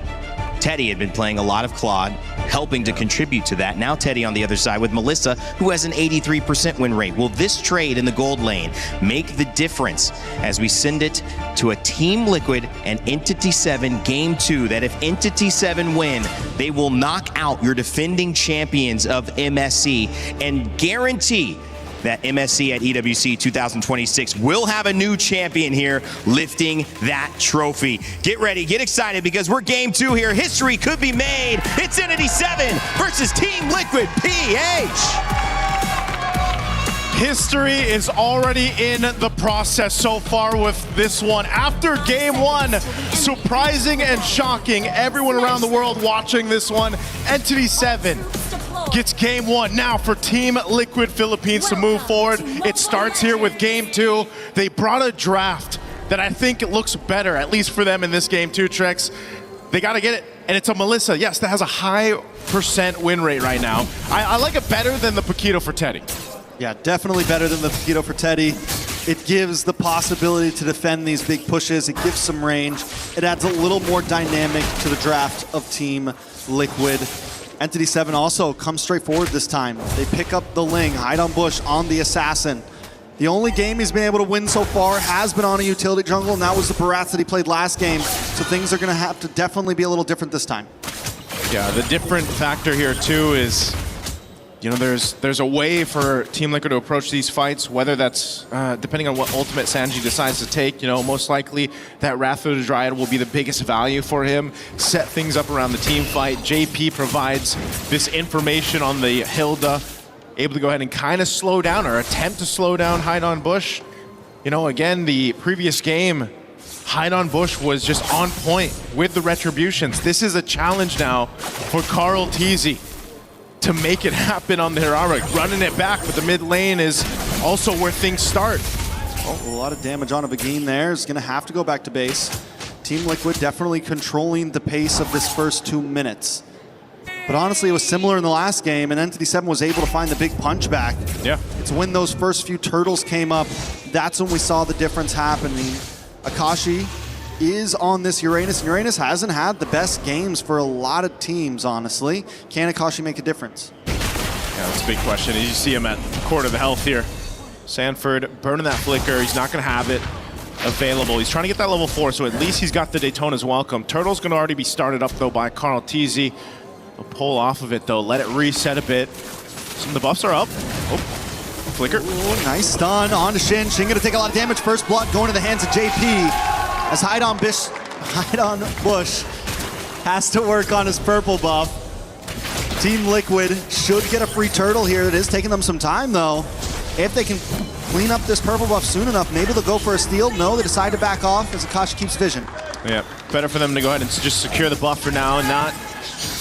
Teddy had been playing a lot of Claude, helping to contribute to that. Now Teddy on the other side with Melissa, who has an 83% win rate. Will this trade in the gold lane make the difference as we send it to a Team Liquid and Entity 7 Game 2, that if Entity 7 win, they will knock out your defending champions of MSC and guarantee that MSC at EWC 2026 will have a new champion here lifting that trophy. Get ready, get excited, because we're Game 2 here. History could be made. It's Entity 7 versus Team Liquid PH. History is already in the process so far with this one. After Game 1, surprising and shocking everyone around the world watching this one. Entity 7 gets Game 1. Now for Team Liquid Philippines to move forward. It starts here with Game 2. They brought a draft that I think it looks better, at least for them in this Game 2, Trex. They got to get it, and it's a Melissa. Yes, that has a high % win rate right now. I like it better than the Paquito for Teddy. Yeah, definitely better than the Paquito for Teddy. It gives the possibility to defend these big pushes. It gives some range. It adds a little more dynamic to the draft of Team Liquid. Entity 7 also comes straight forward this time. They pick up the Ling, hide on Bush on the Assassin. The only game he's been able to win so far has been on a utility jungle, and that was the Barats that he played last game. So things are going to have to definitely be a little different this time. Yeah, the different factor here too is, there's a way for Team Liquid to approach these fights, whether that's depending on what ultimate Sanji decides to take. Most likely that Wrath of the Dryad will be the biggest value for him. Set things up around the team fight. JP provides this information on the Hilda, able to go ahead and kind of slow down or attempt to slow down Hide on Bush. Again, the previous game, Hide on Bush was just on point with the retributions. This is a challenge now for Carl Teasy to make it happen on the Heroic, running it back, but the mid lane is also where things start. Oh, a lot of damage on a Begin there. Is going to have to go back to base. Team Liquid definitely controlling the pace of this first 2 minutes. But honestly, it was similar in the last game, and Entity 7 was able to find the big punch back. Yeah. It's when those first few turtles came up, that's when we saw the difference happening. Akashi is on this Uranus, and Uranus hasn't had the best games for a lot of teams, honestly. Can Akashi make a difference? Yeah, that's a big question. You see him at quarter of the health here. Sanford burning that flicker. He's not going to have it available. He's trying to get that level 4, so at least he's got the Daytona's welcome. Turtle's going to already be started up, though, by Carl Teasy. He'll pull off of it, though. Let it reset a bit. Some of the buffs are up. Oh, flicker. Ooh, nice stun on to Shin. Shin going to take a lot of damage. First blood going to the hands of JP. As Hide on Bush has to work on his purple buff. Team Liquid should get a free turtle here. It is taking them some time, though. If they can clean up this purple buff soon enough, maybe they'll go for a steal. No, they decide to back off as Akashi keeps vision. Yeah, better for them to go ahead and just secure the buff for now and not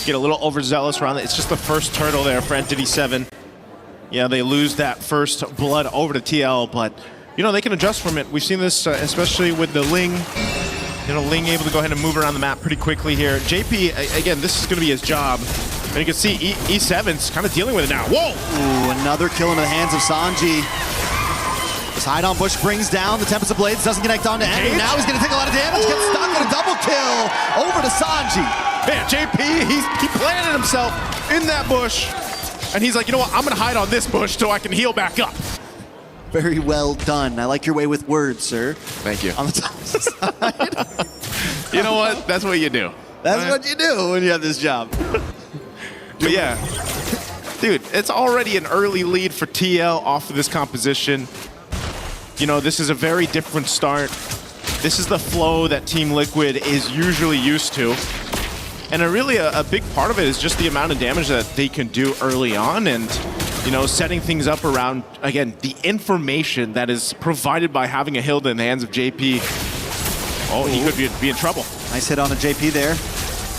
get a little overzealous around it. It's just the first turtle there for Entity 7. Yeah, they lose that first blood over to TL, but they can adjust from it. We've seen this especially with the Ling. Ling able to go ahead and move around the map pretty quickly here. JP, again, this is going to be his job. And you can see E7's kind of dealing with it now. Whoa! Ooh, another kill into the hands of Sanji. As Hide on Bush brings down the Tempest of Blades, doesn't connect onto Envy. Now he's going to take a lot of damage, gets stuck in a double kill over to Sanji. Man, JP, he planted himself in that bush. And he's like, you know what, I'm going to hide on this bush so I can heal back up. Very well done. I like your way with words, sir. Thank you. On the top side. You know what? That's what you do. That's what you do when you have this job. But yeah, dude, it's already an early lead for TL off of this composition. This is a very different start. This is the flow that Team Liquid is usually used to. And really a big part of it is just the amount of damage that they can do early on, and setting things up around, again, the information that is provided by having a Hilda in the hands of JP. Oh, he could be in trouble. Nice hit on a JP there.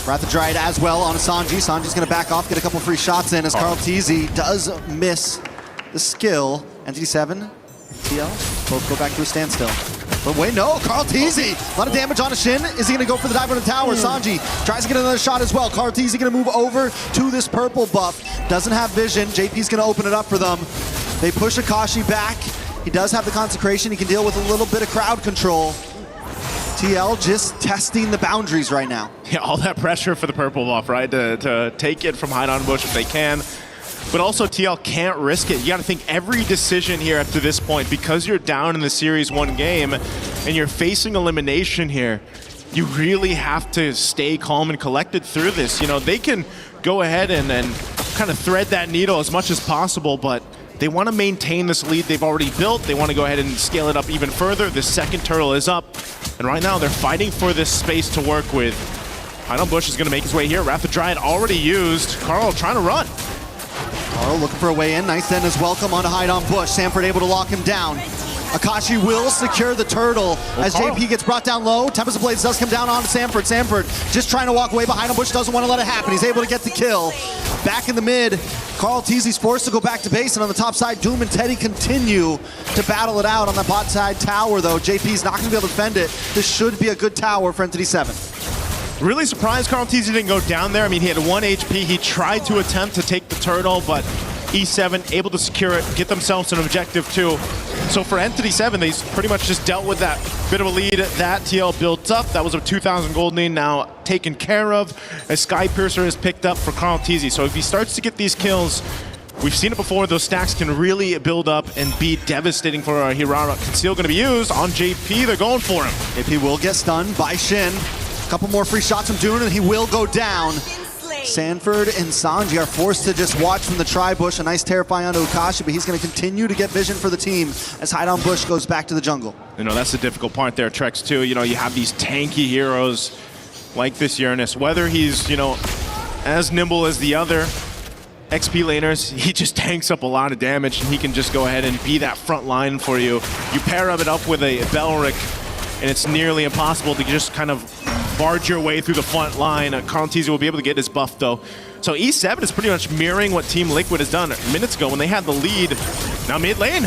Wrath of Dryad as well on a Sanji. Sanji's going to back off, get a couple free shots in as Carl TZ does miss the skill. Entity 7, TL, both go back to a standstill. But wait, no, Carl TZ, a lot of damage on a Shin. Is he going to go for the dive on the tower? Sanji tries to get another shot as well. Carl TZ going to move over to this purple buff. Doesn't have vision. JP's going to open it up for them. They push Akashi back. He does have the consecration. He can deal with a little bit of crowd control. TL just testing the boundaries right now. Yeah, all that pressure for the purple buff, right? To take it from Hide on Bush if they can. But also TL can't risk it. You got to think every decision here up to this point, because you're down in the series 1 game and you're facing elimination here, you really have to stay calm and collected through this. They can go ahead and kind of thread that needle as much as possible, but they want to maintain this lead they've already built. They want to go ahead and scale it up even further. The second turtle is up, and right now they're fighting for this space to work with. Hide on Bush is going to make his way here. Wrath of Dryad already used. Carl trying to run. Carl looking for a way in. Nice then as welcome on to Hide on Bush. Sanford able to lock him down. Akashi will secure the turtle as Carl. JP gets brought down low. Tempest of Blades does come down on Sanford. Sanford just trying to walk away behind him. Bush doesn't want to let it happen. He's able to get the kill. Back in the mid, Carl TZ's forced to go back to base, and on the top side, Doom and Teddy continue to battle it out on the bot side tower, though. JP's not going to be able to defend it. This should be a good tower for Entity 7. Really surprised Carl TZ didn't go down there. I mean, he had 1 HP. He tried to attempt to take the turtle, but E7 able to secure it, get themselves an objective too. So for Entity 7, they pretty much just dealt with that bit of a lead that TL built up. That was a 2,000 gold lead now taken care of as Sky Piercer is picked up for Carl TZ. So if he starts to get these kills, we've seen it before, those stacks can really build up and be devastating for Hirara. Conceal going to be used on JP. They're going for him. JP will get stunned by Shin. A couple more free shots from Dune, and he will go down. Sanford and Sanji are forced to just watch from the tri-bush. A nice terrifying onto Akashi, but he's going to continue to get vision for the team as Hide on Bush goes back to the jungle. That's the difficult part there, Trex, too. You have these tanky heroes like this Uranus. Whether he's, as nimble as the other XP laners, he just tanks up a lot of damage, and he can just go ahead and be that front line for you. You pair it up with a Belric, and it's nearly impossible to just kind of barge your way through the front line. Carl TZ will be able to get his buff, though. So E7 is pretty much mirroring what Team Liquid has done minutes ago when they had the lead. Now mid lane.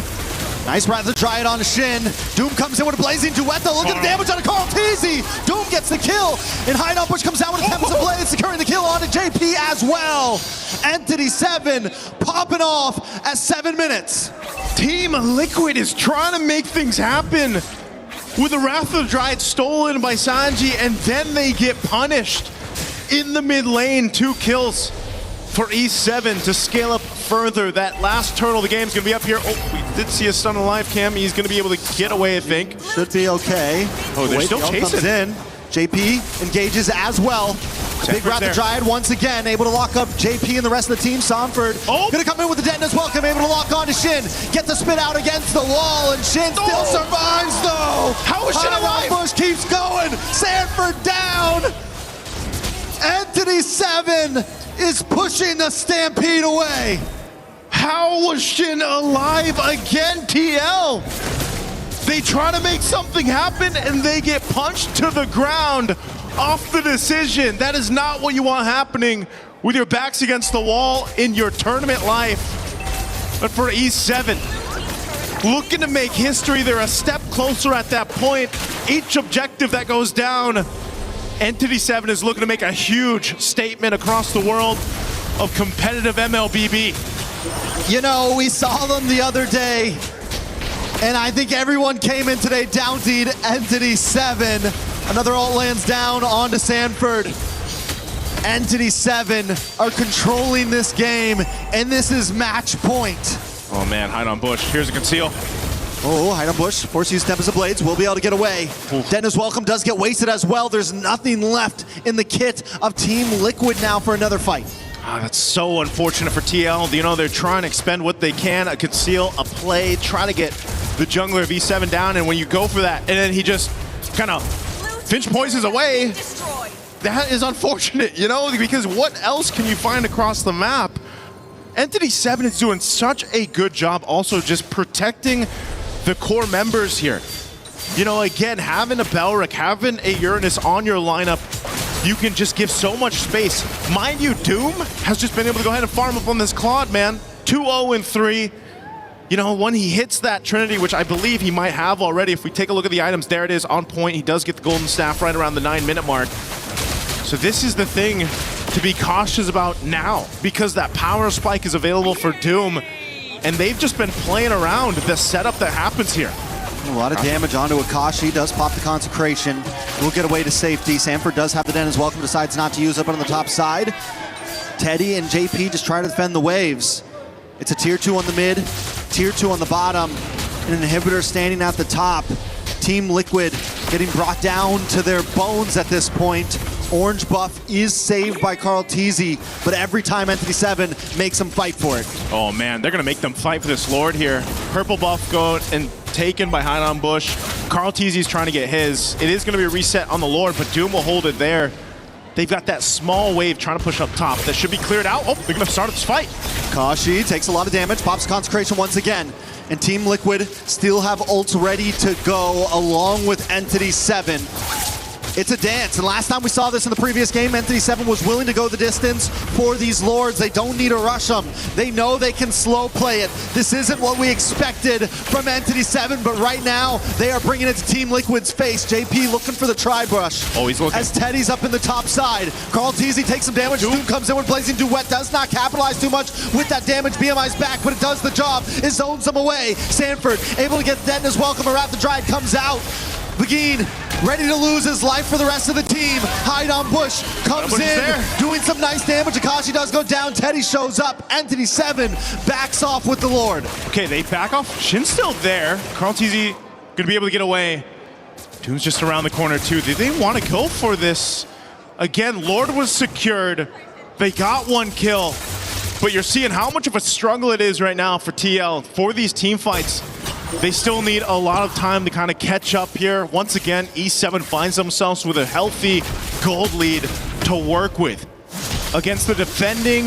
Nice Wrath of Dryad on Shin. Doom comes in with a blazing duet, though. Look at the damage on Carl TZ. Doom gets the kill, and Hide on Bush comes down with a Tempest of Blades, securing the kill onto JP as well. Entity 7 popping off at 7 minutes. Team Liquid is trying to make things happen with the Wrath of Dryad stolen by Sanji, and then they get punished in the mid lane. 2 kills for E7 to scale up further. That last turtle of the game is going to be up here. Oh, we did see a stun alive cam. He's going to be able to get away, I think. Should be okay. Oh, they're still chasing. Comes in. JP engages as well. Big Wrath of Dryad once again, able to lock up JP and the rest of the team. Sanford gonna come in with the detonus welcome, able to lock on to Shin. Get the spit out against the wall, and Shin still survives though. How is Shin alive? Bush keeps going. Sanford down. Entity 7 is pushing the Stampede away. How was Shin alive again, TL? They try to make something happen and they get punched to the ground off the decision. That is not what you want happening with your backs against the wall in your tournament life. But for E7, looking to make history, they're a step closer at that point. Each objective that goes down, Entity 7 is looking to make a huge statement across the world of competitive MLBB. We saw them the other day, and I think everyone came in today downtied Entity 7. Another ult lands down onto Sanford. Entity 7 are controlling this game, and this is match point. Oh man, Hide on Bush. Here's a conceal. Oh, Hide on Bush, forced to use Tempest of Blades, will be able to get away. Detonus welcome does get wasted as well. There's nothing left in the kit of Team Liquid now for another fight. That's so unfortunate for TL. They're trying to expend what they can, a conceal, a play, try to get the jungler of E7 down, and when you go for that, and then he just kind of Finch poisons away. that is unfortunate, you know, because what else can you find across the map? Entity 7 is doing such a good job also just protecting the core members here. You know, again, having a Belric, having a Uranus on your lineup, you can just give so much space. Mind you, Doom has just been able to go ahead and farm up on this Claude, man. 2-0-3. You know, when he hits that Trinity, which I believe he might have already, if we take a look at the items, there it is, on point. He does get the Golden Staff right around the 9-minute mark. So this is the thing to be cautious about now, because that power spike is available for Doom, and they've just been playing around the setup that happens here. A lot of damage onto Akashi, does pop the Consecration, will get away to safety. Sanford does have the Den as welcome, decides not to use it, but on the top side, Teddy and JP just try to defend the waves. It's a tier 2 on the mid, tier 2 on the bottom, and an inhibitor standing at the top. Team Liquid getting brought down to their bones at this point. Orange buff is saved by Carl Teasy, but every time Entity 7 makes them fight for it. Oh man, they're gonna make them fight for this Lord here. Purple buff go and taken by Hide on Bush. Carl Teasy's trying to get his. It is gonna be a reset on the Lord, but Doom will hold it there. They've got that small wave trying to push up top. That should be cleared out. Oh, they're gonna start this fight. Kashi takes a lot of damage, pops Consecration once again. And Team Liquid still have ults ready to go along with Entity 7. It's a dance, and last time we saw this in the previous game, Entity 7 was willing to go the distance for these Lords. They don't need to rush them. They know they can slow play it. This isn't what we expected from Entity 7, but right now, they are bringing it to Team Liquid's face. JP looking for the tri-brush. Oh, he's looking. As Teddy's up in the top side. Carl Teasy takes some damage. Doom comes in with Blazing Duet. Does not capitalize too much with that damage. BMI's back, but it does the job. It zones them away. Sanford able to get the Detonus welcome. Around the Dryad comes out. Begin ready to lose his life for the rest of the team. Hide on Bush comes in, doing some nice damage. Akashi does go down. Teddy shows up. Entity 7 backs off with the Lord. Okay, they back off. Shin's still there. Carl Teasy gonna be able to get away. Doom's just around the corner too. Did they want to go for this? Again, Lord was secured. They got one kill. But you're seeing how much of a struggle it is right now for TL for these team fights. They still need a lot of time to kind of catch up here. Once again, E7 finds themselves with a healthy gold lead to work with against the defending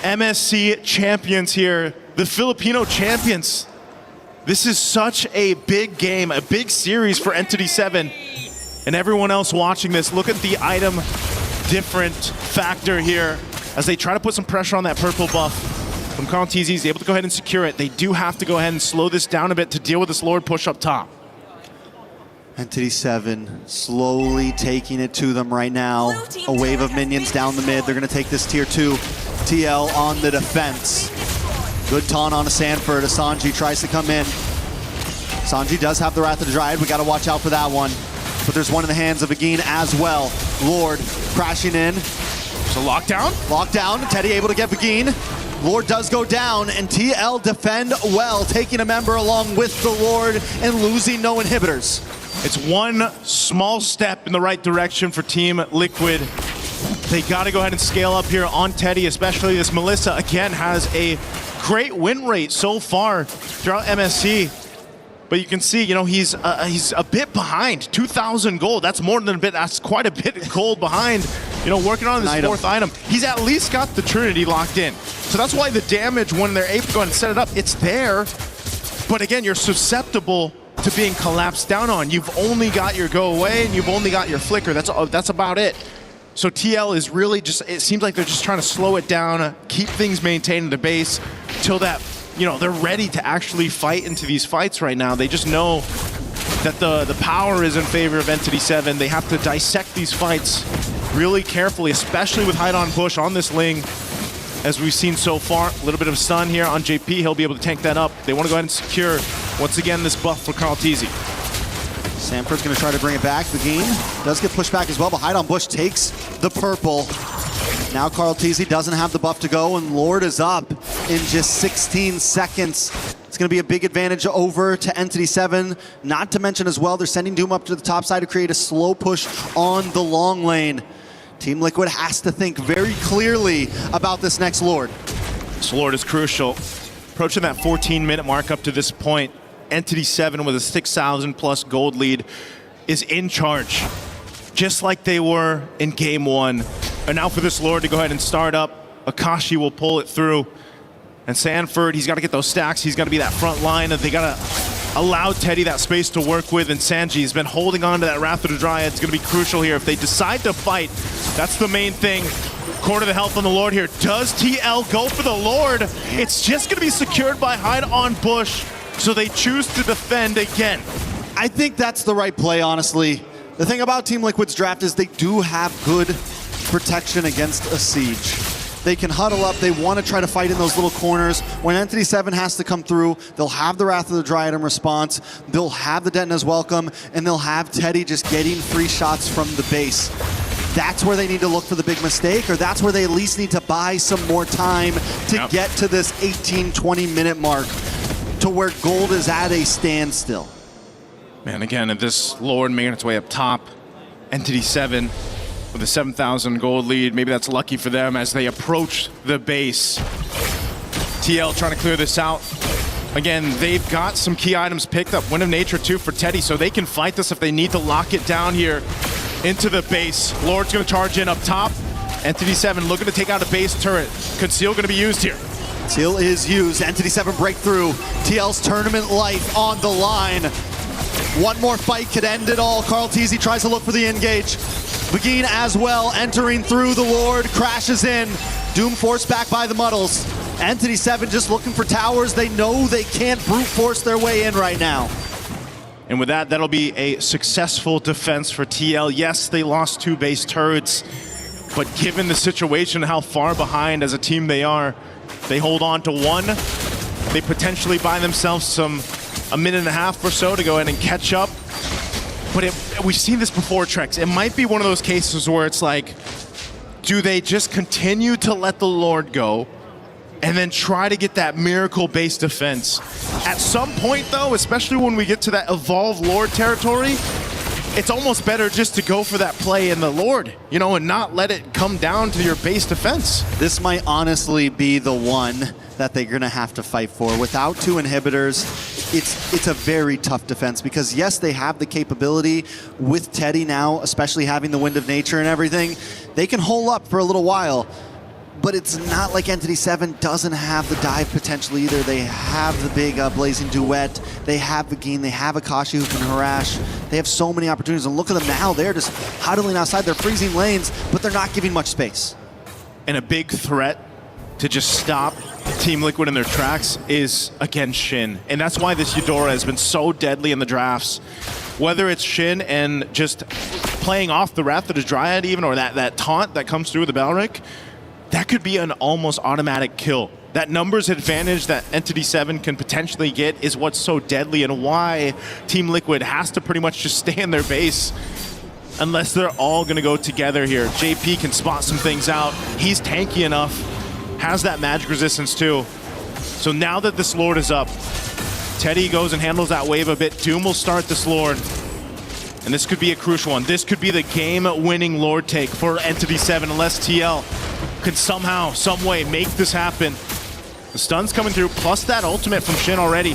MSC champions here, the Filipino champions. This is such a big game, a big series for Entity 7. And everyone else watching this, look at the item different factor here as they try to put some pressure on that purple buff. From Carl Teasy, he's able to go ahead and secure it. They do have to go ahead and slow this down a bit to deal with this Lord push up top. Entity 7 slowly taking it to them right now. A wave of minions down the mid. They're going to take this tier 2. TL on the defense. Good taunt on a Sanford. Asanji tries to come in. Asanji does have the Wrath of the Dryad. We got to watch out for that one. But there's one in the hands of Agin as well. Lord crashing in. There's a lockdown? Lockdown. Teddy able to get Agin. Lord does go down, and TL defend well, taking a member along with the Lord and losing no inhibitors. It's one small step in the right direction for Team Liquid. They got to go ahead and scale up here on Teddy, especially this Melissa, again, has a great win rate so far throughout MSC. But you can see, you know, he's a bit behind. 2,000 gold, that's more than a bit, that's quite a bit of gold behind. You know, working on this fourth item. He's at least got the Trinity locked in. So that's why the damage, when they're able to go ahead and set it up, it's there. But again, you're susceptible to being collapsed down on. You've only got your go away and you've only got your flicker. That's about it. So TL is really just, it seems like they're just trying to slow it down, keep things maintained at the base till that, you know, they're ready to actually fight into these fights right now. They just know that the power is in favor of Entity 7. They have to dissect these fights really carefully, especially with Hide on Bush on this Ling. As we've seen so far, a little bit of stun here on JP. He'll be able to tank that up. They want to go ahead and secure, once again, this buff for Carl Teasy. Sanford's going to try to bring it back. The game does get pushed back as well, but Hide on Bush takes the purple. Now Carl Teasy doesn't have the buff to go, and Lord is up in just 16 seconds. It's going to be a big advantage over to Entity 7. Not to mention as well, they're sending Doom up to the top side to create a slow push on the long lane. Team Liquid has to think very clearly about this next Lord. This Lord is crucial. Approaching that 14-minute mark up to this point, Entity 7 with a 6,000 plus gold lead is in charge. just like they were in game one. And now for this Lord to go ahead and start up. Akashi will pull it through. And Sanford, he's got to get those stacks. He's got to be that front line. They got to allow Teddy that space to work with. And Sanji has been holding on to that Wrath of the Dryad. It's going to be crucial here. If they decide to fight, that's the main thing. Quarter the health on the Lord here. Does TL go for the Lord? It's just going to be secured by Hide on Bush. So they choose to defend again. I think that's the right play, honestly. The thing about Team Liquid's draft is they do have good protection against a siege. They can huddle up. They want to try to fight in those little corners. When Entity 7 has to come through, they'll have the Wrath of the Dryad in response. They'll have the Detna's welcome, and they'll have Teddy just getting free shots from the base. That's where they need to look for the big mistake, or that's where they at least need to buy some more time to get to this 18-20 minute mark to where gold is at a standstill. Man, again, if this Lord making its way up top, Entity 7 with a 7,000 gold lead. Maybe that's lucky for them as they approach the base. TL trying to clear this out. Again, they've got some key items picked up. Wind of Nature too for Teddy, so they can fight this if they need to lock it down here into the base. Lord's gonna charge in up top. Entity 7 looking to take out a base turret. Conceal gonna be used here. Conceal is used. Entity 7 breakthrough. TL's tournament life on the line. One more fight could end it all. Carl Teasy tries to look for the engage. Begin as well, entering through the Lord, crashes in. Doom forced back by the Muddles. Entity 7 just looking for towers. They know they can't brute force their way in right now. And with that, that'll be a successful defense for TL. Yes, they lost 2 base turrets, but given the situation, how far behind as a team they are, they hold on to 1. They potentially buy themselves a minute and a half or so to go ahead and catch up. But we've seen this before, Trex. It might be one of those cases where it's like, do they just continue to let the Lord go and then try to get that miracle base defense? At some point though, especially when we get to that evolved Lord territory, it's almost better just to go for that play in the Lord, you know, and not let it come down to your base defense. This might honestly be the one that they're gonna have to fight for. Without 2 inhibitors, it's a very tough defense because yes, they have the capability with Teddy now, especially having the Wind of Nature and everything. They can hold up for a little while, but it's not like Entity 7 doesn't have the dive potential either. They have the big Blazing Duet. They have Begin. They have Akashi who can harass. They have so many opportunities. And look at them now. They're just huddling outside. They're freezing lanes, but they're not giving much space. And a big threat to just stop Team Liquid in their tracks is, again, Shin. And that's why this Eudora has been so deadly in the drafts. Whether it's Shin and just playing off the Wrath of the Dryad even, or that taunt that comes through with the Balric, that could be an almost automatic kill. That numbers advantage that Entity 7 can potentially get is what's so deadly and why Team Liquid has to pretty much just stay in their base unless they're all gonna go together here. JP can spot some things out. He's tanky enough, has that magic resistance too. So now that this Lord is up, Teddy goes and handles that wave a bit. Doom will start this Lord. And this could be a crucial one. This could be the game-winning Lord take for Entity 7 unless TL could somehow, some way make this happen. The stun's coming through, plus that ultimate from Shin already.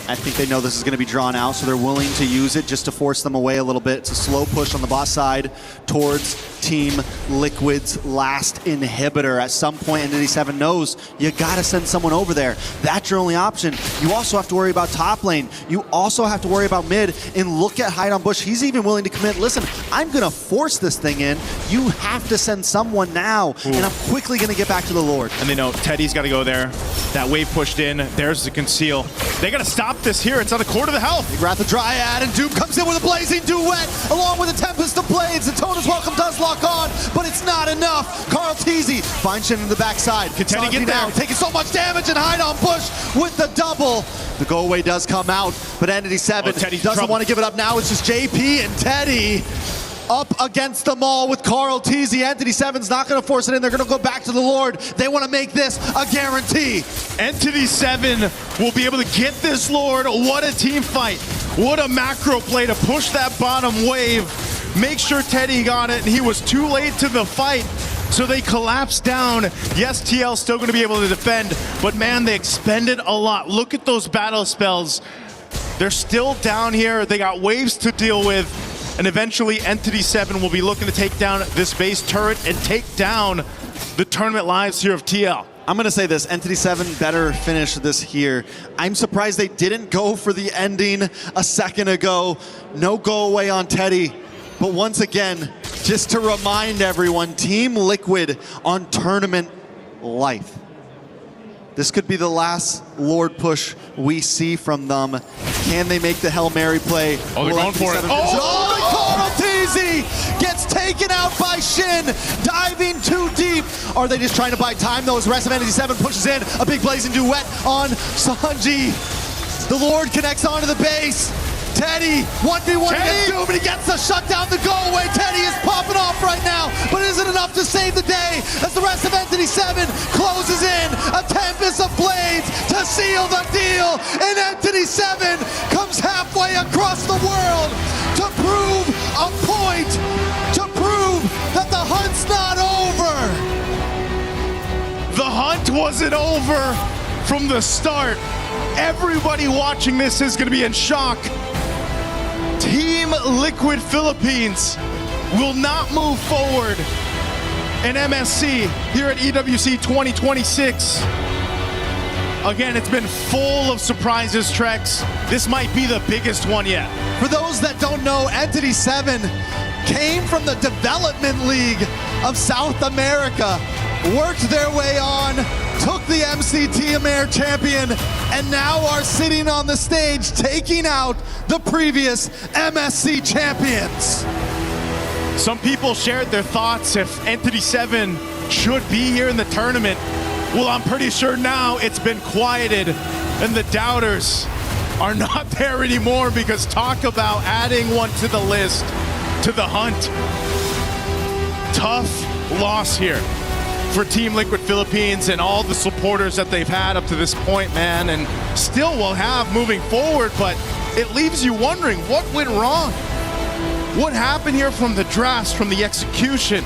I think they know this is going to be drawn out, so they're willing to use it just to force them away a little bit. It's a slow push on the bot side towards Team Liquid's last inhibitor. At some point, Entity 7 knows you got to send someone over there. That's your only option. You also have to worry about top lane. You also have to worry about mid. And look at Hide on Bush. He's even willing to commit. Listen, I'm going to force this thing in. You have to send someone now. Ooh. And I'm quickly going to get back to the Lord. And they know Teddy's got to go there. That wave pushed in. There's the conceal. They got to stop this here. It's on a quarter of the health. Big Wrath of Dryad, and Doom comes in with a Blazing Duet along with a Tempest of Blades. The Tona's Welcome does lock on, but it's not enough. Carl Teasy finds Shin in the backside. Can Teddy get there? Taking so much damage, and Hide on Bush with the double. The go away does come out, but Entity 7 doesn't want to give it up now. It's just JP and Teddy up against them all with Carl Teasy. Entity 7's not going to force it in. They're going to go back to the Lord. They want to make this a guarantee. Entity 7 will be able to get this Lord. What a team fight. What a macro play to push that bottom wave. Make sure Teddy got it, and he was too late to the fight. So they collapse down. Yes, TL's still going to be able to defend, but man, they expended a lot. Look at those battle spells. They're still down here. They got waves to deal with. And eventually, Entity 7 will be looking to take down this base turret and take down the tournament lives here of TL. I'm going to say this, Entity 7 better finish this here. I'm surprised they didn't go for the ending a second ago. No go away on Teddy. But once again, just to remind everyone, Team Liquid on tournament life. This could be the last Lord push we see from them. Can they make the Hail Mary play? Oh, they're going for it. Carl TZ gets taken out by Shin, diving too deep. Are they just trying to buy time? Though as rest of Entity 7 pushes in, a big blazing duet on Sanji. The Lord connects onto the base. Teddy, 1v1 against Doom, and he gets the shutdown, the go away. Teddy is popping off right now, but is it enough to save the day as the rest of Entity 7 closes in? A tempest of blades to seal the deal, and Entity 7 comes halfway across the world to prove a point, to prove that the hunt's not over. The hunt wasn't over from the start. Everybody watching this is going to be in shock. Team Liquid Philippines will not move forward in MSC here at EWC 2026. Again, it's been full of surprises, Trex. This might be the biggest one yet. For those that don't know, Entity 7 came from the Development League of South America, worked their way on, took the MCT Amer champion, and now are sitting on the stage taking out the previous MSC champions. Some people shared their thoughts if Entity 7 should be here in the tournament. Well, I'm pretty sure now it's been quieted and the doubters are not there anymore, because talk about adding one to the list, to the hunt. Tough loss here for Team Liquid Philippines and all the supporters that they've had up to this point, man, and still will have moving forward, but it leaves you wondering what went wrong. What happened here from the drafts, from the execution?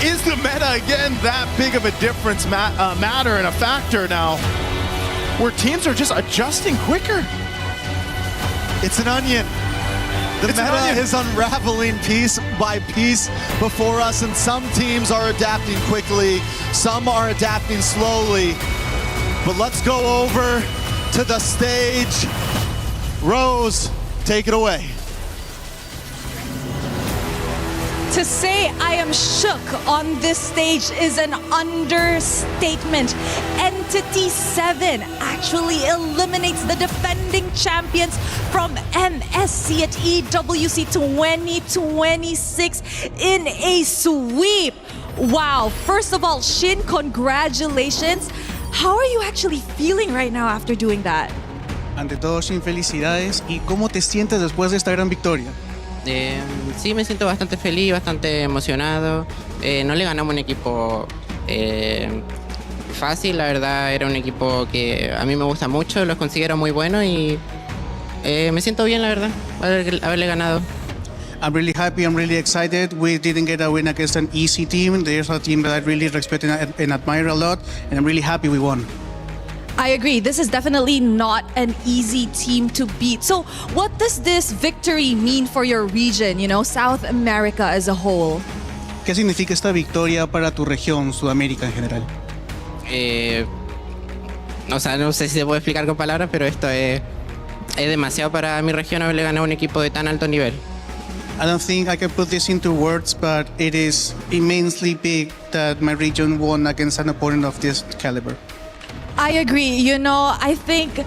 Is the meta, again, that big of a difference matter and a factor now where teams are just adjusting quicker? It's an onion. The meta is unraveling piece by piece before us, and some teams are adapting quickly, some are adapting slowly. But let's go over to the stage. Rose, take it away. To say I am shook on this stage is an understatement. Entity 7 actually eliminates the defending champions from MSC at EWC 2026 in a sweep. Wow, first of all, Shin, congratulations. How are you actually feeling right now after doing that? Ante todo, Shin, felicidades. ¿Y cómo te sientes después de esta gran victoria? Sí, me siento bastante feliz, bastante emocionado. No le ganamos un equipo fácil, la verdad era un equipo que a mí me gusta mucho, los considero muy buenos y me siento bien, la verdad, haberle ganado. I'm really happy, I'm really excited. We didn't get a win against an easy team. There's a team that I really respect and admire a lot, and I'm really happy we won. I agree. This is definitely not an easy team to beat. So what does this victory mean for your region, South America as a whole? ¿Qué significa esta victoria para tu región, Sudamérica en general? No sé si se puede explicar con palabras, pero esto es demasiado para mi región haberle ganado a un equipo de tan alto nivel. I don't think I can put this into words, but it is immensely big that my region won against an opponent of this caliber. I agree. I think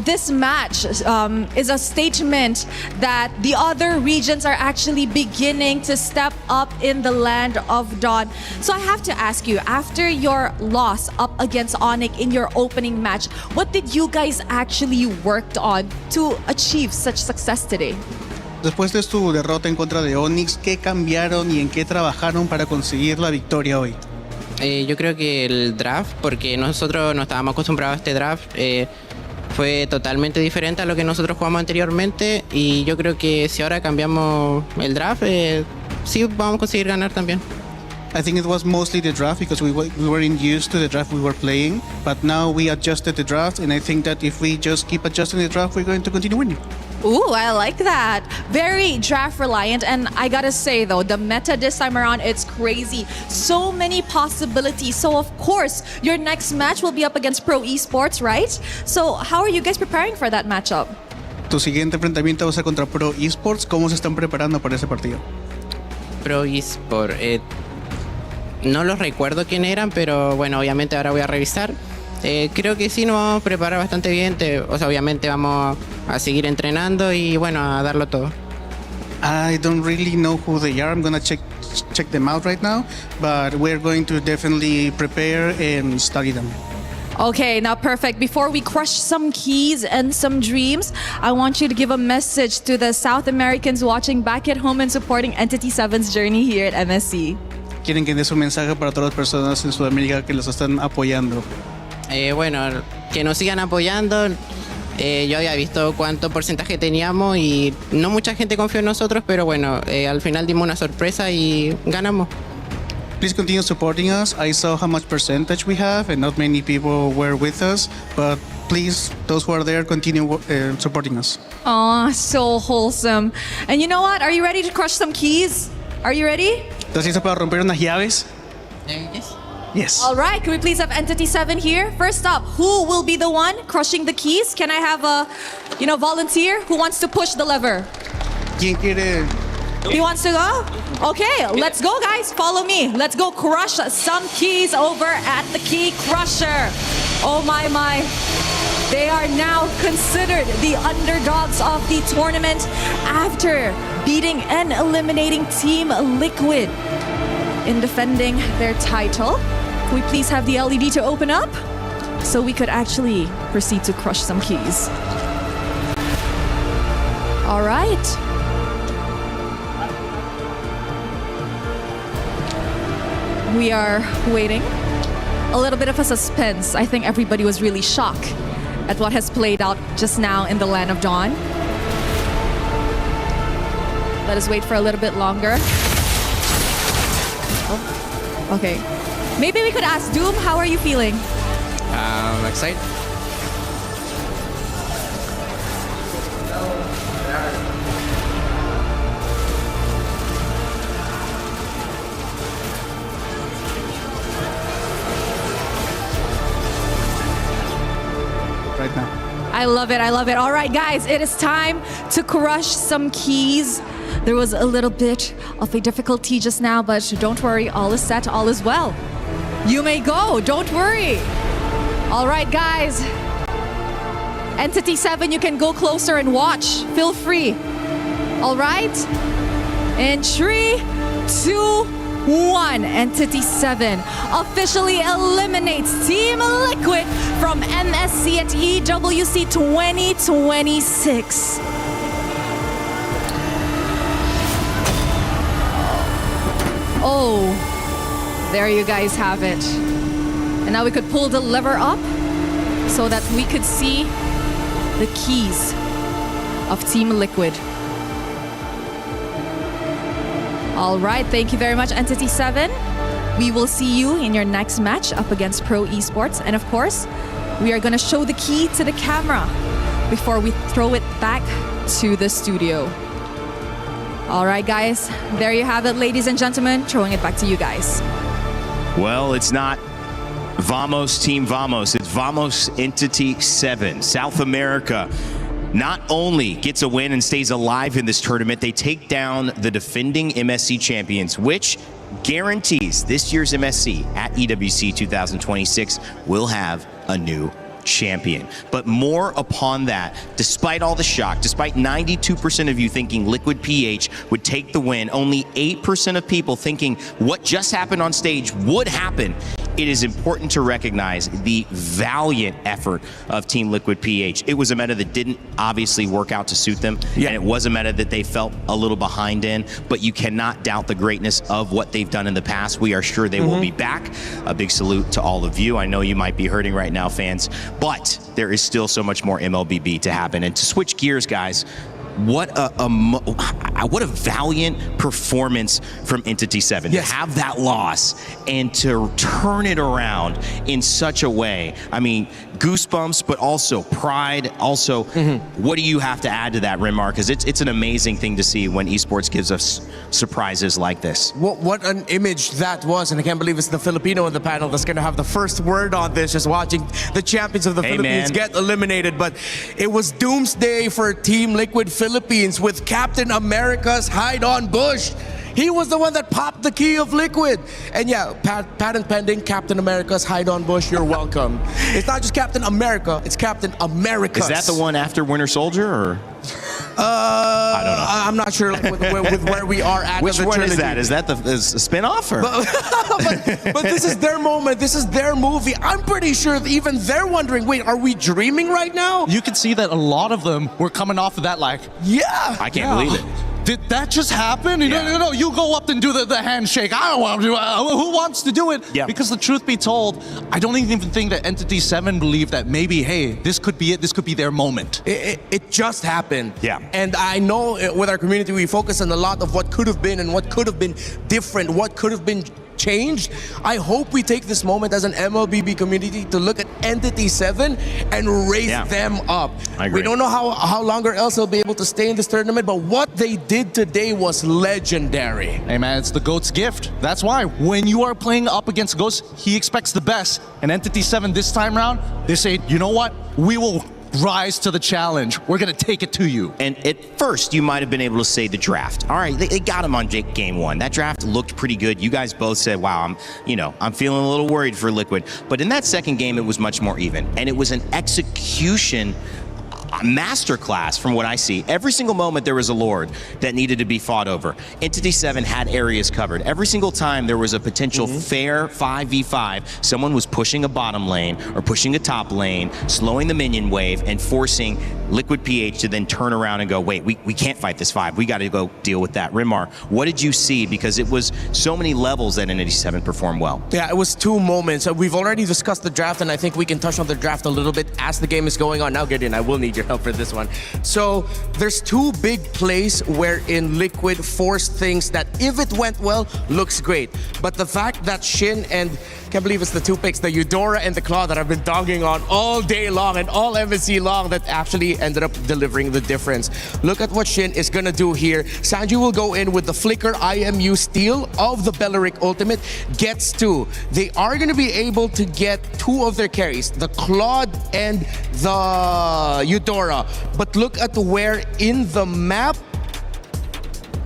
this match is a statement that the other regions are actually beginning to step up in the land of Dawn. So I have to ask you, after your loss up against Onyx in your opening match, what did you guys actually worked on to achieve such success today? Después de tu derrota en contra de Onyx, ¿qué cambiaron y en qué trabajaron para conseguir la victoria hoy? Yo creo que el draft, porque nosotros no estábamos acostumbrados a este draft, fue totalmente diferente a lo que nosotros jugamos anteriormente, y yo creo que si ahora cambiamos el draft, sí vamos a conseguir ganar también. I think it was mostly the draft because we weren't used to the draft we were playing, but now we adjusted the draft, and I think that if we just keep adjusting the draft, we're going to continue winning. Ooh, I like that. Very draft reliant. And I gotta say though, the meta this time around, it's crazy. So many possibilities. So of course, your next match will be up against Pro Esports, right? So how are you guys preparing for that matchup? Tu siguiente enfrentamiento va a ser contra Pro Esports. ¿Cómo se están preparando para ese partido? Pro Esports, no los recuerdo quién eran, pero bueno, obviamente ahora voy a revisar. Creo que sí nos vamos a preparar bastante bien. Obviamente vamos a seguir entrenando y bueno, a darlo todo. I don't really know who they are. I'm gonna check them out right now, but we're going to definitely prepare and study them. Okay, now perfect. Before we crush some keys and some dreams, I want you to give a message to the South Americans watching back at home and supporting Entity 7's journey here at MSC. Quieren que des un mensaje para todas las personas en Sudamérica que los están apoyando. Bueno, que nos sigan apoyando. Yo había visto cuánto porcentaje teníamos y no mucha gente confió en nosotros, pero bueno, al final dimos una sorpresa y ganamos. Please continue supporting us. I saw how much percentage we have and not many people were with us, but please, those who are there, continue supporting us. Aw, so wholesome. And you know what? Are you ready to crush some keys? Are you ready? ¿Estás listo para romper unas llaves? Yes. All right, can we please have Entity 7 here? First up, who will be the one crushing the keys? Can I have a, volunteer who wants to push the lever? ¿Quién quiere? He wants to go? Okay, let's go guys, follow me. Let's go crush some keys over at the Key Crusher. Oh my. They are now considered the underdogs of the tournament after beating and eliminating Team Liquid in defending their title. Can we please have the LED to open up so we could actually proceed to crush some keys? All right. We are waiting. A little bit of a suspense. I think everybody was really shocked at what has played out just now in the Land of Dawn. Let us wait for a little bit longer. Oh, okay. Maybe we could ask Doom, how are you feeling? Excited. Right now. I love it. All right, guys, it is time to crush some keys. There was a little bit of a difficulty just now, but don't worry, all is set, all is well. You may go, don't worry. All right, guys. Entity 7, you can go closer and watch. Feel free. All right? In 3, 2, 1, Entity 7 officially eliminates Team Liquid from MSC at EWC 2026. Oh, there you guys have it. And now we could pull the lever up so that we could see the keys of Team Liquid. All right, thank you very much, Entity 7. We will see you in your next match up against Pro Esports. And of course, we are gonna show the key to the camera before we throw it back to the studio. All right, guys, there you have it, ladies and gentlemen, throwing it back to you guys. Well, it's not Vamos Team Vamos, it's Vamos Entity 7. South America not only gets a win and stays alive in this tournament, they take down the defending MSC champions, which guarantees this year's MSC at EWC 2026 will have a new champion. But more upon that, despite all the shock, despite 92% of you thinking Liquid PH would take the win, only 8% of people thinking what just happened on stage would happen. It is important to recognize the valiant effort of Team Liquid PH. It was a meta that didn't obviously work out to suit them, and it was a meta that they felt a little behind in, but you cannot doubt the greatness of what they've done in the past. We are sure they will be back. A big salute to all of you. I know you might be hurting right now, fans, but there is still so much more MLBB to happen. And to switch gears, guys, what a valiant performance from Entity 7 to have that loss and to turn it around in such a way. I mean, goosebumps, but also pride. Also, what do you have to add to that, Rimar? Because it's an amazing thing to see when esports gives us surprises like this. What an image that was, and I can't believe it's the Filipino in the panel that's going to have the first word on this, just watching the champions of the Philippines get eliminated. But it was doomsday for Team Liquid Philippines with Captain America's hide-on bush. He was the one that popped the key of Liquid. And yeah, patent pending, Captain America's hide-on bush, you're welcome. It's not just Captain America, it's Captain America. Is that the one after Winter Soldier, or? I don't know. I'm not sure with where we are at. Which one is that? Is that the spin-off? Or? But this is their moment. This is their movie. I'm pretty sure even they're wondering, wait, are we dreaming right now? You can see that a lot of them were coming off of that like, yeah. I can't believe it. Did that just happen? You know, you go up and do the handshake. I don't want to do it. Who wants to do it? Yeah. Because the truth be told, I don't even think that Entity 7 believed that maybe, hey, this could be it. This could be their moment. It just happened. Yeah. And I know with our community, we focus on a lot of what could have been and what could have been different, what could have been changed. I hope we take this moment as an MLBB community to look at Entity 7 and raise them up. I agree. We don't know how longer else they'll be able to stay in this tournament, but what they did today was legendary. Hey man, it's the GOAT's gift. That's why when you are playing up against GOATs, he expects the best. And Entity 7 this time round, they say, you know what? We will rise to the challenge. We're going to take it to you. And at first, you might have been able to say the draft. All right, they got him on game one. That draft looked pretty good. You guys both said, wow, I'm feeling a little worried for Liquid. But in that second game, it was much more even. And it was an execution masterclass from what I see. Every single moment there was a Lord that needed to be fought over. Entity 7 had areas covered. Every single time there was a potential fair 5v5, someone was pushing a bottom lane or pushing a top lane, slowing the minion wave and forcing Liquid PH to then turn around and go, wait, we can't fight this 5. We got to go deal with that. Rimar, what did you see? Because it was so many levels that Entity 7 performed well. Yeah, it was two moments. We've already discussed the draft, and I think we can touch on the draft a little bit as the game is going on. Now, Gideon, I will need your help for this one. So there's two big plays wherein Liquid forced things that, if it went well, looks great. But the fact that Shin and, can't believe it's the two picks, the Eudora and the Claw that I've been dogging on all day long and all MSC long, that actually ended up delivering the difference. Look at what Shin is gonna do here. Sanji will go in with the Flicker IMU steal of the Belleric ultimate, gets two. They are gonna be able to get two of their carries, the Claude and the Eudora. But look at where in the map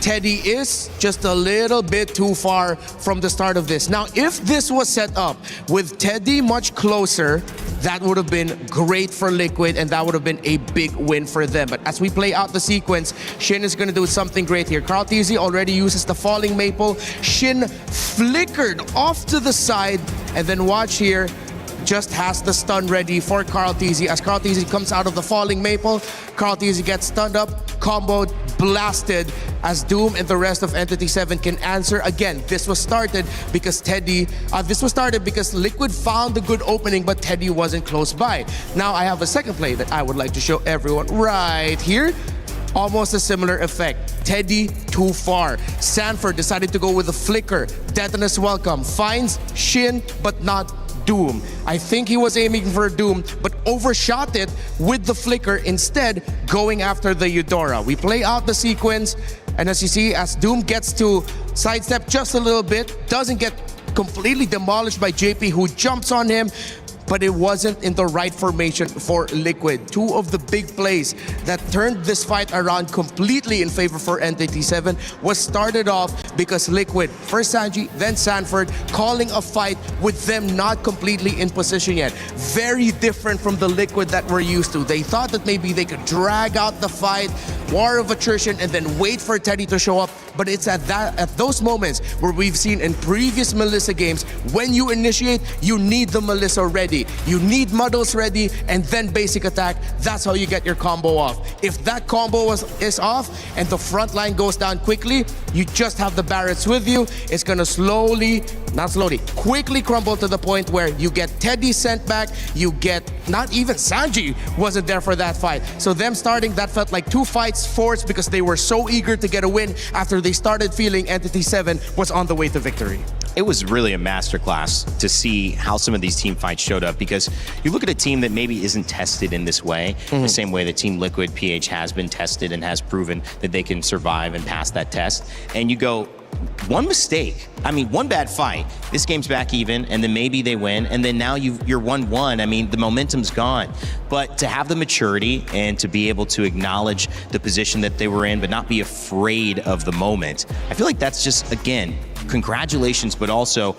Teddy is, just a little bit too far from the start of this. Now, if this was set up with Teddy much closer, that would have been great for Liquid, and that would have been a big win for them. But as we play out the sequence, Shin is going to do something great here. Carl TZ already uses the Falling Maple. Shin flickered off to the side, and then watch here, just has the stun ready for Carl TZ. As Carl TZ comes out of the Falling Maple, Carl TZ gets stunned up, comboed, blasted, as Doom and the rest of Entity 7 can answer. Again, this was started because Liquid found a good opening, but Teddy wasn't close by. Now I have a second play that I would like to show everyone right here. Almost a similar effect. Teddy too far. Sanford decided to go with the Flicker. Detonus welcome. Finds Shin, but not Doom. I think he was aiming for Doom, but overshot it with the Flicker, instead going after the Eudora. We play out the sequence, and as you see, as Doom gets to sidestep just a little bit, doesn't get completely demolished by JP, who jumps on him, but it wasn't in the right formation for Liquid. Two of the big plays that turned this fight around completely in favor for Entity 7 was started off because Liquid, first Sanji, then Sanford, calling a fight with them not completely in position yet. Very different from the Liquid that we're used to. They thought that maybe they could drag out the fight, war of attrition, and then wait for Teddy to show up. But it's at those moments where we've seen in previous Melissa games, when you initiate, you need the Melissa ready. You need Muddles ready, and then basic attack. That's how you get your combo off. If that combo is off and the front line goes down quickly, you just have the Barretts with you. It's gonna slowly not slowly, quickly crumbled to the point where you get Teddy sent back, you get, not even Sanji wasn't there for that fight. So them starting, that felt like 2 fights forced because they were so eager to get a win after they started feeling Entity 7 was on the way to victory. It was really a masterclass to see how some of these team fights showed up, because you look at a team that maybe isn't tested in this way, the same way that Team Liquid PH has been tested and has proven that they can survive and pass that test. And you go, one mistake, I mean, one bad fight, this game's back even, and then maybe they win, and then now you're 1-1. I mean, the momentum's gone. But to have the maturity and to be able to acknowledge the position that they were in, but not be afraid of the moment, I feel like that's just, again, congratulations, but also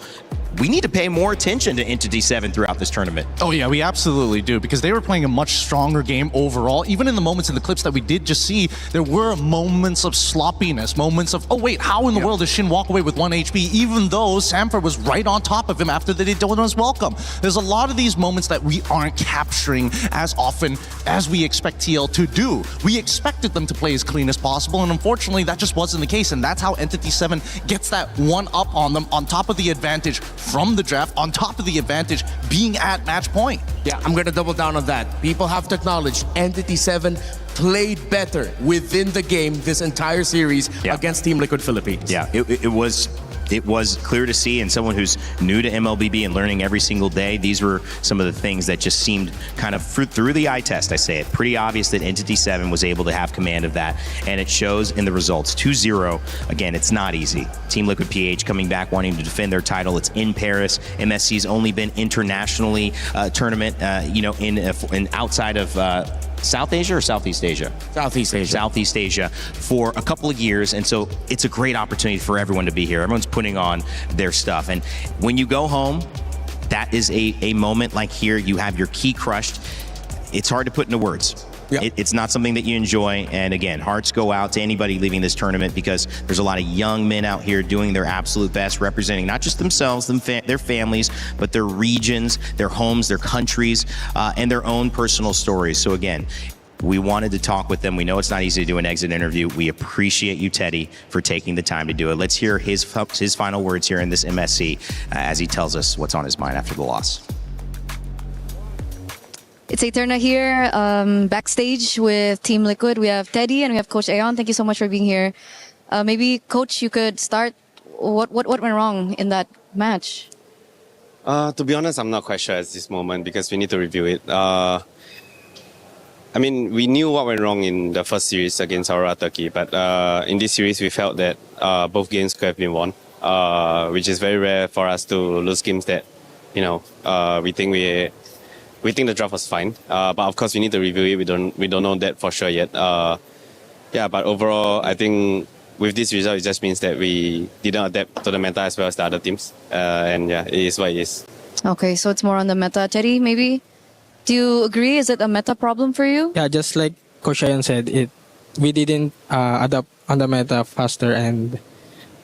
we need to pay more attention to Entity 7 throughout this tournament. Oh yeah, we absolutely do, because they were playing a much stronger game overall. Even in the moments in the clips that we did just see, there were moments of sloppiness, moments of, oh wait, how in the world does Shin walk away with 1 HP, even though Samford was right on top of him after the Daytona's welcome. There's a lot of these moments that we aren't capturing as often as we expect TL to do. We expected them to play as clean as possible, and unfortunately that just wasn't the case, and that's how Entity 7 gets that one up on them, on top of the advantage from the draft, on top of the advantage being at match point. Yeah, I'm going to double down on that. People have to acknowledge Entity 7 played better within the game this entire series against Team Liquid Philippines. Yeah, it was clear to see, and someone who's new to MLBB and learning every single day, these were some of the things that just seemed kind of through the eye test, I say it, pretty obvious that Entity 7 was able to have command of that, and it shows in the results. 2-0, again, it's not easy. Team Liquid PH coming back, wanting to defend their title. It's in Paris. MSC's only been internationally tournament, in outside of South Asia or Southeast Asia? Southeast Asia. Southeast Asia for a couple of years, and so it's a great opportunity for everyone to be here. Everyone's putting on their stuff, and when you go home, that is a moment like here. You have your key crushed. It's hard to put into words. It's not something that you enjoy, and again, hearts go out to anybody leaving this tournament, because there's a lot of young men out here doing their absolute best, representing not just themselves, their families, but their regions, their homes, their countries, and their own personal stories. So again, we wanted to talk with them. We know it's not easy to do an exit interview. We appreciate you, Teddy, for taking the time to do it. Let's hear his final words here in this MSC as he tells us what's on his mind after the loss. It's Eterna here, backstage with Team Liquid. We have Teddy and we have Coach Aeon. Thank you so much for being here. Maybe, Coach, you could start. What went wrong in that match? To be honest, I'm not quite sure at this moment, because we need to review it. I mean, we knew what went wrong in the first series against Aurora Turkey, but in this series, we felt that both games could have been won, which is very rare for us to lose games that, we think the draft was fine, but of course we need to review it. We don't know that for sure yet. But overall, I think with this result, it just means that we didn't adapt to the meta as well as the other teams. It is what it is. Okay, so it's more on the meta. Teddy, maybe? Do you agree? Is it a meta problem for you? Yeah, just like Coach Ayan said, we didn't adapt on the meta faster, and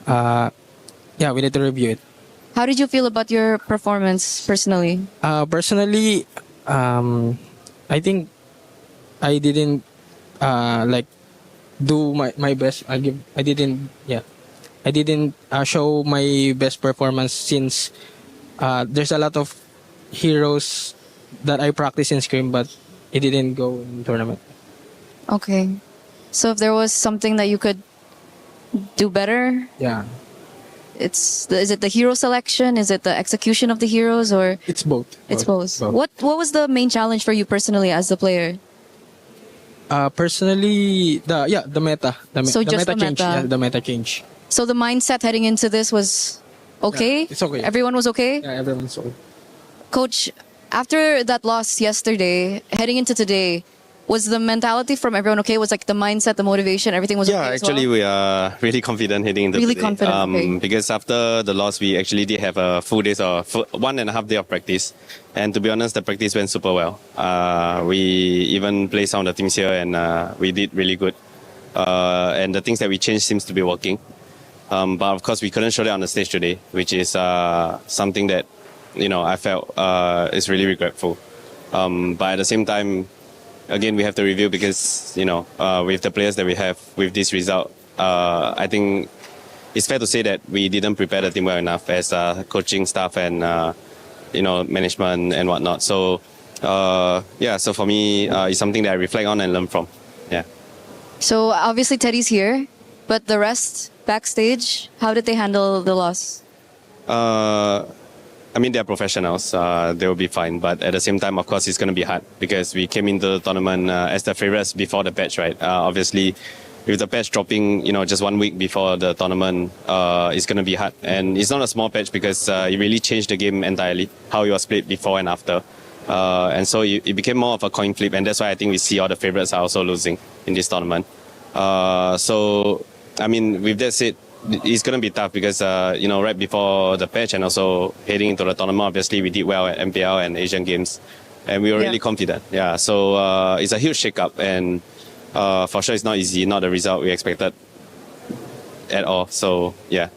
we need to review it. How did you feel about your performance personally? Personally, I think I didn't do my best. I didn't show my best performance, since there's a lot of heroes that I practice in scrim, but it didn't go in tournament. Okay, so if there was something that you could do better, is it the hero selection? Is it the execution of the heroes, or it's both? It's both. What was the main challenge for you personally as the player? Personally, the meta. The meta change. Yeah, the meta change. So the mindset heading into this was okay? Yeah, it's okay. Everyone was okay? Yeah, everyone's okay. Coach, after that loss yesterday, heading into today, was the mentality from everyone okay? Was like the mindset, the motivation, everything was okay? Yeah, actually, we are really confident heading into really today. Confident, okay. Because after the loss, we actually did have a full day or 1.5 day of practice. And to be honest, the practice went super well. We even played some of the teams here, and we did really good. And the things that we changed seems to be working. But of course, we couldn't show that on the stage today, which is something that, I felt is really regretful. But at the same time, again, we have to review, because, with the players that we have with this result, I think it's fair to say that we didn't prepare the team well enough as coaching staff and management and whatnot. So so for me, it's something that I reflect on and learn from. Yeah. So obviously Teddy's here, but the rest backstage, how did they handle the loss? I mean, they're professionals. They will be fine. But at the same time, of course, it's going to be hard because we came into the tournament as the favorites before the patch, right? Obviously, with the patch dropping, just 1 week before the tournament, it's going to be hard. And it's not a small patch because it really changed the game entirely, how it was played before and after. And so it became more of a coin flip. And that's why I think we see all the favorites are also losing in this tournament. So, I mean, with that said, it's going to be tough because, right before the patch and also heading into the tournament, obviously we did well at MPL and Asian Games. And we were really confident. Yeah, so it's a huge shake-up. And for sure it's not easy, not the result we expected at all. So, yeah.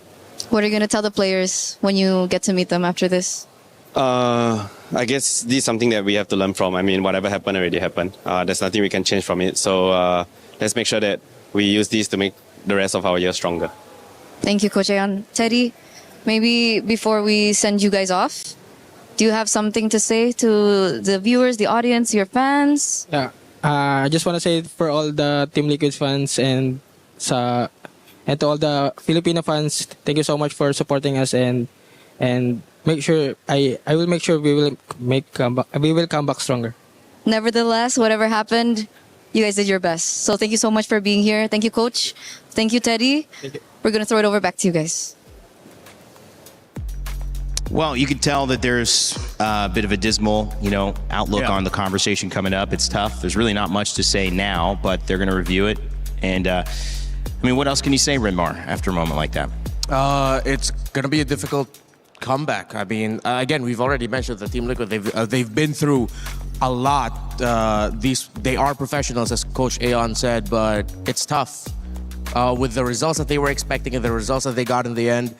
What are you going to tell the players when you get to meet them after this? I guess this is something that we have to learn from. I mean, whatever happened already happened. There's nothing we can change from it. So let's make sure that we use this to make the rest of our year stronger. Thank you, Coach Ayan. Teddy, maybe before we send you guys off, do you have something to say to the viewers, the audience, your fans? Yeah, I just want to say for all the Team Liquid fans and to all the Filipino fans, thank you so much for supporting us and make sure I will make sure we will come back stronger. Nevertheless, whatever happened, you guys did your best. So thank you so much for being here. Thank you, Coach. Thank you, Teddy. Thank you. We're going to throw it over back to you guys. Well, you can tell that there's a bit of a dismal, outlook on the conversation coming up. It's tough. There's really not much to say now, but they're going to review it. And, what else can you say, Rinmar, after a moment like that? It's going to be a difficult comeback. I mean, again, we've already mentioned the Team Liquid. They've been through a lot. They are professionals, as Coach Ayan said, but it's tough. With the results that they were expecting and the results that they got in the end,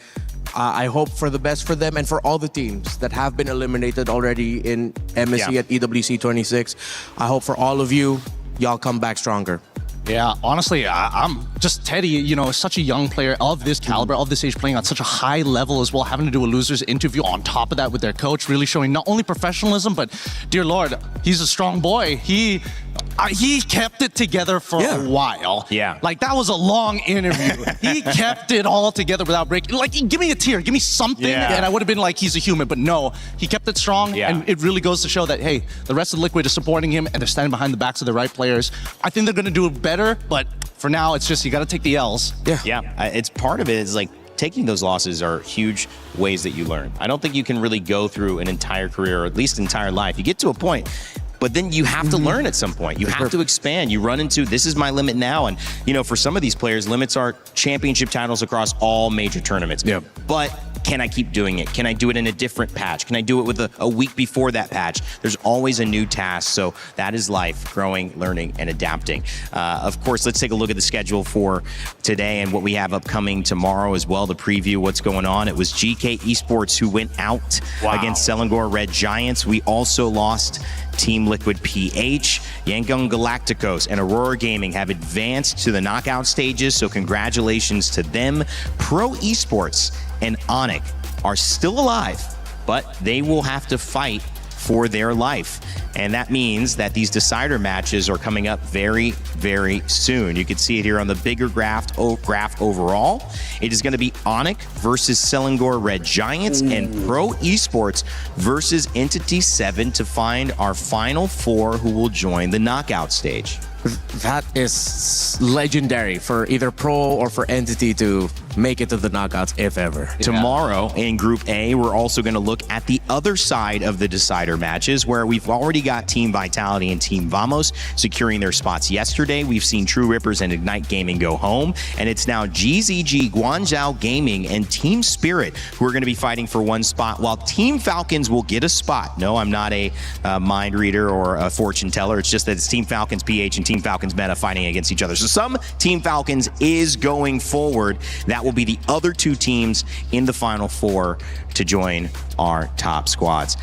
I hope for the best for them and for all the teams that have been eliminated already in MSC at EWC 26. I hope for all of you, y'all come back stronger. Yeah, honestly, I'm just Teddy, such a young player of this caliber, of this age, playing on such a high level as well, having to do a loser's interview on top of that with their coach, really showing not only professionalism, but dear Lord, he's a strong boy. He kept it together for a while. Yeah. Like, that was a long interview. He kept it all together without breaking. Like, give me a tear, give me something, and I would have been like, he's a human. But no, he kept it strong, and it really goes to show that, hey, the rest of Liquid is supporting him, and they're standing behind the backs of the right players. I think they're going to do it better, but for now, it's just you got to take the L's. Yeah, it's part of it is like taking those losses are huge ways that you learn. I don't think you can really go through an entire career, or at least entire life. You get to a point, but then you have to learn at some point. You have to expand. You run into, this is my limit now. And, for some of these players, limits are championship titles across all major tournaments. Yeah. But can I keep doing it? Can I do it in a different patch? Can I do it with a week before that patch? There's always a new task. So that is life, growing, learning, and adapting. Of course, let's take a look at the schedule for today and what we have upcoming tomorrow as well to preview what's going on. It was GK Esports who went out against Selangor Red Giants. We also lost Team Liquid PH. Yangon Galacticos and Aurora Gaming have advanced to the knockout stages, so congratulations to them. Pro Esports and Onyx are still alive, but they will have to fight for their life. And that means that these decider matches are coming up very, very soon. You can see it here on the bigger graph overall. It is going to be Onyx versus Selangor Red Giants and Pro Esports versus Entity 7 to find our final four who will join the knockout stage. That is legendary for either Pro or for Entity to make it to the knockouts, if ever. Tomorrow in Group A, we're also going to look at the other side of the decider matches, where we've already got Team Vitality and Team Vamos securing their spots yesterday. We've seen True Rippers and Ignite Gaming go home, and it's now GZG, Guangzhou Gaming, and Team Spirit who are going to be fighting for one spot, while Team Falcons will get a spot. No, I'm not a mind reader or a fortune teller. It's just that it's Team Falcons PH and Team Falcons Meta fighting against each other. So some Team Falcons is going forward. That will be the other two teams in the Final Four to join our top squads.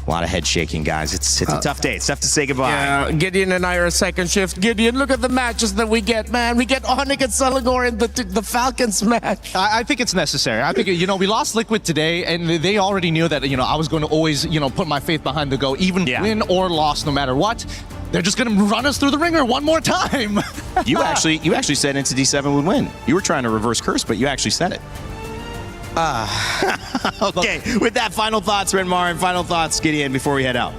A lot of head shaking, guys. It's a tough day. It's tough to say goodbye. Yeah, Gideon and I are a second shift. Gideon, look at the matches that we get, man. We get Onyx and Celigor in the Falcons match. I think it's necessary. I think, we lost Liquid today, and they already knew that, I was going to always, put my faith behind the Go, even win or loss, no matter what. They're just going to run us through the ringer one more time. You actually said into D7 would win. You were trying to reverse curse, but you actually said it. Okay, with that, final thoughts, Renmar, and final thoughts, Gideon, before we head out.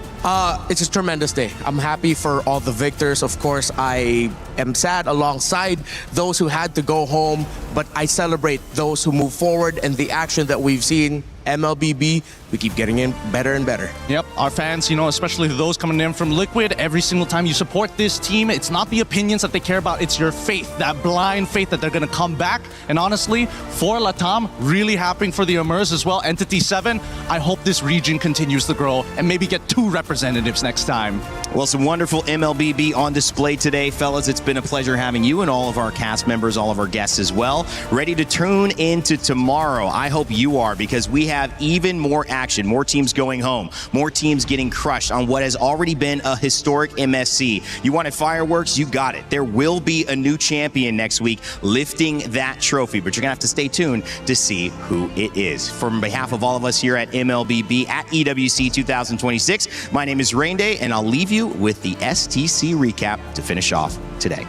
It's a tremendous day. I'm happy for all the victors. Of course, I am sad alongside those who had to go home, but I celebrate those who move forward and the action that we've seen. MLBB, we keep getting in better and better. Yep, our fans, especially those coming in from Liquid, every single time you support this team, it's not the opinions that they care about, it's your faith, that blind faith that they're going to come back. And honestly, for Latam, really happy for the Amers as well. Entity 7, I hope this region continues to grow and maybe get 2 representatives next time. Well, some wonderful MLBB on display today, fellas. It's been a pleasure having you and all of our cast members, all of our guests as well. Ready to tune into tomorrow. I hope you are, because we have even more action, more teams going home, more teams getting crushed on what has already been a historic MSC. You wanted fireworks? You got it. There will be a new champion next week lifting that trophy, but you're going to have to stay tuned to see who it is. From behalf of all of us here at MLBB at EWC 2026, my name is Rain Day, and I'll leave you with the STC recap to finish off today.